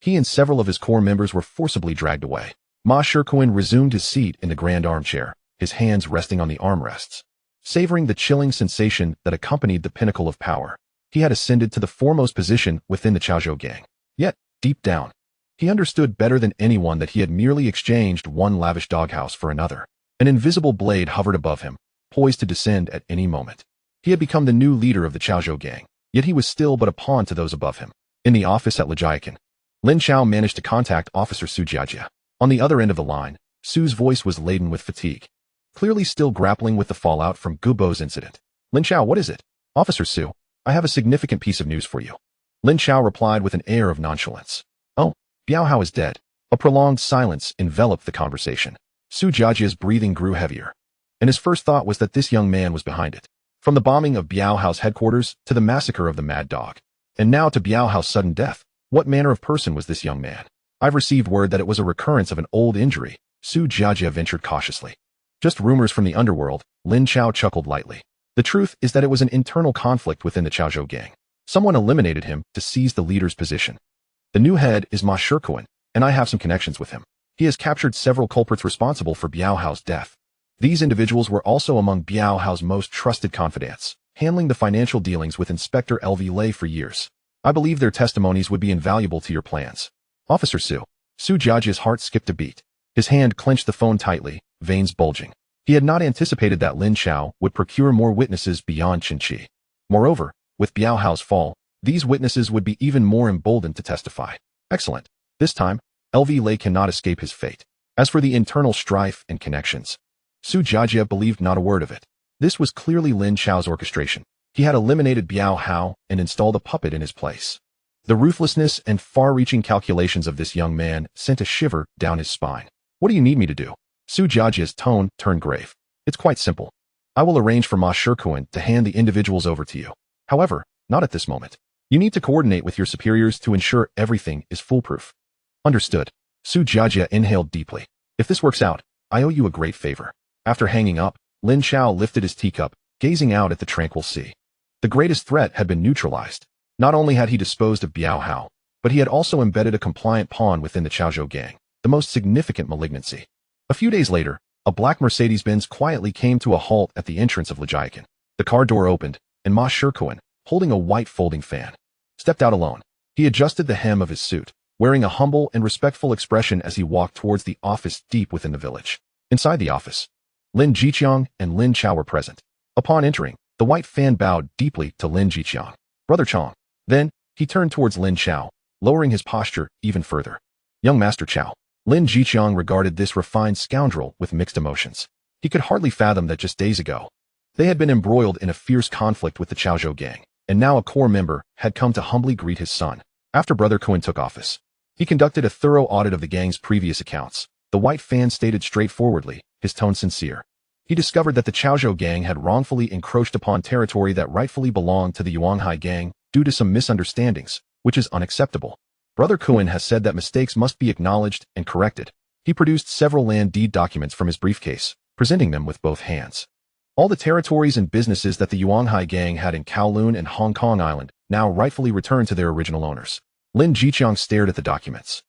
he and several of his core members were forcibly dragged away. Ma Shirkuan resumed his seat in the grand armchair, his hands resting on the armrests. Savoring the chilling sensation that accompanied the pinnacle of power, he had ascended to the foremost position within the Chaozhou gang. Yet, deep down, he understood better than anyone that he had merely exchanged one lavish doghouse for another. An invisible blade hovered above him, poised to descend at any moment. He had become the new leader of the Chaozhou gang, yet he was still but a pawn to those above him. In the office at Lejiakan, Lin Chao managed to contact Officer Su Jiajia. On the other end of the line, Su's voice was laden with fatigue, clearly still grappling with the fallout from Gubo's incident. Lin Chao, what is it? Officer Su, I have a significant piece of news for you. Lin Chao replied with an air of nonchalance. Oh, Biao Hao is dead. A prolonged silence enveloped the conversation. Su Jiajia's breathing grew heavier, and his first thought was that this young man was behind it. From the bombing of Biao Hao's headquarters to the massacre of the Mad Dog, and now to Biao Hao's sudden death, what manner of person was this young man? I've received word that it was a recurrence of an old injury, Su Jiajia ventured cautiously. Just rumors from the Underworld, Lin Chao chuckled lightly. The truth is that it was an internal conflict within the Chaozhou gang. Someone eliminated him to seize the leader's position. The new head is Ma Shirkuan, and I have some connections with him. He has captured several culprits responsible for Biao Hao's death. These individuals were also among Biao Hao's most trusted confidants, handling the financial dealings with Inspector L.V. Lei for years. I believe their testimonies would be invaluable to your plans. Officer Su. Su Jiajia's heart skipped a beat. His hand clenched the phone tightly, veins bulging. He had not anticipated that Lin Chao would procure more witnesses beyond Qinqi. Moreover, with Biao Hao's fall, these witnesses would be even more emboldened to testify. Excellent. This time, L.V. Lei cannot escape his fate. As for the internal strife and connections, Su Jiajia believed not a word of it. This was clearly Lin Chao's orchestration. He had eliminated Biao Hao and installed a puppet in his place. The ruthlessness and far-reaching calculations of this young man sent a shiver down his spine. What do you need me to do? Su Jiajia's tone turned grave. It's quite simple. I will arrange for Ma Shirkuan to hand the individuals over to you. However, not at this moment. You need to coordinate with your superiors to ensure everything is foolproof. Understood. Su Jiajia inhaled deeply. If this works out, I owe you a great favor. After hanging up, Lin Chao lifted his teacup, gazing out at the tranquil sea. The greatest threat had been neutralized. Not only had he disposed of Biao Hao, but he had also embedded a compliant pawn within the Chaozhou gang, the most significant malignancy. A few days later, a black Mercedes-Benz quietly came to a halt at the entrance of Lejiakan. The car door opened, and Ma Shirkuan, holding a white folding fan, stepped out alone. He adjusted the hem of his suit, wearing a humble and respectful expression as he walked towards the office deep within the village. Inside the office, Lin Jiqiang and Lin Chao were present. Upon entering, the white fan bowed deeply to Lin Jiqiang. Brother Chong. Then, he turned towards Lin Chao, lowering his posture even further. Young Master Chao. Lin Jiqiang regarded this refined scoundrel with mixed emotions. He could hardly fathom that just days ago, they had been embroiled in a fierce conflict with the Chaozhou gang, and now a core member had come to humbly greet his son. After Brother Kuan took office, he conducted a thorough audit of the gang's previous accounts. The white fan stated straightforwardly, his tone sincere. He discovered that the Chaozhou gang had wrongfully encroached upon territory that rightfully belonged to the Yuanhai gang due to some misunderstandings, which is unacceptable. Brother Kuan has said that mistakes must be acknowledged and corrected. He produced several land deed documents from his briefcase, presenting them with both hands. All the territories and businesses that the Yuanhai gang had in Kowloon and Hong Kong Island now rightfully returned to their original owners. Lin Jiqiang stared at the documents,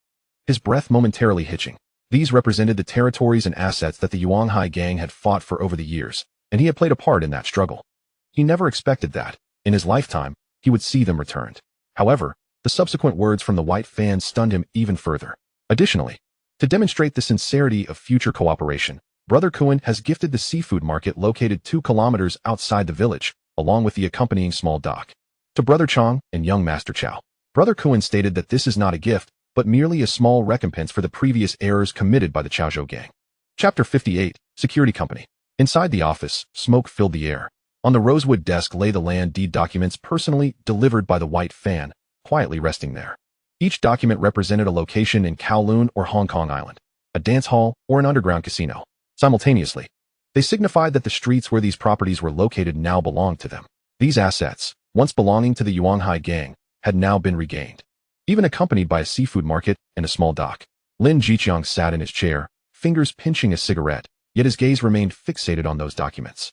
his breath momentarily hitching. These represented the territories and assets that the Yuanhai gang had fought for over the years, and he had played a part in that struggle. He never expected that, in his lifetime, he would see them returned. However, the subsequent words from the white fan stunned him even further. Additionally, to demonstrate the sincerity of future cooperation, Brother Kuan has gifted the seafood market located 2 kilometers outside the village, along with the accompanying small dock, to Brother Chong and young Master Chao. Brother Kuan stated that this is not a gift, but merely a small recompense for the previous errors committed by the Chaozhou gang. Chapter 58, Security Company. Inside the office, smoke filled the air. On the rosewood desk lay the land deed documents personally delivered by the white fan, quietly resting there. Each document represented a location in Kowloon or Hong Kong Island, a dance hall, or an underground casino. Simultaneously, they signified that the streets where these properties were located now belonged to them. These assets, once belonging to the Yuanhai gang, had now been regained, even accompanied by a seafood market and a small dock. Lin Jiqiang sat in his chair, fingers pinching a cigarette, yet his gaze remained fixated on those documents.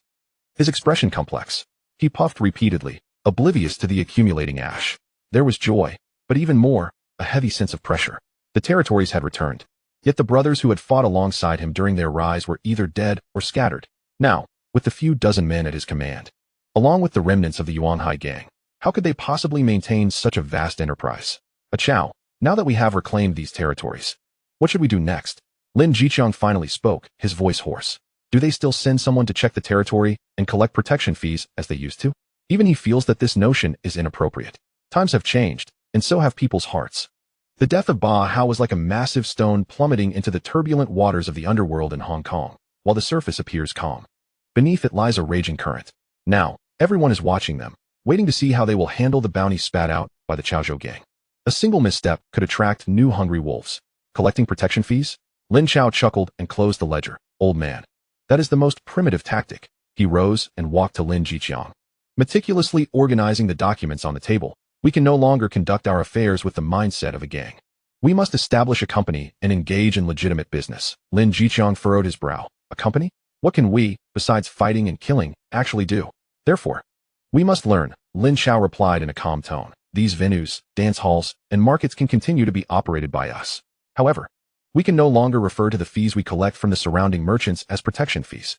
His expression complex. He puffed repeatedly, oblivious to the accumulating ash. There was joy, but even more, a heavy sense of pressure. The territories had returned. Yet the brothers who had fought alongside him during their rise were either dead or scattered. Now, with the few dozen men at his command, along with the remnants of the Yuanhai gang, how could they possibly maintain such a vast enterprise? Chao, now that we have reclaimed these territories, what should we do next? Lin Chao finally spoke, his voice hoarse. Do they still send someone to check the territory and collect protection fees as they used to? Even he feels that this notion is inappropriate. Times have changed, and so have people's hearts. The death of Ba Hao was like a massive stone plummeting into the turbulent waters of the underworld in Hong Kong, while the surface appears calm. Beneath it lies a raging current. Now, everyone is watching them, waiting to see how they will handle the bounty spat out by the Chaozhou gang. A single misstep could attract new hungry wolves. Collecting protection fees? Lin Chao chuckled and closed the ledger. Old man. That is the most primitive tactic. He rose and walked to Lin Chao. Meticulously organizing the documents on the table, we can no longer conduct our affairs with the mindset of a gang. We must establish a company and engage in legitimate business. Lin Chao furrowed his brow. A company? What can we, besides fighting and killing, actually do? Therefore, we must learn, Lin Chao replied in a calm tone. These venues, dance halls, and markets can continue to be operated by us. However, we can no longer refer to the fees we collect from the surrounding merchants as protection fees.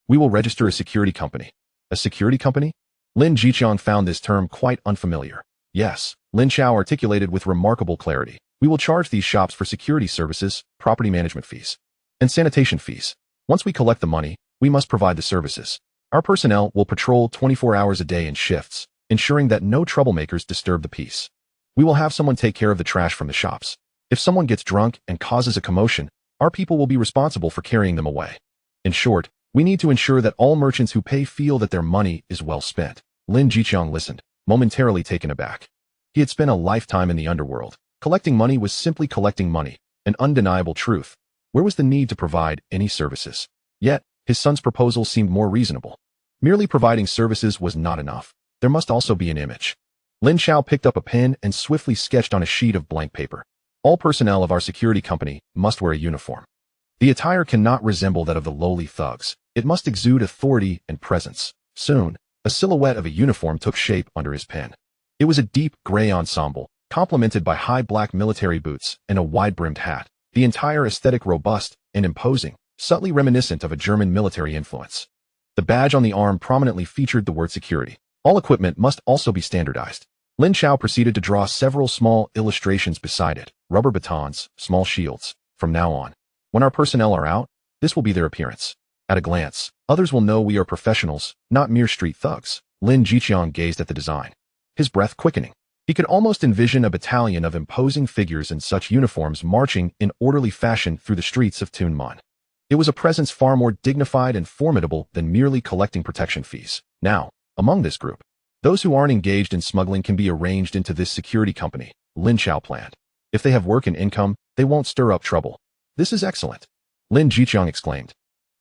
We will register a security company. A security company? Lin Chao found this term quite unfamiliar. Yes, Lin Chao articulated with remarkable clarity. We will charge these shops for security services, property management fees, and sanitation fees. Once we collect the money, we must provide the services. Our personnel will patrol 24 hours a day in shifts, ensuring that no troublemakers disturb the peace. We will have someone take care of the trash from the shops. If someone gets drunk and causes a commotion, our people will be responsible for carrying them away. In short, we need to ensure that all merchants who pay feel that their money is well spent. Lin Chao listened, momentarily taken aback. He had spent a lifetime in the underworld. Collecting money was simply collecting money, an undeniable truth. Where was the need to provide any services? Yet, his son's proposal seemed more reasonable. Merely providing services was not enough. There must also be an image. Lin Chao picked up a pen and swiftly sketched on a sheet of blank paper. All personnel of our security company must wear a uniform. The attire cannot resemble that of the lowly thugs. It must exude authority and presence. Soon, a silhouette of a uniform took shape under his pen. It was a deep gray ensemble, complemented by high black military boots and a wide-brimmed hat. The entire aesthetic robust and imposing, subtly reminiscent of a German military influence. The badge on the arm prominently featured the word security. All equipment must also be standardized. Lin Chao proceeded to draw several small illustrations beside it. Rubber batons, small shields. From now on, when our personnel are out, this will be their appearance. At a glance, others will know we are professionals, not mere street thugs. Lin Chao gazed at the design, his breath quickening. He could almost envision a battalion of imposing figures in such uniforms marching in orderly fashion through the streets of Tunman. It was a presence far more dignified and formidable than merely collecting protection fees. Now, among this group, those who aren't engaged in smuggling can be arranged into this security company, Lin Chao planned. If they have work and income, they won't stir up trouble. This is excellent, Lin Chao exclaimed,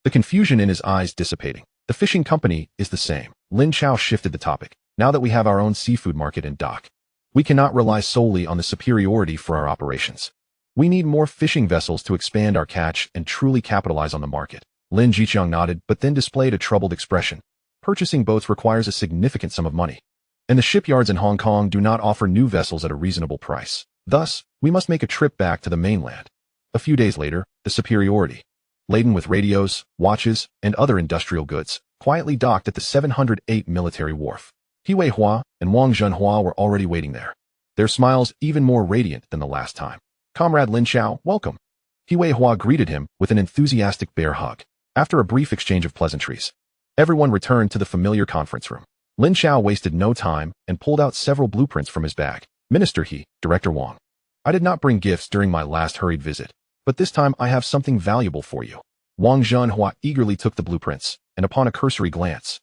the confusion in his eyes dissipating. The fishing company is the same. Lin Chao shifted the topic. Now that we have our own seafood market and dock, we cannot rely solely on the superiority for our operations. We need more fishing vessels to expand our catch and truly capitalize on the market. Lin Chao nodded but then displayed a troubled expression. Purchasing boats requires a significant sum of money, and the shipyards in Hong Kong do not offer new vessels at a reasonable price. Thus, we must make a trip back to the mainland. A few days later, the superiority, laden with radios, watches, and other industrial goods, quietly docked at the 708 military wharf. He Weihua and Wang Zhenhua were already waiting there, their smiles even more radiant than the last time. Comrade Lin Chao, welcome. He Weihua greeted him with an enthusiastic bear hug. After a brief exchange of pleasantries, everyone returned to the familiar conference room. Lin Chao wasted no time and pulled out several blueprints from his bag. Minister He, Director Wang. I did not bring gifts during my last hurried visit, but this time I have something valuable for you. Wang Zhenhua eagerly took the blueprints, and upon a cursory glance,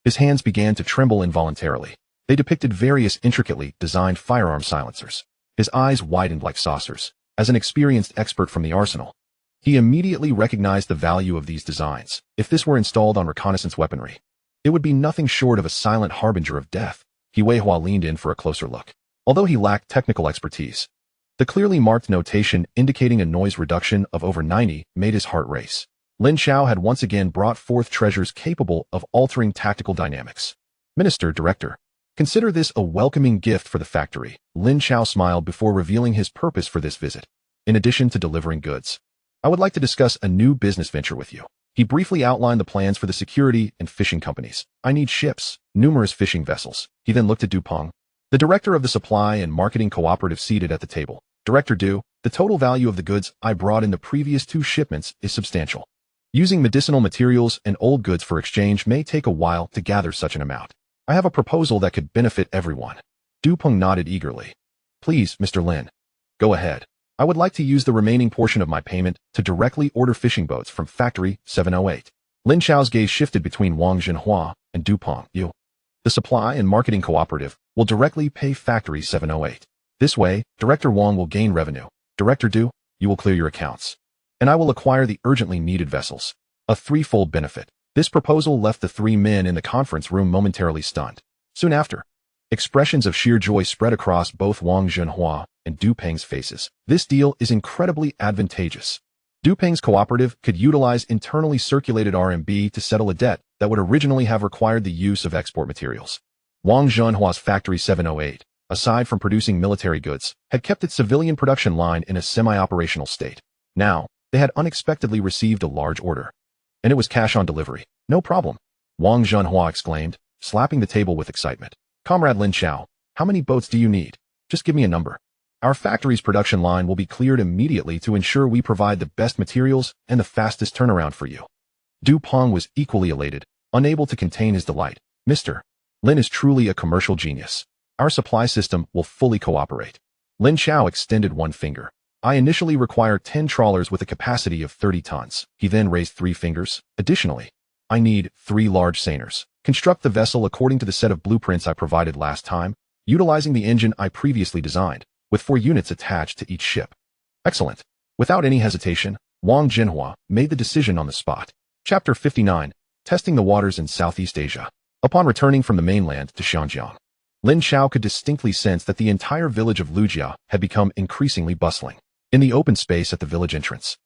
his hands began to tremble involuntarily. They depicted various intricately designed firearm silencers. His eyes widened like saucers. As an experienced expert from the arsenal, he immediately recognized the value of these designs. If this were installed on reconnaissance weaponry, it would be nothing short of a silent harbinger of death. He Weihua leaned in for a closer look. Although he lacked technical expertise, the clearly marked notation indicating a noise reduction of over 90 made his heart race. Lin Chao had once again brought forth treasures capable of altering tactical dynamics. Minister, Director, Consider this a welcoming gift for the factory. Lin Chao smiled before revealing his purpose for this visit. In addition to delivering goods, I would like to discuss a new business venture with you. He briefly outlined the plans for the security and fishing companies. I need ships, numerous fishing vessels. He then looked at Dupont, the director of the supply and marketing cooperative seated at the table. Director Du, the total value of the goods I brought in the previous 2 shipments is substantial. Using medicinal materials and old goods for exchange may take a while to gather such an amount. I have a proposal that could benefit everyone. Dupont nodded eagerly. Please, Mr. Lin. Go ahead. I would like to use the remaining portion of my payment to directly order fishing boats from Factory 708. Lin Chao's gaze shifted between Wang Jinhua and Dupont. You, the supply and marketing cooperative, will directly pay Factory 708. This way, Director Wang will gain revenue. Director Du, you will clear your accounts. And I will acquire the urgently needed vessels. A threefold benefit. This proposal left the 3 men in the conference room momentarily stunned. Soon after, expressions of sheer joy spread across both Wang Jinhua and Duping's faces. This deal is incredibly advantageous. Duping's cooperative could utilize internally circulated RMB to settle a debt that would originally have required the use of export materials. Wang Jinhua's Factory 708, aside from producing military goods, had kept its civilian production line in a semi-operational state. Now, they had unexpectedly received a large order. And it was cash on delivery. No problem. Wang Jinhua exclaimed, slapping the table with excitement. Comrade Lin Chao, how many boats do you need? Just give me a number. Our factory's production line will be cleared immediately to ensure we provide the best materials and the fastest turnaround for you. Dupont was equally elated, unable to contain his delight. Mr. Lin is truly a commercial genius. Our supply system will fully cooperate. Lin Chao extended one finger. I initially require 10 trawlers with a capacity of 30 tons. He then raised 3 fingers. Additionally, I need 3 large seiners. Construct the vessel according to the set of blueprints I provided last time, utilizing the engine I previously designed, with 4 units attached to each ship. Excellent. Without any hesitation, Wang Jinhua made the decision on the spot. Chapter 59, Testing the Waters in Southeast Asia. Upon returning from the mainland to Xinjiang, Lin Chao could distinctly sense that the entire village of Lujia had become increasingly bustling. In the open space at the village entrance,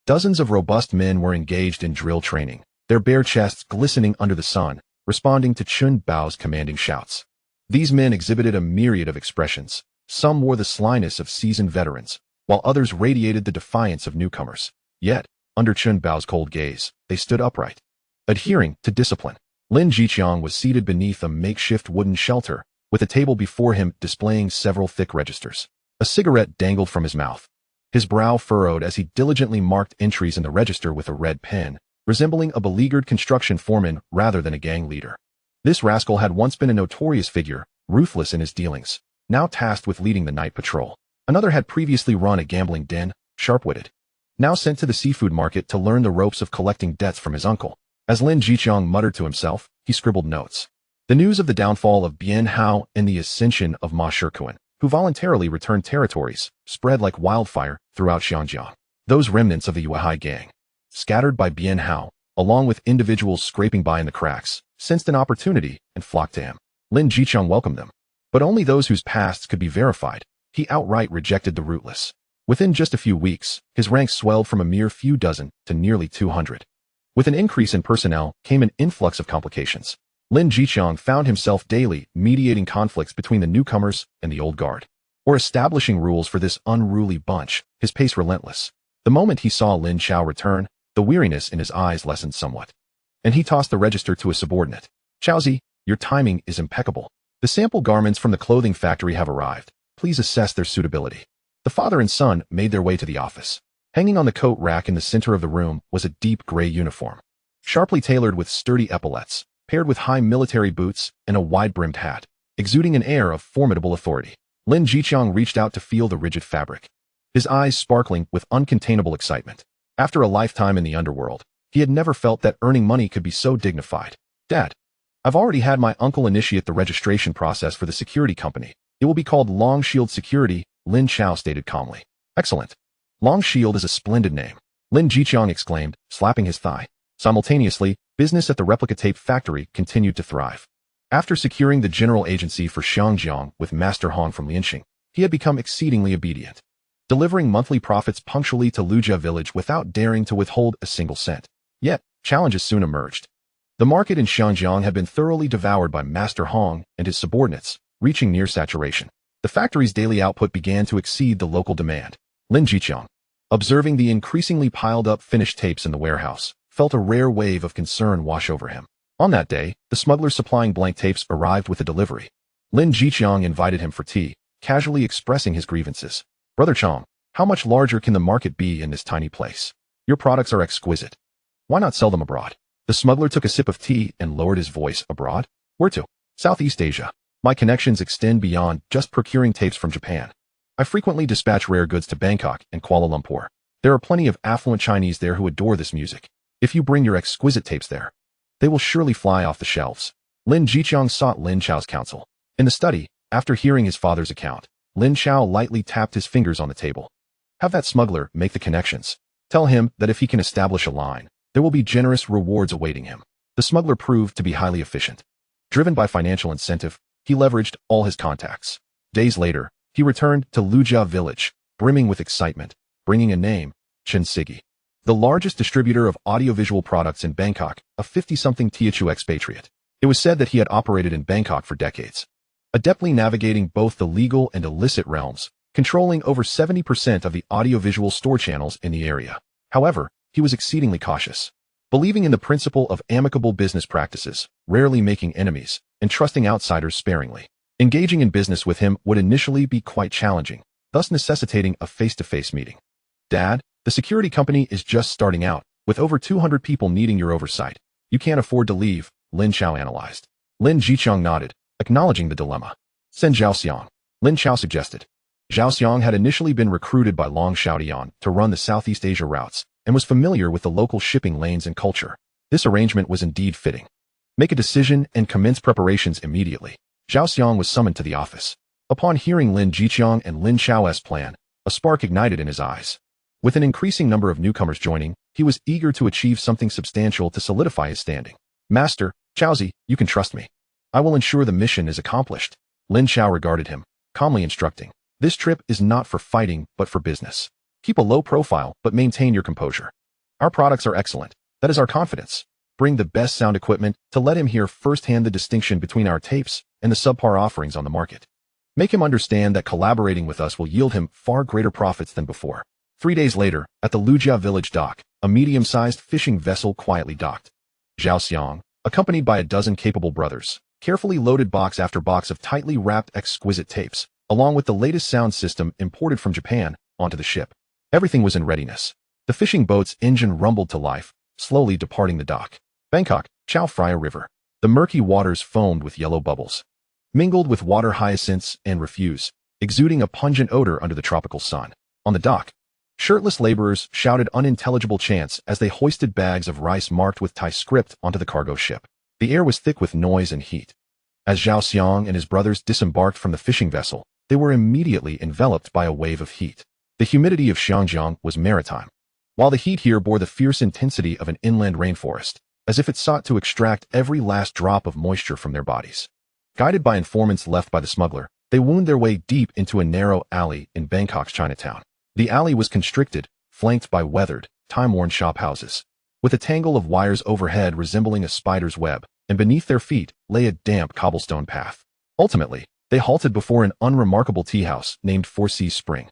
dozens of robust men were engaged in drill training, their bare chests glistening under the sun, responding to Chun Bao's commanding shouts. These men exhibited a myriad of expressions. Some wore the slyness of seasoned veterans, while others radiated the defiance of newcomers. Yet, under Chun Bao's cold gaze, they stood upright, adhering to discipline. Lin Jiqiang was seated beneath a makeshift wooden shelter, with a table before him displaying several thick registers. A cigarette dangled from his mouth. His brow furrowed as he diligently marked entries in the register with a red pen, resembling a beleaguered construction foreman rather than a gang leader. This rascal had once been a notorious figure, ruthless in his dealings, now tasked with leading the night patrol. Another had previously run a gambling den, sharp-witted, now sent to the seafood market to learn the ropes of collecting debts from his uncle. As Lin Jiqiang muttered to himself, he scribbled notes. The news of the downfall of Bian Hao and the ascension of Ma Shikuan, who voluntarily returned territories, spread like wildfire throughout Xinjiang. Those remnants of the Yuehai gang, scattered by Bian Hao, along with individuals scraping by in the cracks, sensed an opportunity and flocked to him. Lin Jiqiang welcomed them, but only those whose pasts could be verified. He outright rejected the rootless. Within just a few weeks, his ranks swelled from a mere few dozen to nearly 200. With an increase in personnel came an influx of complications. Lin Jiqiang found himself daily mediating conflicts between the newcomers and the old guard, or establishing rules for this unruly bunch, his pace relentless. The moment he saw Lin Chao return, the weariness in his eyes lessened somewhat, and he tossed the register to a subordinate. Chaozi, your timing is impeccable. The sample garments from the clothing factory have arrived. Please assess their suitability. The father and son made their way to the office. Hanging on the coat rack in the center of the room was a deep gray uniform, sharply tailored with sturdy epaulets, paired with high military boots and a wide-brimmed hat, exuding an air of formidable authority. Lin Jiqiang reached out to feel the rigid fabric, his eyes sparkling with uncontainable excitement. After a lifetime in the underworld, he had never felt that earning money could be so dignified. Dad, I've already had my uncle initiate the registration process for the security company. It will be called Long Shield Security, Lin Chao stated calmly. Excellent. Long Shield is a splendid name, Lin Jiqiang exclaimed, slapping his thigh. Simultaneously, business at the replica tape factory continued to thrive. After securing the general agency for Xiangjiang with Master Hong from Lianxing, he had become exceedingly obedient, delivering monthly profits punctually to Lujia village without daring to withhold a single cent. Yet, challenges soon emerged. The market in Xinjiang had been thoroughly devoured by Master Hong and his subordinates, reaching near saturation. The factory's daily output began to exceed the local demand. Lin Chao, observing the increasingly piled-up finished tapes in the warehouse, felt a rare wave of concern wash over him. On that day, the smuggler supplying blank tapes arrived with a delivery. Lin Chao invited him for tea, casually expressing his grievances. "Brother Chong, how much larger can the market be in this tiny place? Your products are exquisite. Why not sell them abroad?" The smuggler took a sip of tea and lowered his voice. "Abroad? Where to?" "Southeast Asia. My connections extend beyond just procuring tapes from Japan. I frequently dispatch rare goods to Bangkok and Kuala Lumpur. There are plenty of affluent Chinese there who adore this music. If you bring your exquisite tapes there, they will surely fly off the shelves." Lin Chao sought Lin Chao's counsel. In the study, after hearing his father's account, Lin Chao lightly tapped his fingers on the table. "Have that smuggler make the connections. Tell him that if he can establish a line, there will be generous rewards awaiting him." The smuggler proved to be highly efficient. Driven by financial incentive, he leveraged all his contacts. Days later, he returned to Lujia village, brimming with excitement, bringing a name, Chen Sigi, the largest distributor of audiovisual products in Bangkok, a 50-something Teochew expatriate. It was said that he had operated in Bangkok for decades, adeptly navigating both the legal and illicit realms, controlling over 70% of the audiovisual store channels in the area. However, he was exceedingly cautious, believing in the principle of amicable business practices, rarely making enemies, and trusting outsiders sparingly. Engaging in business with him would initially be quite challenging, thus necessitating a face-to-face meeting. "Dad, the security company is just starting out, with over 200 people needing your oversight. You can't afford to leave," Lin Chao analyzed. Lin Chao nodded, acknowledging the dilemma. "Send Zhao Xiang," Lin Chao suggested. Zhao Xiang had initially been recruited by Long Xiaodian to run the Southeast Asia routes, and was familiar with the local shipping lanes and culture. This arrangement was indeed fitting. "Make a decision and commence preparations immediately." Zhao Xiang was summoned to the office. Upon hearing Lin Chao and Lin Chao's plan, a spark ignited in his eyes. With an increasing number of newcomers joining, he was eager to achieve something substantial to solidify his standing. "Master, Chaozi, you can trust me. I will ensure the mission is accomplished." Lin Chao regarded him, calmly instructing, "This trip is not for fighting, but for business. Keep a low profile, but maintain your composure. Our products are excellent. That is our confidence. Bring the best sound equipment to let him hear firsthand the distinction between our tapes and the subpar offerings on the market. Make him understand that collaborating with us will yield him far greater profits than before." 3 days later, at the Lujia village dock, a medium-sized fishing vessel quietly docked. Zhao Xiang, accompanied by a dozen capable brothers, carefully loaded box after box of tightly wrapped exquisite tapes, along with the latest sound system imported from Japan, onto the ship. Everything was in readiness. The fishing boat's engine rumbled to life, slowly departing the dock. Bangkok, Chao Phraya River. The murky waters foamed with yellow bubbles, mingled with water hyacinths and refuse, exuding a pungent odor under the tropical sun. On the dock, shirtless laborers shouted unintelligible chants as they hoisted bags of rice marked with Thai script onto the cargo ship. The air was thick with noise and heat. As Zhao Xiang and his brothers disembarked from the fishing vessel, they were immediately enveloped by a wave of heat. The humidity of Xinjiang was maritime, while the heat here bore the fierce intensity of an inland rainforest, as if it sought to extract every last drop of moisture from their bodies. Guided by informants left by the smuggler, they wound their way deep into a narrow alley in Bangkok's Chinatown. The alley was constricted, flanked by weathered, time-worn shop houses, with a tangle of wires overhead resembling a spider's web, and beneath their feet lay a damp cobblestone path. Ultimately, they halted before an unremarkable tea house named Four Seas Spring,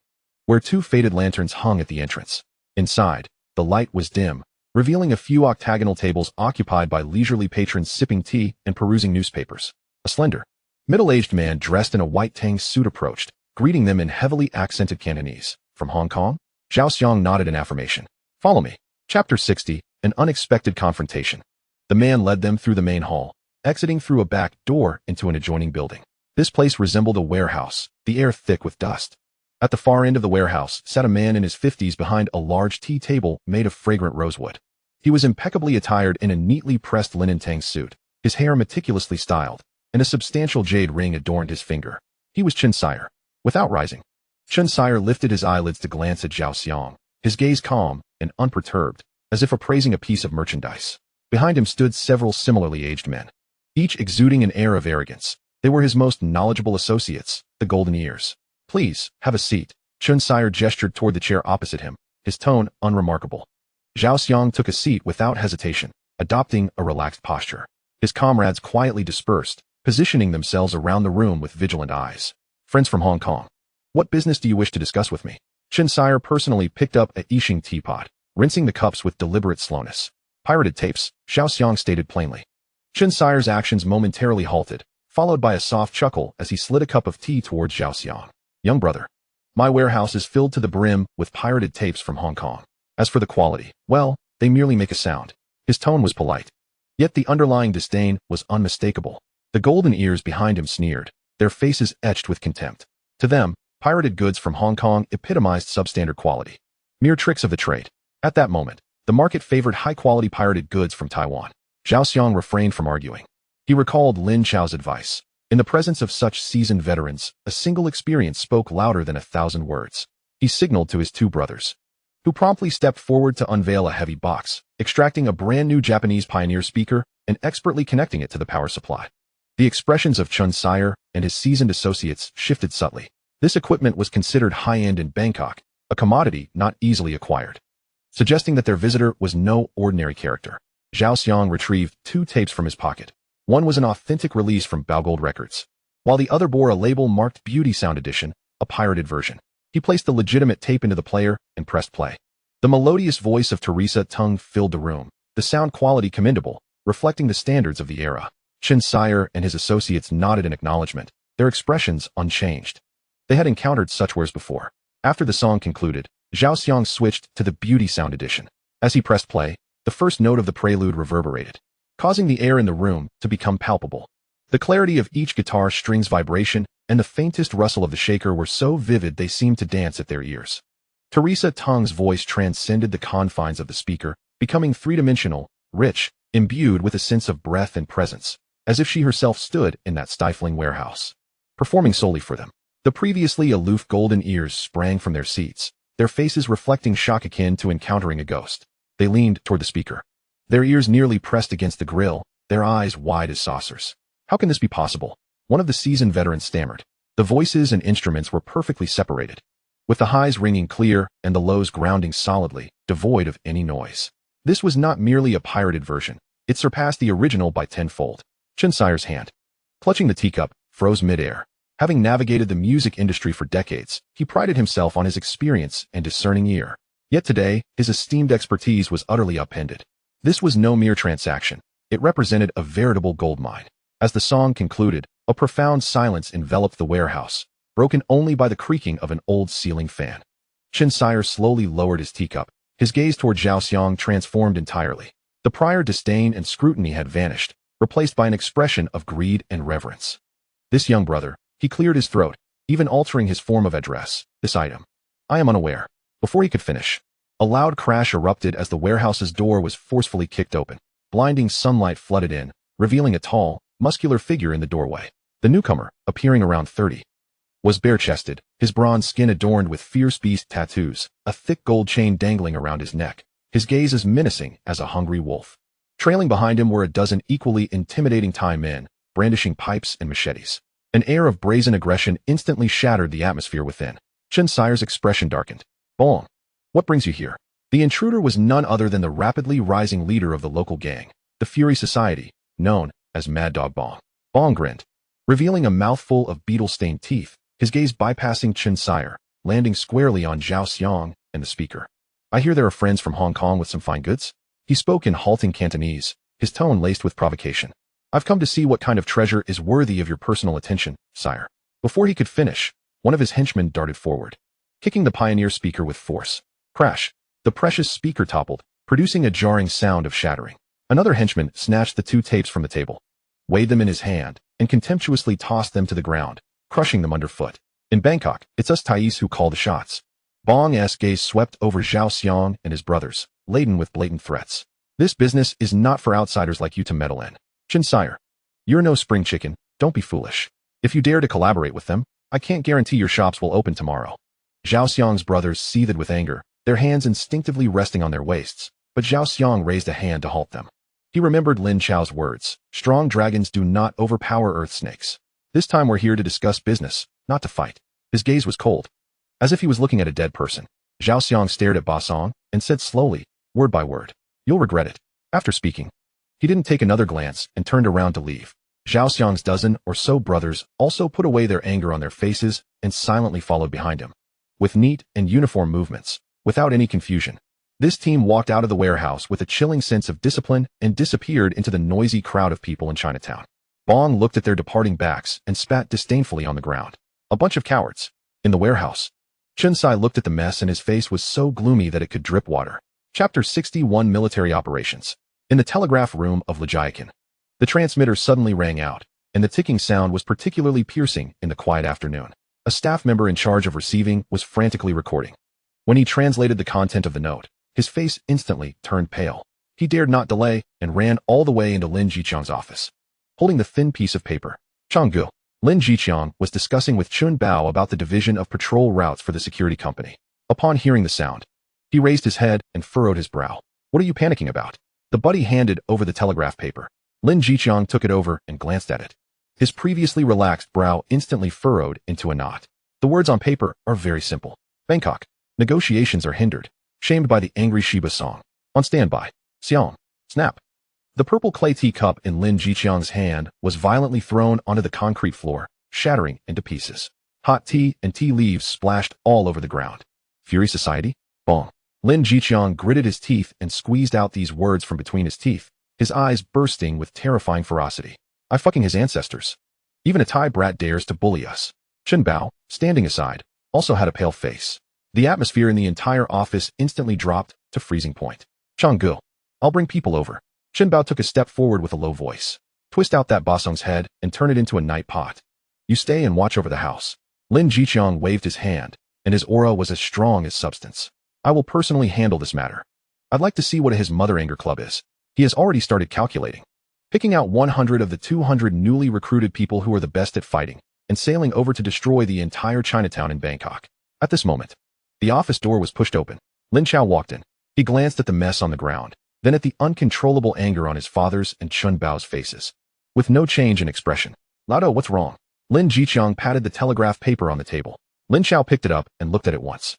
where 2 faded lanterns hung at the entrance. Inside, the light was dim, revealing a few octagonal tables occupied by leisurely patrons sipping tea and perusing newspapers. A slender, middle-aged man dressed in a white tang suit approached, greeting them in heavily accented Cantonese. "From Hong Kong?" Zhao Xiang nodded in affirmation. "Follow me." Chapter 60, An Unexpected Confrontation. The man led them through the main hall, exiting through a back door into an adjoining building. This place resembled a warehouse, the air thick with dust. At the far end of the warehouse sat a man in his 50s behind a large tea table made of fragrant rosewood. He was impeccably attired in a neatly pressed linen tang suit, his hair meticulously styled, and a substantial jade ring adorned his finger. He was Chen Sire. Without rising, Chen Sire lifted his eyelids to glance at Zhao Xiang, his gaze calm and unperturbed, as if appraising a piece of merchandise. Behind him stood several similarly aged men, each exuding an air of arrogance. They were his most knowledgeable associates, the Golden Ears. "Please, have a seat." Chen Sire gestured toward the chair opposite him, his tone unremarkable. Zhao Xiang took a seat without hesitation, adopting a relaxed posture. His comrades quietly dispersed, positioning themselves around the room with vigilant eyes. Friends from Hong Kong. What business do you wish to discuss with me? Chen Sire personally picked up a Yixing teapot, rinsing the cups with deliberate slowness. Pirated tapes, Xiao Xiang stated plainly. Chen Sire's actions momentarily halted, followed by a soft chuckle as he slid a cup of tea towards Xiao Xiang. Young brother. My warehouse is filled to the brim with pirated tapes from Hong Kong. As for the quality, well, they merely make a sound. His tone was polite. Yet the underlying disdain was unmistakable. The golden ears behind him sneered, their faces etched with contempt. To them, pirated goods from Hong Kong epitomized substandard quality. Mere tricks of the trade. At that moment, the market favored high-quality pirated goods from Taiwan. Xiao Xiang refrained from arguing. He recalled Lin Chao's advice. In the presence of such seasoned veterans, a single experience spoke louder than 1,000 words. He signaled to his two brothers, who promptly stepped forward to unveil a heavy box, extracting a brand new Japanese Pioneer speaker and expertly connecting it to the power supply. The expressions of Chen Sire and his seasoned associates shifted subtly. This equipment was considered high-end in Bangkok, a commodity not easily acquired, suggesting that their visitor was no ordinary character. Xiao Xiang retrieved 2 tapes from his pocket. One was an authentic release from Baogold Records, while the other bore a label marked Beauty Sound Edition, a pirated version. He placed the legitimate tape into the player and pressed play. The melodious voice of Teresa Tung filled the room, the sound quality commendable, reflecting the standards of the era. Chen Sire and his associates nodded in acknowledgement, their expressions unchanged. They had encountered such wares before. After the song concluded, Xiao Xiang switched to the Beauty Sound Edition. As he pressed play, the first note of the prelude reverberated, causing the air in the room to become palpable. The clarity of each guitar string's vibration and the faintest rustle of the shaker were so vivid they seemed to dance at their ears. Teresa Tung's voice transcended the confines of the speaker, becoming three-dimensional, rich, imbued with a sense of breath and presence, as if she herself stood in that stifling warehouse, performing solely for them. The previously aloof golden ears sprang from their seats, their faces reflecting shock akin to encountering a ghost. They leaned toward the speaker, their ears nearly pressed against the grill, their eyes wide as saucers. How can this be possible? One of the seasoned veterans stammered. The voices and instruments were perfectly separated, with the highs ringing clear and the lows grounding solidly, devoid of any noise. This was not merely a pirated version. It surpassed the original by tenfold. Chen Sire's hand, clutching the teacup, froze midair. Having navigated the music industry for decades, he prided himself on his experience and discerning ear. Yet today, his esteemed expertise was utterly upended. This was no mere transaction. It represented a veritable goldmine. As the song concluded, a profound silence enveloped the warehouse, broken only by the creaking of an old ceiling fan. Chen Sire slowly lowered his teacup. His gaze toward Xiao Xiang transformed entirely. The prior disdain and scrutiny had vanished, replaced by an expression of greed and reverence. This young brother, he cleared his throat, even altering his form of address. This item. I am unaware. Before he could finish, a loud crash erupted as the warehouse's door was forcefully kicked open. Blinding sunlight flooded in, revealing a tall, muscular figure in the doorway. The newcomer, appearing around 30, was bare-chested, his bronze skin adorned with fierce beast tattoos, a thick gold chain dangling around his neck, his gaze as menacing as a hungry wolf. Trailing behind him were a dozen equally intimidating Thai men, brandishing pipes and machetes. An air of brazen aggression instantly shattered the atmosphere within. Chen Sire's expression darkened. Bong. What brings you here? The intruder was none other than the rapidly rising leader of the local gang, the Fury Society, known as Mad Dog Bong. Bong grinned, revealing a mouthful of beetle-stained teeth, his gaze bypassing Chen Sire, landing squarely on Xiao Xiang and the speaker. I hear there are friends from Hong Kong with some fine goods? He spoke in halting Cantonese, his tone laced with provocation. I've come to see what kind of treasure is worthy of your personal attention, sire. Before he could finish, one of his henchmen darted forward, kicking the Pioneer speaker with force. Crash! The precious speaker toppled, producing a jarring sound of shattering. Another henchman snatched the 2 tapes from the table, weighed them in his hand, and contemptuously tossed them to the ground, crushing them underfoot. In Bangkok, it's us Thais who call the shots. Bong's gaze swept over Xiao Xiang and his brothers, laden with blatant threats. This business is not for outsiders like you to meddle in. Chen Sire, you're no spring chicken, don't be foolish. If you dare to collaborate with them, I can't guarantee your shops will open tomorrow. Xiao Xiang's brothers seethed with anger, their hands instinctively resting on their waists, but Xiao Xiang raised a hand to halt them. He remembered Lin Chao's words, strong dragons do not overpower earth snakes. This time we're here to discuss business, not to fight. His gaze was cold, as if he was looking at a dead person. Xiao Xiang stared at Ba Song and said slowly, word by word, you'll regret it. After speaking, He didn't take another glance and turned around to leave. Zhao Xiang's dozen or so brothers also put away their anger on their faces and silently followed behind him. With neat and uniform movements, without any confusion, this team walked out of the warehouse with a chilling sense of discipline and disappeared into the noisy crowd of people in Chinatown. Bong looked at their departing backs and spat disdainfully on the ground. A bunch of cowards. In the warehouse, Chunsai looked at the mess and his face was so gloomy that it could drip water. Chapter 61 Military Operations. In the telegraph room of Lejiakin, the transmitter suddenly rang out, and the ticking sound was particularly piercing in the quiet afternoon. A staff member in charge of receiving was frantically recording. When he translated the content of the note, his face instantly turned pale. He dared not delay and ran all the way into Lin Jiqiang's office. Holding the thin piece of paper, Changgu, Lin Jiqiang was discussing with Chun Bao about the division of patrol routes for the security company. Upon hearing the sound, he raised his head and furrowed his brow. What are you panicking about? The buddy handed over the telegraph paper. Lin Jiqiang took it over and glanced at it. His previously relaxed brow instantly furrowed into a knot. The words on paper are very simple. Bangkok. Negotiations are hindered. Shamed by the angry Shiba song. On standby. Xiang. Snap. The purple clay teacup in Lin Jiqiang's hand was violently thrown onto the concrete floor, shattering into pieces. Hot tea and tea leaves splashed all over the ground. Fury Society? Bong. Lin Jiqiang gritted his teeth and squeezed out these words from between his teeth, his eyes bursting with terrifying ferocity. I fucking his ancestors. Even a Thai brat dares to bully us. Chun Bao, standing aside, also had a pale face. The atmosphere in the entire office instantly dropped to freezing point. Changgu, I'll bring people over. Chun Bao took a step forward with a low voice. Twist out that Basong's head and turn it into a night pot. You stay and watch over the house. Lin Jiqiang waved his hand, and his aura was as strong as substance. I will personally handle this matter. I'd like to see what his mother anger club is. He has already started calculating. Picking out 100 of the 200 newly recruited people who are the best at fighting, and sailing over to destroy the entire Chinatown in Bangkok. At this moment, the office door was pushed open. Lin Chao walked in. He glanced at the mess on the ground, then at the uncontrollable anger on his father's and Chun Bao's faces. With no change in expression. Lado, what's wrong? Lin Jiqiang patted the telegraph paper on the table. Lin Chao picked it up and looked at it once.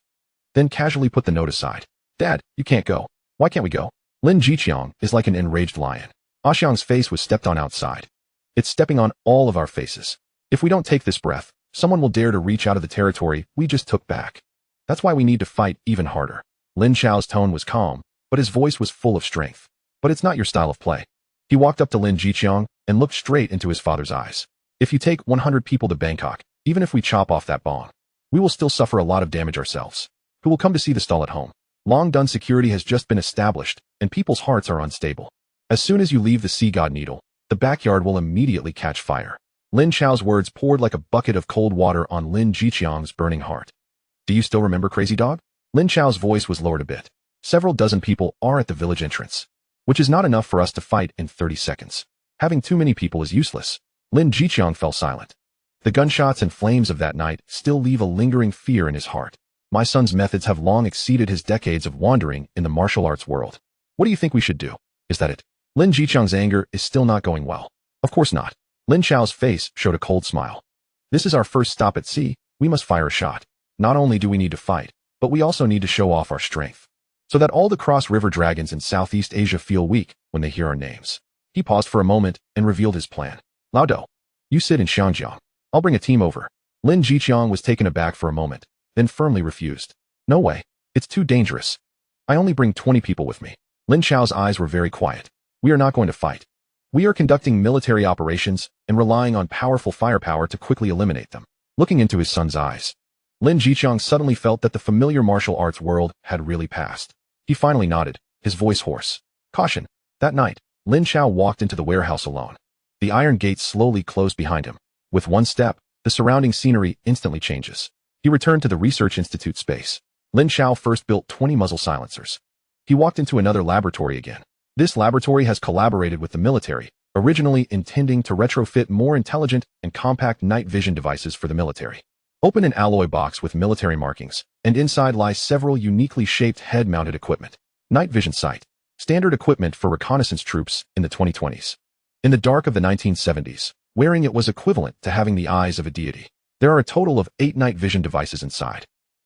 Then casually put the note aside. Dad, you can't go. Why can't we go? Lin Jiqiang is like an enraged lion. Xiang's face was stepped on outside. It's stepping on all of our faces. If we don't take this breath, someone will dare to reach out of the territory we just took back. That's why we need to fight even harder. Lin Chao's tone was calm, but his voice was full of strength. But it's not your style of play. He walked up to Lin Jiqiang and looked straight into his father's eyes. If you take 100 people to Bangkok, even if we chop off that bong, we will still suffer a lot of damage ourselves. Who will come to see the stall at home? Long-done security has just been established, and people's hearts are unstable. As soon as you leave the Sea God Needle, the backyard will immediately catch fire. Lin Chao's words poured like a bucket of cold water on Lin Jiqiang's burning heart. Do you still remember, crazy dog? Lin Chao's voice was lowered a bit. Several dozen people are at the village entrance, which is not enough for us to fight in 30 seconds. Having too many people is useless. Lin Jiqiang fell silent. The gunshots and flames of that night still leave a lingering fear in his heart. My son's methods have long exceeded his decades of wandering in the martial arts world. What do you think we should do? Is that it? Lin Jiqiang's anger is still not going well. Of course not. Lin Chao's face showed a cold smile. This is our first stop at sea. We must fire a shot. Not only do we need to fight, but we also need to show off our strength, so that all the cross-river dragons in Southeast Asia feel weak when they hear our names. He paused for a moment and revealed his plan. Lao Do, you sit in Xiangjiang. I'll bring a team over. Lin Jiqiang was taken aback for a moment, then firmly refused. No way. It's too dangerous. I only bring 20 people with me. Lin Chao's eyes were very quiet. We are not going to fight. We are conducting military operations and relying on powerful firepower to quickly eliminate them. Looking into his son's eyes, Lin Jiqiang suddenly felt that the familiar martial arts world had really passed. He finally nodded, his voice hoarse. Caution. That night, Lin Chao walked into the warehouse alone. The iron gates slowly closed behind him. With one step, the surrounding scenery instantly changes. He returned to the Research Institute space. Lin Chao first built 20 muzzle silencers. He walked into another laboratory again. This laboratory has collaborated with the military, originally intending to retrofit more intelligent and compact night vision devices for the military. Open an alloy box with military markings, and inside lies several uniquely shaped head-mounted equipment. Night vision sight. Standard equipment for reconnaissance troops in the 2020s. In the dark of the 1970s, wearing it was equivalent to having the eyes of a deity. There are a total of 8 night vision devices inside,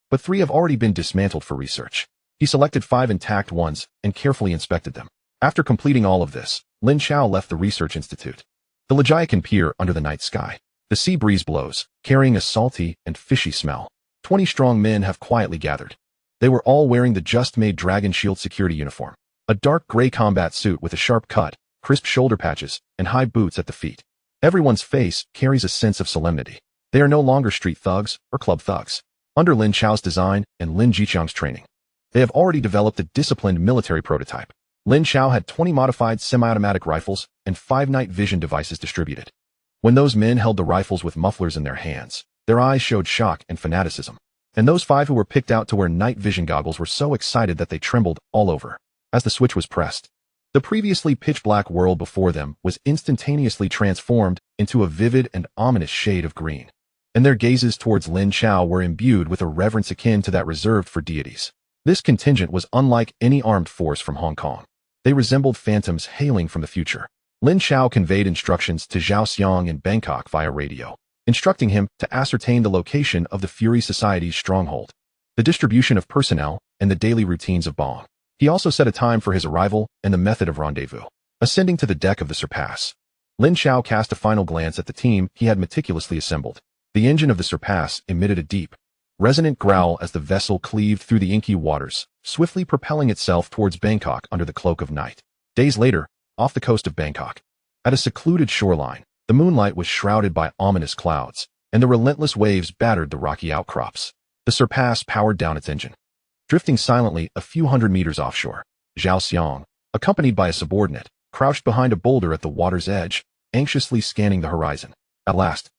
but 3 have already been dismantled for research. He selected 5 intact ones and carefully inspected them. After completing all of this, Lin Chao left the research institute. The Legiacan pier under the night sky. The sea breeze blows, carrying a salty and fishy smell. 20 strong men have quietly gathered. They were all wearing the just-made Dragon Shield security uniform. A dark gray combat suit with a sharp cut, crisp shoulder patches, and high boots at the feet. Everyone's face carries a sense of solemnity. They are no longer street thugs or club thugs. Under Lin Chao's design and Lin Jiqiang's training, they have already developed a disciplined military prototype. Lin Chao had 20 modified semi-automatic rifles and 5 night vision devices distributed. When those men held the rifles with mufflers in their hands, their eyes showed shock and fanaticism. And those 5 who were picked out to wear night vision goggles were so excited that they trembled all over. As the switch was pressed, the previously pitch-black world before them was instantaneously transformed into a vivid and ominous shade of green. And their gazes towards Lin Chao were imbued with a reverence akin to that reserved for deities. This contingent was unlike any armed force from Hong Kong. They resembled phantoms hailing from the future. Lin Chao conveyed instructions to Zhao Xiang in Bangkok via radio, instructing him to ascertain the location of the Fury Society's stronghold, the distribution of personnel, and the daily routines of Bong. He also set a time for his arrival and the method of rendezvous. Ascending to the deck of the Surpass, Lin Chao cast a final glance at the team he had meticulously assembled. The engine of the Surpass emitted a deep, resonant growl as the vessel cleaved through the inky waters, swiftly propelling itself towards Bangkok under the cloak of night. Days later, off the coast of Bangkok, at a secluded shoreline, the moonlight was shrouded by ominous clouds, and the relentless waves battered the rocky outcrops. The Surpass powered down its engine. Drifting silently a few hundred meters offshore, Zhao Xiang, accompanied by a subordinate, crouched behind a boulder at the water's edge, anxiously scanning the horizon. At last,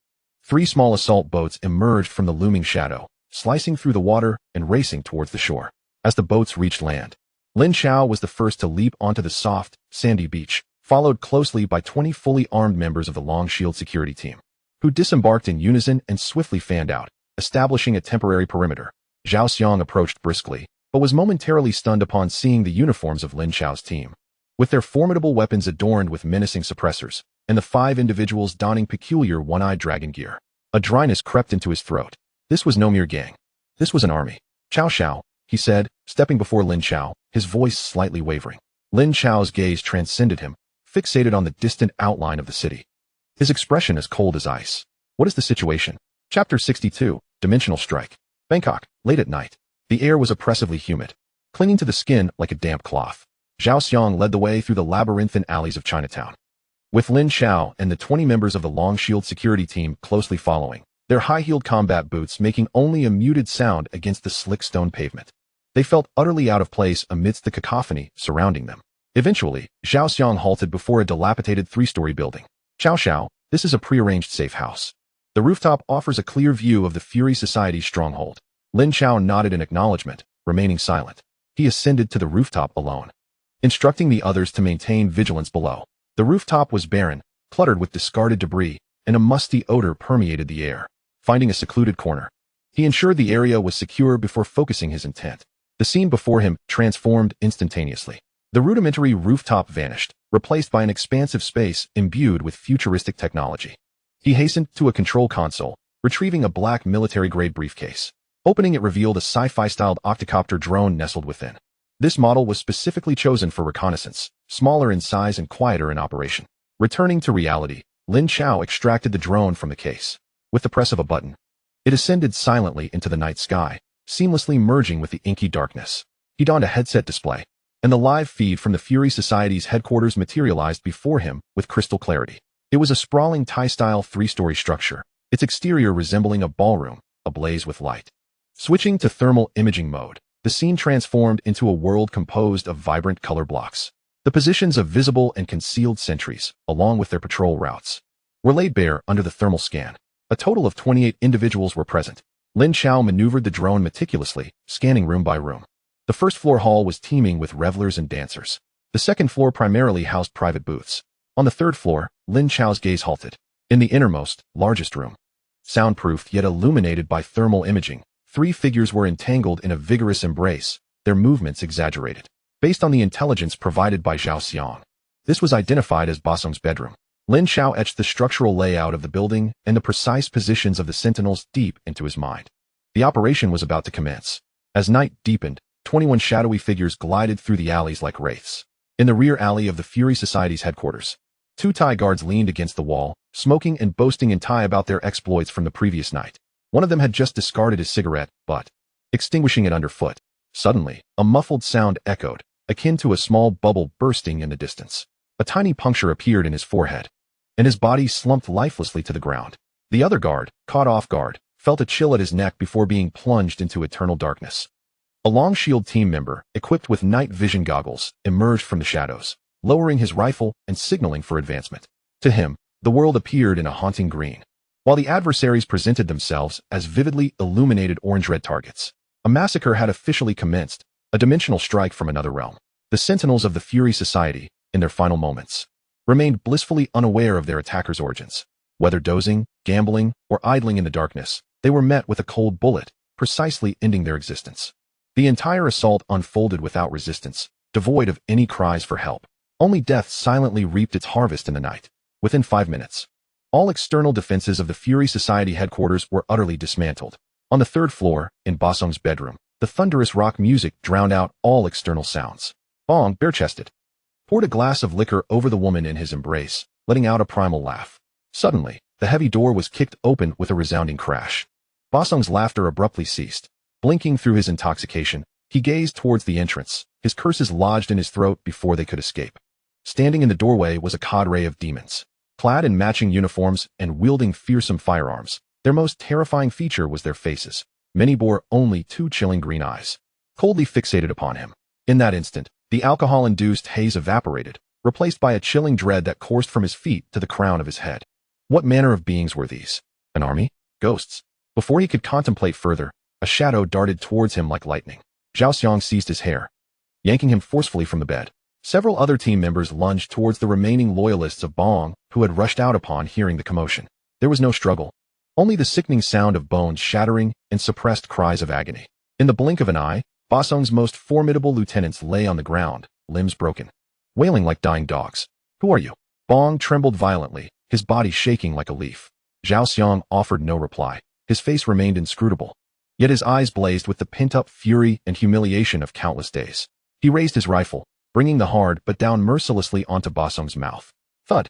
3 small assault boats emerged from the looming shadow, slicing through the water and racing towards the shore. As the boats reached land, Lin Chao was the first to leap onto the soft, sandy beach, followed closely by 20 fully armed members of the Long Shield security team, who disembarked in unison and swiftly fanned out, establishing a temporary perimeter. Zhao Xiang approached briskly, but was momentarily stunned upon seeing the uniforms of Lin Chao's team. With their formidable weapons adorned with menacing suppressors, and the 5 individuals donning peculiar one-eyed dragon gear, a dryness crept into his throat. This was no mere gang. This was an army. Chao Xiao, he said, stepping before Lin Chao, his voice slightly wavering. Lin Chao's gaze transcended him, fixated on the distant outline of the city. His expression as cold as ice. What is the situation? Chapter 62, Dimensional Strike. Bangkok, late at night. The air was oppressively humid, clinging to the skin like a damp cloth. Zhao Xiang led the way through the labyrinthine alleys of Chinatown, with Lin Chao and the 20 members of the Long Shield security team closely following, their high-heeled combat boots making only a muted sound against the slick stone pavement. They felt utterly out of place amidst the cacophony surrounding them. Eventually, Zhao Xiang halted before a dilapidated 3-story building. Chao Xiao, this is a prearranged safe house. The rooftop offers a clear view of the Fury Society's stronghold. Lin Chao nodded in acknowledgement, remaining silent. He ascended to the rooftop alone, instructing the others to maintain vigilance below. The rooftop was barren, cluttered with discarded debris, and a musty odor permeated the air. Finding a secluded corner, he ensured the area was secure before focusing his intent. The scene before him transformed instantaneously. The rudimentary rooftop vanished, replaced by an expansive space imbued with futuristic technology. He hastened to a control console, retrieving a black military-grade briefcase. Opening it revealed a sci-fi-styled octocopter drone nestled within. This model was specifically chosen for reconnaissance, smaller in size and quieter in operation. Returning to reality, Lin Chao extracted the drone from the case. With the press of a button, it ascended silently into the night sky, seamlessly merging with the inky darkness. He donned a headset display, and the live feed from the Fury Society's headquarters materialized before him with crystal clarity. It was a sprawling Thai-style 3-story structure, its exterior resembling a ballroom, ablaze with light. Switching to thermal imaging mode, the scene transformed into a world composed of vibrant color blocks. The positions of visible and concealed sentries, along with their patrol routes, were laid bare under the thermal scan. A total of 28 individuals were present. Lin Chao maneuvered the drone meticulously, scanning room by room. The first floor hall was teeming with revelers and dancers. The second floor primarily housed private booths. On the third floor, Lin Chao's gaze halted. In the innermost, largest room, soundproofed yet illuminated by thermal imaging, 3 figures were entangled in a vigorous embrace, their movements exaggerated. Based on the intelligence provided by Zhao Xiang, this was identified as Basong's bedroom. Lin Chao etched the structural layout of the building and the precise positions of the sentinels deep into his mind. The operation was about to commence. As night deepened, 21 shadowy figures glided through the alleys like wraiths. In the rear alley of the Fury Society's headquarters, two Thai guards leaned against the wall, smoking and boasting in Thai about their exploits from the previous night. One of them had just discarded his cigarette, but, extinguishing it underfoot, suddenly, a muffled sound echoed, akin to a small bubble bursting in the distance. A tiny puncture appeared in his forehead, and his body slumped lifelessly to the ground. The other guard, caught off guard, felt a chill at his neck before being plunged into eternal darkness. A Long Shield team member, equipped with night vision goggles, emerged from the shadows, lowering his rifle and signaling for advancement. To him, the world appeared in a haunting green, while the adversaries presented themselves as vividly illuminated orange-red targets. A massacre had officially commenced, a dimensional strike from another realm. The sentinels of the Fury Society, in their final moments, remained blissfully unaware of their attackers' origins. Whether dozing, gambling, or idling in the darkness, they were met with a cold bullet, precisely ending their existence. The entire assault unfolded without resistance, devoid of any cries for help. Only death silently reaped its harvest in the night. Within 5 minutes, all external defenses of the Fury Society headquarters were utterly dismantled. On the third floor, in Bosong's bedroom, the thunderous rock music drowned out all external sounds. Bong, bare-chested, poured a glass of liquor over the woman in his embrace, letting out a primal laugh. Suddenly, the heavy door was kicked open with a resounding crash. Bosong's laughter abruptly ceased. Blinking through his intoxication, he gazed towards the entrance, his curses lodged in his throat before they could escape. Standing in the doorway was a cadre of demons, clad in matching uniforms and wielding fearsome firearms. Their most terrifying feature was their faces. Many bore only 2 chilling green eyes, coldly fixated upon him. In that instant, the alcohol-induced haze evaporated, replaced by a chilling dread that coursed from his feet to the crown of his head. What manner of beings were these? An army? Ghosts? Before he could contemplate further, a shadow darted towards him like lightning. Zhao Xiang seized his hair, yanking him forcefully from the bed. Several other team members lunged towards the remaining loyalists of Bong, who had rushed out upon hearing the commotion. There was no struggle, only the sickening sound of bones shattering and suppressed cries of agony. In the blink of an eye, Bosong's most formidable lieutenants lay on the ground, limbs broken, wailing like dying dogs. Who are you? Bong trembled violently, his body shaking like a leaf. Zhao Xiang offered no reply. His face remained inscrutable, yet his eyes blazed with the pent-up fury and humiliation of countless days. He raised his rifle, bringing the hard but down mercilessly onto Bosong's mouth. Thud!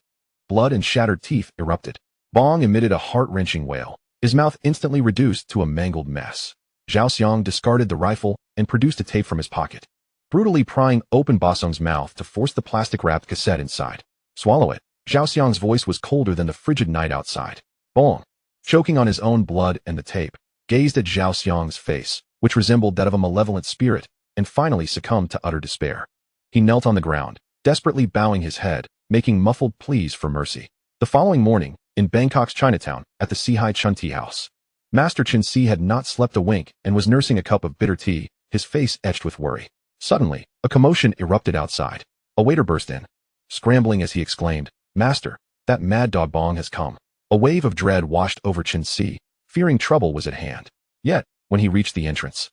Blood and shattered teeth erupted. Bong emitted a heart-wrenching wail, his mouth instantly reduced to a mangled mess. Zhao Xiang discarded the rifle and produced a tape from his pocket, brutally prying open Bosong's mouth to force the plastic-wrapped cassette inside. Swallow it. Zhao Xiang's voice was colder than the frigid night outside. Bong, choking on his own blood and the tape, gazed at Zhao Xiang's face, which resembled that of a malevolent spirit, and finally succumbed to utter despair. He knelt on the ground, desperately bowing his head, making muffled pleas for mercy. The following morning, in Bangkok's Chinatown, at the Sihai Chun Tea House, Master Chen Si had not slept a wink and was nursing a cup of bitter tea, his face etched with worry. Suddenly, a commotion erupted outside. A waiter burst in, scrambling as he exclaimed, "Master, that mad dog Bong has come." A wave of dread washed over Chen Si, fearing trouble was at hand. Yet, when he reached the entrance,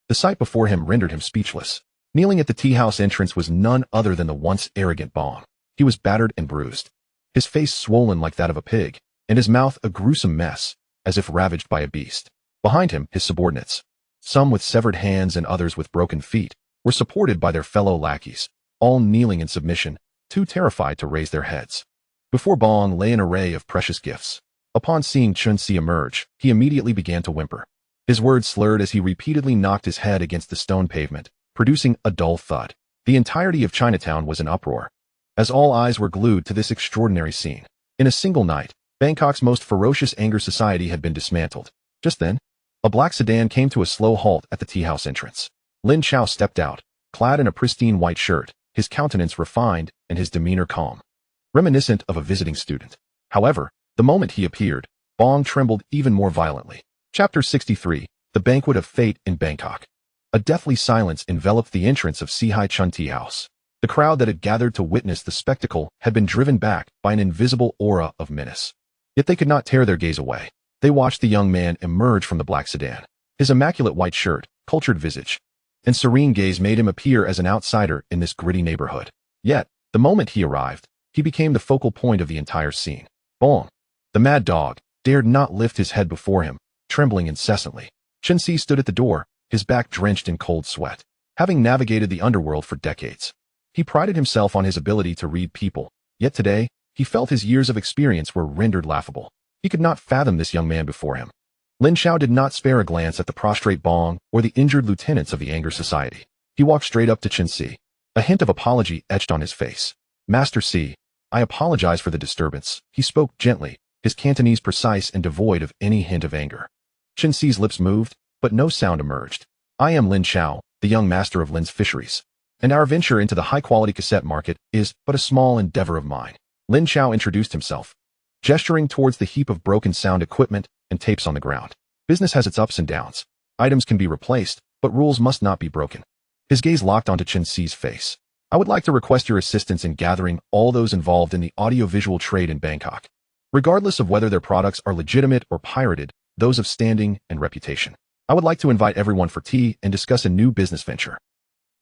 the sight before him rendered him speechless. Kneeling at the tea house entrance was none other than the once arrogant Bong. He was battered and bruised, his face swollen like that of a pig, and his mouth a gruesome mess, as if ravaged by a beast. Behind him, his subordinates, some with severed hands and others with broken feet, were supported by their fellow lackeys, all kneeling in submission, too terrified to raise their heads. Before Bong lay an array of precious gifts. Upon seeing Chen Si emerge, he immediately began to whimper. His words slurred as he repeatedly knocked his head against the stone pavement, producing a dull thud. The entirety of Chinatown was in uproar, as all eyes were glued to this extraordinary scene. In a single night, Bangkok's most ferocious anger society had been dismantled. Just then, a black sedan came to a slow halt at the tea house entrance. Lin Chao stepped out, clad in a pristine white shirt, his countenance refined and his demeanor calm, reminiscent of a visiting student. However, the moment he appeared, Bong trembled even more violently. Chapter 63, The Banquet of Fate in Bangkok. A deathly silence enveloped the entrance of Sihai Chun Tea House. The crowd that had gathered to witness the spectacle had been driven back by an invisible aura of menace. Yet they could not tear their gaze away. They watched the young man emerge from the black sedan. His immaculate white shirt, cultured visage, and serene gaze made him appear as an outsider in this gritty neighborhood. Yet, the moment he arrived, he became the focal point of the entire scene. Bong, the mad dog, dared not lift his head before him, trembling incessantly. Chen Si stood at the door, his back drenched in cold sweat. Having navigated the underworld for decades, He prided himself on his ability to read people, yet today, he felt his years of experience were rendered laughable. He could not fathom this young man before him. Lin Chao did not spare a glance at the prostrate Bong or the injured lieutenants of the Anger Society. He walked straight up to Chen Si. A hint of apology etched on his face. Master Si, I apologize for the disturbance. He spoke gently, his Cantonese precise and devoid of any hint of anger. Chen Si's lips moved, but no sound emerged. I am Lin Chao, the young master of Lin's fisheries, and our venture into the high-quality cassette market is but a small endeavor of mine. Lin Chao introduced himself, gesturing towards the heap of broken sound equipment and tapes on the ground. Business has its ups and downs. Items can be replaced, but rules must not be broken. His gaze locked onto Chen Si's face. I would like to request your assistance in gathering all those involved in the audiovisual trade in Bangkok, regardless of whether their products are legitimate or pirated, those of standing and reputation. I would like to invite everyone for tea and discuss a new business venture.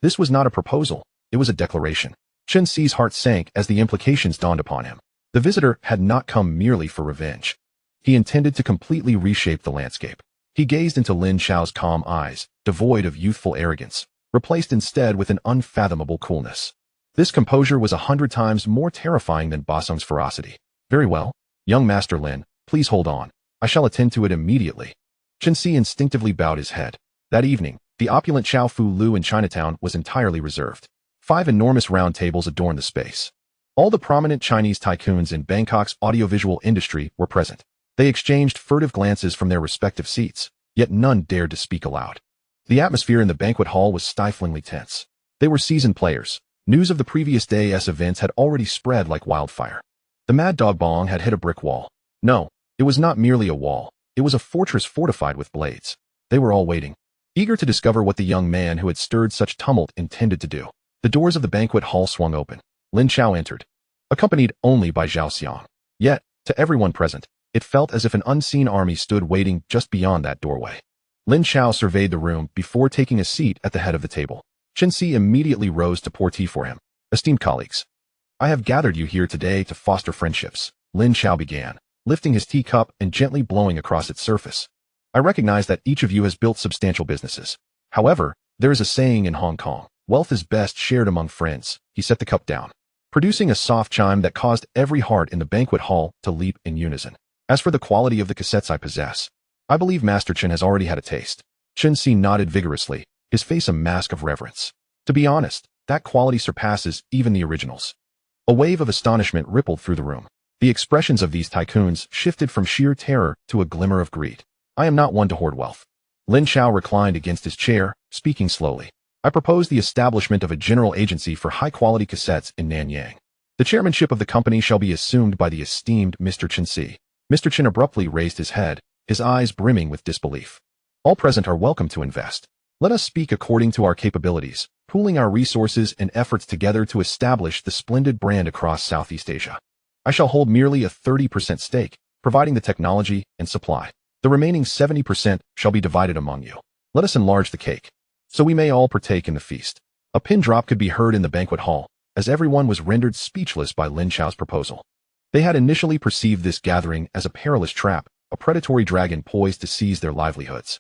This was not a proposal, it was a declaration. Chen Si's heart sank as the implications dawned upon him. The visitor had not come merely for revenge. He intended to completely reshape the landscape. He gazed into Lin Chao's calm eyes, devoid of youthful arrogance, replaced instead with an unfathomable coolness. This composure was 100 times more terrifying than Basung's ferocity. Very well, young Master Lin, please hold on. I shall attend to it immediately. Chen Si instinctively bowed his head. That evening, the opulent Chow Fu Lu in Chinatown was entirely reserved. 5 enormous round tables adorned the space. All the prominent Chinese tycoons in Bangkok's audiovisual industry were present. They exchanged furtive glances from their respective seats, yet none dared to speak aloud. The atmosphere in the banquet hall was stiflingly tense. They were seasoned players. News of the previous day's events had already spread like wildfire. The Mad Dog Bong had hit a brick wall. No, it was not merely a wall. It was a fortress fortified with blades. They were all waiting, eager to discover what the young man who had stirred such tumult intended to do. The doors of the banquet hall swung open. Lin Chao entered, accompanied only by Zhao Xiang. Yet, to everyone present, it felt as if an unseen army stood waiting just beyond that doorway. Lin Chao surveyed the room before taking a seat at the head of the table. Chen Si immediately rose to pour tea for him. Esteemed colleagues, I have gathered you here today to foster friendships, Lin Chao began, lifting his teacup and gently blowing across its surface. I recognize that each of you has built substantial businesses. However, there is a saying in Hong Kong, wealth is best shared among friends. He set the cup down, producing a soft chime that caused every heart in the banquet hall to leap in unison. As for the quality of the cassettes I possess, I believe Master Chen has already had a taste. Chen Si nodded vigorously, his face a mask of reverence. To be honest, that quality surpasses even the originals. A wave of astonishment rippled through the room. The expressions of these tycoons shifted from sheer terror to a glimmer of greed. I am not one to hoard wealth. Lin Chao reclined against his chair, speaking slowly. I propose the establishment of a general agency for high-quality cassettes in Nanyang. The chairmanship of the company shall be assumed by the esteemed Mr. Chen Si. Mr. Chen abruptly raised his head, his eyes brimming with disbelief. All present are welcome to invest. Let us speak according to our capabilities, pooling our resources and efforts together to establish the splendid brand across Southeast Asia. I shall hold merely a 30% stake, providing the technology and supply. The remaining 70% shall be divided among you. Let us enlarge the cake, so we may all partake in the feast. A pin drop could be heard in the banquet hall, as everyone was rendered speechless by Lin Chao's proposal. They had initially perceived this gathering as a perilous trap, a predatory dragon poised to seize their livelihoods.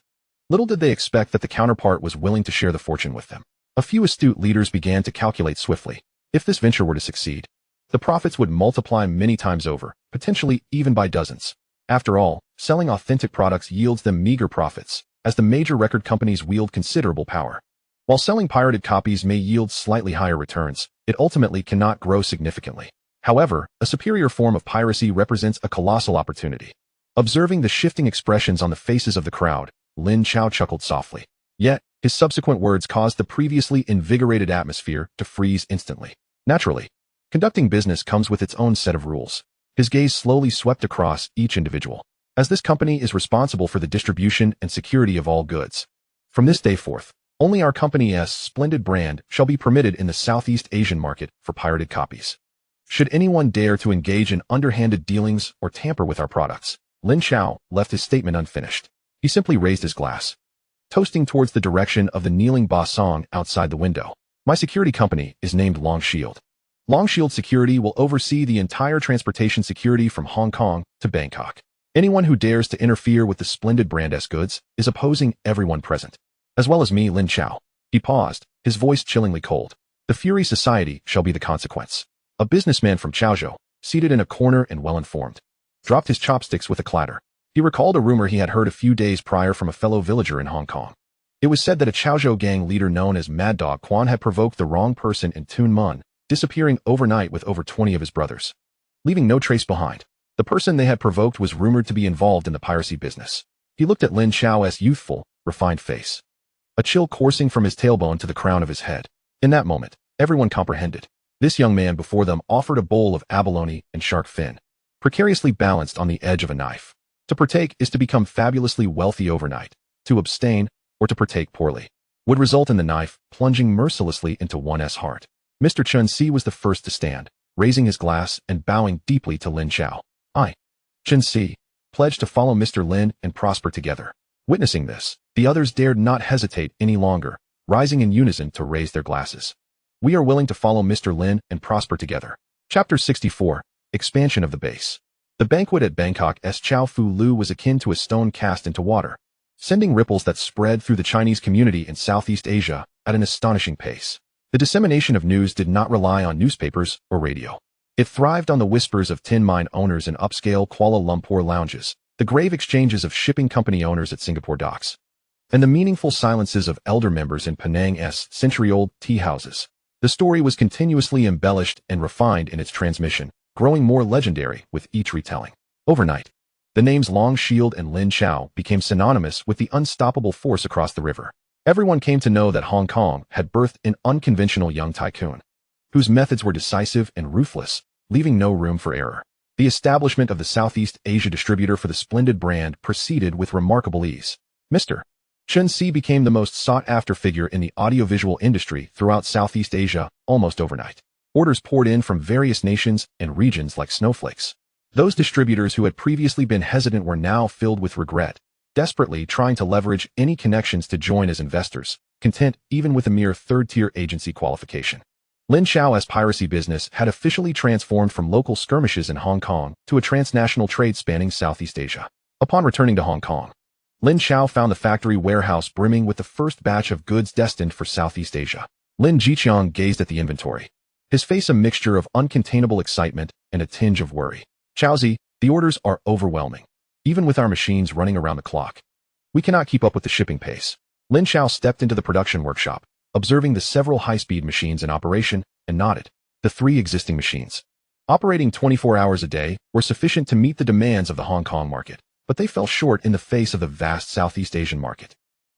Little did they expect that the counterpart was willing to share the fortune with them. A few astute leaders began to calculate swiftly. If this venture were to succeed, the profits would multiply many times over, potentially even by dozens. After all, selling authentic products yields them meager profits, as the major record companies wield considerable power. While selling pirated copies may yield slightly higher returns, it ultimately cannot grow significantly. However, a superior form of piracy represents a colossal opportunity. Observing the shifting expressions on the faces of the crowd, Lin Chao chuckled softly. Yet, his subsequent words caused the previously invigorated atmosphere to freeze instantly. Naturally, conducting business comes with its own set of rules. His gaze slowly swept across each individual. As this company is responsible for the distribution and security of all goods, from this day forth, only our company's splendid brand shall be permitted in the Southeast Asian market for pirated copies. Should anyone dare to engage in underhanded dealings or tamper with our products, Lin Chao left his statement unfinished. He simply raised his glass, toasting towards the direction of the kneeling Ba Song outside the window. My security company is named Long Shield. Long Shield Security will oversee the entire transportation security from Hong Kong to Bangkok. Anyone who dares to interfere with the splendid brand's goods is opposing everyone present, as well as me, Lin Chao. He paused, his voice chillingly cold. The Fury Society shall be the consequence. A businessman from Chaozhou, seated in a corner and well-informed, dropped his chopsticks with a clatter. He recalled a rumor he had heard a few days prior from a fellow villager in Hong Kong. It was said that a Chaozhou gang leader known as Mad Dog Quan had provoked the wrong person in Tuen Mun, disappearing overnight with over 20 of his brothers, leaving no trace behind. The person they had provoked was rumored to be involved in the piracy business. He looked at Lin Chao's youthful, refined face, a chill coursing from his tailbone to the crown of his head. In that moment, everyone comprehended. This young man before them offered a bowl of abalone and shark fin, precariously balanced on the edge of a knife. To partake is to become fabulously wealthy overnight. To abstain, or to partake poorly, would result in the knife plunging mercilessly into one's heart. Mr. Chun Si was the first to stand, raising his glass and bowing deeply to Lin Chao. I, Chun Si, pledged to follow Mr. Lin and prosper together. Witnessing this, the others dared not hesitate any longer, rising in unison to raise their glasses. We are willing to follow Mr. Lin and prosper together. Chapter 64, Expansion of the Base. The banquet at Bangkok's Chow Fu Lu was akin to a stone cast into water, sending ripples that spread through the Chinese community in Southeast Asia at an astonishing pace. The dissemination of news did not rely on newspapers or radio. It thrived on the whispers of tin mine owners in upscale Kuala Lumpur lounges, the grave exchanges of shipping company owners at Singapore docks, and the meaningful silences of elder members in Penang's century-old tea houses. The story was continuously embellished and refined in its transmission, growing more legendary with each retelling. Overnight, the names Long Shield and Lin Chao became synonymous with the unstoppable force across the river. Everyone came to know that Hong Kong had birthed an unconventional young tycoon, whose methods were decisive and ruthless, leaving no room for error. The establishment of the Southeast Asia distributor for the splendid brand proceeded with remarkable ease. Mr. Chun Si became the most sought-after figure in the audiovisual industry throughout Southeast Asia almost overnight. Orders poured in from various nations and regions like snowflakes. Those distributors who had previously been hesitant were now filled with regret, desperately trying to leverage any connections to join as investors, content even with a mere third-tier agency qualification. Lin Chao's piracy business had officially transformed from local skirmishes in Hong Kong to a transnational trade spanning Southeast Asia. Upon returning to Hong Kong, Lin Chao found the factory warehouse brimming with the first batch of goods destined for Southeast Asia. Lin Jiqiang gazed at the inventory, his face a mixture of uncontainable excitement and a tinge of worry. Chaozi, the orders are overwhelming. Even with our machines running around the clock, we cannot keep up with the shipping pace. Lin Chao stepped into the production workshop, observing the several high-speed machines in operation, and nodded. The 3 existing machines, operating 24 hours a day, were sufficient to meet the demands of the Hong Kong market, but they fell short in the face of the vast Southeast Asian market.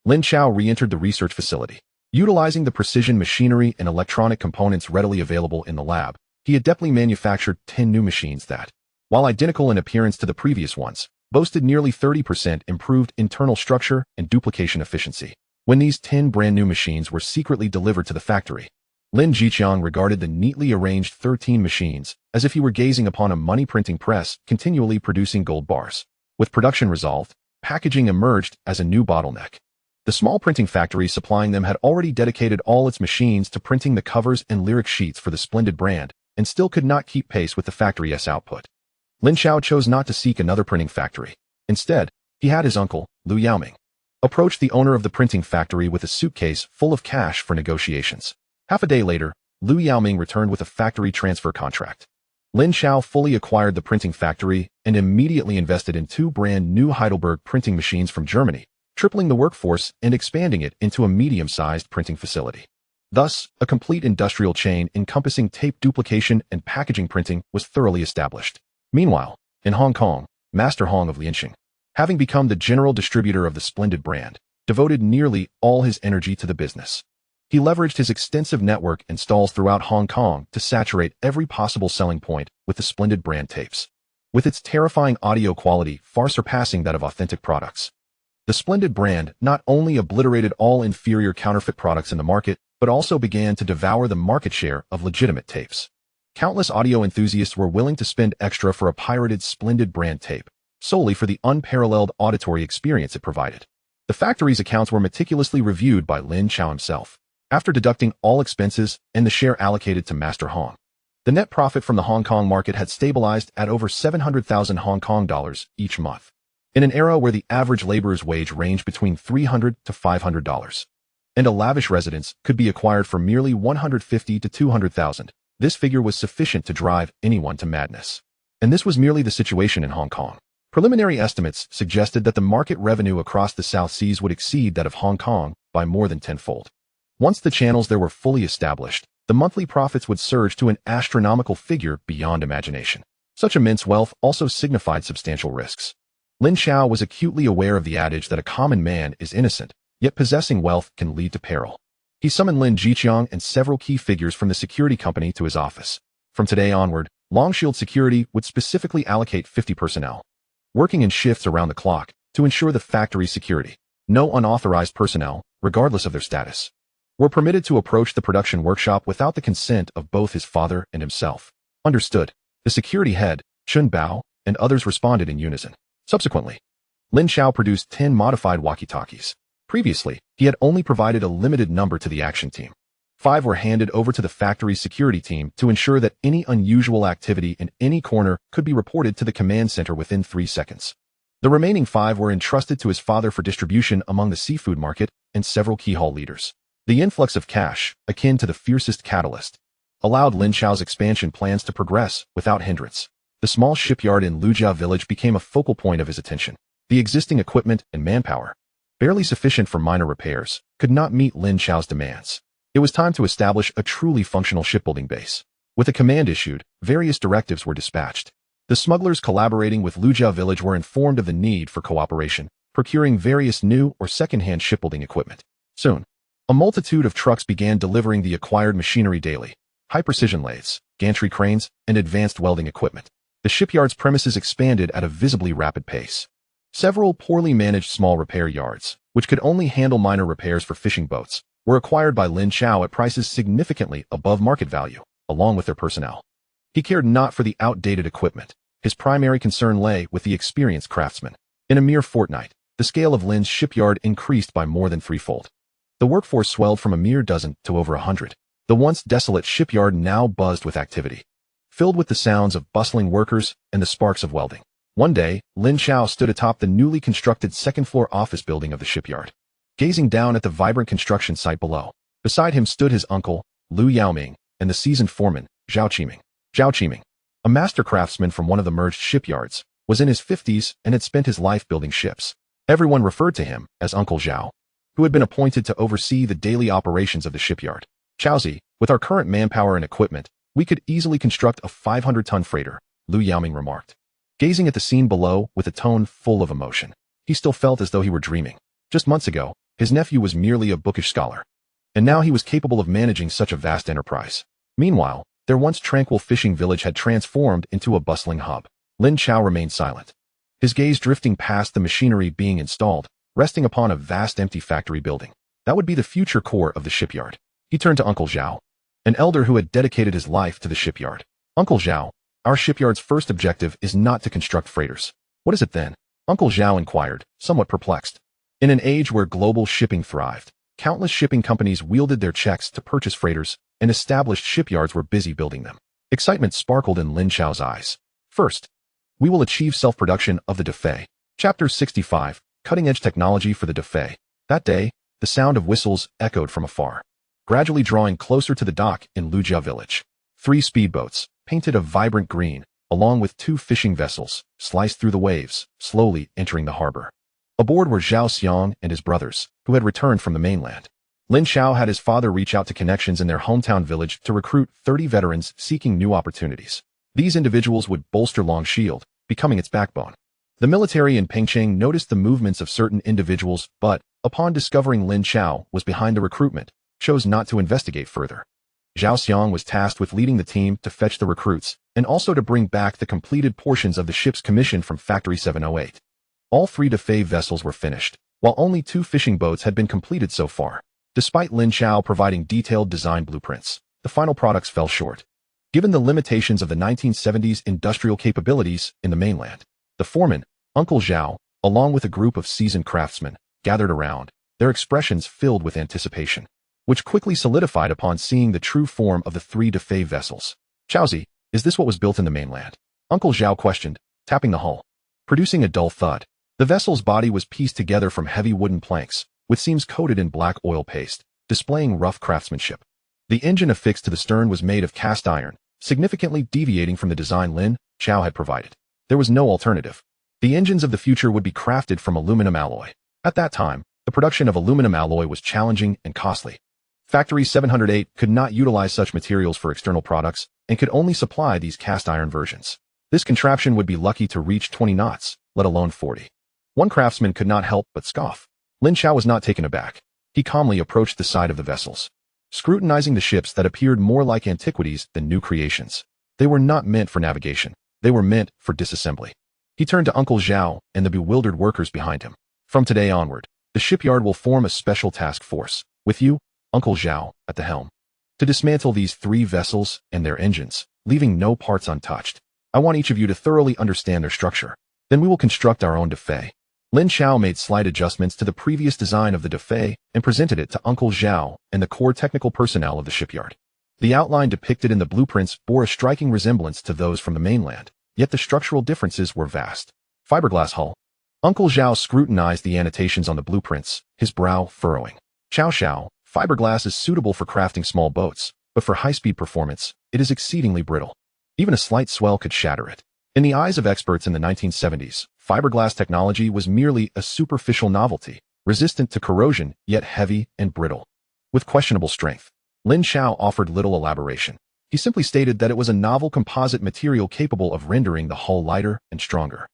Lin Chao re-entered the research facility. Utilizing the precision machinery and electronic components readily available in the lab, he adeptly manufactured 10 new machines that, while identical in appearance to the previous ones, boasted nearly 30% improved internal structure and duplication efficiency. When these 10 brand new machines were secretly delivered to the factory, Lin Jiqiang regarded the neatly arranged 13 machines as if he were gazing upon a money printing press continually producing gold bars. With production resolved, packaging emerged as a new bottleneck. The small printing factory supplying them had already dedicated all its machines to printing the covers and lyric sheets for the splendid brand, and still could not keep pace with the factory's output. Lin Chao chose not to seek another printing factory. Instead, he had his uncle, Lu Yaoming, approach the owner of the printing factory with a suitcase full of cash for negotiations. Half a day later, Lu Yaoming returned with a factory transfer contract. Lin Chao fully acquired the printing factory and immediately invested in 2 brand new Heidelberg printing machines from Germany, tripling the workforce and expanding it into a medium-sized printing facility. Thus, a complete industrial chain encompassing tape duplication and packaging printing was thoroughly established. Meanwhile, in Hong Kong, Master Hong of Lianqing, having become the general distributor of the splendid brand, devoted nearly all his energy to the business. He leveraged his extensive network and stalls throughout Hong Kong to saturate every possible selling point with the splendid brand tapes, with its terrifying audio quality far surpassing that of authentic products. The splendid brand not only obliterated all inferior counterfeit products in the market, but also began to devour the market share of legitimate tapes. Countless audio enthusiasts were willing to spend extra for a pirated splendid brand tape, solely for the unparalleled auditory experience it provided. The factory's accounts were meticulously reviewed by Lin Chao himself. After deducting all expenses and the share allocated to Master Hong, the net profit from the Hong Kong market had stabilized at over 700,000 Hong Kong dollars each month. In an era where the average laborer's wage ranged between $300 to $500, and a lavish residence could be acquired for merely 150 to 200,000. This figure was sufficient to drive anyone to madness. And this was merely the situation in Hong Kong. Preliminary estimates suggested that the market revenue across the South Seas would exceed that of Hong Kong by more than tenfold. Once the channels there were fully established, the monthly profits would surge to an astronomical figure beyond imagination. Such immense wealth also signified substantial risks. Lin Chao was acutely aware of the adage that a common man is innocent, yet possessing wealth can lead to peril. He summoned Lin Jiqiang and several key figures from the security company to his office. From today onward, Longshield Security would specifically allocate 50 personnel, working in shifts around the clock, to ensure the factory's security. No unauthorized personnel, regardless of their status, were permitted to approach the production workshop without the consent of both his father and himself. Understood. The security head, Chun Bao, and others responded in unison. Subsequently, Lin Chao produced 10 modified walkie-talkies. Previously, he had only provided a limited number to the action team. 5 were handed over to the factory's security team to ensure that any unusual activity in any corner could be reported to the command center within 3 seconds. The remaining 5 were entrusted to his father for distribution among the seafood market and several key hall leaders. The influx of cash, akin to the fiercest catalyst, allowed Lin Chao's expansion plans to progress without hindrance. The small shipyard in Lujia village became a focal point of his attention. The existing equipment and manpower, barely sufficient for minor repairs, could not meet Lin Chao's demands. It was time to establish a truly functional shipbuilding base. With a command issued, various directives were dispatched. The smugglers collaborating with Lujia village were informed of the need for cooperation, procuring various new or second-hand shipbuilding equipment. Soon, a multitude of trucks began delivering the acquired machinery daily: high-precision lathes, gantry cranes, and advanced welding equipment. The shipyard's premises expanded at a visibly rapid pace. Several poorly managed small repair yards, which could only handle minor repairs for fishing boats, were acquired by Lin Chao at prices significantly above market value, along with their personnel. He cared not for the outdated equipment. His primary concern lay with the experienced craftsmen. In a mere fortnight, the scale of Lin's shipyard increased by more than threefold. The workforce swelled from a mere dozen to over 100. The once desolate shipyard now buzzed with activity, filled with the sounds of bustling workers and the sparks of welding. One day, Lin Chao stood atop the newly constructed second-floor office building of the shipyard, gazing down at the vibrant construction site below. Beside him stood his uncle, Liu Yaoming, and the seasoned foreman, Zhao Qiming. Zhao Qiming, a master craftsman from one of the merged shipyards, was in his 50s and had spent his life building ships. Everyone referred to him as Uncle Zhao, who had been appointed to oversee the daily operations of the shipyard. Chaozi, with our current manpower and equipment, we could easily construct a 500-ton freighter, Liu Yaoming remarked, gazing at the scene below with a tone full of emotion. He still felt as though he were dreaming. Just months ago, his nephew was merely a bookish scholar, and now he was capable of managing such a vast enterprise. Meanwhile, their once tranquil fishing village had transformed into a bustling hub. Lin Chao remained silent, his gaze drifting past the machinery being installed, resting upon a vast empty factory building. That would be the future core of the shipyard. He turned to Uncle Zhao, an elder who had dedicated his life to the shipyard. Uncle Zhao, our shipyard's first objective is not to construct freighters. What is it then? Uncle Zhao inquired, somewhat perplexed. In an age where global shipping thrived, countless shipping companies wielded their checks to purchase freighters, and established shipyards were busy building them. Excitement sparkled in Lin Chao's eyes. First, we will achieve self-production of the Defei. Chapter 65, Cutting-Edge Technology for the Defei. That day, the sound of whistles echoed from afar, gradually drawing closer to the dock in Lujia village. 3 speedboats, painted a vibrant green, along with 2 fishing vessels, sliced through the waves, slowly entering the harbor. Aboard were Zhao Xiang and his brothers, who had returned from the mainland. Lin Chao had his father reach out to connections in their hometown village to recruit 30 veterans seeking new opportunities. These individuals would bolster Longshield, becoming its backbone. The military in Pengcheng noticed the movements of certain individuals, but, upon discovering Lin Chao was behind the recruitment, chose not to investigate further. Zhao Xiang was tasked with leading the team to fetch the recruits, and also to bring back the completed portions of the ships commissioned from Factory 708. All 3 Defei vessels were finished, while only 2 fishing boats had been completed so far. Despite Lin Chao providing detailed design blueprints, the final products fell short, given the limitations of the 1970s industrial capabilities in the mainland. The foreman, Uncle Zhao, along with a group of seasoned craftsmen, gathered around, their expressions filled with anticipation, which quickly solidified upon seeing the true form of the 3 Defei vessels. Chaozi, is this what was built in the mainland? Uncle Zhao questioned, tapping the hull, producing a dull thud. The vessel's body was pieced together from heavy wooden planks, with seams coated in black oil paste, displaying rough craftsmanship. The engine affixed to the stern was made of cast iron, significantly deviating from the design Lin Chao had provided. There was no alternative. The engines of the future would be crafted from aluminum alloy. At that time, the production of aluminum alloy was challenging and costly. Factory 708 could not utilize such materials for external products and could only supply these cast iron versions. This contraption would be lucky to reach 20 knots, let alone 40. One craftsman could not help but scoff. Lin Chao was not taken aback. He calmly approached the side of the vessels, scrutinizing the ships that appeared more like antiquities than new creations. They were not meant for navigation. They were meant for disassembly. He turned to Uncle Zhao and the bewildered workers behind him. From today onward, the shipyard will form a special task force, with you, Uncle Zhao, at the helm, to dismantle these 3 vessels and their engines, leaving no parts untouched. I want each of you to thoroughly understand their structure. Then we will construct our own Defei. Lin Chao made slight adjustments to the previous design of the Defei and presented it to Uncle Zhao and the core technical personnel of the shipyard. The outline depicted in the blueprints bore a striking resemblance to those from the mainland, yet the structural differences were vast. Fiberglass hull. Uncle Zhao scrutinized the annotations on the blueprints, his brow furrowing. Xiao, fiberglass is suitable for crafting small boats, but for high-speed performance, it is exceedingly brittle. Even a slight swell could shatter it. In the eyes of experts in the 1970s, fiberglass technology was merely a superficial novelty, resistant to corrosion, yet heavy and brittle. With questionable strength, Lin Chao offered little elaboration. He simply stated that it was a novel composite material capable of rendering the hull lighter and stronger.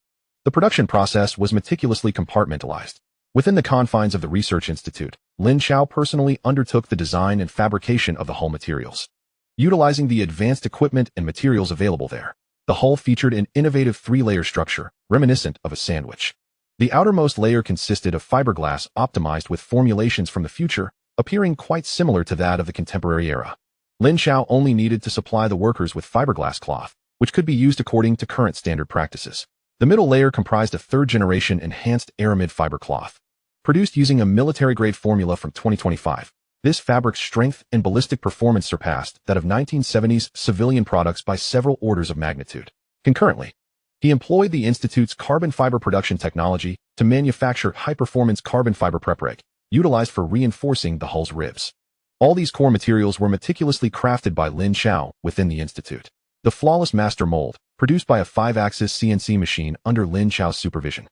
The production process was meticulously compartmentalized. Within the confines of the research institute, Lin Chao personally undertook the design and fabrication of the hull materials. Utilizing the advanced equipment and materials available there, the hull featured an innovative 3-layer structure, reminiscent of a sandwich. The outermost layer consisted of fiberglass optimized with formulations from the future, appearing quite similar to that of the contemporary era. Lin Chao only needed to supply the workers with fiberglass cloth, which could be used according to current standard practices. The middle layer comprised a 3rd-generation enhanced aramid fiber cloth, produced using a military-grade formula from 2025. This fabric's strength and ballistic performance surpassed that of 1970s civilian products by several orders of magnitude. Concurrently, he employed the Institute's carbon fiber production technology to manufacture high-performance carbon fiber prepreg, utilized for reinforcing the hull's ribs. All these core materials were meticulously crafted by Lin Chao within the Institute. The flawless master mold, produced by a 5-axis CNC machine under Lin Chao's supervision,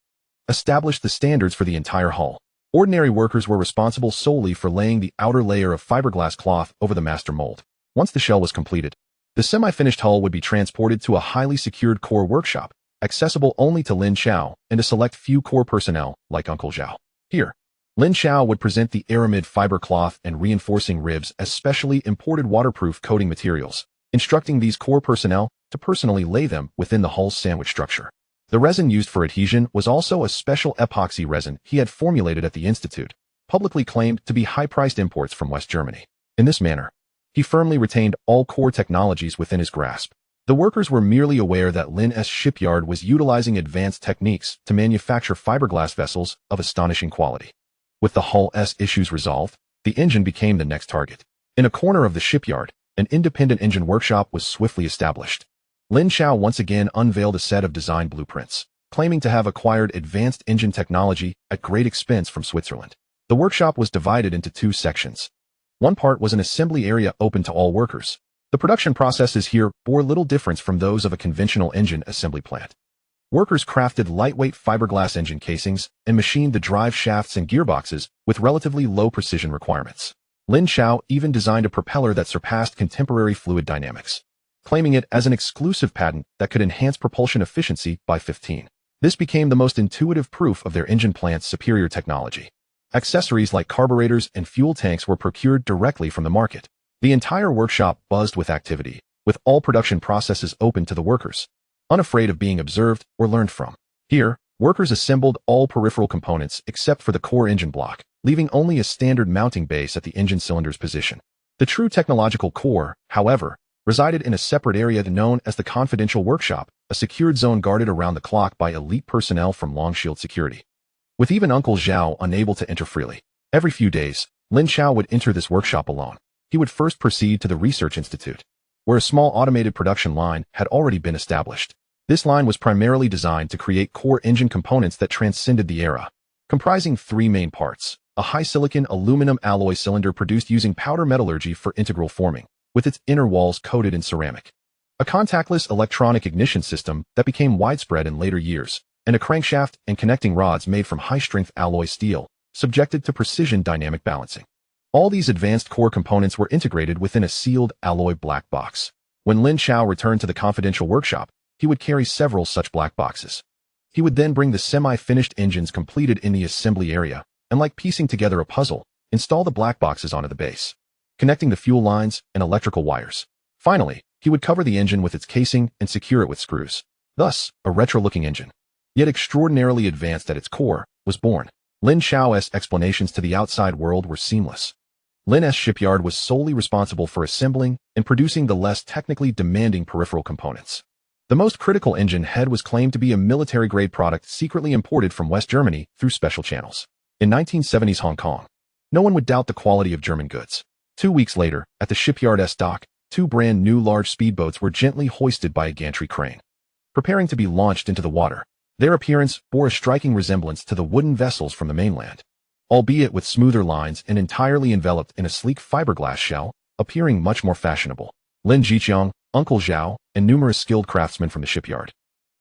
established the standards for the entire hull. Ordinary workers were responsible solely for laying the outer layer of fiberglass cloth over the master mold. Once the shell was completed, the semi-finished hull would be transported to a highly secured core workshop, accessible only to Lin Chao and a select few core personnel like Uncle Zhao. Here, Lin Chao would present the aramid fiber cloth and reinforcing ribs as specially imported waterproof coating materials, instructing these core personnel to personally lay them within the hull's sandwich structure. The resin used for adhesion was also a special epoxy resin he had formulated at the Institute, publicly claimed to be high-priced imports from West Germany. In this manner, he firmly retained all core technologies within his grasp. The workers were merely aware that Lin's shipyard was utilizing advanced techniques to manufacture fiberglass vessels of astonishing quality. With the hull's issues resolved, the engine became the next target. In a corner of the shipyard, an independent engine workshop was swiftly established. Lin Chao once again unveiled a set of design blueprints, claiming to have acquired advanced engine technology at great expense from Switzerland. The workshop was divided into 2 sections. One part was an assembly area open to all workers. The production processes here bore little difference from those of a conventional engine assembly plant. Workers crafted lightweight fiberglass engine casings and machined the drive shafts and gearboxes with relatively low precision requirements. Lin Chao even designed a propeller that surpassed contemporary fluid dynamics, claiming it as an exclusive patent that could enhance propulsion efficiency by 15. This became the most intuitive proof of their engine plant's superior technology. Accessories like carburetors and fuel tanks were procured directly from the market. The entire workshop buzzed with activity, with all production processes open to the workers, unafraid of being observed or learned from. Here, workers assembled all peripheral components except for the core engine block, leaving only a standard mounting base at the engine cylinder's position. The true technological core, however, resided in a separate area known as the confidential workshop, a secured zone guarded around the clock by elite personnel from Longshield Security. With even Uncle Zhao unable to enter freely, every few days, Lin Chao would enter this workshop alone. He would first proceed to the Research Institute, where a small automated production line had already been established. This line was primarily designed to create core engine components that transcended the era, comprising 3 main parts: a high-silicon aluminum alloy cylinder produced using powder metallurgy for integral forming, with its inner walls coated in ceramic. A contactless electronic ignition system that became widespread in later years, and a crankshaft and connecting rods made from high-strength alloy steel, subjected to precision dynamic balancing. All these advanced core components were integrated within a sealed alloy black box. When Lin Chao returned to the confidential workshop, he would carry several such black boxes. He would then bring the semi-finished engines completed in the assembly area, and like piecing together a puzzle, install the black boxes onto the base, connecting the fuel lines and electrical wires. Finally, he would cover the engine with its casing and secure it with screws. Thus, a retro-looking engine, yet extraordinarily advanced at its core, was born. Lin Chao's explanations to the outside world were seamless. Lin's shipyard was solely responsible for assembling and producing the less technically demanding peripheral components. The most critical engine head was claimed to be a military-grade product secretly imported from West Germany through special channels. In 1970s Hong Kong, no one would doubt the quality of German goods. 2 weeks later, at the shipyard's dock, 2 brand-new large speedboats were gently hoisted by a gantry crane, preparing to be launched into the water. Their appearance bore a striking resemblance to the wooden vessels from the mainland, albeit with smoother lines and entirely enveloped in a sleek fiberglass shell, appearing much more fashionable. Lin Chao, Uncle Zhao, and numerous skilled craftsmen from the shipyard,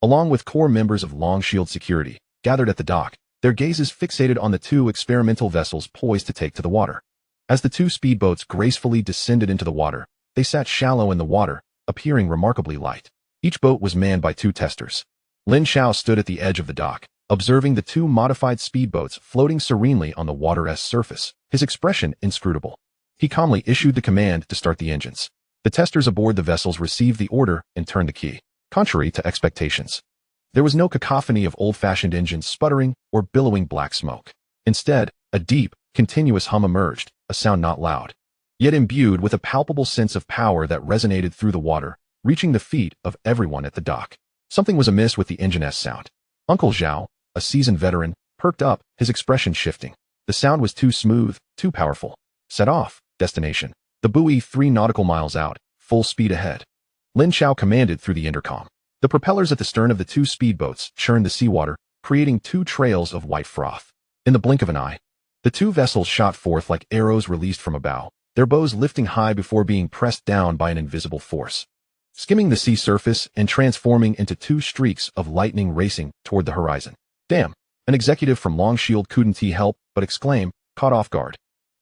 along with core members of Long Shield Security, gathered at the dock, their gazes fixated on the 2 experimental vessels poised to take to the water. As the 2 speedboats gracefully descended into the water, they sat shallow in the water, appearing remarkably light. Each boat was manned by 2 testers. Lin Chao stood at the edge of the dock, observing the 2 modified speedboats floating serenely on the water's surface, his expression inscrutable. He calmly issued the command to start the engines. The testers aboard the vessels received the order and turned the key. Contrary to expectations, there was no cacophony of old-fashioned engines sputtering or billowing black smoke. Instead, a deep, continuous hum emerged, a sound not loud, yet imbued with a palpable sense of power that resonated through the water, reaching the feet of everyone at the dock. Something was amiss with the engine's sound. Uncle Zhao, a seasoned veteran, perked up, his expression shifting. The sound was too smooth, too powerful. Set off. Destination: the buoy 3 nautical miles out, full speed ahead. Lin Chao commanded through the intercom. The propellers at the stern of the 2 speedboats churned the seawater, creating 2 trails of white froth. In the blink of an eye, the 2 vessels shot forth like arrows released from a bow, their bows lifting high before being pressed down by an invisible force, skimming the sea surface and transforming into 2 streaks of lightning racing toward the horizon. Damn! An executive from Long Shield couldn't help but exclaim, caught off guard.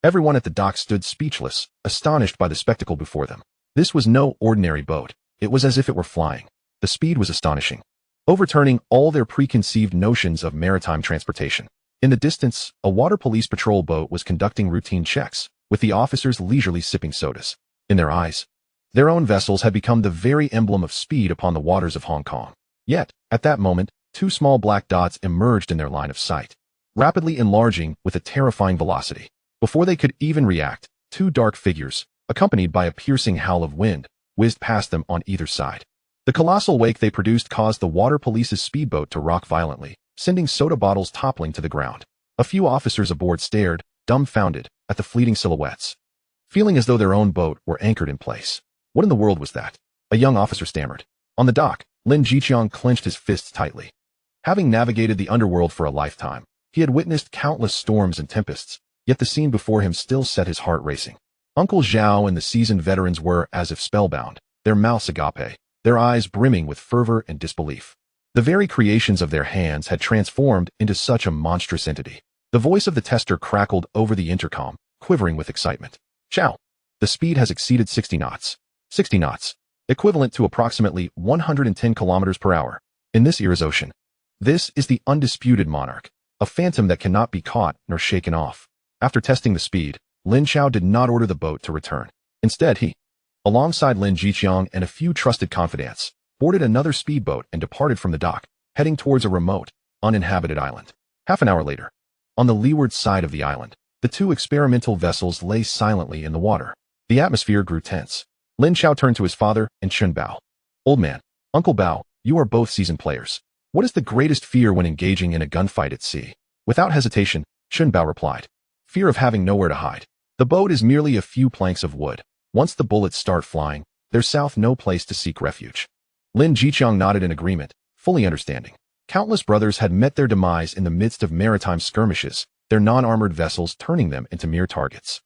Everyone at the dock stood speechless, astonished by the spectacle before them. This was no ordinary boat. It was as if it were flying. The speed was astonishing, overturning all their preconceived notions of maritime transportation. In the distance, a water police patrol boat was conducting routine checks, with the officers leisurely sipping sodas. In their eyes, their own vessels had become the very emblem of speed upon the waters of Hong Kong. Yet, at that moment, 2 small black dots emerged in their line of sight, rapidly enlarging with a terrifying velocity. Before they could even react, 2 dark figures, accompanied by a piercing howl of wind, whizzed past them on either side. The colossal wake they produced caused the water police's speedboat to rock violently, sending soda bottles toppling to the ground. A few officers aboard stared, dumbfounded, at the fleeting silhouettes, feeling as though their own boat were anchored in place. What in the world was that? A young officer stammered. On the dock, Lin Chao clenched his fists tightly. Having navigated the underworld for a lifetime, he had witnessed countless storms and tempests, yet the scene before him still set his heart racing. Uncle Zhao and the seasoned veterans were as if spellbound, their mouths agape, their eyes brimming with fervor and disbelief. The very creations of their hands had transformed into such a monstrous entity. The voice of the tester crackled over the intercom, quivering with excitement. Chao! The speed has exceeded 60 knots. 60 knots, equivalent to approximately 110 kilometers per hour. In this era's ocean, this is the undisputed monarch, a phantom that cannot be caught nor shaken off. After testing the speed, Lin Chao did not order the boat to return. Instead, he, alongside Lin Chao and a few trusted confidants, boarded another speedboat and departed from the dock, heading towards a remote, uninhabited island. Half an hour later, on the leeward side of the island, the 2 experimental vessels lay silently in the water. The atmosphere grew tense. Lin Chao turned to his father and Chun Bao. Old man, Uncle Bao, you are both seasoned players. What is the greatest fear when engaging in a gunfight at sea? Without hesitation, Chun Bao replied. Fear of having nowhere to hide. The boat is merely a few planks of wood. Once the bullets start flying, there's south no place to seek refuge. Lin Chao nodded in agreement, fully understanding. Countless brothers had met their demise in the midst of maritime skirmishes, their non-armored vessels turning them into mere targets.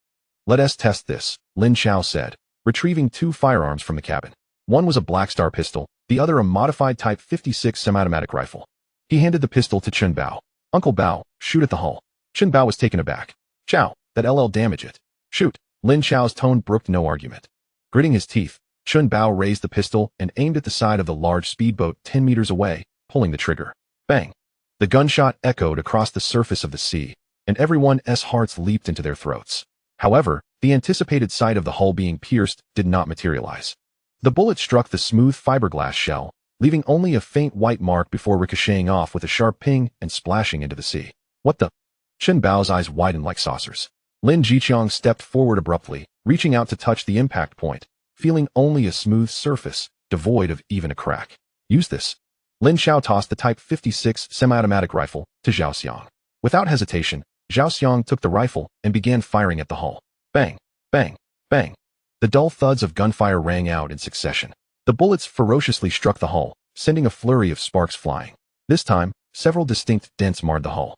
"Let us test this," Lin Chao said, retrieving 2 firearms from the cabin. One was a Black Star pistol, the other a modified Type 56 semi-automatic rifle. He handed the pistol to Chun Bao. "Uncle Bao, shoot at the hull." Chun Bao was taken aback. "Chao, that LL damage it." "Shoot." Lin Chao's tone brooked no argument. Gritting his teeth, Chun Bao raised the pistol and aimed at the side of the large speedboat 10 meters away, pulling the trigger. Bang! The gunshot echoed across the surface of the sea, and everyone's hearts leaped into their throats. However, the anticipated sight of the hull being pierced did not materialize. The bullet struck the smooth fiberglass shell, leaving only a faint white mark before ricocheting off with a sharp ping and splashing into the sea. "What the?" Chun Bao's eyes widened like saucers. Lin Jiqiang stepped forward abruptly, reaching out to touch the impact point, feeling only a smooth surface, devoid of even a crack. "Use this." Lin Chao tossed the Type 56 semi-automatic rifle to Zhao Xiang. Without hesitation, Zhao Xiang took the rifle and began firing at the hull. Bang! Bang! Bang! The dull thuds of gunfire rang out in succession. The bullets ferociously struck the hull, sending a flurry of sparks flying. This time, several distinct dents marred the hull,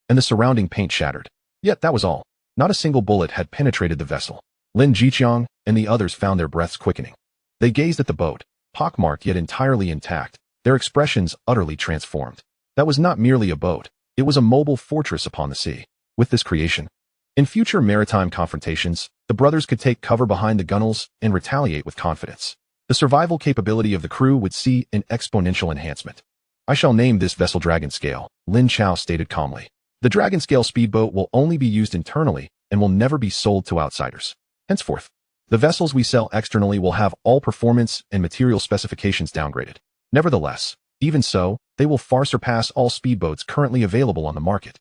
and the surrounding paint shattered. Yet that was all. Not a single bullet had penetrated the vessel. Lin Jiqiang and the others found their breaths quickening. They gazed at the boat, pockmarked yet entirely intact, their expressions utterly transformed. That was not merely a boat, it was a mobile fortress upon the sea. With this creation, in future maritime confrontations, the brothers could take cover behind the gunwales and retaliate with confidence. The survival capability of the crew would see an exponential enhancement. "I shall name this vessel Dragon Scale," Lin Chao stated calmly. "The Dragon Scale speedboat will only be used internally and will never be sold to outsiders. Henceforth, the vessels we sell externally will have all performance and material specifications downgraded. Nevertheless, even so, they will far surpass all speedboats currently available on the market."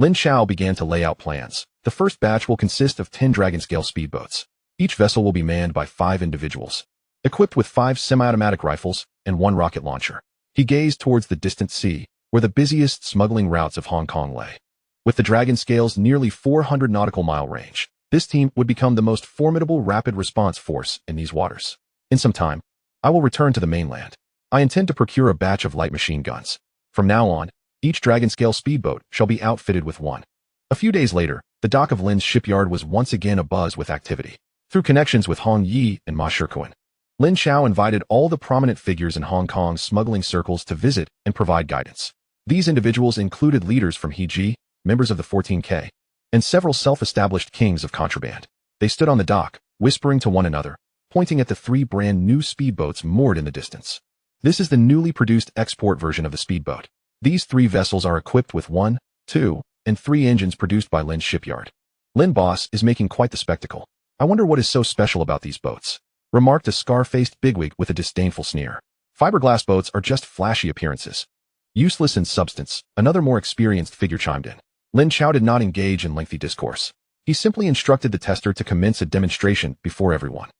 Lin Chao began to lay out plans. The first batch will consist of 10 Dragon Scale speedboats. Each vessel will be manned by 5 individuals, equipped with 5 semi-automatic rifles and 1 rocket launcher. He gazed towards the distant sea, where the busiest smuggling routes of Hong Kong lay. With the Dragon Scale's nearly 400 nautical mile range, this team would become the most formidable rapid response force in these waters. In some time, I will return to the mainland. I intend to procure a batch of light machine guns. From now on, each Dragon Scale speedboat shall be outfitted with one. A few days later, the dock of Lin's shipyard was once again abuzz with activity. Through connections with Hong Yi and Ma Shikuan, Lin Chao invited all the prominent figures in Hong Kong's smuggling circles to visit and provide guidance. These individuals included leaders from Heji, members of the 14K, and several self-established kings of contraband. They stood on the dock, whispering to one another, pointing at the 3 brand new speedboats moored in the distance. This is the newly produced export version of the speedboat. These 3 vessels are equipped with 1, 2, and 3 engines produced by Lin's shipyard. "Lin Boss is making quite the spectacle. I wonder what is so special about these boats," remarked a scar-faced bigwig with a disdainful sneer. "Fiberglass boats are just flashy appearances, useless in substance," another more experienced figure chimed in. Lin Chao did not engage in lengthy discourse. He simply instructed the tester to commence a demonstration before everyone.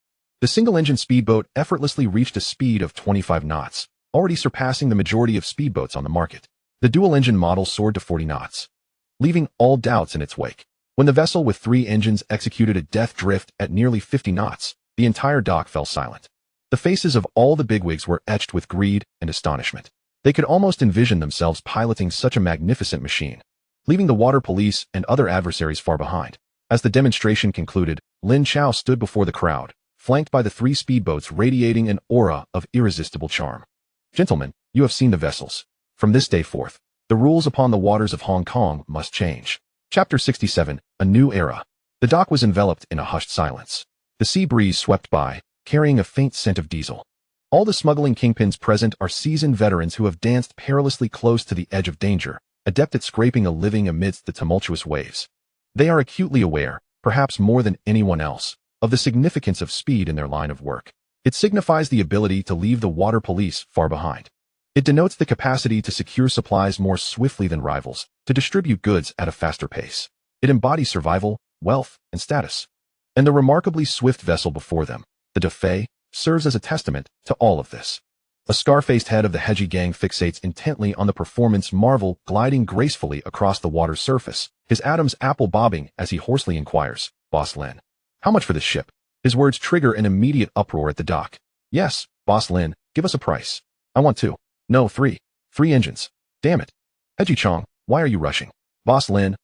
The single-engine speedboat effortlessly reached a speed of 25 knots, already surpassing the majority of speedboats on the market. The dual-engine model soared to 40 knots, leaving all doubts in its wake. When the vessel with 3 engines executed a death drift at nearly 50 knots, the entire dock fell silent. The faces of all the bigwigs were etched with greed and astonishment. They could almost envision themselves piloting such a magnificent machine, leaving the water police and other adversaries far behind. As the demonstration concluded, Lin Chao stood before the crowd, flanked by the 3 speedboats radiating an aura of irresistible charm. "Gentlemen, you have seen the vessels. From this day forth, the rules upon the waters of Hong Kong must change." Chapter 67, A New Era. The dock was enveloped in a hushed silence. The sea breeze swept by, carrying a faint scent of diesel. All the smuggling kingpins present are seasoned veterans who have danced perilously close to the edge of danger, adept at scraping a living amidst the tumultuous waves. They are acutely aware, perhaps more than anyone else, of the significance of speed in their line of work. It signifies the ability to leave the water police far behind. It denotes the capacity to secure supplies more swiftly than rivals, to distribute goods at a faster pace. It embodies survival, wealth, and status. And the remarkably swift vessel before them, the Defei, serves as a testament to all of this. A scar-faced head of the Heji gang fixates intently on the performance marvel gliding gracefully across the water's surface, his Adam's apple bobbing as he hoarsely inquires, "Boss Lin, how much for this ship?" His words trigger an immediate uproar at the dock. "Yes, Boss Lin, give us a price. I want 2. No, 3. 3 engines. Damn it. Heji Chong, why are you rushing?" "Boss Lin,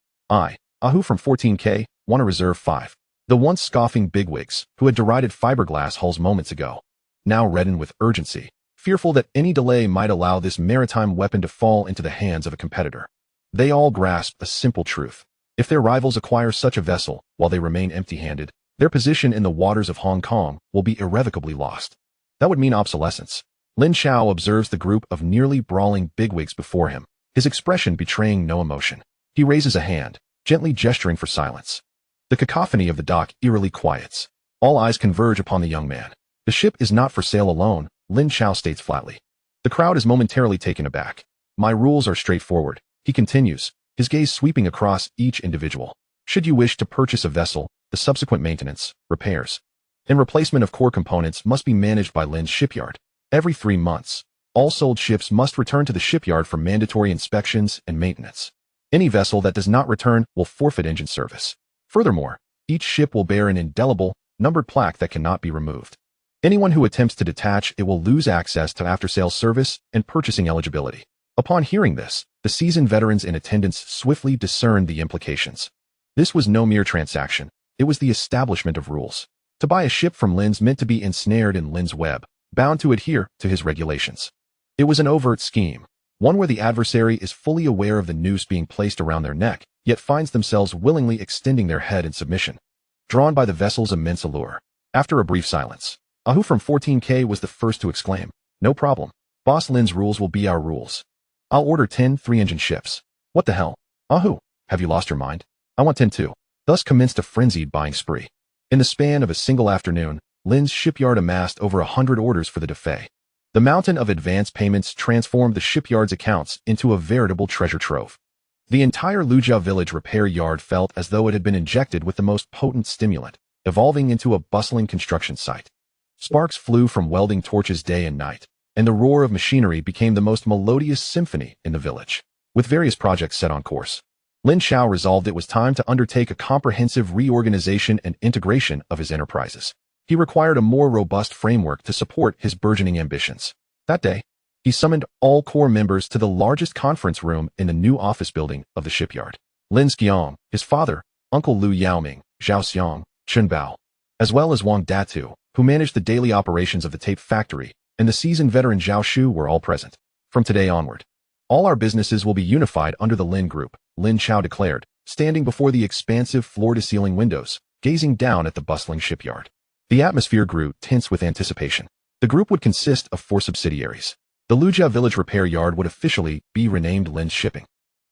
Ahu from 14K, want to reserve 5. The once scoffing bigwigs, who had derided fiberglass hulls moments ago, now reddened with urgency, fearful that any delay might allow this maritime weapon to fall into the hands of a competitor. They all grasped a simple truth. If their rivals acquire such a vessel while they remain empty-handed, their position in the waters of Hong Kong will be irrevocably lost. That would mean obsolescence. Lin Chao observes the group of nearly brawling bigwigs before him, his expression betraying no emotion. He raises a hand, gently gesturing for silence. The cacophony of the dock eerily quiets. All eyes converge upon the young man. The ship is not for sale alone, Lin Chao states flatly. The crowd is momentarily taken aback. My rules are straightforward, he continues, his gaze sweeping across each individual. Should you wish to purchase a vessel, the subsequent maintenance, repairs, and replacement of core components must be managed by Lin's shipyard. Every 3 months, all sold ships must return to the shipyard for mandatory inspections and maintenance. Any vessel that does not return will forfeit engine service. Furthermore, each ship will bear an indelible, numbered plaque that cannot be removed. Anyone who attempts to detach it will lose access to after-sales service and purchasing eligibility. Upon hearing this, the seasoned veterans in attendance swiftly discerned the implications. This was no mere transaction. It was the establishment of rules. To buy a ship from Lin's meant to be ensnared in Lin's web, bound to adhere to his regulations. It was an overt scheme, one where the adversary is fully aware of the noose being placed around their neck, yet finds themselves willingly extending their head in submission. Drawn by the vessel's immense allure. After a brief silence, Ahu from 14K was the first to exclaim, "No problem. Boss Lin's rules will be our rules. I'll order 10 3-engine ships." "What the hell? Ahu, have you lost your mind? I want 10 too." Thus commenced a frenzied buying spree. In the span of a single afternoon, Lin's shipyard amassed over 100 orders for the Defay. The mountain of advance payments transformed the shipyard's accounts into a veritable treasure trove. The entire Lujia village repair yard felt as though it had been injected with the most potent stimulant, evolving into a bustling construction site. Sparks flew from welding torches day and night, and the roar of machinery became the most melodious symphony in the village. With various projects set on course, Lin Chao resolved it was time to undertake a comprehensive reorganization and integration of his enterprises. He required a more robust framework to support his burgeoning ambitions. That day, he summoned all core members to the largest conference room in the new office building of the shipyard. Lin Skiong, his father, Uncle Lu Yaoming, Zhao Xiong, Chun Bao, as well as Wang Datu, who managed the daily operations of the tape factory, and the seasoned veteran Zhao Shu were all present. From today onward, all our businesses will be unified under the Lin Group, Lin Chao declared, standing before the expansive floor-to-ceiling windows, gazing down at the bustling shipyard. The atmosphere grew tense with anticipation. The group would consist of 4 subsidiaries. The Lujia Village Repair Yard would officially be renamed Lin's Shipping.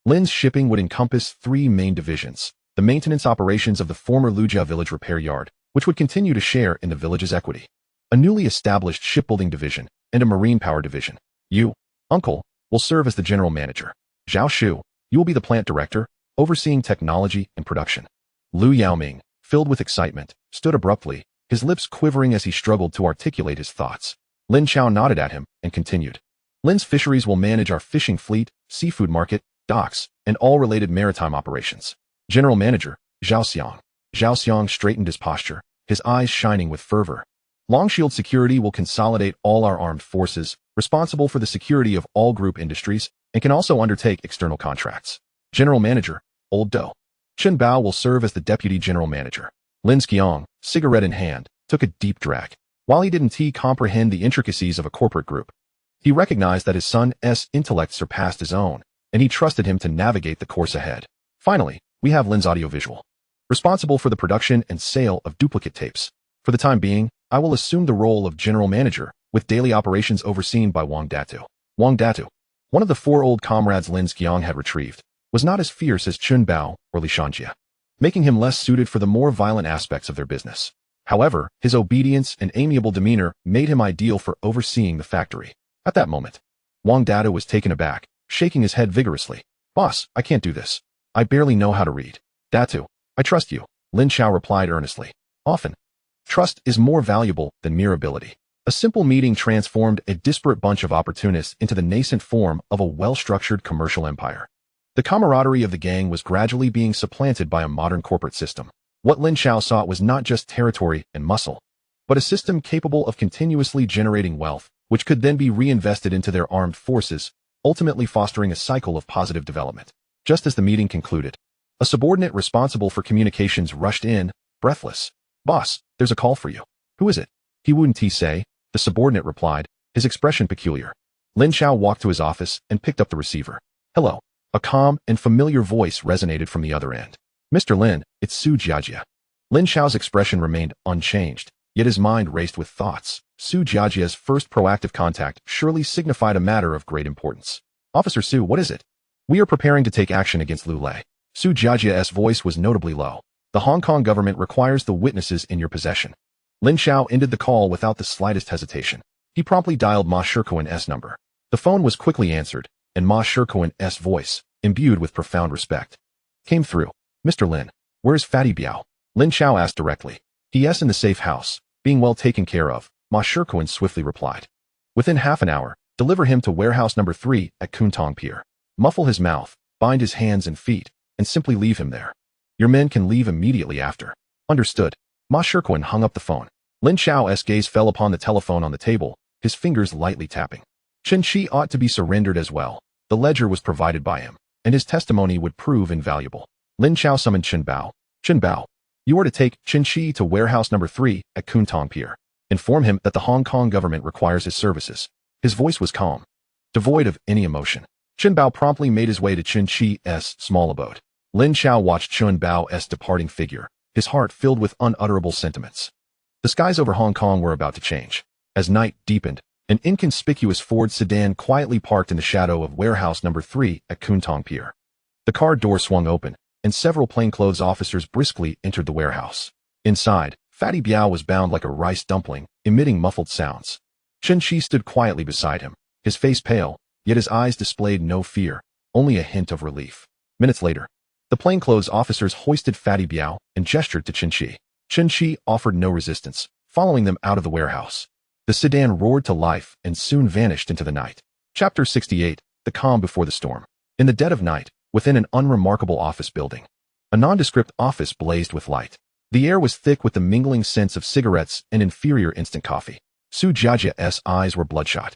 Lin's Shipping would encompass 3 main divisions: the maintenance operations of the former Lujia Village Repair Yard, which would continue to share in the village's equity, a newly established shipbuilding division, and a marine power division. You, Uncle, will serve as the general manager. Zhao Shu, you will be the plant director, overseeing technology and production. Lu Yaoming, filled with excitement, stood abruptly, his lips quivering as he struggled to articulate his thoughts. Lin Chao nodded at him and continued. Lin's Fisheries will manage our fishing fleet, seafood market, docks, and all related maritime operations. General Manager, Zhao Xiong. Zhao Xiong straightened his posture, his eyes shining with fervor. Longshield Security will consolidate all our armed forces, responsible for the security of all group industries, and can also undertake external contracts. General Manager, Old Do. Chun Bao will serve as the Deputy General Manager. Lin Skiong, cigarette in hand, took a deep drag. While he didn't comprehend the intricacies of a corporate group, he recognized that his son's intellect surpassed his own, and he trusted him to navigate the course ahead. Finally, we have Lin's Audiovisual, responsible for the production and sale of duplicate tapes. For the time being, I will assume the role of General Manager, with daily operations overseen by Wang Datu. Wang Datu, one of the 4 old comrades Lin Skiong had retrieved, was not as fierce as Chun Bao or Li Shanjia, making him less suited for the more violent aspects of their business. However, his obedience and amiable demeanor made him ideal for overseeing the factory. At that moment, Wang Datu was taken aback, shaking his head vigorously. "Boss, I can't do this. I barely know how to read." "Datu, I trust you," Lin Chao replied earnestly. Often, trust is more valuable than mere ability. A simple meeting transformed a disparate bunch of opportunists into the nascent form of a well-structured commercial empire. The camaraderie of the gang was gradually being supplanted by a modern corporate system. What Lin Chao sought was not just territory and muscle, but a system capable of continuously generating wealth, which could then be reinvested into their armed forces, ultimately fostering a cycle of positive development. Just as the meeting concluded, A subordinate responsible for communications rushed in, breathless. "Boss, there's a call for you." "Who is it?" "He wouldn't say," the subordinate replied, his expression peculiar. Lin Chao walked to his office and picked up the receiver. "Hello." A calm and familiar voice resonated from the other end. "Mr. Lin, it's Su Jiajia." Lin Chao's expression remained unchanged, yet his mind raced with thoughts. Su Jiajia's first proactive contact surely signified a matter of great importance. "Officer Su, what is it?" "We are preparing to take action against Lu Lei." Su Jiajia's voice was notably low. "The Hong Kong government requires the witnesses in your possession." Lin Chao ended the call without the slightest hesitation. He promptly dialed Ma Shirkowen's number. The phone was quickly answered, and Ma Shirkowen's voice, imbued with profound respect, came through. "Mr. Lin, where's Fatty Biao?" Lin Chao asked directly. "He's in the safe house, being well taken care of," Ma Shirkowen swiftly replied. "Within half an hour, deliver him to warehouse number 3 at Kowloon Pier. Muffle his mouth, bind his hands and feet, and simply leave him there. Your men can leave immediately after." "Understood." Ma Shirkowen hung up the phone. Lin Chao's gaze fell upon the telephone on the table, his fingers lightly tapping. Chen Qi ought to be surrendered as well. The ledger was provided by him, and his testimony would prove invaluable. Lin Chao summoned Chen Bao. "Chen Bao, you are to take Chen Qi to warehouse number 3 at Kowloon Pier. Inform him that the Hong Kong government requires his services." His voice was calm, devoid of any emotion. Chen Bao promptly made his way to Chen Qi's small abode. Lin Chao watched Chen Bao's departing figure, his heart filled with unutterable sentiments. The skies over Hong Kong were about to change. As night deepened, an inconspicuous Ford sedan quietly parked in the shadow of warehouse number 3 at Kowloon Pier. The car door swung open, and several plainclothes officers briskly entered the warehouse. Inside, Fatty Biao was bound like a rice dumpling, emitting muffled sounds. Chen Qi stood quietly beside him, his face pale, yet his eyes displayed no fear, only a hint of relief. Minutes later, the plainclothes officers hoisted Fatty Biao and gestured to Chen Qi. Chen Qi offered no resistance, following them out of the warehouse. The sedan roared to life and soon vanished into the night. Chapter 68, The Calm Before the Storm. In the dead of night, within an unremarkable office building, a nondescript office blazed with light. The air was thick with the mingling scents of cigarettes and inferior instant coffee. Su Jiajia's eyes were bloodshot.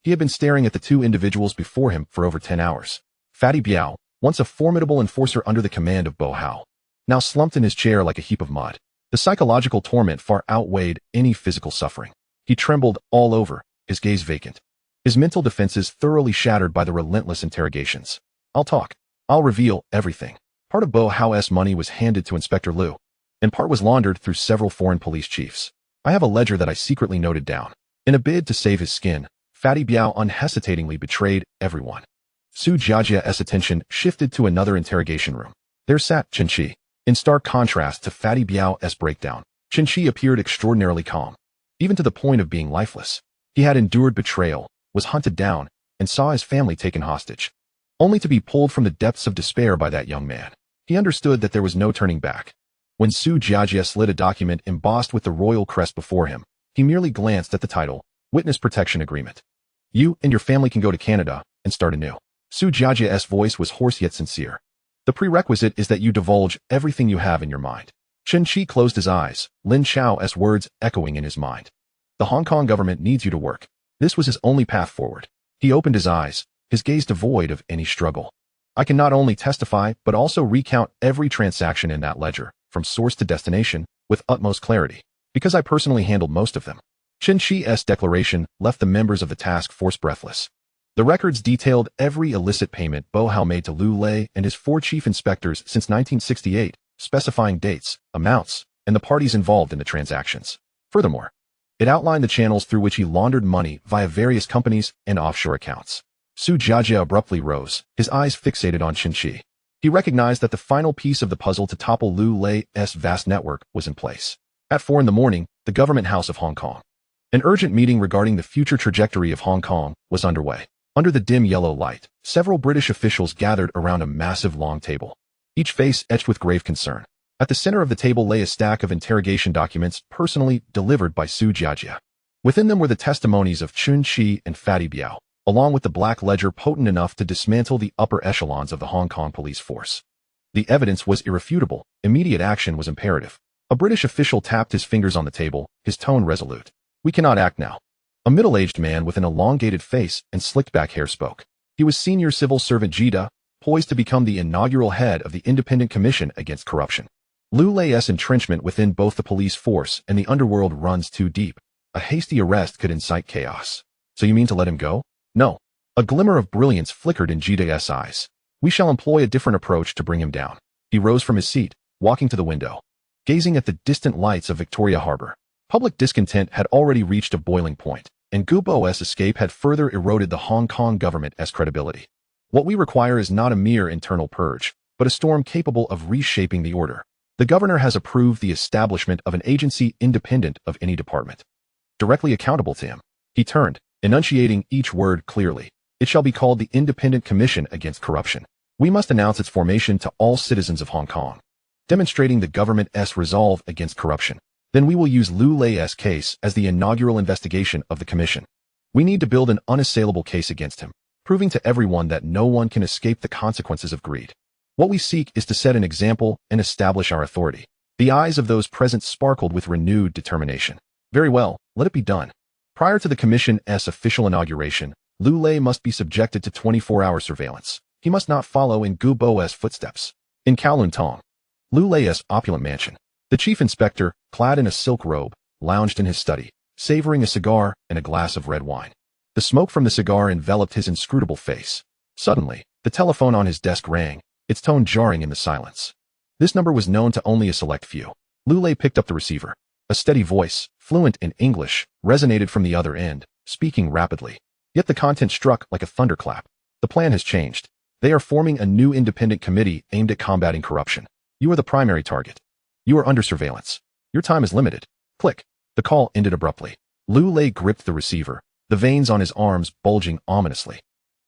He had been staring at the two individuals before him for over 10 hours. Fatty Biao, once a formidable enforcer under the command of Bo Hao, now slumped in his chair like a heap of mud. The psychological torment far outweighed any physical suffering. He trembled all over, his gaze vacant, his mental defenses thoroughly shattered by the relentless interrogations. "I'll talk. I'll reveal everything." Part of Bo Hao's money was handed to Inspector Liu, and part was laundered through several foreign police chiefs. "I have a ledger that I secretly noted down." In a bid to save his skin, Fatty Biao unhesitatingly betrayed everyone. Su Jiajia's attention shifted to another interrogation room. There sat Chen Qi. In stark contrast to Fatty Biao's breakdown, Chen Qi appeared extraordinarily calm, even to the point of being lifeless. He had endured betrayal, was hunted down, and saw his family taken hostage, only to be pulled from the depths of despair by that young man. He understood that there was no turning back. When Su Jiajia slid a document embossed with the royal crest before him, he merely glanced at the title, Witness Protection Agreement. "You and your family can go to Canada and start anew." Su Jiajia's voice was hoarse yet sincere. "The prerequisite is that you divulge everything you have in your mind." Chen Qi closed his eyes, Lin Chao's words echoing in his mind. "The Hong Kong government needs you to work." This was his only path forward. He opened his eyes, his gaze devoid of any struggle. "I can not only testify, but also recount every transaction in that ledger, from source to destination, with utmost clarity, because I personally handled most of them." Chen Qi's declaration left the members of the task force breathless. The records detailed every illicit payment Bo Hao made to Lu Lei and his 4 chief inspectors since 1968, specifying dates, amounts, and the parties involved in the transactions. Furthermore, it outlined the channels through which he laundered money via various companies and offshore accounts. Su Jiajia abruptly rose, his eyes fixated on Chen Qi. He recognized that the final piece of the puzzle to topple Lu Lei's vast network was in place. At 4 a.m, the Government House of Hong Kong. An urgent meeting regarding the future trajectory of Hong Kong was underway. Under the dim yellow light, several British officials gathered around a massive long table, each face etched with grave concern. At the center of the table lay a stack of interrogation documents personally delivered by Su Jiajia. Within them were the testimonies of Chen Qi and Fatty Biao, along with the black ledger potent enough to dismantle the upper echelons of the Hong Kong police force. The evidence was irrefutable. Immediate action was imperative. A British official tapped his fingers on the table, his tone resolute. "We cannot act now." A middle-aged man with an elongated face and slicked-back hair spoke. He was senior civil servant Jida, poised to become the inaugural head of the Independent Commission Against Corruption. Liu Lei's entrenchment within both the police force and the underworld runs too deep. A hasty arrest could incite chaos. So you mean to let him go? No. A glimmer of brilliance flickered in Jide's eyes. We shall employ a different approach to bring him down. He rose from his seat, walking to the window, gazing at the distant lights of Victoria Harbor. Public discontent had already reached a boiling point, and Gubo's escape had further eroded the Hong Kong government's credibility. What we require is not a mere internal purge, but a storm capable of reshaping the order. The governor has approved the establishment of an agency independent of any department, directly accountable to him. He turned, enunciating each word clearly. It shall be called the Independent Commission Against Corruption. We must announce its formation to all citizens of Hong Kong, demonstrating the government's resolve against corruption. Then we will use Liu Lei's case as the inaugural investigation of the commission. We need to build an unassailable case against him, proving to everyone that no one can escape the consequences of greed. What we seek is to set an example and establish our authority. The eyes of those present sparkled with renewed determination. Very well, let it be done. Prior to the commission's official inauguration, Liu Lei must be subjected to 24-hour surveillance. He must not follow in Gubo's footsteps. In Kowloon Tong, Liu Lei's opulent mansion, the chief inspector, clad in a silk robe, lounged in his study, savoring a cigar and a glass of red wine. The smoke from the cigar enveloped his inscrutable face. Suddenly, the telephone on his desk rang, its tone jarring in the silence. This number was known to only a select few. Liu Lei picked up the receiver. A steady voice, fluent in English, resonated from the other end, speaking rapidly. Yet the content struck like a thunderclap. The plan has changed. They are forming a new independent committee aimed at combating corruption. You are the primary target. You are under surveillance. Your time is limited. Click. The call ended abruptly. Liu Lei gripped the receiver, the veins on his arms bulging ominously.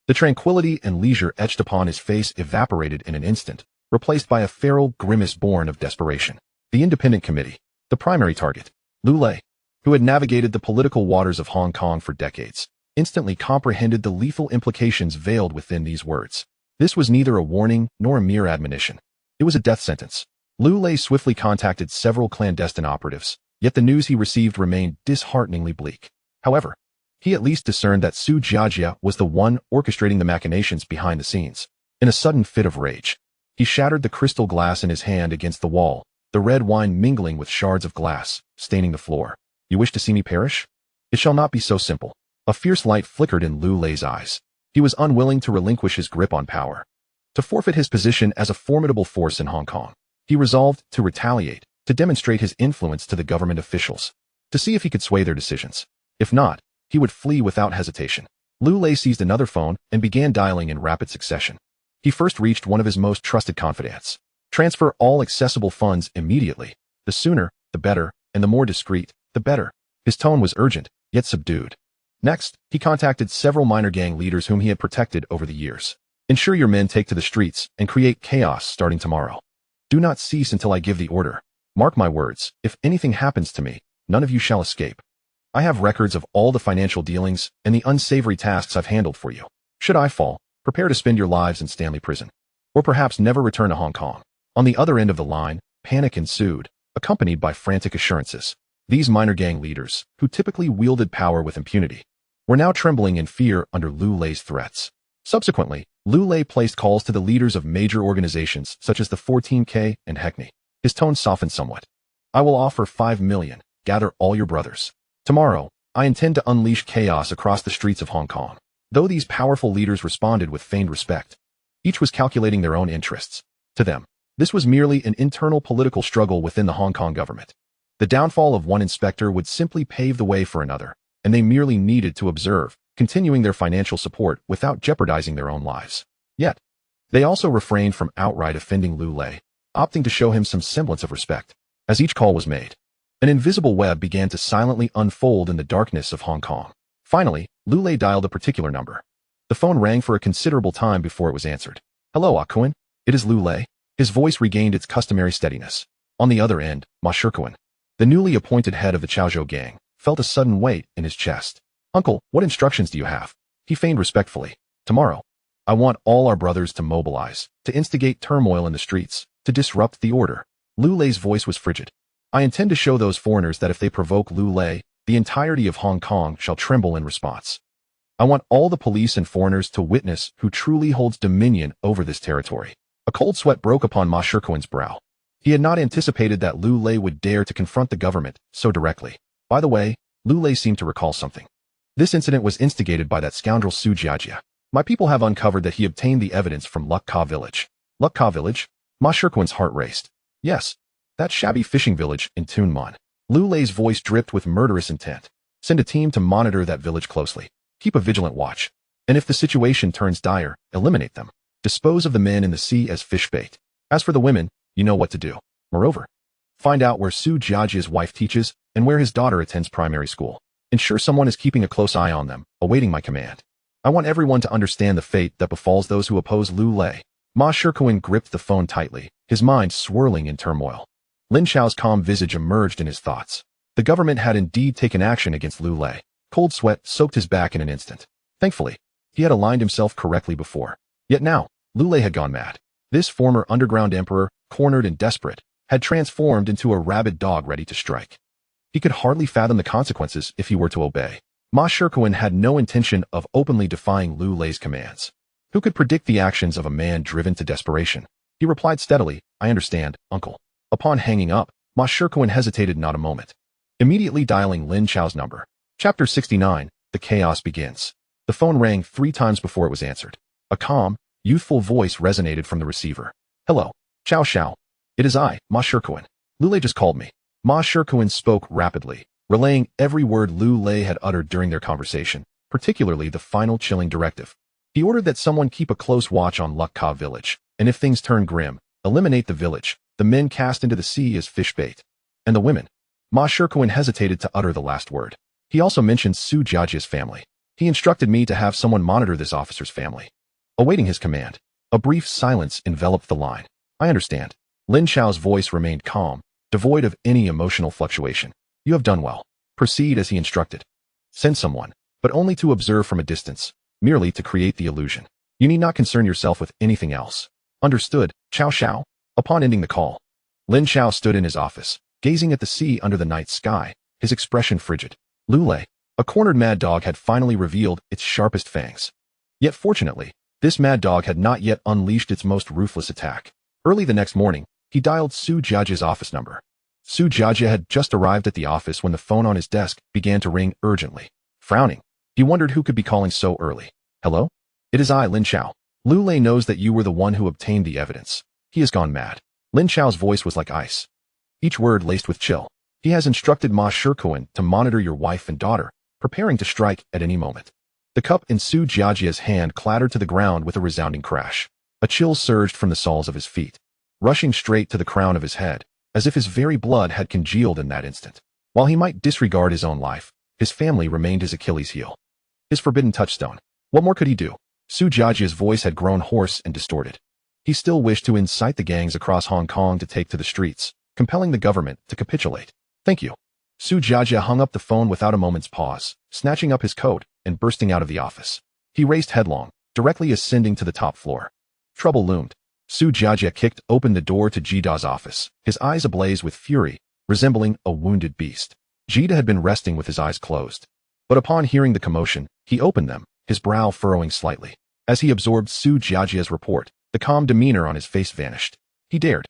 The tranquility and leisure etched upon his face evaporated in an instant, replaced by a feral grimace born of desperation. The independent committee. The primary target. Liu Lei, who had navigated the political waters of Hong Kong for decades, instantly comprehended the lethal implications veiled within these words. This was neither a warning nor a mere admonition. It was a death sentence. Liu Lei swiftly contacted several clandestine operatives, yet the news he received remained dishearteningly bleak. However, he at least discerned that Su Jiajia was the one orchestrating the machinations behind the scenes. In a sudden fit of rage, he shattered the crystal glass in his hand against the wall, the red wine mingling with shards of glass, staining the floor. You wish to see me perish? It shall not be so simple. A fierce light flickered in Liu Lei's eyes. He was unwilling to relinquish his grip on power, to forfeit his position as a formidable force in Hong Kong. He resolved to retaliate, to demonstrate his influence to the government officials, to see if he could sway their decisions. If not, he would flee without hesitation. Liu Lei seized another phone and began dialing in rapid succession. He first reached one of his most trusted confidants. Transfer all accessible funds immediately. The sooner, the better, and the more discreet, the better. His tone was urgent, yet subdued. Next, he contacted several minor gang leaders whom he had protected over the years. Ensure your men take to the streets and create chaos starting tomorrow. Do not cease until I give the order. Mark my words, if anything happens to me, none of you shall escape. I have records of all the financial dealings and the unsavory tasks I've handled for you. Should I fall, prepare to spend your lives in Stanley Prison, or perhaps never return to Hong Kong. On the other end of the line, panic ensued, accompanied by frantic assurances. These minor gang leaders, who typically wielded power with impunity, were now trembling in fear under Liu Lei's threats. Subsequently, Liu Lei placed calls to the leaders of major organizations such as the 14K and Hackney. His tone softened somewhat. I will offer 5 million. Gather all your brothers. Tomorrow, I intend to unleash chaos across the streets of Hong Kong. Though these powerful leaders responded with feigned respect, each was calculating their own interests. To them, this was merely an internal political struggle within the Hong Kong government. The downfall of one inspector would simply pave the way for another, and they merely needed to observe, continuing their financial support without jeopardizing their own lives. Yet, they also refrained from outright offending Liu Lei, opting to show him some semblance of respect. As each call was made, an invisible web began to silently unfold in the darkness of Hong Kong. Finally, Liu Lei dialed a particular number. The phone rang for a considerable time before it was answered. Hello, Akuan. It is Liu Lei. His voice regained its customary steadiness. On the other end, Ma Shirkuan, the newly appointed head of the Chaozhou gang, felt a sudden weight in his chest. Uncle, what instructions do you have? He feigned respectfully. Tomorrow, I want all our brothers to mobilize, to instigate turmoil in the streets, to disrupt the order. Liu Lei's voice was frigid. I intend to show those foreigners that if they provoke Liu Lei, the entirety of Hong Kong shall tremble in response. I want all the police and foreigners to witness who truly holds dominion over this territory. A cold sweat broke upon Ma Shirkuan's brow. He had not anticipated that Lu Lei would dare to confront the government so directly. By the way, Lu Lei seemed to recall something. This incident was instigated by that scoundrel Su Jiajia. My people have uncovered that he obtained the evidence from Luk Ka village. Luk Ka village? Ma Shirkuan's heart raced. Yes, that shabby fishing village in Tunman. Lu Lei's voice dripped with murderous intent. Send a team to monitor that village closely. Keep a vigilant watch. And if the situation turns dire, eliminate them. Dispose of the men in the sea as fish bait. As for the women, you know what to do. Moreover, find out where Su Jiajia's wife teaches and where his daughter attends primary school. Ensure someone is keeping a close eye on them, awaiting my command. I want everyone to understand the fate that befalls those who oppose Lu Lei. Ma Shirkuan gripped the phone tightly, his mind swirling in turmoil. Lin Chao's calm visage emerged in his thoughts. The government had indeed taken action against Lu Lei. Cold sweat soaked his back in an instant. Thankfully, he had aligned himself correctly before. Yet now, Lu Lei had gone mad. This former underground emperor, cornered and desperate, had transformed into a rabid dog ready to strike. He could hardly fathom the consequences if he were to obey. Ma Shirkuan had no intention of openly defying Lu Lei's commands. Who could predict the actions of a man driven to desperation? He replied steadily, I understand, uncle. Upon hanging up, Ma Shirkuan hesitated not a moment. Immediately dialing Lin Chao's number. Chapter 69, The Chaos Begins. The phone rang 3 times before it was answered. A calm, youthful voice resonated from the receiver. Hello, Chao Xiao. It is I, Ma Shirkuan. Lu Lei just called me. Ma Shirkuan spoke rapidly, relaying every word Lu Lei had uttered during their conversation, particularly the final chilling directive. He ordered that someone keep a close watch on Luk Ka village, and if things turn grim, eliminate the village, the men cast into the sea as fish bait. And the women. Ma Shirkuan hesitated to utter the last word. He also mentioned Su Jiajia's family. He instructed me to have someone monitor this officer's family. Awaiting his command, a brief silence enveloped the line. I understand. Lin Chao's voice remained calm, devoid of any emotional fluctuation. You have done well. Proceed as he instructed. Send someone, but only to observe from a distance, merely to create the illusion. You need not concern yourself with anything else. Understood, Chao Xiao? Upon ending the call, Lin Chao stood in his office, gazing at the sea under the night sky, his expression frigid. Lu Lei, a cornered mad dog, had finally revealed its sharpest fangs. Yet fortunately, this mad dog had not yet unleashed its most ruthless attack. Early the next morning, he dialed Su Jiajia's office number. Su Jiajia had just arrived at the office when the phone on his desk began to ring urgently. Frowning, he wondered who could be calling so early. Hello? It is I, Lin Chao. Lu Lei knows that you were the one who obtained the evidence. He has gone mad. Lin Chao's voice was like ice, each word laced with chill. He has instructed Ma Shirkuan to monitor your wife and daughter, preparing to strike at any moment. The cup in Su Jiajia's hand clattered to the ground with a resounding crash. A chill surged from the soles of his feet, rushing straight to the crown of his head, as if his very blood had congealed in that instant. While he might disregard his own life, his family remained his Achilles heel. His forbidden touchstone. What more could he do? Su Jiajia's voice had grown hoarse and distorted. He still wished to incite the gangs across Hong Kong to take to the streets, compelling the government to capitulate. Thank you. Su Jiajia hung up the phone without a moment's pause, snatching up his coat and bursting out of the office. He raced headlong, directly ascending to the top floor. Trouble loomed. Su Jiajia kicked open the door to Jida's office, his eyes ablaze with fury, resembling a wounded beast. Jida had been resting with his eyes closed. But upon hearing the commotion, he opened them, his brow furrowing slightly. As he absorbed Su Jiajia's report, the calm demeanor on his face vanished. He dared.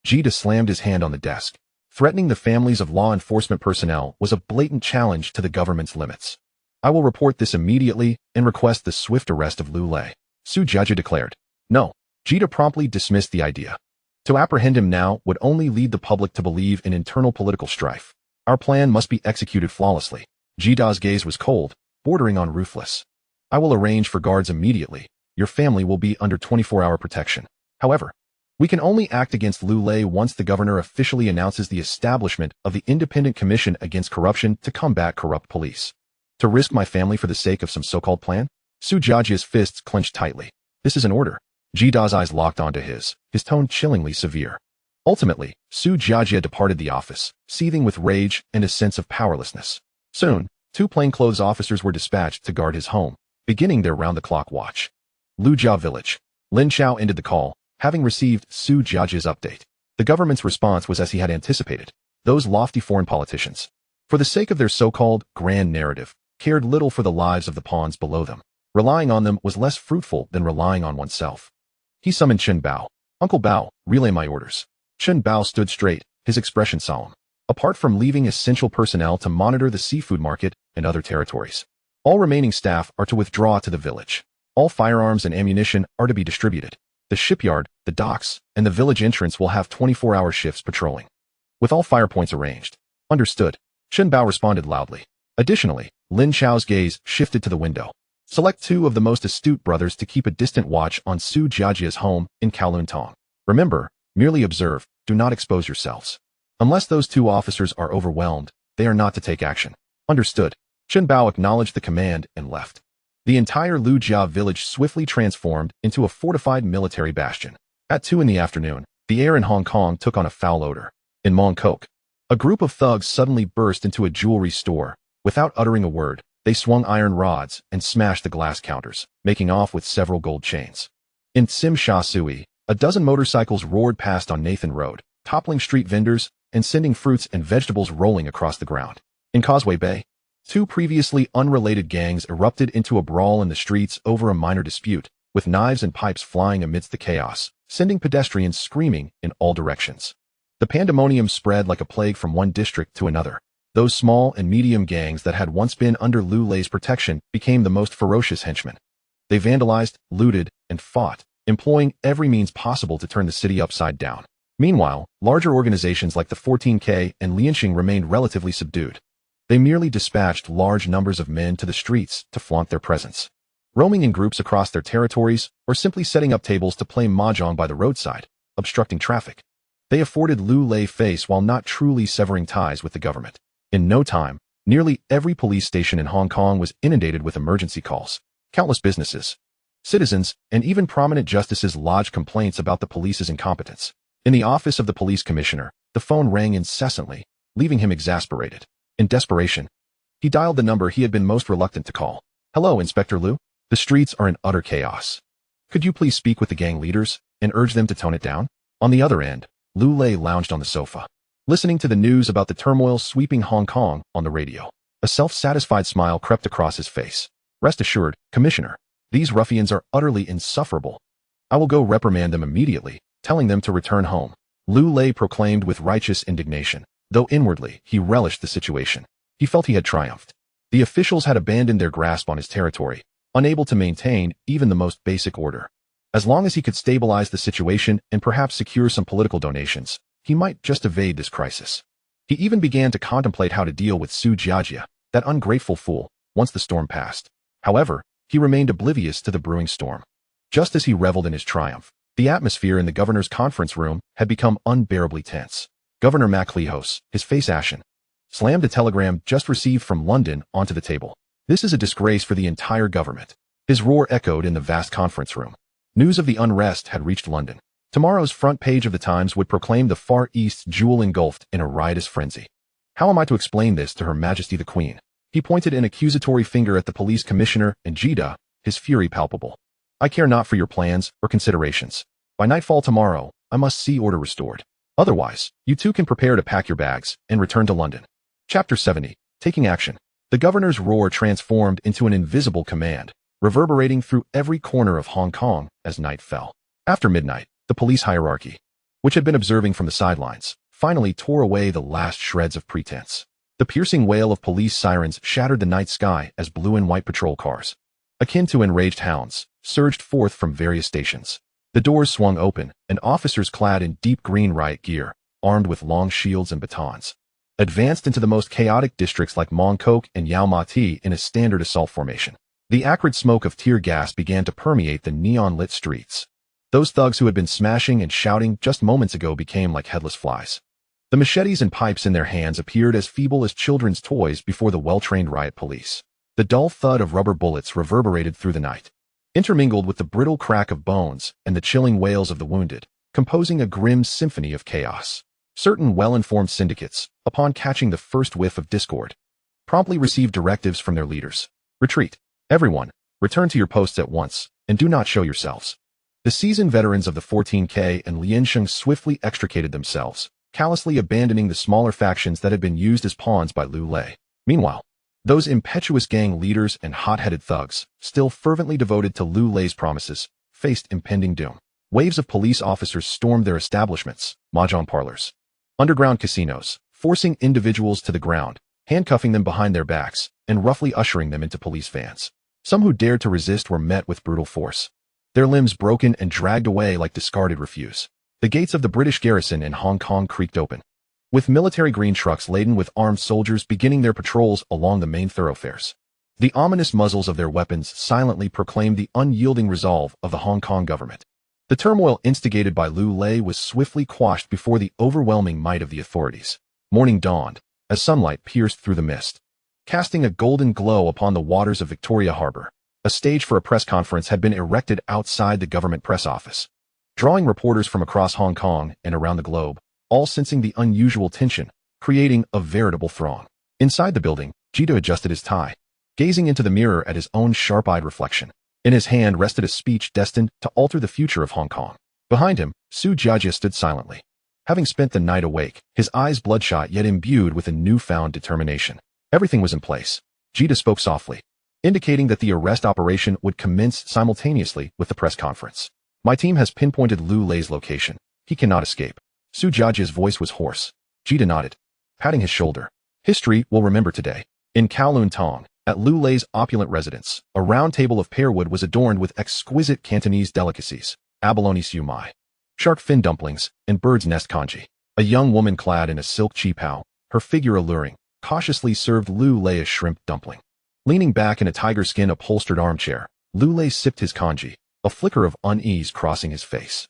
Jida slammed his hand on the desk. Threatening the families of law enforcement personnel was a blatant challenge to the government's limits. I will report this immediately and request the swift arrest of Lu Lei, Su Jiajia declared. No. Jida promptly dismissed the idea. To apprehend him now would only lead the public to believe in internal political strife. Our plan must be executed flawlessly. Jida's gaze was cold, bordering on ruthless. I will arrange for guards immediately. Your family will be under 24-hour protection. However, we can only act against Lu Lei once the governor officially announces the establishment of the Independent Commission Against Corruption to combat corrupt police. To risk my family for the sake of some so-called plan? Su Jiajia's fists clenched tightly. This is an order. Jida's eyes locked onto his tone chillingly severe. Ultimately, Su Jiajia departed the office, seething with rage and a sense of powerlessness. Soon, 2 plainclothes officers were dispatched to guard his home, beginning their round-the-clock watch. Lujia Village. Lin Chao ended the call, having received Su Jiajia's update. The government's response was as he had anticipated. Those lofty foreign politicians, for the sake of their so-called grand narrative, cared little for the lives of the pawns below them. Relying on them was less fruitful than relying on oneself. He summoned Chen Bao. "Uncle Bao, relay my orders." Chen Bao stood straight, his expression solemn. "Apart from leaving essential personnel to monitor the seafood market and other territories, all remaining staff are to withdraw to the village. All firearms and ammunition are to be distributed. The shipyard, the docks, and the village entrance will have 24-hour shifts patrolling, with all fire points arranged." "Understood," Chen Bao responded loudly. Additionally, Lin Chao's gaze shifted to the window. "Select 2 of the most astute brothers to keep a distant watch on Su Jiajia's home in Kowloon Tong. Remember, merely observe, do not expose yourselves. Unless those 2 officers are overwhelmed, they are not to take action." "Understood." Chen Bao acknowledged the command and left. The entire Lujia village swiftly transformed into a fortified military bastion. At 2 in the afternoon, the air in Hong Kong took on a foul odor. In Mongkok, a group of thugs suddenly burst into a jewelry store. Without uttering a word, they swung iron rods and smashed the glass counters, making off with several gold chains. In Tsim Sha Tsui, a dozen motorcycles roared past on Nathan Road, toppling street vendors and sending fruits and vegetables rolling across the ground. In Causeway Bay, 2 previously unrelated gangs erupted into a brawl in the streets over a minor dispute, with knives and pipes flying amidst the chaos, sending pedestrians screaming in all directions. The pandemonium spread like a plague from one district to another. Those small and medium gangs that had once been under Lu Lei's protection became the most ferocious henchmen. They vandalized, looted, and fought, employing every means possible to turn the city upside down. Meanwhile, larger organizations like the 14K and Lianxing remained relatively subdued. They merely dispatched large numbers of men to the streets to flaunt their presence, roaming in groups across their territories or simply setting up tables to play mahjong by the roadside, obstructing traffic. They afforded Lu Lei face while not truly severing ties with the government. In no time, nearly every police station in Hong Kong was inundated with emergency calls. Countless businesses, citizens, and even prominent justices lodged complaints about the police's incompetence. In the office of the police commissioner, the phone rang incessantly, leaving him exasperated. In desperation, he dialed the number he had been most reluctant to call. "Hello, Inspector Liu. The streets are in utter chaos. Could you please speak with the gang leaders and urge them to tone it down?" On the other end, Lu Lei lounged on the sofa, listening to the news about the turmoil sweeping Hong Kong on the radio. A self-satisfied smile crept across his face. "Rest assured, Commissioner, these ruffians are utterly insufferable. I will go reprimand them immediately, telling them to return home." Lu Lei proclaimed with righteous indignation, though inwardly he relished the situation. He felt he had triumphed. The officials had abandoned their grasp on his territory, unable to maintain even the most basic order. As long as he could stabilize the situation and perhaps secure some political donations, he might just evade this crisis. He even began to contemplate how to deal with Su Jiajia, that ungrateful fool, once the storm passed. However, he remained oblivious to the brewing storm. Just as he reveled in his triumph, the atmosphere in the governor's conference room had become unbearably tense. Governor MacLehose, his face ashen, slammed a telegram just received from London onto the table. "This is a disgrace for the entire government." His roar echoed in the vast conference room. News of the unrest had reached London. Tomorrow's front page of the Times would proclaim the Far East's jewel engulfed in a riotous frenzy. "How am I to explain this to Her Majesty the Queen?" He pointed an accusatory finger at the police commissioner and Jida, his fury palpable. "I care not for your plans or considerations. By nightfall tomorrow, I must see order restored. Otherwise, you too can prepare to pack your bags and return to London." Chapter 70. Taking Action. The governor's roar transformed into an invisible command, reverberating through every corner of Hong Kong as night fell. After midnight, the police hierarchy, which had been observing from the sidelines, finally tore away the last shreds of pretense. The piercing wail of police sirens shattered the night sky as blue and white patrol cars, akin to enraged hounds, surged forth from various stations. The doors swung open, and officers clad in deep green riot gear, armed with long shields and batons, advanced into the most chaotic districts like Mongkok and Yau Ma Ti in a standard assault formation. The acrid smoke of tear gas began to permeate the neon-lit streets. Those thugs who had been smashing and shouting just moments ago became like headless flies. The machetes and pipes in their hands appeared as feeble as children's toys before the well-trained riot police. The dull thud of rubber bullets reverberated through the night, intermingled with the brittle crack of bones and the chilling wails of the wounded, composing a grim symphony of chaos. Certain well-informed syndicates, upon catching the first whiff of discord, promptly received directives from their leaders. "Retreat. Everyone, return to your posts at once, and do not show yourselves." The seasoned veterans of the 14K and Lianxing swiftly extricated themselves, callously abandoning the smaller factions that had been used as pawns by Lu Lei. Meanwhile, Those impetuous gang leaders and hot-headed thugs, still fervently devoted to Lu Lei's promises, faced impending doom. Waves of police officers stormed their establishments, mahjong parlors, underground casinos, forcing individuals to the ground, handcuffing them behind their backs, and roughly ushering them into police vans. Some who dared to resist were met with brutal force, their limbs broken and dragged away like discarded refuse. The gates of the British garrison in Hong Kong creaked open, with military green trucks laden with armed soldiers beginning their patrols along the main thoroughfares. The ominous muzzles of their weapons silently proclaimed the unyielding resolve of the Hong Kong government. The turmoil instigated by Lu Lei was swiftly quashed before the overwhelming might of the authorities. Morning dawned, as sunlight pierced through the mist, casting a golden glow upon the waters of Victoria Harbour. A stage for a press conference had been erected outside the government press office, drawing reporters from across Hong Kong and around the globe, all sensing the unusual tension, creating a veritable throng. Inside the building, Jita adjusted his tie, gazing into the mirror at his own sharp-eyed reflection. In his hand rested a speech destined to alter the future of Hong Kong. Behind him, Su Jiajia stood silently, having spent the night awake, his eyes bloodshot yet imbued with a newfound determination. Everything was in place. Jita spoke softly, indicating that the arrest operation would commence simultaneously with the press conference. My team has pinpointed Lu Lei's location. He cannot escape. Su Jiajia's voice was hoarse. Jita nodded, patting his shoulder. History will remember today. In Kowloon Tong, at Lu Lei's opulent residence, a round table of pearwood was adorned with exquisite Cantonese delicacies, abalone siu mai, shark fin dumplings, and bird's nest congee. A young woman clad in a silk qipao, her figure alluring, cautiously served Lu Lei a shrimp dumpling. Leaning back in a tiger skin upholstered armchair, Lu Lei sipped his congee, a flicker of unease crossing his face.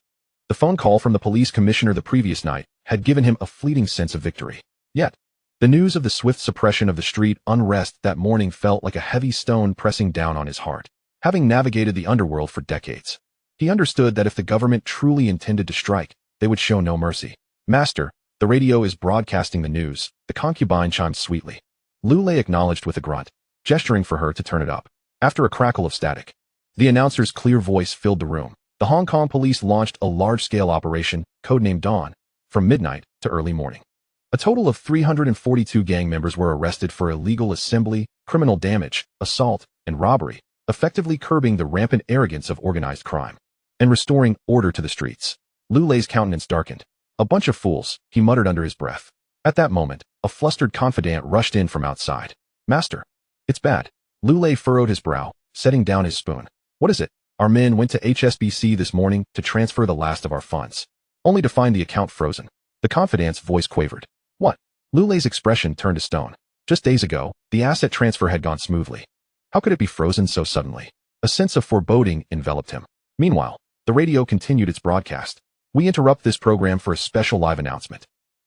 The phone call from the police commissioner the previous night had given him a fleeting sense of victory. Yet, the news of the swift suppression of the street unrest that morning felt like a heavy stone pressing down on his heart. Having navigated the underworld for decades, he understood that if the government truly intended to strike, they would show no mercy. Master, the radio is broadcasting the news, the concubine chimed sweetly. Lu Lei acknowledged with a grunt, gesturing for her to turn it up. After a crackle of static, the announcer's clear voice filled the room. The Hong Kong police launched a large-scale operation, codenamed Dawn, from midnight to early morning. A total of 342 gang members were arrested for illegal assembly, criminal damage, assault, and robbery, effectively curbing the rampant arrogance of organized crime and restoring order to the streets. Lu Lei's countenance darkened. A bunch of fools, he muttered under his breath. At that moment, a flustered confidant rushed in from outside. Master, it's bad. Lu Lei furrowed his brow, setting down his spoon. What is it? Our men went to HSBC this morning to transfer the last of our funds, only to find the account frozen. The confidant's voice quavered. What? Lu Lei's expression turned to stone. Just days ago, the asset transfer had gone smoothly. How could it be frozen so suddenly? A sense of foreboding enveloped him. Meanwhile, the radio continued its broadcast. We interrupt this program for a special live announcement.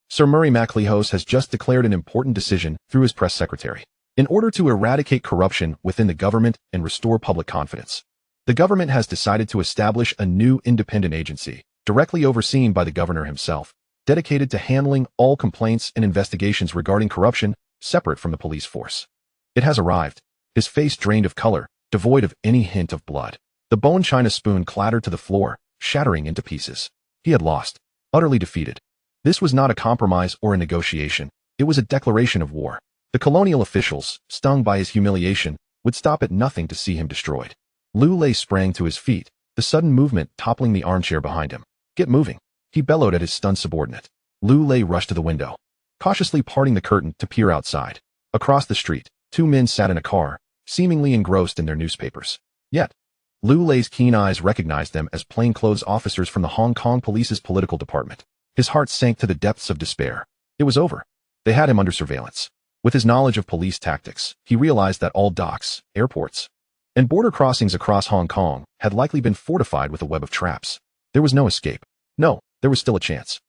Sir Murray MacLehose has just declared an important decision through his press secretary. In order to eradicate corruption within the government and restore public confidence, the government has decided to establish a new independent agency, directly overseen by the governor himself, dedicated to handling all complaints and investigations regarding corruption, separate from the police force. It has arrived, his face drained of color, devoid of any hint of blood. The bone china spoon clattered to the floor, shattering into pieces. He had lost, utterly defeated. This was not a compromise or a negotiation, it was a declaration of war. The colonial officials, stung by his humiliation, would stop at nothing to see him destroyed. Lu Lei sprang to his feet, the sudden movement toppling the armchair behind him. Get moving, he bellowed at his stunned subordinate. Lu Lei rushed to the window, cautiously parting the curtain to peer outside. Across the street, two men sat in a car, seemingly engrossed in their newspapers. Yet, Lu Lei's keen eyes recognized them as plainclothes officers from the Hong Kong police's political department. His heart sank to the depths of despair. It was over. They had him under surveillance. With his knowledge of police tactics, he realized that all docks, airports, and border crossings across Hong Kong had likely been fortified with a web of traps. There was no escape. No, there was still a chance.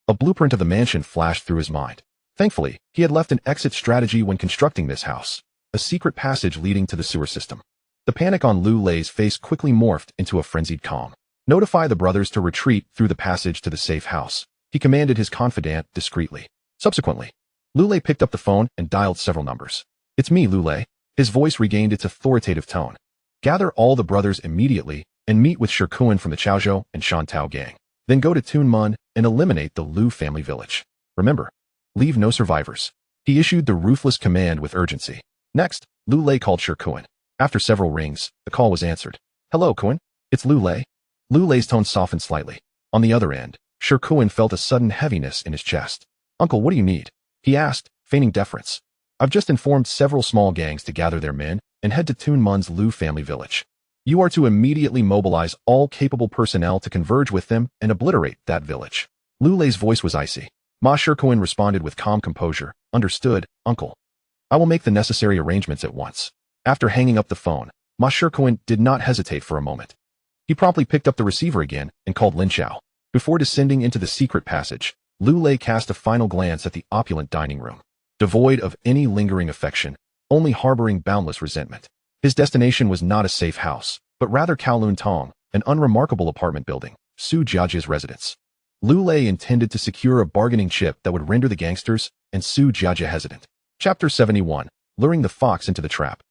A blueprint of the mansion flashed through his mind. Thankfully, he had left an exit strategy when constructing this house, a secret passage leading to the sewer system. The panic on Lu Lei's face quickly morphed into a frenzied calm. Notify the brothers to retreat through the passage to the safe house, he commanded his confidant discreetly. Subsequently, Lu Lei picked up the phone and dialed several numbers. It's me, Lu Lei. His voice regained its authoritative tone. Gather all the brothers immediately and meet with Shirkuan from the Chaozhou and Shantao gang. Then go to Tuen Mun and eliminate the Lu family village. Remember, leave no survivors. He issued the ruthless command with urgency. Next, Lu Lei called Kuan. After several rings, the call was answered. Hello, Kuan. It's Lu Lei. Lu Lei's tone softened slightly. On the other end, Kuan felt a sudden heaviness in his chest. Uncle, what do you need? He asked, feigning deference. I've just informed several small gangs to gather their men and head to Tun Mun's Lu family village. You are to immediately mobilize all capable personnel to converge with them and obliterate that village. Lu Lei's voice was icy. Ma Kuan responded with calm composure. Understood, Uncle. I will make the necessary arrangements at once. After hanging up the phone, Ma Kuan did not hesitate for a moment. He promptly picked up the receiver again and called Lin Chao. Before descending into the secret passage, Lu Lei cast a final glance at the opulent dining room. Devoid of any lingering affection, only harboring boundless resentment. His destination was not a safe house, but rather Kowloon Tong, an unremarkable apartment building, Su Jiajia's residence. Lu Lei intended to secure a bargaining chip that would render the gangsters and Su Jiajia hesitant. Chapter 71, Luring the Fox into the Trap.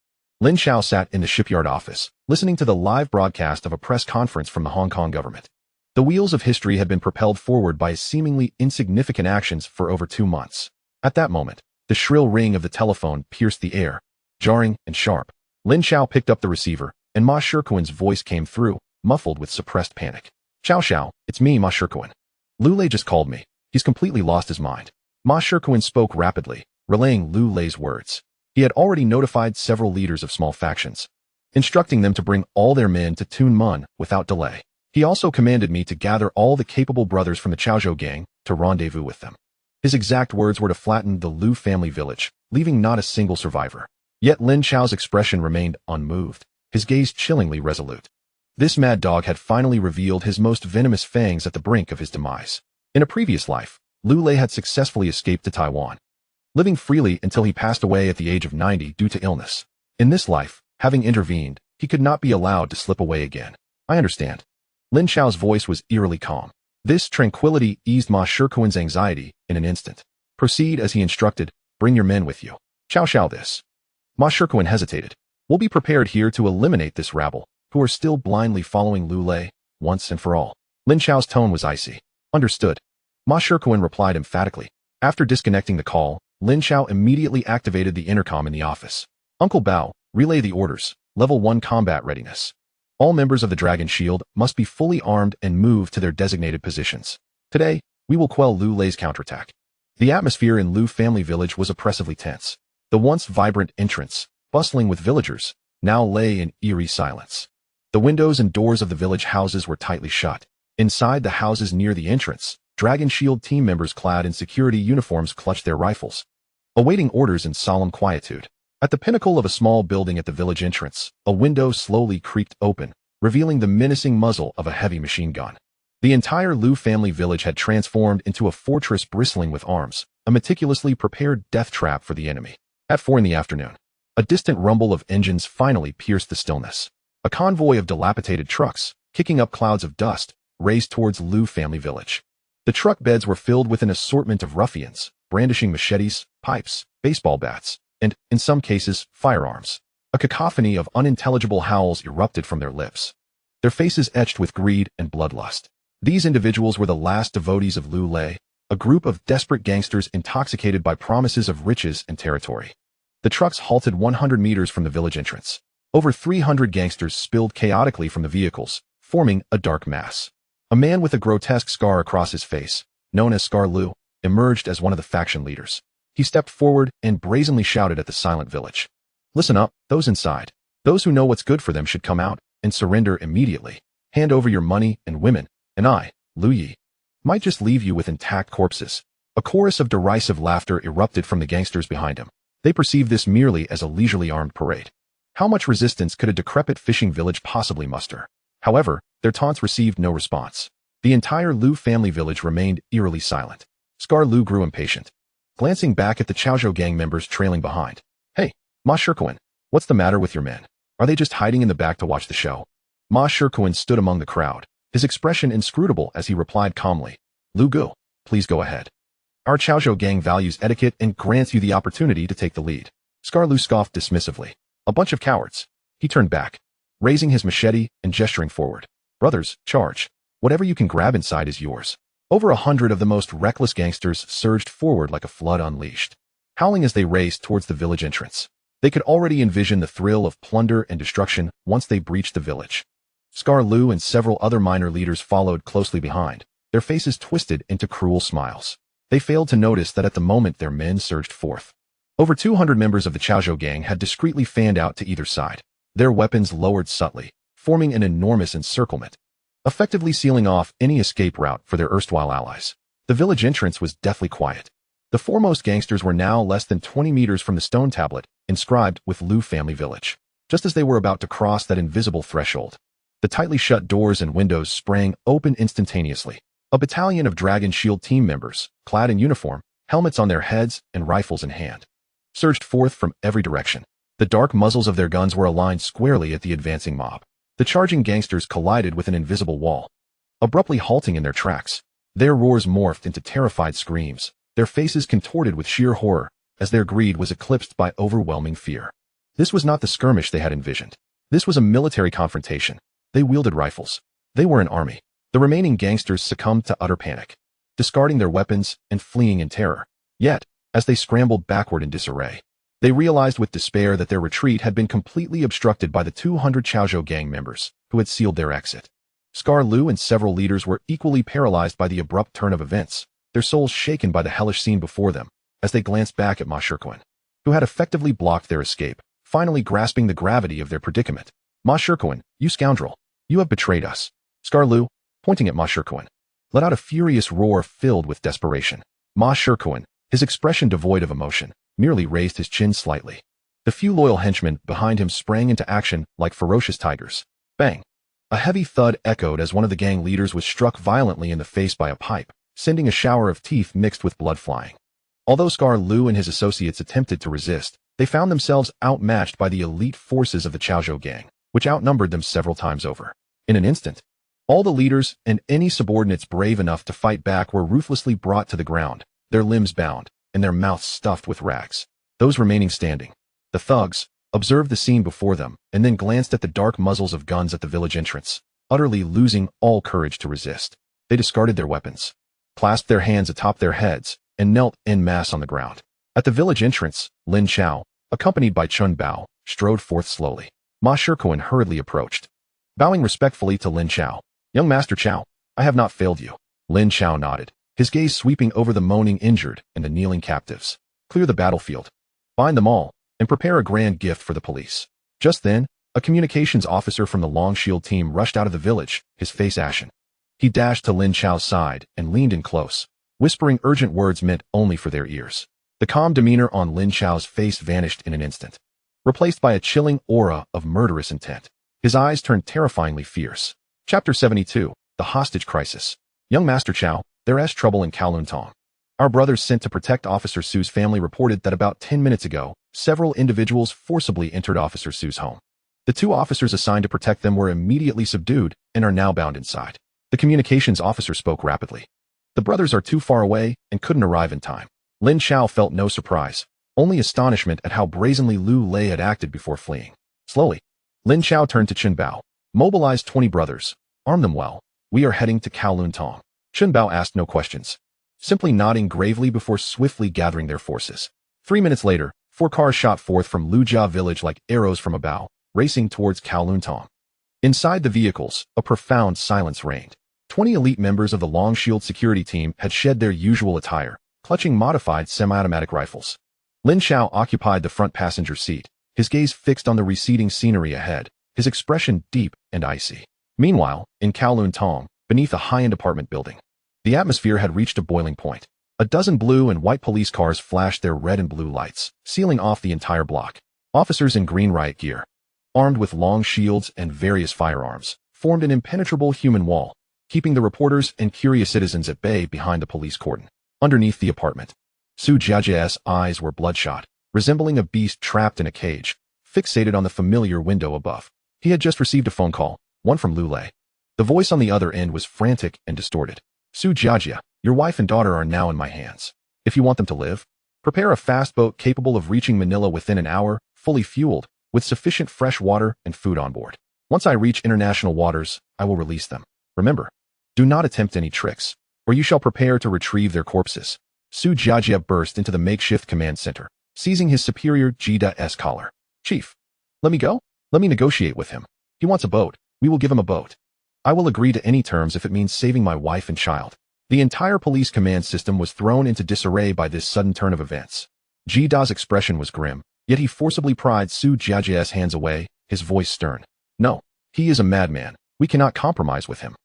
Lin Chao sat in the shipyard office, listening to the live broadcast of a press conference from the Hong Kong government. The wheels of history had been propelled forward by his seemingly insignificant actions for over 2 months. At that moment, the shrill ring of the telephone pierced the air, jarring and sharp. Lin Chao picked up the receiver, and Ma Kuan's voice came through, muffled with suppressed panic. Chao, it's me, Ma Kuan. Lu Lei just called me. He's completely lost his mind. Ma Kuan spoke rapidly, relaying Lu Lei's words. He had already notified several leaders of small factions, instructing them to bring all their men to Tun Mun without delay. He also commanded me to gather all the capable brothers from the Chaozhou gang to rendezvous with them. His exact words were to flatten the Lu family village, leaving not a single survivor. Yet Lin Chao's expression remained unmoved, his gaze chillingly resolute. This mad dog had finally revealed his most venomous fangs at the brink of his demise. In a previous life, Lu Lei had successfully escaped to Taiwan, living freely until he passed away at the age of 90 due to illness. In this life, having intervened, he could not be allowed to slip away again. I understand. Lin Chao's voice was eerily calm. This tranquility eased Ma Kuan's anxiety in an instant. Proceed as he instructed, bring your men with you. Chao this. Ma Kuan hesitated. We'll be prepared here to eliminate this rabble, who are still blindly following Lu Lei, once and for all. Lin Chao's tone was icy. Understood. Ma Kuan replied emphatically. After disconnecting the call, Lin Chao immediately activated the intercom in the office. Uncle Bao, relay the orders. Level 1 combat readiness. All members of the Dragon Shield must be fully armed and move to their designated positions. Today, we will quell Lu Lei's counterattack. The atmosphere in Lu family village was oppressively tense. The once vibrant entrance, bustling with villagers, now lay in eerie silence. The windows and doors of the village houses were tightly shut. Inside the houses near the entrance, Dragon Shield team members clad in security uniforms clutched their rifles, awaiting orders in solemn quietude. At the pinnacle of a small building at the village entrance, a window slowly creaked open, revealing the menacing muzzle of a heavy machine gun. The entire Lu family village had transformed into a fortress bristling with arms, a meticulously prepared death trap for the enemy. At 4 in the afternoon, a distant rumble of engines finally pierced the stillness. A convoy of dilapidated trucks, kicking up clouds of dust, raced towards Lu family village. The truck beds were filled with an assortment of ruffians, brandishing machetes, pipes, baseball bats, and, in some cases, firearms. A cacophony of unintelligible howls erupted from their lips, their faces etched with greed and bloodlust. These individuals were the last devotees of Lu Lei, a group of desperate gangsters intoxicated by promises of riches and territory. The trucks halted 100 meters from the village entrance. Over 300 gangsters spilled chaotically from the vehicles, forming a dark mass. A man with a grotesque scar across his face, known as Scar Lu, emerged as one of the faction leaders. He stepped forward and brazenly shouted at the silent village. Listen up, those inside. Those who know what's good for them should come out and surrender immediately. Hand over your money and women, and I, Lu Yi, might just leave you with intact corpses. A chorus of derisive laughter erupted from the gangsters behind him. They perceived this merely as a leisurely armed parade. How much resistance could a decrepit fishing village possibly muster? However, their taunts received no response. The entire Lu family village remained eerily silent. Scar Lu grew impatient, glancing back at the Chaozhou gang members trailing behind. Hey, Ma Kuan, what's the matter with your men? Are they just hiding in the back to watch the show? Ma Kuan stood among the crowd, his expression inscrutable as he replied calmly. Lu Gu, please go ahead. Our Chaozhou gang values etiquette and grants you the opportunity to take the lead. Scar Lu scoffed dismissively. A bunch of cowards. He turned back, raising his machete and gesturing forward. Brothers, charge. Whatever you can grab inside is yours. Over 100 of the most reckless gangsters surged forward like a flood unleashed, howling as they raced towards the village entrance. They could already envision the thrill of plunder and destruction once they breached the village. Scar Lu and several other minor leaders followed closely behind, their faces twisted into cruel smiles. They failed to notice that at the moment their men surged forth. Over 200 members of the Chaozhou gang had discreetly fanned out to either side, their weapons lowered subtly, forming an enormous encirclement, effectively sealing off any escape route for their erstwhile allies. The village entrance was deathly quiet. The foremost gangsters were now less than 20 meters from the stone tablet, inscribed with Lu family village. Just as they were about to cross that invisible threshold, the tightly shut doors and windows sprang open instantaneously. A battalion of Dragon Shield team members, clad in uniform, helmets on their heads and rifles in hand, surged forth from every direction. The dark muzzles of their guns were aligned squarely at the advancing mob. The charging gangsters collided with an invisible wall, abruptly halting in their tracks. Their roars morphed into terrified screams, their faces contorted with sheer horror, as their greed was eclipsed by overwhelming fear. This was not the skirmish they had envisioned. This was a military confrontation. They wielded rifles. They were an army. The remaining gangsters succumbed to utter panic, discarding their weapons and fleeing in terror. Yet, as they scrambled backward in disarray, they realized with despair that their retreat had been completely obstructed by the 200 Chaozhou gang members, who had sealed their exit. Scar Lu and several leaders were equally paralyzed by the abrupt turn of events, their souls shaken by the hellish scene before them, as they glanced back at Ma Shikuan, who had effectively blocked their escape, finally grasping the gravity of their predicament. Ma Shikuan, you scoundrel! You have betrayed us. Scar Lu, pointing at Ma Shikuan, let out a furious roar filled with desperation. Ma Shikuan, his expression devoid of emotion, merely raised his chin slightly. The few loyal henchmen behind him sprang into action like ferocious tigers. Bang! A heavy thud echoed as one of the gang leaders was struck violently in the face by a pipe, sending a shower of teeth mixed with blood flying. Although Scar Lu and his associates attempted to resist, they found themselves outmatched by the elite forces of the Chaozhou gang, which outnumbered them several times over. In an instant, all the leaders and any subordinates brave enough to fight back were ruthlessly brought to the ground, their limbs bound, and their mouths stuffed with rags. Those remaining standing, the thugs, observed the scene before them and then glanced at the dark muzzles of guns at the village entrance, utterly losing all courage to resist. They discarded their weapons, clasped their hands atop their heads, and knelt en masse on the ground. At the village entrance, Lin Chao, accompanied by Chun Bao, strode forth slowly. Ma Shikuan hurriedly approached, bowing respectfully to Lin Chao. Young Master Chao, I have not failed you. Lin Chao nodded, his gaze sweeping over the moaning injured and the kneeling captives. Clear the battlefield, bind them all, and prepare a grand gift for the police. Just then, a communications officer from the Long Shield team rushed out of the village, his face ashen. He dashed to Lin Chao's side and leaned in close, whispering urgent words meant only for their ears. The calm demeanor on Lin Chao's face vanished in an instant, replaced by a chilling aura of murderous intent. His eyes turned terrifyingly fierce. Chapter 72, The Hostage Crisis. Young Master Chao, there's trouble in Kowloon. Our brothers sent to protect Officer Su's family reported that about 10 minutes ago, several individuals forcibly entered Officer Su's home. The 2 officers assigned to protect them were immediately subdued and are now bound inside. The communications officer spoke rapidly. The brothers are too far away and couldn't arrive in time. Lin Chao felt no surprise, only astonishment at how brazenly Lu Lei had acted before fleeing. Slowly, Lin Chao turned to Chun Bao. Mobilize 20 brothers. Arm them well. We are heading to Kowloon. Chun Bao asked no questions, simply nodding gravely before swiftly gathering their forces. 3 minutes later, 4 cars shot forth from Lujia village like arrows from a bow, racing towards Kowloon. Inside the vehicles, a profound silence reigned. 20 elite members of the Long Shield security team had shed their usual attire, clutching modified semi-automatic rifles. Lin Chao occupied the front passenger seat, his gaze fixed on the receding scenery ahead, his expression deep and icy. Meanwhile, in Kowloon, beneath a high-end apartment building, the atmosphere had reached a boiling point. A dozen blue and white police cars flashed their red and blue lights, sealing off the entire block. Officers in green riot gear, armed with long shields and various firearms, formed an impenetrable human wall, keeping the reporters and curious citizens at bay behind the police cordon. Underneath the apartment, Su Jiajia's eyes were bloodshot, resembling a beast trapped in a cage, fixated on the familiar window above. He had just received a phone call, one from Lu Lei. The voice on the other end was frantic and distorted. Su Jiajia, your wife and daughter are now in my hands. If you want them to live, prepare a fast boat capable of reaching Manila within an hour, fully fueled, with sufficient fresh water and food on board. Once I reach international waters, I will release them. Remember, do not attempt any tricks, or you shall prepare to retrieve their corpses. Su Jiajia burst into the makeshift command center, seizing his superior Jida's collar. Chief, let me go? Let me negotiate with him. He wants a boat. We will give him a boat. I will agree to any terms if it means saving my wife and child. The entire police command system was thrown into disarray by this sudden turn of events. Jida's expression was grim, yet he forcibly pried Su Jiajia's hands away, his voice stern. No, he is a madman. We cannot compromise with him.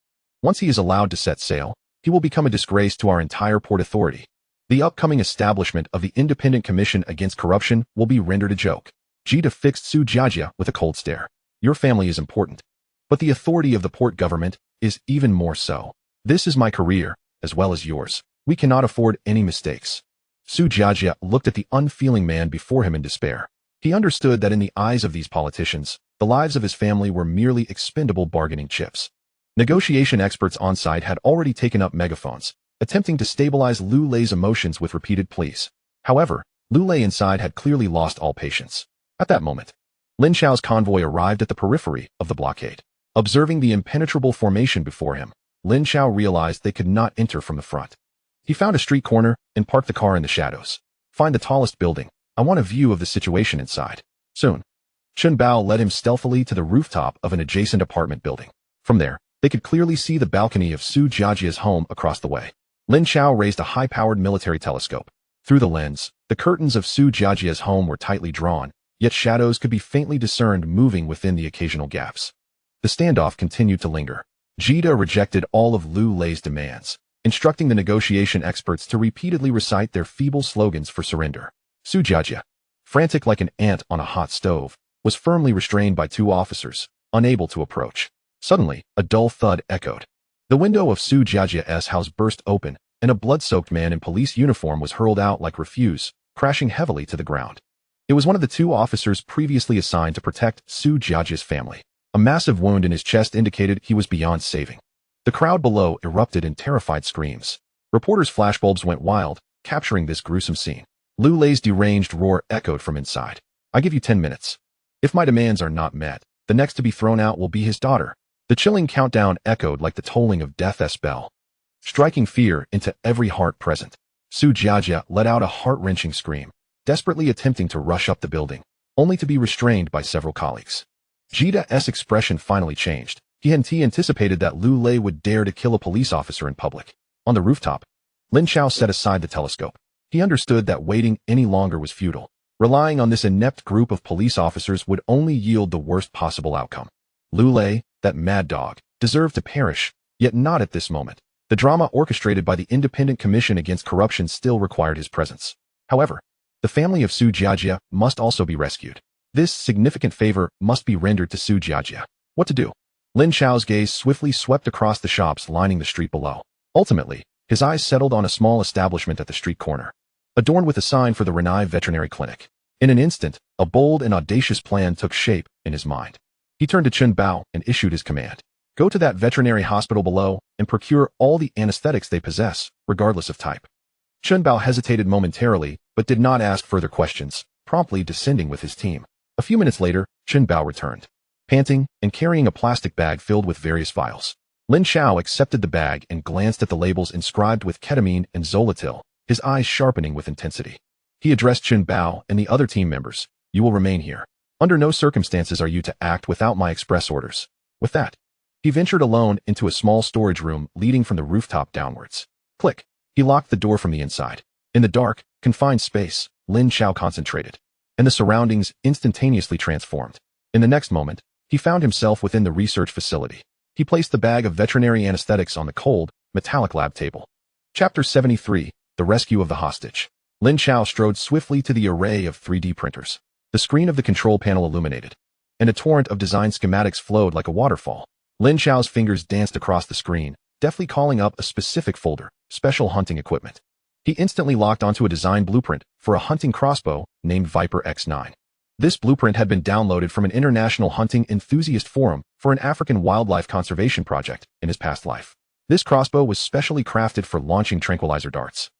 Once he is allowed to set sail, he will become a disgrace to our entire port authority. The upcoming establishment of the Independent Commission Against Corruption will be rendered a joke. Jida fixed Su Jiajia with a cold stare. Your family is important, but the authority of the port government is even more so. This is my career, as well as yours. We cannot afford any mistakes. Su Jiajia looked at the unfeeling man before him in despair. He understood that in the eyes of these politicians, the lives of his family were merely expendable bargaining chips. Negotiation experts on site had already taken up megaphones, attempting to stabilize Lu Lei's emotions with repeated pleas. However, Lu Lei inside had clearly lost all patience. At that moment, Lin Chao's convoy arrived at the periphery of the blockade. Observing the impenetrable formation before him, Lin Chao realized they could not enter from the front. He found a street corner and parked the car in the shadows. Find the tallest building. I want a view of the situation inside. Soon, Chun Bao led him stealthily to the rooftop of an adjacent apartment building. From there, they could clearly see the balcony of Su Jiajia's home across the way. Lin Chao raised a high-powered military telescope. Through the lens, the curtains of Su Jiajia's home were tightly drawn, yet shadows could be faintly discerned moving within the occasional gaps. The standoff continued to linger. Jida rejected all of Lu Lei's demands, instructing the negotiation experts to repeatedly recite their feeble slogans for surrender. Su Jiajia, frantic like an ant on a hot stove, was firmly restrained by two officers, unable to approach. Suddenly, a dull thud echoed. The window of Su Jiajia's house burst open, and a blood-soaked man in police uniform was hurled out like refuse, crashing heavily to the ground. It was one of the two officers previously assigned to protect Su Jiajia's family. A massive wound in his chest indicated he was beyond saving. The crowd below erupted in terrified screams. Reporters' flashbulbs went wild, capturing this gruesome scene. Lu Lei's deranged roar echoed from inside. I give you 10 minutes. If my demands are not met, the next to be thrown out will be his daughter. The chilling countdown echoed like the tolling of death's bell, striking fear into every heart present. Su Jiajia let out a heart-wrenching scream, desperately attempting to rush up the building, only to be restrained by several colleagues. Jida's expression finally changed. He anticipated that Lu Lei would dare to kill a police officer in public. On the rooftop, Lin Chao set aside the telescope. He understood that waiting any longer was futile. Relying on this inept group of police officers would only yield the worst possible outcome. Lu Lei, that mad dog, deserved to perish, yet not at this moment. The drama orchestrated by the Independent Commission Against Corruption still required his presence. However, the family of Su Jiajia must also be rescued. This significant favor must be rendered to Su Jiajia. What to do? Lin Chao's gaze swiftly swept across the shops lining the street below. Ultimately, his eyes settled on a small establishment at the street corner, adorned with a sign for the Renai Veterinary Clinic. In an instant, a bold and audacious plan took shape in his mind. He turned to Chun Bao and issued his command. Go to that veterinary hospital below and procure all the anesthetics they possess, regardless of type. Chun Bao hesitated momentarily, but did not ask further questions, promptly descending with his team. A few minutes later, Chun Bao returned, panting and carrying a plastic bag filled with various vials. Lin Chao accepted the bag and glanced at the labels inscribed with ketamine and zolatil, his eyes sharpening with intensity. He addressed Chun Bao and the other team members. You will remain here. Under no circumstances are you to act without my express orders. With that, he ventured alone into a small storage room leading from the rooftop downwards. Click. He locked the door from the inside. In the dark, confined space, Lin Chao concentrated, and the surroundings instantaneously transformed. In the next moment, he found himself within the research facility. He placed the bag of veterinary anesthetics on the cold, metallic lab table. Chapter 73, The Rescue of the Hostage. Lin Chao strode swiftly to the array of 3D printers. The screen of the control panel illuminated, and a torrent of design schematics flowed like a waterfall. Lin Chao's fingers danced across the screen, deftly calling up a specific folder, special hunting equipment. He instantly locked onto a design blueprint for a hunting crossbow named Viper X9. This blueprint had been downloaded from an international hunting enthusiast forum for an African wildlife conservation project in his past life. This crossbow was specially crafted for launching tranquilizer darts,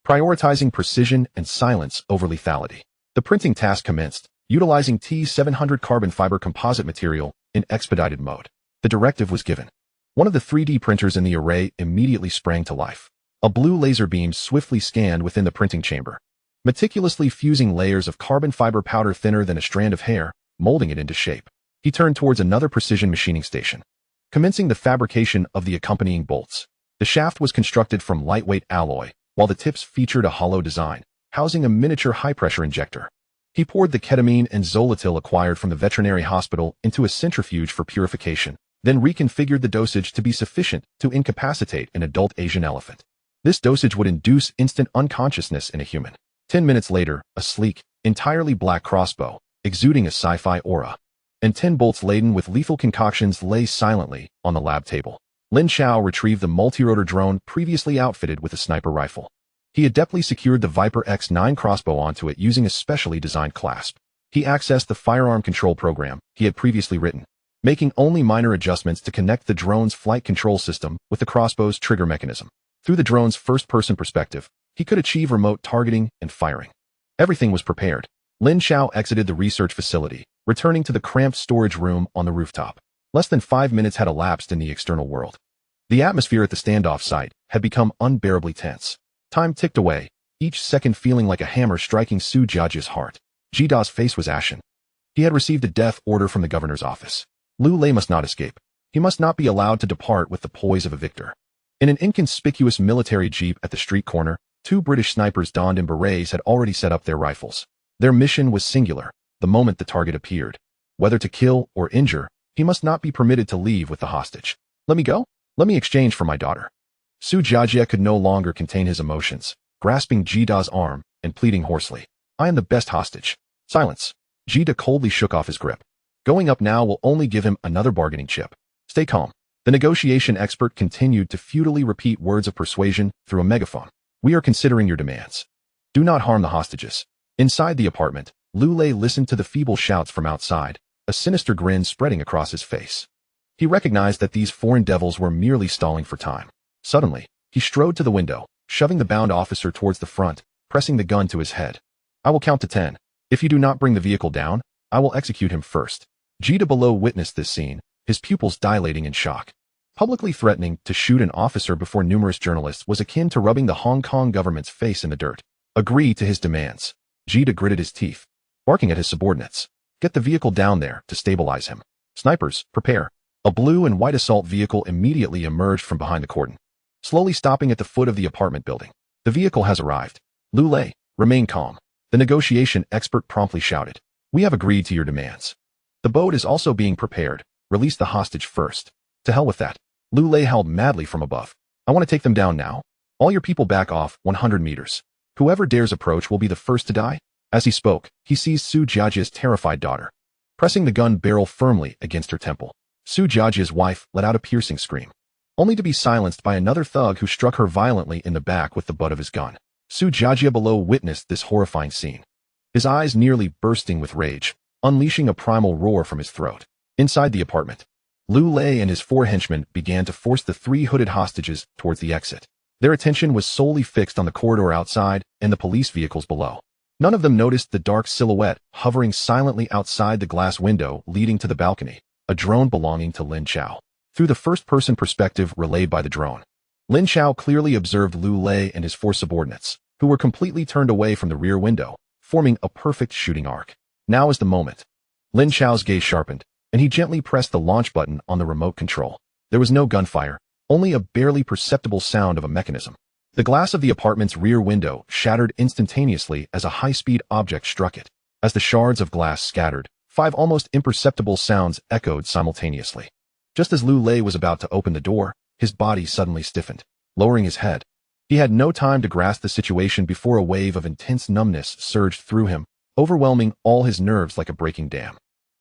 prioritizing precision and silence over lethality. The printing task commenced, utilizing T700 carbon fiber composite material in expedited mode. The directive was given. One of the 3D printers in the array immediately sprang to life. A blue laser beam swiftly scanned within the printing chamber, meticulously fusing layers of carbon fiber powder thinner than a strand of hair, molding it into shape. He turned towards another precision machining station, commencing the fabrication of the accompanying bolts. The shaft was constructed from lightweight alloy, while the tips featured a hollow design, housing a miniature high-pressure injector. He poured the ketamine and zolotil acquired from the veterinary hospital into a centrifuge for purification, then reconfigured the dosage to be sufficient to incapacitate an adult Asian elephant. This dosage would induce instant unconsciousness in a human. 10 minutes later, a sleek, entirely black crossbow, exuding a sci-fi aura, and 10 bolts laden with lethal concoctions lay silently on the lab table. Lin Chao retrieved the multi-rotor drone previously outfitted with a sniper rifle. He adeptly secured the Viper X9 crossbow onto it using a specially designed clasp. He accessed the firearm control program he had previously written, making only minor adjustments to connect the drone's flight control system with the crossbow's trigger mechanism. Through the drone's first-person perspective, he could achieve remote targeting and firing. Everything was prepared. Lin Chao exited the research facility, returning to the cramped storage room on the rooftop. Less than 5 minutes had elapsed in the external world. The atmosphere at the standoff site had become unbearably tense. Time ticked away, each second feeling like a hammer striking Su Jiajia's heart. Jida's face was ashen. He had received a death order from the governor's office. Lu Lei must not escape. He must not be allowed to depart with the poise of a victor. In an inconspicuous military jeep at the street corner, 2 British snipers donned in berets had already set up their rifles. Their mission was singular. The moment the target appeared, whether to kill or injure, he must not be permitted to leave with the hostage. Let me go? Let me exchange for my daughter. Su Jiajia could no longer contain his emotions, grasping Jida's arm and pleading hoarsely. I am the best hostage. Silence. Jida coldly shook off his grip. Going up now will only give him another bargaining chip. Stay calm. The negotiation expert continued to futilely repeat words of persuasion through a megaphone. We are considering your demands. Do not harm the hostages. Inside the apartment, Lu Lei listened to the feeble shouts from outside, a sinister grin spreading across his face. He recognized that these foreign devils were merely stalling for time. Suddenly, he strode to the window, shoving the bound officer towards the front, pressing the gun to his head. I will count to 10. If you do not bring the vehicle down, I will execute him first. Jida below witnessed this scene, his pupils dilating in shock. Publicly threatening to shoot an officer before numerous journalists was akin to rubbing the Hong Kong government's face in the dirt. Agree to his demands. Jida gritted his teeth, barking at his subordinates. Get the vehicle down there to stabilize him. Snipers, prepare. A blue and white assault vehicle immediately emerged from behind the cordon, slowly stopping at the foot of the apartment building. The vehicle has arrived. Lu Lei, remain calm. The negotiation expert promptly shouted. We have agreed to your demands. The boat is also being prepared. Release the hostage first. To hell with that. Lu Lei howled madly from above. I want to take them down now. All your people back off 100 meters. Whoever dares approach will be the first to die. As he spoke, he seized Su Jiajia's terrified daughter, pressing the gun barrel firmly against her temple. Su Jiajia's wife let out a piercing scream, only to be silenced by another thug who struck her violently in the back with the butt of his gun. Su Jiajia below witnessed this horrifying scene, his eyes nearly bursting with rage, unleashing a primal roar from his throat. Inside the apartment, Lu Lei and his 4 henchmen began to force the 3 hooded hostages towards the exit. Their attention was solely fixed on the corridor outside and the police vehicles below. None of them noticed the dark silhouette hovering silently outside the glass window leading to the balcony, a drone belonging to Lin Chao. Through the first-person perspective relayed by the drone, Lin Chao clearly observed Lu Lei and his 4 subordinates, who were completely turned away from the rear window, forming a perfect shooting arc. Now is the moment. Lin Chao's gaze sharpened, and he gently pressed the launch button on the remote control. There was no gunfire, only a barely perceptible sound of a mechanism. The glass of the apartment's rear window shattered instantaneously as a high-speed object struck it. As the shards of glass scattered, 5 almost imperceptible sounds echoed simultaneously. Just as Lu Lei was about to open the door, his body suddenly stiffened, lowering his head. He had no time to grasp the situation before a wave of intense numbness surged through him, overwhelming all his nerves like a breaking dam.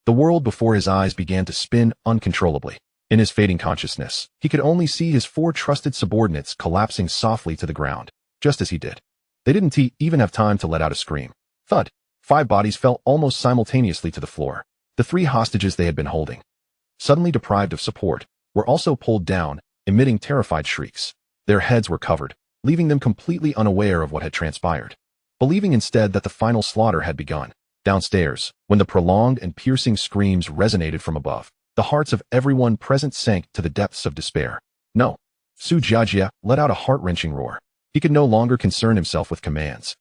The world before his eyes began to spin uncontrollably. In his fading consciousness, he could only see his 4 trusted subordinates collapsing softly to the ground, just as he did. They didn't even have time to let out a scream. Thud. 5 bodies fell almost simultaneously to the floor. The 3 hostages they had been holding, suddenly deprived of support, were also pulled down, emitting terrified shrieks. Their heads were covered, leaving them completely unaware of what had transpired, believing instead that the final slaughter had begun. Downstairs, when the prolonged and piercing screams resonated from above, the hearts of everyone present sank to the depths of despair. No. Su Jiajia let out a heart-wrenching roar. He could no longer concern himself with commands.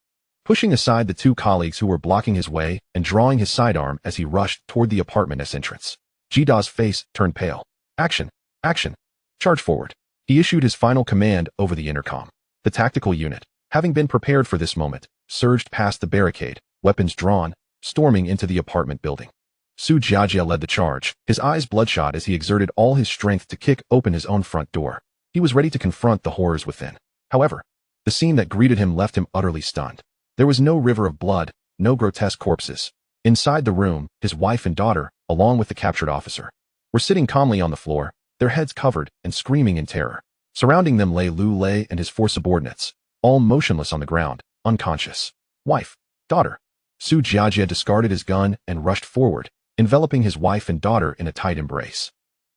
pushing aside the two colleagues who were blocking his way and drawing his sidearm as he rushed toward the apartment's entrance. Jida's face turned pale. Action! Action! Charge forward! He issued his final command over the intercom. The tactical unit, having been prepared for this moment, surged past the barricade, weapons drawn, storming into the apartment building. Su Jiajia led the charge, his eyes bloodshot as he exerted all his strength to kick open his own front door. He was ready to confront the horrors within. However, the scene that greeted him left him utterly stunned. There was no river of blood, no grotesque corpses. Inside the room, his wife and daughter, along with the captured officer, were sitting calmly on the floor, their heads covered and screaming in terror. Surrounding them lay Lu Lei and his four subordinates, all motionless on the ground, unconscious. Wife, daughter. Su Jiajia discarded his gun and rushed forward, enveloping his wife and daughter in a tight embrace.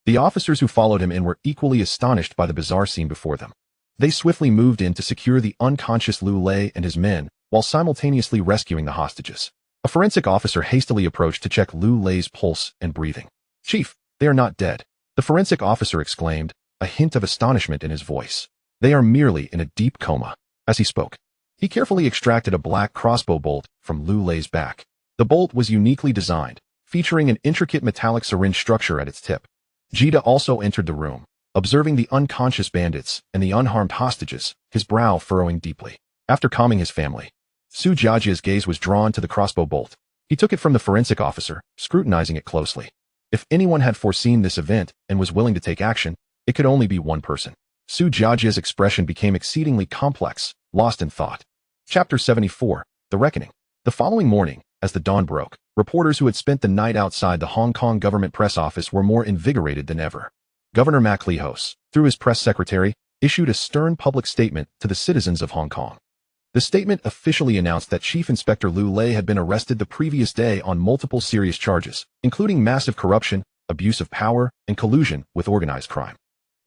The officers who followed him in were equally astonished by the bizarre scene before them. They swiftly moved in to secure the unconscious Lu Lei and his men, while simultaneously rescuing the hostages. A forensic officer hastily approached to check Lu Lei's pulse and breathing. Chief, they are not dead. The forensic officer exclaimed, a hint of astonishment in his voice. They are merely in a deep coma. As he spoke, he carefully extracted a black crossbow bolt from Lu Lei's back. The bolt was uniquely designed, featuring an intricate metallic syringe structure at its tip. Jida also entered the room, observing the unconscious bandits and the unharmed hostages, his brow furrowing deeply. After calming his family, Su Jiajia's gaze was drawn to the crossbow bolt. He took it from the forensic officer, scrutinizing it closely. If anyone had foreseen this event and was willing to take action, it could only be one person. Su Jiajia's expression became exceedingly complex, lost in thought. Chapter 74, The Reckoning. The following morning, as the dawn broke, reporters who had spent the night outside the Hong Kong government press office were more invigorated than ever. Governor Mac Lehos, through his press secretary, issued a stern public statement to the citizens of Hong Kong. The statement officially announced that Chief Inspector Lu Lei had been arrested the previous day on multiple serious charges, including massive corruption, abuse of power, and collusion with organized crime.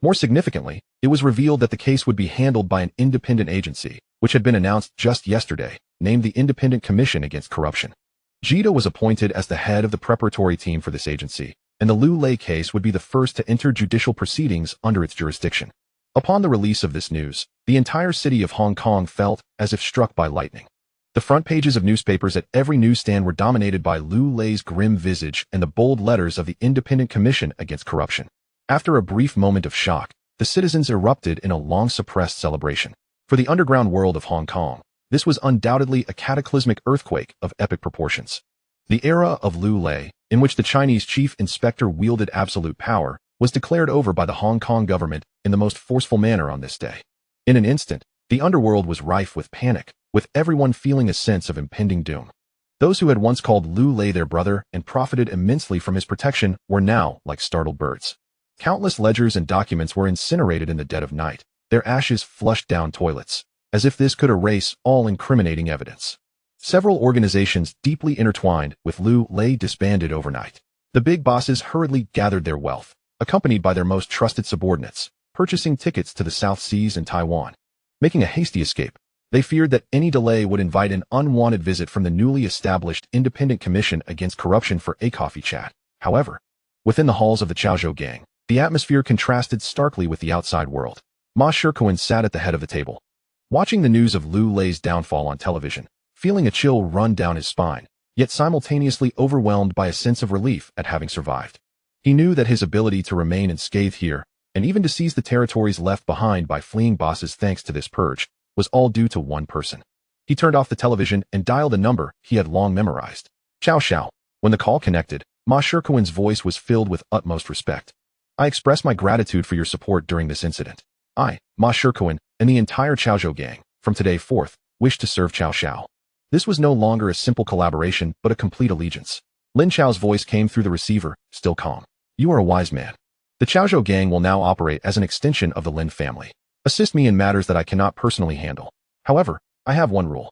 More significantly, it was revealed that the case would be handled by an independent agency, which had been announced just yesterday, named the Independent Commission Against Corruption. Jida was appointed as the head of the preparatory team for this agency, and the Lu Lei case would be the first to enter judicial proceedings under its jurisdiction. Upon the release of this news, the entire city of Hong Kong felt as if struck by lightning. The front pages of newspapers at every newsstand were dominated by Lu Lei's grim visage and the bold letters of the Independent Commission Against Corruption. After a brief moment of shock, the citizens erupted in a long-suppressed celebration. For the underground world of Hong Kong, this was undoubtedly a cataclysmic earthquake of epic proportions. The era of Lu Lei, in which the Chinese chief inspector wielded absolute power, was declared over by the Hong Kong government in the most forceful manner on this day. In an instant, the underworld was rife with panic, with everyone feeling a sense of impending doom. Those who had once called Lu Lei their brother and profited immensely from his protection were now like startled birds. Countless ledgers and documents were incinerated in the dead of night, their ashes flushed down toilets, as if this could erase all incriminating evidence. Several organizations deeply intertwined with Lu Lei disbanded overnight. The big bosses hurriedly gathered their wealth, accompanied by their most trusted subordinates, purchasing tickets to the South Seas and Taiwan. Making a hasty escape, they feared that any delay would invite an unwanted visit from the newly established Independent Commission Against Corruption for a coffee chat. However, within the halls of the Chaozhou gang, the atmosphere contrasted starkly with the outside world. Ma Shikun sat at the head of the table, watching the news of Lu Lei's downfall on television, feeling a chill run down his spine, yet simultaneously overwhelmed by a sense of relief at having survived. He knew that his ability to remain unscathed here, and even to seize the territories left behind by fleeing bosses thanks to this purge, was all due to one person. He turned off the television and dialed a number he had long memorized. Chao Xiao. When the call connected, Ma Shikun's voice was filled with utmost respect. I express my gratitude for your support during this incident. I, Ma Shikun, and the entire Chaozhou gang, from today forth, wish to serve Chao Xiao. This was no longer a simple collaboration, but a complete allegiance. Lin Chao's voice came through the receiver, still calm. You are a wise man. The Chaozhou gang will now operate as an extension of the Lin family. Assist me in matters that I cannot personally handle. However, I have one rule.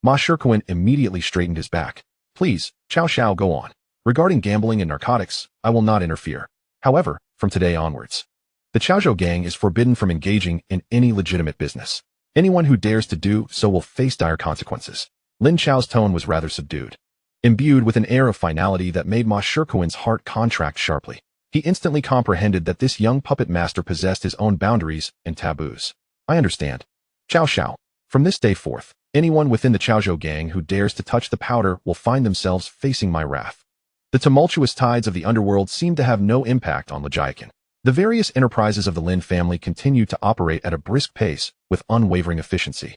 Ma Shikun immediately straightened his back. Please, Chao Xiao, go on. Regarding gambling and narcotics, I will not interfere. However, from today onwards, the Chaozhou gang is forbidden from engaging in any legitimate business. Anyone who dares to do so will face dire consequences. Lin Chao's tone was rather subdued, imbued with an air of finality that made Ma Shikun's heart contract sharply. He instantly comprehended that this young puppet master possessed his own boundaries and taboos. I understand. Chao Xiao. From this day forth, anyone within the Chaozhou gang who dares to touch the powder will find themselves facing my wrath. The tumultuous tides of the underworld seemed to have no impact on Legiacan. The various enterprises of the Lin family continued to operate at a brisk pace with unwavering efficiency.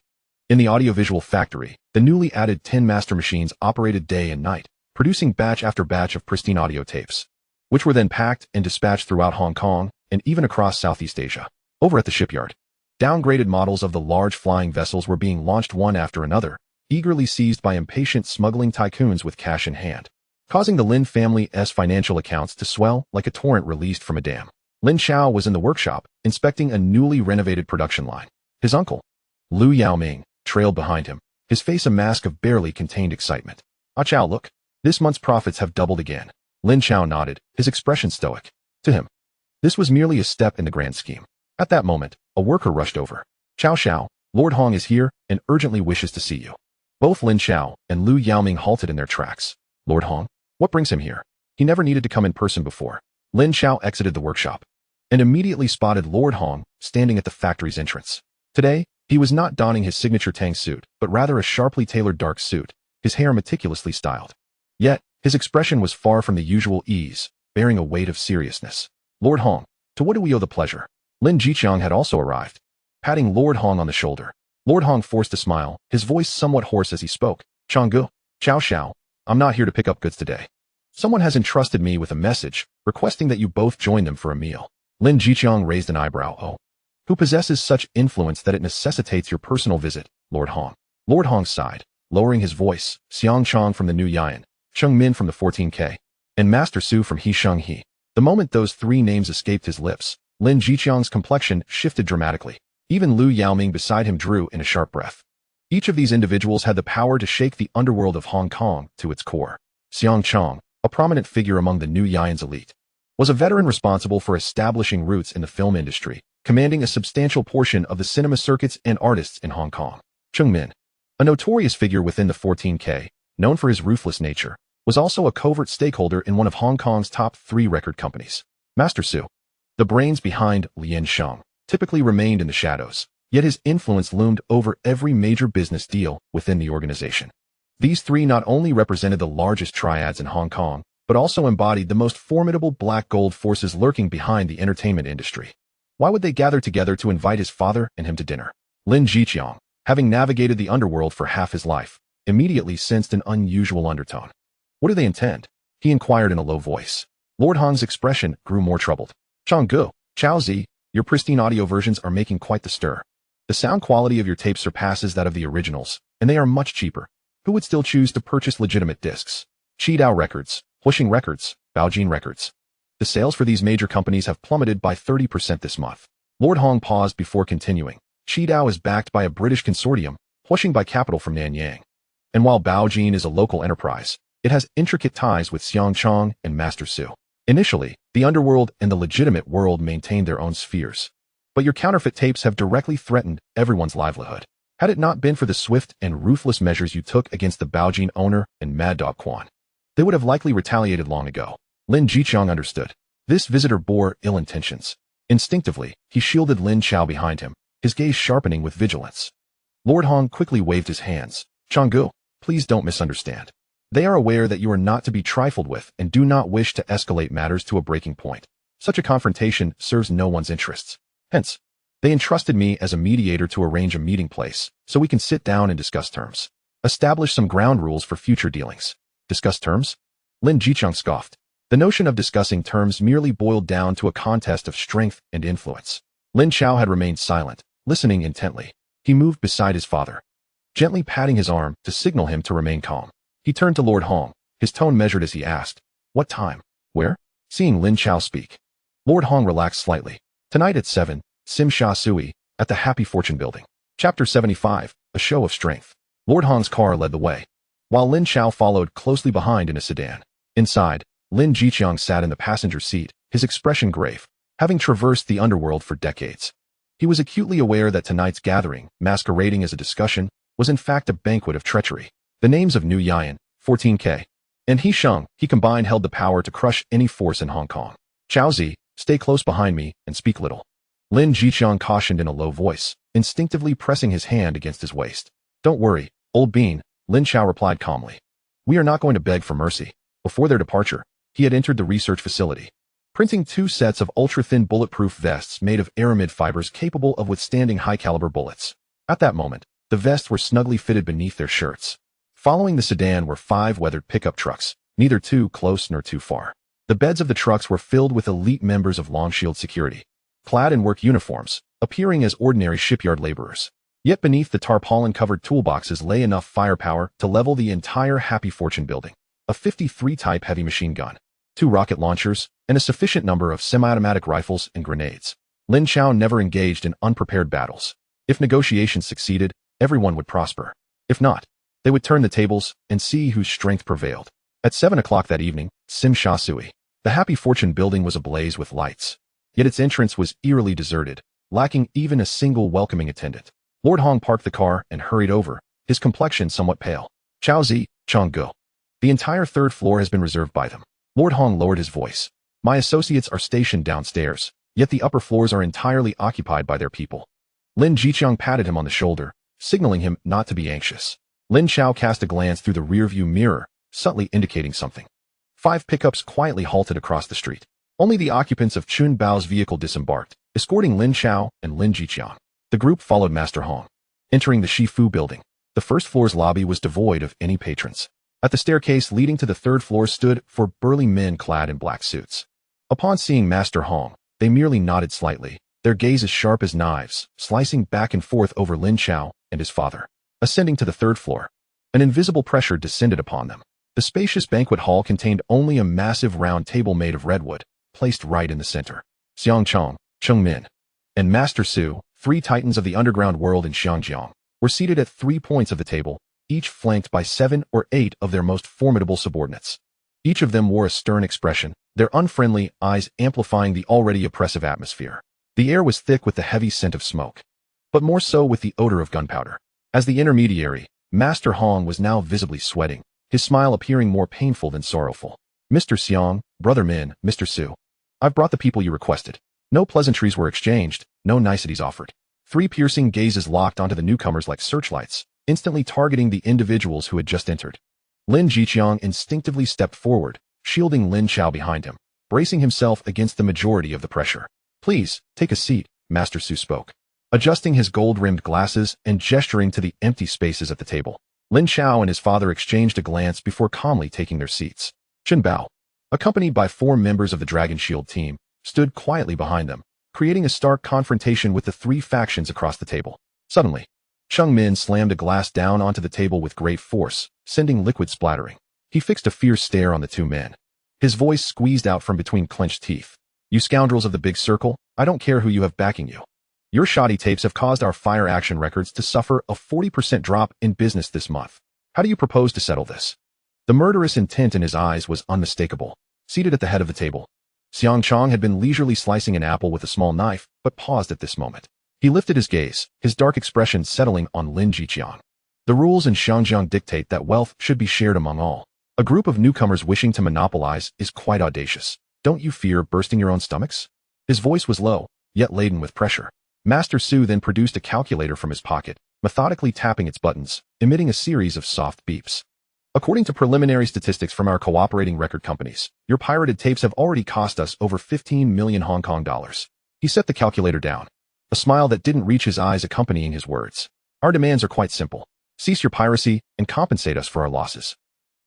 In the audiovisual factory, the newly added 10 master machines operated day and night, producing batch after batch of pristine audio tapes, which were then packed and dispatched throughout Hong Kong and even across Southeast Asia. Over at the shipyard, downgraded models of the large flying vessels were being launched one after another, eagerly seized by impatient smuggling tycoons with cash in hand, causing the Lin family's financial accounts to swell like a torrent released from a dam. Lin Chao was in the workshop, inspecting a newly renovated production line. His uncle, Liu Yaoming, trailed behind him, his face a mask of barely contained excitement. "Ah Chao, look. This month's profits have doubled again." Lin Chao nodded, his expression stoic. To him, this was merely a step in the grand scheme. At that moment, a worker rushed over. "Chao Xiao, Lord Hong is here and urgently wishes to see you." Both Lin Chao and Liu Yaoming halted in their tracks. "Lord Hong? What brings him here? He never needed to come in person before." Lin Chao exited the workshop and immediately spotted Lord Hong standing at the factory's entrance. Today, he was not donning his signature Tang suit, but rather a sharply tailored dark suit, his hair meticulously styled. Yet, his expression was far from the usual ease, bearing a weight of seriousness. "Lord Hong, to what do we owe the pleasure?" Lin Jiqiang had also arrived, patting Lord Hong on the shoulder. Lord Hong forced a smile, his voice somewhat hoarse as he spoke. "Changgu, Chao Xiao, I'm not here to pick up goods today. Someone has entrusted me with a message, requesting that you both join them for a meal." Lin Jiqiang raised an eyebrow. "Oh, who possesses such influence that it necessitates your personal visit, Lord Hong?" Lord Hong sighed, lowering his voice. "Xiang Chong from the New Yan, Cheng Min from the 14K, and Master Su from He Sheng He." The moment those three names escaped his lips, Lin Jiqiang's complexion shifted dramatically. Even Liu Yaoming beside him drew in a sharp breath. Each of these individuals had the power to shake the underworld of Hong Kong to its core. Xiang Chong, a prominent figure among the New Yan's elite, was a veteran responsible for establishing roots in the film industry, commanding a substantial portion of the cinema circuits and artists in Hong Kong. Cheng Min, a notorious figure within the 14K, known for his ruthless nature, was also a covert stakeholder in one of Hong Kong's top 3 record companies. Master Su, the brains behind Lin Sheng, typically remained in the shadows, yet his influence loomed over every major business deal within the organization. These three not only represented the largest triads in Hong Kong, but also embodied the most formidable black gold forces lurking behind the entertainment industry. Why would they gather together to invite his father and him to dinner? Lin Jiqiang, having navigated the underworld for half his life, immediately sensed an unusual undertone. "What do they intend?" he inquired in a low voice. Lord Hong's expression grew more troubled. "Changgu, Chao Zi, your pristine audio versions are making quite the stir. The sound quality of your tapes surpasses that of the originals, and they are much cheaper. Who would still choose to purchase legitimate discs? Qidao Records, Huixing Records, Baojin Records. The sales for these major companies have plummeted by 30% this month." Lord Hong paused before continuing. "Qidao is backed by a British consortium, Huixing by capital from Nanyang. And while Baojin is a local enterprise, it has intricate ties with Xiang Chong and Master Su. Initially, the underworld and the legitimate world maintained their own spheres. But your counterfeit tapes have directly threatened everyone's livelihood. Had it not been for the swift and ruthless measures you took against the Baojin owner and Mad Dog Quan, they would have likely retaliated long ago." Lin Jiqiang understood. This visitor bore ill intentions. Instinctively, he shielded Lin Chao behind him, his gaze sharpening with vigilance. Lord Hong quickly waved his hands. "Changgu, please don't misunderstand. They are aware that you are not to be trifled with and do not wish to escalate matters to a breaking point. Such a confrontation serves no one's interests. Hence, they entrusted me as a mediator to arrange a meeting place, so we can sit down and discuss terms. Establish some ground rules for future dealings." "Discuss terms?" Lin Jiqiang scoffed. The notion of discussing terms merely boiled down to a contest of strength and influence. Lin Chao had remained silent, listening intently. He moved beside his father, gently patting his arm to signal him to remain calm. He turned to Lord Hong, his tone measured as he asked, "What time? Where?" Seeing Lin Chao speak, Lord Hong relaxed slightly. "Tonight at 7, Sim Sha Sui, at the Happy Fortune Building." Chapter 75, A Show of Strength. Lord Hong's car led the way, while Lin Chao followed closely behind in a sedan. Inside, Lin Jiqiang sat in the passenger seat, his expression grave. Having traversed the underworld for decades, he was acutely aware that tonight's gathering, masquerading as a discussion, was in fact a banquet of treachery. The names of New Yan, 14K, and He Sheng, he combined held the power to crush any force in Hong Kong. "Chao Zi, stay close behind me and speak little," Lin Jiqiang cautioned in a low voice, instinctively pressing his hand against his waist. "Don't worry, old bean," Lin Chao replied calmly. "We are not going to beg for mercy." Before their departure, he had entered the research facility, printing 2 sets of ultra-thin bulletproof vests made of aramid fibers capable of withstanding high-caliber bullets. At that moment, the vests were snugly fitted beneath their shirts. Following the sedan were 5 weathered pickup trucks, neither too close nor too far. The beds of the trucks were filled with elite members of Longshield security, clad in work uniforms, appearing as ordinary shipyard laborers. Yet beneath the tarpaulin-covered toolboxes lay enough firepower to level the entire Happy Fortune building: a 53 Type heavy machine gun, 2 rocket launchers, and a sufficient number of semi-automatic rifles and grenades. Lin Chao never engaged in unprepared battles. If negotiations succeeded, everyone would prosper. If not, they would turn the tables and see whose strength prevailed. At 7 o'clock that evening, Sim Sha Sui, the Happy Fortune building was ablaze with lights. Yet its entrance was eerily deserted, lacking even a single welcoming attendant. Lord Hong parked the car and hurried over, his complexion somewhat pale. "Chao Zi, Chong Go. The entire 3rd floor has been reserved by them." Lord Hong lowered his voice. "My associates are stationed downstairs, yet the upper floors are entirely occupied by their people." Lin Jiqiang patted him on the shoulder, signaling him not to be anxious. Lin Chao cast a glance through the rearview mirror, subtly indicating something. 5 pickups quietly halted across the street. Only the occupants of Chun Bao's vehicle disembarked, escorting Lin Chao and Lin Jiqiang. The group followed Master Hong. Entering the Shifu building, the 1st floor's lobby was devoid of any patrons. At the staircase leading to the 3rd floor stood 4 burly men clad in black suits. Upon seeing Master Hong, they merely nodded slightly, their gaze sharp as knives, slicing back and forth over Lin Chao and his father. Ascending to the 3rd floor, an invisible pressure descended upon them. The spacious banquet hall contained only a massive round table made of redwood, placed right in the center. Xiang Chong, Cheng Min, and Master Su, 3 titans of the underground world in Xiangjiang, were seated at 3 points of the table, each flanked by 7 or 8 of their most formidable subordinates. Each of them wore a stern expression, their unfriendly eyes amplifying the already oppressive atmosphere. The air was thick with the heavy scent of smoke, but more so with the odor of gunpowder. As the intermediary, Master Hong was now visibly sweating, his smile appearing more painful than sorrowful. "Mr. Xiang, Brother Min, Mr. Su, I've brought the people you requested." No pleasantries were exchanged, no niceties offered. 3 piercing gazes locked onto the newcomers like searchlights, instantly targeting the individuals who had just entered. Lin Jiqiang instinctively stepped forward, shielding Lin Chao behind him, bracing himself against the majority of the pressure. "Please, take a seat," Master Su spoke, adjusting his gold-rimmed glasses and gesturing to the empty spaces at the table. Lin Chao and his father exchanged a glance before calmly taking their seats. Chen Bao, accompanied by 4 members of the Dragon Shield team, stood quietly behind them, creating a stark confrontation with the 3 factions across the table. Suddenly, Cheng Min slammed a glass down onto the table with great force, sending liquid splattering. He fixed a fierce stare on the 2 men. His voice squeezed out from between clenched teeth. "You scoundrels of the Big Circle, I don't care who you have backing you. Your shoddy tapes have caused our fire action records to suffer a 40% drop in business this month. How do you propose to settle this?" The murderous intent in his eyes was unmistakable. Seated at the head of the table, Xiang Chong had been leisurely slicing an apple with a small knife, but paused at this moment. He lifted his gaze, his dark expression settling on Lin Jiqiang. "The rules in Xiangjiang dictate that wealth should be shared among all. A group of newcomers wishing to monopolize is quite audacious. Don't you fear bursting your own stomachs?" His voice was low, yet laden with pressure. Master Su then produced a calculator from his pocket, methodically tapping its buttons, emitting a series of soft beeps. "According to preliminary statistics from our cooperating record companies, your pirated tapes have already cost us over 15 million Hong Kong dollars. He set the calculator down, a smile that didn't reach his eyes accompanying his words. "Our demands are quite simple. Cease your piracy and compensate us for our losses."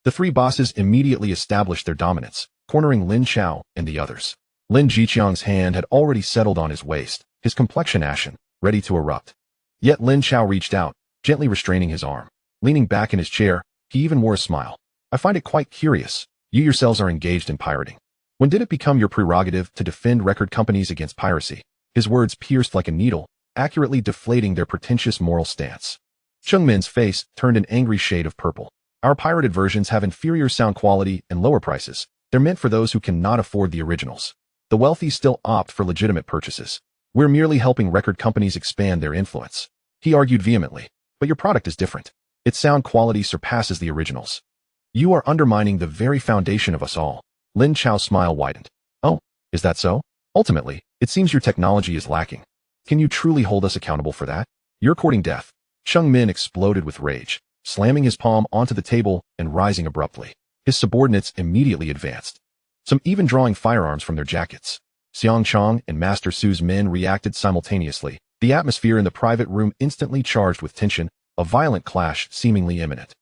The 3 bosses immediately established their dominance, cornering Lin Chao and the others. Lin Jiqiang's hand had already settled on his waist, his complexion ashen, ready to erupt. Yet Lin Chao reached out, gently restraining his arm. Leaning back in his chair, he even wore a smile. "I find it quite curious. You yourselves are engaged in pirating. When did it become your prerogative to defend record companies against piracy?" His words pierced like a needle, accurately deflating their pretentious moral stance. Cheng Min's face turned an angry shade of purple. "Our pirated versions have inferior sound quality and lower prices. They're meant for those who cannot afford the originals. The wealthy still opt for legitimate purchases. We're merely helping record companies expand their influence." He argued vehemently. "But your product is different. Its sound quality surpasses the originals. You are undermining the very foundation of us all." Lin Chao's smile widened. "Oh, is that so? Ultimately, it seems your technology is lacking. Can you truly hold us accountable for that?" You're courting death. Cheng Min exploded with rage, slamming his palm onto the table and rising abruptly. His subordinates immediately advanced, some even drawing firearms from their jackets. Xiang Chong and Master Su's men reacted simultaneously, the atmosphere in the private room instantly charged with tension, a violent clash seemingly imminent.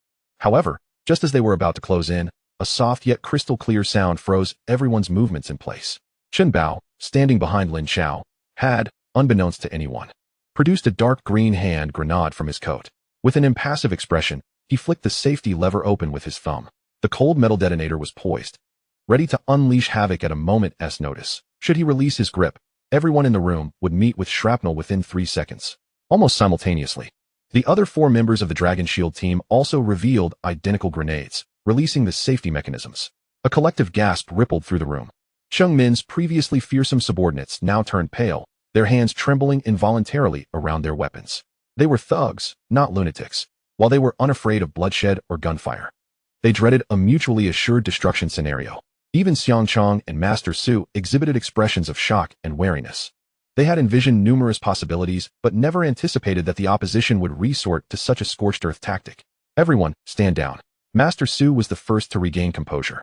However, just as they were about to close in, a soft yet crystal-clear sound froze everyone's movements in place. Chen Bao, standing behind Lin Chao, had, unbeknownst to anyone, produced a dark green hand grenade from his coat. With an impassive expression, he flicked the safety lever open with his thumb. The cold metal detonator was poised, ready to unleash havoc at a moment's notice. Should he release his grip, everyone in the room would meet with shrapnel within 3 seconds. Almost simultaneously, the other 4 members of the Dragon Shield team also revealed identical grenades, releasing the safety mechanisms. A collective gasp rippled through the room. Cheng Min's previously fearsome subordinates now turned pale, their hands trembling involuntarily around their weapons. They were thugs, not lunatics, while they were unafraid of bloodshed or gunfire. They dreaded a mutually assured destruction scenario. Even Xiang Chong and Master Su exhibited expressions of shock and wariness. They had envisioned numerous possibilities, but never anticipated that the opposition would resort to such a scorched earth tactic. Everyone, stand down. Master Su was the first to regain composure,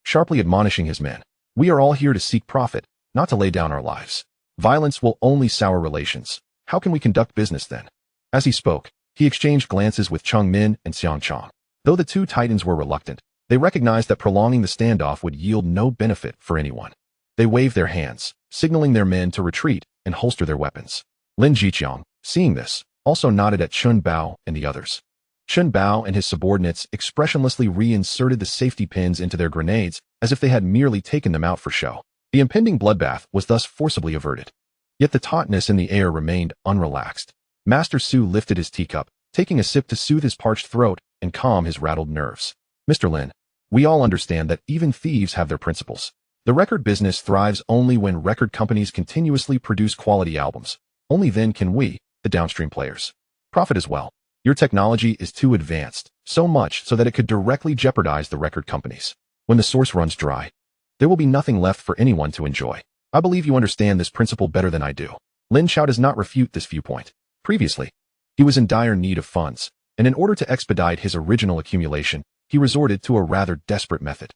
sharply admonishing his men. We are all here to seek profit, not to lay down our lives. Violence will only sour relations. How can we conduct business then? As he spoke, he exchanged glances with Cheng Min and Xiang Chong. Though the 2 titans were reluctant, they recognized that prolonging the standoff would yield no benefit for anyone. They waved their hands, signaling their men to retreat and holster their weapons. Lin Jiqiang, seeing this, also nodded at Chen Bao and the others. Chen Bao and his subordinates expressionlessly reinserted the safety pins into their grenades as if they had merely taken them out for show. The impending bloodbath was thus forcibly averted. Yet the tautness in the air remained unrelaxed. Master Su lifted his teacup, taking a sip to soothe his parched throat and calm his rattled nerves. Mr. Lin, we all understand that even thieves have their principles. The record business thrives only when record companies continuously produce quality albums. Only then can we, the downstream players, profit as well. Your technology is too advanced, so much so that it could directly jeopardize the record companies. When the source runs dry, there will be nothing left for anyone to enjoy. I believe you understand this principle better than I do. Lin Chao does not refute this viewpoint. Previously, he was in dire need of funds, and in order to expedite his original accumulation, he resorted to a rather desperate method.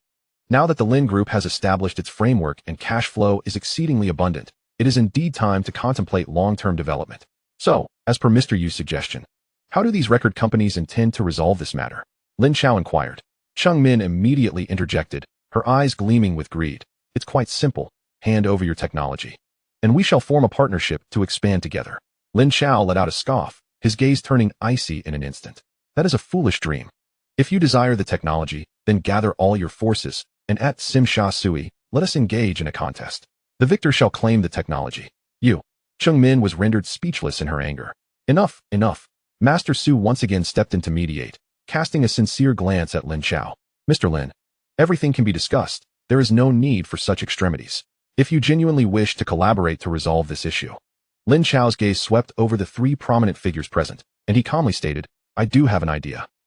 Now that the Lin Group has established its framework and cash flow is exceedingly abundant, it is indeed time to contemplate long-term development. So, as per Mr. Yu's suggestion, how do these record companies intend to resolve this matter? Lin Chao inquired. Cheng Min immediately interjected, her eyes gleaming with greed. It's quite simple. Hand over your technology, and we shall form a partnership to expand together. Lin Chao let out a scoff, his gaze turning icy in an instant. That is a foolish dream. If you desire the technology, then gather all your forces, and at Sim Sha Sui, let us engage in a contest. The victor shall claim the technology. You. Cheng Min was rendered speechless in her anger. Enough, enough. Master Su once again stepped in to mediate, casting a sincere glance at Lin Chao. Mr. Lin, everything can be discussed. There is no need for such extremities. If you genuinely wish to collaborate to resolve this issue. Lin Chao's gaze swept over the 3 prominent figures present, and he calmly stated, I do have an idea.